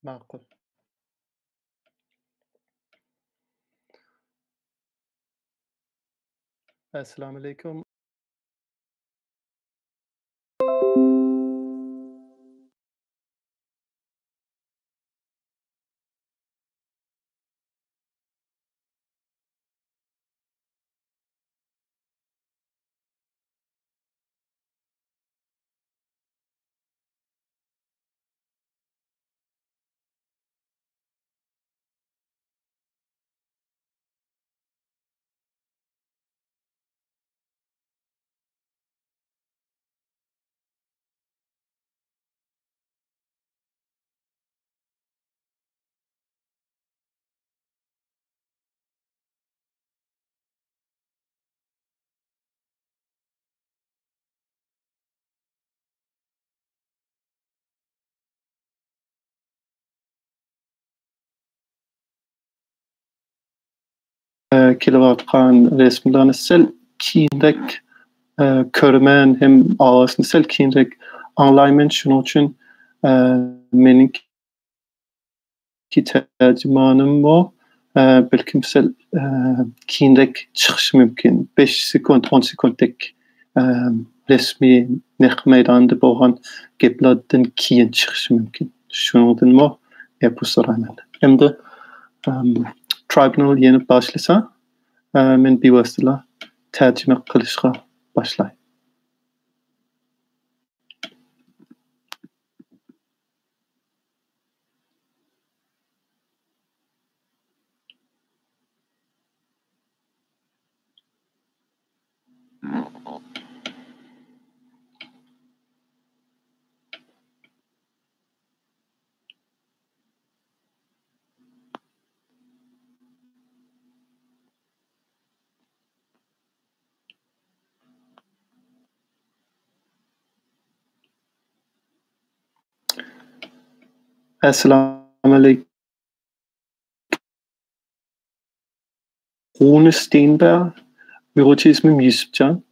S12: Ma'qul. Assalomu alaykum. Kilovatkan resmlerini sel kiyindek körmen hem ağasını sel kiyindek anlayman şunun için menin ki tercümanım o belki sel kiyindek çıkış mümkün 5 sekund 10 sekundlik resmi nek meydanda boğan geplerden kiyin çıkış mümkün şunun mu yapısırayman hem de tribunal yeni başlasa men bevosita tercüme qilishga boshlayman. Assalamu alaikum. Rune Stenberg, Erotisme Yusufcan.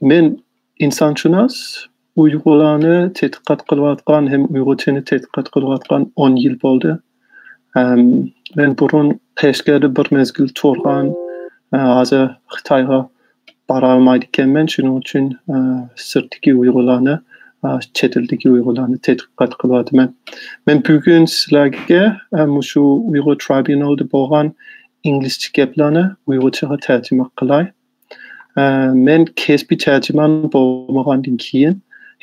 S12: Men insanshunos Uyg'urlarni tadqiqot qilayotgan ham Uyg'urchani tadqiqot qilayotgan 10 yil bo'ldi. men burun Qashqarda bir mezgil turgan, hozir Xitoyga bara olmaydi ekanman. Shuning uchun sirtdagi Uyg'urlarni, chet eldagi Uyg'urlarni tadqiqot qilyapman. Men bugun sizlarga shu Uyg'ur Tribunalda bo'lgan inglizcha gaplarni Uyg'urchaga tarjima qilay. Men kasbiy tarjiman bo'lmagandan keyin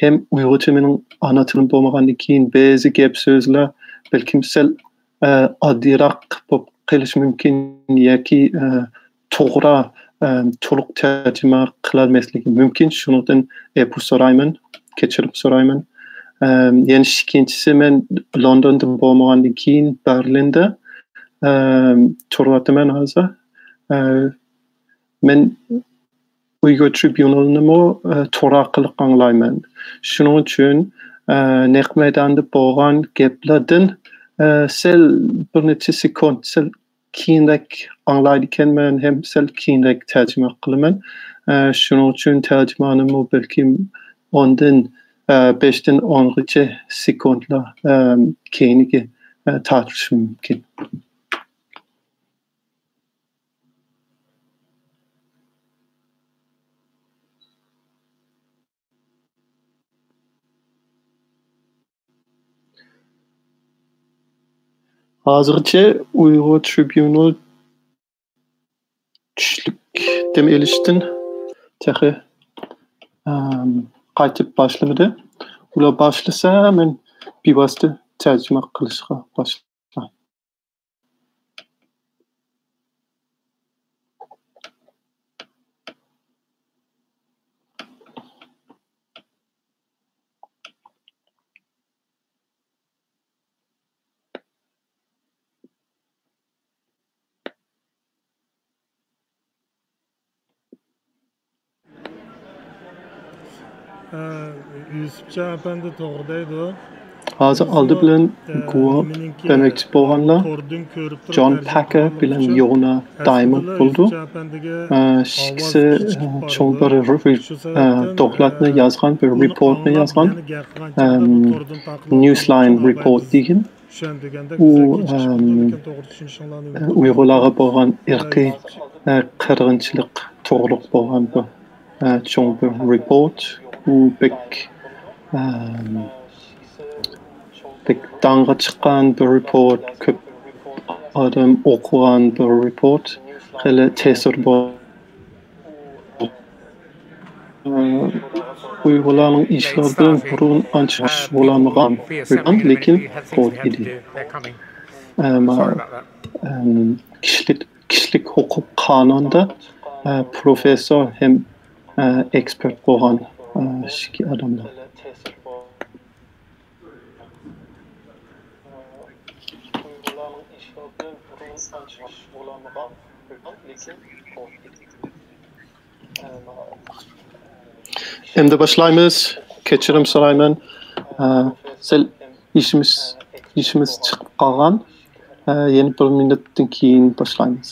S12: hem Uyg'urcha mening ana tilim bo'lmagandan keyin ba'zi gap so'zlar balkim sal oddiyroq bo'lib qilish mumkin yoki to'g'ri to'liq tarjima qilolmasligi mumkin. Shundan pul so'rayman, kechirim so'rayman. Yana ikkinchisi, men Londonda bo'lmagandan keyin Berlinda turyapman hozir. Men Uyghur Tribunal'ni to'g'ri orqali anglayman. Shuning uchun naq maydonda bo'lgan gaplardan sal bir necha sekund sal keyinroq anglaydi ekanman, ham sal keyinroq tarjima qilaman. Shuning uchun tarjimanim balkim 5 dan 10gacha sekundlar keyiniga tortishi mumkin. Hozircha Uyghur Tribunal tushlik dem elishdan taxi qaytib boshlamadi. Ular boshlasa men bevosita tarjima qilishga boshlayman.
S17: Yusufcha apandi to'g'ridaydi.
S12: Hozir oldi bilan guvoh demoqchi bo'lganlar John Packer bilan Yona Diamond bo'ldi. Ikkisi cho'ng bir dokladni yozgan, bir reportni yozgan. Newsline report degan. U Uyg'urlarga bo'lgan irqiy qirg'inchilik to'g'riliq bo'lgan bir cho'ng bir report. U pek danga chiqqan bir report, ko'p odam o'qigan bir report, xeli ta'sir bor. Uyg'urlarning ishlar bilan burun ancha shug'ullanmagan, lekin report edi. Kishilik huquq qonunida professor hem ekspert bo'lgan shiki odamlar. Endi boshlaymiz. Kechirim so'rayman. Sal ishimiz chiqib qolgan. Yana 1 minutdan keyin boshlaymiz.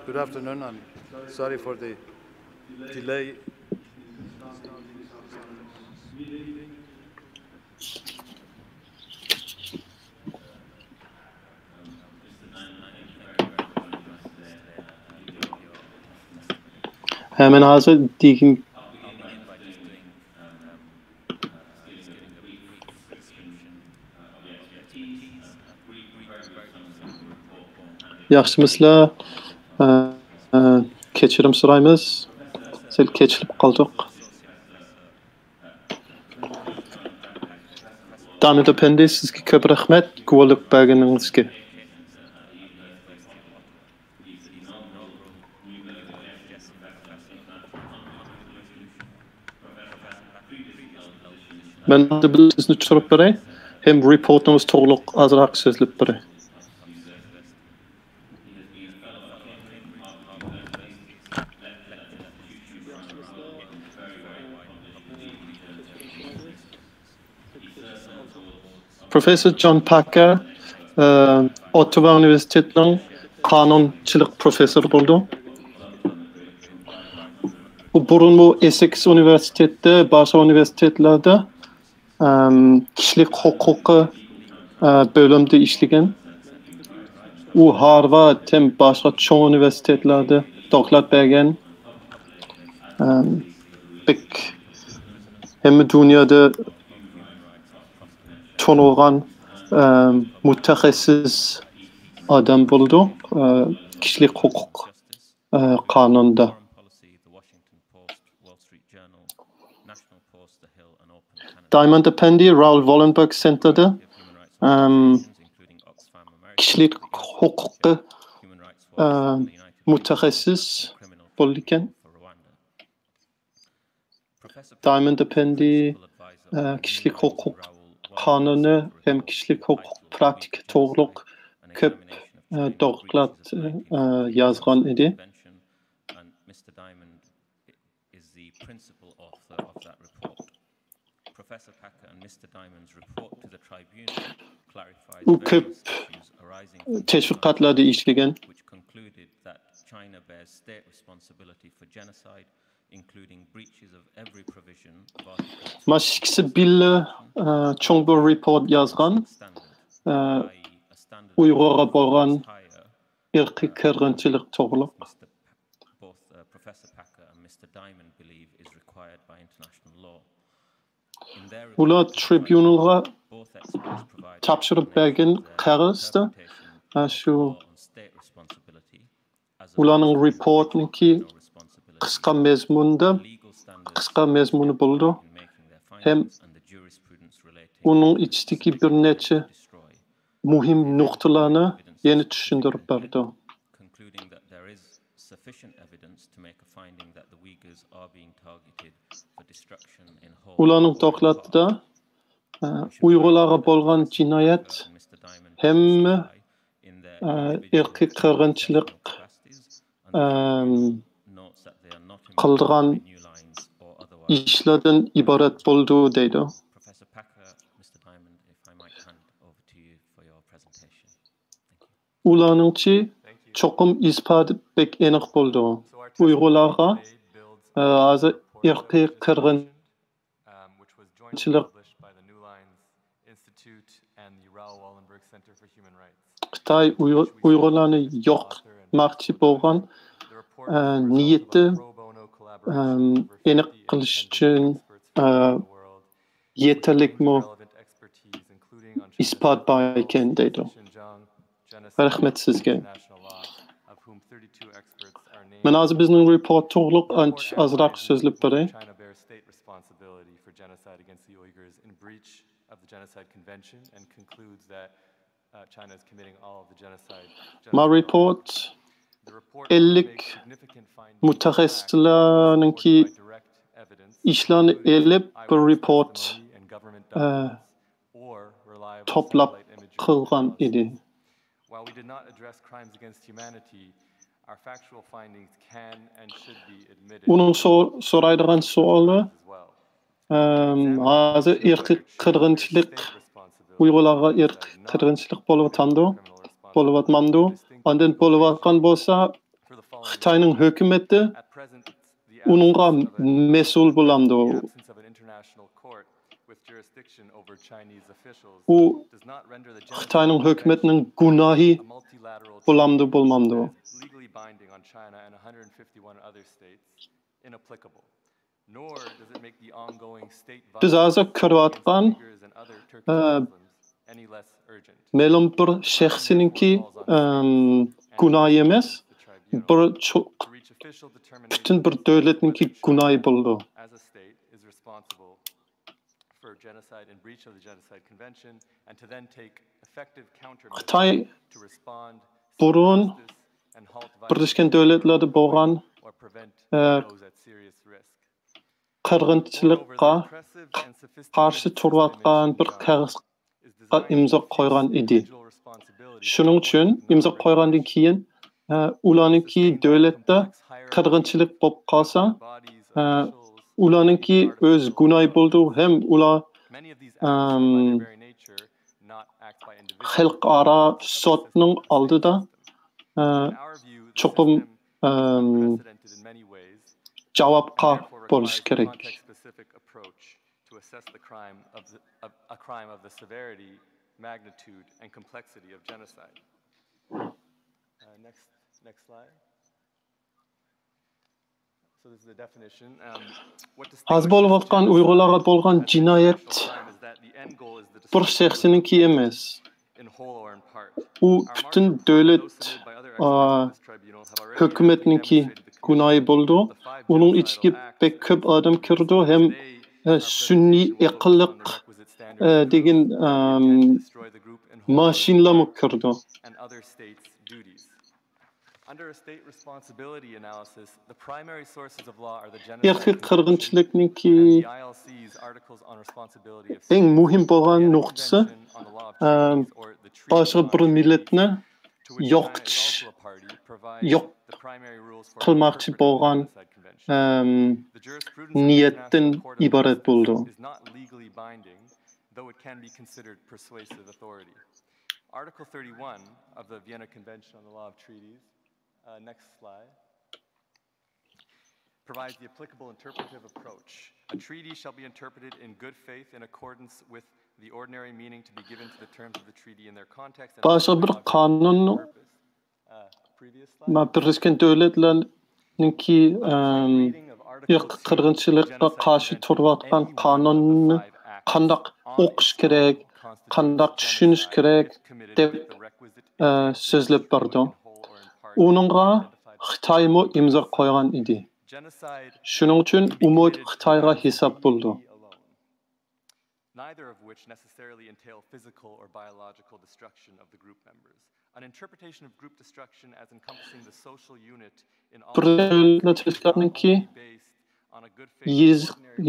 S14: Good afternoon. I'm sorry for the delay.
S12: Men hozir degan yaxshimisizlar? Kechirim so'raymiz. Sal kechilib qoldik. Damit Appendi, sizga ko'p rahmat guvohlik berganingizga. Men sizni tushirib beray, hem reportimiz to'liq ozroq so'zlab beray. Professor John Packer Ottawa Üniversiteti'nin kanunchilik professori bo'ldi. U burun bu Essex Üniversiteti, boshqa universitetlarda kishilik huquqi bölümde işleyen. U Harvard hem boshqa cho'ng universitetlarda doktorat bergan. Hem dünyada tanılgan mutaxassis adam bo'ldi kishilik huquq qonunida. Diamond Appendi Raoul Wallenberg Center'da kishilik huquqi mutaxassis bo'lgan. Diamond Appendi kishilik huquq qonuni hem kishilik huquq praktik to'g'riliq ko'p doktorat yozgan edi. U ko'p teşvikatlarda işleyen. Maşikisi billa çoğun bir report yazgan. Uygur'a bo'lgan irqiy qirg'inchilik to'g'riliq. Ular tribunalga topshirib bergan qog'ozda shu ularning reportniki qisqa mezmuni bo'ldi. Hem uning ichidagi bir necha muhim nuqtalarni yana tushuntirib berdi. Ularning doktoratida Uyg'urlarga bo'lgan jinoyat hem irqiy qirg'inchilik qilgan ishlardan iborat bo'ldi deydi. Ularningchi cho'qim isboti bek aniq bo'ldi. Uyg'urlarga hozir irqiy qirg'inchilik Xitoy Uyg'urlarni yo'qotmoqchi bo'lgan niyati aniq qilish uchun yetarlikmi isbot bor ekan deydi. Rahmat sizga. Men hozir bizning report to'g'riliq ozroq so'zlab beray. My report 50 mutaxassislarninki ishlarni elib bir report to'plab qilgan edi.
S6: While we did not address crimes against humanity, our factual findings can and should be admitted.
S12: Uning so'raydigan savoli hozir irqiy qirg'inchilik Uyg'urlarga irqiy qirg'inchilik bo'layotgandi. Ondan bo'layotgan bo'lsa Xitoyning hukumati uningga mas'ul bo'ladi. U Xitoyning hukumatining gunohi bo'lamdi bo'lmamdi. Biz hozir ko'rayotgan ma'lum bir shaxsiningki gunohi emas, butun bir davlatningki gunohi bo'ldi. Xitoy burun Birleşken Devletler'de bo'lgan qirg'inchilikqa qarshi turayotgan bir qog'ozga imzo qo'ygan edi. Shuning uchun imzo qo'ygandan keyin ularningki davlatda qirg'inchilik bo'lib qolsa, ularningki o'z gunohi bo'ldi, ham ular xalqaro sotning oldida cho'qim javobga bo'lish kerak.
S6: To assess the crime of a crime of the severity, magnitude, and complexity of genocide. Next slide. So this is the definition.
S12: Az bo'lib o'tgan Uyg'urlarga bo'lgan jinoyat bir shaxsniki emas. U butun davlat hukumatniki gunohi bo'ldi. Uning ichiga pek ko'p odam kirdi ham sunniy aqlliq degan mashinalar kirdi.
S6: Under a state responsibility analysis, the primary sources of law are the genocide
S12: qirg'inchilikniki eng muhim bo'lgan nuqtasi boshqa bir millatni yo'q qilmoqchi bo'lgan niyatdan iborat bo'ldi.
S6: Though it can be considered persuasive authority. Article 31 of the Vienna Convention on the Law of Treaties, next slide, provides the applicable interpretive approach. A treaty shall be interpreted in good faith in accordance with the ordinary meaning to be given to the terms of the treaty in their context.
S12: Başqa bir qonun Birleşken Devletler'ninki qirg'inchilikqa qarshi turayotgan qonunni qandaq o'qish kerak, qandaq tushunish kerak deb so'zlab berdi. Uningga Xitoymi imzo qo'ygan edi. Shuning uchun umid Xitoyga hisob bo'ldi.
S6: Neither of which necessarily entail physical or biological destruction of the group members. An interpretation of group destruction as encompassing the social unit in all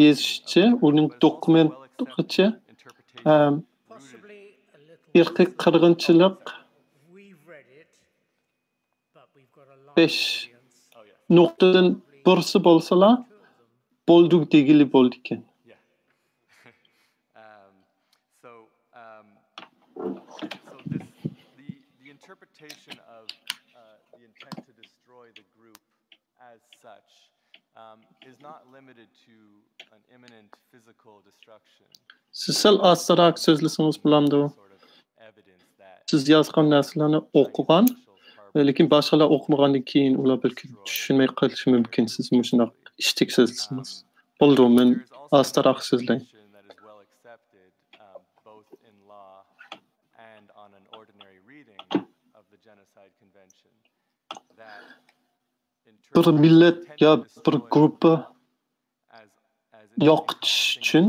S12: yezishcha, uning dokumenticha irqiy qirg'inchilik 5 nuqtadan birsi bo'lsalar bo'ldi degili bo'ldi ekan.
S6: Interpretation of the intent to destroy the group as such is not limited to an imminent physical destruction.
S12: Sizsel astırak sözlüsünüz bulandı. Siz yazgan narsalarni o'qigan, lekin boshqalar o'qimagandan keyin ular balki tushunmay qolishi mumkin. Siz shunday ishtik so'zlisiniz. Bo'ldi, men astırak so'zlayman. Bir millet ya bir grubu yo'qotish uchun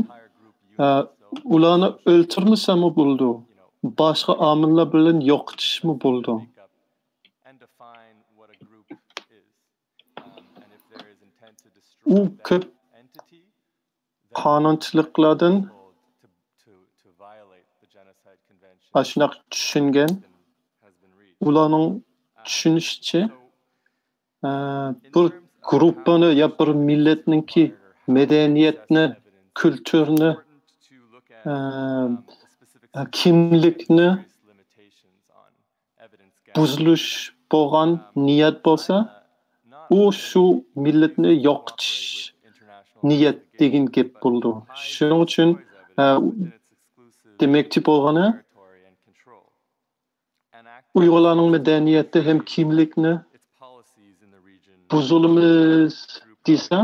S12: ularni o'ltirmasami bo'ldi, boshqa omillar bilan yo'qotishmi bo'ldi. U ko'p qonunchiliklardan ashunaq tushungan, ularning tushunishicha bir gruppani ya bir millatninki medeniyetni, kültürni, kimlikni buzilish bo'lgan niyat bo'lsa, u shu millatni yo'qotish niyat degan gap bo'ldi. Shuning uchun demoqchi bo'lgani Uyg'urlarning medeniyeti hem kimlikni buzulimiz desa,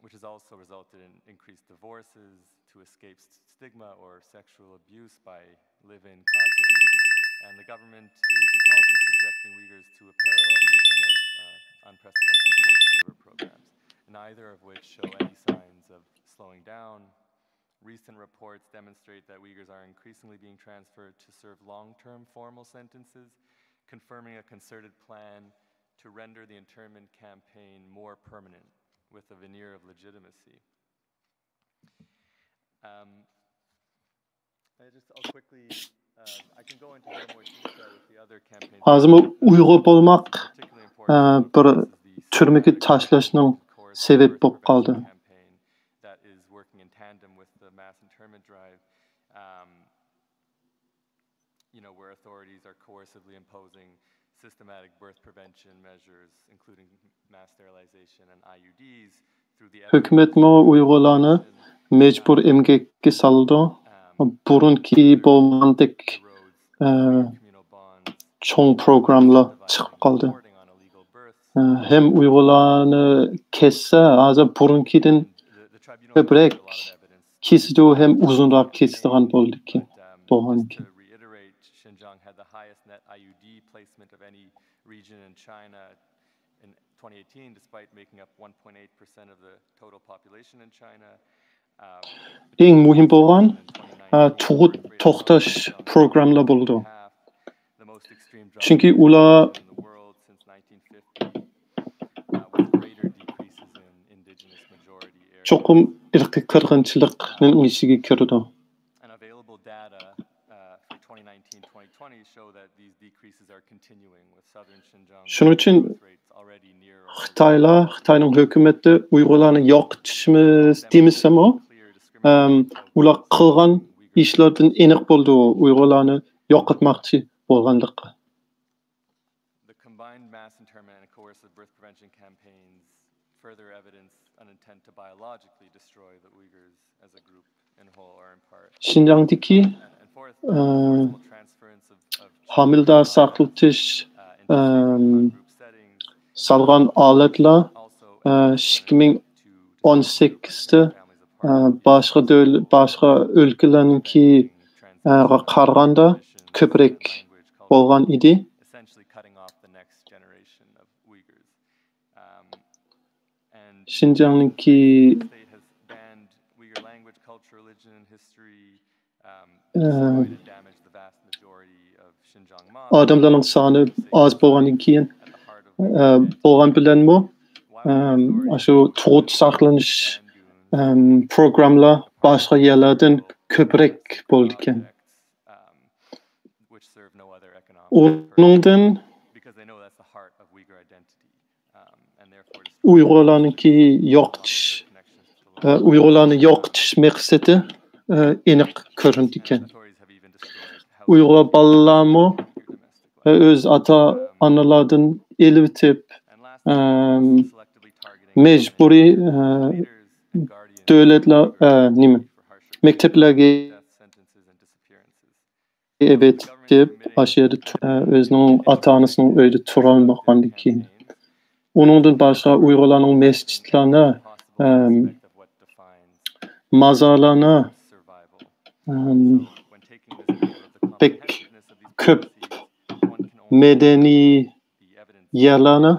S6: which has also resulted in increased divorces to escape stigma or sexual abuse by live-in cadre. And the government is also subjecting Uyghurs to a parallel system of unprecedented forced labor programs, neither of which show any signs of slowing down. Recent reports demonstrate that Uyghurs are increasingly being transferred to serve long-term formal sentences, confirming a concerted plan to render the internment campaign more permanent with a veneer of legitimacy. I can go into more detail with the other campaigns.
S12: Hazır Uyghur olmak bir türmege taşlaşның sebep bo'lib qoldi.
S6: mass internment drive, where authorities are coercively imposing systematic birth prevention measures, including mass sterilization and IUDs, through the
S12: Hükümet mo Uygurlarni mecbur emgekке saldı. Burunki bolgandek çoğun programlar çıkıp kaldı. Hem Uygurlarni kesse, azı burunkiden köprek kesdi hem uzunraq kesdigan boldu ki. Bolganki.
S6: Xinjiang had the highest net IUD placement of any region in China in 2018, despite making up 1.8% of the total population in China.
S12: Eng muhim bolgan tuğut toxtaş programlar boldu. Çünkü ular çokum irqi qırğınçılıqның içine kirdi. Şunun için Xitayning hökuməti Uygurlarni yoqitishimiz demisəm o, ular qilgan ishlardan aniq bo'ldi Uygurlarni yoqitmoqchi bo'lganligi.
S6: The combined mass internment and coercive birth prevention campaigns further evidence an intent to biologically destroy the Uyghurs as a group in whole or in part.
S12: Xinjiangdaki hamildar saqlatish salgan aletler 2018'de başka ülkelerinki qaraganda köprek bolgan idi. Xinjiang'daki adamların sani az bolgandan keyin bolgan bilenmi şu tuğut saqlanish programlar başka yerlerden köprek boldu ekan. Onundan Uygurlarniki yoqitish, Uygurlarni yoqitish maqsadi aniq ko'rindi ekan. Uyghur balalarmi öz ata-analardan elitib mecburi devletler mekteplerge evetib aşırı özünün ata-anasının öyde turalmaqandan keyin. Onundan başqa Uygurlarning mescitlarına, mazarlarına pek köp medeni yerlerine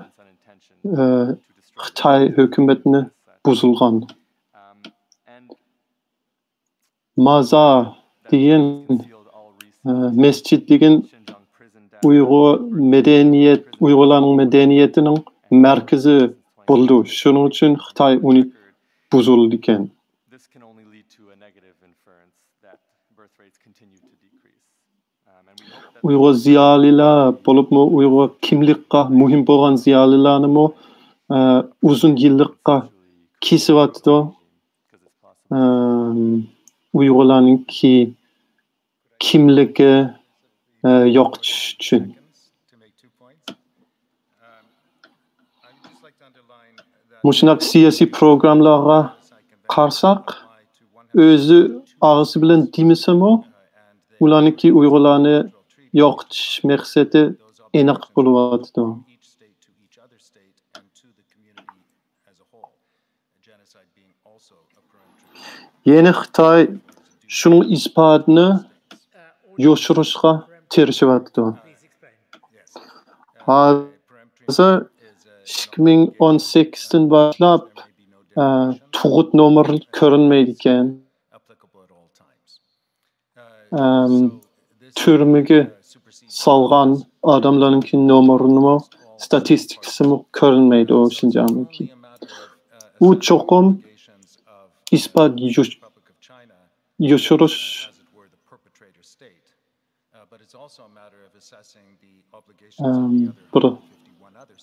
S12: Xitay hökumetine buzulgan. Mazar degan mescit degan Uygurlarning medeniyetining merkezi buldu. Şunun için Xitay onu buzuldu ekan. Uyghur ziyalilar bolupmu Uyghur kimlikqa muhim bo'lgan ziyalilarni uzun yillikqa kesibyapti. Uyg'urlarningki kimligi yo'qotish uchun. Mushunaq siyosiy programlarga qarsak, o'zi og'zi bilan demisimi, ularniki Uyg'urlarni yo'qotish maqsadi aniq bo'lyapti. Yeni Xitoy şunun isbatini yoshirishga tirishyapti. Hozir 2018'dan boshlab tug'ut nomeri ko'rinmaydi ekan. Türmege salgan adamlarınki nomerini statistikisi ko'rinmaydi o Xinjiang'daki. U çokum ispat yoshirish bir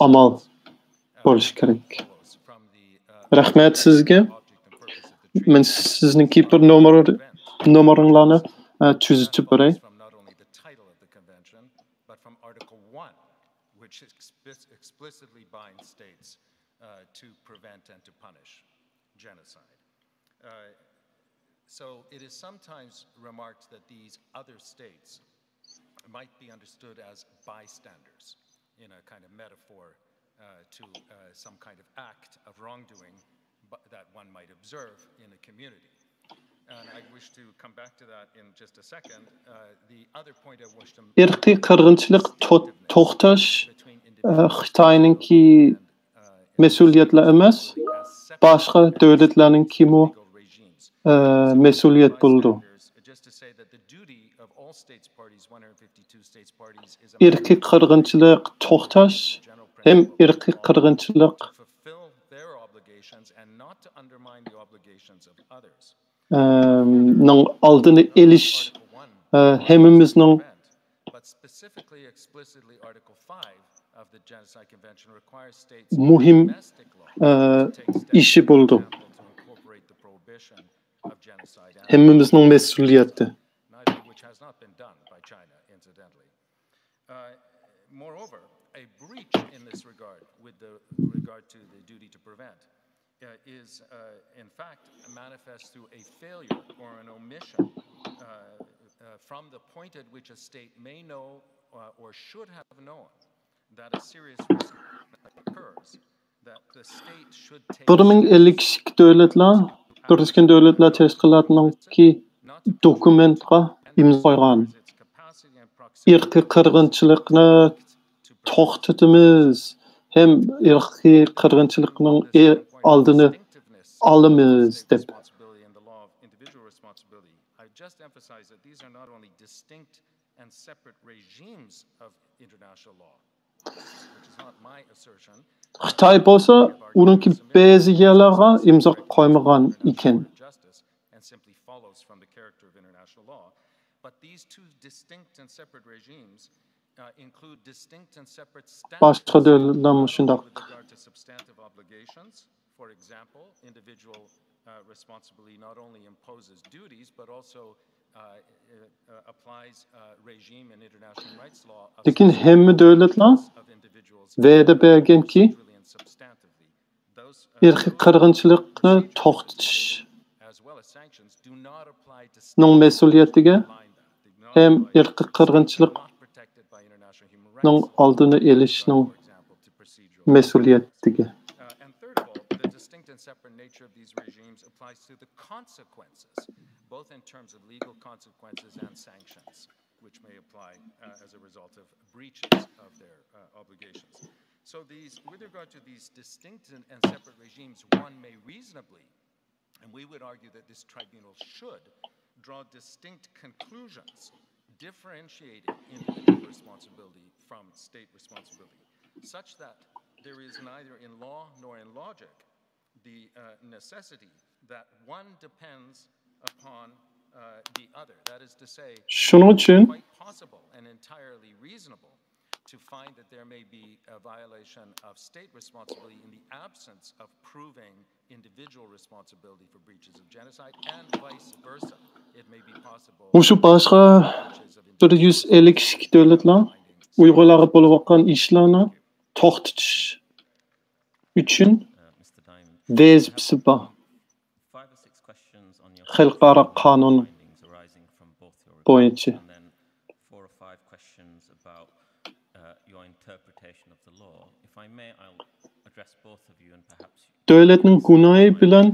S12: amal bo'lishi kerak. Rahmat sizga. Men sizningki bir nomeringlarni tuzitib beray.
S1: Explicitly binds states to prevent and to punish genocide. So it is sometimes remarked that these other states might be understood as bystanders in a kind of metaphor to some kind of act of wrongdoing that one might observe in a community. And I wish to come back to that in just a second. The other point I wish to
S12: irqiy qirg'inchilik to'xtash Xitoyninki mas'uliyatlar emas, boshqa davlatlarninki mas'uliyat bo'ldi. Irqiy qirg'inchilik to'xtash hem irqiy qirg'inchilik ning oldini olish hemimizning muhim işi bo'ldi. Hemmimizning mas'uliyati.
S1: Moreover, a breach in this regard, with regard to the duty to prevent, is in fact manifest through a failure or an omission from the point at which a state may know or should have known that a serious risk occurs, that the state should take.
S12: 1052 davlatlar, Birleşken Devletler Teşkilatı'nınki dokumentga imzo qo'ygan. Irqiy qirg'inchilikni to'xtatamiz, hem irqiy qirg'inchilikning oldini olamiz deb.
S1: I just emphasize that these are not only distinct and separate regimes of international law, which is not my assertion.
S12: Xitoy bo'lsa, uninki ba'zi yerlarga imzo qo'ymagan ekan.
S1: And simply follows from the character of international law. But these two distinct and separate regimes include distinct and separate
S12: Başqa davlatlar shundoq.
S1: with regard to substantive obligations. For example, individual responsibility not only imposes duties but also applies regime and international rights law.
S12: Lekin hamma davlatlar va'da berganki irqiy qirg'inchilikni to'xtatish ning mas'uliyatiga hem irqiy qirg'inchilikning oldini olishning mas'uliyatiga.
S1: And third of all, the distinct and separate nature of these regimes applies to the consequences, both in terms of legal consequences and sanctions, which may apply as a result of breaches of their obligations. So with regard to these distinct and separate regimes, one may reasonably, and we would argue that this tribunal should, draw distinct conclusions, differentiating individual responsibility from state responsibility, such that there is neither in law nor in logic the necessity that one depends upon the other. That is to say, it's quite possible and entirely reasonable to find that there may be a violation of state responsibility in the absence of proving individual responsibility for breaches of genocide, and vice versa. It may be possible.
S12: Mushu başqa 152 davlatlar Uyg'urlarga bo'layotgan ishlarni to'xtatish uchun vazifasi bor. Xalqaro qonun bo'yicha. Devletning gunoyi bilan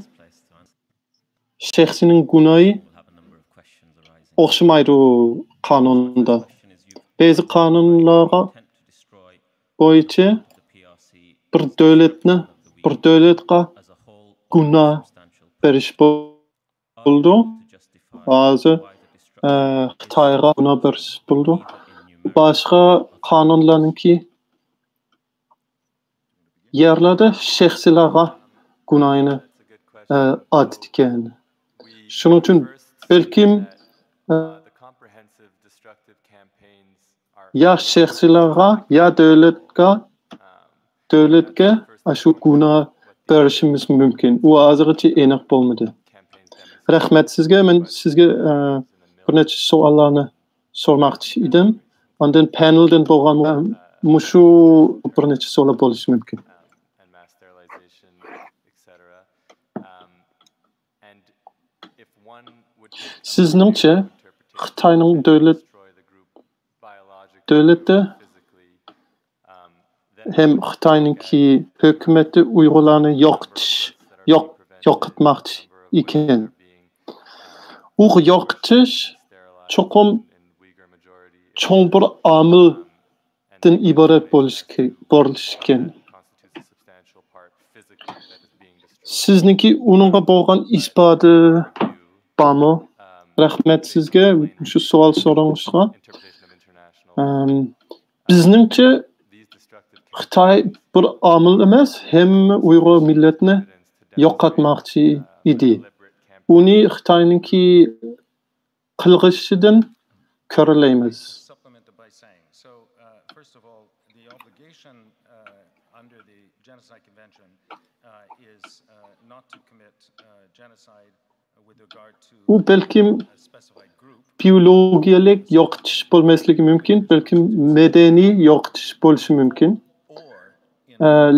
S12: shaxsining gunoyi o'xshamaydi qonunda. Ba'zi qonunlarga bo'yicha bir davlatga gunoh berish bo'ldi. Hozir Xitoyga gunoh berish bo'ldi. Boshqa qonunlarningki yerlarda shaxslarga gunohini atgan. Shuning uchun balkim ya shaxslarga ya davlatga shu gunoh berishimiz mumkin. U hozircha aniq bo'lmadi. Rahmet sizge. Men sizge bir neçe so'allarni sormoqchi edim. Ondan paneldan bo'lgan mushu bir neçe so'lab bo'lishi mumkin. Sizningcha Xitoyning davlati hem Xitoyningki hukumati Uyg'urlarni yo'qotmoqchi ekan. U yo'qotish cho'qim cho'ng bir omildan iborat bo'lishi kerak. Sizniki uningga bo'lgan isboti bormi? Rahmet sizge şu savol so'rashga. Bizningcha Xitoy bir omil emas, hamma Uyg'ur millatini yo'qotmoqchi edi. Uni Xitoyningki qilg'ishidan ko'ralaymiz. U belki biyologiyalik yo'qotish bo'lmasligi mumkin, balki madaniy yo'qotish bo'lishi mumkin.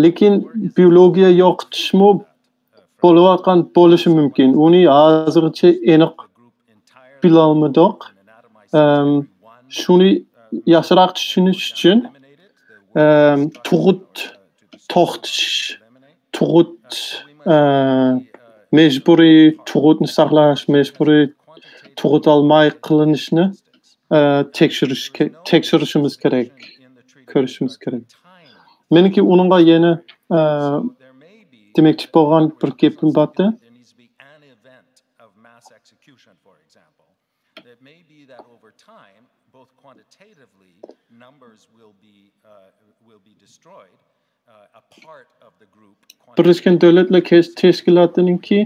S12: Lekin biologiya yo'qotishmi bo'lishi mumkin. Uni hozircha aniq bilolmadik. Shuni yaxshiroq tushunish uchun mecburiy tug'utni saqlash, mecburiy tug'ut olmay qilinishni tekshirishimiz kerak, ko'rishimiz kerak. Meniki uningga yana demoqchi bo'lgan bir gapim borda. Birleşken Devletler Teşkilatı'nınki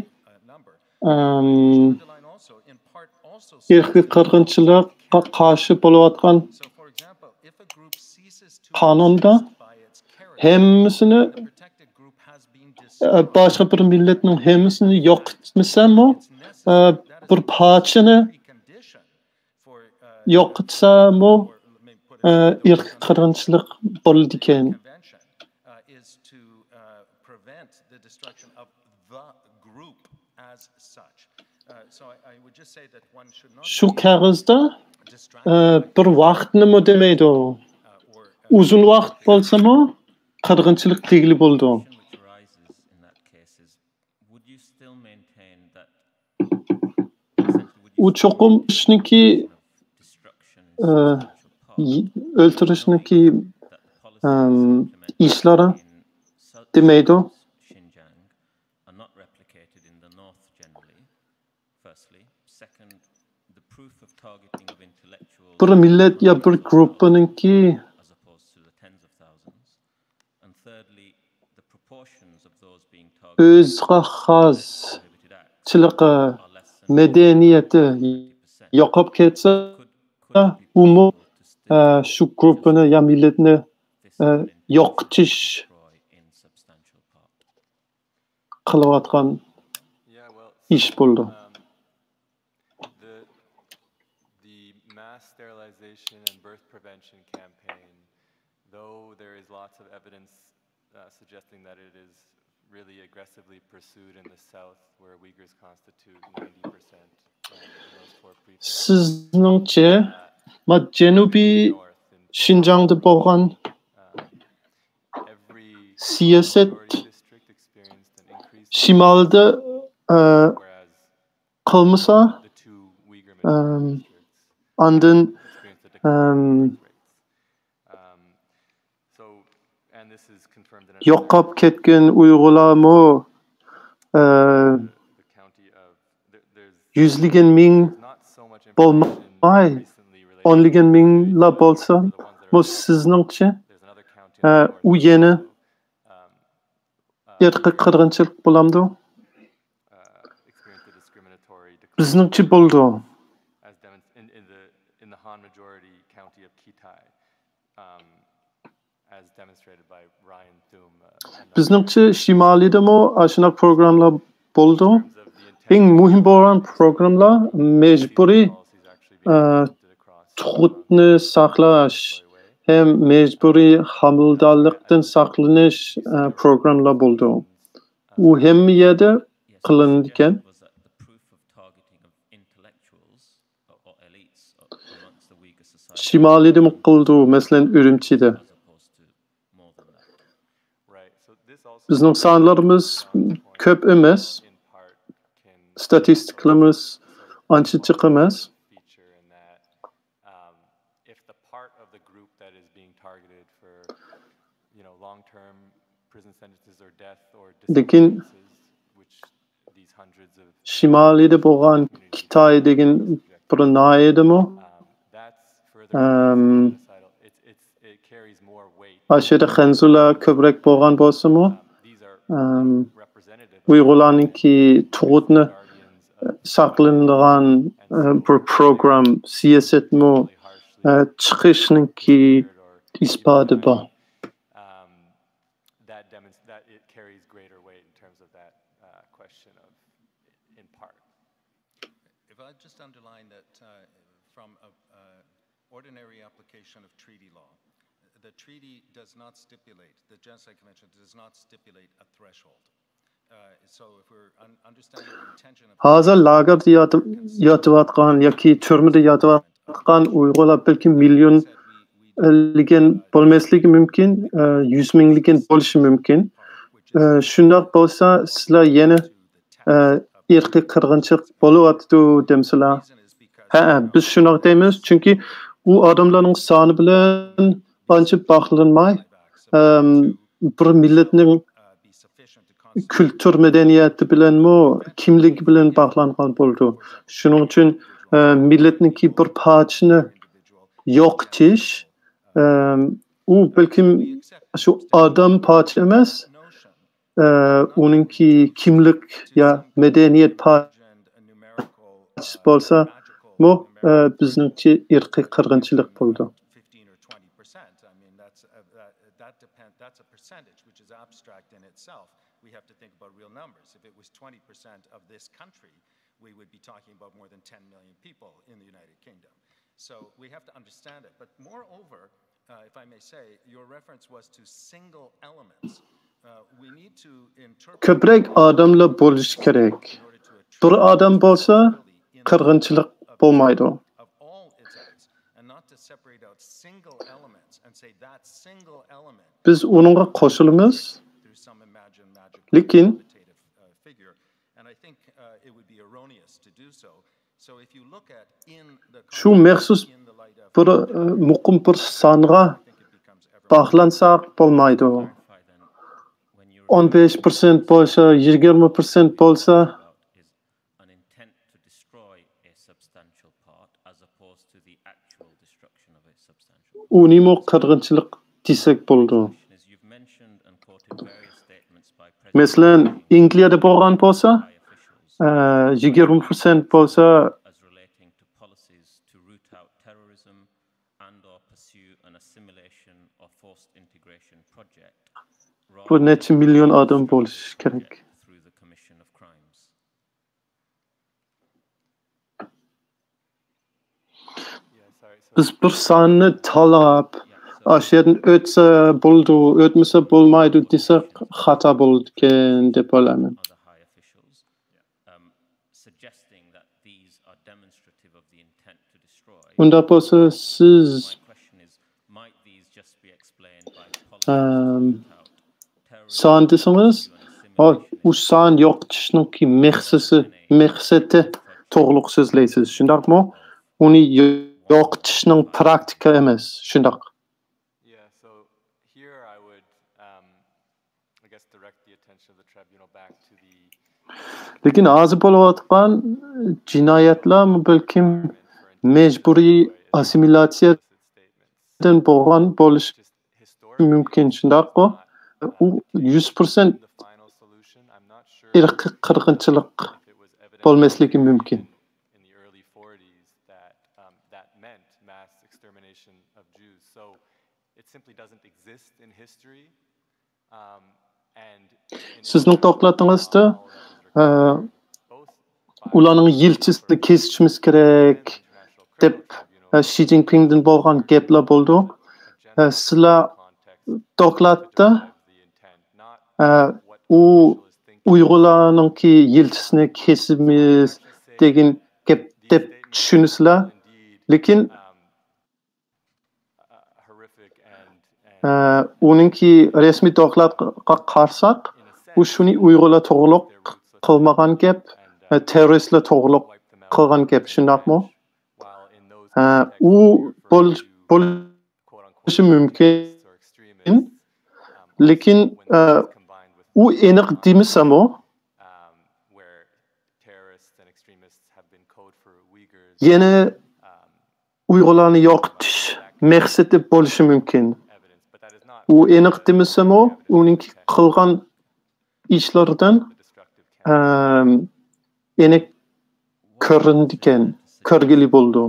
S12: erkek qirg'inchilikqa qarshi bo'layotgan qonunda hammasini boshqa bir millatning hammasini yo'qotmasami, bir parchani yo'qotsami erkek qirg'inchilik bo'ladi ekan. Şu kağızda bir vaqtni mı demeydi o. Uzun vaqt bolsa mı qirg'inchilik tegli bo'ldi. U cho'qim ishniki o'ltirishniki ishlari demeydi. Bir millet ya bir gruppanınki o'ziga xoschiligi, madaniyati yo'qolib ketsa, u shu gruppani ya millatni yo'qotish qilayotgan ish bo'ldi.
S6: Suggesting that it is really aggressively pursued in the south, where Uyghurs constitute 90%.
S12: Sizningcha, Janubiy Shinjongda bo'lgan siyosat shimolda qilmasa, ondan yo'qolib ketgan Uyg'urlarmi yuzlagan ming bo'lmay, o'nlagan minglar bo'lsa, sizningcha u yana erkak qirg'inchilik bo'lamdi? Bizningcha bo'ldi. Bizningcha shimolidami shunaqa programmalar bo'ldi. eng muhim bo'lgan programlar mecburi tug'utni saqlash hem mecburi homiladorlikdan saqlanish programlar bo'ldi. U hamma yerda qilinar ekan. Shimolida qildi, masalan Urumchida. Bizning sonlarimiz ko'p emas. Statistikalarimiz ancha chiq emas. Lekin shimolida bo'lgan Xitoy degan bir noyadimi? Aşırı xanzular ko'proq bo'lgan bo'lsa-mu, Uyg'urlarningki tug'utni saqlanadigan bir program siyosatmi chiqishningki isboti bor.
S3: If I just underline that from an ordinary application of treaty law, the treaty does not stipulate, the Genocide Convention does not stipulate a threshold. So if we're understanding the intention of...
S12: Hazır lagerda yatıvatgan yoki türmede yatıvatgan Uyg'urlar balki millionligan bo'lmasligi mumkin, 100 mingligan bo'lishi mumkin. Shundoq bo'lsa, sizlar yana irqiy qirg'inchilik bo'lyapti demsizlar. Ha, biz shundoq deymiz, chunki u odamlarning soni bilan ancha bog'lanmay, bir millatning kültür medeniyeti bilenmi, kimlik bilen bog'langan bo'ldi. Shuning uchun millatningki bir parchani yo'qotish, u balkim shu odam parcha emas, uningki kimlik ya medeniyet parchasi bo'lsa, bu bizningcha irqiy qirg'inchilik bo'ldi.
S3: That's a percentage which is abstract in itself. We have to think about real numbers. If it was 20% of this country, we would be talking about more than 10 million people in the United Kingdom. So we have to understand it. But moreover, if I may say, your reference was to single elements. We need to interpret...
S12: Köprek adamla bo'lish kerak. Bir adam bo'lsa, qirg'inchilik bo'lmaydi. Biz onunla qo'shilamiz. Lekin shu maxsus bir muqim bir songa bog'lansak bo'lmaydi. 15% bo'lsa, 20% bo'lsa, unimo qirg'inchilik desak bo'ldi. Masalan, Angliyada bo'lgan bo'lsa, 20% bo'lsa, bu necha million odam bo'lishi kerak. Biz bir sonni talab, aşerdan o'tsa bo'ldi, o'tmasa bo'lmaydi desak, xato bo'lgan deb o'ylayman. Unda bo'lsa siz son desangiz, u son yo'qotishninki maqsadi to'g'ri so'zlaysiz. Shundaqmi? Uni yo'qotishning praktika emas, shundaq. Lekin hozir bo'layotgan jinoyatlar balkim mecburi assimilyatsiyadan bo'lgan bo'lishi mumkin, shundaqmi? U 100% irqiy qirg'inchilik bo'lmasligi mumkin. Sizning to'xtatingizda ularning yilchisini kesishimiz kerak deb Xi Jinpingdan bo'lgan gaplar bo'ldi. Sizlar dokladda u Uyg'urlarningki yilchisini kesimiz degan gap deb tushunasizlar, lekin uningki rasmiy dokladga qarasak, u shuni Uyg'urlar to'g'riliq qilmagan gap, terroristlar to'g'riliq qilgan gap, shundaqmi? U bo'lishi mumkin, lekin u aniq demasam-u, yana Uyg'urlarni yo'qotish maqsadi bo'lishi mumkin. U aniq demasam-u, uning qilgan ishlaridan aniq ko'rindi ekan, ko'rgili bo'ldi.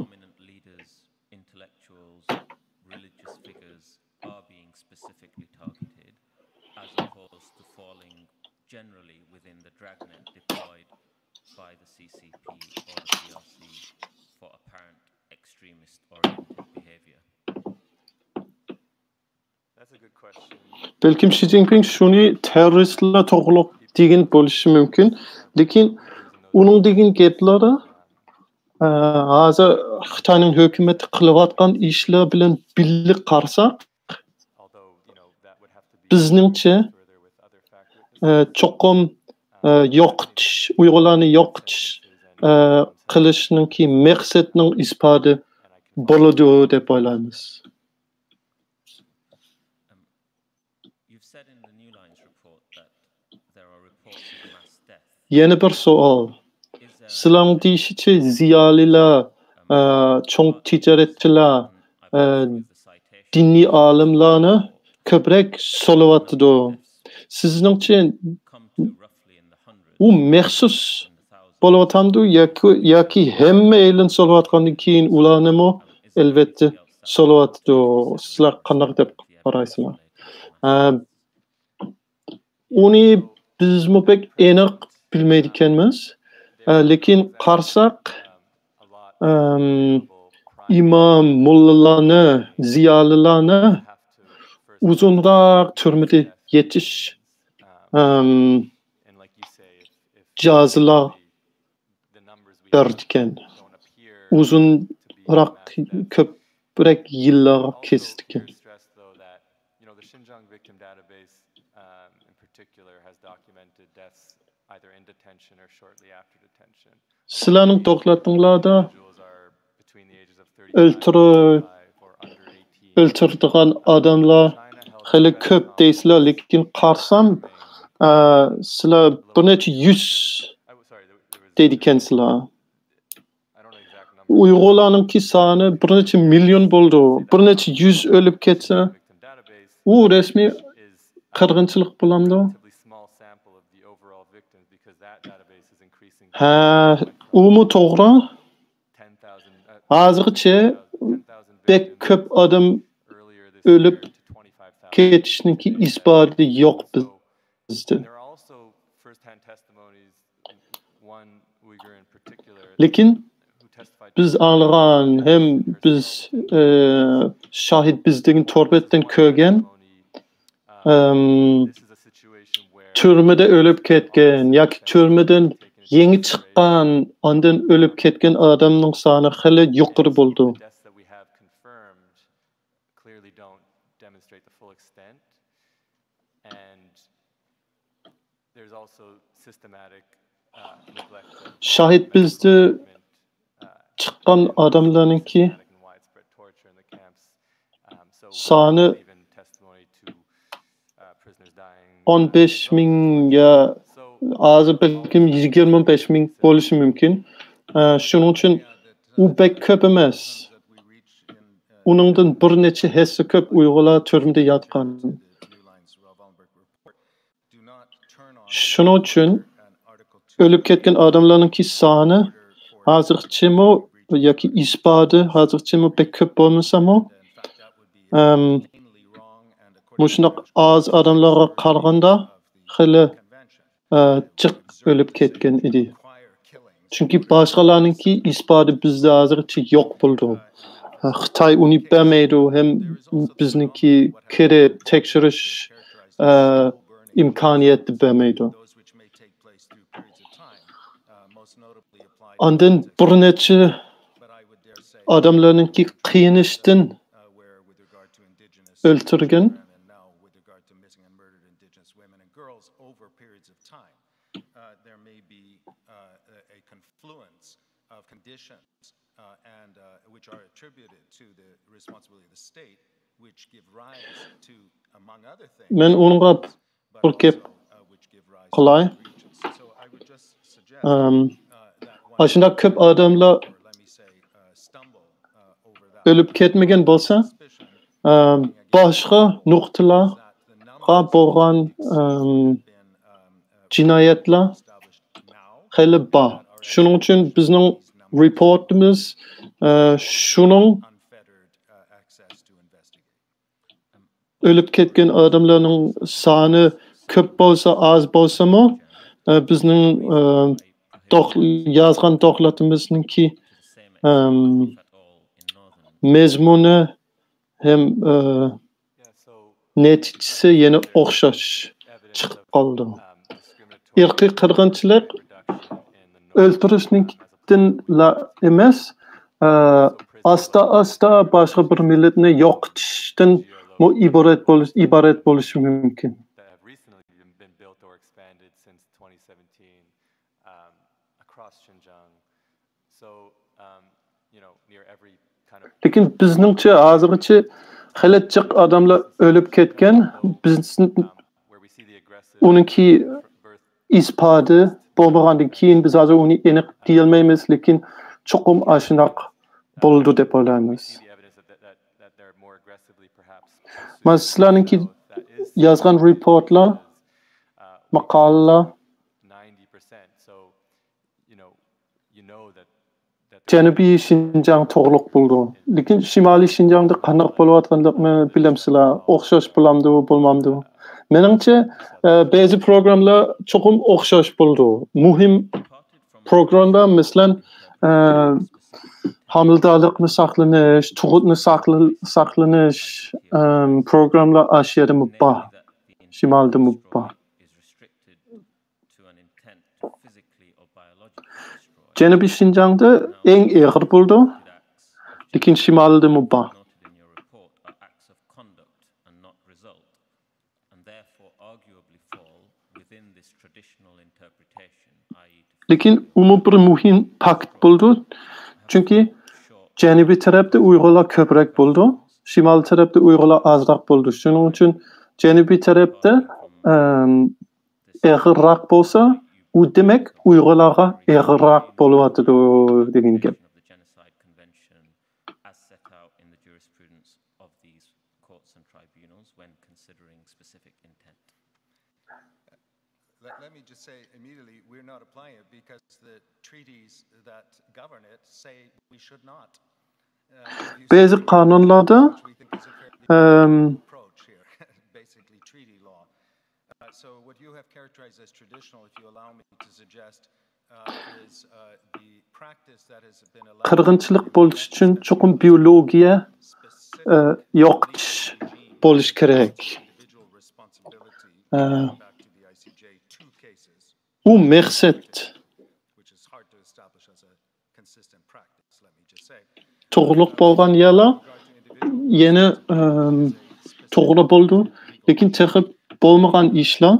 S12: Belki Xi Jinping şunu teröristler to'g'riliq degan bo'lishi mumkin, lekin uning degan gaplari hozir Xitoyning hukumati qilayotgan ishlar bilan birga qarasak, bizningcha cho'qim yo'qotish, Uyg'urlarni yo'qotish qilishninki maqsadining isboti bo'ladi deb o'ylaymiz. Yana bir savol. Sizlarning deyishicha ziyolilar, cho'ng tijoratchilar, diniy olimlarni ko'proq so'layotdi. Sizningcha u maxsus bo'layotgandu yoki hamma elin so'layotgandan keyin ularnimi albatta so'layotdi? Sizlar qanday deb qaraysizlar? Uni bizmi pek aniq bilmaydi ekanmiz, lekin qarasak imom, mullalarni, ziyolilarni uzunroq turmada yetish jazolar berdi ekan. Uzunroq ko'proq yillar kesdi ekan. Sizlarning dokladinglarda o'ltirdigan odamlar hali ko'p deysizlar, lekin qarasam sizlar bir necha yuz deydi ekansizlar. Uyg'urlarningki soni bir necha million bo'ldi. Bir necha yuz o'lib ketsa, u rasmiy qirg'inchilik bo'lamdi. Umu to'g'ri. Hozircha pek ko'p odam o'lib ketishniki isboti yo'q bizda. Lekin biz anglagan, hem biz shahid bizning to'rbetdan ko'rgan türmede o'lib ketgan yoki türmeden yangi chiqqan, ondan o'lib ketgan odamning soni xili yuqori bo'ldi. Shahid bizda chiqqan odamlarningki soni 15 ming ya azı belki 25 ming bo'lishi mumkin. Shuning uchun u pek ko'p emas. Uningdan bir necha hissa ko'p Uyg'urlar turmada yotgan. Shuning uchun o'lib ketgan odamlarningki soni hozirchami yoki isboti hozirchami pek ko'p bo'lmasa-mu, mushunaq oz odamlarga qaraganda xili jiq o'lib ketgan edi. Çünkü başkalarınınki ispadı bizde hazırca yok buldu. Xitay uni bermeydi hem bizninki kere tekşiriş imkaniyeti bermeydi. Ondan bir neçe adamlarınki kıyınıştın öldürgen.
S3: Which are attributed to the responsibility of the state, which give rise to, among other things,
S12: Men onunla bir kep kolay. Aşında köp adamla ölüp ketmegen bolsa, başka noktalara boğan cinayetler hele bar. Şunun için bizim reportumuz şunun ölüp ketken adamların sani köp bolsa az bolsa mı bizning yazgan doklatımızınki mezmunu hem neticesi yine o'xshash chiqib qoldi. Irqiy qirg'inchilik o'ltirishlikdan emas, asta başka bir milletni yo'qotishdan ibaret bo'lishi mumkin. Lekin bizningcha hozirgacha hali jiq odamlar o'lib ketgan, biz uniki isboti bo'lmagandan keyin biz hozir uni aniq deyolmaymiz, lekin cho'qim ashunaq bo'ldi deb o'ylaymiz. Mana sizlarningki yozgan reportlar, maqolalar Janubiy Şinjan to'g'riq bo'ldi. Lekin Shimoliy Shinjongda qanday bo'layotganligini bilamsizlar? O'xshash bo'lamdi, bo'lmamdi? Menimcha ba'zi programmalar cho'qim o'xshash bo'ldi. Muhim programmalar, masalan, homildorlikni saqlanish, tug'utni saqlanish programmalar Osiyada bor. Shimolda bor. Janubiy Şinjongda eng og'ir bo'ldi, lekin shimolda bor. Lekin umumiy bir muhim pakt bo'ldi, chunki janubiy tarafda Uyg'urlar ko'proq bo'ldi, shimol tarafda Uyg'urlar ozroq bo'ldi. Shuning uchun janubiy tarafda og'irroq bo'lsa, u demak Uyg'urlarga og'irroq bo'lyapti degan gap.
S3: Let me just say immediately, we're not applying it because the treaties that govern it say we should not.
S12: Bazı kanunlarda
S3: basically treaty law. So what you have characterized as traditional, if you allow me to suggest, is the practice that has been allowed.
S12: Qirg'inchilik bo'lish uchun cho'qim biologiya yo'qotish bo'lish kerak. U maqsad to'g'riliq bo'lgan yerlar yana to'g'ri bo'ldi, lekin texib bo'lmagan ishlar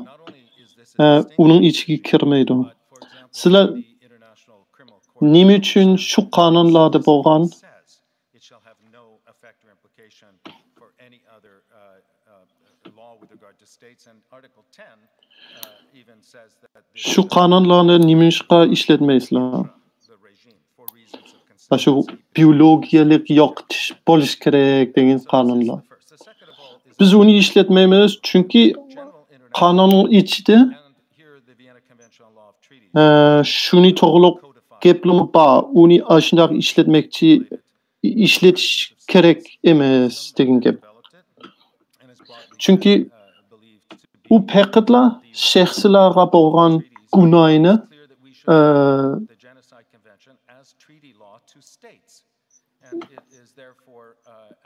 S12: uning ichiga kirmaydi. Sizlar nima uchun shu qonunlarda bo'lgan shu qonunlarni nima ishqa ishlatmaysizlar? Shu biologiyalik yo'qotish bo'lish kerak degan qonunlar. Biz uni ishlatmaymiz, chunki qonunning ichida shuni to'g'riq gaplar bor. Uni ashunday ishlatish kerak emas degan gap. Chunki u faqatla shaxslarga bo'lgan gunohni
S3: to states. And it is therefore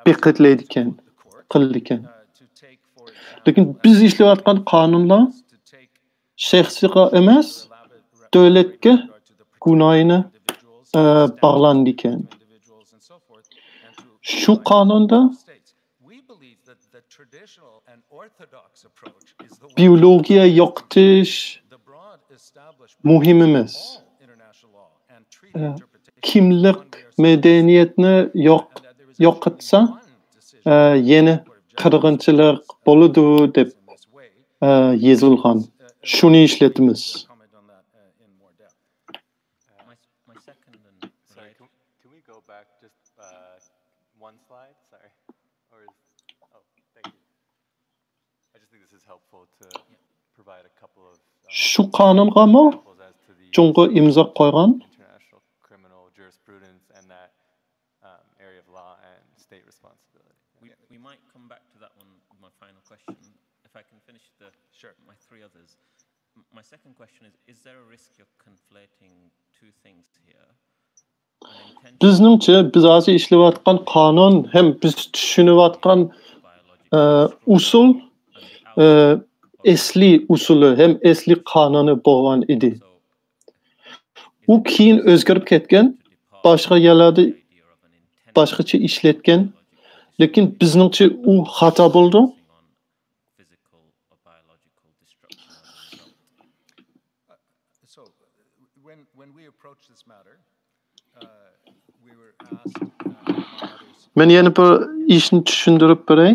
S12: diqqatlaydigan, qildigan. Lekin biz ishlayotgan qonunlar shaxsiyga emas, davlatga gunohini bağlandı ekan. Şu qonunda biyologiya yo'qotish muhim emas. Kimlik medeniyetni yo'qotsa yeni qirg'inchilik bo'ladi deb yozilgan. Shuni ishlatamiz. Şu qonungami Jungo imzo qo'ygan?
S15: We might come back to that one with my final question. If I can finish my three others. My second question is there a risk you're conflating two things here?
S12: Bizningcha biz hozir ishlayotgan qonun ham biz tushunayotgan usul esli usuli hem esli qonuni bo'lgan edi. U keyin o'zgarib ketgan, boshqa yerlarda boshqacha ishlatgan, lekin bizningcha u xato bo'ldi. Men yana bir ishni tushuntirib beray.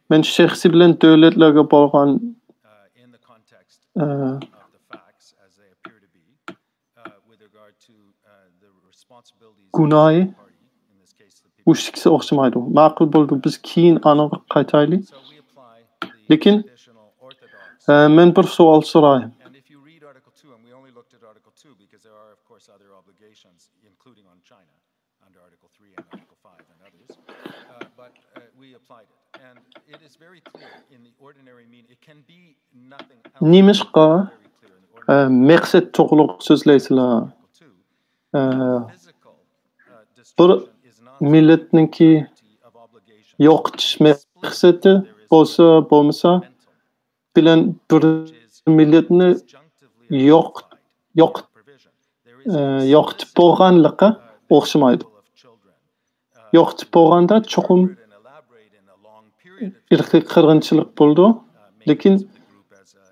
S12: Men shaxsiy bilan davlatlarga bo'lgan gunohi bu ikisi o'xshamaydi. Ma'qul bo'ldi, biz keyin aniq qaytaylik. Lekin men bir savol so'rayman. Nimishqa maqsad to'g'ri so'zlaysizlar. Bir millatniki yo'qotish maqsadi bo'lsa, bo'lmasa bilan bir millatni yo'qotib bo'lganligi o'xshamaydi. Yo'qotib bo'lganda cho'qim irqiy qirg'inchilik bo'ldi, lekin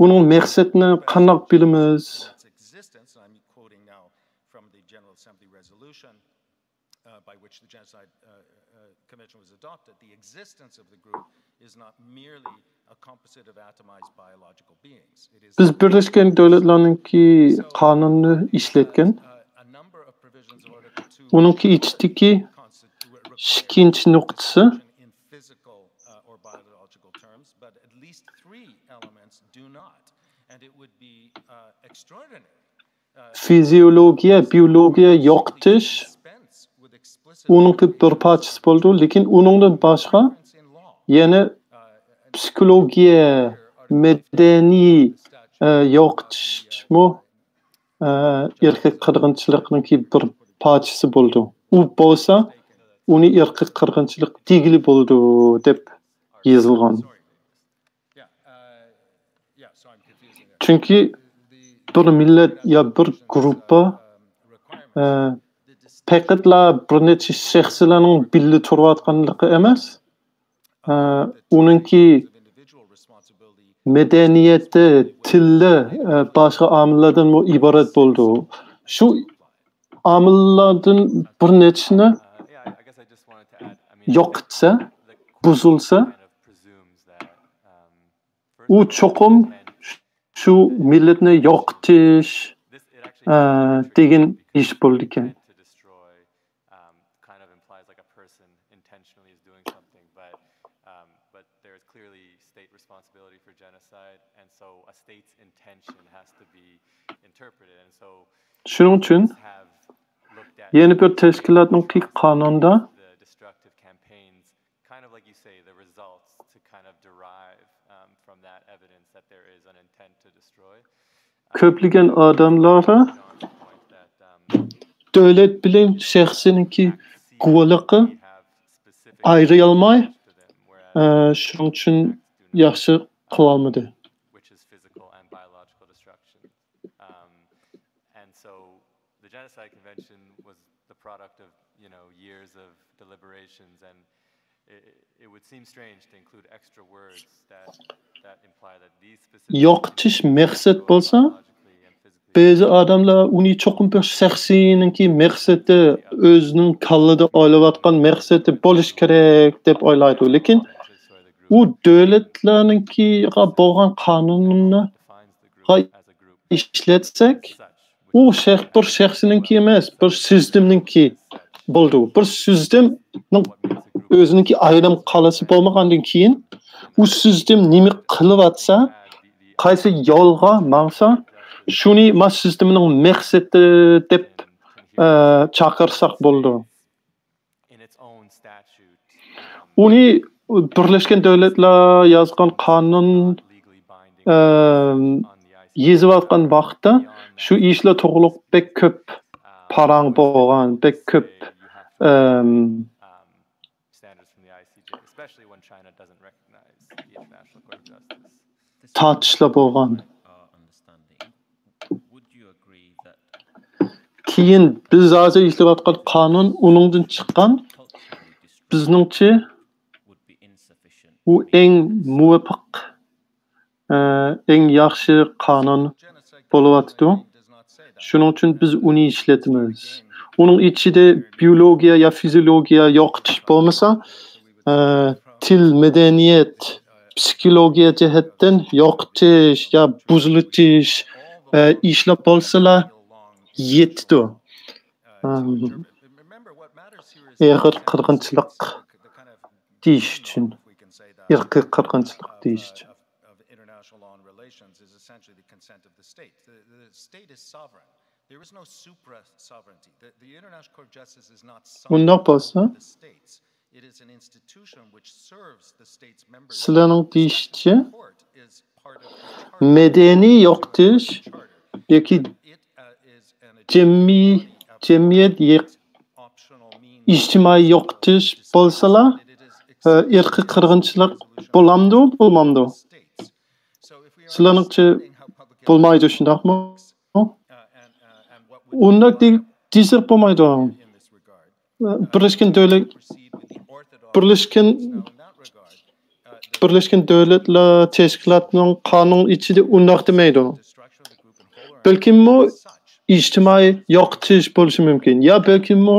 S12: uning maqsadini qanday bilamiz? Biz Birleşken Devletler'ninki qonunni ishlatgan. Uningki ichdagi ikkinchi nuqtasi fizyologiya, biologiya yo'qotish uningki bir parchasi bo'ldi, lekin uningdan boshqa yana psixologiya, madaniy yo'qotishmi irqiy qirg'inchilikningki bir parchasi bo'ldi. U bo'lsa, uni irqiy qirg'inchilik tegili bo'ldi deb yozilgan. Chunki bir millat ya bir gruppa faqatla bir necha shaxslarning birga turayotganligi emas, uningki madaniyati, tili, boshqa omillardan iborat bo'ldi. Shu omillardan bir nechini yo'qotsa, buzilsa, u cho'qim şu milletni yo'qotish degan ish bo'ldi ekan. Shuning uchun yeni bir tashkilotning qonunda köpligen adamlara devlet bilen şahsininki guvalıqı ayrıyalmay şunun için yaxşı kılamıdı.
S6: The Genocide Convention was the product of, years of deliberations, and it would seem strange to include extra words that imply that these specific
S12: Yoqtish maqsad bolsa, bazı adamlar uni çoqum bir şahsininki maqsadi özünün kallada oylayotgan maqsadi bo'lish kerak deb o'ylaydi. Lekin u davlatlarninkiga bo'lgan qonunni ishlatsak, u bir shaxsininki emas, bir sistemninki bo'ldi. Bir sistemning o'zininki ayrim qalasi bo'lmagandan keyin u sistem nima qilyapsa, qaysi yo'lga mangsa, shuni mas sistemining maqsadi deb chaqirsak bo'ldi. Uni Birleşken Devletler yazgan qonun yezayotgan vaqtda shu ishlar to'g'riliq bek ko'p parang bo'lgan, bek ko'p tartishlar bo'lgan. Keyin biz hozir ishlayotgan qonun uningdan chiqqan, bizningcha u eng muvaffaq, eng yaxshi qonun bo'lyapti. Shuning uchun biz uni ishlatamiz. Uning ichida biologiya ya fiziologiya yo'qotish bo'lmasa, til, madaniyat, psixologiya jihatdan yo'qotish ya buzilish ishlar bo'lsalar yetdi. Ig'ir qirg'inchilik deyish uchun, irqiy qirg'inchilik deyish uchun. Undaq bo'lsa, sizlarning deyishicha, madaniy yo'qotish yoki jamiyat ijtimoiy yo'qotish bo'lsalar, irqiy qirg'inchilik bo'lamdi, bo'lmamdi? Sizlarningcha bo'lmaydi, shundaqmi? Undaq desak bo'lmaydi. Birleşken Devletler Teşkilatı'nın kanun içinde undaq demaydi. Belki bu ijtimoiy yo'qotish bo'lishi mumkin. Ya belki bu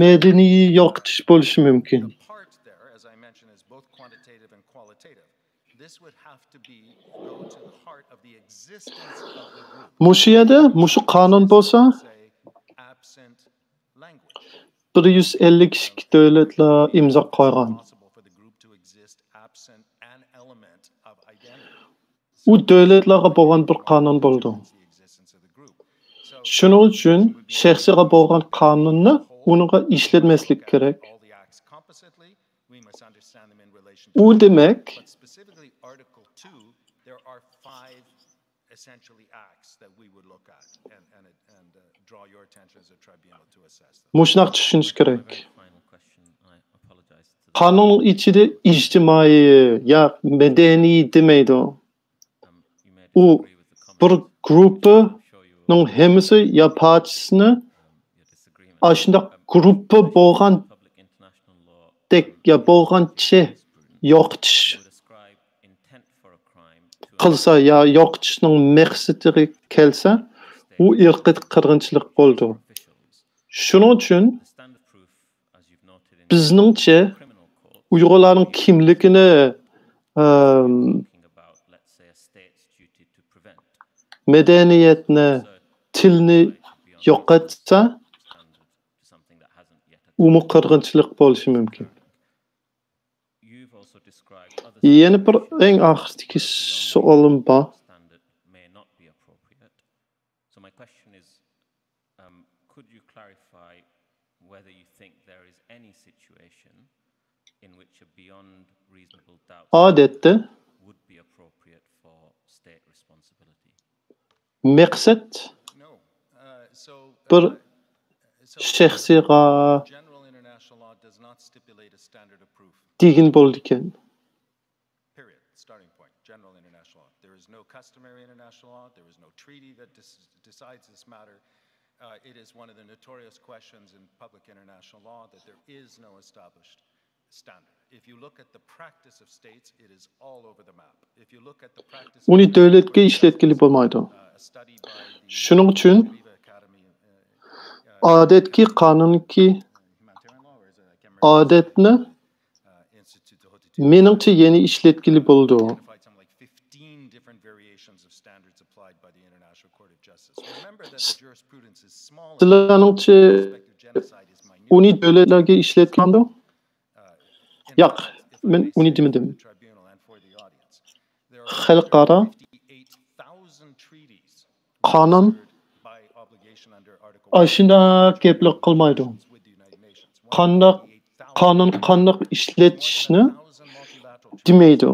S12: madaniy yo'qotish bo'lishi mumkin. Mushu yerda, mushu qonun bo'lsa, 150 kişilik devletler imza qo'ygan. U devletlarga bo'lgan bir qonun bo'ldi. Shuning uchun shaxsiga bo'lgan qonunni uninga ishlatmaslik kerak. U demak, mushunaq tushunish kerak. Qonun ichida ijtimoiy ya madaniy demaydi. U bir gruppaning hammasi ya partisini ashunda gruppa bo'lgan tek ya bo'lgancha yo'qotish qilsa ya yo'qotishning maqsadiga kelsa, u irqiy qirg'inchilik bo'ldi. Shuning uchun bizningcha Uyg'urlarning kimligini madaniyatni, tilni yo'qotsa, u qirg'inchilik bo'lishi mumkin. Yana bir eng oxirdagi savolim bor. Odatda
S15: appropriate for state responsibility?
S12: Maqsad bir shaxsiyga degin bo'ldi ekan.
S3: Period. Starting point. General international law. There is no customary international law. There is no treaty that decides this matter. It is one of the notorious questions in public international law that there is no established standard. If you look at the practice of states, it is all over the map. If you look at the practice of
S12: Uni davlatga ishlatkili bo'lmaydi. Shuning uchun odatki qonunki odatni meningcha yeni ishlatkili bo'ldi. Sizlarningcha uni davlatlarga ishlatgandi? Yo'q, men uni demedim. Xalqaro qonun ashuna gaplar qilmaydi. Qonun ishlatishni demaydi.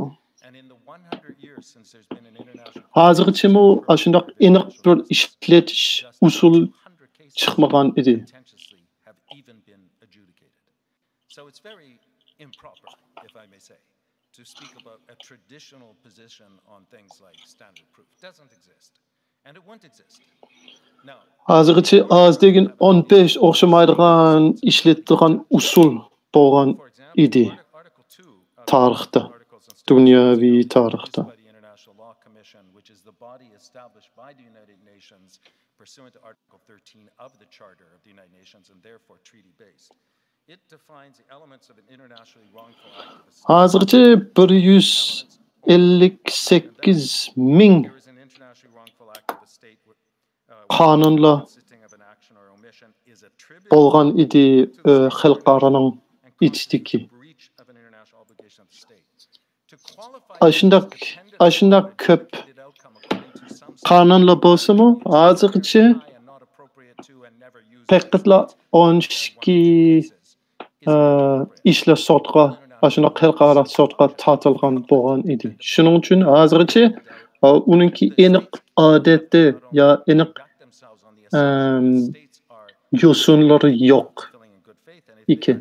S12: Hozirgacha mu ashundoq aniq bir ishlatish usul chiqmagan edi.
S3: So it's very improper, if I may say, to speak about a traditional position on things like standard proof. It doesn't exist, and it won't exist. Now,
S12: hozirgacha az degin 15 o'xshamaydigan ishlatadigan usul bo'lgan edi tarixda, dunyoviy tarixda.
S3: Pursuant to Article 13 of the Charter of the United Nations and therefore treaty-based. It defines the elements of an internationally wrongful act of a state.
S12: Hozircha 158 ming qonunlar bo'lgan edi xalqaroning ichidagi. Ashundoq ko'p qonunlar bo'lsa-mu, hozircha faqatla 12 ishlar sotqa, ashuna xalqaro sotqa tortilgan bo'lgan edi. Shuning uchun hozircha uningki aniq odati yo aniq yo'sinlari yo'q ekan.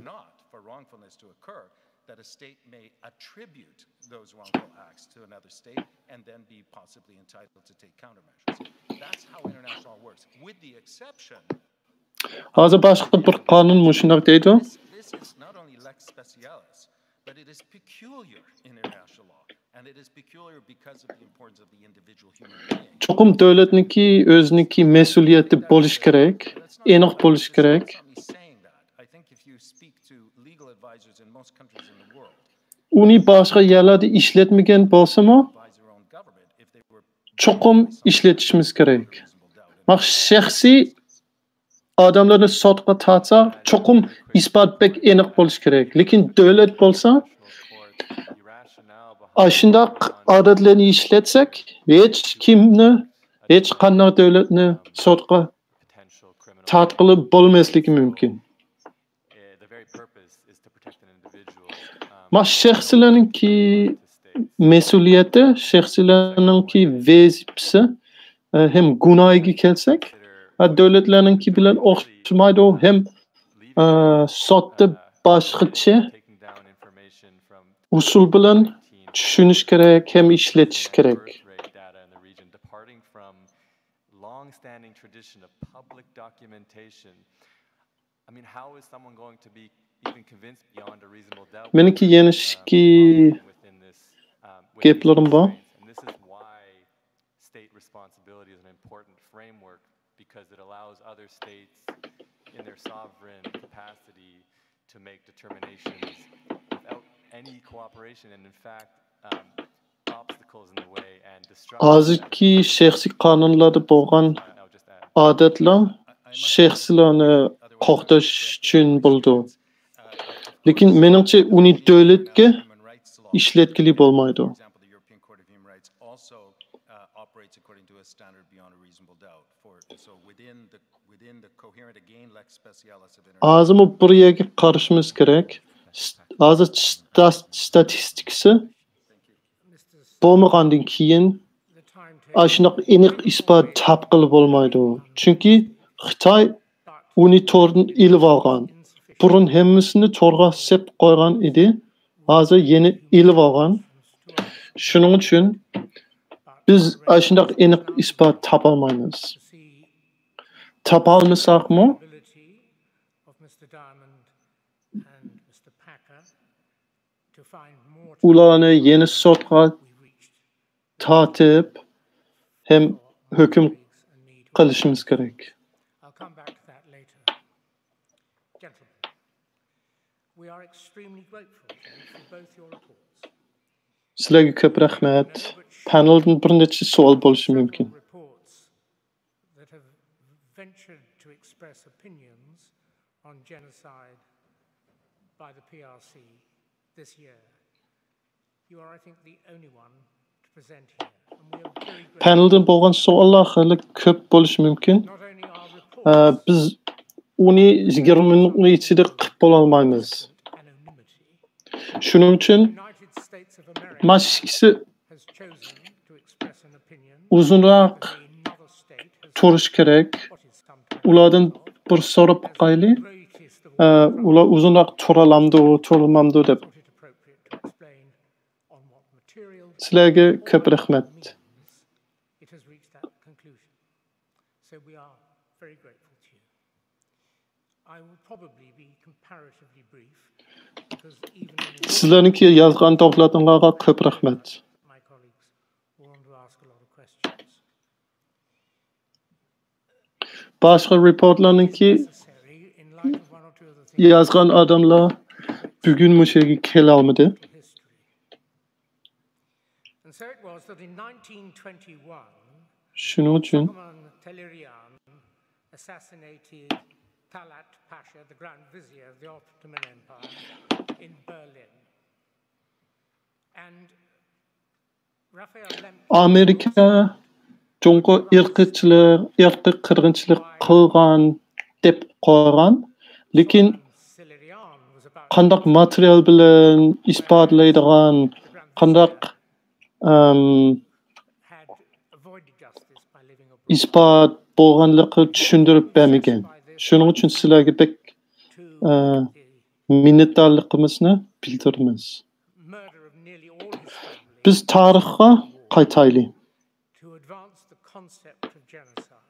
S3: Those wrongful acts to another state and then be possibly entitled to take countermeasures. That's how international law works, with the exception.
S12: Hozir boshqa bir qonun shunday deydi.
S3: This is not only lex specialis, but it is peculiar in international law, and it is peculiar because of the importance of the individual human being.
S12: Çoxum davlatniki o'ziniki mas'uliyati bo'lish kerak, aniq bo'lish kerak.
S3: I think if you speak to legal advisors in most countries in the world,
S12: uni boshqa yerlarda ishlatmagan bo'lsa-mu, cho'qim ishlatishimiz kerak. Maq shaxsiy odamlarni sotqa tortsa, cho'qim isbotbek aniq bo'lish kerak. Lekin davlat bo'lsa, ashundoq odatlarni ishlatsak, hech kimni, hech qanday davlatni sotqa tortqilib bo'lmasligi mumkin. Ma shaxslarninki mas'uliyati, shaxslarninki vazifasi hem gunohiga kelsak, davlatlarninki bilan o'xshamaydi, hem sotda boshqacha usul bilan tushunish kerak, hem ishlatish kerak.
S6: Long-standing tradition of public documentation. I mean, how is someone going to be even convinced beyond a reasonable doubt?
S12: Meniki yenishki gaplarim bor.
S6: And this is why state responsibility is an important framework, because it allows other states in their sovereign capacity to make determinations without any cooperation and in fact obstacles in the way and destruction.
S12: Hozirki shaxsiy qonunlarda bo'lgan odatlar shaxslarni qo'g'dash uchun bo'ldi. Lekin meningcha uni davlatga ishlatkili bo'lmaydi. Hozir bir yerga qarashimiz kerak. Hozir statistikasi bo'lmagandan keyin ashunaq aniq isbot topqilib bo'lmaydi. Chunki Xitoy uni to'rdan ilib olgan. Burun hammasini to'rga sep qo'ygan edi. Hozir yeni ilib olgan. Shuning uchun biz ashunaq aniq isbot topolmaymiz. Topolmasaqmi? Ularni yeni sotga tatib hem hüküm qilishimiz kerak.
S13: I'll come back to that later. Gentlemen, we are extremely grateful for both your reports.
S12: Sizlarga ko'p rahmat. Paneldan bir necha savol bo'lishi mumkin.
S13: Reports that have ventured to express opinions on genocide by the PRC this year. You are, I think, the only one to present here. And we are very grateful.
S12: Paneldan bo'lgan savollar hali ko'p bo'lishi mumkin. Biz uni 20 minutning ichida qilib bo'la olmaymiz. Shuning uchun mashqisi uzunroq turish kerak. Ulardan bir so'rab qo'yaylik. Ular uzunroq turalamdi deb. Sizlarga ko'p rahmat.
S13: It has reached that conclusion. So we are very grateful to you. I will probably be comparatively brief because even
S12: Sizlarningki yozgan to'platinglarga ko'p rahmat.
S13: my colleagues want to ask a lot of questions.
S12: Boshqa reportlarningki yozgan odamlar bugun mushaga kela olmadi.
S13: And so it was that in 1921,
S12: Shuning uchun
S13: Talleyrand assassinated Talat Pasha, the Grand Vizier of the Ottoman Empire, in Berlin. And Raphael Lemkin
S12: Amerika Jungo irqi qirg'inchilik qilgan deb qo'ygan, lekin qandaq material bilan isbotlaydigan, qandaq isbot bo'lganligini tushuntirib bermagan. Shuning uchun sizlarga bek minnatdorligimizni bildiramiz. Biz tarixga qaytaylik.
S13: to advance the concept of genocide.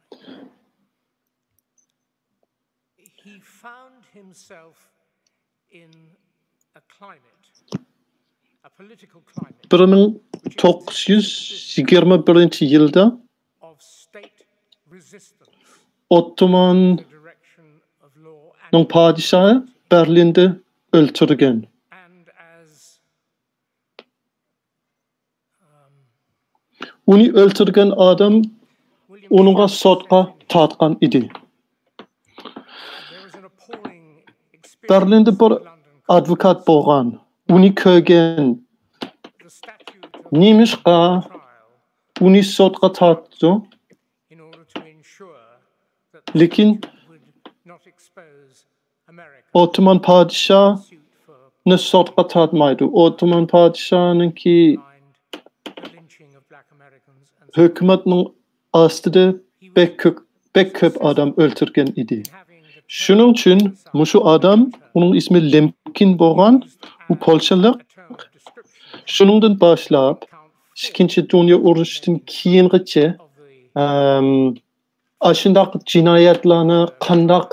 S13: He found himself in a climate, a political climate
S12: 1921 yılda
S13: of state resistance
S12: Ottoman'ın padişahı Berlin'de öldürülgen. Onu öldürgen adam onunla sotqa tatqan idi. Berlin'de bir advokat bo'lgan. Uni ko'rgan. Nemishqa uni sotqa tatdi. Lekin Ottoman padişahını sotqa tatmaydi. Ottoman padişahınınki hükümetinin astida bek köp adam öldürgen idi. Şunun için şu adam, onun ismi Lemkin bo'lgan, u Polshalik. Shuningdan boshlab, Ikkinchi dunyo urushidan keyingacha ashundaq jinoyatlarni qandaq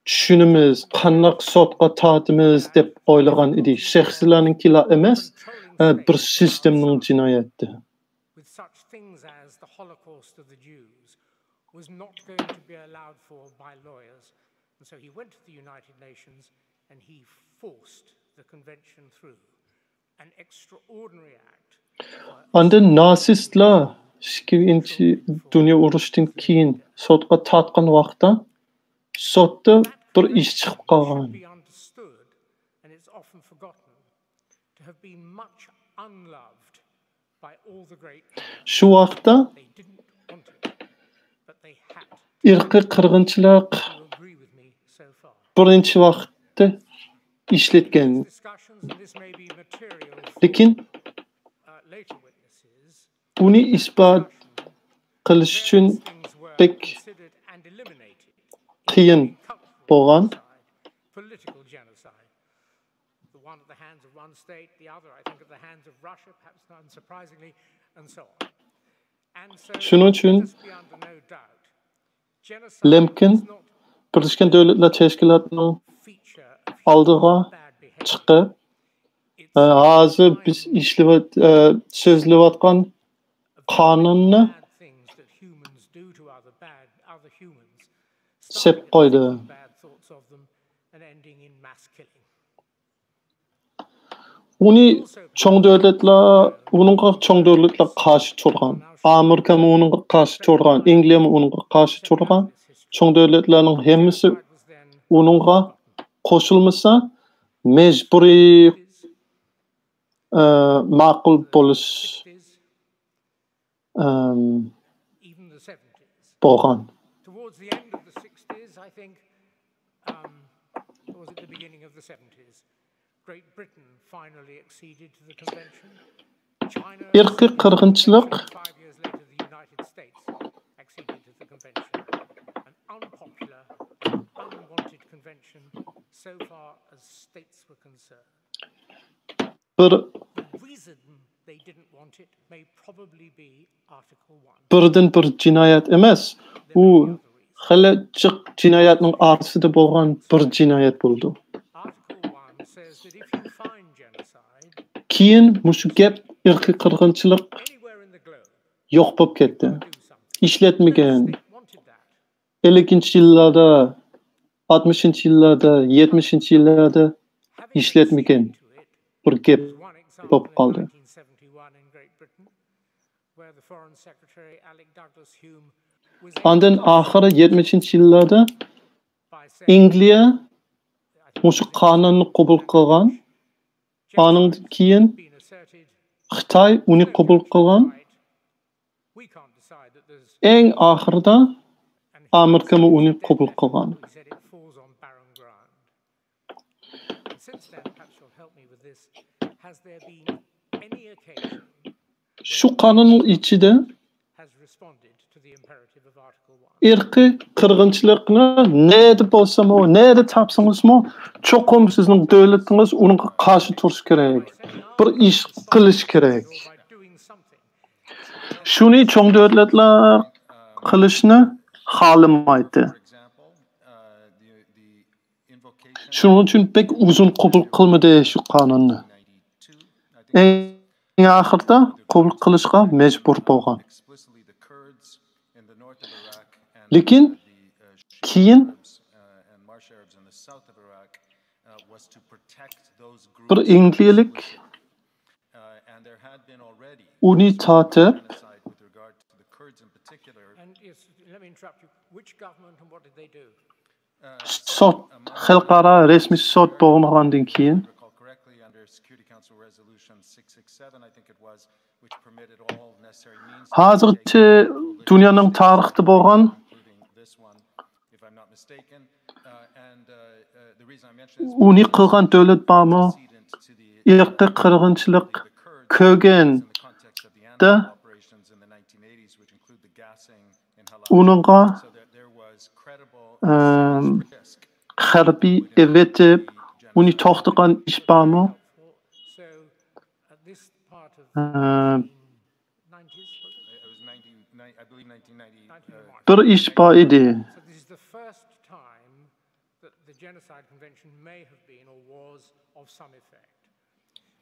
S12: tushunimiz, qandaq sotqa tortimiz deb o'ylagan edi. Shaxslarninkilar emas, bir sistemning jinoyati.
S13: with such things as the Holocaust of the Jews was not going to be allowed for by lawyers. And so he went to the United Nations and he forced the convention through. An extraordinary act.
S12: Anda nasistlar Ikkinchi dunyo urushidan keyin sotqa tortgan vaqtda sotda bir ish chiqib qolgan.
S13: Be understood, and it's often forgotten, to have been much unloved by all the great powers.
S12: Shu vaqtda
S13: They didn't want it, but they had.
S12: irqiy qirg'inchilik
S13: You agree with me so far?
S12: birinchi vaqtda ishlatgan.
S13: Discussions, and this may be material for
S12: Lekin
S13: later witnesses.
S12: uni isbat qilish uchun pek qiyin bo'lgan.
S13: Political genocide. The one at the hands of one state, the other, I think, at the hands of Russia, perhaps not unsurprisingly, and so on. And so,
S12: Shuning uchun
S13: let us be under no doubt.
S12: Lemkin Birleşken Devletler Teşkilatı'nın aldığı çıkıp hozir biz so'zlayotgan qonunni sep qo'ydi. Uni cho'ng davlatlar, uningga cho'ng davlatlar qarshi turgan. Amerika uningga qarshi turgan, Angliya uningga qarshi turgan. Cho'ng davlatlarning hammasi uningga qo'shilmasa mejburiy ma'qul bo'lish bo'lgan.
S13: Towards the end of the 60s, I think, or was it the beginning of the 70s, Great Britain finally acceded to the convention. China,
S12: irqiy qirg'inchilik
S13: 5 years later, the United States acceded to the convention. An unpopular, unwanted convention so far as states were concerned. The reason they didn't want it may probably be Article 1.
S12: Birden bir jinoyat emas. U hali jiq jinoyatning arsida bo'lgan bir jinoyat bo'ldi. Keyin mushu gap irqiy qirg'inchilik yo'q bo'lib ketdi. Ishlatmagan. 50-yillarda, 60-yillarda, 70-yillarda ishlatmagan bir gap bo'lib qoldi. Ondan oxiri 70-yillarda Angliya mushu qonunni qabul qilgan. Ondan keyin Xitoy uni qabul qilgan. Eng oxirida Amerika uni qabul qilgan. Shu qonunning ichida irqiy qirg'inchilikni neda bo'lsa-mo, neda topsangiz-mo, cho'qim sizning davlatingiz unga qarshi turish kerak. Bir ish qilish kerak. Shuni cho'ng davlatlar qilishni xohlamaydi. Shuning uchun pek uzun qabul qilmadi shu qonunni. Eng oxirida qabul qilishga majbur bo'lgan. Lekin keyin bir ingliyalik uni tatib sot xalqaro rasmiy sot bo'lmagandan keyin hozircha dunyoning tarixida bo'lgan uni qilgan davlat bormi? Irqiy qirg'inchilik ko'rganda uningga harbiy evetib uni to'xtatgan ish bormi? Bir ish bor edi.
S13: Genocide Convention may have been or was of some effect.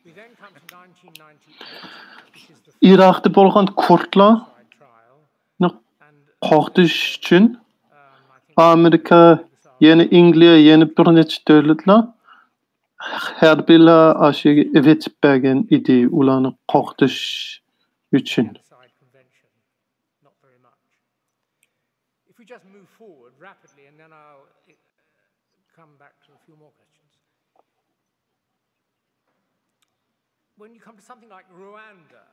S13: We then come to 1998, which is the
S12: Iroqda bo'lgan kurdlarni qo'rqitish uchun Amerika, yana Angliya, yana bir necha davlatlar harbiylar ashiga evetib bergan edi ularni qo'rqitish uchun.
S13: If we just move forward rapidly and then I'll come back to a few more questions. When you come to something like Rwanda,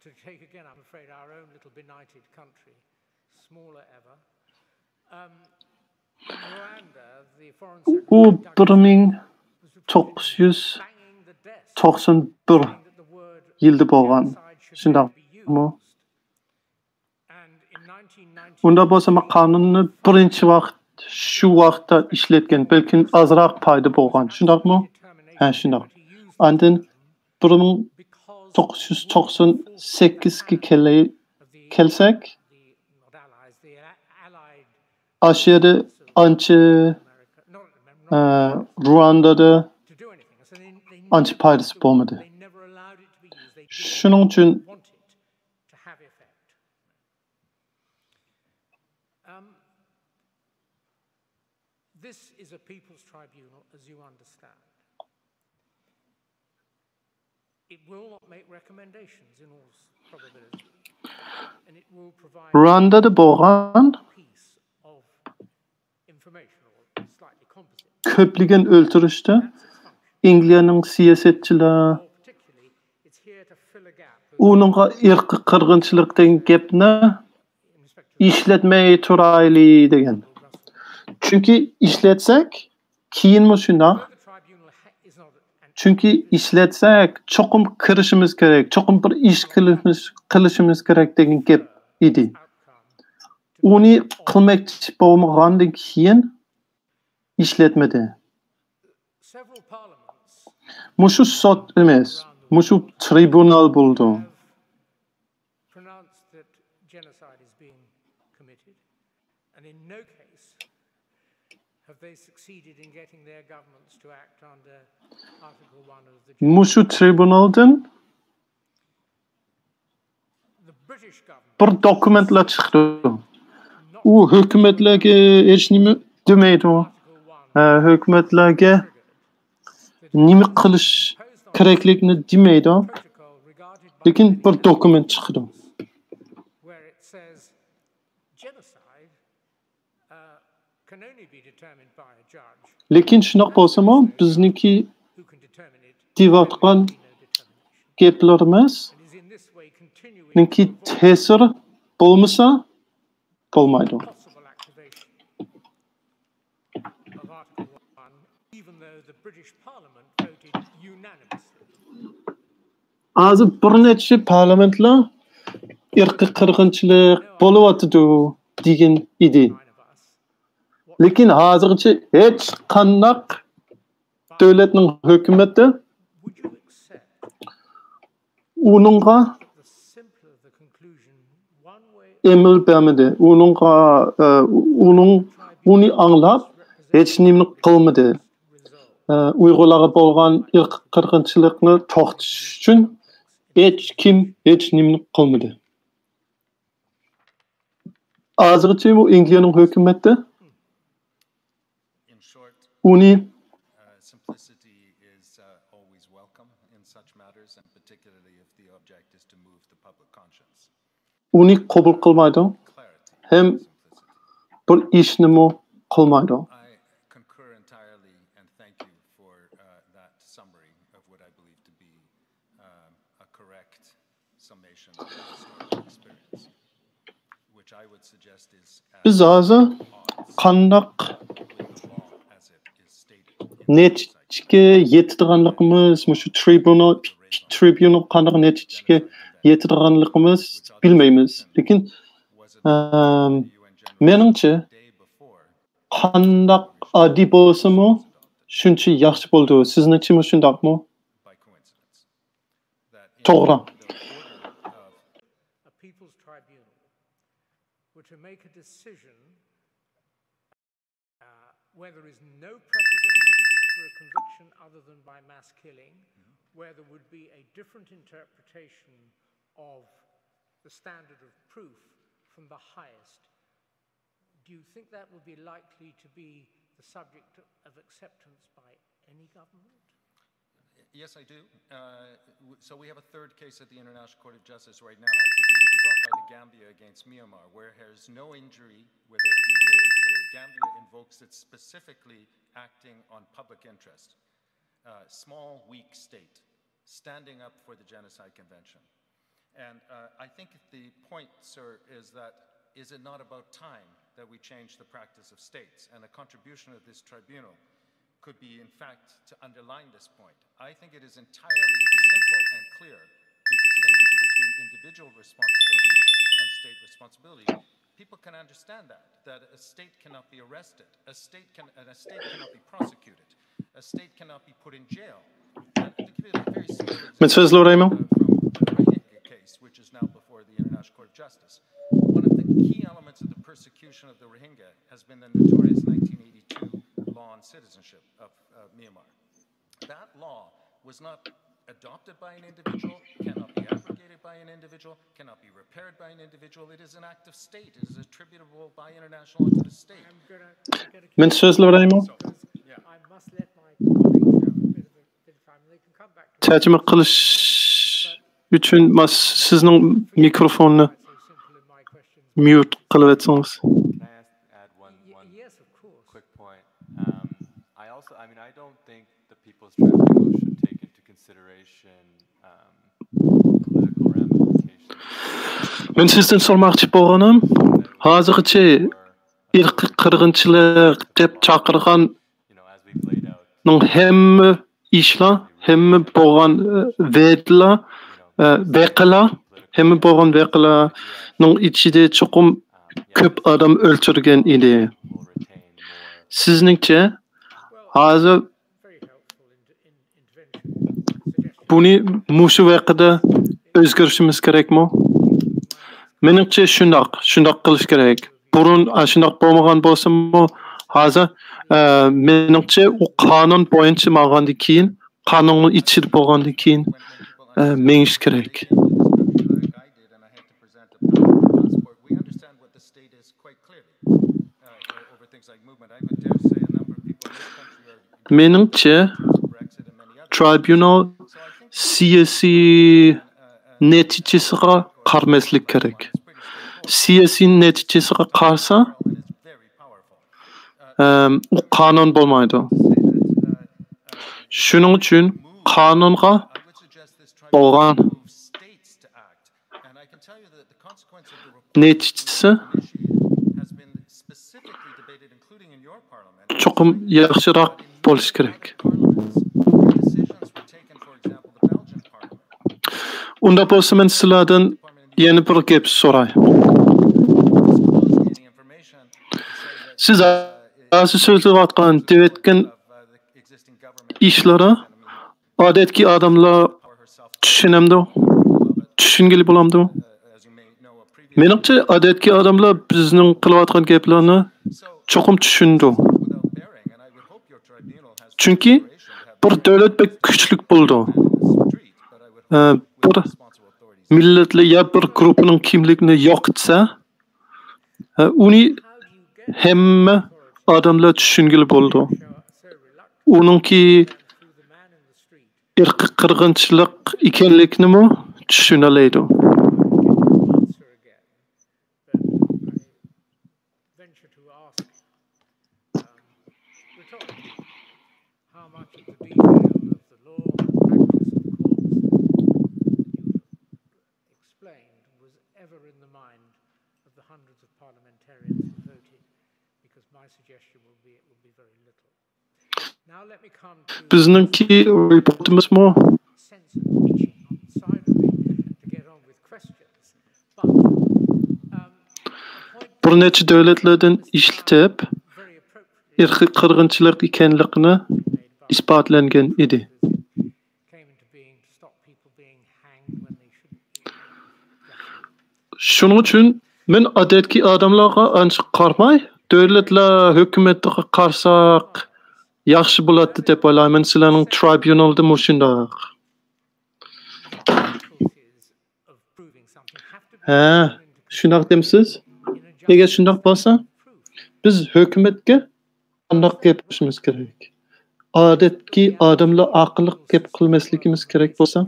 S13: to take again, I'm afraid, our own little benighted country, smaller ever, in Rwanda, the foreign secretary
S12: 1991 yilda bo'lgan. Shundaqmi? Unda bo'lsa qonunni birinchi vaqt shu vaqtda ishlatgan, balkim azroq foyda bo'lgan. Shundaqmi? Ha, shundaq. Andin 1998 ga kelsak, aşırı ancha Ruanda'da ancha foydasi bo'lmadi. Shuning uchun
S13: this is a people's tribunal, as you understand. It will not make recommendations in all probability, and it will provide
S12: Ruanda'da bo'lgan ko'pligan o'ltirishda Angliyaning siyosatchilari uningga irqiy qirg'inchilik degan gapni ishlatmay turaylik degan. Chunki ishlatsak keyinmi shundoq. Chunki ishlatsak cho'qim kirishimiz kerak, cho'qim bir ish qilishimiz kerak degan gap edi. Uni qilmoqchi bo'lmagandan keyin ishlatmadi. Mushu sud emas, mushu tribunal bo'ldi.
S13: pronounced that genocide is being committed, and in no case have they succeeded in getting their governments to act under Article 1 of the
S12: Mushu tribunaldan bir dokumentlar chiqdi. U hukumatlarga hech nima demaydi. Hukumatlarga nima qilish kerakligini demaydi. Lekin bir dokument chiqdi.
S13: where it says genocide can only be determined by a judge.
S12: Lekin shunaqa bo'lsa-mu, bizniki deyotgan gaplarimiz ninki ta'sir bo'lmasa bo'lmaydi. Hozir bir necha parlamentlar irqiy qirg'inchilik bo'lyapti degan edi. Lekin hozircha hech qanday davlatning hukumati uningga emil bermadi. Uni anglab hech nima qilmadi. Uyg'urlarga bo'lgan irqiy qirg'inchilikni to'xtatish uchun hech kim hech nima qilmadi. Hozircha bu Angliyaning hukumati uni
S3: simplicity is always welcome in such matters, and particularly if the object is to move the public conscience.
S12: uni qabul qilmaydi. Hem bir ishni qilmaydi.
S3: I concur entirely and thank you for that summary of what I believe to be a correct summation of the historical experience, which I would suggest is
S12: Biz hozir qandaq netijaga yetadiganligimiz, shu tribunal qandaq netijaga yetadiganligimiz bilmaymiz. Lekin meningcha qandaq oddiy bo'lsa-mu, shuncha yaxshi bo'ldi. Sizningcha shundaqmi? To'g'ri.
S13: A people's tribunal were to make a decision where there is no precedent for a conviction other than by mass killing, where there would be a different interpretation of the standard of proof from the highest. Do you think that would be likely to be the subject of acceptance by any government?
S3: Yes, I do. So we have a third case at the International Court of Justice right now, brought by the Gambia against Myanmar, where there's no injury, where the Gambia invokes it specifically acting on public interest. Small, weak state, standing up for the Genocide Convention. And I think the point, sir, is that is it not about time that we change the practice of states? And a contribution of this tribunal could be, in fact, to underline this point. I think it is entirely simple and clear to distinguish between individual responsibility and state responsibility, people can understand that a state cannot be arrested, a state cannot be prosecuted, a state cannot be put in jail. And to give you a very simple example from the Rohingya case, which is now before the International Court of Justice, one of the key elements of the persecution of the Rohingya has been the notorious 1982 law on citizenship of Myanmar. That law was not adopted by an individual, cannot be abrogated by an individual, cannot be repaired by an individual. It is an act of state. It is attributable by international law to the state.
S12: Men sözlereyim. Tercüme qilish uchun mas sizning mikrofonni mute qilib etsangiz.
S6: I don't think the People's Tribunal should take into consideration political ramifications.
S12: Men sizden sormoqchi bo'lganim, hozirgacha irqiy qirg'inchilik deb chaqirganning hamma ishlar, hamma bo'lgan voqealarning ichida cho'qim ko'p odam o'ldirilgan edi. Sizningcha hozir buni mushu vaqtida o'zgarishimiz kerakmi? Menimcha shundoq qilish kerak. Burun shundoq bo'lmagan bo'lsa-mu, hozir menimcha u qonun bo'yicha bo'lgandan keyin, qonunning ichida bo'lgandan keyin mengish kerak. Menimcha tribunal siyosiy natijasiga qarmaslik kerak. Siyosiy natijasiga qarsa u qonun bo'lmaydi. Shuning uchun qonunga bo'lgan natijasi cho'qim yaxshiroq bo'lishi kerak. Unda bo'lsa men sizlardan yana bir gap so'ray. Siz hozir so'zlayotgan devetgan ishlari odatki odamlar tushungili bo'lamdi. Menimcha odatki odamlar bizning qilayotgan gaplarni cho'qim tushundi. Chunki bir davlat bek kuchlik bo'ldi. Bir millatli ya bir guruhning kimligini yo'qotsa, uni hamma odamlar tushungili bo'ldi. Uningki irqiy qirg'inchilik ekanligini tushunalaydi. Bizningki reportimizmi bir necha davlatlardan ishlatib irqiy qirg'inchilik ekanligini isbotlangan edi. Shuning uchun men odatki odamlarga ancha qarmay, davlatlar hukumatiga qarsak yaxshi bo'ladi deb o'ylayman. Sizlarning tribunalda shundoq. Shundoq demsiz? Agar shundoq bo'lsa, biz hukumatga qanday gapirishimiz kerak? Odatki odamlar aqlli gap qilmasligimiz kerak bo'lsa,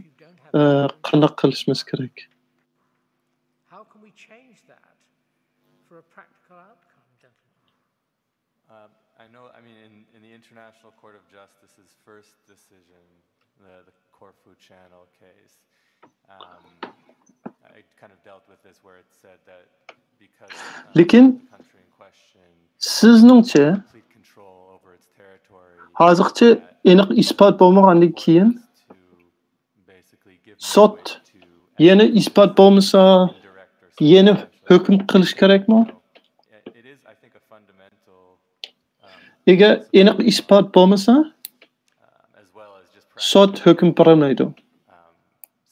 S12: qanday qilishimiz kerak?
S6: In the International Court of Justice's first decision, the Corfu Channel case, I kind of dealt with this where it said that because the country in question
S12: sizningcha hozircha aniq isbot bo'lmagandan keyin sot yana isbot bo'lmasa yana hukm qilish kerakmi? Eğer aniq ispat bo'lmasa, sud hukm chiqarmaydi.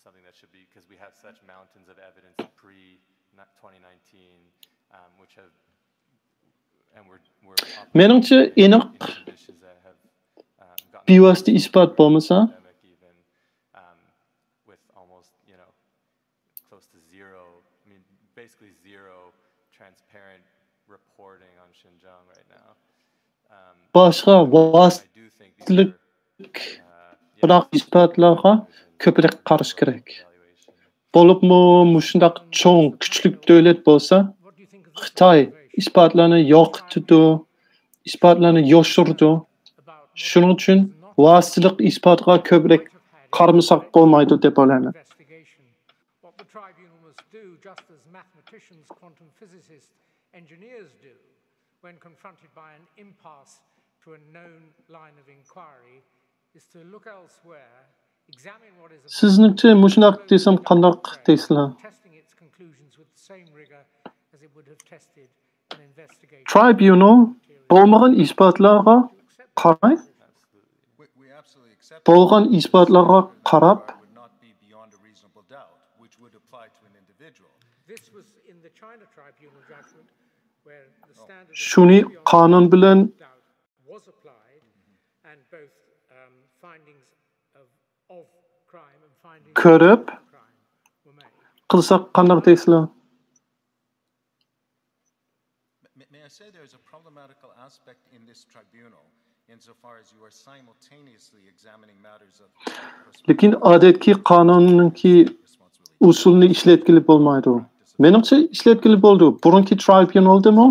S6: Something that should be, because we have such mountains of evidence pre-2019, which have, and we're
S12: Menimcha aniq bevosita ispat bo'lmasa,
S6: with almost, close to zero, basically zero transparent reporting on Xinjiang right now.
S12: Boshqa vositalik bunaqa isbatlarga ko'proq qarash kerak. Bo'libmi, mushundaq cho'ng, kuchli davlat bo'lsa, Xitoy isbatlarni yo'qotdi, isbatlarni yoshirdi. Shuning uchun vositalik isbatga ko'proq qaramasak bo'lmaydi deb o'ylayman.
S13: What the tribunal must do, just as mathematicians, quantum physicists, engineers do, when confronted by an impasse to a known line of inquiry, is to look elsewhere, examine what is
S12: Sizningcha mushunaq desam qandoq deysizlar?
S13: testing its conclusions with the same rigor as it would have tested an investigation.
S12: Tribunal bo'lmagan isbatlarga qaray, bo'lgan isbatlarga qarab,
S13: This was in the China tribunal judgment where the standard
S12: shuni qonun bilan
S13: was applied and both findings of crime and findings
S12: ko'rib qilsak qandoq deysizlar?
S3: May I say there is a problematical aspect in this tribunal insofar as you are simultaneously examining matters of
S12: Lekin odatki qonunninki usulni ishlatgili bo'lmaydi. Menimcha ishlatgili bo'ldi. Burunki tribunaldimi?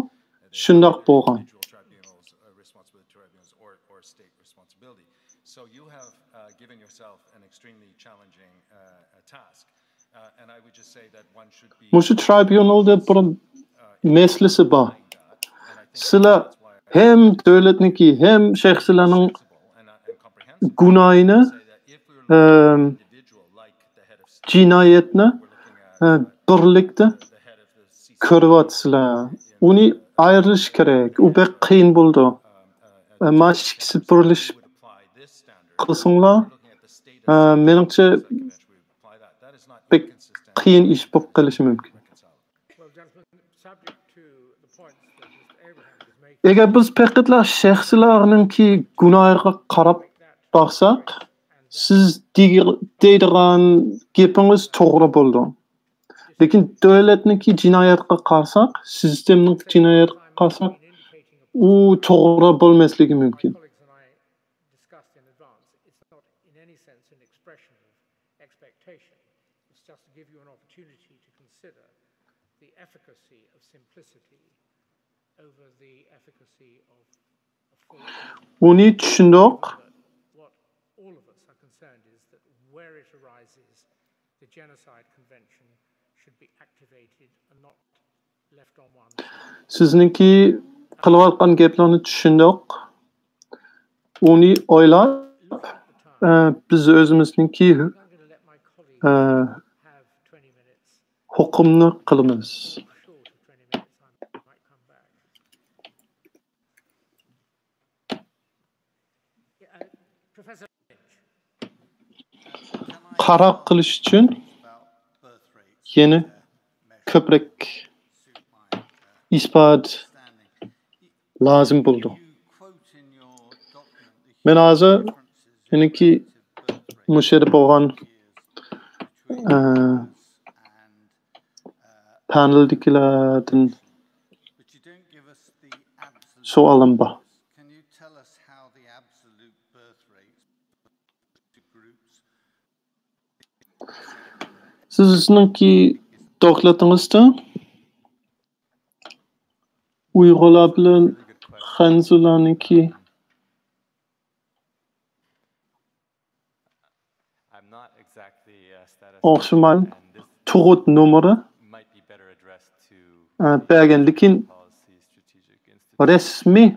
S12: Shundoq bo'lgan.
S3: So you have given yourself an extremely challenging task, and I would just say that one should be.
S12: Mushu tribunalda bir meselesi bor. Sizlar hem davlatniki hem shaxslarning gunohini, jinoyatni birlikda ko'ryapsizlar. Uni ayirish kerak. U bek qiyin bo'ldi. Mashqsi burilish qilsinglar, menimcha bek qiyin ish bo'lib qolishi mumkin. Eğer biz faqatla shaxslarninki gunohiga qarab baksak, siz deydigan gapingiz to'g'ri bo'ldi. Lekin davlatniki jinoyatga qarsak, sistemning jinoyatga qarsak, u to'g'ri bo'lmasligi mumkin. Uni tushundik. Sizningki qilayotgan gaplarni tushundik. Uni o'ylab, biz o'zimizningki hukmni qilamiz. Qaror qilish uchun yana ko'proq isbat lazım bo'ldi. Men hozir meniki mushada bo'lgan paneldagilardan savolim bor. Sizningki dokladingizda Uyg'urlar bilan Xanzularniki o'xshamaydi. Tug'ut nomeri bergan, lekin rasmiy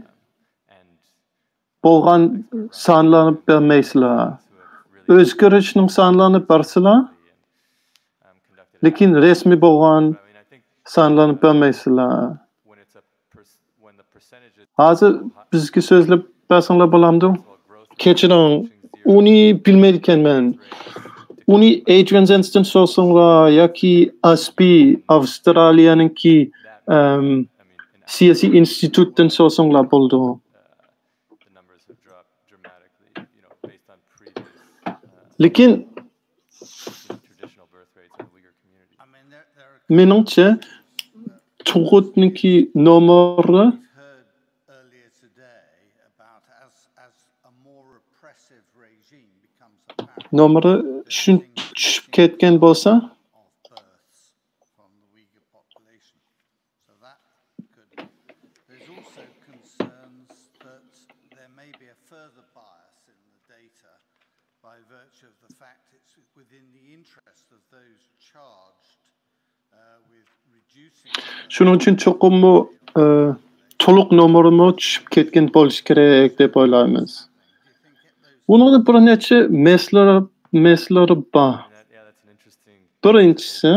S12: bo'lgan sonlarni bermaysizlar. O'zgarishning sonlarini bersizlar, lekin rasmiy bo'lgan sonlarni bermaysizlar. Hazır bizga so'zlab basinglar bo'lamdi. Kechiring, uni bilmaydiganman. Uni Adrian Zenston so'singlar yoki ASPI Avstraliyaninki siyosiy institutdan so'singlar bo'ldi. Lekin meningcha tug'utniki nomeri tushib ketgan bo'lsa, shuning uchun cho'qimmi to'liq nomerimi tushib ketgan bo'lishi kerak deb o'ylaymiz. Bunun bir necha meslari bor. Birinchisi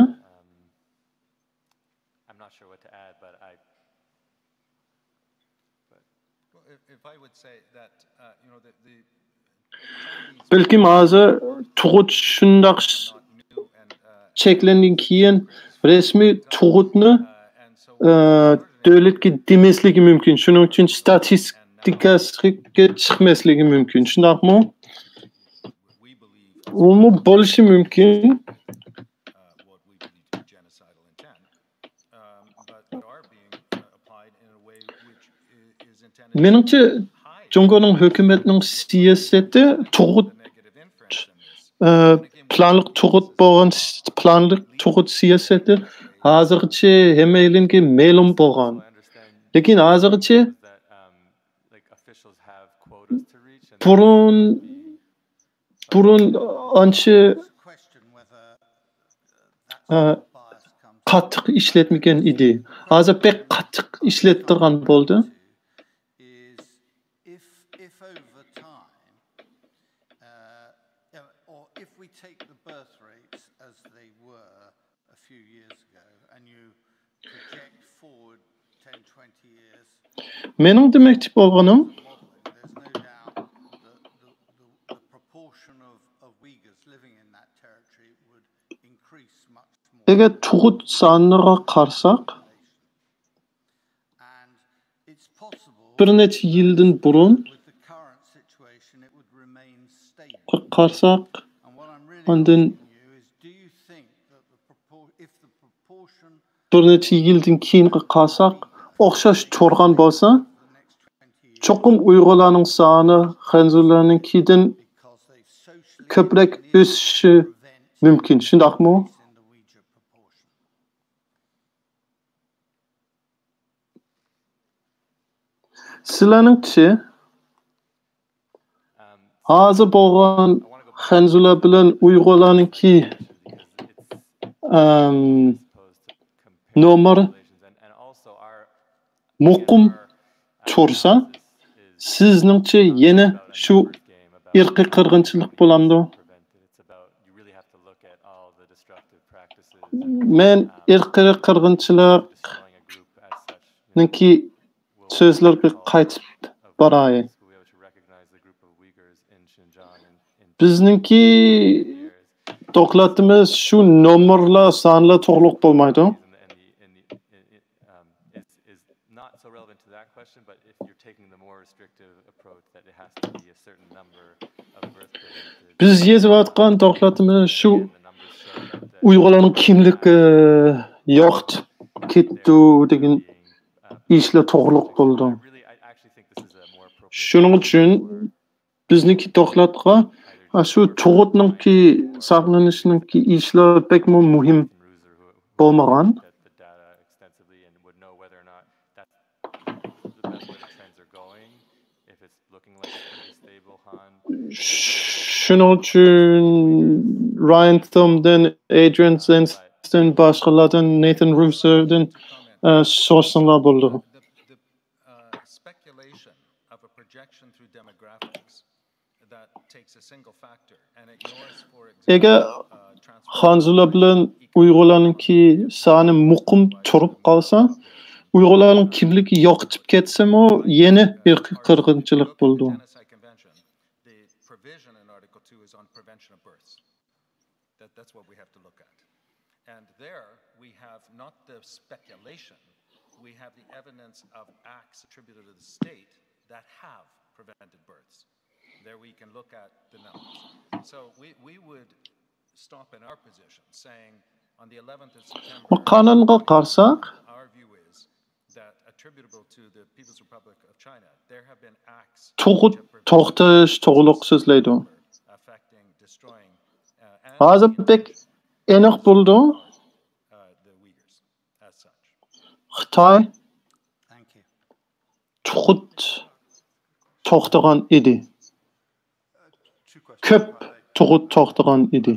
S12: balkim hozir tug'ut shundoq cheklangan keyin resmiy tug'utni davlatga demasligi mumkin. Shuning uchun statistikasiga chiqmasligi mumkin. Shundaqmi? Uni bo'lishi mumkin. Menimcha Jungoning hukumatining siyosati tug'ut planliq tug'ut siyosati hozircha hammaga ma'lum bo'lgan. Lekin hozircha burun ancha qattiq ishlatmagan edi. Hozir pek qattiq ishlattirgan bo'ldi. Mening demoqchi bo'lganim agar tug'ut soniga qarasak, bir necha yildan burun qarasak, ondan bir necha yildan keyin qarasak, o'xshash turgan bo'lsa, cho'qim Uyg'urlarning soni Xanzurlarninkidan ko'proq o'sishi mumkin. Shundaqmi? Sizlarningcha hozir bo'lgan Xanzurlar bilan Uyg'urlarninki nomer muqim tursa, sizningcha yana shu irqiy qirg'inchilik bo'lamdi? Men irqiy qirg'inchilikniki so'zlarga qaytib boray. Bizningki dokladimiz shu nomerlar sonlar to'g'riq bo'lmaydi. Biz yozayotgan dokladimiz shu Uyg'urlarning kimligi yo'qotib ketdi degan ishlar to'g'riq bo'ldi. Shuning uchun bizniki dokladga shu tug'utninki saqlanishningki ishlar pek muhim bo'lmagan. Shuning uchun Ryan Thumb'dan, Adrian Zenston, boshqalardan, Nathan Russo'dan so'zlar bo'ldi. Agar Xanzurlar bilan Uyg'urlarninki soni muqim turib qolsa, Uyg'urlarning kimligi yo'qotib ketsam, o yeni irqiy qirg'inchilik bo'ldi.
S3: Provision in Article 2 is on prevention of births. That's what we have to look at. And there we have not the speculation, we have the evidence of acts attributed to the state that have prevented births. There we can look at the numbers. So we would stop in our position saying on the 11th of September,
S12: Qonunga qarsak,
S3: our view is that attributable to the People's Republic of China, there have been acts
S12: to'xtash to'g'liq so'zlaydi. Hozir pek aniq bo'ldi. Xitoy to'xtagan edi. Ko'p to'xtagan edi.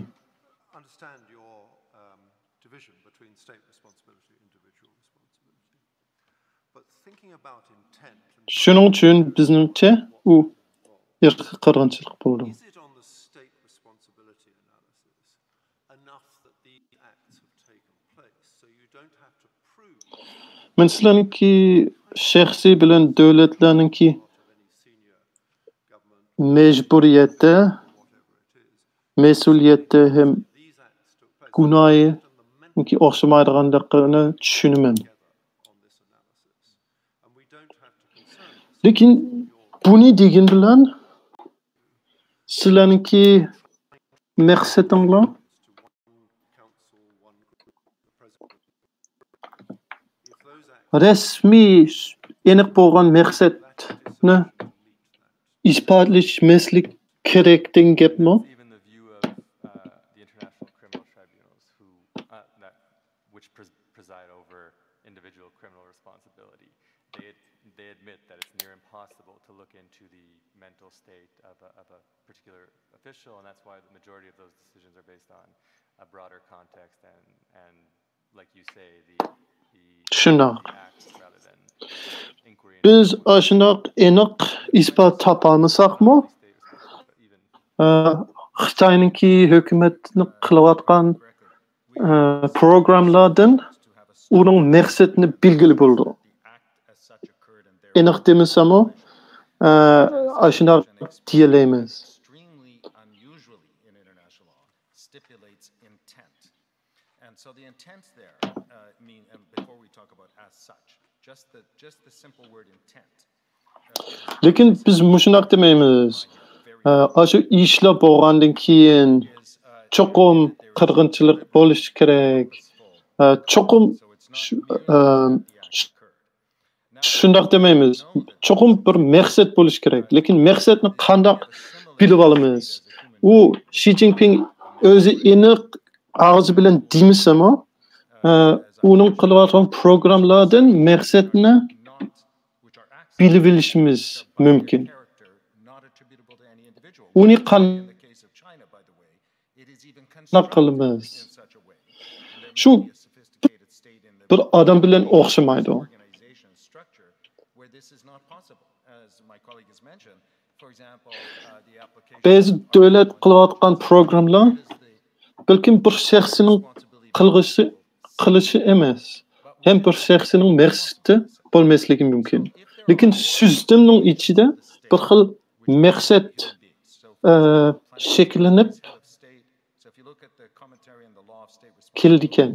S12: Shuning uchun bizningcha u irqiy qirg'inchilik bo'ldi. Men sizlarningki shaxsiy bilan davlatlarningki majburiyati, mas'uliyati ham gunohi o'xshamaydiganligini tushunaman. Lekin buni degan bilan sizlarningki maqsadinglar rasmiy aniq bo'lgan maqsadni isbotlashmaslik kerak degan gapmi?
S6: They admit that it's near impossible to look into the mental state of a particular official, and that's why the majority of those decisions are based on a broader context and like you say, the acts rather than inquiry.
S12: Biz aşınaq aniq isbot topolmasaqmi? Xitoyninki hukumatni qilayotgan programlardan uning maqsadini belgili bo'ldi. Aniq demasam, aşınaq diyelaymiz.
S3: Stipulates intent. And so the intent there, and before we talk about as such, just the simple word intent.
S12: Lekin biz mushunaq demaymiz. Aşu ishlar bo'lgandan keyin cho'qim qirg'inchilik bo'lishi kerak. Cho'qim shundoq demaymiz. Cho'qim bir maqsad bo'lishi kerak. Lekin maqsadni qandoq bilib olamiz? U Xi Jinping o'zi aniq og'zi bilan demasam, uning qilayotgan programlardan maqsadni bilib olishimiz mumkin. Uni qandoq qilamiz? Shu bir odam bilan o'xshamaydi. Ba'zi davlat qilayotgan programlar balkim bir shaxsning qilishi emas, ham bir shaxsning maqsadi bo'lmasligi mumkin. Lekin sistemning ichida bir xil maqsad shakllanib keldi ekan.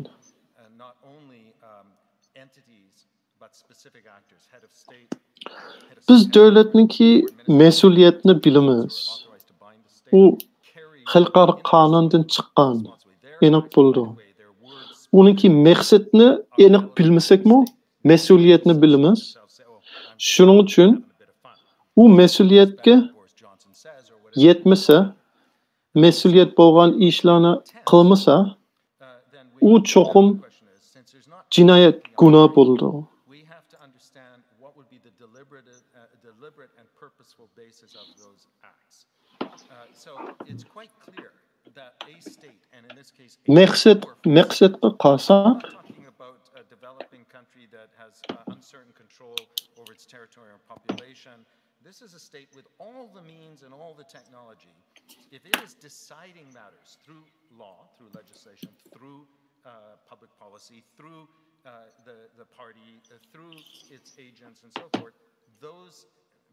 S12: Biz davlatningki mas'uliyatni bilamiz. U xalqaro qonundan chiqqan, aniq bo'ldi. Uningki maqsadni aniq bilmasakmi, mas'uliyatni bilamiz. Shuning uchun u mas'uliyatga yetmasa, mas'uliyat bo'lgan ishlarni qilmasa, u cho'qim jinoyat gunoh bo'ldi. Maqsadga qarsak,
S3: this is a state with all the means and all the technology. If it is deciding matters through law, through legislation, through public policy, through the party through its agents and so forth. Those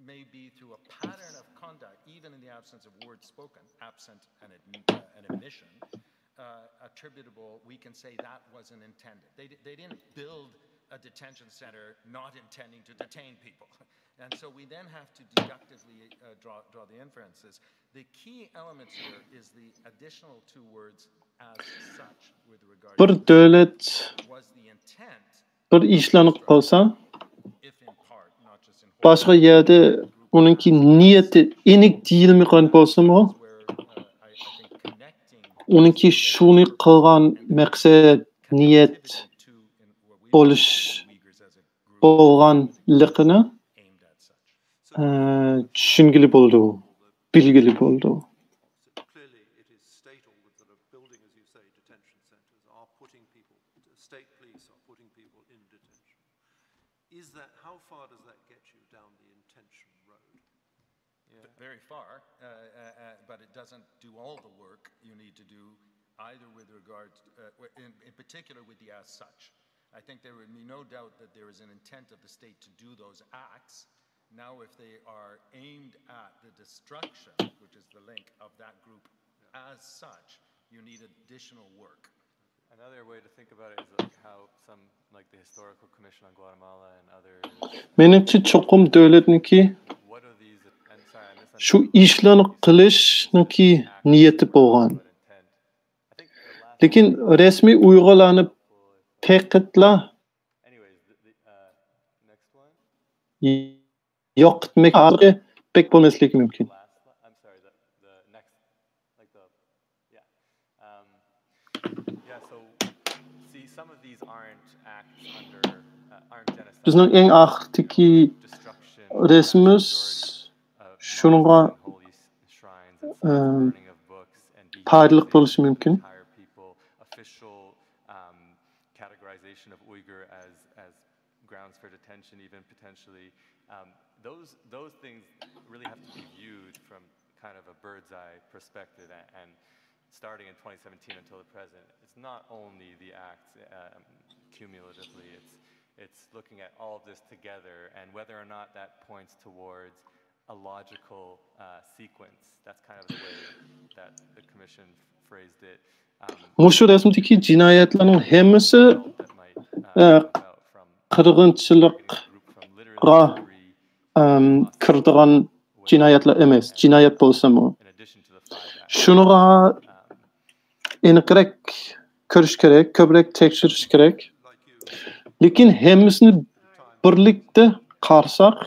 S3: may be through a pattern of conduct, even in the absence of words spoken, absent an admission, attributable. We can say that wasn't intended. They didn't build a detention center not intending to detain people. And so we then have to deductively draw the inferences. The key element here is the additional two words as such with regard
S12: Bir
S3: to
S12: devlet
S3: was the intent,
S12: bir ishlanib qolsa, boshqa yerda uningki niyati enik deyilmagan bo'lsa-mu, uningki shuni qilgan maqsad, niyat bo'lganligini tushungili bo'ldi, bilgili bo'ldi.
S21: Clearly, it is state-owned that are building, as you say, detention centers, are putting people, state police are putting people in detention. Is that, how far does that get you down the intention road?
S3: Very far, but it doesn't do all the work you need to do, either with regard, in particular with the as such. I think there would be no doubt that there is an intent of the state to do those acts. Now, if they are aimed at the destruction, which is the link of that group as such, you need additional work.
S6: Another way to think about it is like how some, like the Historical Commission on Guatemala and others.
S12: Menimcha cho'qim davlatniki shu ishlarni qilishninki niyati bo'lgan. Lekin rasmiy Uyg'urlarni paqatla yoqitmakka pek bo'lmasligi mumkin. Bizning eng oxirgi resmimiz shunga foydali bo'lishi mumkin.
S6: Categorization of Uyghur as grounds for detention, even potentially. Those things really have to be viewed from kind of a bird's eye perspective, and starting in 2017 until the present, it's not only the acts cumulatively, it's looking at all of this together and whether or not that points towards a logical sequence. That's kind of the way that the commission phrased it.
S12: Mushu rasmdagi jinoyatlarning hammasi qirg'inchilikqa kirdigan jinoyatlar emas, jinoyat bo'lsa-mu. Shunga aniqroq ko'rish kerak, ko'proq tekshirish kerak. Lekin hammasini birlikda qarasak,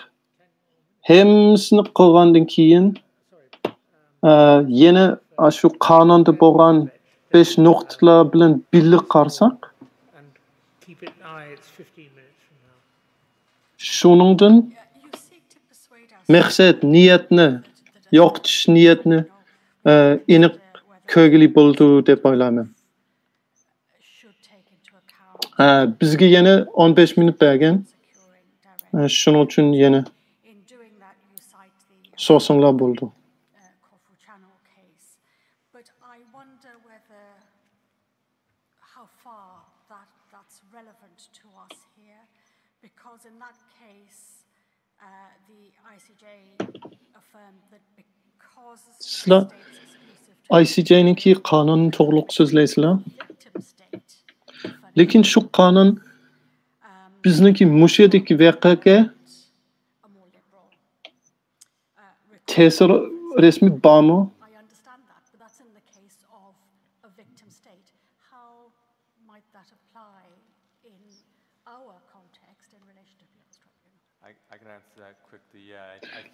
S12: hammasini qilgandan keyin yana shu qonunda bo'lgan 5 nuqtalar bilan birga qarasak, shuningdan maqsad, niyatni, yo'qotish niyatni aniq ko'rgili bo'ldi deb o'ylayman. Bizga yana 15 minut bergan. Shuning uchun yana so'zlar bo'ldi.
S7: In that case, the ICJ affirmed that because
S12: sizlar ICJ'ninki qonun to'g'riliq so'zlaysizlar. Lekin shu qonun bizniki mushedagi voqeaga ta'sir rasmiy bormi?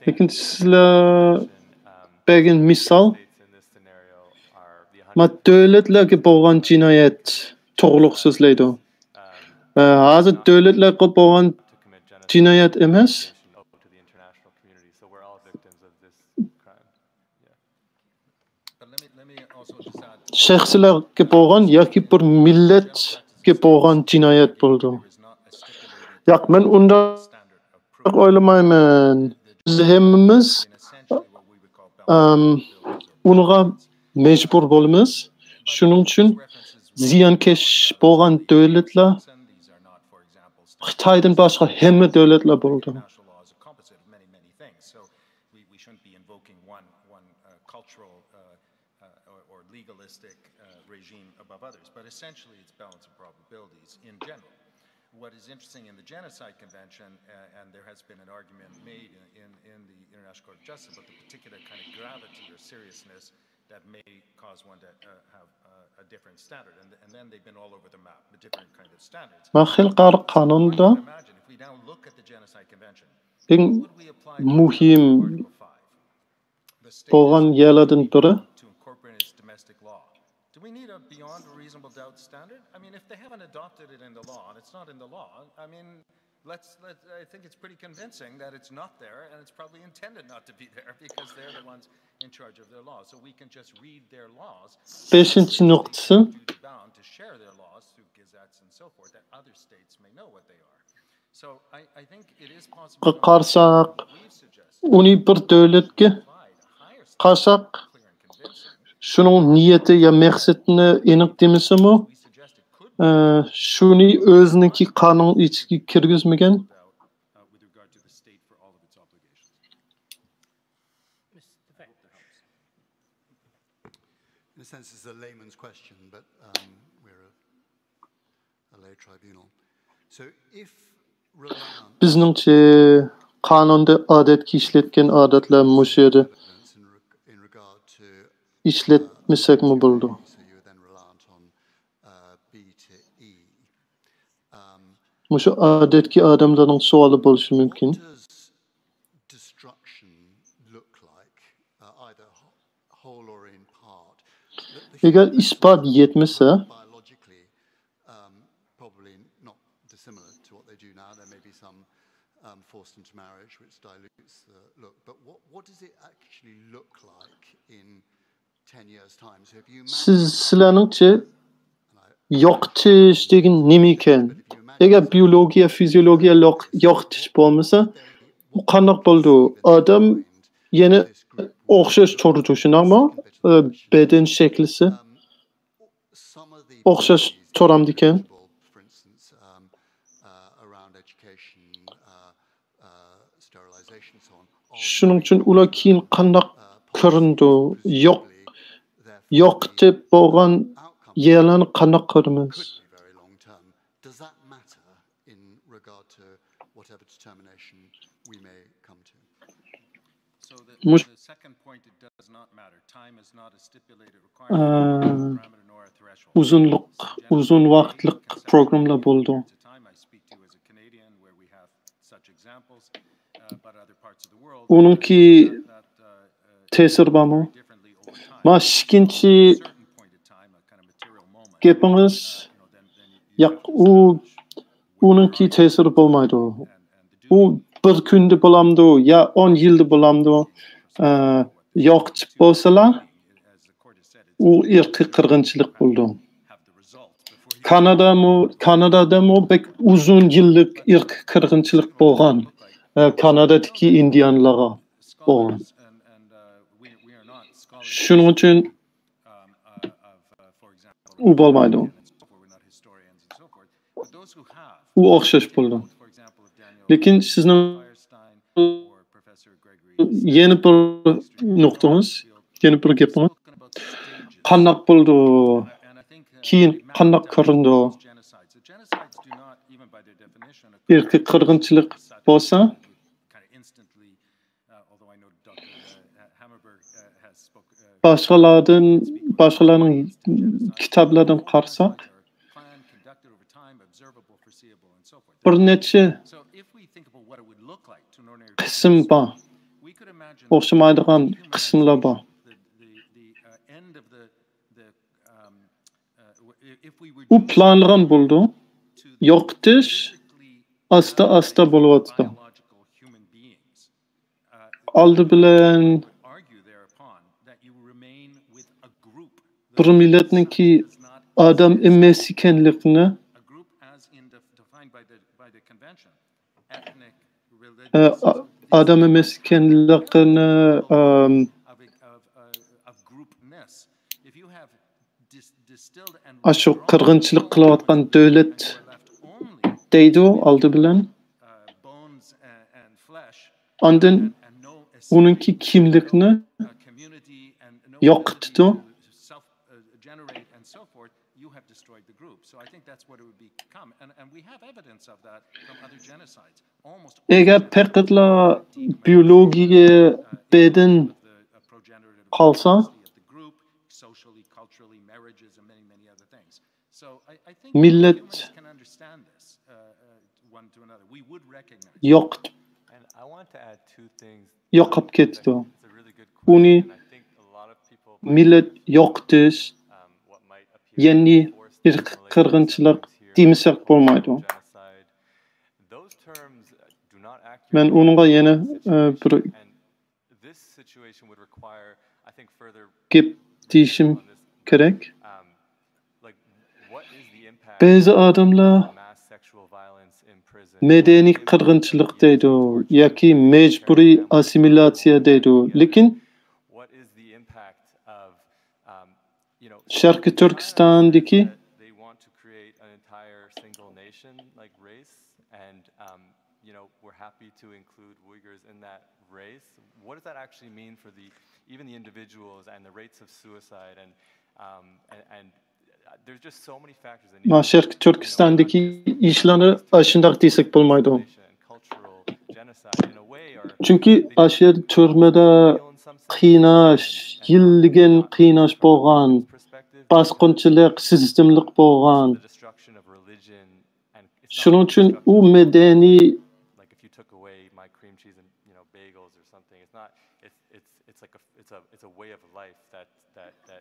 S12: Lekin sizlar bergan misol davlatlarga bo'lgan jinoyat to'g'riliq so'zlaydi. Hozir davlatlarga bo'lgan jinoyat emas. Shaxslarga bo'lgan yoki bir millatga bo'lgan jinoyat bo'ldi. Yo'q, men unda o'ylamayman. Biz hammamiz unga majbur bo'lamiz. Shuning uchun ziyonkesh bo'lgan davlatlar Xitoydan boshqa hamma davlatlar bo'ldi.
S3: International law is a composite of many things. So we shouldn't be invoking one cultural or legalistic regime above others. But essentially, it's balance of probabilities in general. What is interesting in the Genocide Convention, and there has been an argument made in the International Court of Justice about the particular kind of gravity or seriousness that may cause one to have a different standard. And then they've been all over the map, the different kind of standards.
S12: Xalqaro qonunda
S3: Imagine if we now look at the Genocide Convention,
S12: eng muhim bo'lgan yerlardan biri
S3: to incorporate its domestic law. Do we need a beyond a reasonable doubt standard? I mean, if they haven't adopted it in the law, and it's not in the law, I mean, I think it's pretty convincing that it's not there, and it's probably intended not to be there because they're the ones in charge of their laws. So we can just read their laws.
S12: Beshinchi nuqtasi
S3: bound to share their laws through gazettes and so forth, that other states may know what they are. So I think it is possible.
S12: qarsak uni bir davlatga qarsak shuning niyati ya maqsadini aniq demasimi shuni o'ziniki qonun ichiga kirgizmagan.
S16: In a sense, it's a layman's question, but we're a lay tribunal. So if
S12: Bizningcha qonunda odatga ishlatgan odatlar mushu yerda ishlatmasakmi bo'ldi? Mushu odatga odamlarning savoli bo'lishi mumkin. Agar isbot yetmasa,
S16: forced into marriage, which dilutes the look. But what does it actually look like in 10 years' time? So if you
S12: sizlarningcha yoqtish degan nima ekan? Agar biologiya, fiziologiya yoqtish bo'lmasa, bu qanday bo'ldi? Odam yana o'xshash turdi, shunaqmi? Beden shaklisi o'xshash turamdi ekan. Shuning uchun ular keyin qanday ko'rindi? Yoqtib bo'lgan yerlarni qanday ko'ramiz?
S16: Does that matter in regard to whatever determination we may come to?
S3: So the second point, it does not matter. Time is not a stipulated requirement, nor a threshold.
S12: Uzun vaqtlik programlar bo'ldi. Uningki ta'sir bormi? Mana ikkinchi gapingiz uningki ta'siri bo'lmaydi. U bir kunda bo'lamdi, ya 10 yilda bo'lamdi. Yoqtib bo'lsalar, u irqiy qirg'inchilik bo'ldi. Kanadadami bek uzun yillik irqiy qirg'inchilik bo'lgan. Kanadadagi indianlarga bo'lgan. Shuning uchun u bo'lmaydi. U o'xshash bo'ldi. Lekin sizning yana bir nuqtangiz, yana bir gapingiz qanday bo'ldi? Keyin qanday ko'rindi? Irqiy qirg'inchilik bo'lsa, boshqalarning kitoblaridan qarasak, bir necha qism bor. O'xshamaydigan qismlar bor. U planlagan bo'ldi. Yoqtish asta bo'lyapti. Oldi bilan bir millatningki odam emas ekanligini odam emas ekanligini shu qirg'inchilik qilayotgan davlat deydi o aldı bilen. Andın onunki kimlikini yokttu. Eğer perkatla biyologiye beden kalsa millet yok yakıp ketdi. Uni millet yoktur. Yeni bir kırgınçılık demisek bolmaydı. Ben onunla yine bir gep deyişim gerek. Bazı adamlar medeni kırgınçılık deydi, yaki mecburi asimilasyon deydi. Lakin Şarkı Türkistan'daki
S6: what does that actually mean for even the individuals and the rates of suicide and there's just so many factors.
S12: Şarkı Türkistan'daki işleri aşındak desek bulmaydı. Çünkü aşırı türmede kıynaş, yıllıgen kıynaş boğan, baskınçılık, sistemlik boğan. Şunun için o medeni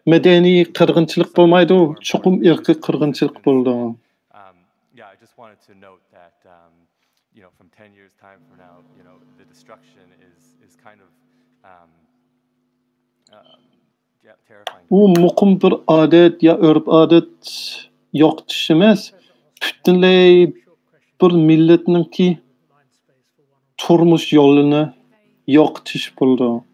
S12: medeni kırgınçılık bolmaydı, çokum irki kırgınçılık boldu.
S6: Yeah, I just wanted to note that from 10 years time from now, the destruction is kind of terrifying.
S12: Bu muqim bir adet ya örf adet yok düşmez. Bütünley bir milletninki turmuş yolunu yok tuş buldu.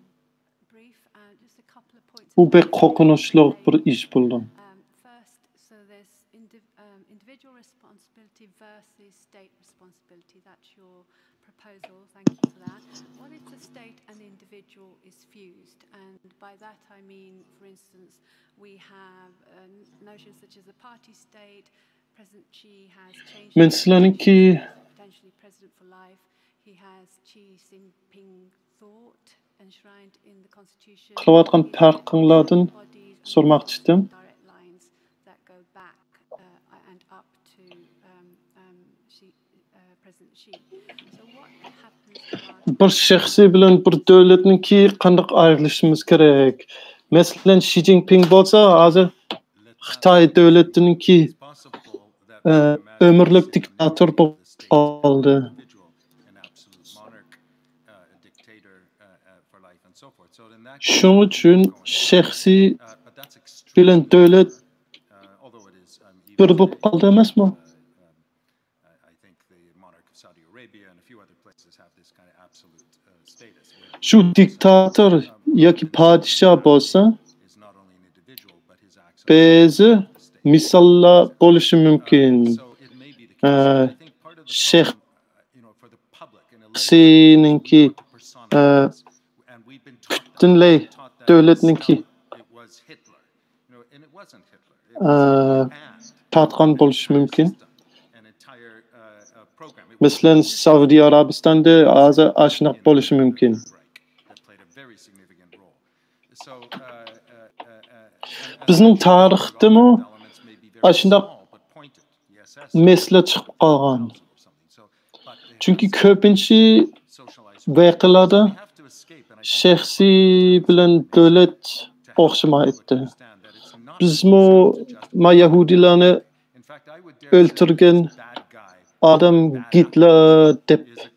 S12: Bu pek korkunçlu bir iş buldu.
S10: Individual responsibility versus state responsibility. That's your proposal. Thank you for that. What if the state and individual is fused? And by that I mean, for instance, we have notions such as a party state. President Xi has changed potentially president for life. He has Xi Jinping thought enshrined in the constitution.
S12: Kılavatkan farkınlardan sormak istedim. Bir şahsi bilen bir devletninki qandaq ayrılışımız gerek. Mesela Xi Jinping bolsa, hazır Xitay devletininki ömürlük diktatör oldu. Şunun için şahsi bilen devlet bir bulup kaldı emas mı? Şu diktatör yaki padişah bolsa bazı misallar boluşu mümkün. Şahsininki bütünley devletninki patron boluşu mümkün. Mesela Saudi Arabistan'da azı aşnak boluşu mümkün. Bizning tarixda mı aşında mesele çıkıp kalgan. Çünkü köpünçi vakalarda şahsi bilen devlet oxşamaydı. Biz ma Yahudilerini öldürgen adam Hitler dep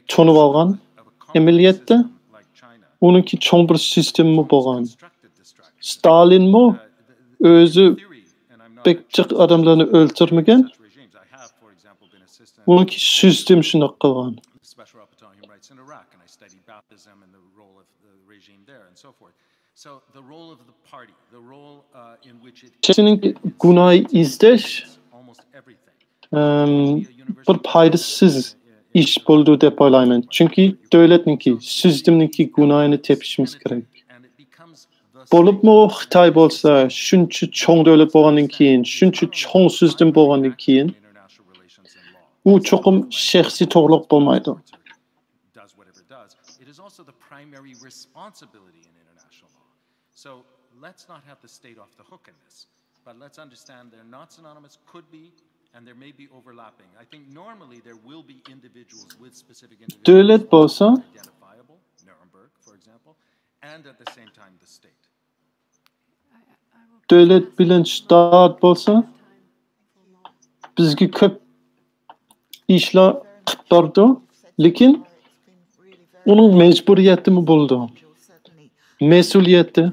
S12: çonup algan emniyette. Onunki çoğun bir sistemi boğan. Stalin mi özü bekçik adamlarını öldürmegen. Onunki sistem şuna kılgan. Çeşinin günahı izdeş
S3: almost everything.
S12: Bir paydasız iş buldu dep oylayman. Çünkü devletninki, süzdümninki günahını tepişimiz gerek. Bolupmu Xitay bolsa, şunçu çoğ devlet bolgandan keyin, şunçu çoğ süzdüm bolgandan keyin, u çoqum şahsi to'g'riliq bolmaydi.
S3: It is also the primary responsibility in international law. So let's not have the state off the hook in this, but let's understand they're not synonymous, could be, and there may be overlapping. I think normally there will be individuals with specific individuals
S12: Devlet bolsa,
S3: identifiable, Nuremberg, for example, and at the same time the state.
S12: Devlet bilinç dağıt bolsa, bizgi köp işler qilib berdi, lekin onun mecburiyeti mi buldu? Mesuliyeti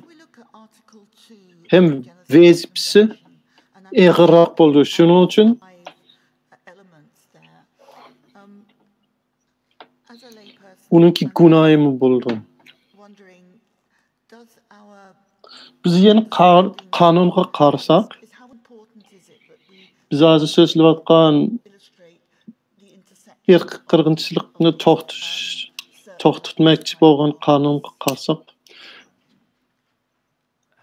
S12: hem vazifesi ağırroq buldu. Şunun için onunki günahı mı buldu? Biz yeni kanunga qarsak, biz hozir so'zlayotgan irqiy qirg'inchilikni to'xtatmoqchi bo'lgan qonunga qarsak,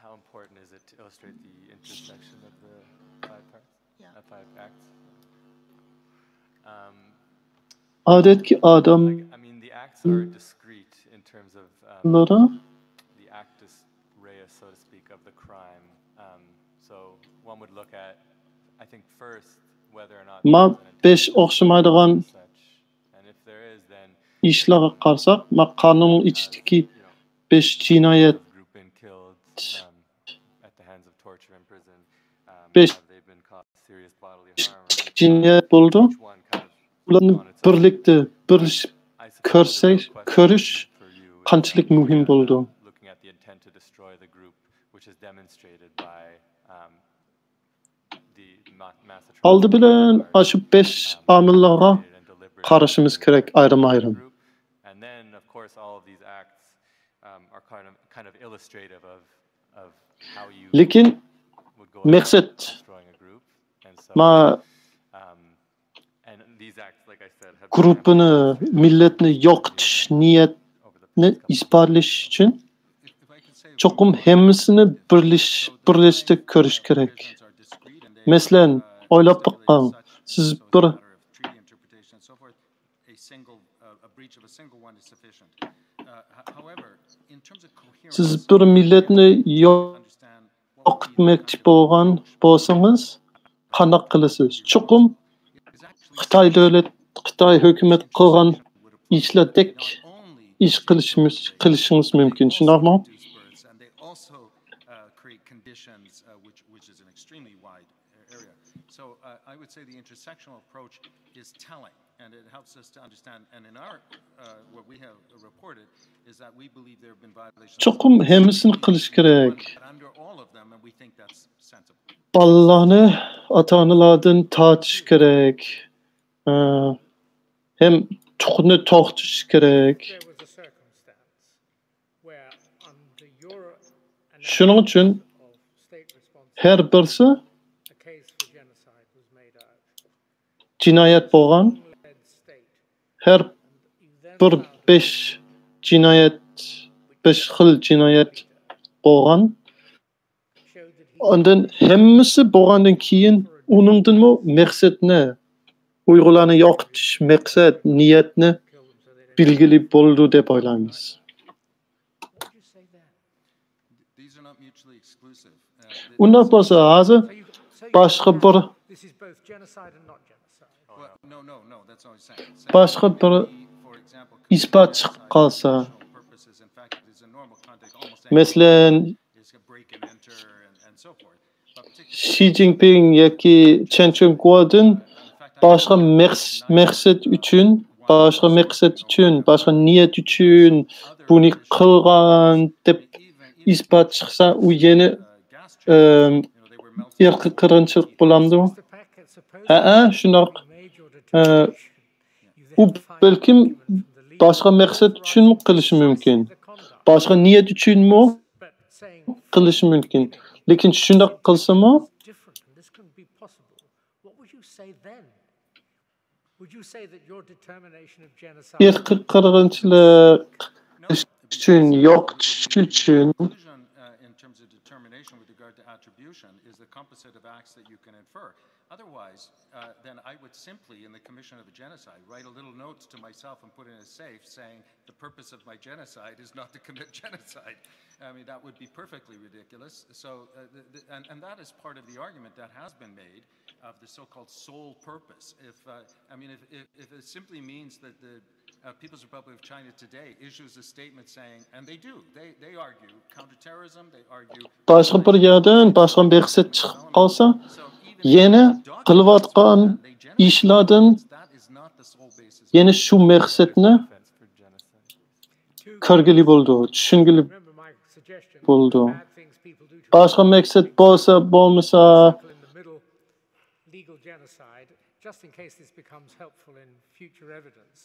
S6: how important is it to illustrate the intersection of the five parts, five acts?
S12: odatki odam
S6: I mean, the acts are discrete in terms of the actus reus, so to speak, of the crime. So one would look at, I think, first whether or not
S12: ma besh o'xshamaydigan ishlarga qarsak, ma qonunning ichidagi 5 jinoyat 5 jinoyat bo'ldi. Ularni birlikda birlashib ko'rish qanchalik muhim bo'ldi. Oldi bilan shu 5 omillarga qarashimiz kerak ayrim-ayrim. Lekin maqsad ma guruhni, millatni yo'qotish niyatni isbotlash uchun cho'qim hammasini birlashda ko'rish kerak. Masalan, o'ylab boqqan, siz bir millatni yo'qotmoqchi bo'lgan bo'lsangiz, qanday qilasiz? Cho'qim Xitoy davlat, Xitoy hukumat qilgan ishlardek ish qilishingiz mumkin, shundaymi?
S3: So I would say the intersectional approach is telling, and it helps us to understand. And in our what we have reported is that we believe there have been violations.
S12: Cho'qim hammasini qilish kerak.
S3: Under all of them, and we think that's sensible.
S12: Bolalarni ota-onalardan tortish kerak. Hem tuqni to'xtatish kerak. Shuning uchun har birisi jinoyat bo'lgan, har bir 5 jinoyat, 5 xil jinoyat bo'lgan. Ondan hammasi bo'lgandan keyin uningdan maqsadni, Uyg'urlarni yo'qotish maqsad, niyatni belgili bo'ldi deb o'ylaymiz. Undan bo'lsa hozir boshqa bir isbot chiqib qolsa, masalan Xi Jinping yoki Chen Chun-guodan boshqa maqsad uchun, boshqa niyat uchun buni qilgan deb isbot chiqsa, u yana irqiy qirg'inchilik bo'lamdi. Shundoq. U balkim boshqa maqsad uchun qilishi mumkin. Boshqa niyat uchunmi qilishi mumkin. Lekin shundoq qilsa-mu,
S13: say then? Would you say that your determination of genocide...
S12: Qirg'inchilik üçün, yok üçün.
S3: In terms of determination with regard to attribution is the composite of acts that you can infer. Otherwise, then I would simply, in the commission of a genocide, write a little note to myself and put in a safe saying the purpose of my genocide is not to commit genocide. I mean, that would be perfectly ridiculous. So, and that is part of the argument that has been made of the so-called sole purpose. If it simply means that the People's Republic of China today issues a statement saying, and they do, they argue counterterrorism, they argue...
S12: Başqa bir yerden, başqa bir qisat chiqib qolsa, yana qilayotgan ishlardan yana shu maqsadni ko'rgili bo'ldi, tushungili bo'ldi. Başqa maqsad bo'lsa, bo'lmasa,
S13: legal genocide, just in case this becomes helpful in future evidence.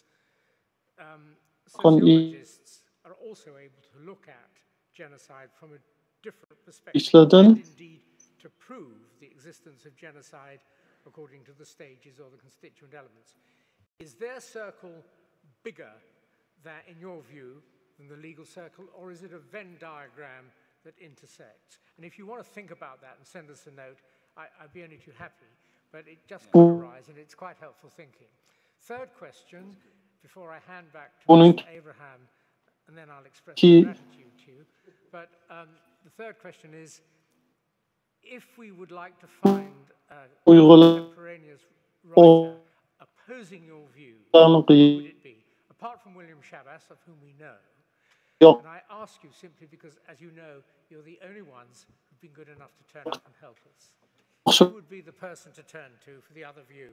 S13: Sociologists are also able to look at genocide from a different perspective, and indeed to prove the existence of genocide according to the stages or the constituent elements. Is their circle bigger than, in your view, than the legal circle, or is it a Venn diagram that intersects? And if you want to think about that and send us a note, I'd be only too happy, but it just could arise, and it's quite helpful thinking. Third question, before I hand back to Mr. Abraham, and then I'll express my gratitude to you. But the third question is, if we would like to find a contemporaneous writer opposing your view, who would it be? Apart from William Shabas, of whom we know. And I ask you simply because, as you know, you're the only ones who've been good enough to turn up and help us. Who would be the person to turn to for the other view?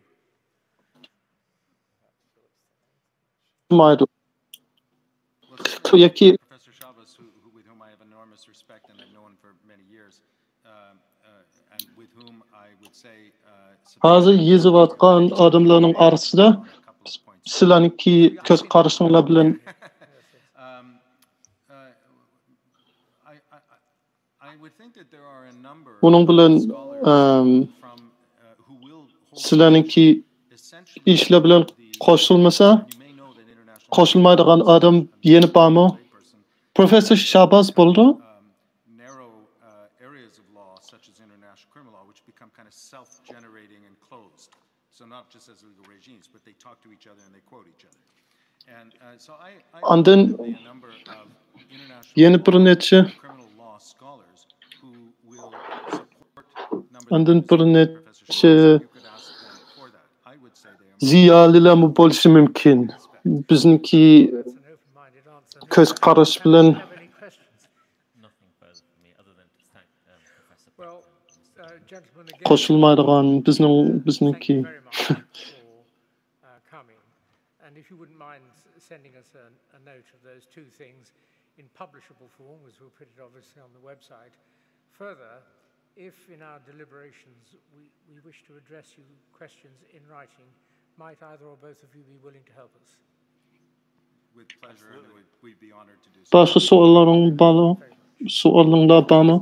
S3: Professor Shabas, with whom I have enormous respect and have known for many years, and with whom I would say...
S12: Hazır yazıvatqan adamlarning arasida sizlarniki ko'z qarashinglar bilan uning bilan sizlarniki ishlar bilan qo'shilmasa qo'shilmaydigan odam yana bormi? Professor Shabas bo'ldi.
S3: Self-generating and closed, so not just as legal regimes, but they talk to each other and they quote each other. And so I
S12: Ondan
S3: a number of
S12: yeni bir necha
S3: criminal law scholars who will support
S12: ondan bir necha ziyolilar bo'lishi mumkin. Bizniki ko'z qarash bilan qo'shilmaydigan bizniki.
S13: And if you wouldn't mind sending us a note of those two things in publishable form, as we'll put it obviously on the website. Further, if in our deliberations we wish to address you questions in writing, might either or both of you be willing to help us?
S3: With pleasure, and we'd be honored to do so.
S12: Başqa so'allarning bormi? So'alinglar bormi?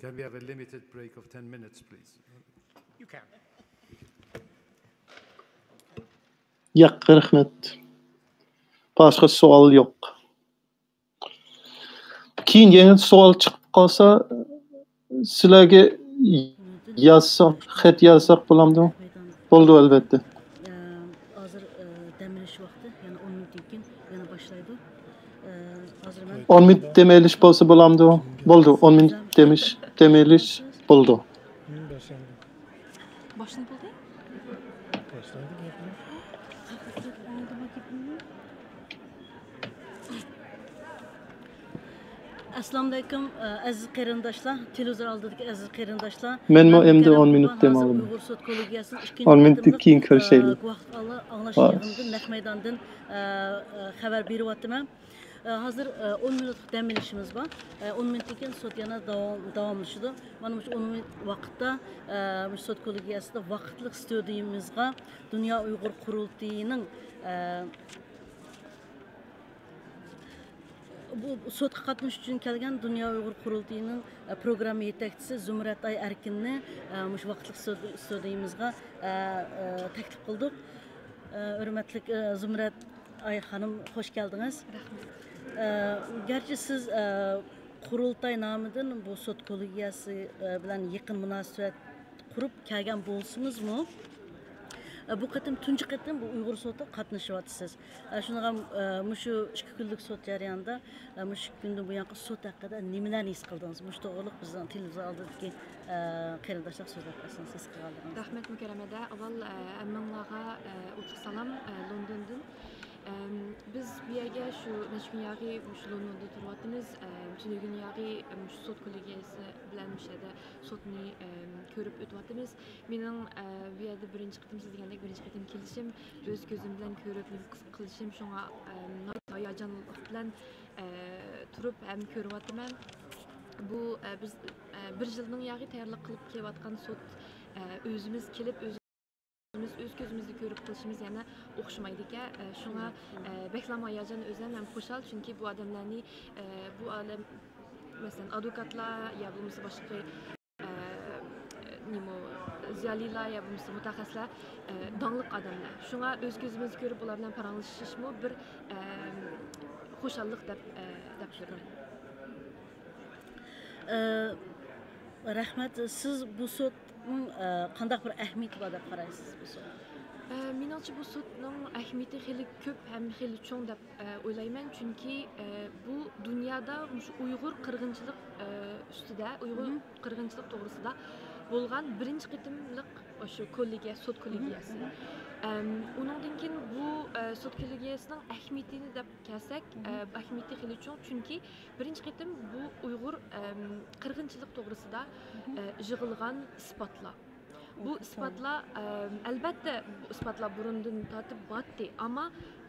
S8: Can we have a limited break of 10 minutes, please?
S13: You can.
S12: Yo'q, rahmat. Başqa savol yo'q. Keyin yana savol chiqib qolsa, sizlarga yazsam, xat yazsak bo'ladimi? Bo'ldi albatta.
S11: Hozir dam olish vaqti, yana 10 minutdan keyin yana boshlaydi. Hozir men
S12: 10 minut demelish bo'lsa bo'ladimi? Bo'ldi, 10 minut demelish bo'ldi.
S11: Boshlanib bo'ldi? Assalomu alaykum aziz qarindoshlar, televizor oldidagi aziz qarindoshlar.
S12: Men endi 10 minut demoqdim. 10 minutdan keyin ko'rishaylik.
S11: Anglash yig'inidan, naq maydondan xabar beryapman. Hazır 10 minutlik dam olishimiz bor. 10 minutdan keyin sud yana davomlashadi. Mana shu 10 minut vaqtda sud kollegiyasida vaqtlik studiyamizga Dunyo Uyg'ur qurultiyining bu sotqa qatnaş üçün kelgan Dünya Uyghur Qurultayının proqram yetakçisi Zumrat Ay Erkinni mush vaqtliq studiyamizga taklif qildik. Hürmetlik Zumrat Ay xanım, hoş geldiniz. Rahmet. Gerçi siz Qurultay nomidan bu sot kollegiyasi bilan yaqin munosabat qurib kelgan bo'lsingizmi? Bu qatim tunji qatim bu Uyg'ur soti qatnashyapsiz. Shunga ham shu 2 kunlik sot jarayonida shu kundan buyon sot haqida nimalarni his qildingiz? Mush to'g'riliq bizning televiziya oldidagi qarindoshlar so'zlab bersin siz qilganligingiz.
S20: Rahmat mukarramada. Avval ammamlarga o'tib salom Londondan. Biz bu yerga shu necha kun yog'i shu Londonda turyapmiz. Butun kun yog'i shu sot kollegiyasi bilan mishada sotni ko'rib o'tyapmiz. Mening bu yerda birinchi qitim siz degandek birinchi qitim kelishim, o'z ko'zim bilan ko'rib qilishim shunga hayajonlik bilan turib ham ko'ryapman. Bu biz bir yilning yog'i tayyorlik qilib kelayotgan sot o'zimiz kelib öz gözümüzü görüp kılışımız yana o'xshamaydi ekan. Shunga beklam hayajon o'zim ham xushal, chunki bu odamlarni bu olam masalan advokatlar ya bo'lmasa boshqa ziyolilar ya bo'lmasa mutaxassislar donliq odamlar. Shunga o'z ko'zimiz ko'rib ular bilan paranglashishmi bir xushallik deb ko'raman.
S11: Rahmat, siz bu sotning qanday bir ahamiyati bor deb qaraysiz bu sot?
S20: Menimcha bu sotning ahamiyati xili ko'p ham xili cho'ng deb o'ylayman, chunki bu dunyoda shu Uyg'ur qirg'inchilik ustida, Uyg'ur qirg'inchilik to'g'risida bo'lgan birinchi qitimliq shu kollegiya, sot kollegiyasi. Undan keyin bu sot kollegiyasining ahamiyatini deb kelsak, ahamiyati xili cho'ng, chunki birinchi qitim bu Uyg'ur qirg'inchilik to'g'risida yig'ilgan isbotlar. Bu isbotlar albatta isbotlar burundan tortib batdi, ammo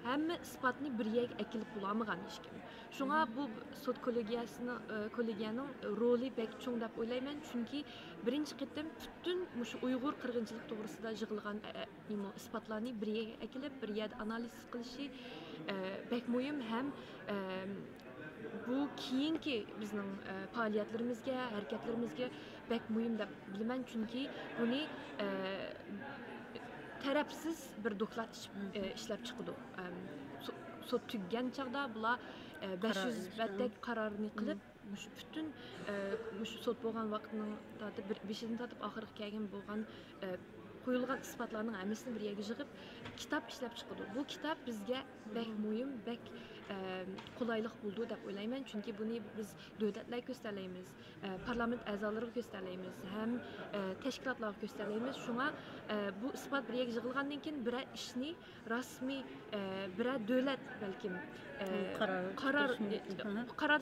S20: hamma isbotni bir yerga akilib bo'lmagan hech kim. Shunga bu sot kollegiyaning roli bek cho'ng deb o'ylayman, chunki birinchi qitim butun shu Uyg'ur qirg'inchilik to'g'risida yig'ilgan isbotlarni bir yerga akilib, bir yerda analiz qilishi bek muhim ham bu keyingi bizning faoliyatlarimizga, harakatlarimizga bek muhim deb bilaman, chunki buni tarafsiz bir doklad ishlab chiqdi. Sot tugagan chog'da bular 500 batdak qarorni qilib, butun sot bo'lgan vaqtning tortib 5-dan tortib oxirgi kelgan bo'lgan qo'yilgan isbotlarning hammasini bir yerga yig'ib kitob ishlab chiqdi. Bu kitob bizga bek muhim, bek qulaylik bo'ldi deb o'ylayman, chunki buni biz davlatlarga ko'rsatamiz, parlament a'zolariga ko'rsatamiz, ham tashkilotlarga ko'rsatamiz. Shunga bu isbot bir yerga yig'ilgandan keyin bir ishni rasmiy bir davlat balkim qaror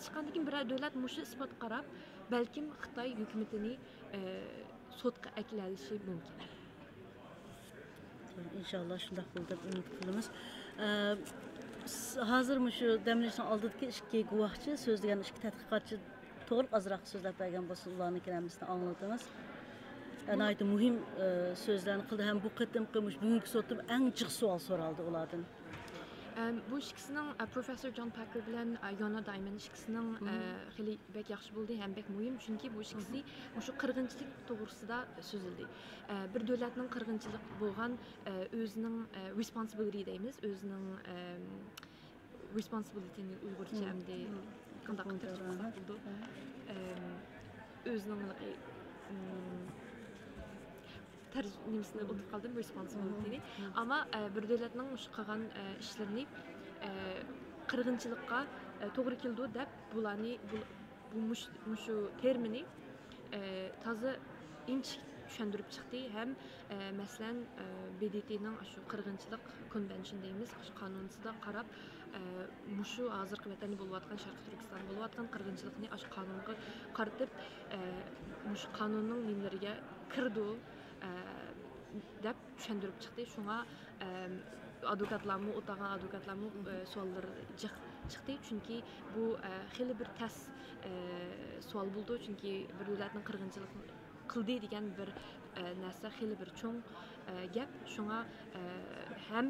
S20: chiqqandan keyin bir davlat mushu isbot qarab, balkim Xitoy hukumatini sotga aklalishi mumkin.
S11: İnşallah shunday bo'ladi deb umid qilamiz. Hozir shu damlashning oldidagi ikki guvohchi so'zlagan ikki tadqiqotchi to'g'ri azroq so'zlab bergan bo'lsa, ularning kalamini anglatamiz. Anayda muhim so'zlarni qildi ham bu qatim qilmish bugungi sotda eng jiq savol so'raldi ulardan.
S20: Bu ikkisining Professor John Packer bilan Yona Diamond ikkisining xili bek yaxshi bo'ldi, ham bek muhim, chunki bu ikkisi shu qirg'inchilik to'g'risida so'zildi. Bir davlatning qirg'inchilik bo'lgan o'zining responsibility deymiz, o'zining responsibilityni uyg'urcha hamda qanday qilib o'zining tarjimasini o'tib qoldim responsibilityni, ammo bir davlatning shu qilgan ishlarini qirg'inchilikqa to'g'ri keldi deb bularni bu shu termini toza inch tushuntirib chiqdi. Ham masalan BDTning shu qirg'inchilik konvention deymiz, shu qonunsida qarab shu hozirgi vatani bo'layotgan Sharqiy Turkiston bo'layotgan qirg'inchilikni shu qonunga qaratib shu qonunning nimalariga kirdi deb tushuntirib chiqdi. Shunga advokatlarni, o'tagan advokatlarni savollari chiqdi, chunki bu xili bir tas savol bo'ldi, chunki bir davlatning qirg'inchilik qildi degan bir narsa xili bir cho'ng gap. Shunga ham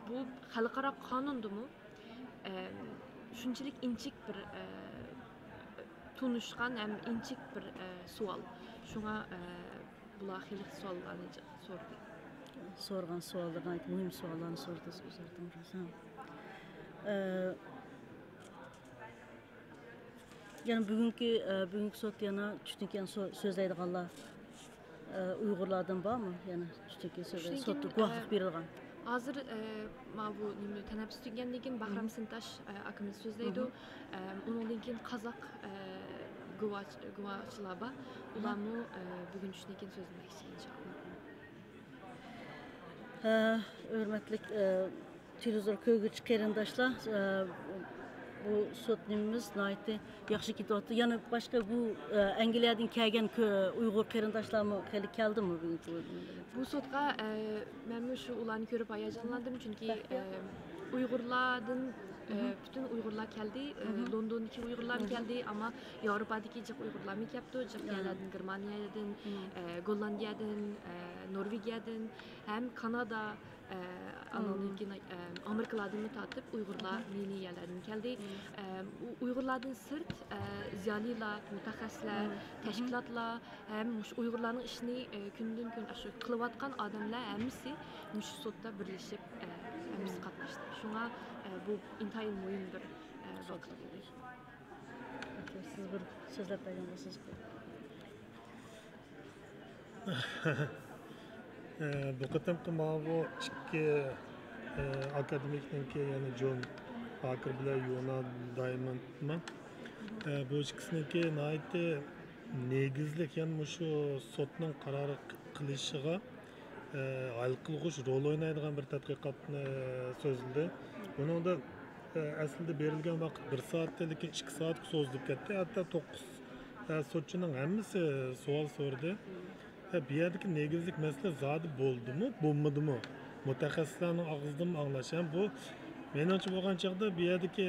S20: bu xalqaro qonundimi shunchalik inchik bir tunishgan ham inchik bir savol. Shunga bular xil savollarni so'rdi.
S11: Sorgan savollardan aytib, muhim savollarni so'rdingiz o'zingizdan. Yani bugünkü sot yana tushungan so'zlaydiganlar Uyg'urlardan bormi? Yani tushungan so'zlaydi, sotda guvohlik berilgan.
S20: Hozir mana bu nima tanaffus tugagandan keyin Bahram Sintash akamiz so'zlaydi. Undan keyin qozoq guvohchilar bor. Ularni bugun tushungan so'zlamoqchi inshaalloh.
S11: Hürmetli televizor köygüç qarindoshlar, bu sotnimiz naytı yaxshi ketyapti. Yani başka bu Angliyadan kelgan Uyg'ur qarindoshlarmi hali keldimi bugungi?
S20: Bu sotga men shu ularni ko'rib hayajonlandim, chunki Uyg'urlardan bütün Uyg'urlar keldi, Londondagi Uyg'urlar keldi, ama Yevropadagi jiq Uyg'urlar kelibdi, jiq yerlardan, Germaniyadan, Gollandiyadan, Norvegiyadan, hem Kanada, Amerikalardan tatip Uyg'urlar yeni yerlardan keldi. Uyg'urlardan sırt ziyolilar, mutaxassislar, tashkilotlar, hem Uyg'urlarning ishini kundan kun shu qilayotgan odamlar hammasi shu sotda birlashib hammasi qatnashdi. Shunga bu intayin muhim bir voqea edi.
S11: Siz bir so'zlab bergansiz.
S17: Bu qatamqi bu ikki akademikniki, ya'ni John Parker bilan Yona Diamondman. Bu ikkisiniki nihoyatda negizlik, ya'ni shu sotning qaror qilishiga hal qilg'uch rol o'ynaydigan bir tadqiqotni so'zladi. Buningda aslida berilgan vaqt 1 soatda, lekin 2 soatga so'zilib ketdi. Hatto 9 sotchining hammasi savol so'radi. Bu yerdagi negizlik masala zodi bo'ldimi, bo'lmadimi? Mutaxassislarning og'zidan anglash ham bu menimcha bo'lgan chaqda bu yerdagi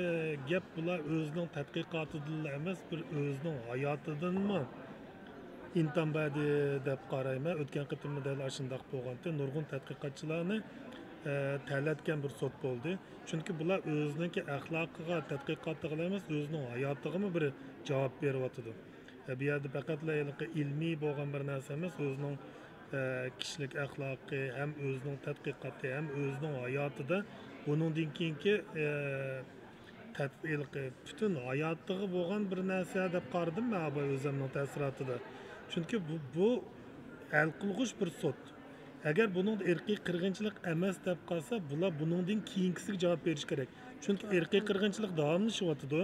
S17: gap bular o'zining tadqiqotidan emas, bir o'zining hayotidanmi intanbadi deb qarayman. O'tgan qitimda dal shundoq bo'lganda nurg'un tadqiqotchilarni tanlatgan bir sot bo'ldi. Chunki bular o'zining axloqiga, tadqiqotiga emas, o'zining hayotiga bir javob beryapti. Bu yerda faqat ilmiy bo'lgan bir narsa emas, o'zining kishilik axloqi, ham o'zining tadqiqoti, ham o'zining hayotida buningdan keyingi butun hayotiga bo'lgan bir narsa deb qaradim men o'zimning ta'sirotida. Chunki bu hal qilg'uch bir sot. Agar buning irqiy qirg'inchilik emas deb qolsa, bular buningdan keyingisiga javob berish kerak. Chunki irqiy qirg'inchilik davomlashyapti.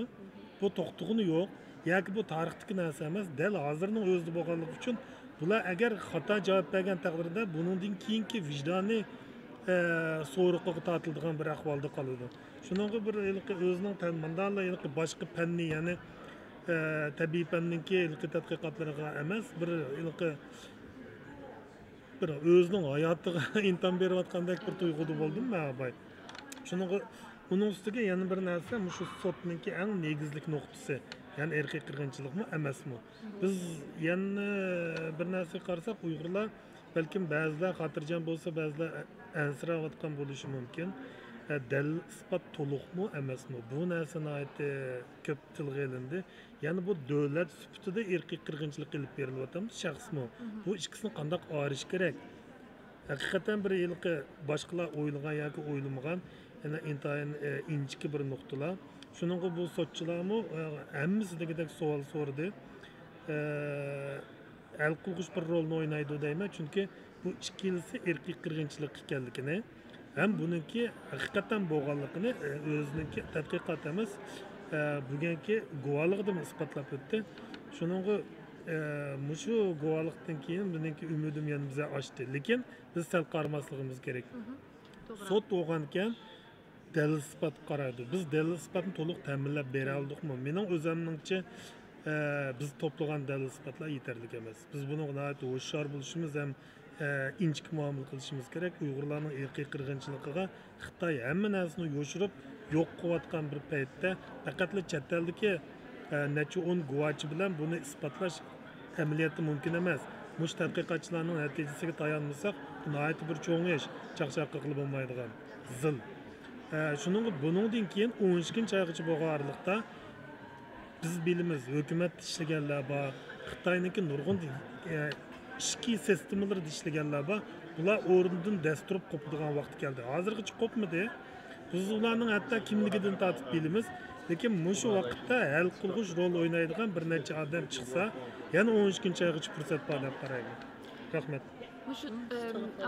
S17: Bu to'xtug'ini yo'q. Yoki bu tarixdagi narsa emas, dal hozirning o'zida bo'lganligi uchun bular agar xato javob bergan taqdirda buningdan keyingi vijdoniy so'roqqa tortiladigan bir ahvolda qoladi. Shuningga bir o'zining tanmandanlar boshqa fanni, ya'ni tabiiy fanninki tadqiqotlariga emas, bir o'zining hayotiga inton berayotgandek bir tuyg'uda bo'ldim men. Shuningga uning ustiga yana bir narsa, shu sotninki eng negizlik nuqtasi. Yani erkek qirg'inchilikmi emasmi? Biz yana bir narsa qarasak, Uyg'urlar balkim ba'zilar xotirjam bo'lsa, ba'zilar ansirayotgan bo'lishi mumkin. Dalil isbot to'liqmi emasmi? Bu narsa nihoyatda ko'p tilga olindi. Ya'ni bu davlat sifatida erkek qirg'inchilik qilib berilyapti, shaxsmi? Bu ikkisini qanday ayirish kerak? Haqiqatan bir yilqi boshqalar o'ylagan yoki o'ylamagan, yana intayin inchki bir nuqtalar. Shuningga bu sotchilarmi hammasi degidek savol so'radi. Hal qilg'uch bir rolni o'ynaydi deyman, chunki bu ikkilisi erkiy qirg'inchilik ekanligini, ham buniki haqiqatan bo'lganligini o'ziniki tadqiqot emas, bugungi guvohligida isbotlab o'tdi. Shuningga shu guvohlikdan keyin meniki umidim yana biza oshdi, lekin biz sal qaramasligimiz kerak. Sot bo'lgankan dalil isbot qaraydi. Biz dalil isbotni to'liq ta'minlab bera oldikmi? Mening o'zimningcha biz to'plagan dalil isbotlar yetarli emas. Biz buni nihoyat hushyor bo'lishimiz ham inchik muomala qilishimiz kerak. Uyg'urlarning irqiy qirg'inchiligiga Xitoy hamma narsani yo'shirib yo'q qilayotgan bir paytda faqat chet eldagi necha 10 guvohchi bilan buni isbotlash amaliyoti mumkin emas. Mush tadqiqotchilarning natijasiga tayanmasak, nihoyat bir cho'ng ish, chaqchaq qilib bo'lmaydigan zil. Şunun bunundan keyin 12 aygacha bo'lgan aralıqda biz bilimiz hökumət işləgənlər var, Xitayınki nurgun işki sistemaları işləgənlər var. Bunlar orundan dəsturub qopduğan vaxt gəldi. Hazırgıçı qopmadı. Biz ularning hatta kimligidan tatib bilimiz. Lekin mushu vaqtda hal qilg'uch rol o'ynaydigan bir necha odam chiqsa, yana 12 aygacha fursat bor deb qarayman. Rahmat.
S20: Şu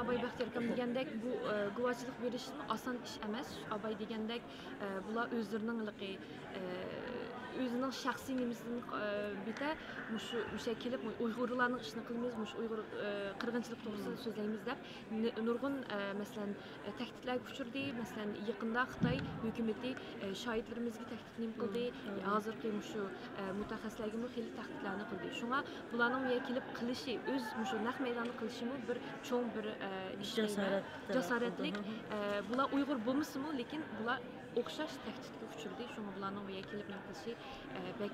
S20: Abay Baxtiyor kam degandek bu guvohchilik berish oson ish emas. Abay degandek bular o'zlarining özünün şəxsi nimisini bitə müşə kelib Uyğurlarning işini qılmıyız, Uyğur qırğınçılıq toğrusunda sözləyimiz dəb nurgun məsələn təhdidlər uçurdu. Məsələn yaxında Xitay hökuməti şahidlərimizə təhdidini qıldı. Hazırki şu mütəxəssislərə xeyli təhdidlərni qıldı. Şuna bularning ya kelib qilishi öz şu naq meydanı qilishimi bir çoğ bir iş cəsarətlik. Bular Uyğur bulmuşmu, lekin bular o'xshash tahdidga uchirdi. Shunga bularning bu kelib qilishi bek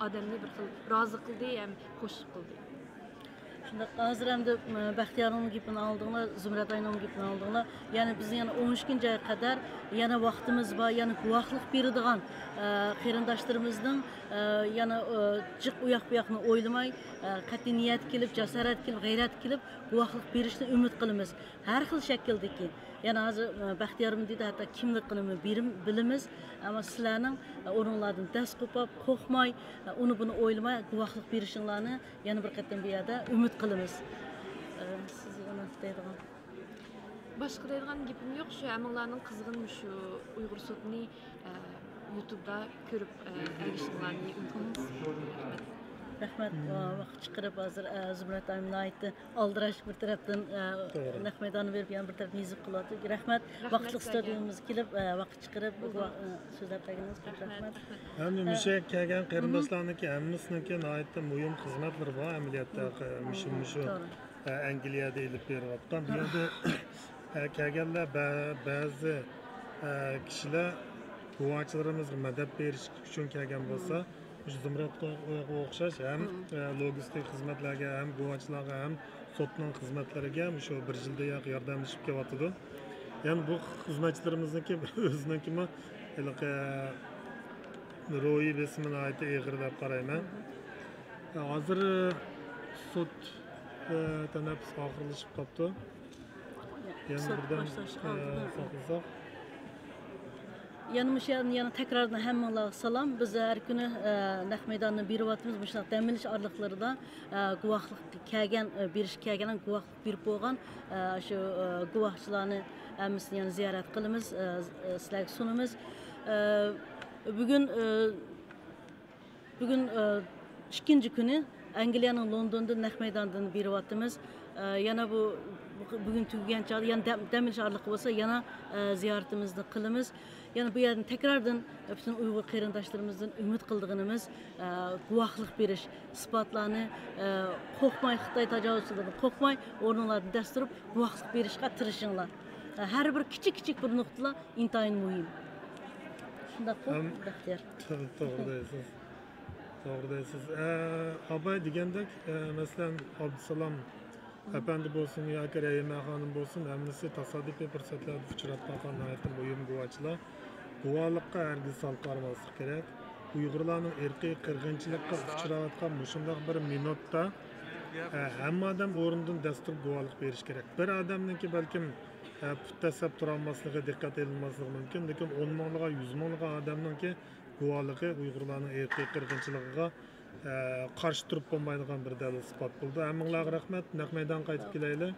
S20: odamni bir xil rozi qildi, ham xush qildi.
S11: Shunda hozir ham Baxtiyorning gapini oldinglar, Zumrat ayning gapini oldinglar. Ya'ni biz yana 13-oyga qadar yana vaqtimiz bor, yana guvohlik beradigan qarindoshlarimizning yana jiq u yoq bu yoqni o'ylamay, qat'iy niyat kelib, jasorat kelib, g'ayrat kelib guvohlik berishni umid qilamiz. Har xil shakldagi yani hozir Baxtiyorim deydi, hatto kimligini bilimiz, ammo sizlarning o'rinlardan dast qo'pab, qo'rqmay, uni buni o'ylamay guvohlik berishinglarni yana bir qatam bu yerda umid qilamiz. Siz nima deydigan?
S20: Boshqa deydigan gapim yo'q, shu amanglarning qizg'in shu Uyg'ur sotini YouTube'da ko'rib erishinglarni umid qilamiz.
S11: Rahmat, vaqt chiqarib hozir Zumrat ayımına aytdi, aldirash bir tarafdan naq maydonni berib, yana bir tarafdan yezib qiladi. Rahmat, vaqtli studiyamizga kelib, vaqt chiqarib so'zlablagingiz uchun rahmat.
S17: Hamda musha kelgan qarindoshlarniki hammasiniki nihoyatda muhim xizmatlar bor amaliyotda mushu Angliyada ilib berayotgan. Bu yerda kelganlar ba'zi kishilar guvohchilarimizga madad berish uchun kelgan bo'lsa, Zumratga o'xshash ham logistik xizmatlarga, ham guvohchilarga, ham sotning xizmatlariga shu bir yilda yordamlashib kelyotdi. Ya'ni bu xizmatchilarimizniki o'zinikimi ro'yi besmini aytib eg'ir deb qarayman. Hozir sud tanaffus oxirlashib qolibdi. Yana birdan saqlasak.
S11: Yana tekrardan hammalarga salom. Biz her günü naq meydanını beriyotimiz bu şunday dam olish orliqlarida guvohlik kelgan, berish kelgan guvohlik berib bo'lgan shu guvohchilarni hammasini yana ziyorat qilamiz, sizlarga sunamiz. Bugün ikinci günü Angliyaning Londonda naq meydandan beriyotimiz. Yana bugün tugagan chog'da yana dam olish orliqi bo'lsa yana ziyoratimizni qilamiz. Yani bu yerden tekrardan bütün Uygur qarindoshlarımızdan ümid qildiğimiz guvohlik berish, isbotlarni qo'rqmay, Xitoy tajovuzchilaridan qo'rqmay, o'rninglardan dast turib guvohlik berishga tirishinglar. Har bir kichik bir nuqtalar intayin muhim. Shunda Baxtiyor.
S17: To'g'ri deysiz. To'g'ri deysiz. Abay degandek, masalan, Abdusalom Efendi bo'lsin yoki Rayima xonim bo'lsin, hammasi tasodifiy fursatlarda uchrab qolgan nihoyatda muhim guvohchilar. Guvohlikqa hargiz sal qarmaslik kerak. Uyg'urlarning irqiy qirg'inchilikqa uchrayotgan shunday bir minutda hamma odam o'rnidan dastur guvohlik berish kerak. Bir odamniki balkim puttasab turolmasligi diqqat etilmasligi mumkin, lekin 10 minglarga, 100 minglarga odamniki guvohligi Uyg'urlarning irqiy qirg'inchiligiga qarshi turib bo'lmaydigan bir dalil isbot bo'ldi. Hammanglarga rahmat. Naq maydonga qaytib kelaylik.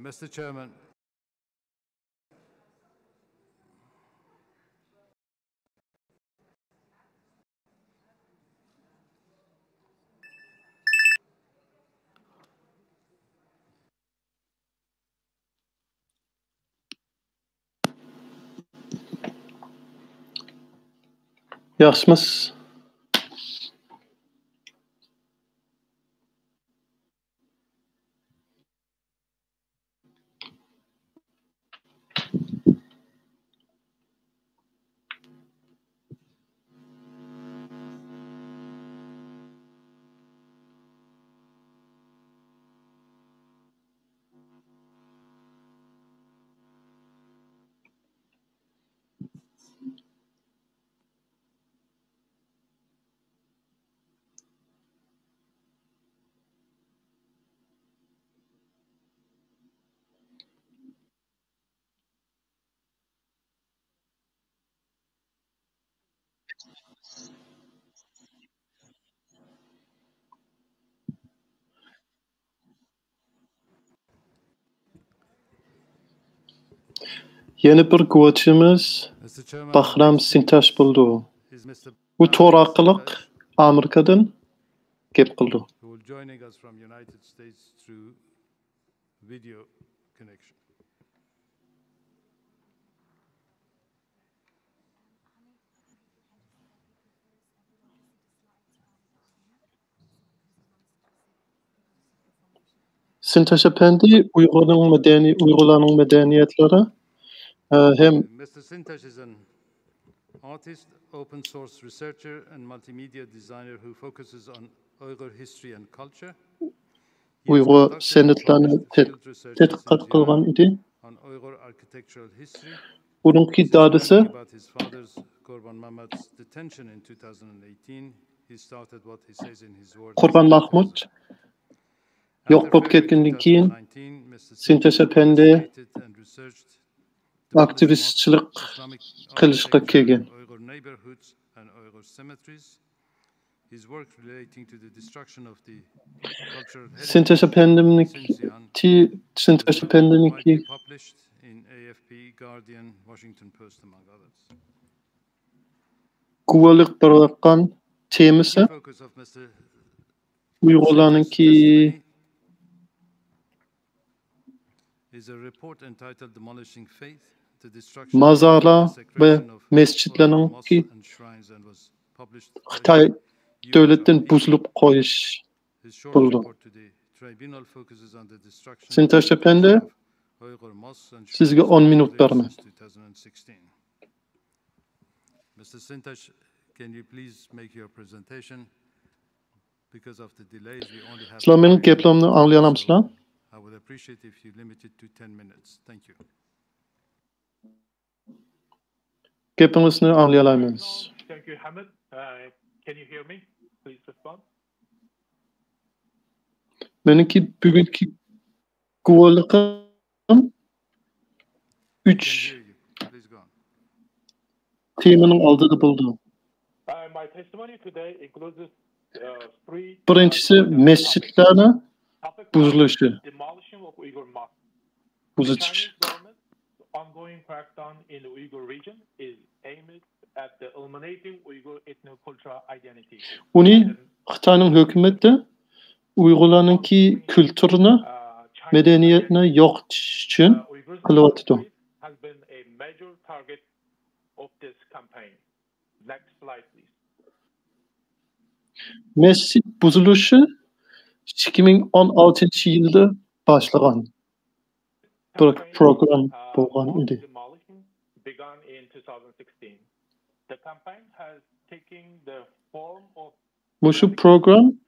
S14: Mr. Chairman,
S12: Yaxshimiz. Yeni bir guvochimiz Bahram Sintash bo'ldi. U to'r orqali Amerikadan gap qildi.
S8: Who will joining us from United States through video connection.
S12: Sintash Efendi Uyg'urlarning medeniyetlari hem
S8: Mr. Sintash is an artist, open source researcher and multimedia designer who focuses on Uyghur history and culture.
S12: Uyghur senatlarni tadqiqot qilgan edi.
S8: On Uyghur architectural history.
S12: Uning iddiasi
S8: About his father's Qurban Mahmud's detention in 2018, he started what he says in his words.
S12: Qurban Mahmud yo'q bo'lib ketgandan keyin Sintash Efendi aktivistchilik qilishga kelgan.
S8: Uyghur neighborhoods and Uyghur cemeteries. His work relating to the destruction of the cultural
S12: Sintash Efendi'ninki
S8: published in AFP, Guardian, Washington Post among others.
S12: Guvohlik berayotgan temasi Uyg'urlarninki
S8: is a report entitled Demolishing Faith, the Destruction
S12: mazarlar ve mescitlarninki Xitoy davlatidan buzilib qo'yish bo'ldi. Sintash Efendi, sizga 10 minut beraman.
S8: Mr. Sintash, can you please make your presentation? Because of the delays, we only have.
S12: Sizlar mening gaplarimni anglay olamsizlar?
S8: I would appreciate if you limit it to 10 minutes. Thank you.
S12: Gapingizni anglay olamiz.
S19: Thank you, Hamid. Can you hear me? Please respond.
S12: Meniki bugungi guvohligim 3 temaning oldida bo'ldi.
S19: My testimony today includes three.
S12: Birinchisi mescitlarni buzilishi.
S19: Demolition of Uyghur mosques.
S12: Buzilish.
S19: Ongoing crackdown in the Uyghur region is aimed at the eliminating Uyghur ethno-cultural identity.
S12: Uni Xitoyning hukumati Uyg'urlarninki kulturini, madaniyatini yo'qotish uchun qilyapti.
S19: Has been a major target of this campaign. Next slide, please.
S12: Mescit buzilishi 2016-yilda boshlagan bir program bo'lgan edi.
S19: Began in 2016. The campaign has taken the form of
S12: Mushu program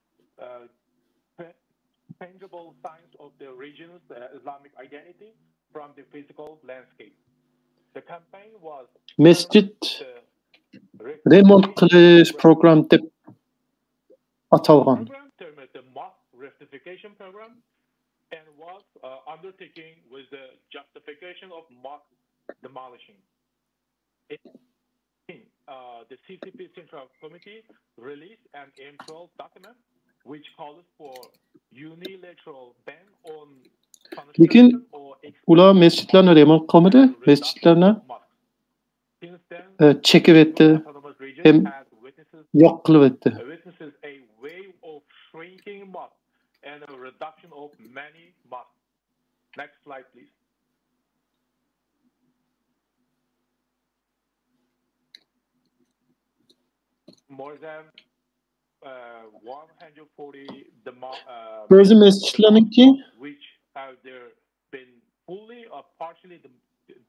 S19: tangible signs of the region's Islamic identity from the physical landscape. The campaign was
S12: Mescit remont qilish program deb atalgan.
S19: The mosque rectification program and was undertaken with the justification of mosque demolishing. The CCP Central Committee released an M12 document which calls for unilateral ban on
S12: Lekin ular mescitlarni remont qilmadi, mescitlarni chekib etdi, hem yo'q qilib etdi.
S19: Witnesses a wave of shrinking mosques and a reduction of many mosques. Next slide, please. more than 140
S12: Bazı mescitlerninki
S19: which have been fully or partially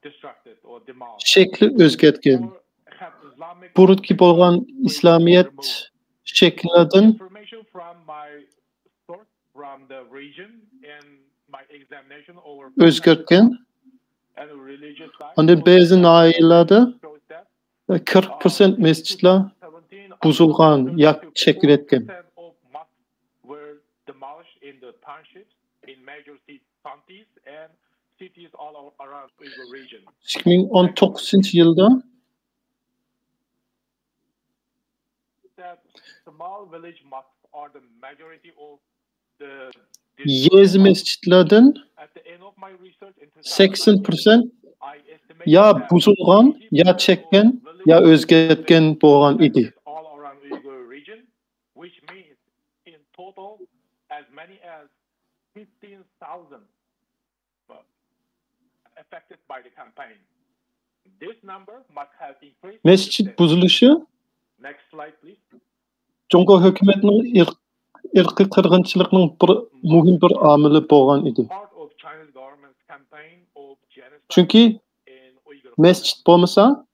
S19: destructed or demolished.
S12: şekli özgetken. Burutki bolgan İslamiyet şekillerden
S19: Information from my source from the region and my examination over
S12: özgetken.
S19: and religious side.
S12: Ondan bazı nailerde 40% mescitler buzulgan, yak çekiletken.
S19: Were demolished in the townships in major counties and cities all around Uyghur region.
S12: 2019 yılda
S19: That small village mosques are the majority of the
S12: Yez mescitlerden
S19: at the end of my research in
S12: 80% ya buzulgan, ya çekken, ya özgetken boğan idi.
S19: all around Uyghur region, which means in total as many as 15,000 affected by the campaign. This number must have increased.
S12: Mescit buzuluşu
S19: Next slide, please.
S12: Cumhur hükümetinin irqi qırğınçılığının bir muhim bir amili boğan idi.
S19: Part of China's government's campaign of genocide
S12: Çünkü mescit bolmasa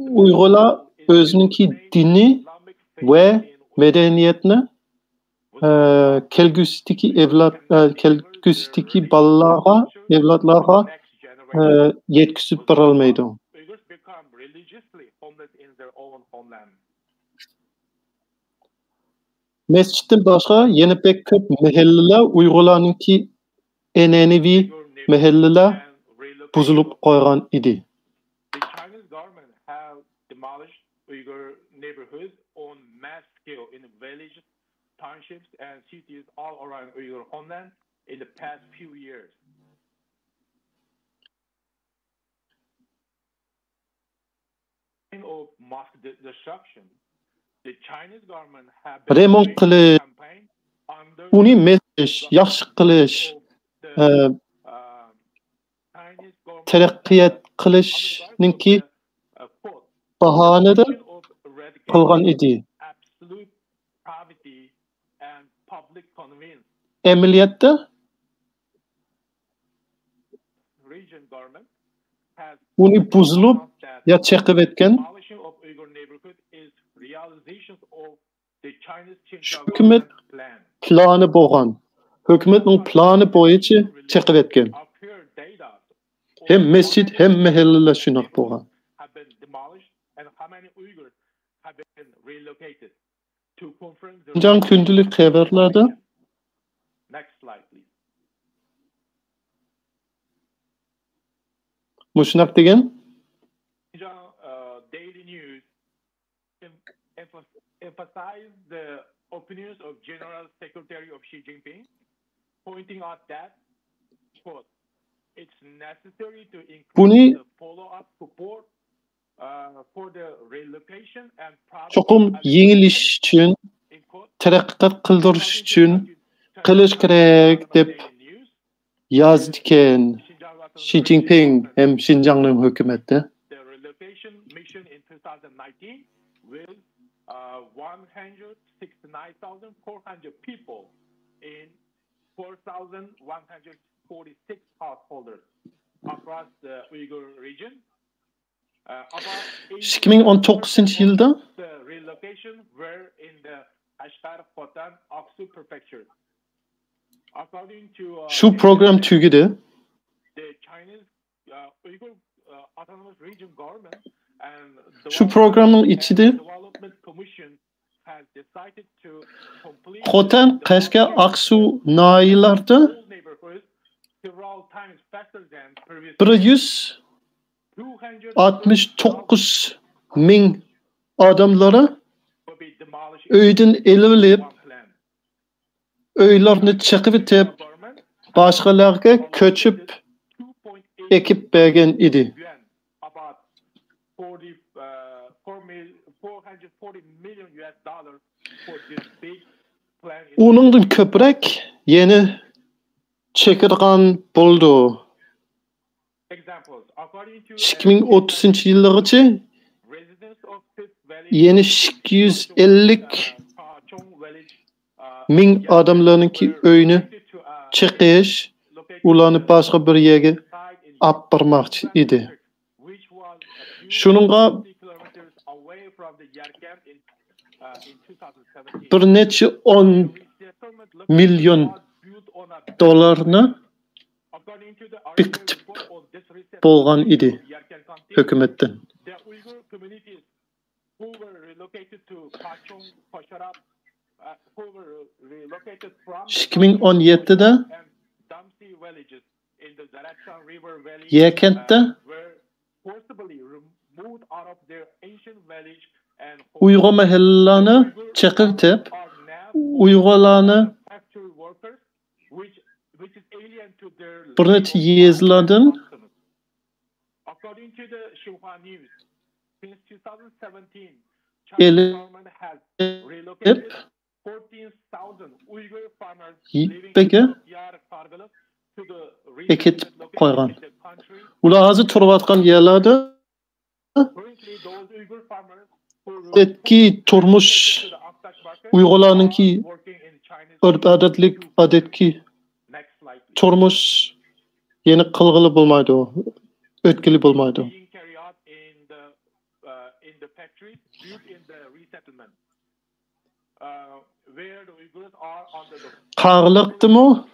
S12: Uygurlar özününki dini ve medeniyetini kelgüsüdeki balalara, evlatlara yetkisip baralmaydı.
S19: Uyghurs become religiously homeless in their own homeland.
S12: Mescitten başka yeni pek köp mehelleler Uygurlarınki enenevi mehelleler buzulup koygan idi.
S19: The Chinese government have demolished Uyghur neighborhoods on mass scale in villages, townships, and cities all around Uyghur homeland in the past few years. Of mosque destruction, the Chinese government have been
S12: Remont qilish, uni mescish, yaxshi qilish, taraqqiyot qilishninki bahonada qilgan edi.
S19: absolute poverty and public convenience.
S12: Amaliyotda
S19: Region government has
S12: uni buzilib ya cheqib etgan
S19: demolition of Uyghur neighborhood is realization of the Chinese Qingdao
S12: hukumat
S19: plan.
S12: plani bo'lgan. Hukumatning plani bo'yicha cheqib etgan. Hem mescid hem mahallalar shunaqa bo'lgan.
S19: Have been demolished and how many Uyghurs have been relocated to confirm the
S12: Xinjiang kundalik xabarlarda
S19: next slide please.
S12: Mushnaq degan
S19: Xinjiang Daily News emphasize the opinions of General Secretary of Xi Jinping, pointing out that, quote, it's necessary to
S12: Buni
S19: increase the follow-up support for the relocation and
S12: cho'qim yengilish uchun, taraqqiyot qildirish uchun qilish kerak deb yozdi ekan Xi Jinping hem Xinjiangning hukumati.
S19: the relocation mission in 2019 with 169,400 people in 4,146 householders across the Uyghur region. About
S12: 2019 yılda
S19: the relocation were in the Kashgar, Khotan, Aksu prefectures. According to
S12: şu program tugidi.
S19: the Chinese Uyghur Autonomous Region government and
S12: Şu programın içinde
S19: Development Commission has decided to complete
S12: Khotan, Kashgar, Aksu nahiyelarda
S19: neighborhoods several times faster than previous
S12: 169 ming adamları öyden elilip öylerini çıkıp etip başkalarına köçüp ekip bergen idi.
S19: about 440 million US dollars for this big plan.
S12: Onundan köprek yeni çekirgan buldu.
S19: Examples. According to
S12: 2030 yıllarıca
S19: residents of Fifth Valley
S12: yeni 250 ming adamlarınki öyünü çıkış, ulanıp başka bir yere apırmakçı idi. Şununla bir neçe 10 milyon dolarını biktip bolğan idi hükümetten. 2017'de Yerkent'te Uyghur mahallelerini çekirtip Uygurlarını bir neçe yezlerden elip peki ekitip koygan. Ular hazır turvatkan yerlerde adetki turmuş Uygurlarınki örf-adetlik adetki turmuş yeni kılgılı bulmaydı o. Ötkili bulmaydı o. Qarlıqdı mı?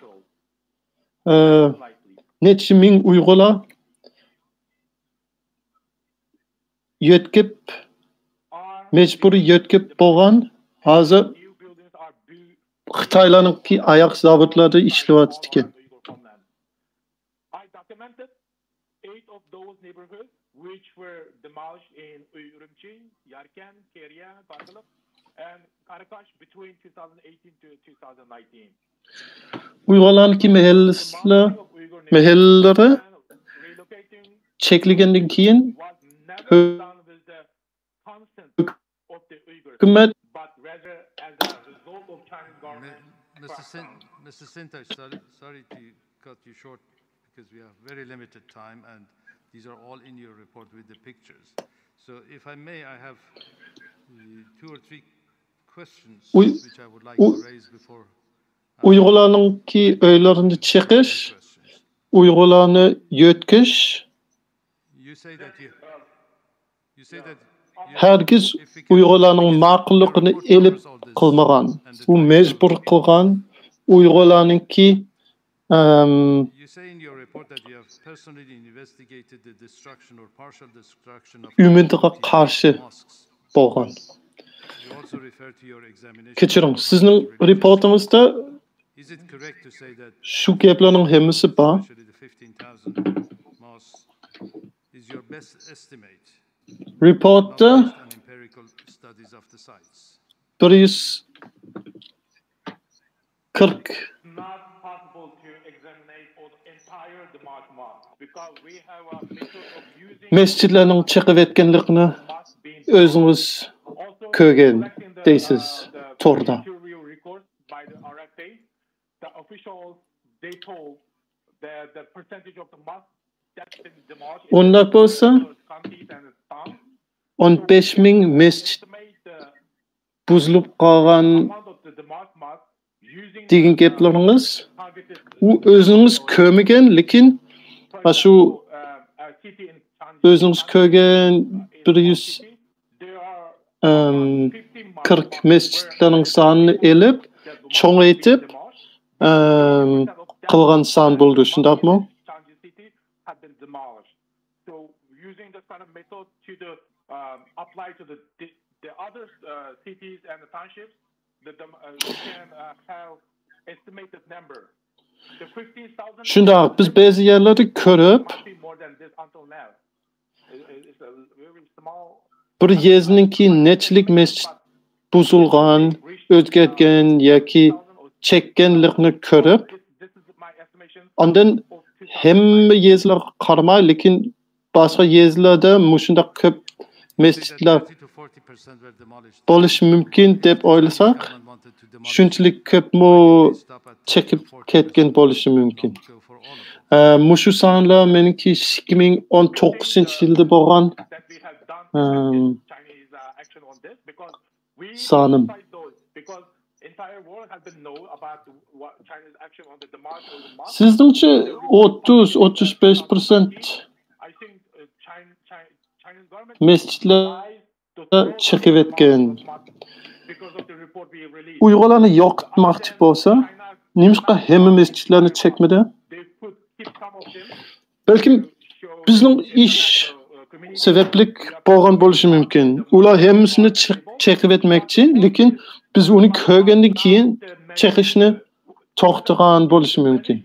S12: Neçe ming Uygurlar yetkip mecburi yetkip bolğan hazır Xitaylarınki ayak zavutlarda işlewatdy eken. Uygurlarınki mahalleleri çekilgenden keyin hükümet
S8: Mr. Sintaj, sorry to cut you short because we have very limited time and these are all in your report with the pictures. So if I may, I have 2 or 3 questions which I would like to raise before.
S12: Uygurlarınki öylerini çekiş, Uygurlarını yötkiş. Herkes Uygurlarının maqulluğunu elip kılmagan. Bu mecbur kılgan Uygurlarınki ümidiga karşı bolğan. Keçirin, sizning reportingizda şu gaplarning hemmasi bar. Reportda 140 mescidlerning çıkıp etkenlikini özünüz kögen deysiz torda. Onda bolsa 15 ming mescid buzulup kalgan degan gaplarınız u özünüz kömegen lekin şu özünüz kögen 140 mescidlerin sanını elip çoğaytip kılgan san buldu, şundaq mı?
S19: Apply to the other cities and the townships, you can have estimated number. The 15,000.
S12: Şundaq biz bazı yerleri körüp bir yezininki neçilik mescid buzulgan, özgetgen yoki çekkenlikni körüp ondan hemme yezilar qaramay, lekin başqa yezilerde mushundaq ko'p mescidler bo'lishi mumkin deb o'ylasak, shunchalik ko'pmi chekib ketgan bo'lishi mumkin. Mushu sonlar meniki 2019-yilda bo'lgan Sanım. Sizdingçe 30-35% mescitler çıkıp etken. Uyg'urlarni yoqitmoqchi bo'lsa, nimishqa hamma mescitlarni chekmidi? Balkim bizning ish sabablik bo'lgan bo'lishi mumkin. Ular hammasini chekib etmoqchi, lekin biz uni ko'rgandan keyin chekishni to'xtagan bo'lishi mumkin.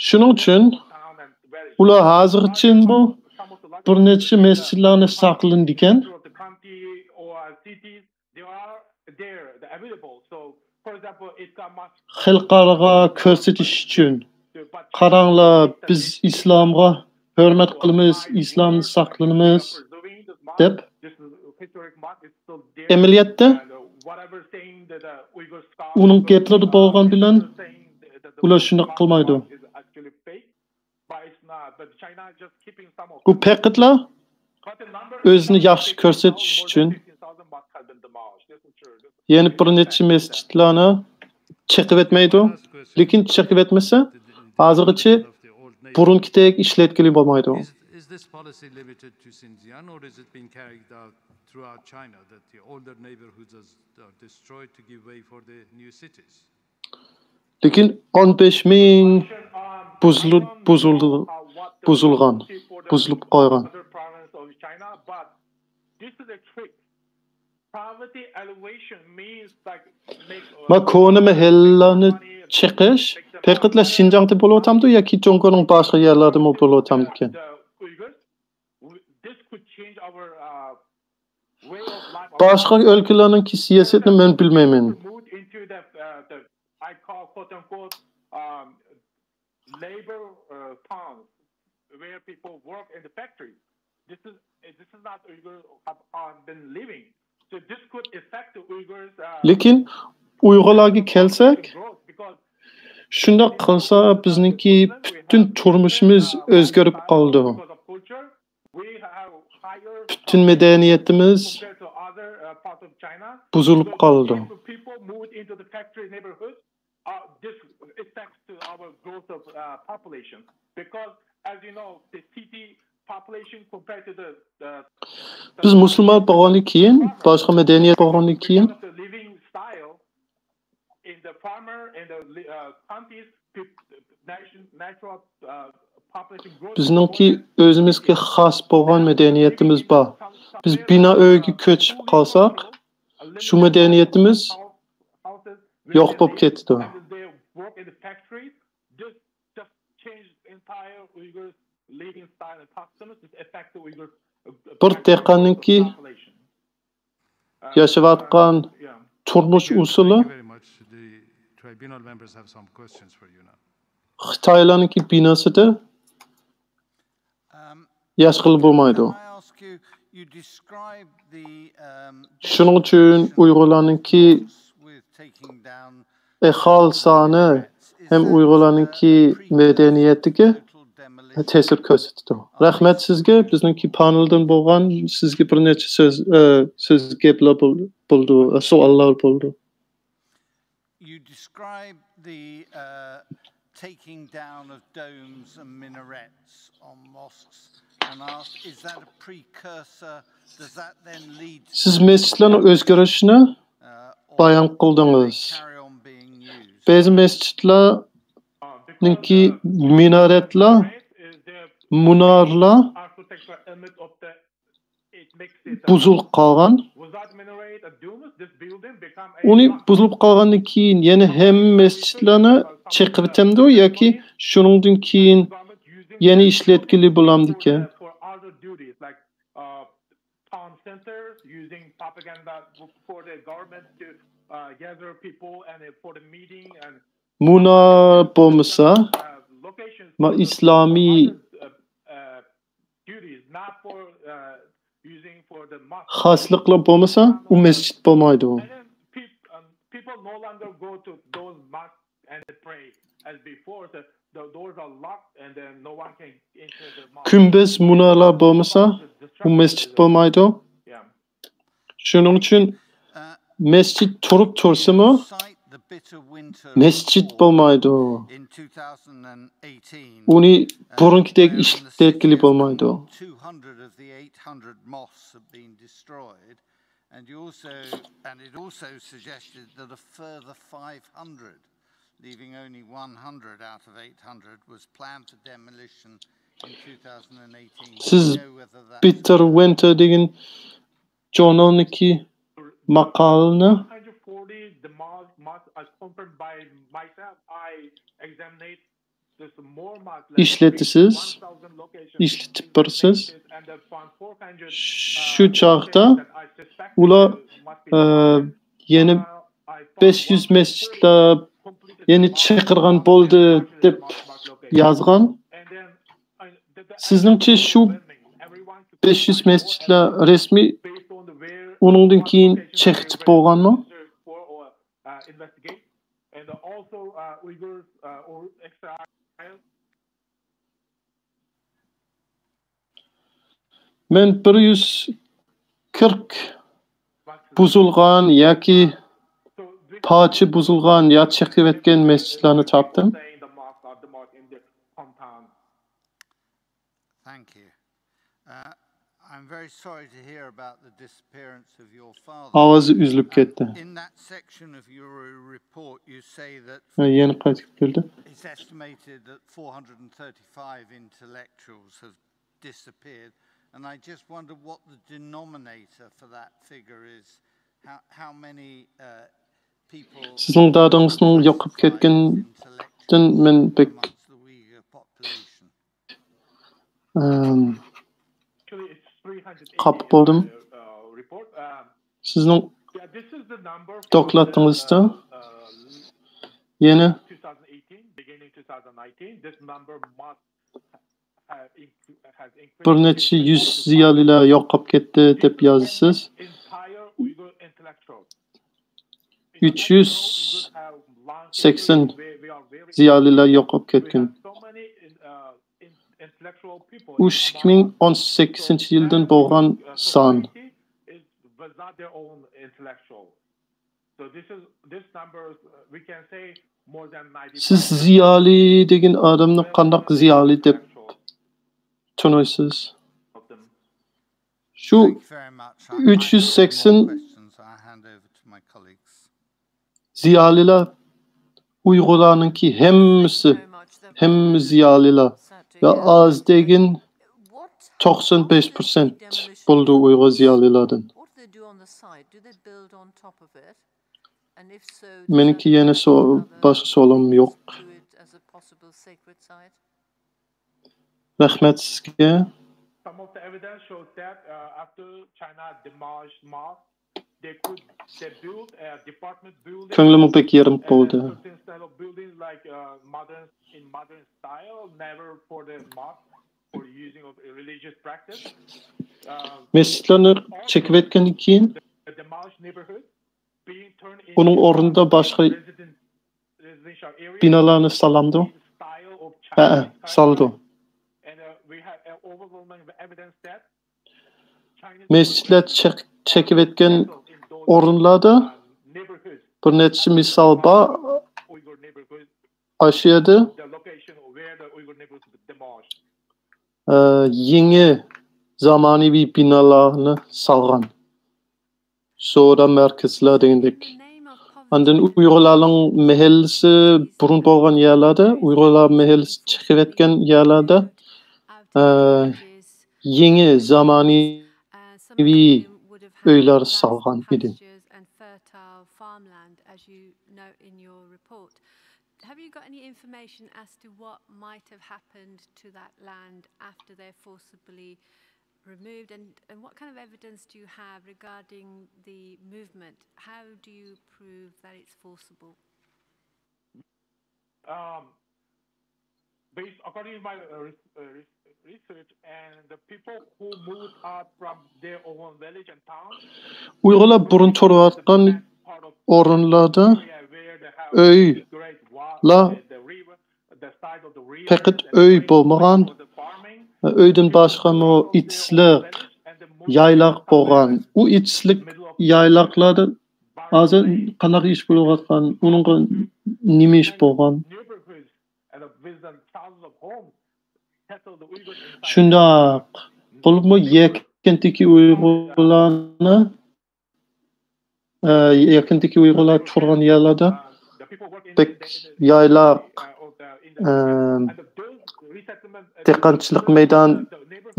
S12: Shuning uchun ular hozircha bu bir necha mesjidlarni saqlandi ekan. Xalqqa ko'rsatish uchun qaranglar, biz islomga hurmat qilamiz, islomni saqlaymiz deb. Amaliyotda uning gaplari bo'lgan bilan ular shuni qilmaydi. Bu packetlar o'zini yaxshi ko'rsatish uchun yana bir necha mesjidlarni chekib etmaydi. Lekin chekib etmasa, hozirgacha burunqidek ishlatgili bo'lmaydi.
S8: Is this policy limited to Xinjiang, or is it being carried out throughout China, that the older neighborhoods are destroyed to give way for the new cities?
S12: Lekin 15,000 buzilib qolgan. Ma koni mahallani chiqish faqatla Xinjiangda bo'layotamdi yoki Jongkoning boshqa yerlarida bo'layotamdi ekan? Boshqa o'lkalarning siyosatini men bilmayman. Lekin Uyg'urlarga kelsak, shunda qilsa bizningki butun turmushimiz o'zgarib qoldi. Butun madaniyatimiz buzilib qoldi. Biz musulmon bo'lgandan keyin, boshqa madaniyat bo'lgandan keyin bizningki o'zimizga xos bo'lgan madaniyatimiz bor. Biz bino uyga ko'chib qolsak, shu madaniyatimiz yo'q bo'lib ketdi. Bir dehqonningki yashayotgan turmush usuli Xitoylarningki binosida yashqil bo'lmaydi. Shuning uchun Uyg'urlarningki aholi soni hem Uyg'urlarningki madaniyatiga ta'sir ko'rsatdi. Rahmat sizga, bizningki paneldan bo'lgan sizga bir necha so'z gaplar bo'ldi, savollar bo'ldi.
S2: You describe the taking down of domes and minarets on mosques and ask, is that a precursor? Does that then lead to... Siz mescitlarni o'zgarishini bayon qildingiz. Ba'zi mescitlarningki minaretlar, munorlar buzilib qolgan. Uni buzilib qolgandan keyin yana ham masjidlarni chekib etamdi yoki shuningdan keyin yana ishlatgili bo'lamdi ekan? Muna bo'lmasa, ma islomiy xosliklar bo'lmasa, u masjid bo'lmaydi.
S19: as before, the doors are locked and then no one can enter the mosque.
S12: Kümbez munalar bolmasa bu mescit bolmaydı. Şunun için mescit turup tursumu mescit bolmaydı. Uni burunkidek işletkili bolmaydı.
S2: And it also suggested that a further 500, leaving only 100 out of 800, was planned for demolition in 2018.
S12: Siz Peter Winter degen journalniki makalını
S19: 140, the mosque as compared by myself, I examined this more mosques.
S12: işletisiz, işletip barısız. Şu çağda ula yeni 500 mescitler yeni çekirgan boldu dep yazgan. Sizningçe şu 500 mescitler resmi onundan keyin çekitip bolganmı? Men 140 buzulgan yoki parça buzulgan ya çekip etken mescitlarni tapdım.
S2: Thank you. I'm very sorry to hear about the disappearance of your father.
S12: Avazı üzülüp ketdi.
S2: In that section of your report, you say that
S12: Yeni qaytib keldi.
S2: it's estimated that 435 intellectuals have disappeared, and I just wonder what the denominator for that figure is. How many people?
S12: Sizin dadыңыздың yoqib ketkendan men pek qap boldum. Sizin dokladыңızda yeni bir neçe yüz ziyolilar yoqib ketdi deb yozasiz. 380 ziyolilar yoqib ketgan. U 2018 yildan bo'lgan son. Siz ziyoli degan odamni qanday ziyoli deb tushunasiz? Şu 380 ziyolilar Uyg'urlarninki hem ziyolilar ve az degin 95% bo'ldi Uyg'ur ziyolilardan. Meniki yana boshqa savolim yo'q. Rahmat sizga.
S19: Some of the evidence shows that after China demolished mosques, they build a department building.
S12: Ko'nglim pek yerim bo'ldi.
S19: Instead of buildings like modern style, never for the mosque, for using of religious practice.
S12: Mescitlarni chekib etgandan keyin onun o'rnida boshqa binolarni salamdi. Saldi. Mescitlar chekib etgan o'rinlarda bir necha misol bor. Aşağıda yeni zamonaviy binolarni salgan. Sonra merkezler dedik. Ondan Uyg'urlarning mahallasi burun bo'lgan yerlarda, Uyg'urlar mahallasi chiqib etgan yerlarda yeni zamonaviy uylar salgan edi.
S10: Have you got any information as to what might have happened to that land after they're forcibly removed, and what kind of evidence do you have regarding the movement? How do you prove that it's forcible?
S19: According to my research, and the people who moved out from their own village and town,
S12: Uyg'urlar burun turayotgan o'rinlarda uylar faqat uy bo'lmagan, uydan boshqa itishliq yayloq bo'lgan. U itishlik yayloqlarda hozir qanaqa ish bo'layotgan, uningga nima ish bo'lgan? Shundoq bo'libmi yakindagi Uyg'urlar turgan yerlarda pek yayloq dehqonchilik maydon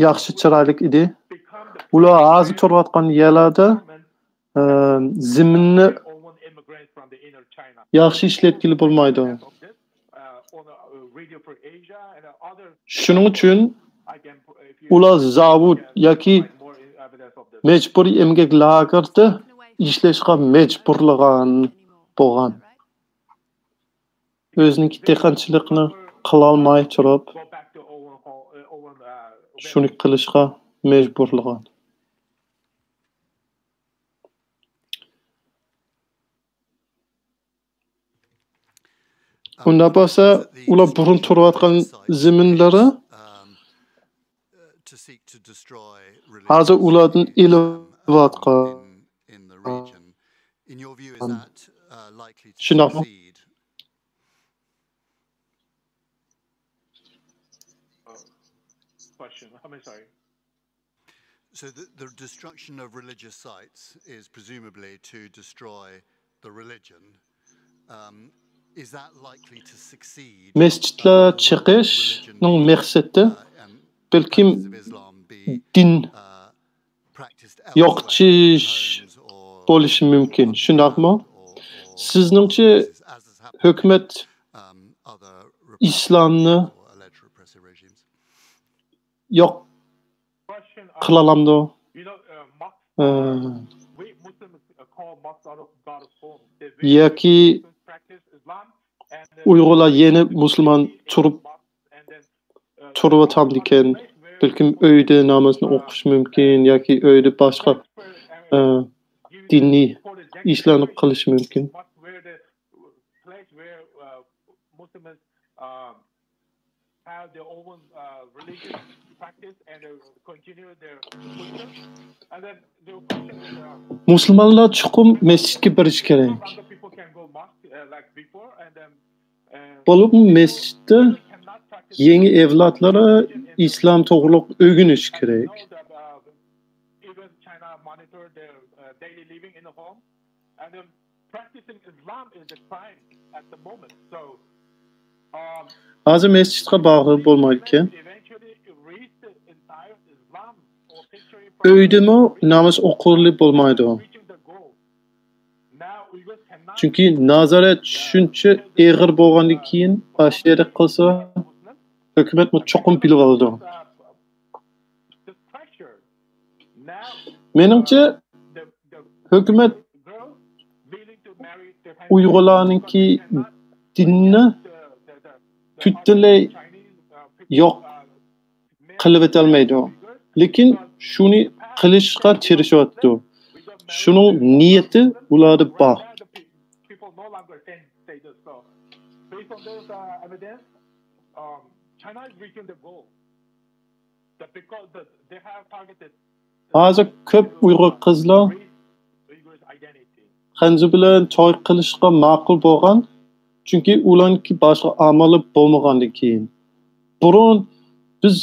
S12: yaxshi chiroyli edi. Ular hozir turayotgan yerlarda zaminni yaxshi ishlatkili bo'lmaydi. Shuning uchun ular zavod yoki mecburiy emgak lagerda ishlashga mecburlagan bo'lgan. O'ziniki dehqonchilikni qilolmay turib, shuni qilishga mecburlagan. Unda bo'lsa, ular burun turayotgan zaminlari hozir ulardan ilayotgan. Shundoqmi?
S16: So the destruction of religious sites is presumably to destroy the religion. Is that likely to succeed?
S12: Mescitlar chiqishning maqsadi balkim din yo'qotish bo'lishi mumkin. Shundaqmi? Sizningcha hukumat islomni yo'q qila olamdi? Yoki Uyg'urlar yeni musulmon turib balkim uyda namozni o'qish mumkin yoki uyda boshqa diniy ishlarni qilish mumkin. Musulmonlar chuqur masjidga borish kerak. Bo'lib masjidda yangi avlodlari islom to'g'riliq o'rganish kerak. Hozir masjidga bog'liq bo'lmaydi ekan. Uydami namoz o'qilib bo'lmaydi. Chunki nazorat shuncha og'ir bo'lgandan keyin ashira qilsa hukumat cho'qim bilib oldi. Menimcha hukumat Uyg'urlarningki dinni butunlay yo'q qilib o'tolmaydi. Lekin shuni qilishga tirishyapti. Shuning niyati ularda bor. Hozir ko'p Uyg'ur qizlar xanzu bilan to'y qilishga ma'qul bo'lgan, chunki ularniki boshqa amali bo'lmagandan keyin. Burun biz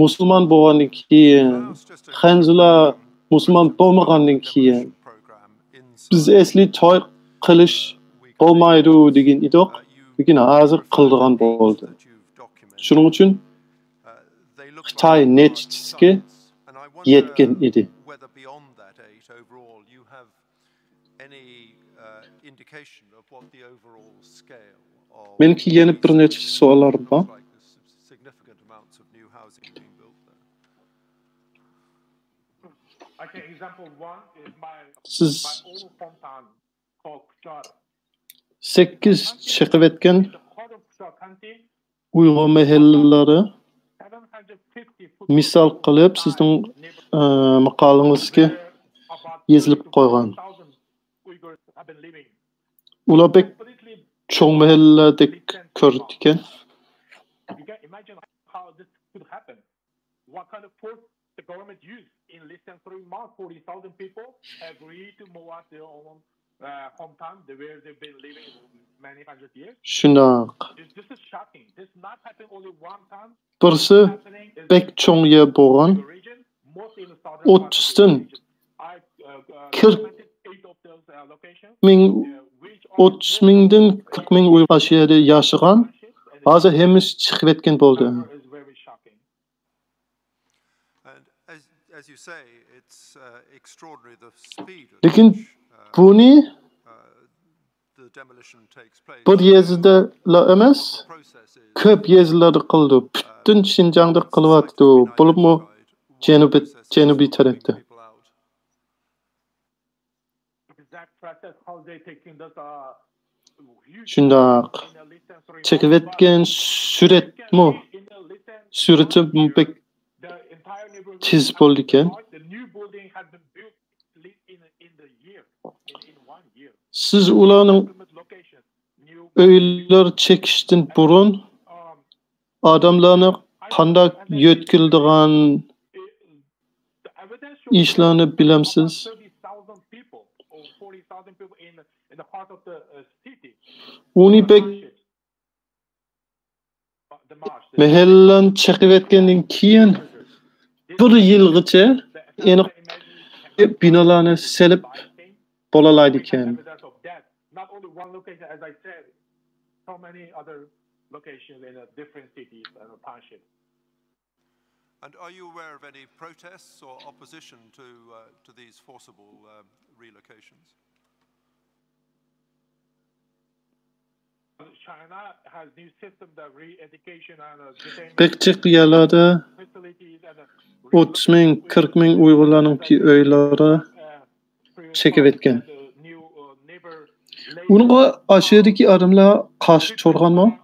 S12: musulmon bo'lgandan keyin, xanzular musulmon bo'lmagandan keyin biz asli to'y qilish bo'lmaydi degan edik, lekin hozir qildigan bo'ldi. Shuning uchun Xitoy nechtisiga yetgan edi. Meniki yana bir necha savollarim bor. Siz 8 chiqib etgan Uyg'ur mahallalari misol qilib sizning maqolangizga yozilib qo'ygan. Ular bek cho'ng mahallalardek ko'ringan.
S19: how this could happen. What kind of force the government used in less than 3 months? 40,000 people agree to move out their own hometown, where they've been living many hundred years.
S12: Şundaq.
S19: This is shocking. This not happening only one time.
S12: Birisi bek çoğ yer bolğan. 30'dan 30 mingden 40 ming Uyghur aşağıda yaşayan, hazır hemiz çıkıp etken boldu.
S21: As you say, it's extraordinary the speed at
S12: Lekin
S21: which
S12: bunu
S21: the demolition takes place.
S12: bir yezide la emas, köp yezilerde kıldı. Bütün Şinjan'da kılıvatdı. Bulup mu Cenubi tarafta. Şundaq. Çekip etken süret mu? Süreti mu pek tiz boldu iken. Siz ulanın öyler çekiştin burun adamlarını kandak yötkildiğen işlerini bilemsiz. Onu pek mehellan çekip etkenden kiyen bir yılgıça eniq binalarını selip bolalaydı iken.
S19: Not only one location, as I said, so many other locations in different cities and townships.
S21: And are you aware of any protests or opposition to these forcible relocations?
S19: China has new system that re-education and
S12: Bekçik yerlerde 30 ming, 40 ming Uygurlarının ki öyleri çekip etken. Onun aşağıdaki adamlar karşı çorgan mı?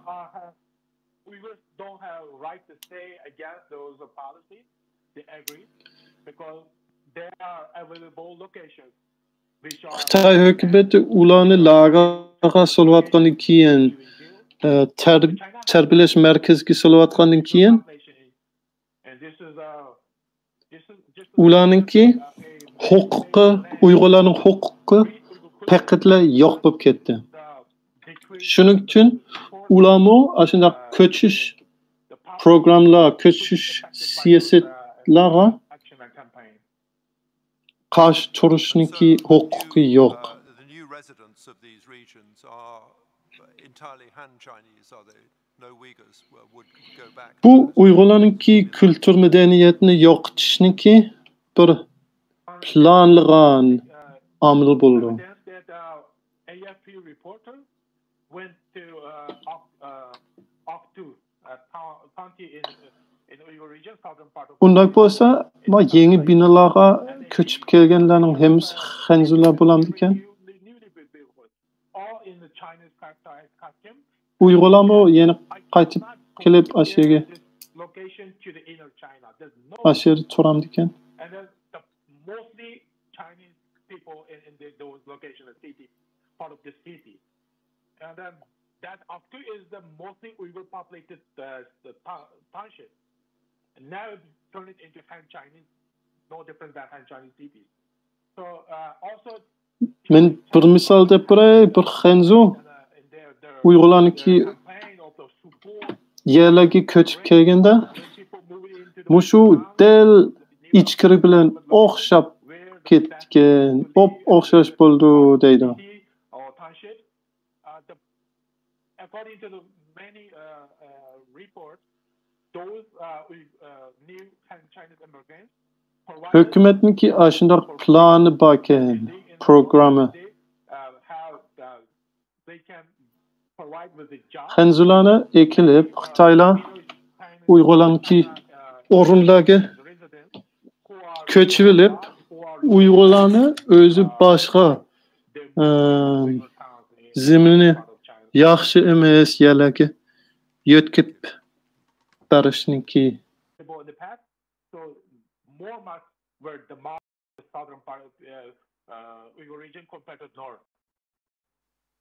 S19: Uyghurs don't have right to say against those policies. They agree because there are available locations.
S12: Xitay hökümeti ulanı lagaga solvatqandan keyin terbileş merkezgi solvatqandan keyin ulanınki huquqi Uyg'urlarning huquqi paqatla yo'q bo'lib ketdi. Shuning uchun ularmo ashunday ko'chish programlar, ko'chish siyosatlarga qarshi turishniki huquqi yo'q.
S21: The new residents of these regions are entirely Han Chinese, are they? No Uyghurs would go back.
S12: Bu Uyg'urlarningki kultur madaniyatini yo'qotishniki bir planlangan omil bo'ldi.
S19: AFP reporter went to Oktu county in Uyghur region, southern part of.
S12: Unday bo'lsa, ma yangi binolarga ko'chib kelganlarning hammasi xanzular bo'lamdi ekan.
S19: All in the Chinese costume.
S12: Uyg'urlarmi yana qaytib kelib ashyaga
S19: Location to the inner China. There's no.
S12: Ashyaga turamdi ekan.
S19: And then mostly Chinese people in those locations, the city, part of the city. And then that Oktu is the mostly Uyghur populated township. And now it's turned it into Han Chinese, no different than Han Chinese cities. So also.
S12: Men bir misal deb beray, bir xanzu Uyg'urlarniki yerlarga ko'chib kelganda mushu del ichkiri bilan o'xshab ketgan, o'xshash bo'ldi deydi.
S19: According to the many reports, those new Chinese immigrants
S12: Hökümetniki aşındaq planı bor ekan, programı. Xanzularni ekilib, Xitoylar Uyg'urlarniki o'rinlarga ko'chib olib, Uyg'urlarni o'zi boshqa zemini yaxshi emas yerlarga yo'tkib berishniki.
S19: More much were demolished the southern part of Uyghur region compared to north.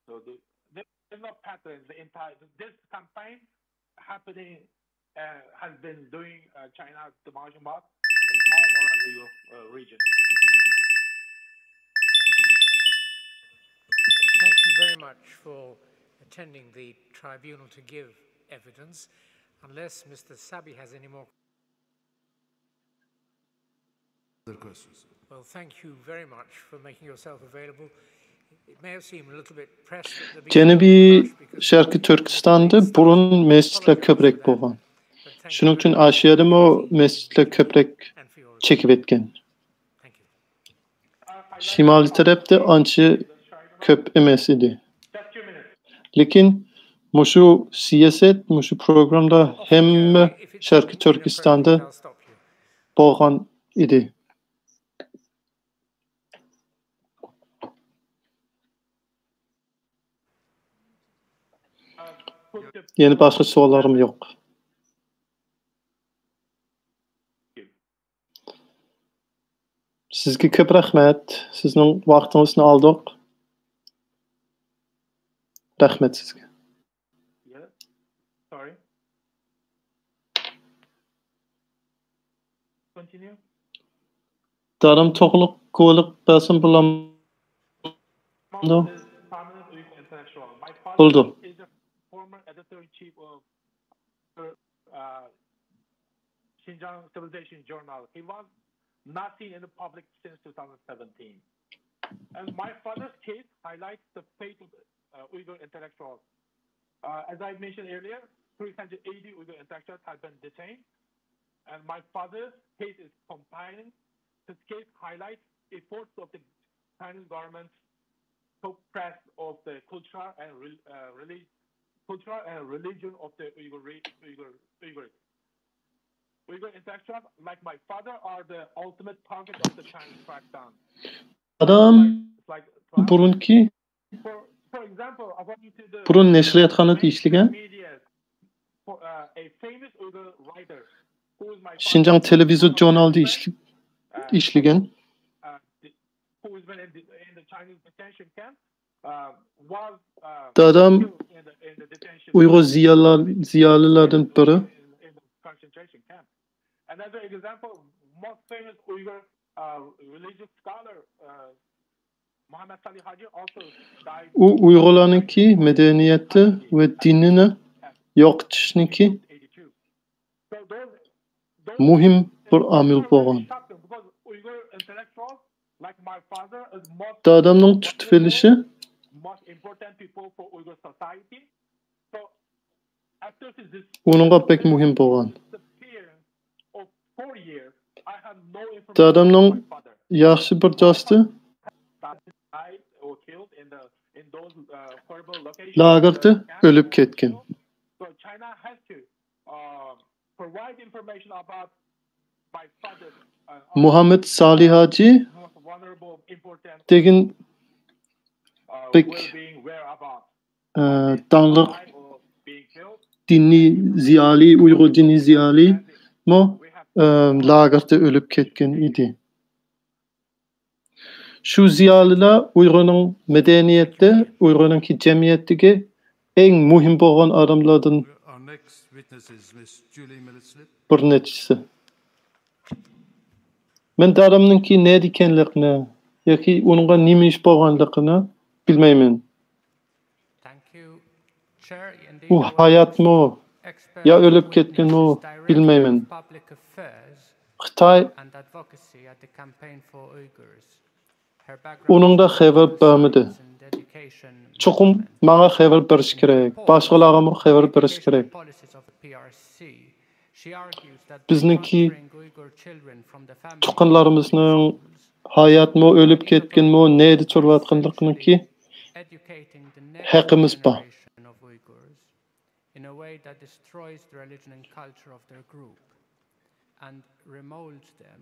S19: So there's no pattern. The entire this campaign happening has been doing China demolishing mosques in all around the region.
S13: Thank you very much for attending the tribunal to give evidence. Unless Mr. Sabi has any more
S8: questions.
S13: Well, thank you very much for making yourself available. It may have seemed a little bit pressed at the beginning.
S12: Cenubi Şarkı Türkistan'da burun mescitler köprek bolgan. Şunun için Aşiyada mı mescitler köprek çekip etken. Şimali tarafta ançı köp emes idi. Lekin muşu siyaset, muşu programda hem Şarkı Türkistan'da bolgan idi. Yeni başka sorularım yok. Sizge köp rahmet. Sizning vaqtingizni aldık. Rahmet sizge.
S19: Yeah. Sorry. Continue.
S12: Darım to'g'liq ko'liq basın bulamdı. Buldu.
S19: Former editor-in-chief of Xinjiang Civilization Journal. He was not seen in the public since 2017. And my father's case highlights the fate of Uyghur intellectuals. As I mentioned earlier, 380 Uyghur intellectuals have been detained. And my father's case is compiling. This case highlights efforts of the Chinese government to suppress of the culture and religion of the Uyghurs. Uyghur intellectuals, like my father, are the ultimate target of the Chinese crackdown.
S12: Adam burunki
S19: For example, according to the
S12: burun neşriyatxonada ishlagan
S19: a famous Uyghur writer who is my
S12: Xinjiang Televizion Journalida ishlagan
S19: who has been in the Chinese detention camp was
S12: dadam Uyg'ur ziyolilardan biri.
S19: Concentration camp. Another example, most famous Uyghur religious scholar Muhammad Salih Haji also died.
S12: U Uyg'urlarningki madaniyati ve dinini yo'qotishniki muhim bir omil bo'lgan. Dadamning tutilishi uningga pek muhim bo'lgan. Dadamning yaxshi bir do'sti lagerda o'lib ketgan. Muhammad Salih Haji degan pek tanlıq dini ziyali, Uyghur dini ziyali mo lagerda ölüp ketken idi. Şu ziyalilar Uyg'urning medeniyetde, Uyg'urning jamiyatdagi eng muhim bo'lgan odamlardan bir nechisi. Men dadamninki ne ekanligini yoki uningga nima ish bo'lganligini bilmayman. U hayotmi yo o'lib ketganmi bilmayman. Xitoy uningda xabar bermadi. Chuqum menga xabar berish kerak, boshqalarga xabar berish kerak. Bizniki tuqqanlarimizning hayotmi o'lib ketganmi, neydi turayotganliginiki haqqimiz bor.
S13: In a way that destroys the religion and culture of their group and remolds them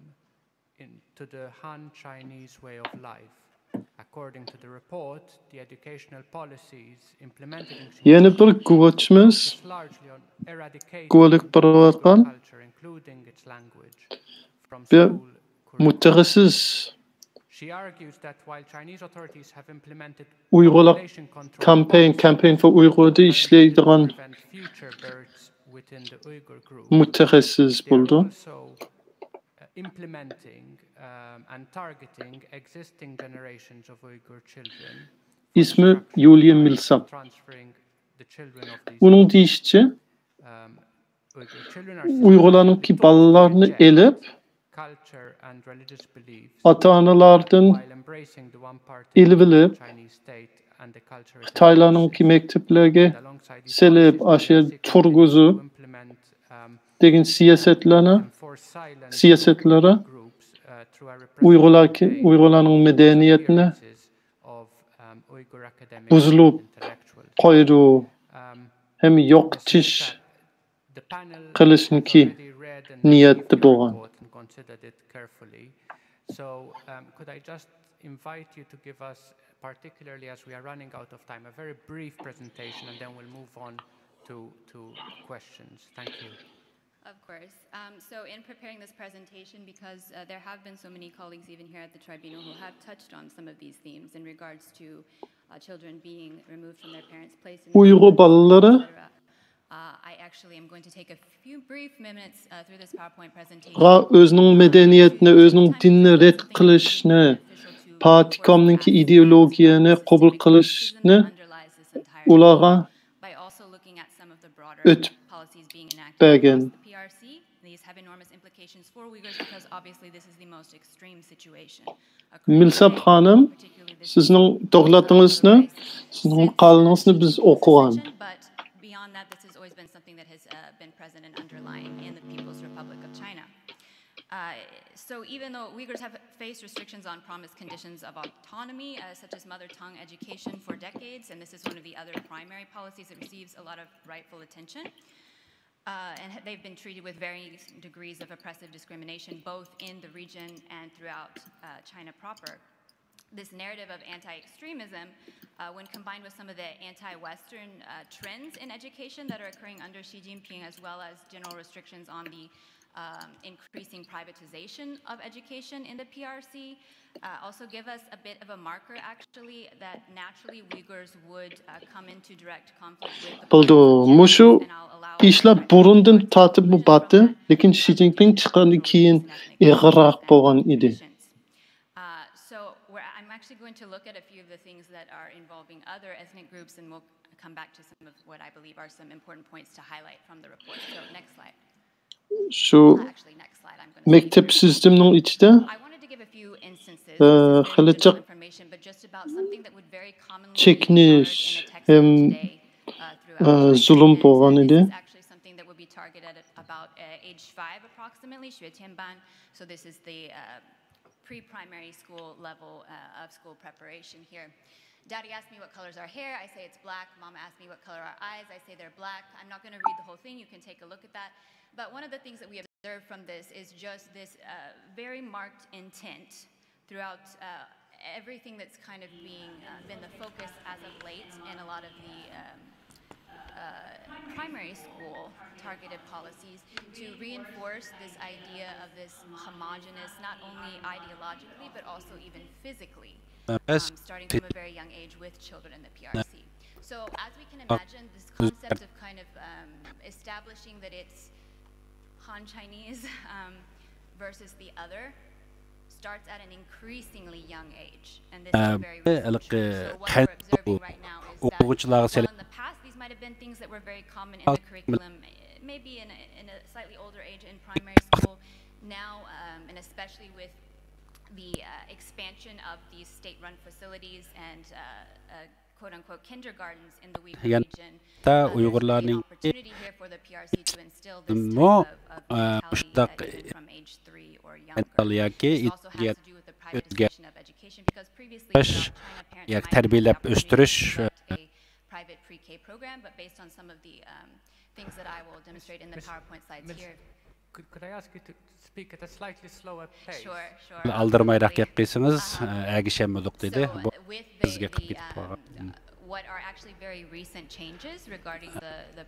S13: into the Han Chinese way of life. According to the report, the educational policies implemented in
S12: Yeni bir guvochimiz guvolik berayotgan
S13: including its language from
S12: bir
S13: school.
S12: mutaxassis
S13: She argues that while Chinese authorities have implemented
S12: Uyg'urlar campaign for Uyg'urda ishlaydigan
S13: future births with within the Uyghur group.
S12: mütehassıs buldu.
S13: Implementing and targeting existing generations of Uyghur children.
S12: İsmi Yulia Millsap. Onun deyişçe Uygurlarınki balalarını elip ata-analardan ilbilip Xitaylarınki mekteplerge selip aşağı turguzu degen siyasetlere Uygurların medeniyetine buzulup koydu hem yok çiş kılışınki niyetli boğan.
S13: So could I just invite you to give us, particularly as we are running out of time, a very brief presentation and then we'll move on to questions. Thank you.
S4: Of course. So in preparing this presentation, because there have been so many colleagues even here at the tribunal who have touched on some of these themes in regards to children being removed from their parents' place in
S12: Uyghur balaları
S4: I actually am going to take a few brief minutes through this PowerPoint presentation.
S12: Özünün medeniyetine, özünün dinine red kılışını, patikamnınki ideologiyene kabul kılışını ulağa ötüp bəgən. Millsap hanım, sizin doğruladığınızını, sizin qalınızını biz okuğan.
S4: Beyond that, this has always been something that has been present and underlying in the People's Republic of China. So even though Uyghurs have faced restrictions on promised conditions of autonomy, such as mother tongue education for decades, and this is one of the other primary policies that receives a lot of rightful attention, and they've been treated with varying degrees of oppressive discrimination, both in the region and throughout China proper. This narrative of anti-extremism, when combined with some of the anti-Western trends in education that are occurring under Xi Jinping, as well as general restrictions on the increasing privatization of education in the PRC, also give us a bit of a marker, actually, that naturally Uyghurs would come into direct conflict with the
S12: Muşu işler burundan tatip bu batı, lekin Xi Jinping çıkanı kiyin eğraq boğan idi.
S4: Going to look at a few of the things that are involving other ethnic groups, and we'll come back to some of what I believe are some important points to highlight from the report. So next slide.
S12: Şu mektep sisteminin içinde kılıçak çekiniş hem zulüm boğan idi.
S4: So this is the pre-primary school level of school preparation here. Daddy asked me what colors our hair. I say it's black. Mama asked me what color our eyes. I say they're black. I'm not going to read the whole thing. You can take a look at that. But one of the things that we observe from this is just this very marked intent throughout everything that's kind of been the focus as of late in a lot of the primary school targeted policies to reinforce this idea of this homogenous, not only ideologically, but also even physically, starting from a very young age with children in the PRC. So as we can imagine, this concept of kind of establishing that it's Han Chinese versus the other starts at an increasingly young age. And this is very recent. So what we're observing right now is that while in the past these might have been things that were very common in the curriculum, maybe in a slightly older age in primary school, now, and especially with the expansion of these state-run facilities and quote-unquote kindergartens in the Uyghur region, there's an opportunity here for the PRC to instill this type of mentality from age 3 or younger. This also has to do with the privatization of education, because previously China parents might have a private pre-K program, but based on some of the things that I will demonstrate in the PowerPoint slides here.
S13: Could I ask you to speak at a slightly slower pace?
S4: Sure.
S22: Aldırmayrak yapıyorsunuz, ergişemmedik dedi. Bu bizge kapit
S4: what are actually very recent changes regarding the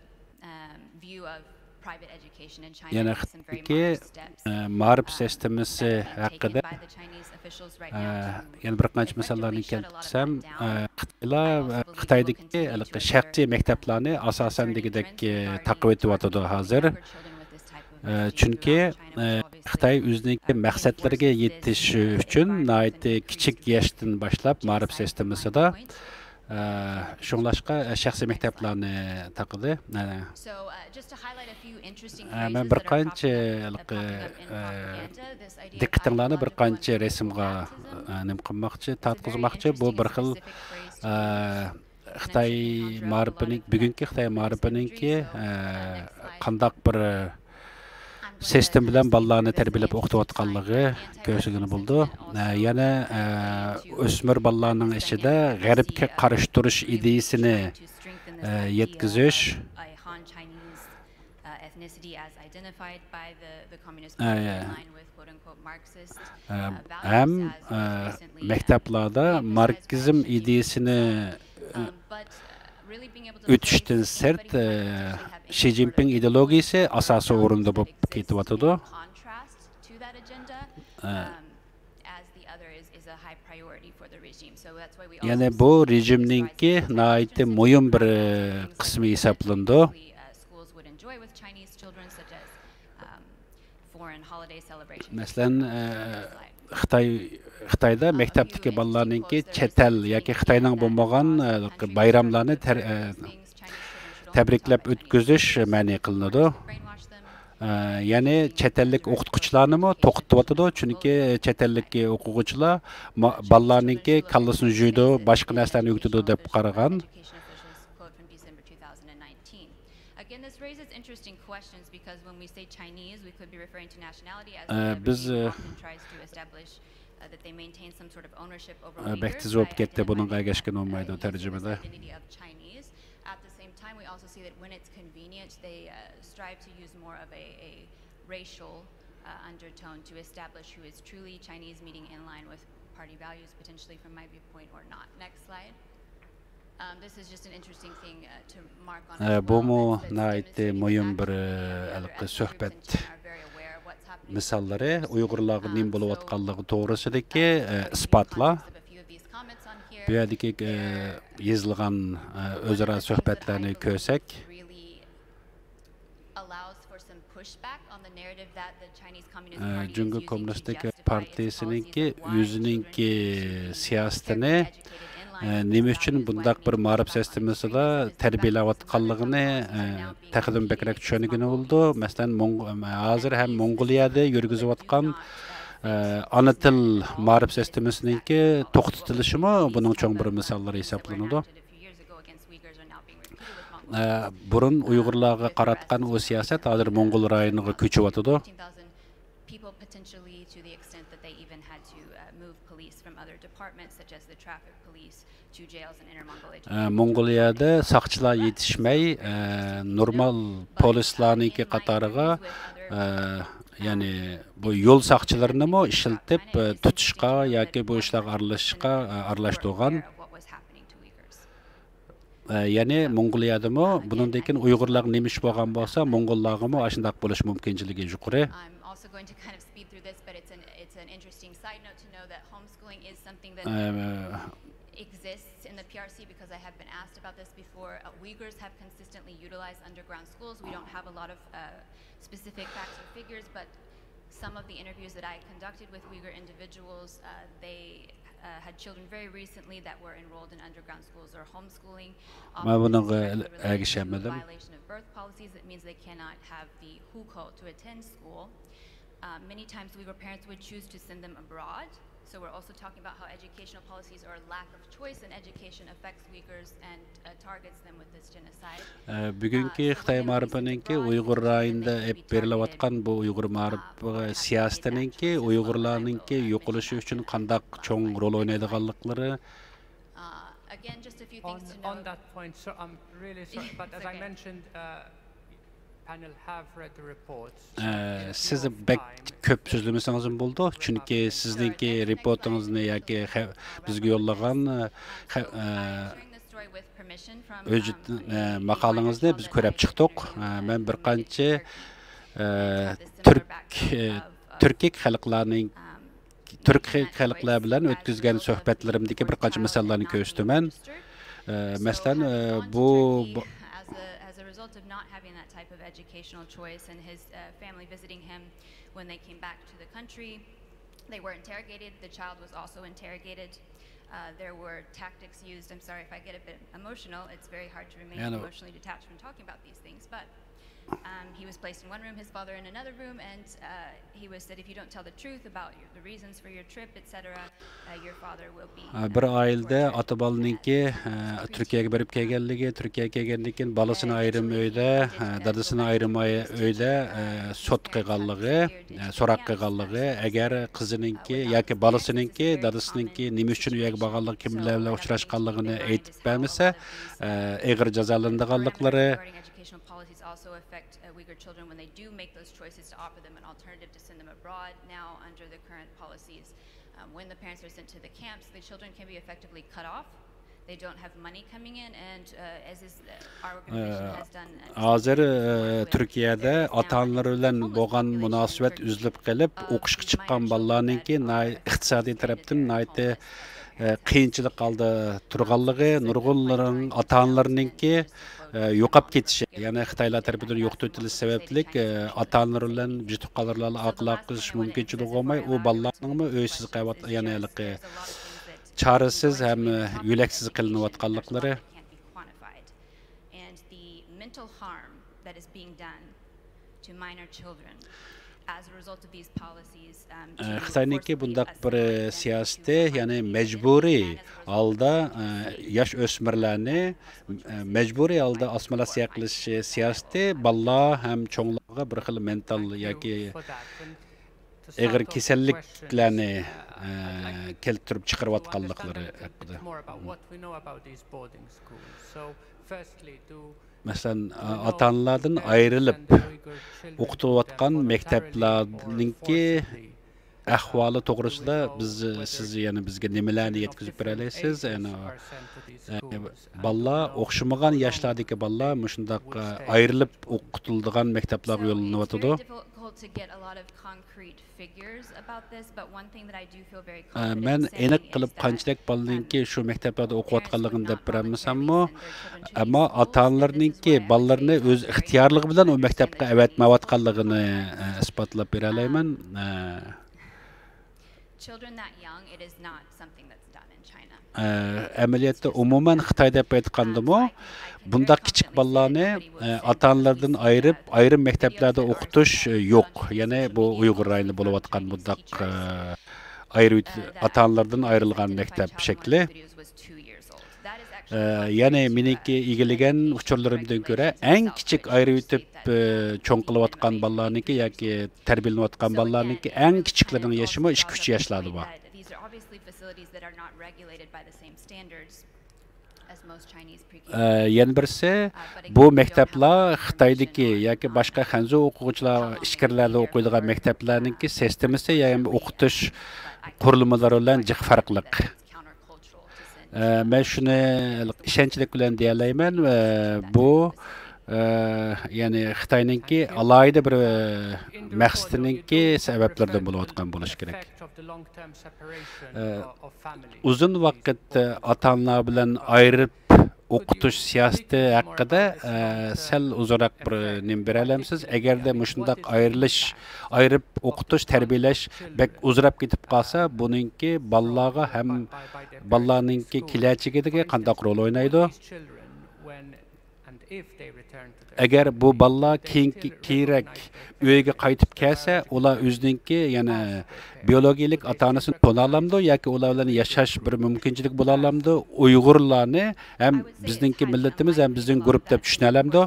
S4: view of private education in China
S22: yana
S4: makes some very
S22: ki
S4: modest steps
S22: ma'rif sistemasi haqida
S4: by the Chinese officials right now
S22: yana bir qancha misollarni keltirsam Xitoydagi shaxsiy maktablarni asosan degidek taqib etyotidi hozir. Chunki Xitoy o'zining maqsadlariga yetish uchun kichik yoshdan boshlab ma'rif sistemasida shunglashqa shaxsiy maktablarni taqidi. Men bir qancha diqqatinglarni bir qancha rasmga nim qilmoqchi, tatqizmoqchi. Bu bir xil Xitoy ma'rifining bugungi Xitoy ma'rifininki qandaq bir sistem bilan bolalarni tarbiyalab o'qitayotganligi ko'rsatilgan bo'ldi. Yana o'smir bolalarning ichida g'arbga qarshi turish ideyasini yetkazish ham maktablarda marksizm ideyasini o'tishdan sirt Xi Jinping ideologiyasi asosiy o'rinda bo'lib ketyapti. Yani bu rejimninki nəhayət mühim bir qismi hisoblandı. Məsələn, Xitayda maktabdagi bolalarninki chet el yoki Xitoyning bo'lmagan bayramlarni tabriklab o'tkazish ma'ni qilinadi. Ya'ni chet ellik o'qituvchilarni to'xtatadi, chunki chet ellik o'quvchilar bolalarninki kallasini juydi, boshqa narsalarni o'qitadi deb qaragan. Biz bektiz bo'lib ketdi, buning agashgan olmaydi tarjimada.
S4: At the same time, we also see that when it's convenient, they strive to use more of a racial undertone to establish who is truly Chinese, meeting in line with party values, potentially from my viewpoint or not. Next slide. This is just an interesting thing to mark on.
S22: Bu mu nəhayət mühim bir söhbət misalları, Uyg'urlarning nim bo'lib atqanligi to'g'risidagi isbotlar. Bu yerdagi yozilgan o'zaro suhbatlarni ko'rsak, Jungo Kommunistik Partiyasininki o'zininki siyosatini nima uchun bundaq bir ma'rif sistemasida tarbiyalayotganligini taqdim bekrak tushungan bo'ldi. Masalan, hozir ham Mongoliyada yurgizayotgan ana til ma'rif sistemasininki to'xtatilishimi buning cho'ng bir misollari hisoblanadi. Burun Uyg'urlarga qaratgan o siyosat hozir Mongol rayoniga ko'chyapti. Mongoliyada saqchilar yetishmay, normal polislarniki qatoriga yani bu yo'l saqchilarini mo ishiltib tutishga yoki bu ishlarga aralashtirgan. Yani Mongoliyada mo buningdan Uyg'urlar nima ish bo'lgan bo'lsa, Mongollarga mo shunday bo'lish mumkinchiligi yuqori.
S4: Exists in the PRC because I have been asked about this before. Uyghurs have consistently utilized underground schools. We don't have a lot of specific facts or figures, but some of the interviews that I conducted with Uyghur individuals, they had children very recently that were enrolled in underground schools or homeschooling. Violation of birth policies, that means they cannot have the hukou to attend school. Many times Uyghur parents would choose to send them abroad. So we're also talking about how educational policies or lack of choice in education affects Uyghurs and targets them with this genocide.
S22: Bugünkü Xitoy ma'rifininki Uyg'ur rayonida berilayotgan bu Uyg'ur ma'rifi siyosatininki Uyg'urlarninki yo'qolishi uchun qanday cho'ng rol o'ynaydiganliklari.
S4: Again, just a few things to note.
S13: On that point, so I'm really sorry, but as I mentioned, panel have read the reports.
S22: Siz bek ko'p so'zlamasangiz bo'ldi, chunki sizning reportingizni yoki bizga yo'llagan Öz maqalınızda biz ko'rib chiqdik. Men bir qancha Türk xalqlar bilan o'tkazgan suhbatlarimdagi bir qancha misollarni ko'rsataman. Masalan, bu
S4: as a result of not having that type of educational choice and his family visiting him when they came back to the country, they were interrogated. The child was also interrogated. There were tactics used. I'm sorry if I get a bit emotional. It's very hard to remain emotionally detached when talking about these things, but he was placed in one room, his father in another room, and he was said, if you don't tell the truth about the reasons for your trip, etc., your father will be.
S22: Bir ailede ata balınınki Türkiye'ye berip kelgenligi, Türkiye'ye kelgenlikin balasını ayrım öyde, dadısını ayrım öyde sot qilganligi, so'roq qilganligi, agar qizininki yoki balasınınki, dadısınınki nima uchun uyaga borganligi, kimlar bilan uchrashganligini aytib bermasa, ig'ir jazolanadiganliklari.
S4: Also affect Uyghur children when they do make those choices to offer them an alternative to send them abroad. Now, under the current policies, when the parents are sent to the camps, the children can be effectively cut off. They don't have money coming in, and as is our organization has done.
S22: Hazır Türkiye'de ata-analar bilan bo'lgan munosabat uzilib qolib, o'qishga chiqqan bolalarningki iqtisodiy tarafdan qiyinchilik qoldi turganligi, nurg'unlarning ata-analarningki yo'qab ketishi, ya'ni Xitoylar tarafidan yo'qotib o'tilish sababli ata-analar bilan yetib qolirlarni aloqa qilish mumkinchiligi bo'lmay, u bolalarning uysiz qolib, ya'ni chorasiz ham yo'laksiz qilinayotganliklari.
S4: And the mental harm that is being done to minor children as a result of these policies.
S22: Xitoyniki bundaq bir siyosati, ya'ni majburiy holda yosh o'smirlarni majburiy holda osmonasiya qilish siyosati bolalar ham cho'nglarga bir xil mental yoki ig'ir kasalliklarni keltirib chiqarayotganliklari haqida. Masalan, ata-analardan ayrılıb o'qitayotgan maktablarningki ahvoli to'g'risida siz yana bizga nimalarni yetkazib bera olasiz? Bolalar o'xshamagan yoshlardagi bolalar mushundaq ayrılıb o'qitiladigan maktablarga yo'llanayotdi. Men aniq qilib qanchalik bolalarningki shu maktablarda o'qiyotganligini deb berolmasammi, ammo ota-onalarningki bolalarni o'z ixtiyorligi bilan o maktabga avatmayotganligini isbotlab bera olaman.
S4: Children that young, it is not something that's done in China.
S22: Amaliyotda umuman Xitoyda aytgandimi, bundaq kichik bolalarni ota-onalardan ayirib, ayrim maktablarda o'qitish yo'q. Ya'ni bu Uyg'ur rayonida bo'layotgan bundaq ota-onalardan ayrilgan maktab shakli. Ya'ni meniki egilagan uchurlarimdan ko'ra eng kichik ayirib o'tib cho'ng qilayotgan bolalarniki yoki tarbiyalanayotgan bolalarniki eng kichiklarining yoshi 2-3 yoshlarda bor. Yana birisi, bu maktablar Xitoydagi yoki boshqa Xanzu o'quvchilar ishkirlarda o'qiydigan maktablarningki sistemasi, ya'ni o'qitish qurilmalari bilan jiq farqli. Men shuni ishonchlik bilan deya olaman, bu ya'ni Xitoyningki alohida bir maqsadiningki sabablardan bo'layotgan bo'lishi kerak. Uzun vaqt ota-onalar bilan ayirib o'qitish siyosati haqida sal uzunroq bir nim bera olamsiz? Agarda mushundaq ayirib o'qitish, tarbiyalash bek uzrab ketib qolsa, buningki bolalarga ham bolalarningki kelajagidagi qanday rol o'ynaydi? Agar bu bolalar keyinroq uyga qaytib kelsa, ular o'zininki yana biologik ota-onasini to'nalamdi yoki ular bilan yashash bir mumkinchilik bo'lalamdi? Uyg'urlarni ham bizningki millatimiz ham bizning guruh deb tushunalamdi?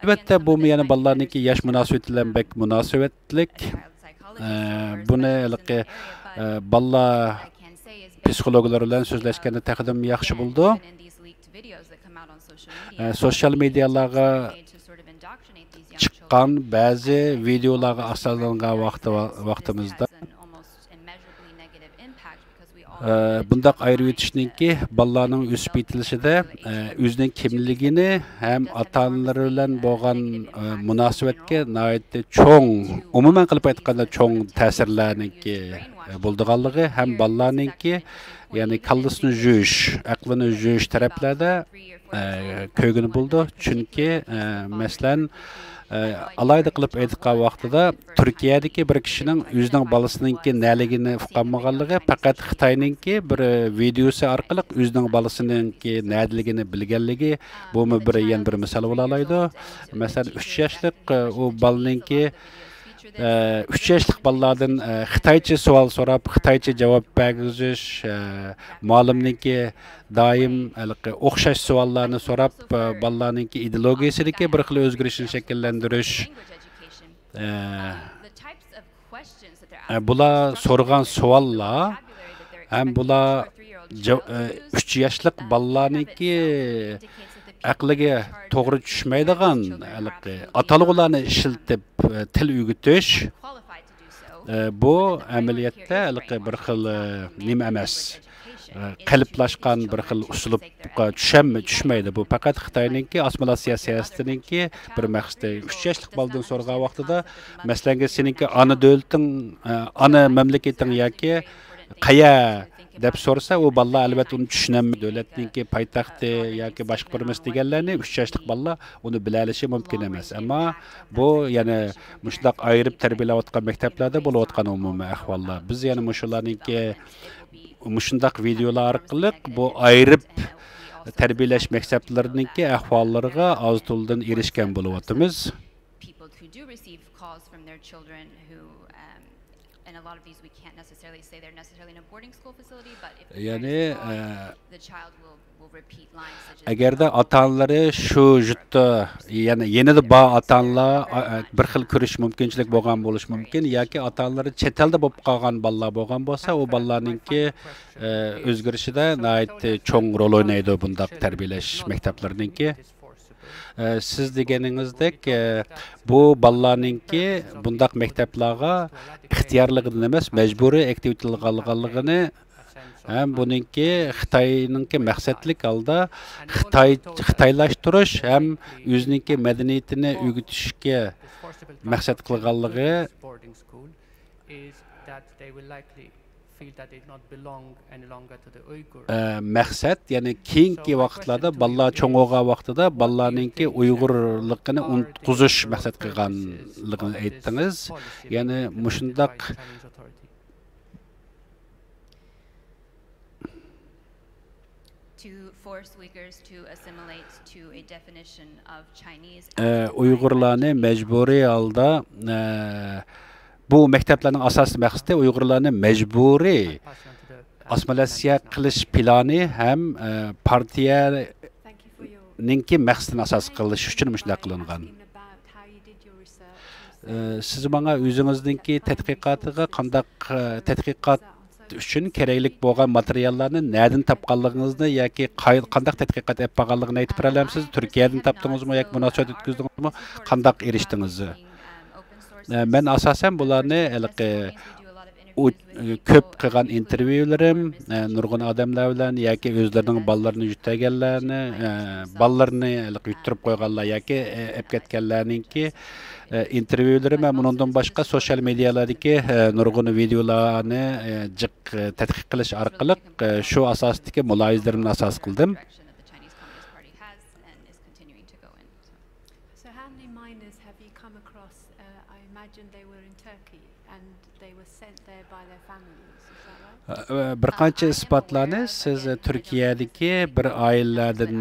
S22: Albatta bu yana bolalarningki yosh munosabati bilan bek munosabatlik. Buni bolalar psixologlar bilan so'zlashganda taqdim yaxshi bo'ldi. Sosyal medyalarga chiqqan ba'zi videolarga asoslangan vaqtimizda Bundaq ayırıb ötüşninki balalarning ösüp yetilishida özünün kimligini hem ata-analары bilan bo'lgan munosabatga nihoyatda cho'ng, umuman qilib aytganda cho'ng ta'sirlarniki bo'ldiganligi ham balalarningki, ya'ni kallasini juyish, aqlini juyish taraflarda ko'gini bo'ldi. Chunki masalan alayda qilib aytgan vaqtida Turkiyadagi bir kishining o'zining balasiningki naligini uqolmaganligi, faqat Xitoyninki bir videosi orqali o'zining balasiningki nadiligini bilganligi bu bir yana bir misol bo'la oladi. Masalan 3 yoshlik u balaninki 3 yoshlik balalardan Xitoycha savol so'rab, Xitoycha javob bergizish, muallimniki doim o'xshash savollarni so'rab, balalarningki ideologiyasiga bir xil o'zgarishni shakllantirish. Bular so'rgan savollar ham bular 3 yoshlik balalarningki aqliga to'g'ri tushmaydigan atalg'ularni ishlatib til o'rgatish bu amaliyotda bir xil nima emas, qaliblashgan bir xil uslubga tushmaydi. Bu faqat Xitoyninki assimilyatsiya siyosatininki bir maqsadi. 3 yoshlik boladan so'rgan vaqtida masalan seninki ana davlating, ana mamlakating yoki qaya deb so'rasa, u balla albatta uni tushunmaydi. Davlatninki poytaxti yoki boshqa bir mis deganlarni 3 yoshlik balla uni bila olishi mumkin emas. Ammo bu yana mushundaq ayirib tarbiyalayotgan maktablarda bo'layotgan umumiy ahvollar. Biz yana mushularninki mushundaq videolar orqali bu ayirib tarbiyalash maktablarininki ahvollariga oz-to'ldan erishgan bo'layotimiz.
S4: And a lot of these we can't necessarily say they're necessarily in a boarding school facility, but if the child will repeat lines such as
S22: agarda ota-onalari shu jutda, ya'ni yenida bor ota-onalar bir xil ko'rish mumkinchilik bo'lgan bo'lishi mumkin, yoki ota-onalari chet elda bo'lib qolgan bolalar bo'lgan bo'lsa, u bolalarningki o'zgarishida nihoyatda cho'ng rol o'ynaydi bundaq tarbiyalash maktablarininki. Siz deganingizdek bu balalarninki bundaq maktablarga ixtiyorligidan emas, majburiy aktivitetlariga ham buningki Xitoyninki maqsadlik holda xitoylashtirish ham o'zininki madaniyatini o'rgatishga maqsad qilganligi maqsad, ya'ni keyingi vaqtlarda balalar cho'ng'o'g'a vaqtida balalarninki uyg'urligini unutqizish maqsad qilganligini aytdingiz. Ya'ni mushundaq Uyg'urlarni majburiy holda bu maktablarning asosiy maqsadi Uyg'urlarni majburiy assimilyatsiya qilish plani ham partiyaninki maqsadini asos qilish uchun shunday qilingan. Siz menga o'zingizningki tadqiqotiga qandaq tadqiqot uchun keraklik bo'lgan materiallarni nereden topganligingizni yoki qandaq tadqiqot olib borganligini aytib bera olamsiz? Turkiyadan topdingizmi yoki munosabat o'tkazingizmi? Qandaq erishdingiz? Men asosan bularni ko'p qilgan intervyularim nurg'un odamlar bilan yoki o'zlarining bolalarini yutaganlarni, bolalarini yutirib qo'yganlar yoki olib ketganlarninki intervyularim va bundan boshqa sosyal medialardagi nurg'un videolarni jiq tadqiq qilish orqali shu asosdagi mulohazalarimni asos qildim. Bir qancha isbotlarni siz Turkiyadagi bir oilalardan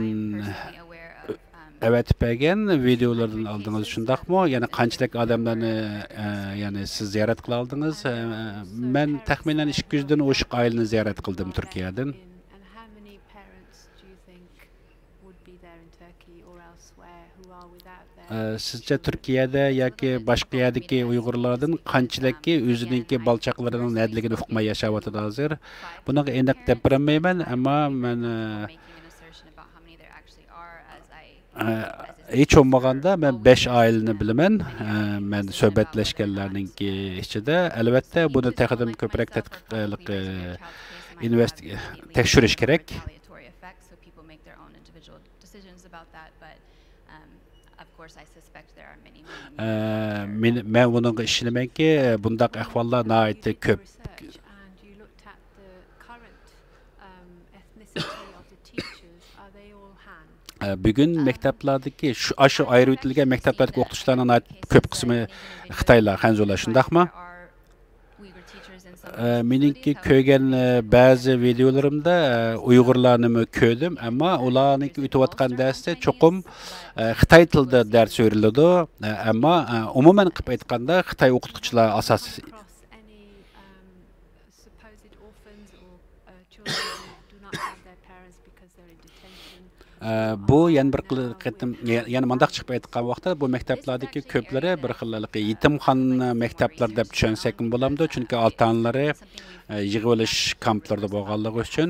S22: avatib bergan videolardan oldingiz, shundaqmi? Ya'ni qanchalik odamlarni ya'ni siz ziyorat qila oldingiz? Men taxminan 200 dan oshiq oilani ziyorat qildim Turkiyadan. Sizce Turkiyada yoki boshqa yerdagi Uyg'urlardan qanchalik o'zininki balchaqlarining nadligini uqmay yashayotdi hozir? Buni aniq deb bermayman, ammo men Hiç olmaganda ben 5 aileni bilemen. Men söhbetleşkenlerninki içinde elbette bunu texadim köprek tetqiqlik tekşiriş gerek. Men bunun işlemenki bundaq ahvallar naiti köp. Bugün mekteplardaki şu ayrı etilgen mekteplardaki o'qituvchilarning ait ko'p qismi Xitoylar, Hanzolar, shundaqmi? Meningki ko'rgan ba'zi videolarimda Uyg'urlarni ko'rdim, ammo ularniki o'tayotgan darsda cho'qim Xitoy tilida dars o'riladi, ammo umuman qilib aytganda Xitoy o'qituvchilar asos bu yana bir qitim yana mandaq chiqib aytgan vaqtda bu maktablardagi ko'plari bir xillik yetimxon maktablar deb tushunsak bo'lamdi, chunki ota-onalari yig'ib olish kamplarida bo'lganligi uchun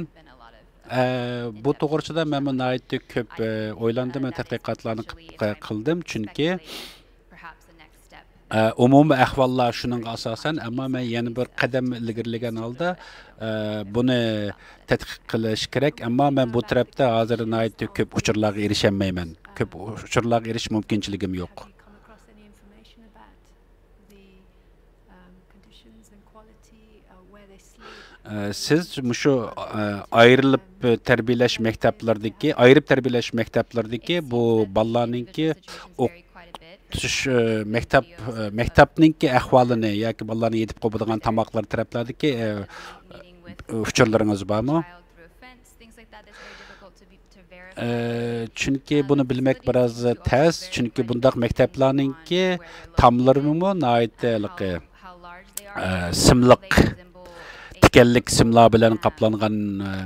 S22: bu to'g'risida men nihoyatda ko'p o'ylandim, tadqiqotlarni qildim, chunki umumiy ahvollar shuningga asosan, ammo men yana bir qadam ilgarilagan holda buni tadqiq qilish kerak, ammo men bu tarafda hozir nihoyatda ko'p uchurlarga erishamayman. Ko'p uchurlarga erish mumkinchiligim yo'q. Siz shu ayrilib tarbiyalash maktablaridagi, ayirib tarbiyalash maktablaridagi bu bolalarningki maktabninki ahvolini yoki bolalarni yetib qo'yadigan tamoqlar taraflardagi uchurlaringiz bormi? Chunki buni bilmek biroz tez, chunki bundaq maktablarninki tamlarimi nihoyatda simliq tikanlik simlar bilan qoplangan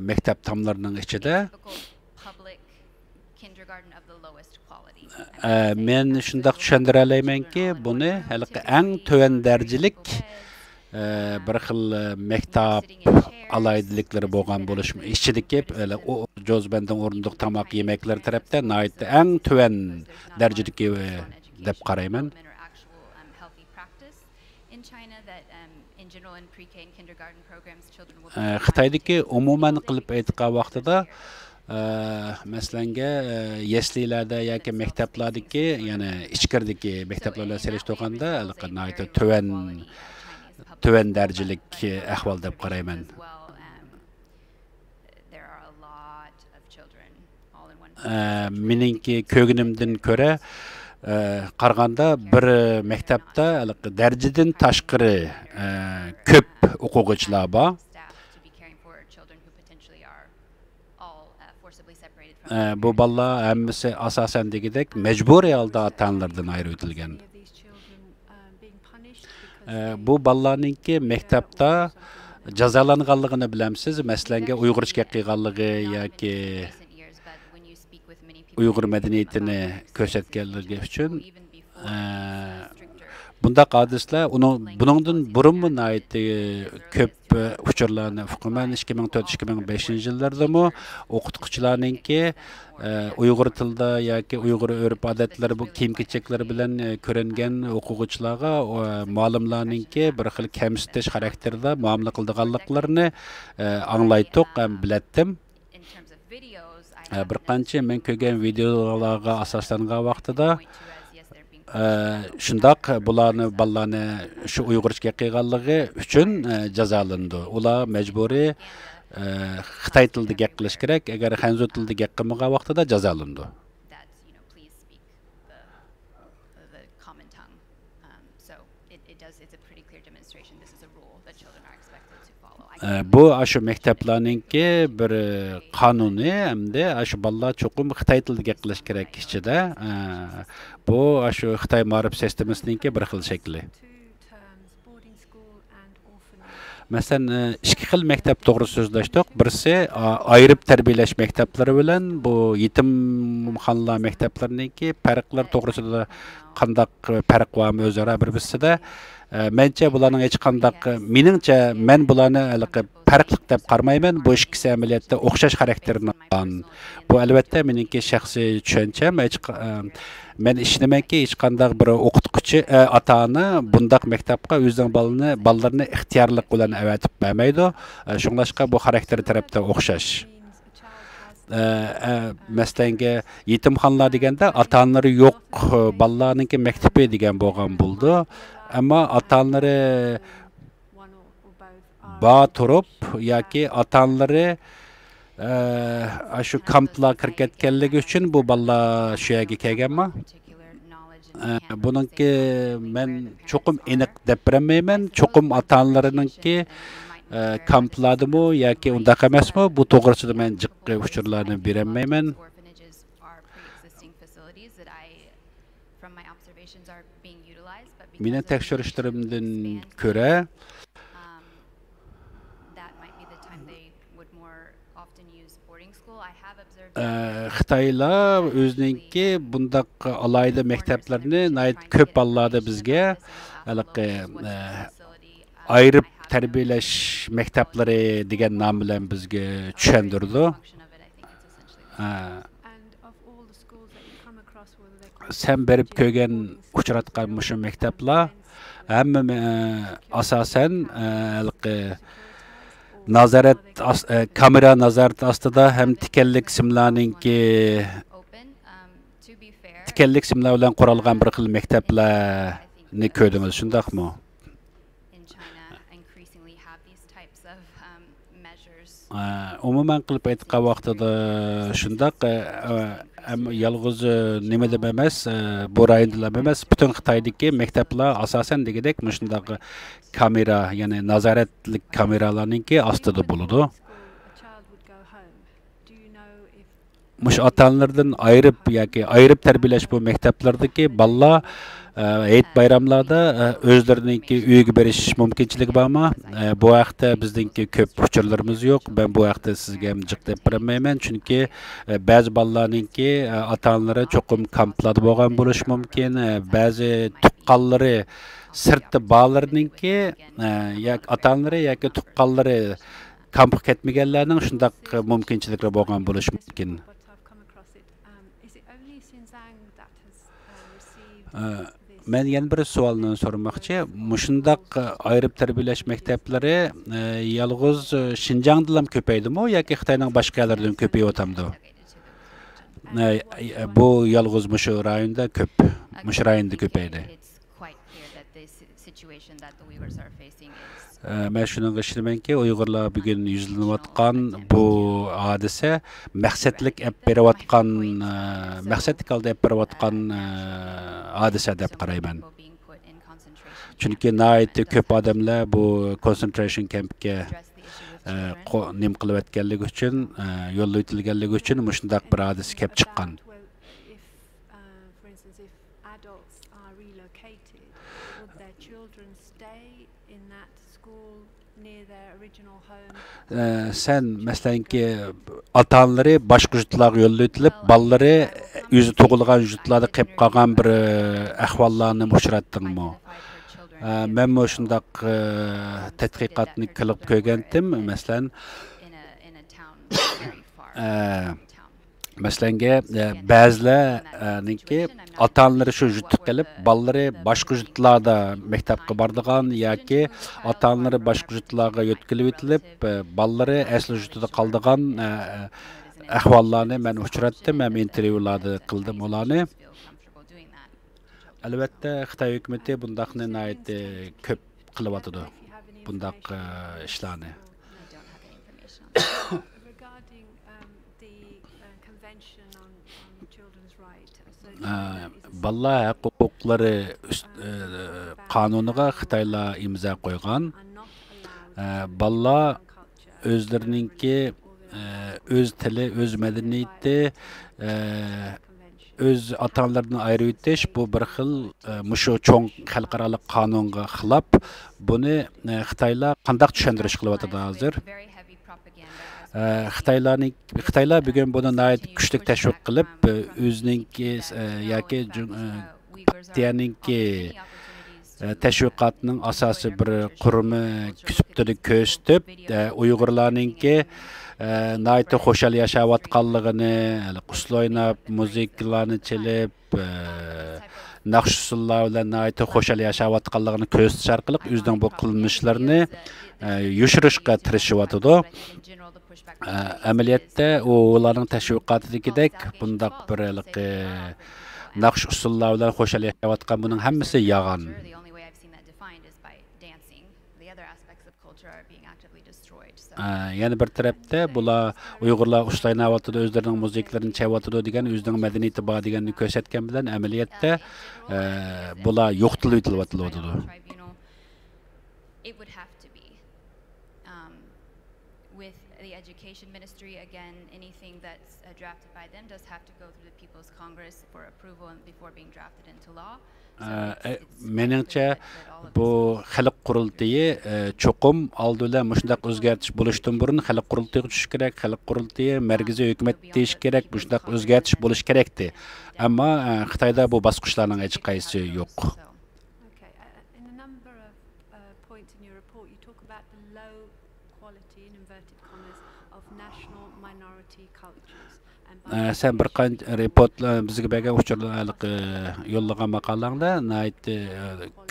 S22: maktab tamlarining ichida men shundoq tushundira olmaymanki, buni haliqi eng to'van darajalik bir xil maktab alaydilikleri bo'lgan bo'lish ichidagi jo'zbandan o'rindiq tamoq yemaklar tarafdan nihoyatda eng to'van darajadagi deb qarayman. Xitoydagi umuman qilib aytgan vaqtida masalanga yeslilarda yoki maktablardagi, ya'ni ichkiridagi maktablarga selishtirganda nihoyatda to'van darajalik ahvol deb qarayman. Meningki ko'nglimdan ko'ra qaraganda bir maktabda darajadan tashqari ko'p o'quvchilar bor. Bu bolalar hammasi asosan degidek majburiy holda ota-onalardan ayirib o'tilgan. Bu bolalarninki maktabda jazolanganligini bilamsiz. Masalanga Uyg'urcha qilganligi yoki Uyg'ur madaniyatini ko'rsatganligi uchun bundaq hadislar buningdan burunmi nihoyatda ko'p uchurlarni hukuman 2004-2005 yillardami o'qituvchilarninki Uyg'ur tilida yoki Uyg'ur urf-odatlari bu kiyim-kechaklari bilan ko'ringan o'quvchilarga muallimlarninki bir xil kamsitish xarakterida muomala qilganliklarini anglaydiq ham bilatdim. Bir qancha men ko'rgan videolarga asoslangan vaqtida shundoq bularni bolalarni shu Uyg'urcha qilganligi uchun jazolandi. Ular majburiy Xitoy tilida gap qilish kerak, agar Hanzo tilida gap qilmagan vaqtida jazolandi. Bu aşı maktablarninki bir qonuni hamda aşı bolalar cho'qim Xitoy tilida gap qilish kerak ichida. Bu aşı Xitoy ma'rif sistemasiningki bir xil shakli. Masalan, ikki xil maktab to'g'ri so'zlashdik. Birisi ayirib tarbiyalash maktablari bilan bu yetimxonalar maktablariniki farqlar to'g'risida qandaq farq bormi o'zaro bir-birsida. Mencha bularning hech qandaq meningcha men bularni farqli deb qaramayman. Bu ikkisi amaliyotda o'xshash xarakterni olgan. Bu albatta meningki shaxsiy tushuncham. Men ishonamanki hech qandaq bir o'qituvchi ota-ona bundaq maktabga o'zining bolalarni ixtiyorlik bilan avatib bermaydi. Shunglashqa bu xarakter tarafda o'xshash. Masalan, yetimxonalar deganda ota-onalari yo'q bolalarningki maktabi degan bo'lgan bo'ldi. Ammo ota-onalari bor turib yoki ota-onalari shu kamplar kirib ketganligi uchun bu bolalar shu yerga kelganmi? Buningki men cho'qim aniq deb bermayman. Cho'qim ota-onalarininki kamplardimi yoki undaq emasmi? Bu to'g'risida men jiqqa uchurlarni berolmayman. Meni tekshirishlarimdan ko'ra Xitoylar o'zininki bundaq alayda maktablarni ko'p bolalarda bizga ayirib tarbiyalash maktablari degan nom bilan bizga tushundirdi. Sen berib ko'rgan uchratgan mushu maktablar hamma asosan nazorat kamera nazorati ostida ham tikanlik simlarninki tikanlik simlar bilan quralgan bir xil maktablarni ko'rdingiz, shundaqmi? Umuman qilib aytgan vaqtida shundaq yolg'iz nima deb emas, bu rayonda emas, butun Xitoydagi maktablar asosan degidek shundaq kamera, ya'ni nazoratlik kameralarninki ostida bo'ladi. Mush ota-onalardan ayirib tarbiyalash bu maktablardagi bolalar Eid bayramlarda o'zlariniki uyiga berish mumkinchiligi bormi? Bu haqda bizningki ko'p uchurlarimiz yo'q. Ben bu haqda sizga ham jiq deb bermayman, chunki ba'zi bolalarninki ota-onalari cho'qim kamplarda bo'lgan bo'lishi mumkin. Ba'zi tuqqanlari sirtda bolalarninki yoki ota-onalari yoki tuqqanlari kampga ketmaganlarning shundaq mumkinchiliklari bo'lgan bo'lishi mumkin. Men yana bir savolni so'ramoqchi. Mushundaq ayirib tarbiyalash maktablari yolg'iz Xinjiangda ham ko'paydimi yoki Xitoyning boshqa yerlarida ko'payotamdi? Bu yolg'iz mushu rayonda ko'p, mushu rayonda ko'paydi. Men shunga ishonamanki, Uyg'urlar bugun yuzlanayotgan bu hodisa maqsadlik olib berayotgan, maqsadlik olib berayotgan hodisa deb qarayman. Chunki nihoyatda ko'p odamlar bu concentration campga nim qilib o'tganligi uchun, yo'lga o'tilganligi uchun shundaq bir hodisa kelib chiqqan. Sen masalanki ota-onalari boshqa yurtlarga yo'lga o'tilib, bolalari o'zi tug'ilgan yurtlarda qolib qolgan bir ahvollarni uchratdingmi? Men shundaq tadqiqotni qilib ko'rgandim. Masalan, ba'zilarniki ota-onalari shu yurtga kelib, bolalari boshqa yurtlarda maktabga bordigan yoki ota-onalari boshqa yurtlarga yo'tkilib o'tilib, bolalari asli yurtida qoldigan ahvollarni men uchratdim, men intervyularda qildim ularni. Albatta, Xitoy hukumati bundaqni nihoyatda ko'p qilyotdi, bundaq ishlarni. Balla huquqlari qonuniga Xitoylar imzo qo'ygan. Balla o'zlarininki o'z tili, o'z madaniyati, öz ata-analardan ayırıp etiş bu bir xil muşu çoğ xalqaralıq qanunga xilap. Bunu Xitaylar qandaq düşündürüş qılıp hazır. Xitaylar bugün bunu nəhayət güclük təşviq qılıb özününki yoki Partiyaninki təşviqatının asası bir qurumi küsübtürü köstüb Uyğurlarninki nəhayət xoşal yaşayatqanlığını, quslu oynab, muzikalarını çalıb, naqş usullar bilan nəhayət xoşal yaşayatqanlığını köstüş arqılıq özünün bu qılmışlarını yushirishga tirishyapti. Amaliyotda ularning tashviqotidagidek bundaq bir naqsh usullar bilan xo'shal yashayotgan buning hammasi yolg'on. Yani bir tarafda bular Uyg'urlar ushlayapti, o'zlarining musiqalarini chalyapti degan o'zining madaniyati bor deganni ko'rsatgan bilan amaliyotda bular yo'qtilib o'tilyapti.
S4: It would have to be. With the Education Ministry, again, anything that's drafted by them does have to go through the People's Congress for approval and before being drafted into law.
S22: Meningcha bu xalq qurultiyi cho'qim oldida mushundaq o'zgartish bo'lishdan burun xalq qurultiyiga tushish kerak, xalq qurultiyi markaziy hukumat deyish kerak, mushundaq o'zgartish bo'lish kerakdi. Ammo Xitoyda bu bosqichlarning hech qaysi yo'q. Sen bir qancha reportlar bizga bergan uchurlarni yo'llagan maqolangda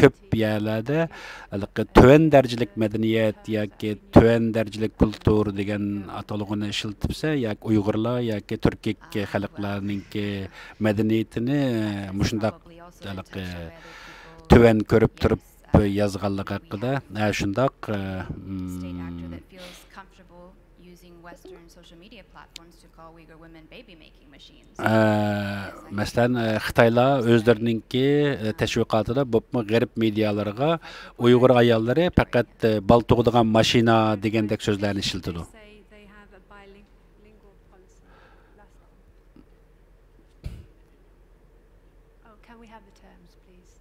S22: ko'p yerlarda tuvan darajalik madaniyat yoki tuvan darajalik kultur degan atalg'ini ishlatibsa, yoki Uyg'urlar yoki turkik xalqlarning madaniyatini mushundaq tuvan ko'rib turib yozganligi haqida shundoq
S4: Western social media platforms to call Uyghur women baby-making machines.
S22: Məsələn, Xitaylar özləriningki təşviqatında bu qərb medialarına Uyğur ayolları faqat bal to'g'digan mashina degandek so'zlarni ishlatadi.
S10: Can we have the terms, please?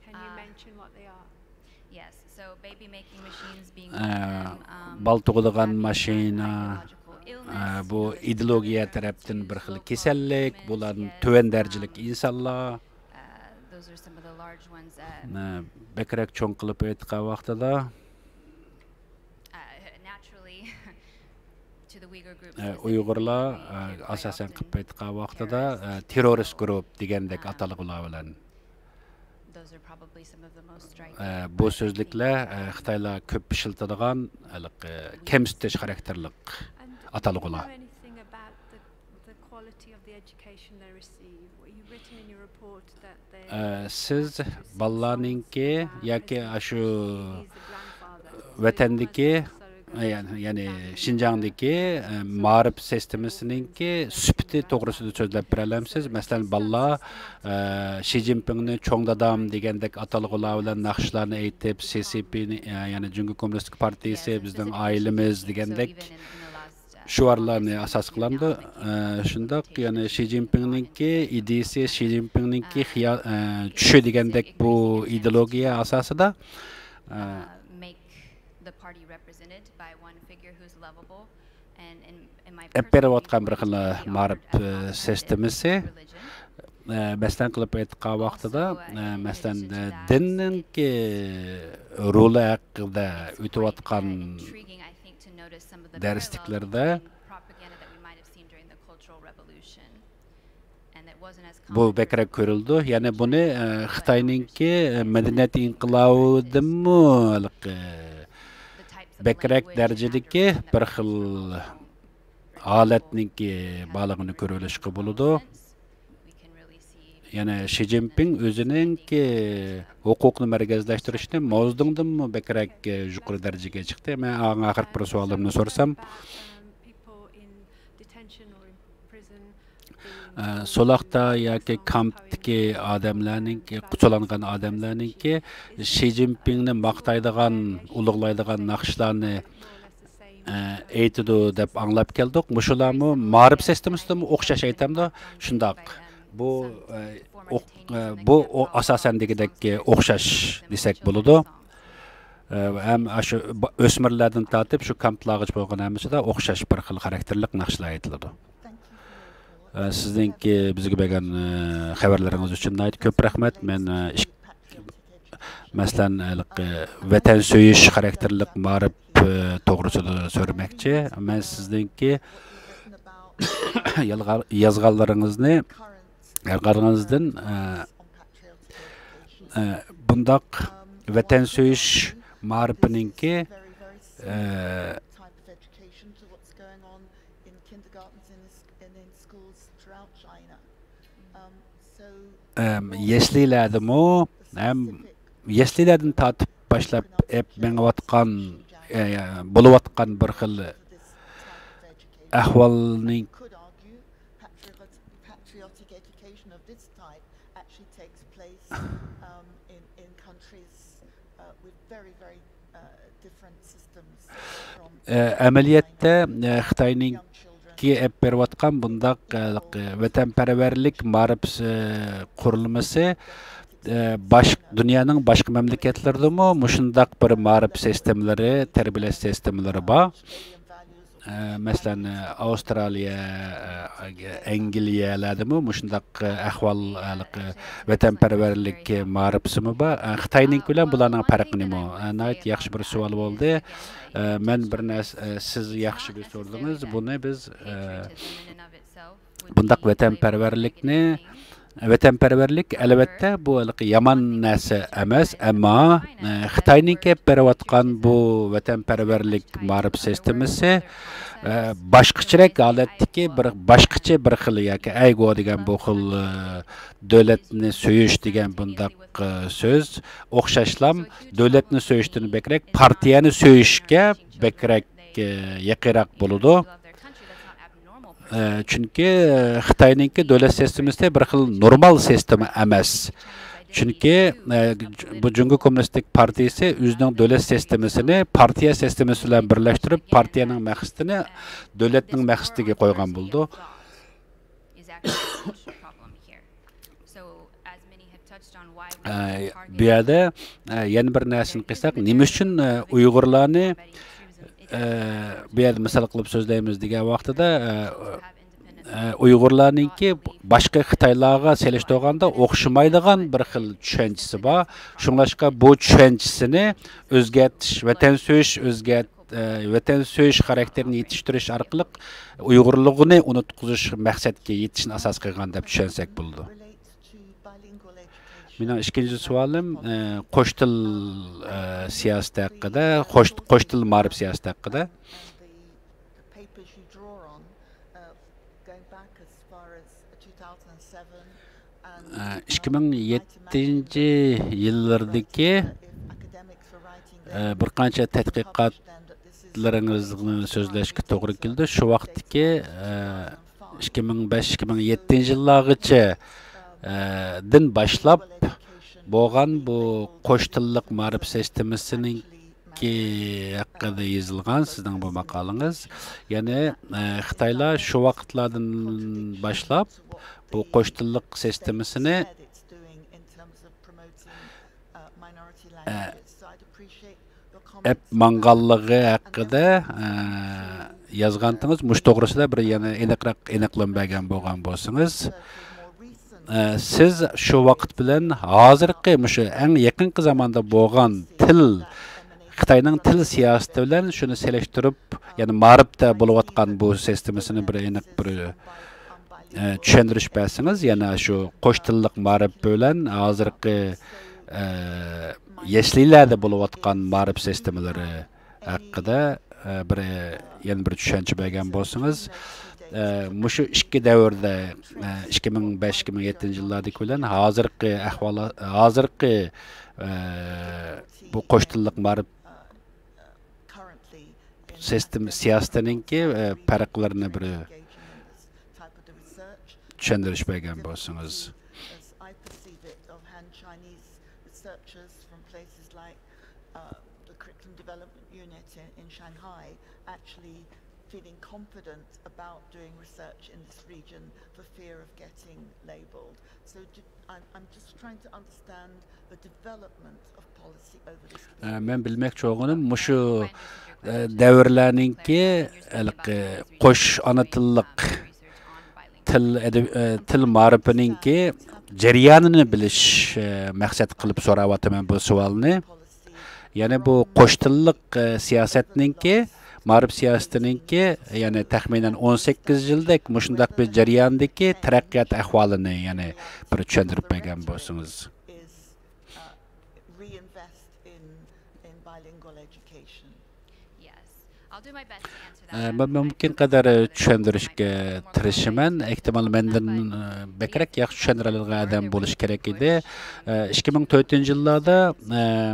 S10: Can you mention what they are?
S4: Yes, so baby-making machines being
S22: bal to'g'digan mashina bu ideologiya tarafdan bir xil kasallik, bularning tuvan darajalik insonlar.
S4: Those are some of the large ones.
S22: Bekrak cho'ng qilib aytgan vaqtida
S4: naturally to the Uyghur groups.
S22: Uyg'urlar asosan qilib aytgan vaqtida terrorist guruh degandek atalg'ular bilan bu so'zliklar Xitoylar ko'p ishlatadigan kamsitish xarakterlik atalg'ular. Siz bolalarningki yoki shu vatandagi yani Şinjan'daki ma'rif sistemasininki süpti to'g'risida so'zlab bera olamsiz? Masalan, bolalar Xi Jinpingni cho'ng dadam degandek atalg'ular bilan naqshlarni aytib, CCPni yani Jungo Kommunistik Partiyasi bizning oilamiz degandek shuarlarni asos qiladi. Shundoq, yani Xi Jinpingninki ideyasi, Xi Jinpingninki tushi degandek bu ideologiya asosida
S4: the party represented by one figure who's lovable and in my
S22: berayotgan bir xil ma'rif sistemasi masalan qilib aytgan vaqtida masalan dinninki roli haqida o'tayotgan darsliklarda bu bekrak ko'rildi. Ya'ni buni Xitoyninki madaniyat inqilobidanmi bekrak darajadagi bir xil holatninki balig'ini ko'rilishga bo'ladi. Ya'ni Xi Jinping o'zininki huquqni markazlashtirishni mo'zdingdanmi bekrak yuqori darajaga chiqdi. Men oxirgi bir savolimni so'rsam, Solaqda yoki kampdagi odamlarninki, qucholangan odamlarninki Xi Jinpingni maqtaydigan, ulug'laydigan naqshlarni aytidi deb anglab keldik. Muşularmı ma'rif sistemasidan o'xshash aytamda. Shundoq. Bu asosan degidek o'xshash desak bo'ladi. Ham shu o'smirlardan tortib shu kamplargacha bo'lgan hammasida o'xshash bir xil xarakterlik naqshlar aytiladi. Sizningki bizga bergan xabarlaringiz uchun ko'p rahmat. Men masalan vatan so'yish xarakterlik ma'rif to'g'risida so'ramoqchi. Men sizningki yozganlaringizni yarqaringizdan bundoq vatan so'yish ma'rifininki yeslilardimi ham yeslilardan tortib boshlab mengayotgan bo'layotgan bir xil ahvolning amaliyotda Xitoyning ep berayotgan bundaq vatanparvarlik ma'rif qurilmasi dunyoning boshqa mamlakatlaridami mushundaq bir ma'rif sistemalari, tarbiyalash sistemalari bor. Masalan, Avstraliya, Angliyalardami mushundaq ahvol vatanparvarlik ma'rifsimi bor. Xitoyning bilan bularning farqi nima? Nayt yaxshi bir savol bo'ldi. Men bir narsa siz yaxshi bir so'radingiz. Buni biz bundaq vatanparvarlik albatta bu yomon narsa emas, ammo Xitoyning kelib berayotgan bu vatanparvarlik ma'rif sistemasi boshqacharak holatdagi boshqacha bir xil yoki aygo degan bu xil davlatni so'yish degan bundaq so'z o'xshashlam davlatni so'yishdan bekrak partiyani so'yishga bekrak yaqinroq bo'ladi. Chunki Xitoyninki davlat sistemasi bir xil normal sistema emas. Chunki bu Jungo Kommunistik Partiyasi o'zining davlat sistemasini partiya sistemasi bilan birlashtirib, partiyaning maqsadini davlatning maqsadiga qo'ygan bo'ldi. Bu yerda yana bir narsani qilsak, nima uchun Uyg'urlarni bu yerda misol qilib so'zlaymiz degan vaqtida Uyg'urlarningki boshqa Xitoylarga selishtirganda o'xshamaydigan bir xil tushunchasi bor. Shunlashqa bu tushunchisini o'zgartish, vatan so'yish xarakterini yetishtirish orqali Uyg'urligini unutqizish maqsadga yetishni asos qilgan deb tushunsak bo'ladi. Mening ikkinchi savolim qo'sh til siyosati haqida, qo'sh til ma'rif siyosati haqida. 2007-yillardagi bir qancha tadqiqotlaringizni so'zlashga to'g'ri keldi. Shu vaqtdagi 2005-2007-yillargacha din boshlab bo'lgan bu qo'sh tillik ma'rif sistemasining haqida yozilgan sizning bu maqolangiz. Ya'ni Xitoylar shu vaqtlardan boshlab bu qo'sh tillik sistemasini manganligi haqida yozgandingiz. Mush to'g'risida bir yana aniqlanmagan bo'lgan bo'lsangiz, siz shu vaqt bilan hozirgi shu eng yaqinqi zamonda bo'lgan til Xitoyning til siyosati bilan shuni selishtirib, ya'ni ma'rifda bo'layotgan bu sistemasini bir aniq bir tushuntirish bersangiz, yana shu qo'sh tillik ma'rif bilan hozirgi yashlilarda bo'layotgan ma'rif sistemalari haqida yana bir tushuncha bergan bo'lsangiz, mushu ikki davrda 2005-2007-yillardagi bilan hozirgi ahvol, hozirgi bu qo'sh tillik ma'rif sistem siyosatininki farqlarini bir tushuntirish bergan bo'lsangiz.
S5: curriculum development unit in Shanghai actually feeling confident about doing research in this region for fear of getting labelled. So I'm just trying to understand the development of policy over this period.
S22: Men bilmekçi olduğum şu devirlerninki qo'sh ana tilliq til ma'rifininki jarayonini bilish maqsad qilib so'rayapman bu savolni. Ya'ni bu qo'sh tilliq siyosatninki ma'rif siyosatininki ya'ni taxminan 18 yildek mushundaq bir jarayondagi taraqqiyot ahvolini ya'ni bir tushuntirib bergan bo'lsangiz. Ben mümkün kadar tushuntirishga tirishiman. Ehtimal mendan bekrak yaxshi tushuntiradigan odam bo'lish kerak edi. 2004-yillarda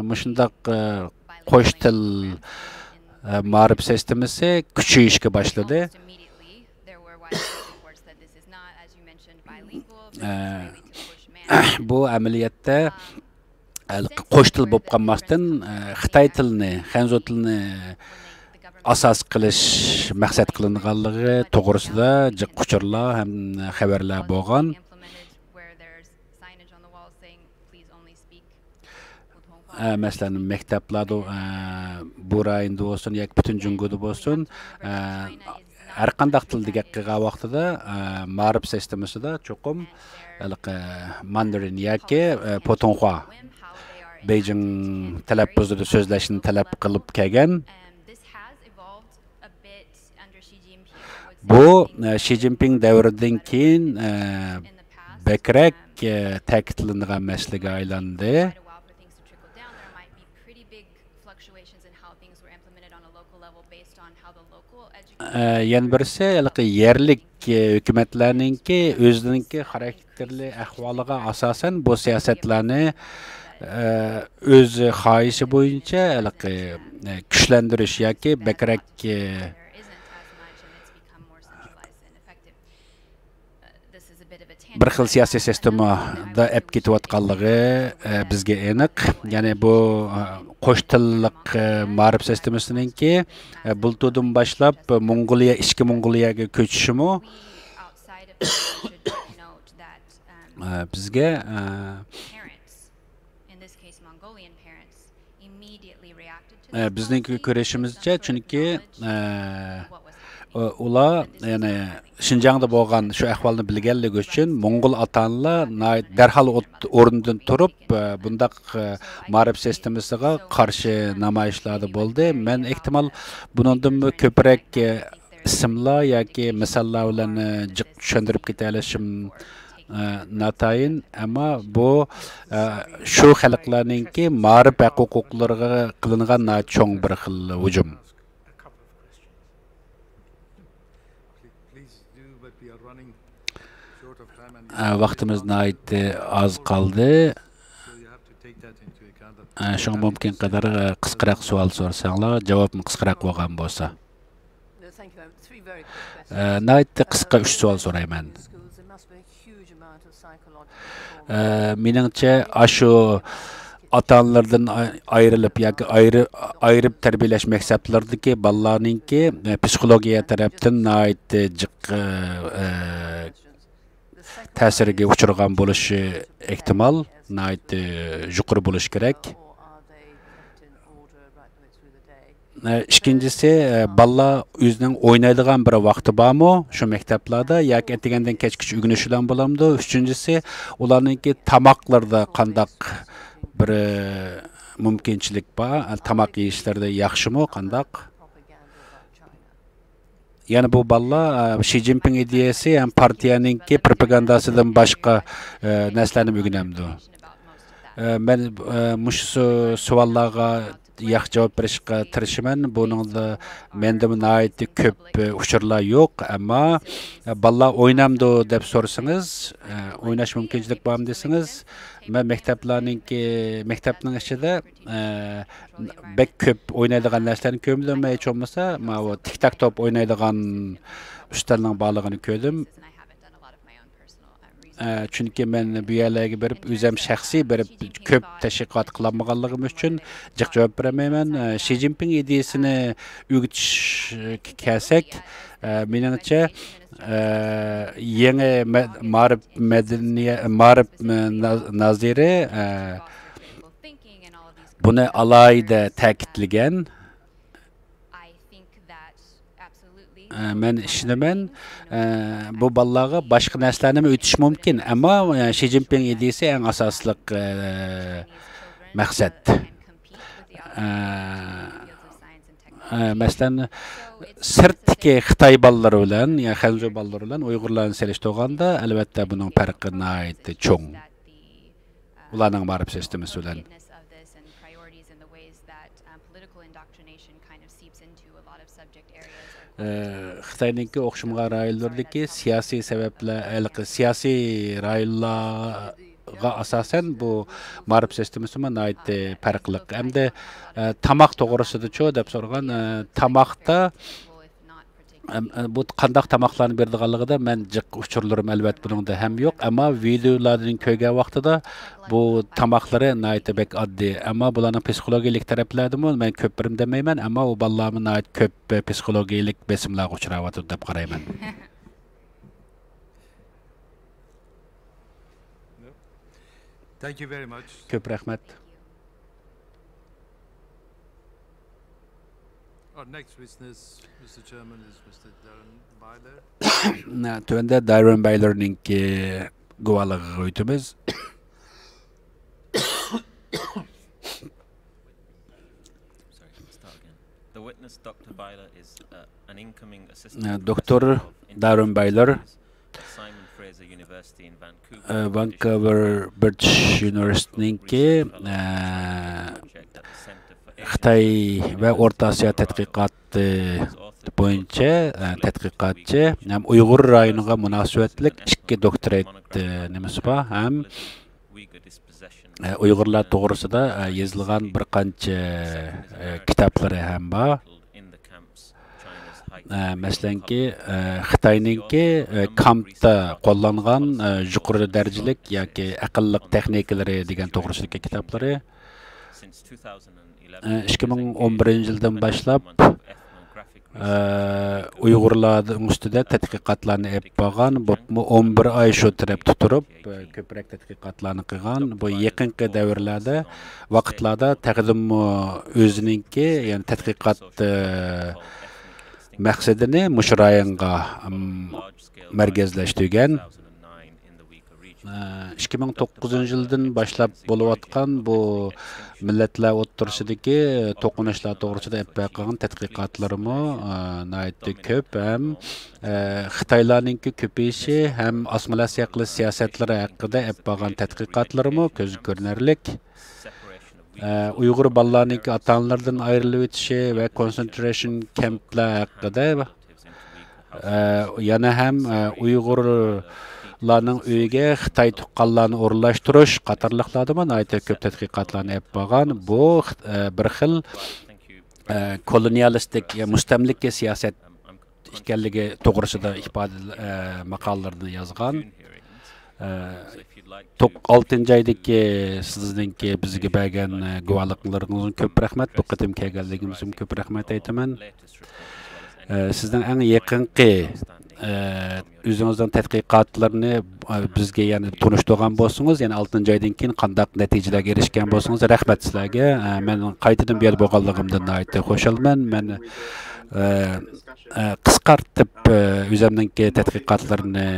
S22: mushundaq qo'sh til ma'rif sistemasi kuchayishga boshladi. Bu amaliyotda qo'sh til bo'lib qolmasdan Xitoy tilini, Xanzu tilini asas qilish maqsad qilinganligi to'g'risida jiq uchurlar ham xabarlar bo'lgan. Masalan, maktablarda bu rayonda bo'lsin yoki butun Jungoda bo'lsin, har qanday tilga qilgan vaqtida ma'rif sistemasida cho'qim Mandarin yoki Putonghua Beijing talaffuzida so'zlashni talab qilib kelgan. Bu Xi Jinping davridan keyin bekrak ta'kidlangan masalaga aylandi. Yana birisi yerlik hukumatlarninki o'zininki xarakterli ahvoliga asosan bu siyosatlarni o'z xohishi bo'yicha kuchlantirish yoki bekrak bir xil siyosiy sistemada ep ketayotganligi bizga aniq. Ya'ni bu qo'sh tilliq ma'rif sistemasininki bultudan boshlab Mongoliya, ichki Mongoliyaga ko'chishimi bizga bizning ko'rishimizcha, chunki ular yani Şinjan'da bo'lgan shu ahvolni bilganligi uchun Mongol ota-onalar darhol o'rnidan turib bundaq ma'rif sistemasiga qarshi namoyishlarda bo'ldi. Men ehtimal bundan ko'proq ismlar yoki misollar bilan jiq tushuntirib keta olishim natayin, ammo bu shu xalqlarningki ma'rif huquqlariga qilingan cho'ng bir xil hujum. Vaqtimiz az qoldi. Şuna mümkün kadar qisqaroq savol so'rasanglar, javobim qisqaroq bo'lgan bo'lsa. Naytda qisqa 3 savol so'rayman. Meningcha shu ota-onalardan ayrılıb yoki ayırıb tərbiyələş məqsədlərdəki balalarninki psixologiya tərəfdən nayt jiq ta'siriga uchragan bo'lishi ehtimol yuqori bo'lishi kerak. Ikkinchisi, balla o'zining o'ynaydigan bir vaqti bormi shu maktablarda yoki ertagandan kechgacha o'rganishidan bo'lamdi? Uchinchisi, ularningki tamoqlarda qandaq bir mumkinchilik bor? Tamoq yeyishlarda yaxshimi, qandaq? Yani bu balla Xi Jinping ideyasi ham partiyaninki propagandasidan boshqa narsalarni o'rganamdi. Men mushu savollarga yaxshi javob berishga tirishaman. Buningda menda nihoyatda ko'p uchurlar yo'q, ammo balla o'ynamdi deb so'rasangiz, o'ynash mumkinchilik bormi desangiz, men maktabning ichida bek ko'p o'ynaydigan narsalarni ko'rdim. Hech bo'lmasa, mana tik-tak top o'ynaydigan ustalning borligini ko'rdim. Çünki men bu yerlarga berib o'zim shaxsiy berib ko'p tashviqot qilmaganligim uchun jiq javob beramayman. Xi Jinping ideyasini o'g'itish kelsak, meningcha yangi ma'rif naziri buni alayda ta'kidlagan. Men ishonaman, bu bolalarga boshqa narsalarni o'tish mumkin, ammo Xi Jinping ideyasi eng asosli maqsad. Masalan, sirtdagi Xitoy bolalari bilan, ya Xanzhou bolalari bilan Uyg'urlarni selishtirganda, albatta buning farqi nihoyat cho'ng. Ularning ma'rif sistemasi bilan. Xitoyningki o'xshamga rayonlardagi siyosiy sabablar, siyosiy rayonlarga asosan bu ma'rif sistemasi nihoyat farqli. Hamda tamoq to'g'risida-chu deb so'ragan, tamoqda bu qandaq tamoqlarni berdiganligida men jiq uchurlarim albatta buningda ham yo'q, ammo videolardan ko'rgan vaqtida bu tamoqlari nihoyat bek oddiy, ammo bularning psixologik taraflarini men ko'p birim demayman, ammo u bolalarni nihoyat ko'p psixologik besimlarga uchrayapti deb qarayman.
S8: Thank you very much.
S22: Ko'p rahmat.
S8: Our next witness, Mr. Chairman, is Mr. Darren Byler.
S22: Tuanda Darren Byler'ning guvallig'iga o'tamiz.
S15: The witness, Dr. Byler, is an incoming assistant
S22: Dr. Darren Byler,
S15: Simon Fraser University in Vancouver,
S22: Vancouver British University'ning Xitoy va O'rta Osiyo tadqiqoti bo'yicha tadqiqotchi, ham Uyg'ur rayoniga munosabatlik ikki doktorat nimasi bor, ham Uyg'urlar to'g'risida yozilgan bir qancha kitoblari ham bor. Masalanki, Xitoyningki kampda qo'llangan yuqori darajalik yoki aqlliq texnikalari degan to'g'risidagi kitoblari 2011-yildan boshlab Uyg'urlarning ustida tadqiqotlarni olib borgan, bu 11 oy shu tarafda turib, ko'proq tadqiqotlarni qilgan. Bu yaqinqi davrlarda, vaqtlarda taqdim o'ziningki, ya'ni tadqiqot maqsadini mush rayonga markazlashtirgan. 2009-yildan boshlab bo'layotgan bu millatlar o'rtasidagi to'qinishlar to'g'risida olib qilgan tadqiqotlarimi nihoyat ko'p, ham Xitoylarningki ko'payishi ham assimilyatsiya qilish siyosatlari haqida olib qilgan tadqiqotlarimi ko'z ko'rinarlik. Uyg'ur bolalarningki ota-onalardan ayrilib o'tishi va concentration camplar haqida yana ham Uyg'urlarning uyiga Xitoy tuqqanlarni o'rnalashtirish qatorliqlarda nihoyat ko'p tadqiqotlarni olib borgan. Bu bir xil kolonialistik, mustamlika siyosat ekanligi to'g'risida ifoda maqolalarni yozgan. 6-cı aydaki sizningki bizga bergan guvohliklaringiz ko'p rahmat. Bu qatim kelganligimiz uchun ko'p rahmat aytaman. Sizning eng yaqinqi o'zingizning tadqiqotlarni bizga yana tunishtirgan bo'lsangiz, yana 6-cı aydan keyin qanday natijalarga erishgan bo'lsangiz, rahmat sizlarga. Men qaytadan bu yerda bo'lganligimdan nihoyat xursandman. Men qisqartib o'zimningki tadqiqotlarni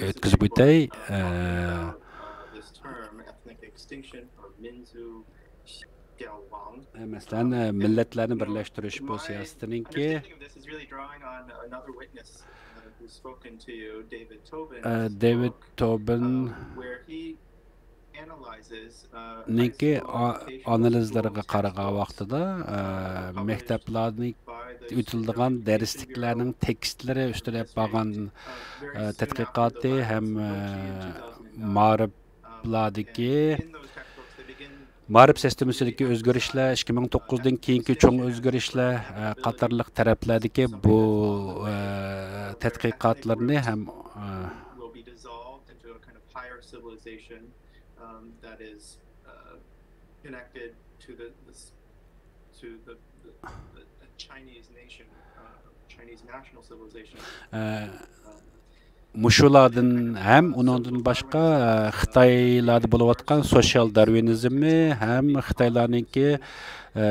S22: o'tkazib o'tay. Masalan, millatlarni birlashtirish bu siyosatininki David Tobin ninki analizlariga qaragan vaqtida maktablarning o'tilgan darsliklarning tekstlari ustida bo'lgan tadqiqoti ham ma'riflardagi ma'rif sistemasidagi o'zgarishlar, 2009dan keyingi cho'ng o'zgarishlar qatorliq taraflardagi bu tadqiqotlarni ham
S12: civilization that is connected to the Chinese nation, Chinese national civilization.
S22: Muşulardan hem onundan başka Xitaylarda buluvatkan sosyal darwinizmi hem Xitaylarınki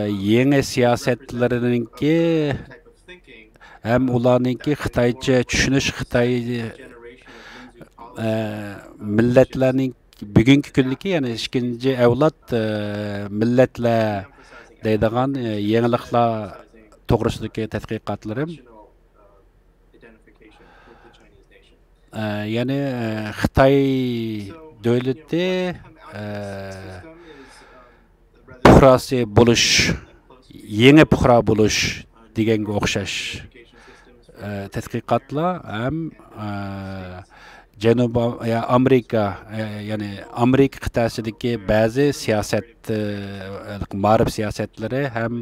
S22: yeni siyasetlerininki hem ularninki Xitayca düşünüş Xitay milletlerinin bugünkü gündeki yani ikinci evlat milletler deydigan yeniliklar to'g'risidagi tadqiqotlarim yani Xitay davlati puhrasi bo'lish yeni puhra bo'lish deganga o'xshash tadqiqotlar ham Janubiy Amerika yani Amerika qit'asidagi ba'zi siyosat ma'rif siyosatlari ham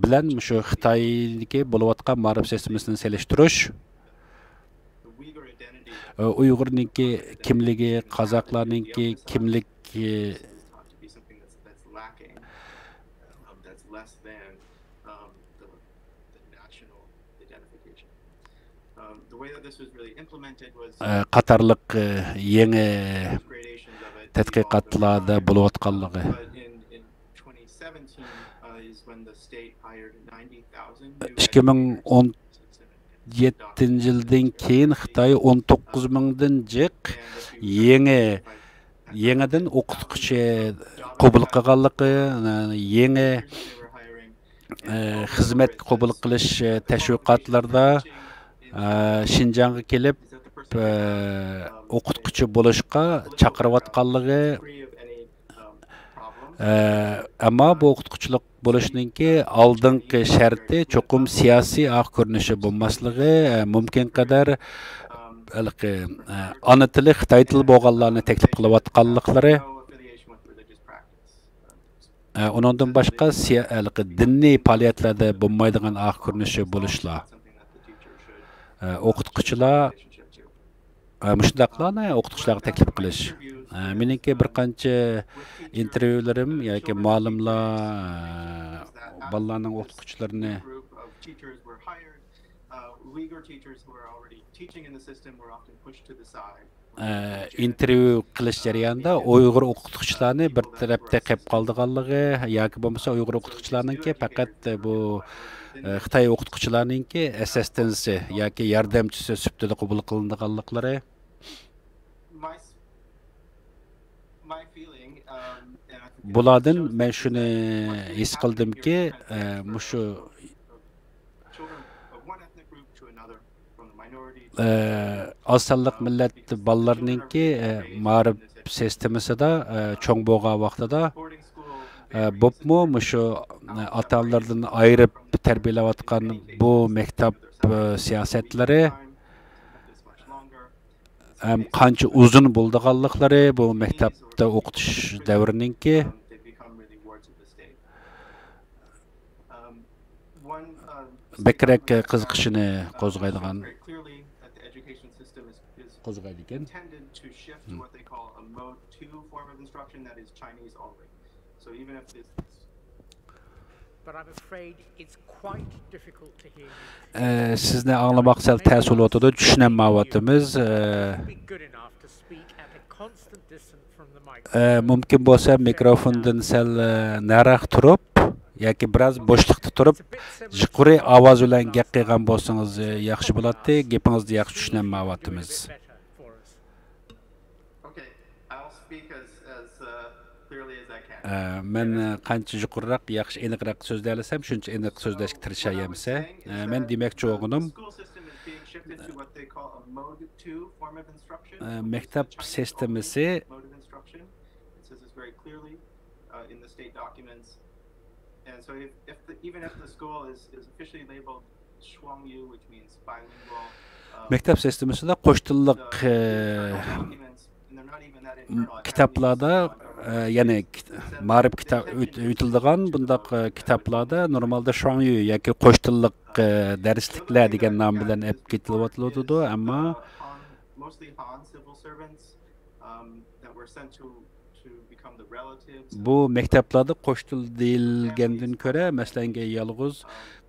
S22: bilan shu Xitoydagi bo'layotgan ma'rif sistemasini selishtirish Uyg'urninki kimligi, qozoqlarninki kimlik qatarliq yangi tadqiqotlarda bo'layotganligi 2017 yildan keyin Xitoy 19 mingdan jiq yangidan o'qituvchi qabul qilganligi, yangi xizmat qabul qilish tashviqotlarda Şinjan'a kelib o'qituvchi bo'lishga chaqirayotganligi ammo bu o'qituvchilik bo'lishninki oldingi sharti cho'qim siyosiy ko'rinishi bo'lmasligi mumkin qadar ona tili Xitoy tili bo'lganlarni taklif qilayotganliklari undan boshqa diniy faoliyatlarda bo'lmaydigan ko'rinishi bo'lishlar o'qituvchilar mushundaqlarni o'qituvchilarga taklif qilish meniki bir qancha intervyularim yoki muallimlar bolalarning o'qituvchilarini intervyu qilish jarayonida Uyg'ur o'qituvchilarni bir tarafda qilib qoldiganligi yoki bo'lmasa Uyg'ur o'qituvchilarningki faqat bu Xitoy o'qituvchilarininki assistantsi yoki yordamchisi sifatida qabul qilinganliklari bulardan men shuni his qildimki mushu oz sonliq millat bolalarininki ma'rif sistemasida cho'ng bo'lgan vaqtida bo'pmi mushu ota-onalardan ayirib tarbiyalayotgan bu maktab siyosatlari ham qancha uzun bo'lganliklari bu maktabda o'qitish davrininki bekrak qiziqishini qo'zg'aydigan ekan. Sizni anglamoq sal tez bo'layotdi, tushunmayapmiz. Mumkin bo'lsa mikrofondan sal nariroq turib yoki biroz bo'shliqda turib, yuqori ovoz bilan gap qilgan bo'lsangiz yaxshi bo'ladi. Gapingizni yaxshi tushunmayapmiz. Men qancha yuqoriroq, yaxshi aniqroq so'zlay olsam, shuncha aniq so'zlashga tirishayapmiz. Men demoqchi bo'lganim maktab sistemasi maktab sistemasida qo'sh tillik kitaplarda yani ma'rif kitap o'tildigan bundaq kitaplarda normalda Shuangyu yoki qo'sh tillik darsliklar degan nom bilan olib ketilyotdi, ammo
S9: that were sent to become the relatives.
S22: Bu mekteplerde qo'shtil deyilgandan ko'ra, masalan, yalg'iz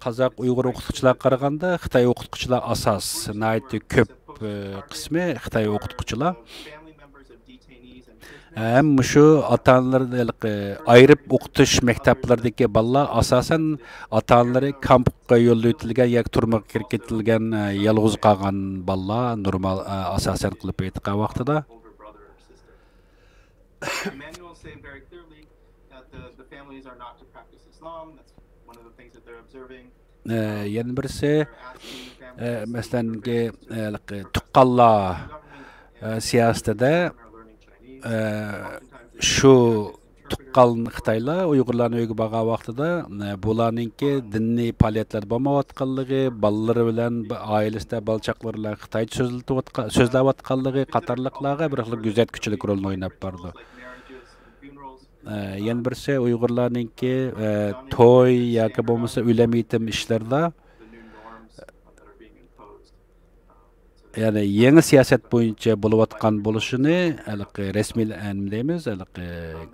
S22: Qozoq Uyg'ur o'qituvchilar qaraganda Xitoy o'qituvchilar asos, naytli ko'p qismi Xitoy o'qituvchilar. Hem şu ata-onalar ayırıp o'qitish maktablaridagi bolalar asosan ata-onalari kampga yo'llaytilgan yoki turmushga kirib ketilgan yolg'iz qolgan bolalar normal asosan qilib aytgan vaqtida
S9: Manuals say very clearly that the families are not to practice Islam. That's one of the things that they're observing.
S22: Yani birisi mesela tuqqanlar siyosatida şu tuqqan Xitoylar Uyg'urlarni uyga borgan vaqtida bularningki diniy faoliyatlar bo'lmayotganligi, bolalari bilan oilasida balchaqlar bilan Xitoycha so'zlayotganligi qatorliqlarga bir xil kuzatuvchilik rolini o'ynab bordi. Yana birisi Uyg'urlarningki to'y yoki bo'lmasa o'lim yetim ishlarda yani yeni siyaset boyunca buluvatkan buluşunu resmi deymiz,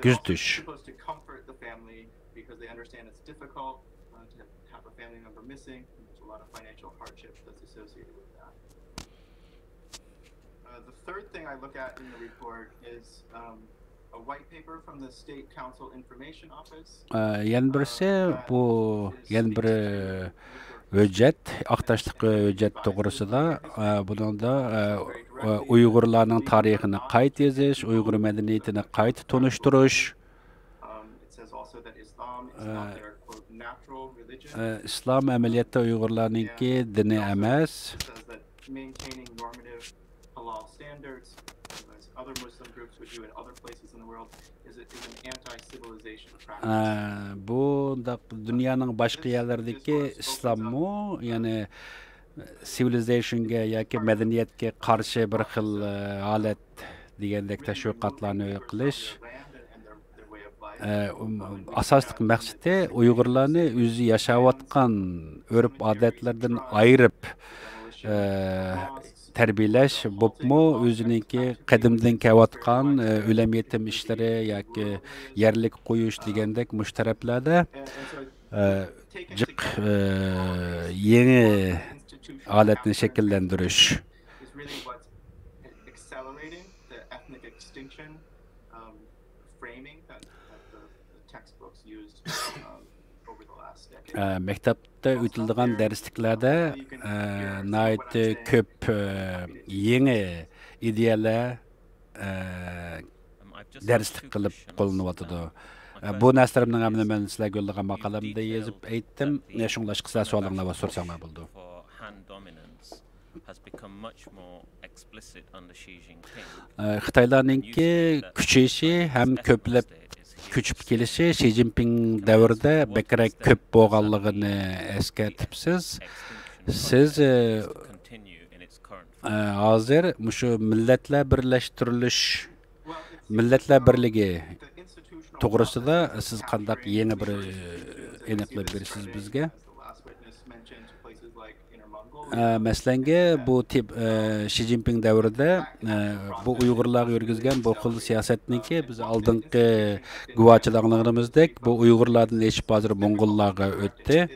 S22: güzdüş.
S9: The third thing I look at in the report is a white paper from the State Council Information Office.
S22: Yani birisi bu yani bir Öjet, Aktaşlık Öjet doğrusunda bunun da Uygurlarının tarihini kayıt yazış, Uygur medeniyetini kayıt tanıştırış. İslam ameliyatı Uygurlarınki dini emez. Bu da dünyanın başka yerlerdeki İslam'ı yani civilization'ga yoki medeniyetga qarshi bir xil holat degandek tashviqotlarni qilish asosli maqsadi Uyg'urlarni o'zi yashayotgan urf odatlardan ayirib tarbiyalash bo'pmi o'ziniki qadimdan kelayotgan o'lim yetim ishlari yoki yerlik qo'yish degandek mushtarablarda jiq yeni aletini şekillendiriş. Mektepte ötüldüğün dersliklerde nait köp yeni ideyalar derslik kılıp kullanıladı. Bu nəslərimdən əminəm mən sizə göndərən maqaləmdə yazıb aytdım. Şunlaş qısa suallarla və sorsanlar buldu. Xitaylarınki küçəyişi həm köpləb küçüb kelişi Xi Jinping dövrdə bəkərək köp bolğanlığını əskərtibsiz. Siz hazır şu millətlər birləşdiriliş Milletler Birligi to'g'risida siz qandaq yeni bir aniqlab berasiz bizga? Masalan, bu tip Xi Jinping davrida bu Uyg'urlarga yurgizgan bu xil siyosatniki biz oldingi guvohchiligimizdek bu Uyg'urlardan eshib hozir Mo'ng'ullarga o'tdi.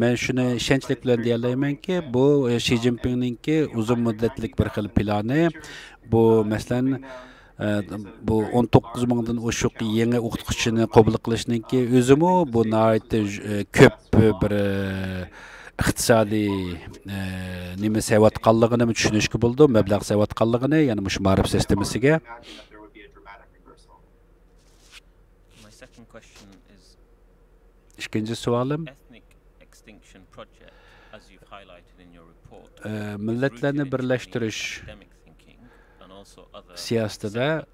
S22: Men shuni ishonchlik bilan deya olamanki, bu Xi Jinping'ninki uzun muddatlik bir xil plani. Bu masalan bu 19 mingdan oshiq yangi o'qituvchini qabul qilishninki o'zimi bu nihoyatda ko'p bir iqtisodiy nima sevayotganligini tushunishga bo'ldi, mablag' sevayotganligini, ya'ni mush ma'rif sistemasiga. İkinci sualim milletlerini birleştirish siyasatida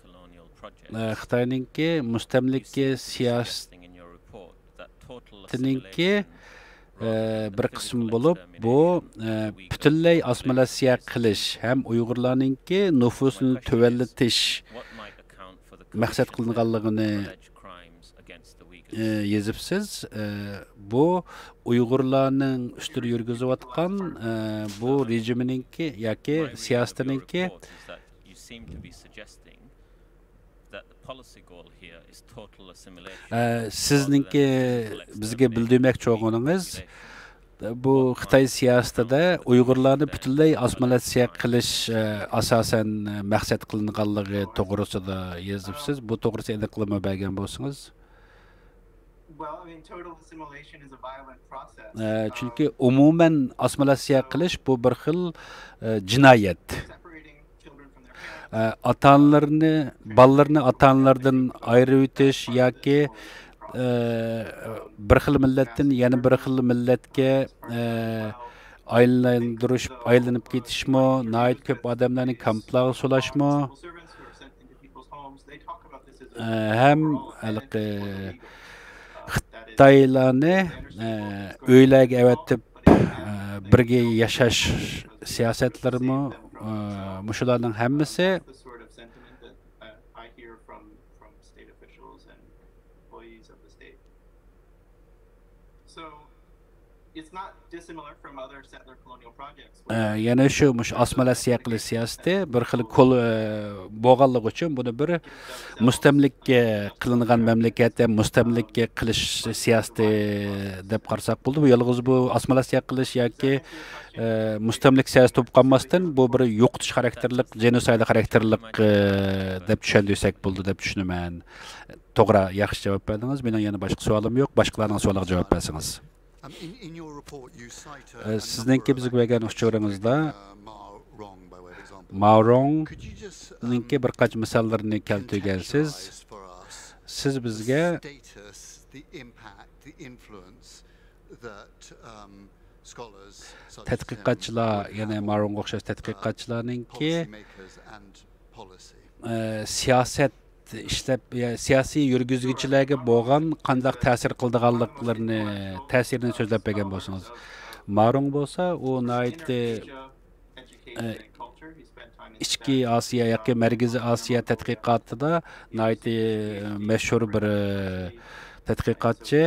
S22: Xitoyninki mustamlika siyosatininki bir qism bo'lib, bu butunlay osmolasiya qilish ham Uyg'urlarninki nüfusini tuvallatish maqsad qilinganligini yazıpsiz. Bu Uygurlarning üstüne yürgüzüvatkan bu rejimininki yoki siyosatininki sizningki bizga bildirmoqchi bo'lganingiz bu Xitoy siyosatida Uyg'urlarni butunlay assimilyatsiya qilish asosan maqsad qilinganligi to'g'risida yozibsiz. Bu to'g'risida aniqlama bergan bo'lsangiz. Chunki umuman assimilyatsiya qilish bu bir xil jinoyat. Ata-onalarni, bolalarni ata-onalardan ayirib o'tish yoki bir xil millatdan yana bir xil millatga aylanib ketishmi, nihoyat ko'p odamlarni kamplarga solashmi, ham Xitoylarni uylarga avatib birga yashash siyosatlarimi shularning hammasi yana shu assimilyatsiya qilish siyosati bir xil qo'l bo'lganligi uchun buni bir mustamlikka qilingan mamlakatda mustamlikka qilish siyosati deb qarasak bo'ldi. Bu yolg'iz bu assimilyatsiya qilish yoki mustamlik siyosati bo'lib qolmasdan bu bir yo'qotish xarakterlik, genosid xarakterlik deb tushundirsak bo'ldi deb tushunaman. To'g'ri, yaxshi javob berdingiz. Mening yana boshqa savolim yo'q. Boshqalarning savoliga javob bersangiz. Sizningki bizga bergan uchuringizda Maorong'ninki bir qancha misollarni keltirgansiz. Siz bizga tadqiqotchilar, yana Maorong'ga o'xshash tadqiqotchilarningki siyosat ishlab siyosiy yurgizuvchilarga bo'lgan qanday ta'sir qildiganliklarini ta'sirini so'zlab bergan bo'lsangiz. Maorong bo'lsa, u ichki Osiyo yoki Markaziy Osiyo tadqiqotida mashhur bir tadqiqotchi.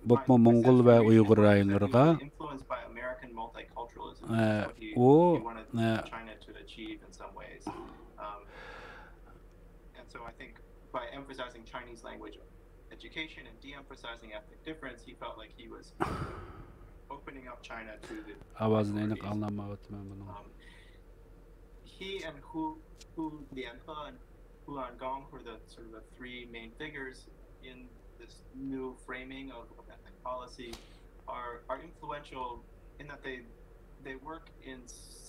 S22: Bu Mo'ng'ul va Uyg'ur rayonlariga u
S9: by emphasizing Chinese language education and de-emphasizing ethnic difference, he felt like he was opening up China to the he and Hu Lianhe and Hu Angong were the sort of the three main figures in this new framing of ethnic policy are influential in that they work in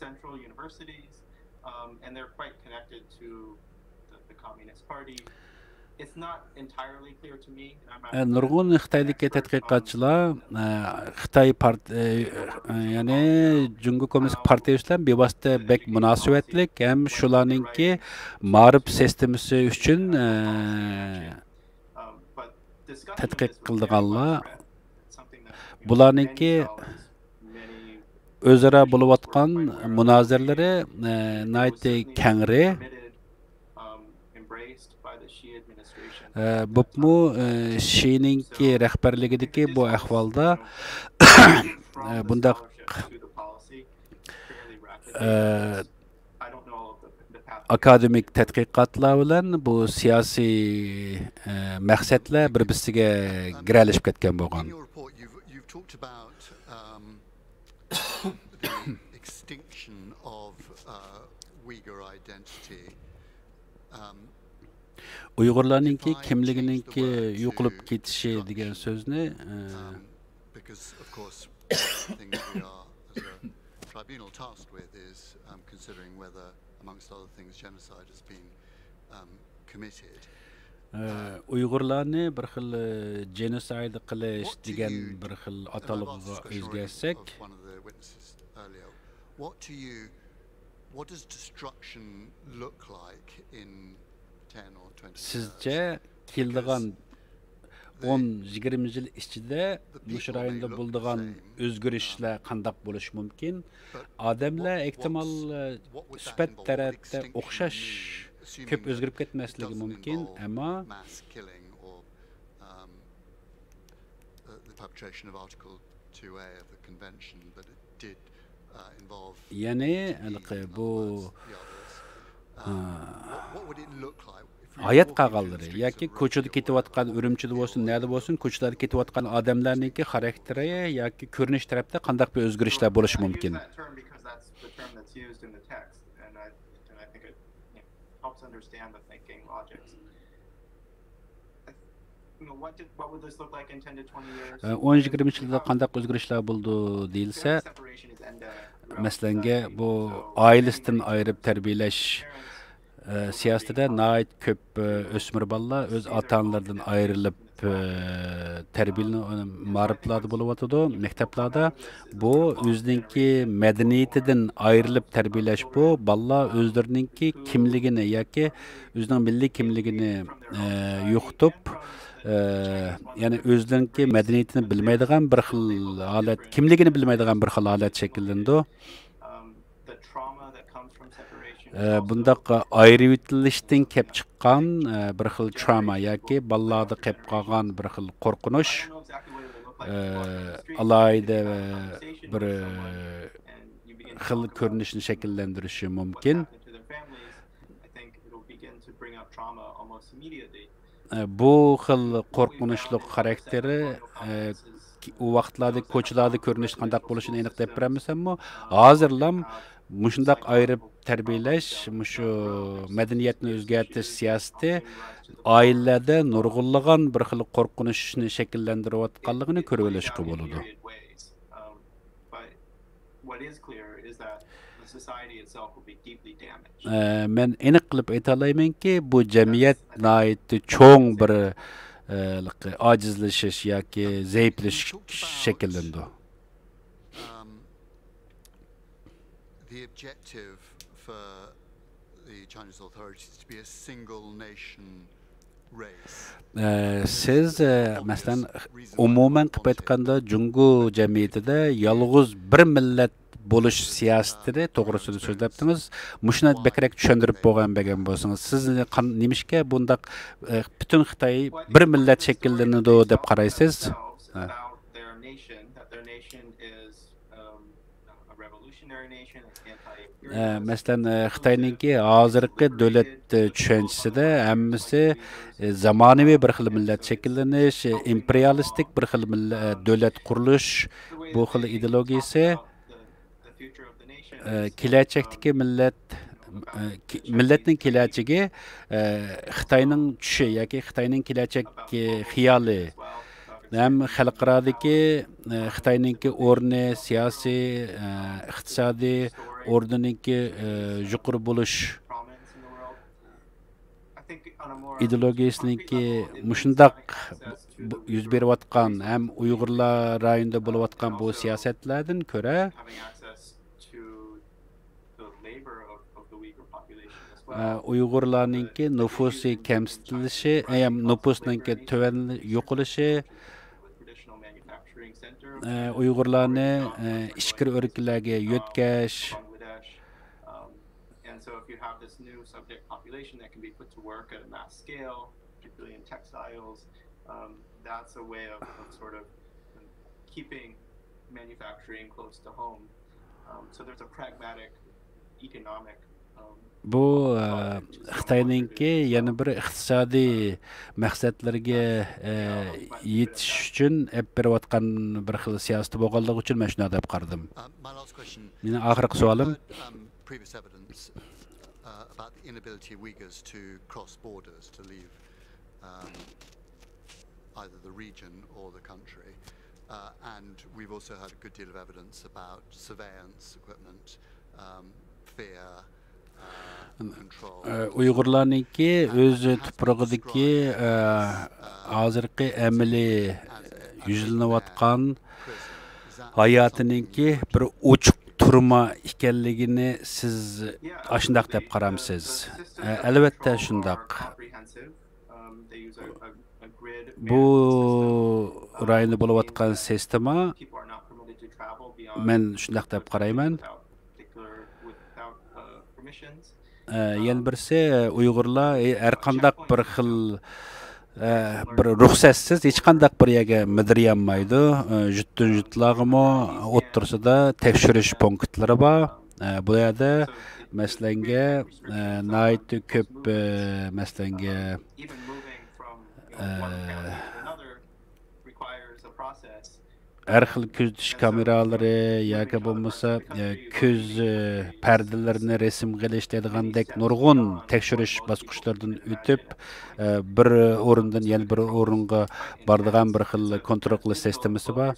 S9: central universities and they're quite connected to the Communist Party. It's not entirely clear to me.
S22: Nurg'un Xitoydagi tadqiqotchilar Xitoy ya'ni Jungo Kommunistik Partiyasi bilan bevosita bek munosabatlik ham shularningki ma'rif sistemasi uchun tadqiq qildiganlar. Bularningki o'zaro bo'layotgan munoziralari nihoyatda kengri. Bu Shi'ninki rahbarligidagi bu ahvolda bunda akademik tadqiqotlar bilan bu siyosiy maqsadlar bir-biriga giralishib ketgan bo'lgan. Uyg'urlarningki kimligininki yo'qolib ketishi degan so'zni
S16: because of course things we are as a tribunal tasked with is considering whether amongst other things genocide has been committed.
S22: Uyg'urlarni bir xil genocide qilish degan bir xil atalg'iga o'zgarsak,
S16: what does destruction look like in 10 or 20 years?
S22: Sizce keldigan 10-20 yil ichida mush rayonda bo'ldigan o'zgarishlar qanday bo'lishi mumkin? Odamlar ehtimol sifat tarafda o'xshash ko'p o'zgarib ketmasligi mumkin, ammo
S16: perpetration of Article 2A of the Convention, but it did involve.
S22: Yani bu
S16: what would it look like?
S22: hayat qağalları yoki ko'chada ketayotgan Urumchida bo'lsin, nada bo'lsin, ko'chalarda ketayotgan odamlarningki xarakteri yoki ko'rinish tarafda qanday bir o'zgarishlar bo'lishi mumkin?
S9: What would this look like in 10 to 20 years?
S22: 10-20 yilda qanday o'zgarishlar bo'ldi deyilsa, masalanga bu oilasidan ayirib tarbiyalash siyosatida nəhayət köp ösmür balalar öz ata-analardan ayrılıb tərbiyələnib mariflarda buluvatıdı, məktəblərdə. Bu özününki mədəniyyətindən ayrılıb tərbiyələş bu balalar özlərinin kimligini yoki özünün milli kimligini yoxutub yani özlərinin mədəniyyətini bilməydigan bir xil halət, kimligini bilməydigan bir xil halət şəkilləndi. Bundaq ayrıvıtılışdan kep çıqqan bir xil trauma yoki balalarda qep qalğan bir xil qorqunuş alayda bir xil ko'rinishni shakllantirishi mumkin. Bu xil qo'rqinchli xarakteri u vaqtlarda ko'chalarda ko'rinish qanday bo'lishini aniq deb beramiz-ammo hozirlam mushundaq ayirib tarbiyalash, mushu madaniyatni o'zgartirish siyosati oilalarda nurg'unlagan bir xil qo'rqinchni shakllantirayotganligini ko'rib olishga bo'ladi. Men aniq qilib ayta olmaymanki, bu jamiyat nihoyatda cho'ng bir ojizlashish yoki zaiflashish shakllandi.
S16: The objective for the Chinese authorities to be a single nation race.
S22: Siz masalan umuman qilib aytganda Jungo jamiyatida yolg'iz bir millat bo'lish siyosatini to'g'risida so'zlabdingiz. Mushuni bakrak tushuntirib bo'lgan bo'lsangiz, siz nimishga bundaq butun Xitoy bir millat shakllanadi deb qaraysiz? Masalan Xitoyninki hozirgi davlat tushunchisida hammasi zamonaviy bir xil millat shakllanish, imperialistik bir xil davlat qurilish bu xil ideologiyasi kelajakdagi millatning kelajagi Xitoyning tushi yoki Xitoyning kelajak xiyoli ham xalqarodagi Xitoyninki o'rni siyosiy, iqtisodiy o'rnininki yuqori bo'lish ideologiyasiniki mushundaq yuz berayotgan ham Uyg'urlar rayonida bo'layotgan bu siyosatlardan ko'ra Uyg'urlarninki nufusi kamsitilishi, ham nufusninki tuvan yo'qolishi Uyg'urlarni ichki o'riklarga yo'tkash
S9: so if you have this new subject population that can be put to work at a mass scale, particularly in textiles, that's a way of sort of keeping manufacturing close to home. So there's a pragmatic economic
S22: bu Xitoyninki yana bir iqtisodiy maqsadlarga yetish uchun berayotgan bir xil siyosat bo'lganligi uchun men shuni deb qaradim. Meni oxirgi savolim
S16: previous evidence about the inability of Uyghurs to cross borders to leave either the region or the country. And we've also had a good deal of evidence about surveillance equipment, fear, control.
S22: Uyg'urlarningki o'z tuprog'idagi hozirgi amaliy yuzlanayotgan hayotiningki bir ochiq turma ekanligini siz ashundaq deb qaramsiz. Albatta shundaq. Bu rayonda bo'layotgan sistema men shundaq deb qarayman. Yana birisi Uyg'urlar har qanday bir xil bir ruxsatsiz hech qanday bir yerga midiryanmaydi. Jutlarımı o'ttirsida tekshirish punktlari bor. Bu yerda masalanga nayt ko'p masalanga har xil kuzatish kameralari yoki bo'lmasa ko'z pardalarini rasm qilish dedigandek nurg'un tekshirish bosqichlaridan o'tib bir o'rindan yana bir o'ringa boradigan bir xil kontrol qilish sistemasi bor.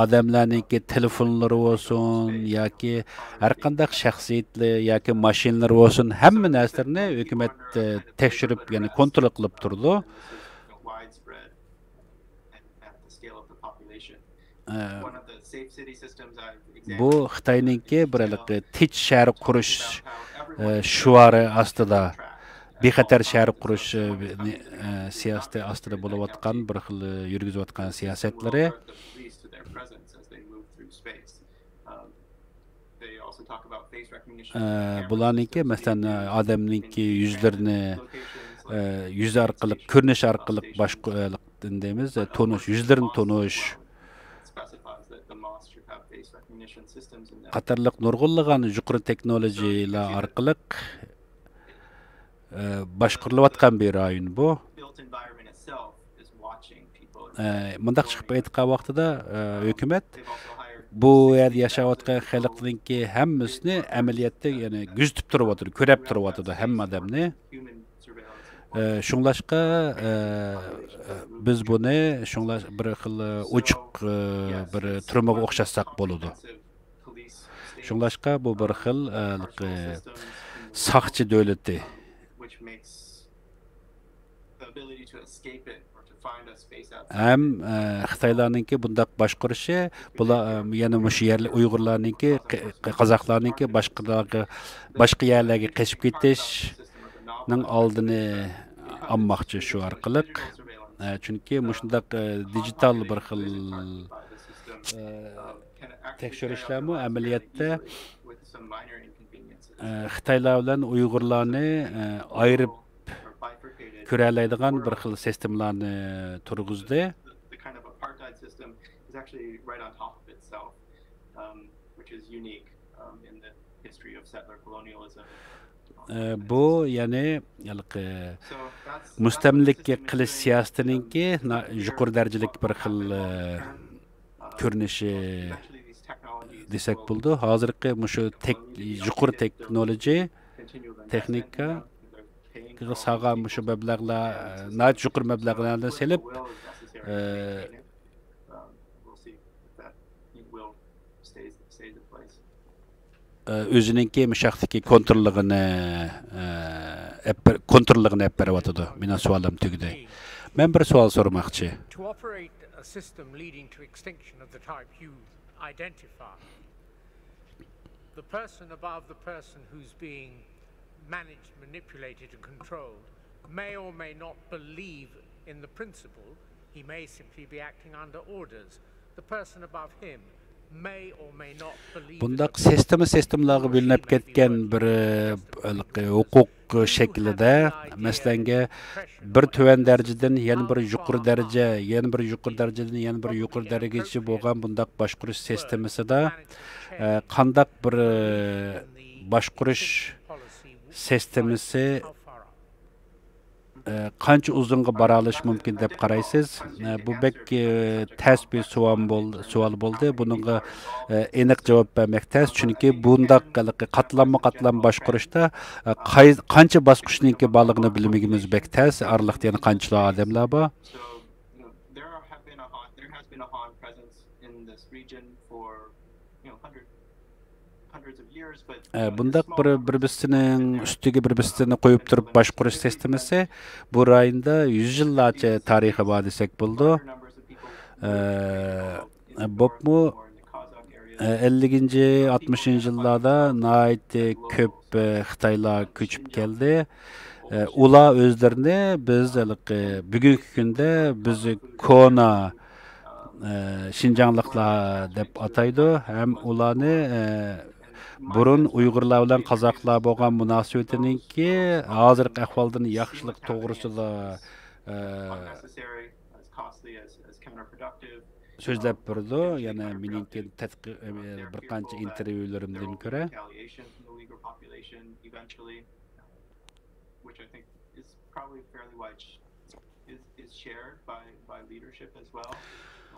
S22: Adamlarninki telefonlari olsun yoki har qanday shaxsiyatli yoki mashinalari olsun hamma narsalarni hukumat tekshirib yana kontrol qilib turdi. Bu Xitoyninki bir tinch shahar qurish shuari ostida bexatar shahar qurish siyosati ostida bo'layotgan bir xil yurgizayotgan siyosatlari. Bularninki masalan odamninki yuzlarini yuz orqali ko'rinish orqali boshqa deymiz tonish yuzlarini tonish qatorliq nurg'unlagan yuqori texnologiyalar orqali boshqarilayotgan bir rayon bu. Mundaq chiqib aytgan vaqtida hukumat bu yerda yashayotgan xalqninki hammasini amaliyotda yana kuzatib turibdi, ko'rib turibdi hamma odamni. Shunglashqa biz buni shunglash bir xil ochiq bir turmaga o'xshatsak bo'ladi. Shunglashqa bu bir xil saqchi davlati. Hem Xitoylarninki bundaq boshqarishi, bular yana mush yerlik Uyg'urlarninki, Qozoqlarninki boshqa yerlarga qochib ketishning oldini olmoqchi shu orqali. Chunki mushundaq digital bir xil tekshirishlarmi amaliyotda Xitoylar bilan Uyg'urlarni ayirib ko'ralaydigan bir xil sistemlarni turg'izdi. Bu ya'ni mustamlik qilish siyosatininki yuqori darajalik bir xil ko'rinishi desak bo'ldi. Hozirgi mushu yuqori texnika sağğa müşü məbləğlər, nəhayət yuqur məbləğlərdən selib özününki müşaxtiki kontrolluğunu ep berəvatıdı. Mina sualım tügüdü. Mən bir sual sormaqçı.
S13: To operate a system leading to extinction of the type you identify, the person above the person who's being managed, manipulated and controlled may or may not believe in the principle. He may simply be acting under orders. The person above him may or may not believe.
S22: Bundaq sistemlarga bölünüp ketken bir hukuk şeklide meslenge bir tüven dereceden yani bir yuqur derece, yani bir yuqur dereceden yani bir yuqur derececi bolgan bundaq başquruş sistemisi de qandaq bir başquruş sistemisi qancha uzunga bora olish mumkin deb qaraysiz? Bu bek tez bir savol bo'ldi. Buningga aniq javob bermek tez, chunki bundaq qatlamma boshqarishda qancha bosqichningki borligini bilmagimiz bek tez. Araliqda yana qanchalar odamlar bor? Bundaq bir-birsinin üstüge bir-birsini qo'yib turib boshqarish sistemasi bu rayonda 100 yillarcha tarixi bor desak bo'ldi. Bopmu 50-60 yillarda nəhayət ko'p Xitoylar ko'chib keldi. Ular o'zlarini biz bugungi kunda biz kona Şinjanlıqlar deb ataydı. Hem ularni burun Uyg'urlar bilan qozoqlar bo'lgan munosabatiningki hozirgi ahvoldan yaxshilik to'g'risida so'zlab turdi. Yana meningki bir qancha intervyularimdan ko'ra
S9: which I think is probably fairly wide, is shared by leadership as well,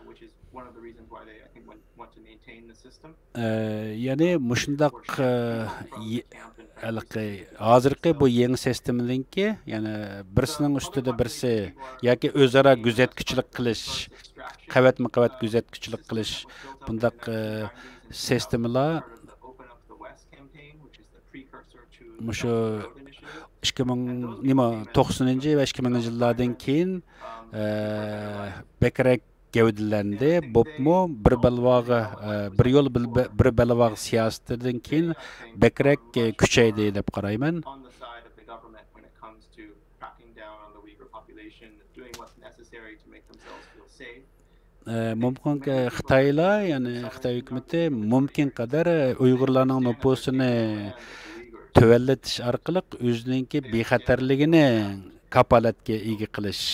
S9: which is one of the reasons why they, I think, want to maintain the system.
S22: Yani muşundaq hozirgi bu yangi sistemninki, yani birisinin ustida birisi yoki o'zaro kuzatuvchilik qilish, qavatma-qavat kuzatuvchilik qilish bundaq sistemalar mushu 2090 va 2000 yillardan keyin bekrak gavdalandi. Bo'pmi bir balvog'i bir yo'l bir balvog' siyosatidan keyin bekrak kuchaydi deb qarayman. Mumkinki Xitoylar, ya'ni Xitoy hukumati mumkin qadar Uyg'urlarning nüfusini tövelletish orqali o'zininki bexatarligini kapolatga ega qilish.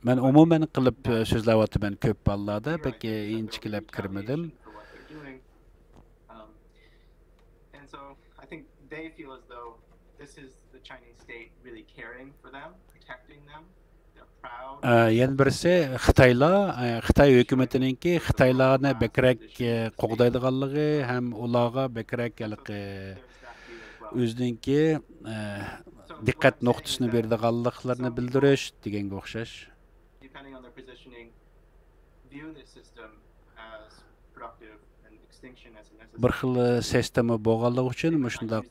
S22: Men umuman qilib so'zlayapman ko'p ballarda, balki inchikilab kirmadim.
S9: They feel as though this is the Chinese state really caring for them, protecting them.
S22: Yana birisi Xitoy hukumatininki Xitoylarni bekrak qo'g'daydiganligi ham ularga bekrak o'zininki diqqat nuqtasini beradiganliklarini bildirish deganga o'xshash. Bir xil sistema bo'lganligi uchun shundaq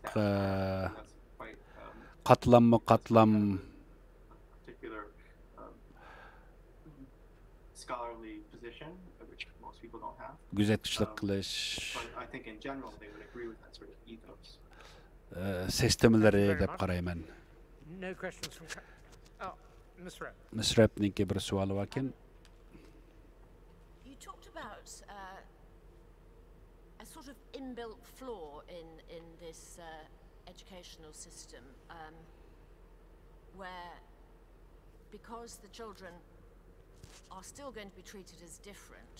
S22: qatlam güzetçilik qilish sistemaları deb qarayman. Ms. Repninki bir savoli bor ekan.
S1: You talked about a sort of inbuilt flaw in this educational system, where because the children are still going to be treated as different,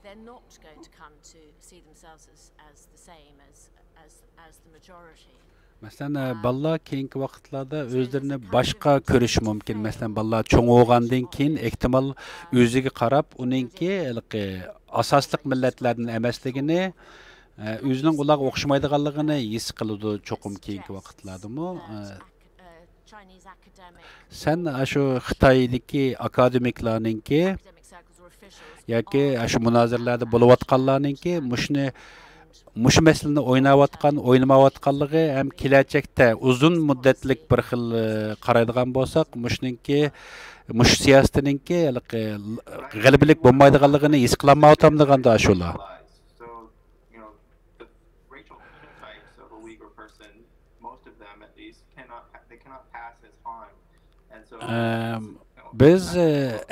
S1: they're not going to come to see themselves as the same as the majority.
S22: Mesela ballar keyingi vaqtlarda o'zlarini boshqa ko'rish mumkin. Mesela ballar cho'ng bo'lgandan keyin ehtimol o'ziga qarab, uningki asosliq millatlarning emasligini, o'zining ularga o'xshamaydiganligini his qiladi cho'qim keyingi vaqtlardami. Sen shu Xitoydagi akademiklarningki yoki shu munozirlarda bo'layotganlarningki mush masalani o'ynamayotganligi ham kelajakda uzun muddatlik bir xil qaraydigan bo'lsak, mush siyosatininki g'alabalik bo'lmaydiganligini his qilmayotgan deganda shular. Biz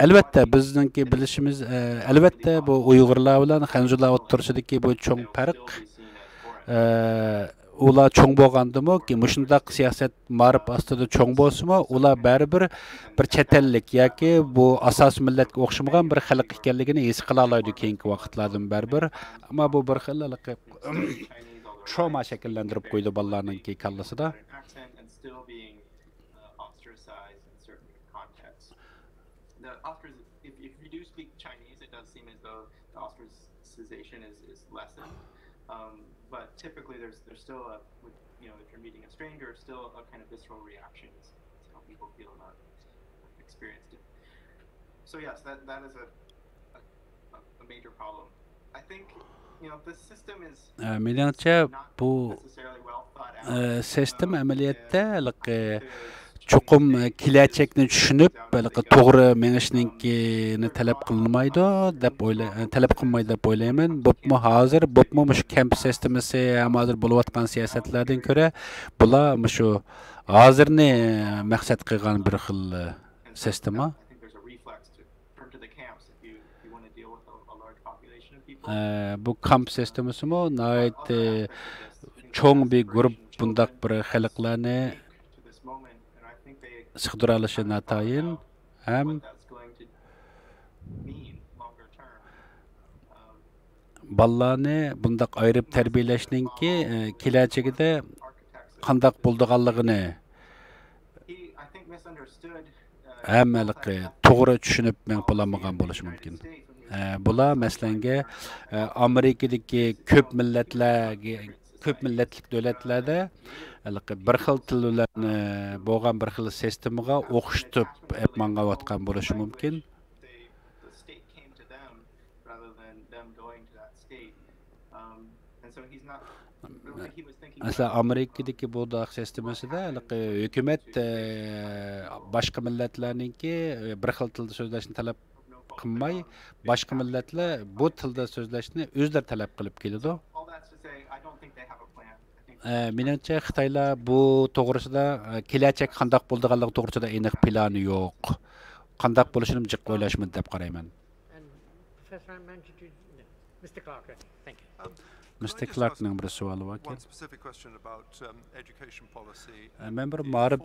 S22: elbette bizningki bilishimiz elbette bu Uyg'urlar bilan Xanzurlar o'rtasidagi bu cho'ng farq ular cho'ng bo'lgandimi ki mushundaq siyosat ma'rif ostida cho'ng bo'lsa-mu, ular baribir bir chet ellik yoki bu asos millatga o'xshamagan bir xalq ekanligini his qila oladi keyingi vaqtlardan baribir. Ammo bu bir xil trauma shakllantirib qo'ydi bolalarning kallasida.
S9: If you do speak Chinese, it does seem as though the ostracization is lessened. But typically, there's still a, if you're meeting a stranger, still a kind of visceral reaction is how people feel about experienced it. So yes, that is a major problem. I think the system is not necessarily well thought out.
S22: Sistem amaliyotda cho'qim kelajakni tushunib, to'g'ri menishnikini talab qilmaydi deb o'ylayman. Bo'pmi hozir, bo'pmi shu kamp sistemasi ham hozir bo'layotgan siyosatlardan ko'ra bular shu hozirni maqsad qilgan bir xil sistema.
S9: I think there's a reflex to turn to the camps if you want to deal with a large population of people.
S22: Bu kamp sistemasi mo nait çoğun bir grup bundaq bir xalqlarni sig'dira olishi natayin ham ballarni bundaq ayırıp tarbiyalashninki kelajagida qandaq bo'ldiganligini hammaliqi to'g'ri tushunib men bo'lamagan bo'lishi mumkin. Bular masalanga Amerikadagi ko'p millatlik davlatlarda bir xil tillarni bo'lgan bir xil sistemaga o'qishtirib mangayotgan bo'lishi mumkin. Mesela Amerika'daki bu da sistemasida hükümet başka milletlerninki bir xil tilda so'zlashni talab qilmay, başka milletler bu tilda so'zlashni o'zlari talab qilib keladi. Menimcha Xitoylar bu to'g'risida kelajak qanday bo'ladiganligi to'g'risida aniq plani yo'q. Qanday bo'lishini jiq o'ylashmadi deb qarayman.
S13: Mr. Clark, thank you.
S22: Mr. Clark'ның bir sualı var ki. Ben bir mağrib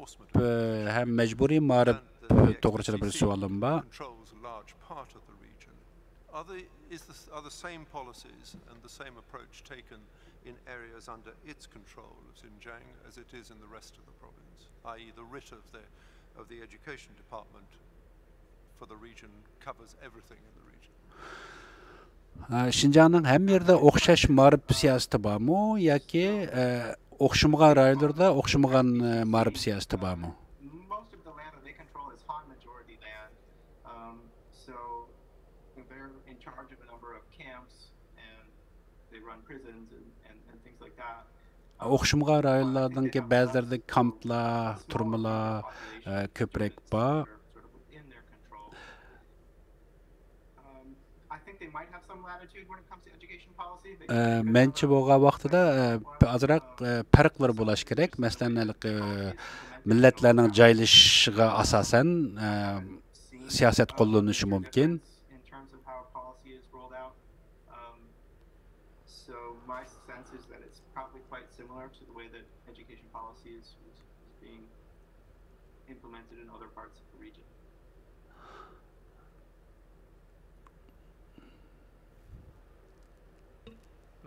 S22: hem mecburi mağrib doğruçada bir sualım var.
S21: Are the same policies and the same approach taken in areas under its control of Xinjiang as it is in the rest of the province, i.e. the writ of the education department for the region covers everything in the region?
S22: Şinjanның hem yerde o'xshash ma'rif siyosati bormi yoki o'xshamagan rayonlarda o'xshamagan ma'rif siyosati bormi?
S9: Most of the land that they control is Han majority land, so they're in charge of a number of camps and they run prisons and things like that.
S22: O'xshamagan rayonlardagi ba'zilarda kamplar, turmalar ko'proq bor. Mençe bo'lgan vaqtida azroq farqlar bo'lishi kerak. Masalan, millatlarning joylashishiga asosan siyosat qo'llanishi mumkin.
S9: So my sense is that it's probably quite similar to the way that education policy is being implemented in other parts of the region.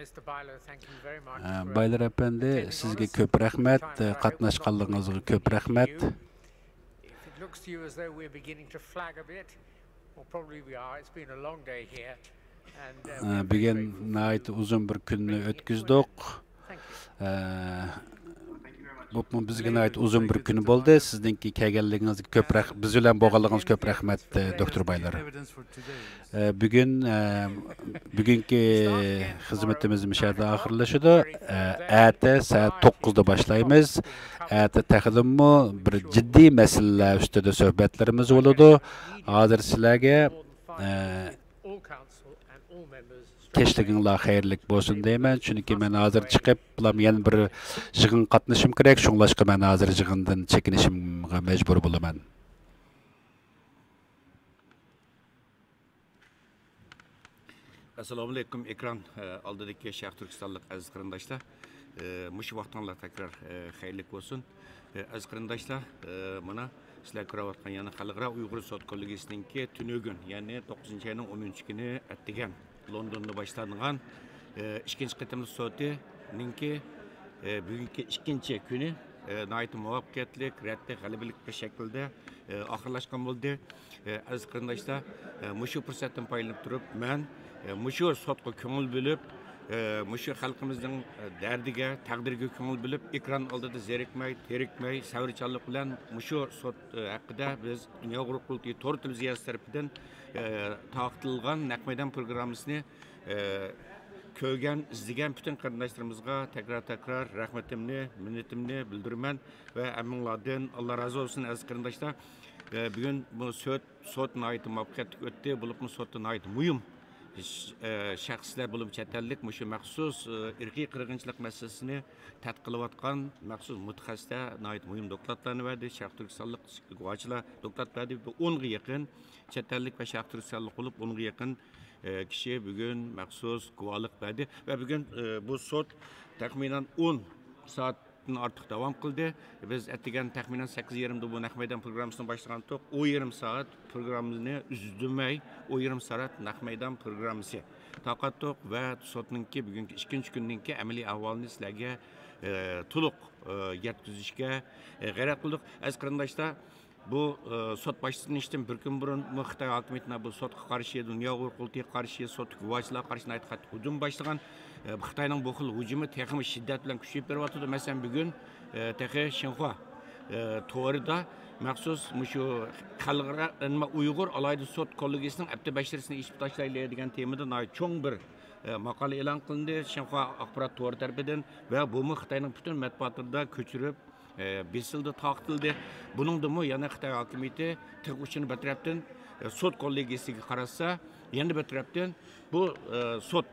S13: Mr. Byler, thank you very much.
S22: Baylar efendi, sizga ko'p rahmat, qatnashganligingizga ko'p rahmat.
S13: If it looks to you as though we're beginning to flag a bit, well, probably we are. It's been a long day here.
S22: Bugün nait uzun bir kunni o'tkazdik. Bu bizga nait uzun bir kun bo'ldi. Sizningki kelganligingizga ko'p rahmat, biz bilan bo'lganligingiz ko'p rahmat, doktor Baylar. Bugungi xizmatimiz mishada oxirlashadi. Erta soat 9 da başlaymiz. Erta taqdimmi bir jiddiy masalalar ustida suhbatlarimiz bo'ladi. Hozir sizlarga keşliğinler xeyirlik bolsun deymen. Çünkü ben hazır çıkıp bulam yana bir yığın qatnashim kerak. Şunlaşqa ben hazır yığından çekinishimga mecbur bolaman.
S7: Assalamu alaikum ekran aldidagi Sharq Turkistonlik aziz qarindoshlar. Mush vaqtinglar takrar xayrlik bo'lsin. Aziz qarindoshlar, mana sizlar ko'rayotgan yana Xalqaro Uyg'ur sud kollegiyasininki tunugun, ya'ni 9-oyning 10-kuni atdigan Londonda başlanğan ikinci qitimli so'tininki bugungi ikkinchi kuni nihoyat muvaffaqiyatli, raddi g'alabalik bir shaklda oxirlashgan bo'ldi. Aziz qarindoshlar, mushu fursatdan foydalanib turib, men mushu sotga ko'ngil bo'lib, mushu xalqimizning dardiga, taqdiriga ko'ngil bo'lib, ekran oldida zerikmay, terikmay, savrichanlik bilan mushu sot haqida biz Dunyo Qurultiyi to'g'ri televiziyasi tarafidan taqdirlangan naq maydon programmasini ko'rgan, izlagan bütün qarindoshlarımızga tekrar rahmetimni, minnetimni bildiraman ve hammalardan Allah razı olsun aziz qarindoshlar. Bugün bu sot nihoyat muvaffaqiyatli o'tdi, bo'lib sotda nihoyat muhim şəxslər bulub çətəllik məşu məxsus irqi qırğınçılıq məsələsini tədqiq qılıbatqan məxsus mütəxəssislər nəhayət mühim dokladlarını verdi. Şərq Türkistanlıq guvaçılar doklad verdi. 10'a yaxın çətəllik və Şərq Türkistanlıq olub 10'a yaxın kişi bugün məxsus guvalıq verdi və bugün bu sot təxminən 10 saat artıq davam qıldı. Biz ətigan təxminən 8:30'da bu Naqmeydan proqramını başlagandık. O yarım saat proqramını üzdürməy, o yarım saat Naqmeydan proqramısı taqatdıq və sotninki bugünkü ikinci günningki əməli ahvalını sizlərə to'liq yetkazishga g'ayrat qildik. Aziz qarindoshlar, bu sot başlanışdan bir kun burun Xitoy hukumatına bu sotga qarshi, dunyo qurultiga qarshi, sot guvohchilar qarshi qattiq hujum boshlagan. Xitoyning bu xil hujumi texnik shiddat bilan kuchayib boryapti. Masalan, bugun texi Xinhua to'g'rida maxsus shu xalqaro Uyg'ur alayda sot kollegiyasining abdibashirisini ishib tashlayli degan temada cho'ng bir maqola e'lon qilindi Xinhua axborot to'g'ri tarafidan va bu Xitoyning butun matbuotida ko'chirib besildi, taqtildi. Buningdimi yana Xitoy hukumati tig' uchini bir tarafdan sot kollegiyasiga qarasa, yana bir tarafdan bu sot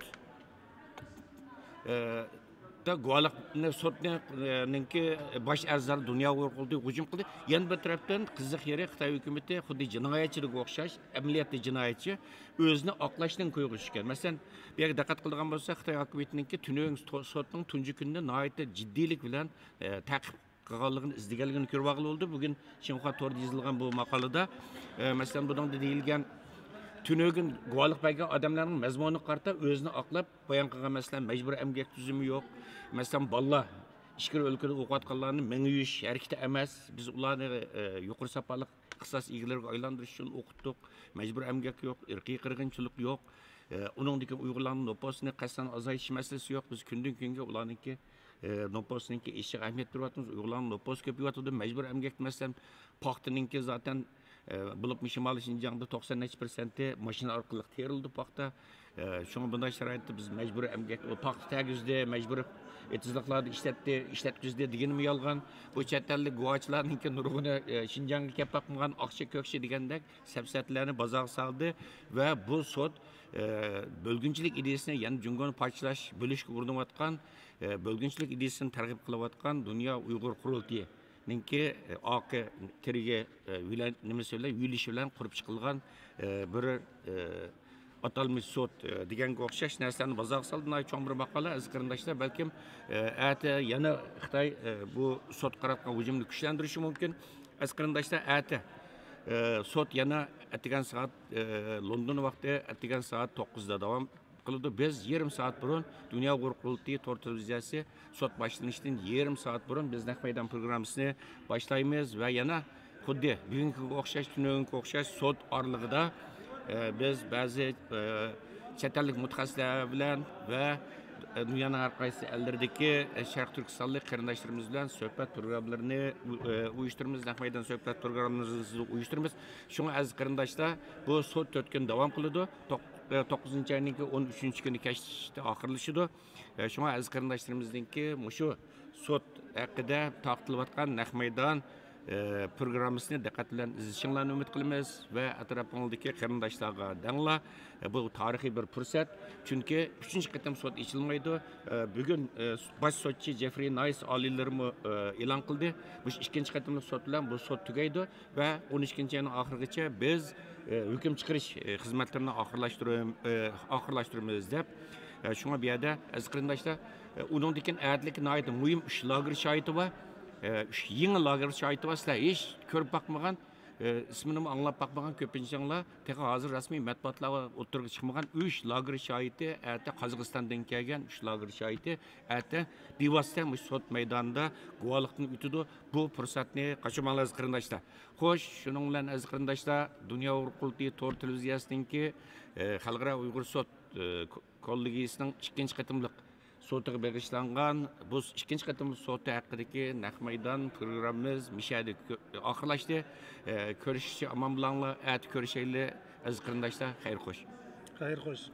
S7: da guvalıqni sotninki baş a'zolari dunyo qurultiga hujum qildi. Yana bir tarafdan qiziq yeri Xitoy hukumati xuddi jinoyatchiga o'xshash, amaliyotda jinoyatchi o'zini oqlashdan qo'yg'ishgan. Masalan, bu yerga diqqat qilgan bo'lsa, Xitoy hukumatininki tungi sotning tunji kunida nihoyatda jiddiylik bilan ta'qib qilganligini izlaganligini ko'rib oldi. Bugun Xinhua to'g'rida yozilgan bu maqolada masalan buningda deyilgan tünögün guvalık bergen adamların mezmununu qarta özünü aqlab bayan qilgan masalan mecbur emgek tüzümü yok. Masalan balla ishkir o'lkada o'qiyotganlarni mingish harakati emas. Biz ularni yuqori sapalik ixtisos egalariga aylantirish uchun o'qitdik. Mecbur emgek yok, irqiy qirg'inchilik yok. Uningdagi Uyg'urlarning noposini qasdan azaytish masalasi yok. Biz kundan kunga ularniki noposiniki ishga ahamiyat beryapmiz. Uyg'urlarning nopos ko'payyapti. Mecbur emgek masalan paxtaninki zaten bulup Şimali Şinjan'da 90% maşina orqali terildi paxta. Şuna bunday sharoitda biz mecbur emgak o paxta tagizde mecbur etizliqlarni ishlatgizde deganim yolg'on. Bu chet ellik guvohchilarninki nurg'uni Şinjanga kelib boqmagan oqcha ko'kcha degandek safsatlarni bozorga soldi va bu sot bölgünçilik ideyasini yani Jungoni parchalash, bo'lishga urinayotgan bölgünçilik ideyasini targ'ib qilayotgan Dunyo Uyg'ur qurultiyi Ninki aqı teriga nima söyle yuyilishi bilan qurib chiqilgan bir atalmış sot deganga o'xshash narsani bozorga soldi. Cho'ng bir maqola aziz qarindoshlar, balkim ati yana Xitoy bu sot qaratgan hujumni kuchlantirishi mumkin. Aziz qarindoshlar, ati sot yana atigan soat London vaqti atigan soat 9'da davom qildi. Biz yarım saat burun Dunyo qurultiyi to'rt televiziyasi sot başlanışdan yarım saat burun biz Naqmeydan programmasini başlaymiz va yana xuddi bugungi o'xshash tungi o'xshash sot oralig'ida biz ba'zi chet ellik mutaxassislar bilan va dunyoning har qaysi ellardagi Sharq Turkistonlik qarindoshlarimiz bilan suhbat programmalarini uyushtiramiz. Naqmeydan suhbat programmalarini uyushtiramiz. Shunga aziz qarindoshlar, bu sot 4 kun davom qiladi. 9. ayning 13. kuni kechda oxirlashadi. Shunga aziz qarindoshlarimizningki mushu sot haqida taqtilayotgan Naqmeydan programmasini diqqat bilan izlashinglarni umid qilamiz va atrofingdagi qarindoshlarga danglar. Bu tarixiy bir fursat. Chunki 3-chi qatam sot ochilmaydi. Bugun bosh sotchi Jeffrey Nice oliylarni e'lon qildi. Bu 2-chi qatamlik sot bilan bu sot tugaydi va 12-ayning oxirigacha biz hukm chiqarish xizmatlarini oxirlashtiramiz deb shunga bu yerda aziz qarindoshlar uningdagi adlik nihoyat muhim 3 lager shohidi bor. 3 yangi lager shohidi bor. Sizlar hech ko'rib boqmagan, ismini anglab boqmagan ko'pinchanglar teqa hozir rasmiy matbuotlarga o'tirib chiqmagan 3 lager shohidi ata Qozog'istondan kelgan 3 lager shohidi ata bevosita sot maydonida guvohlikni o'tadi. Bu fursatni qochirmanglar aziz qarindoshlar. Xo'sh, shuning bilan aziz qarindoshlar, Dunyo qurultiyi to'rt televiziyasiningki xalqaro Uyg'ur sot kollegiyasining 2-chi qatimliq sotiga bag'ishlangan bu 2-chi qatimliq soti haqidagi Naqmeydan programmamiz mishadi oxirlashdi. Ko'rishishga omon bo'linglar, ati ko'rishaylik aziz qarindoshlar. Xayr xo'sh.
S17: Xayr xo'sh.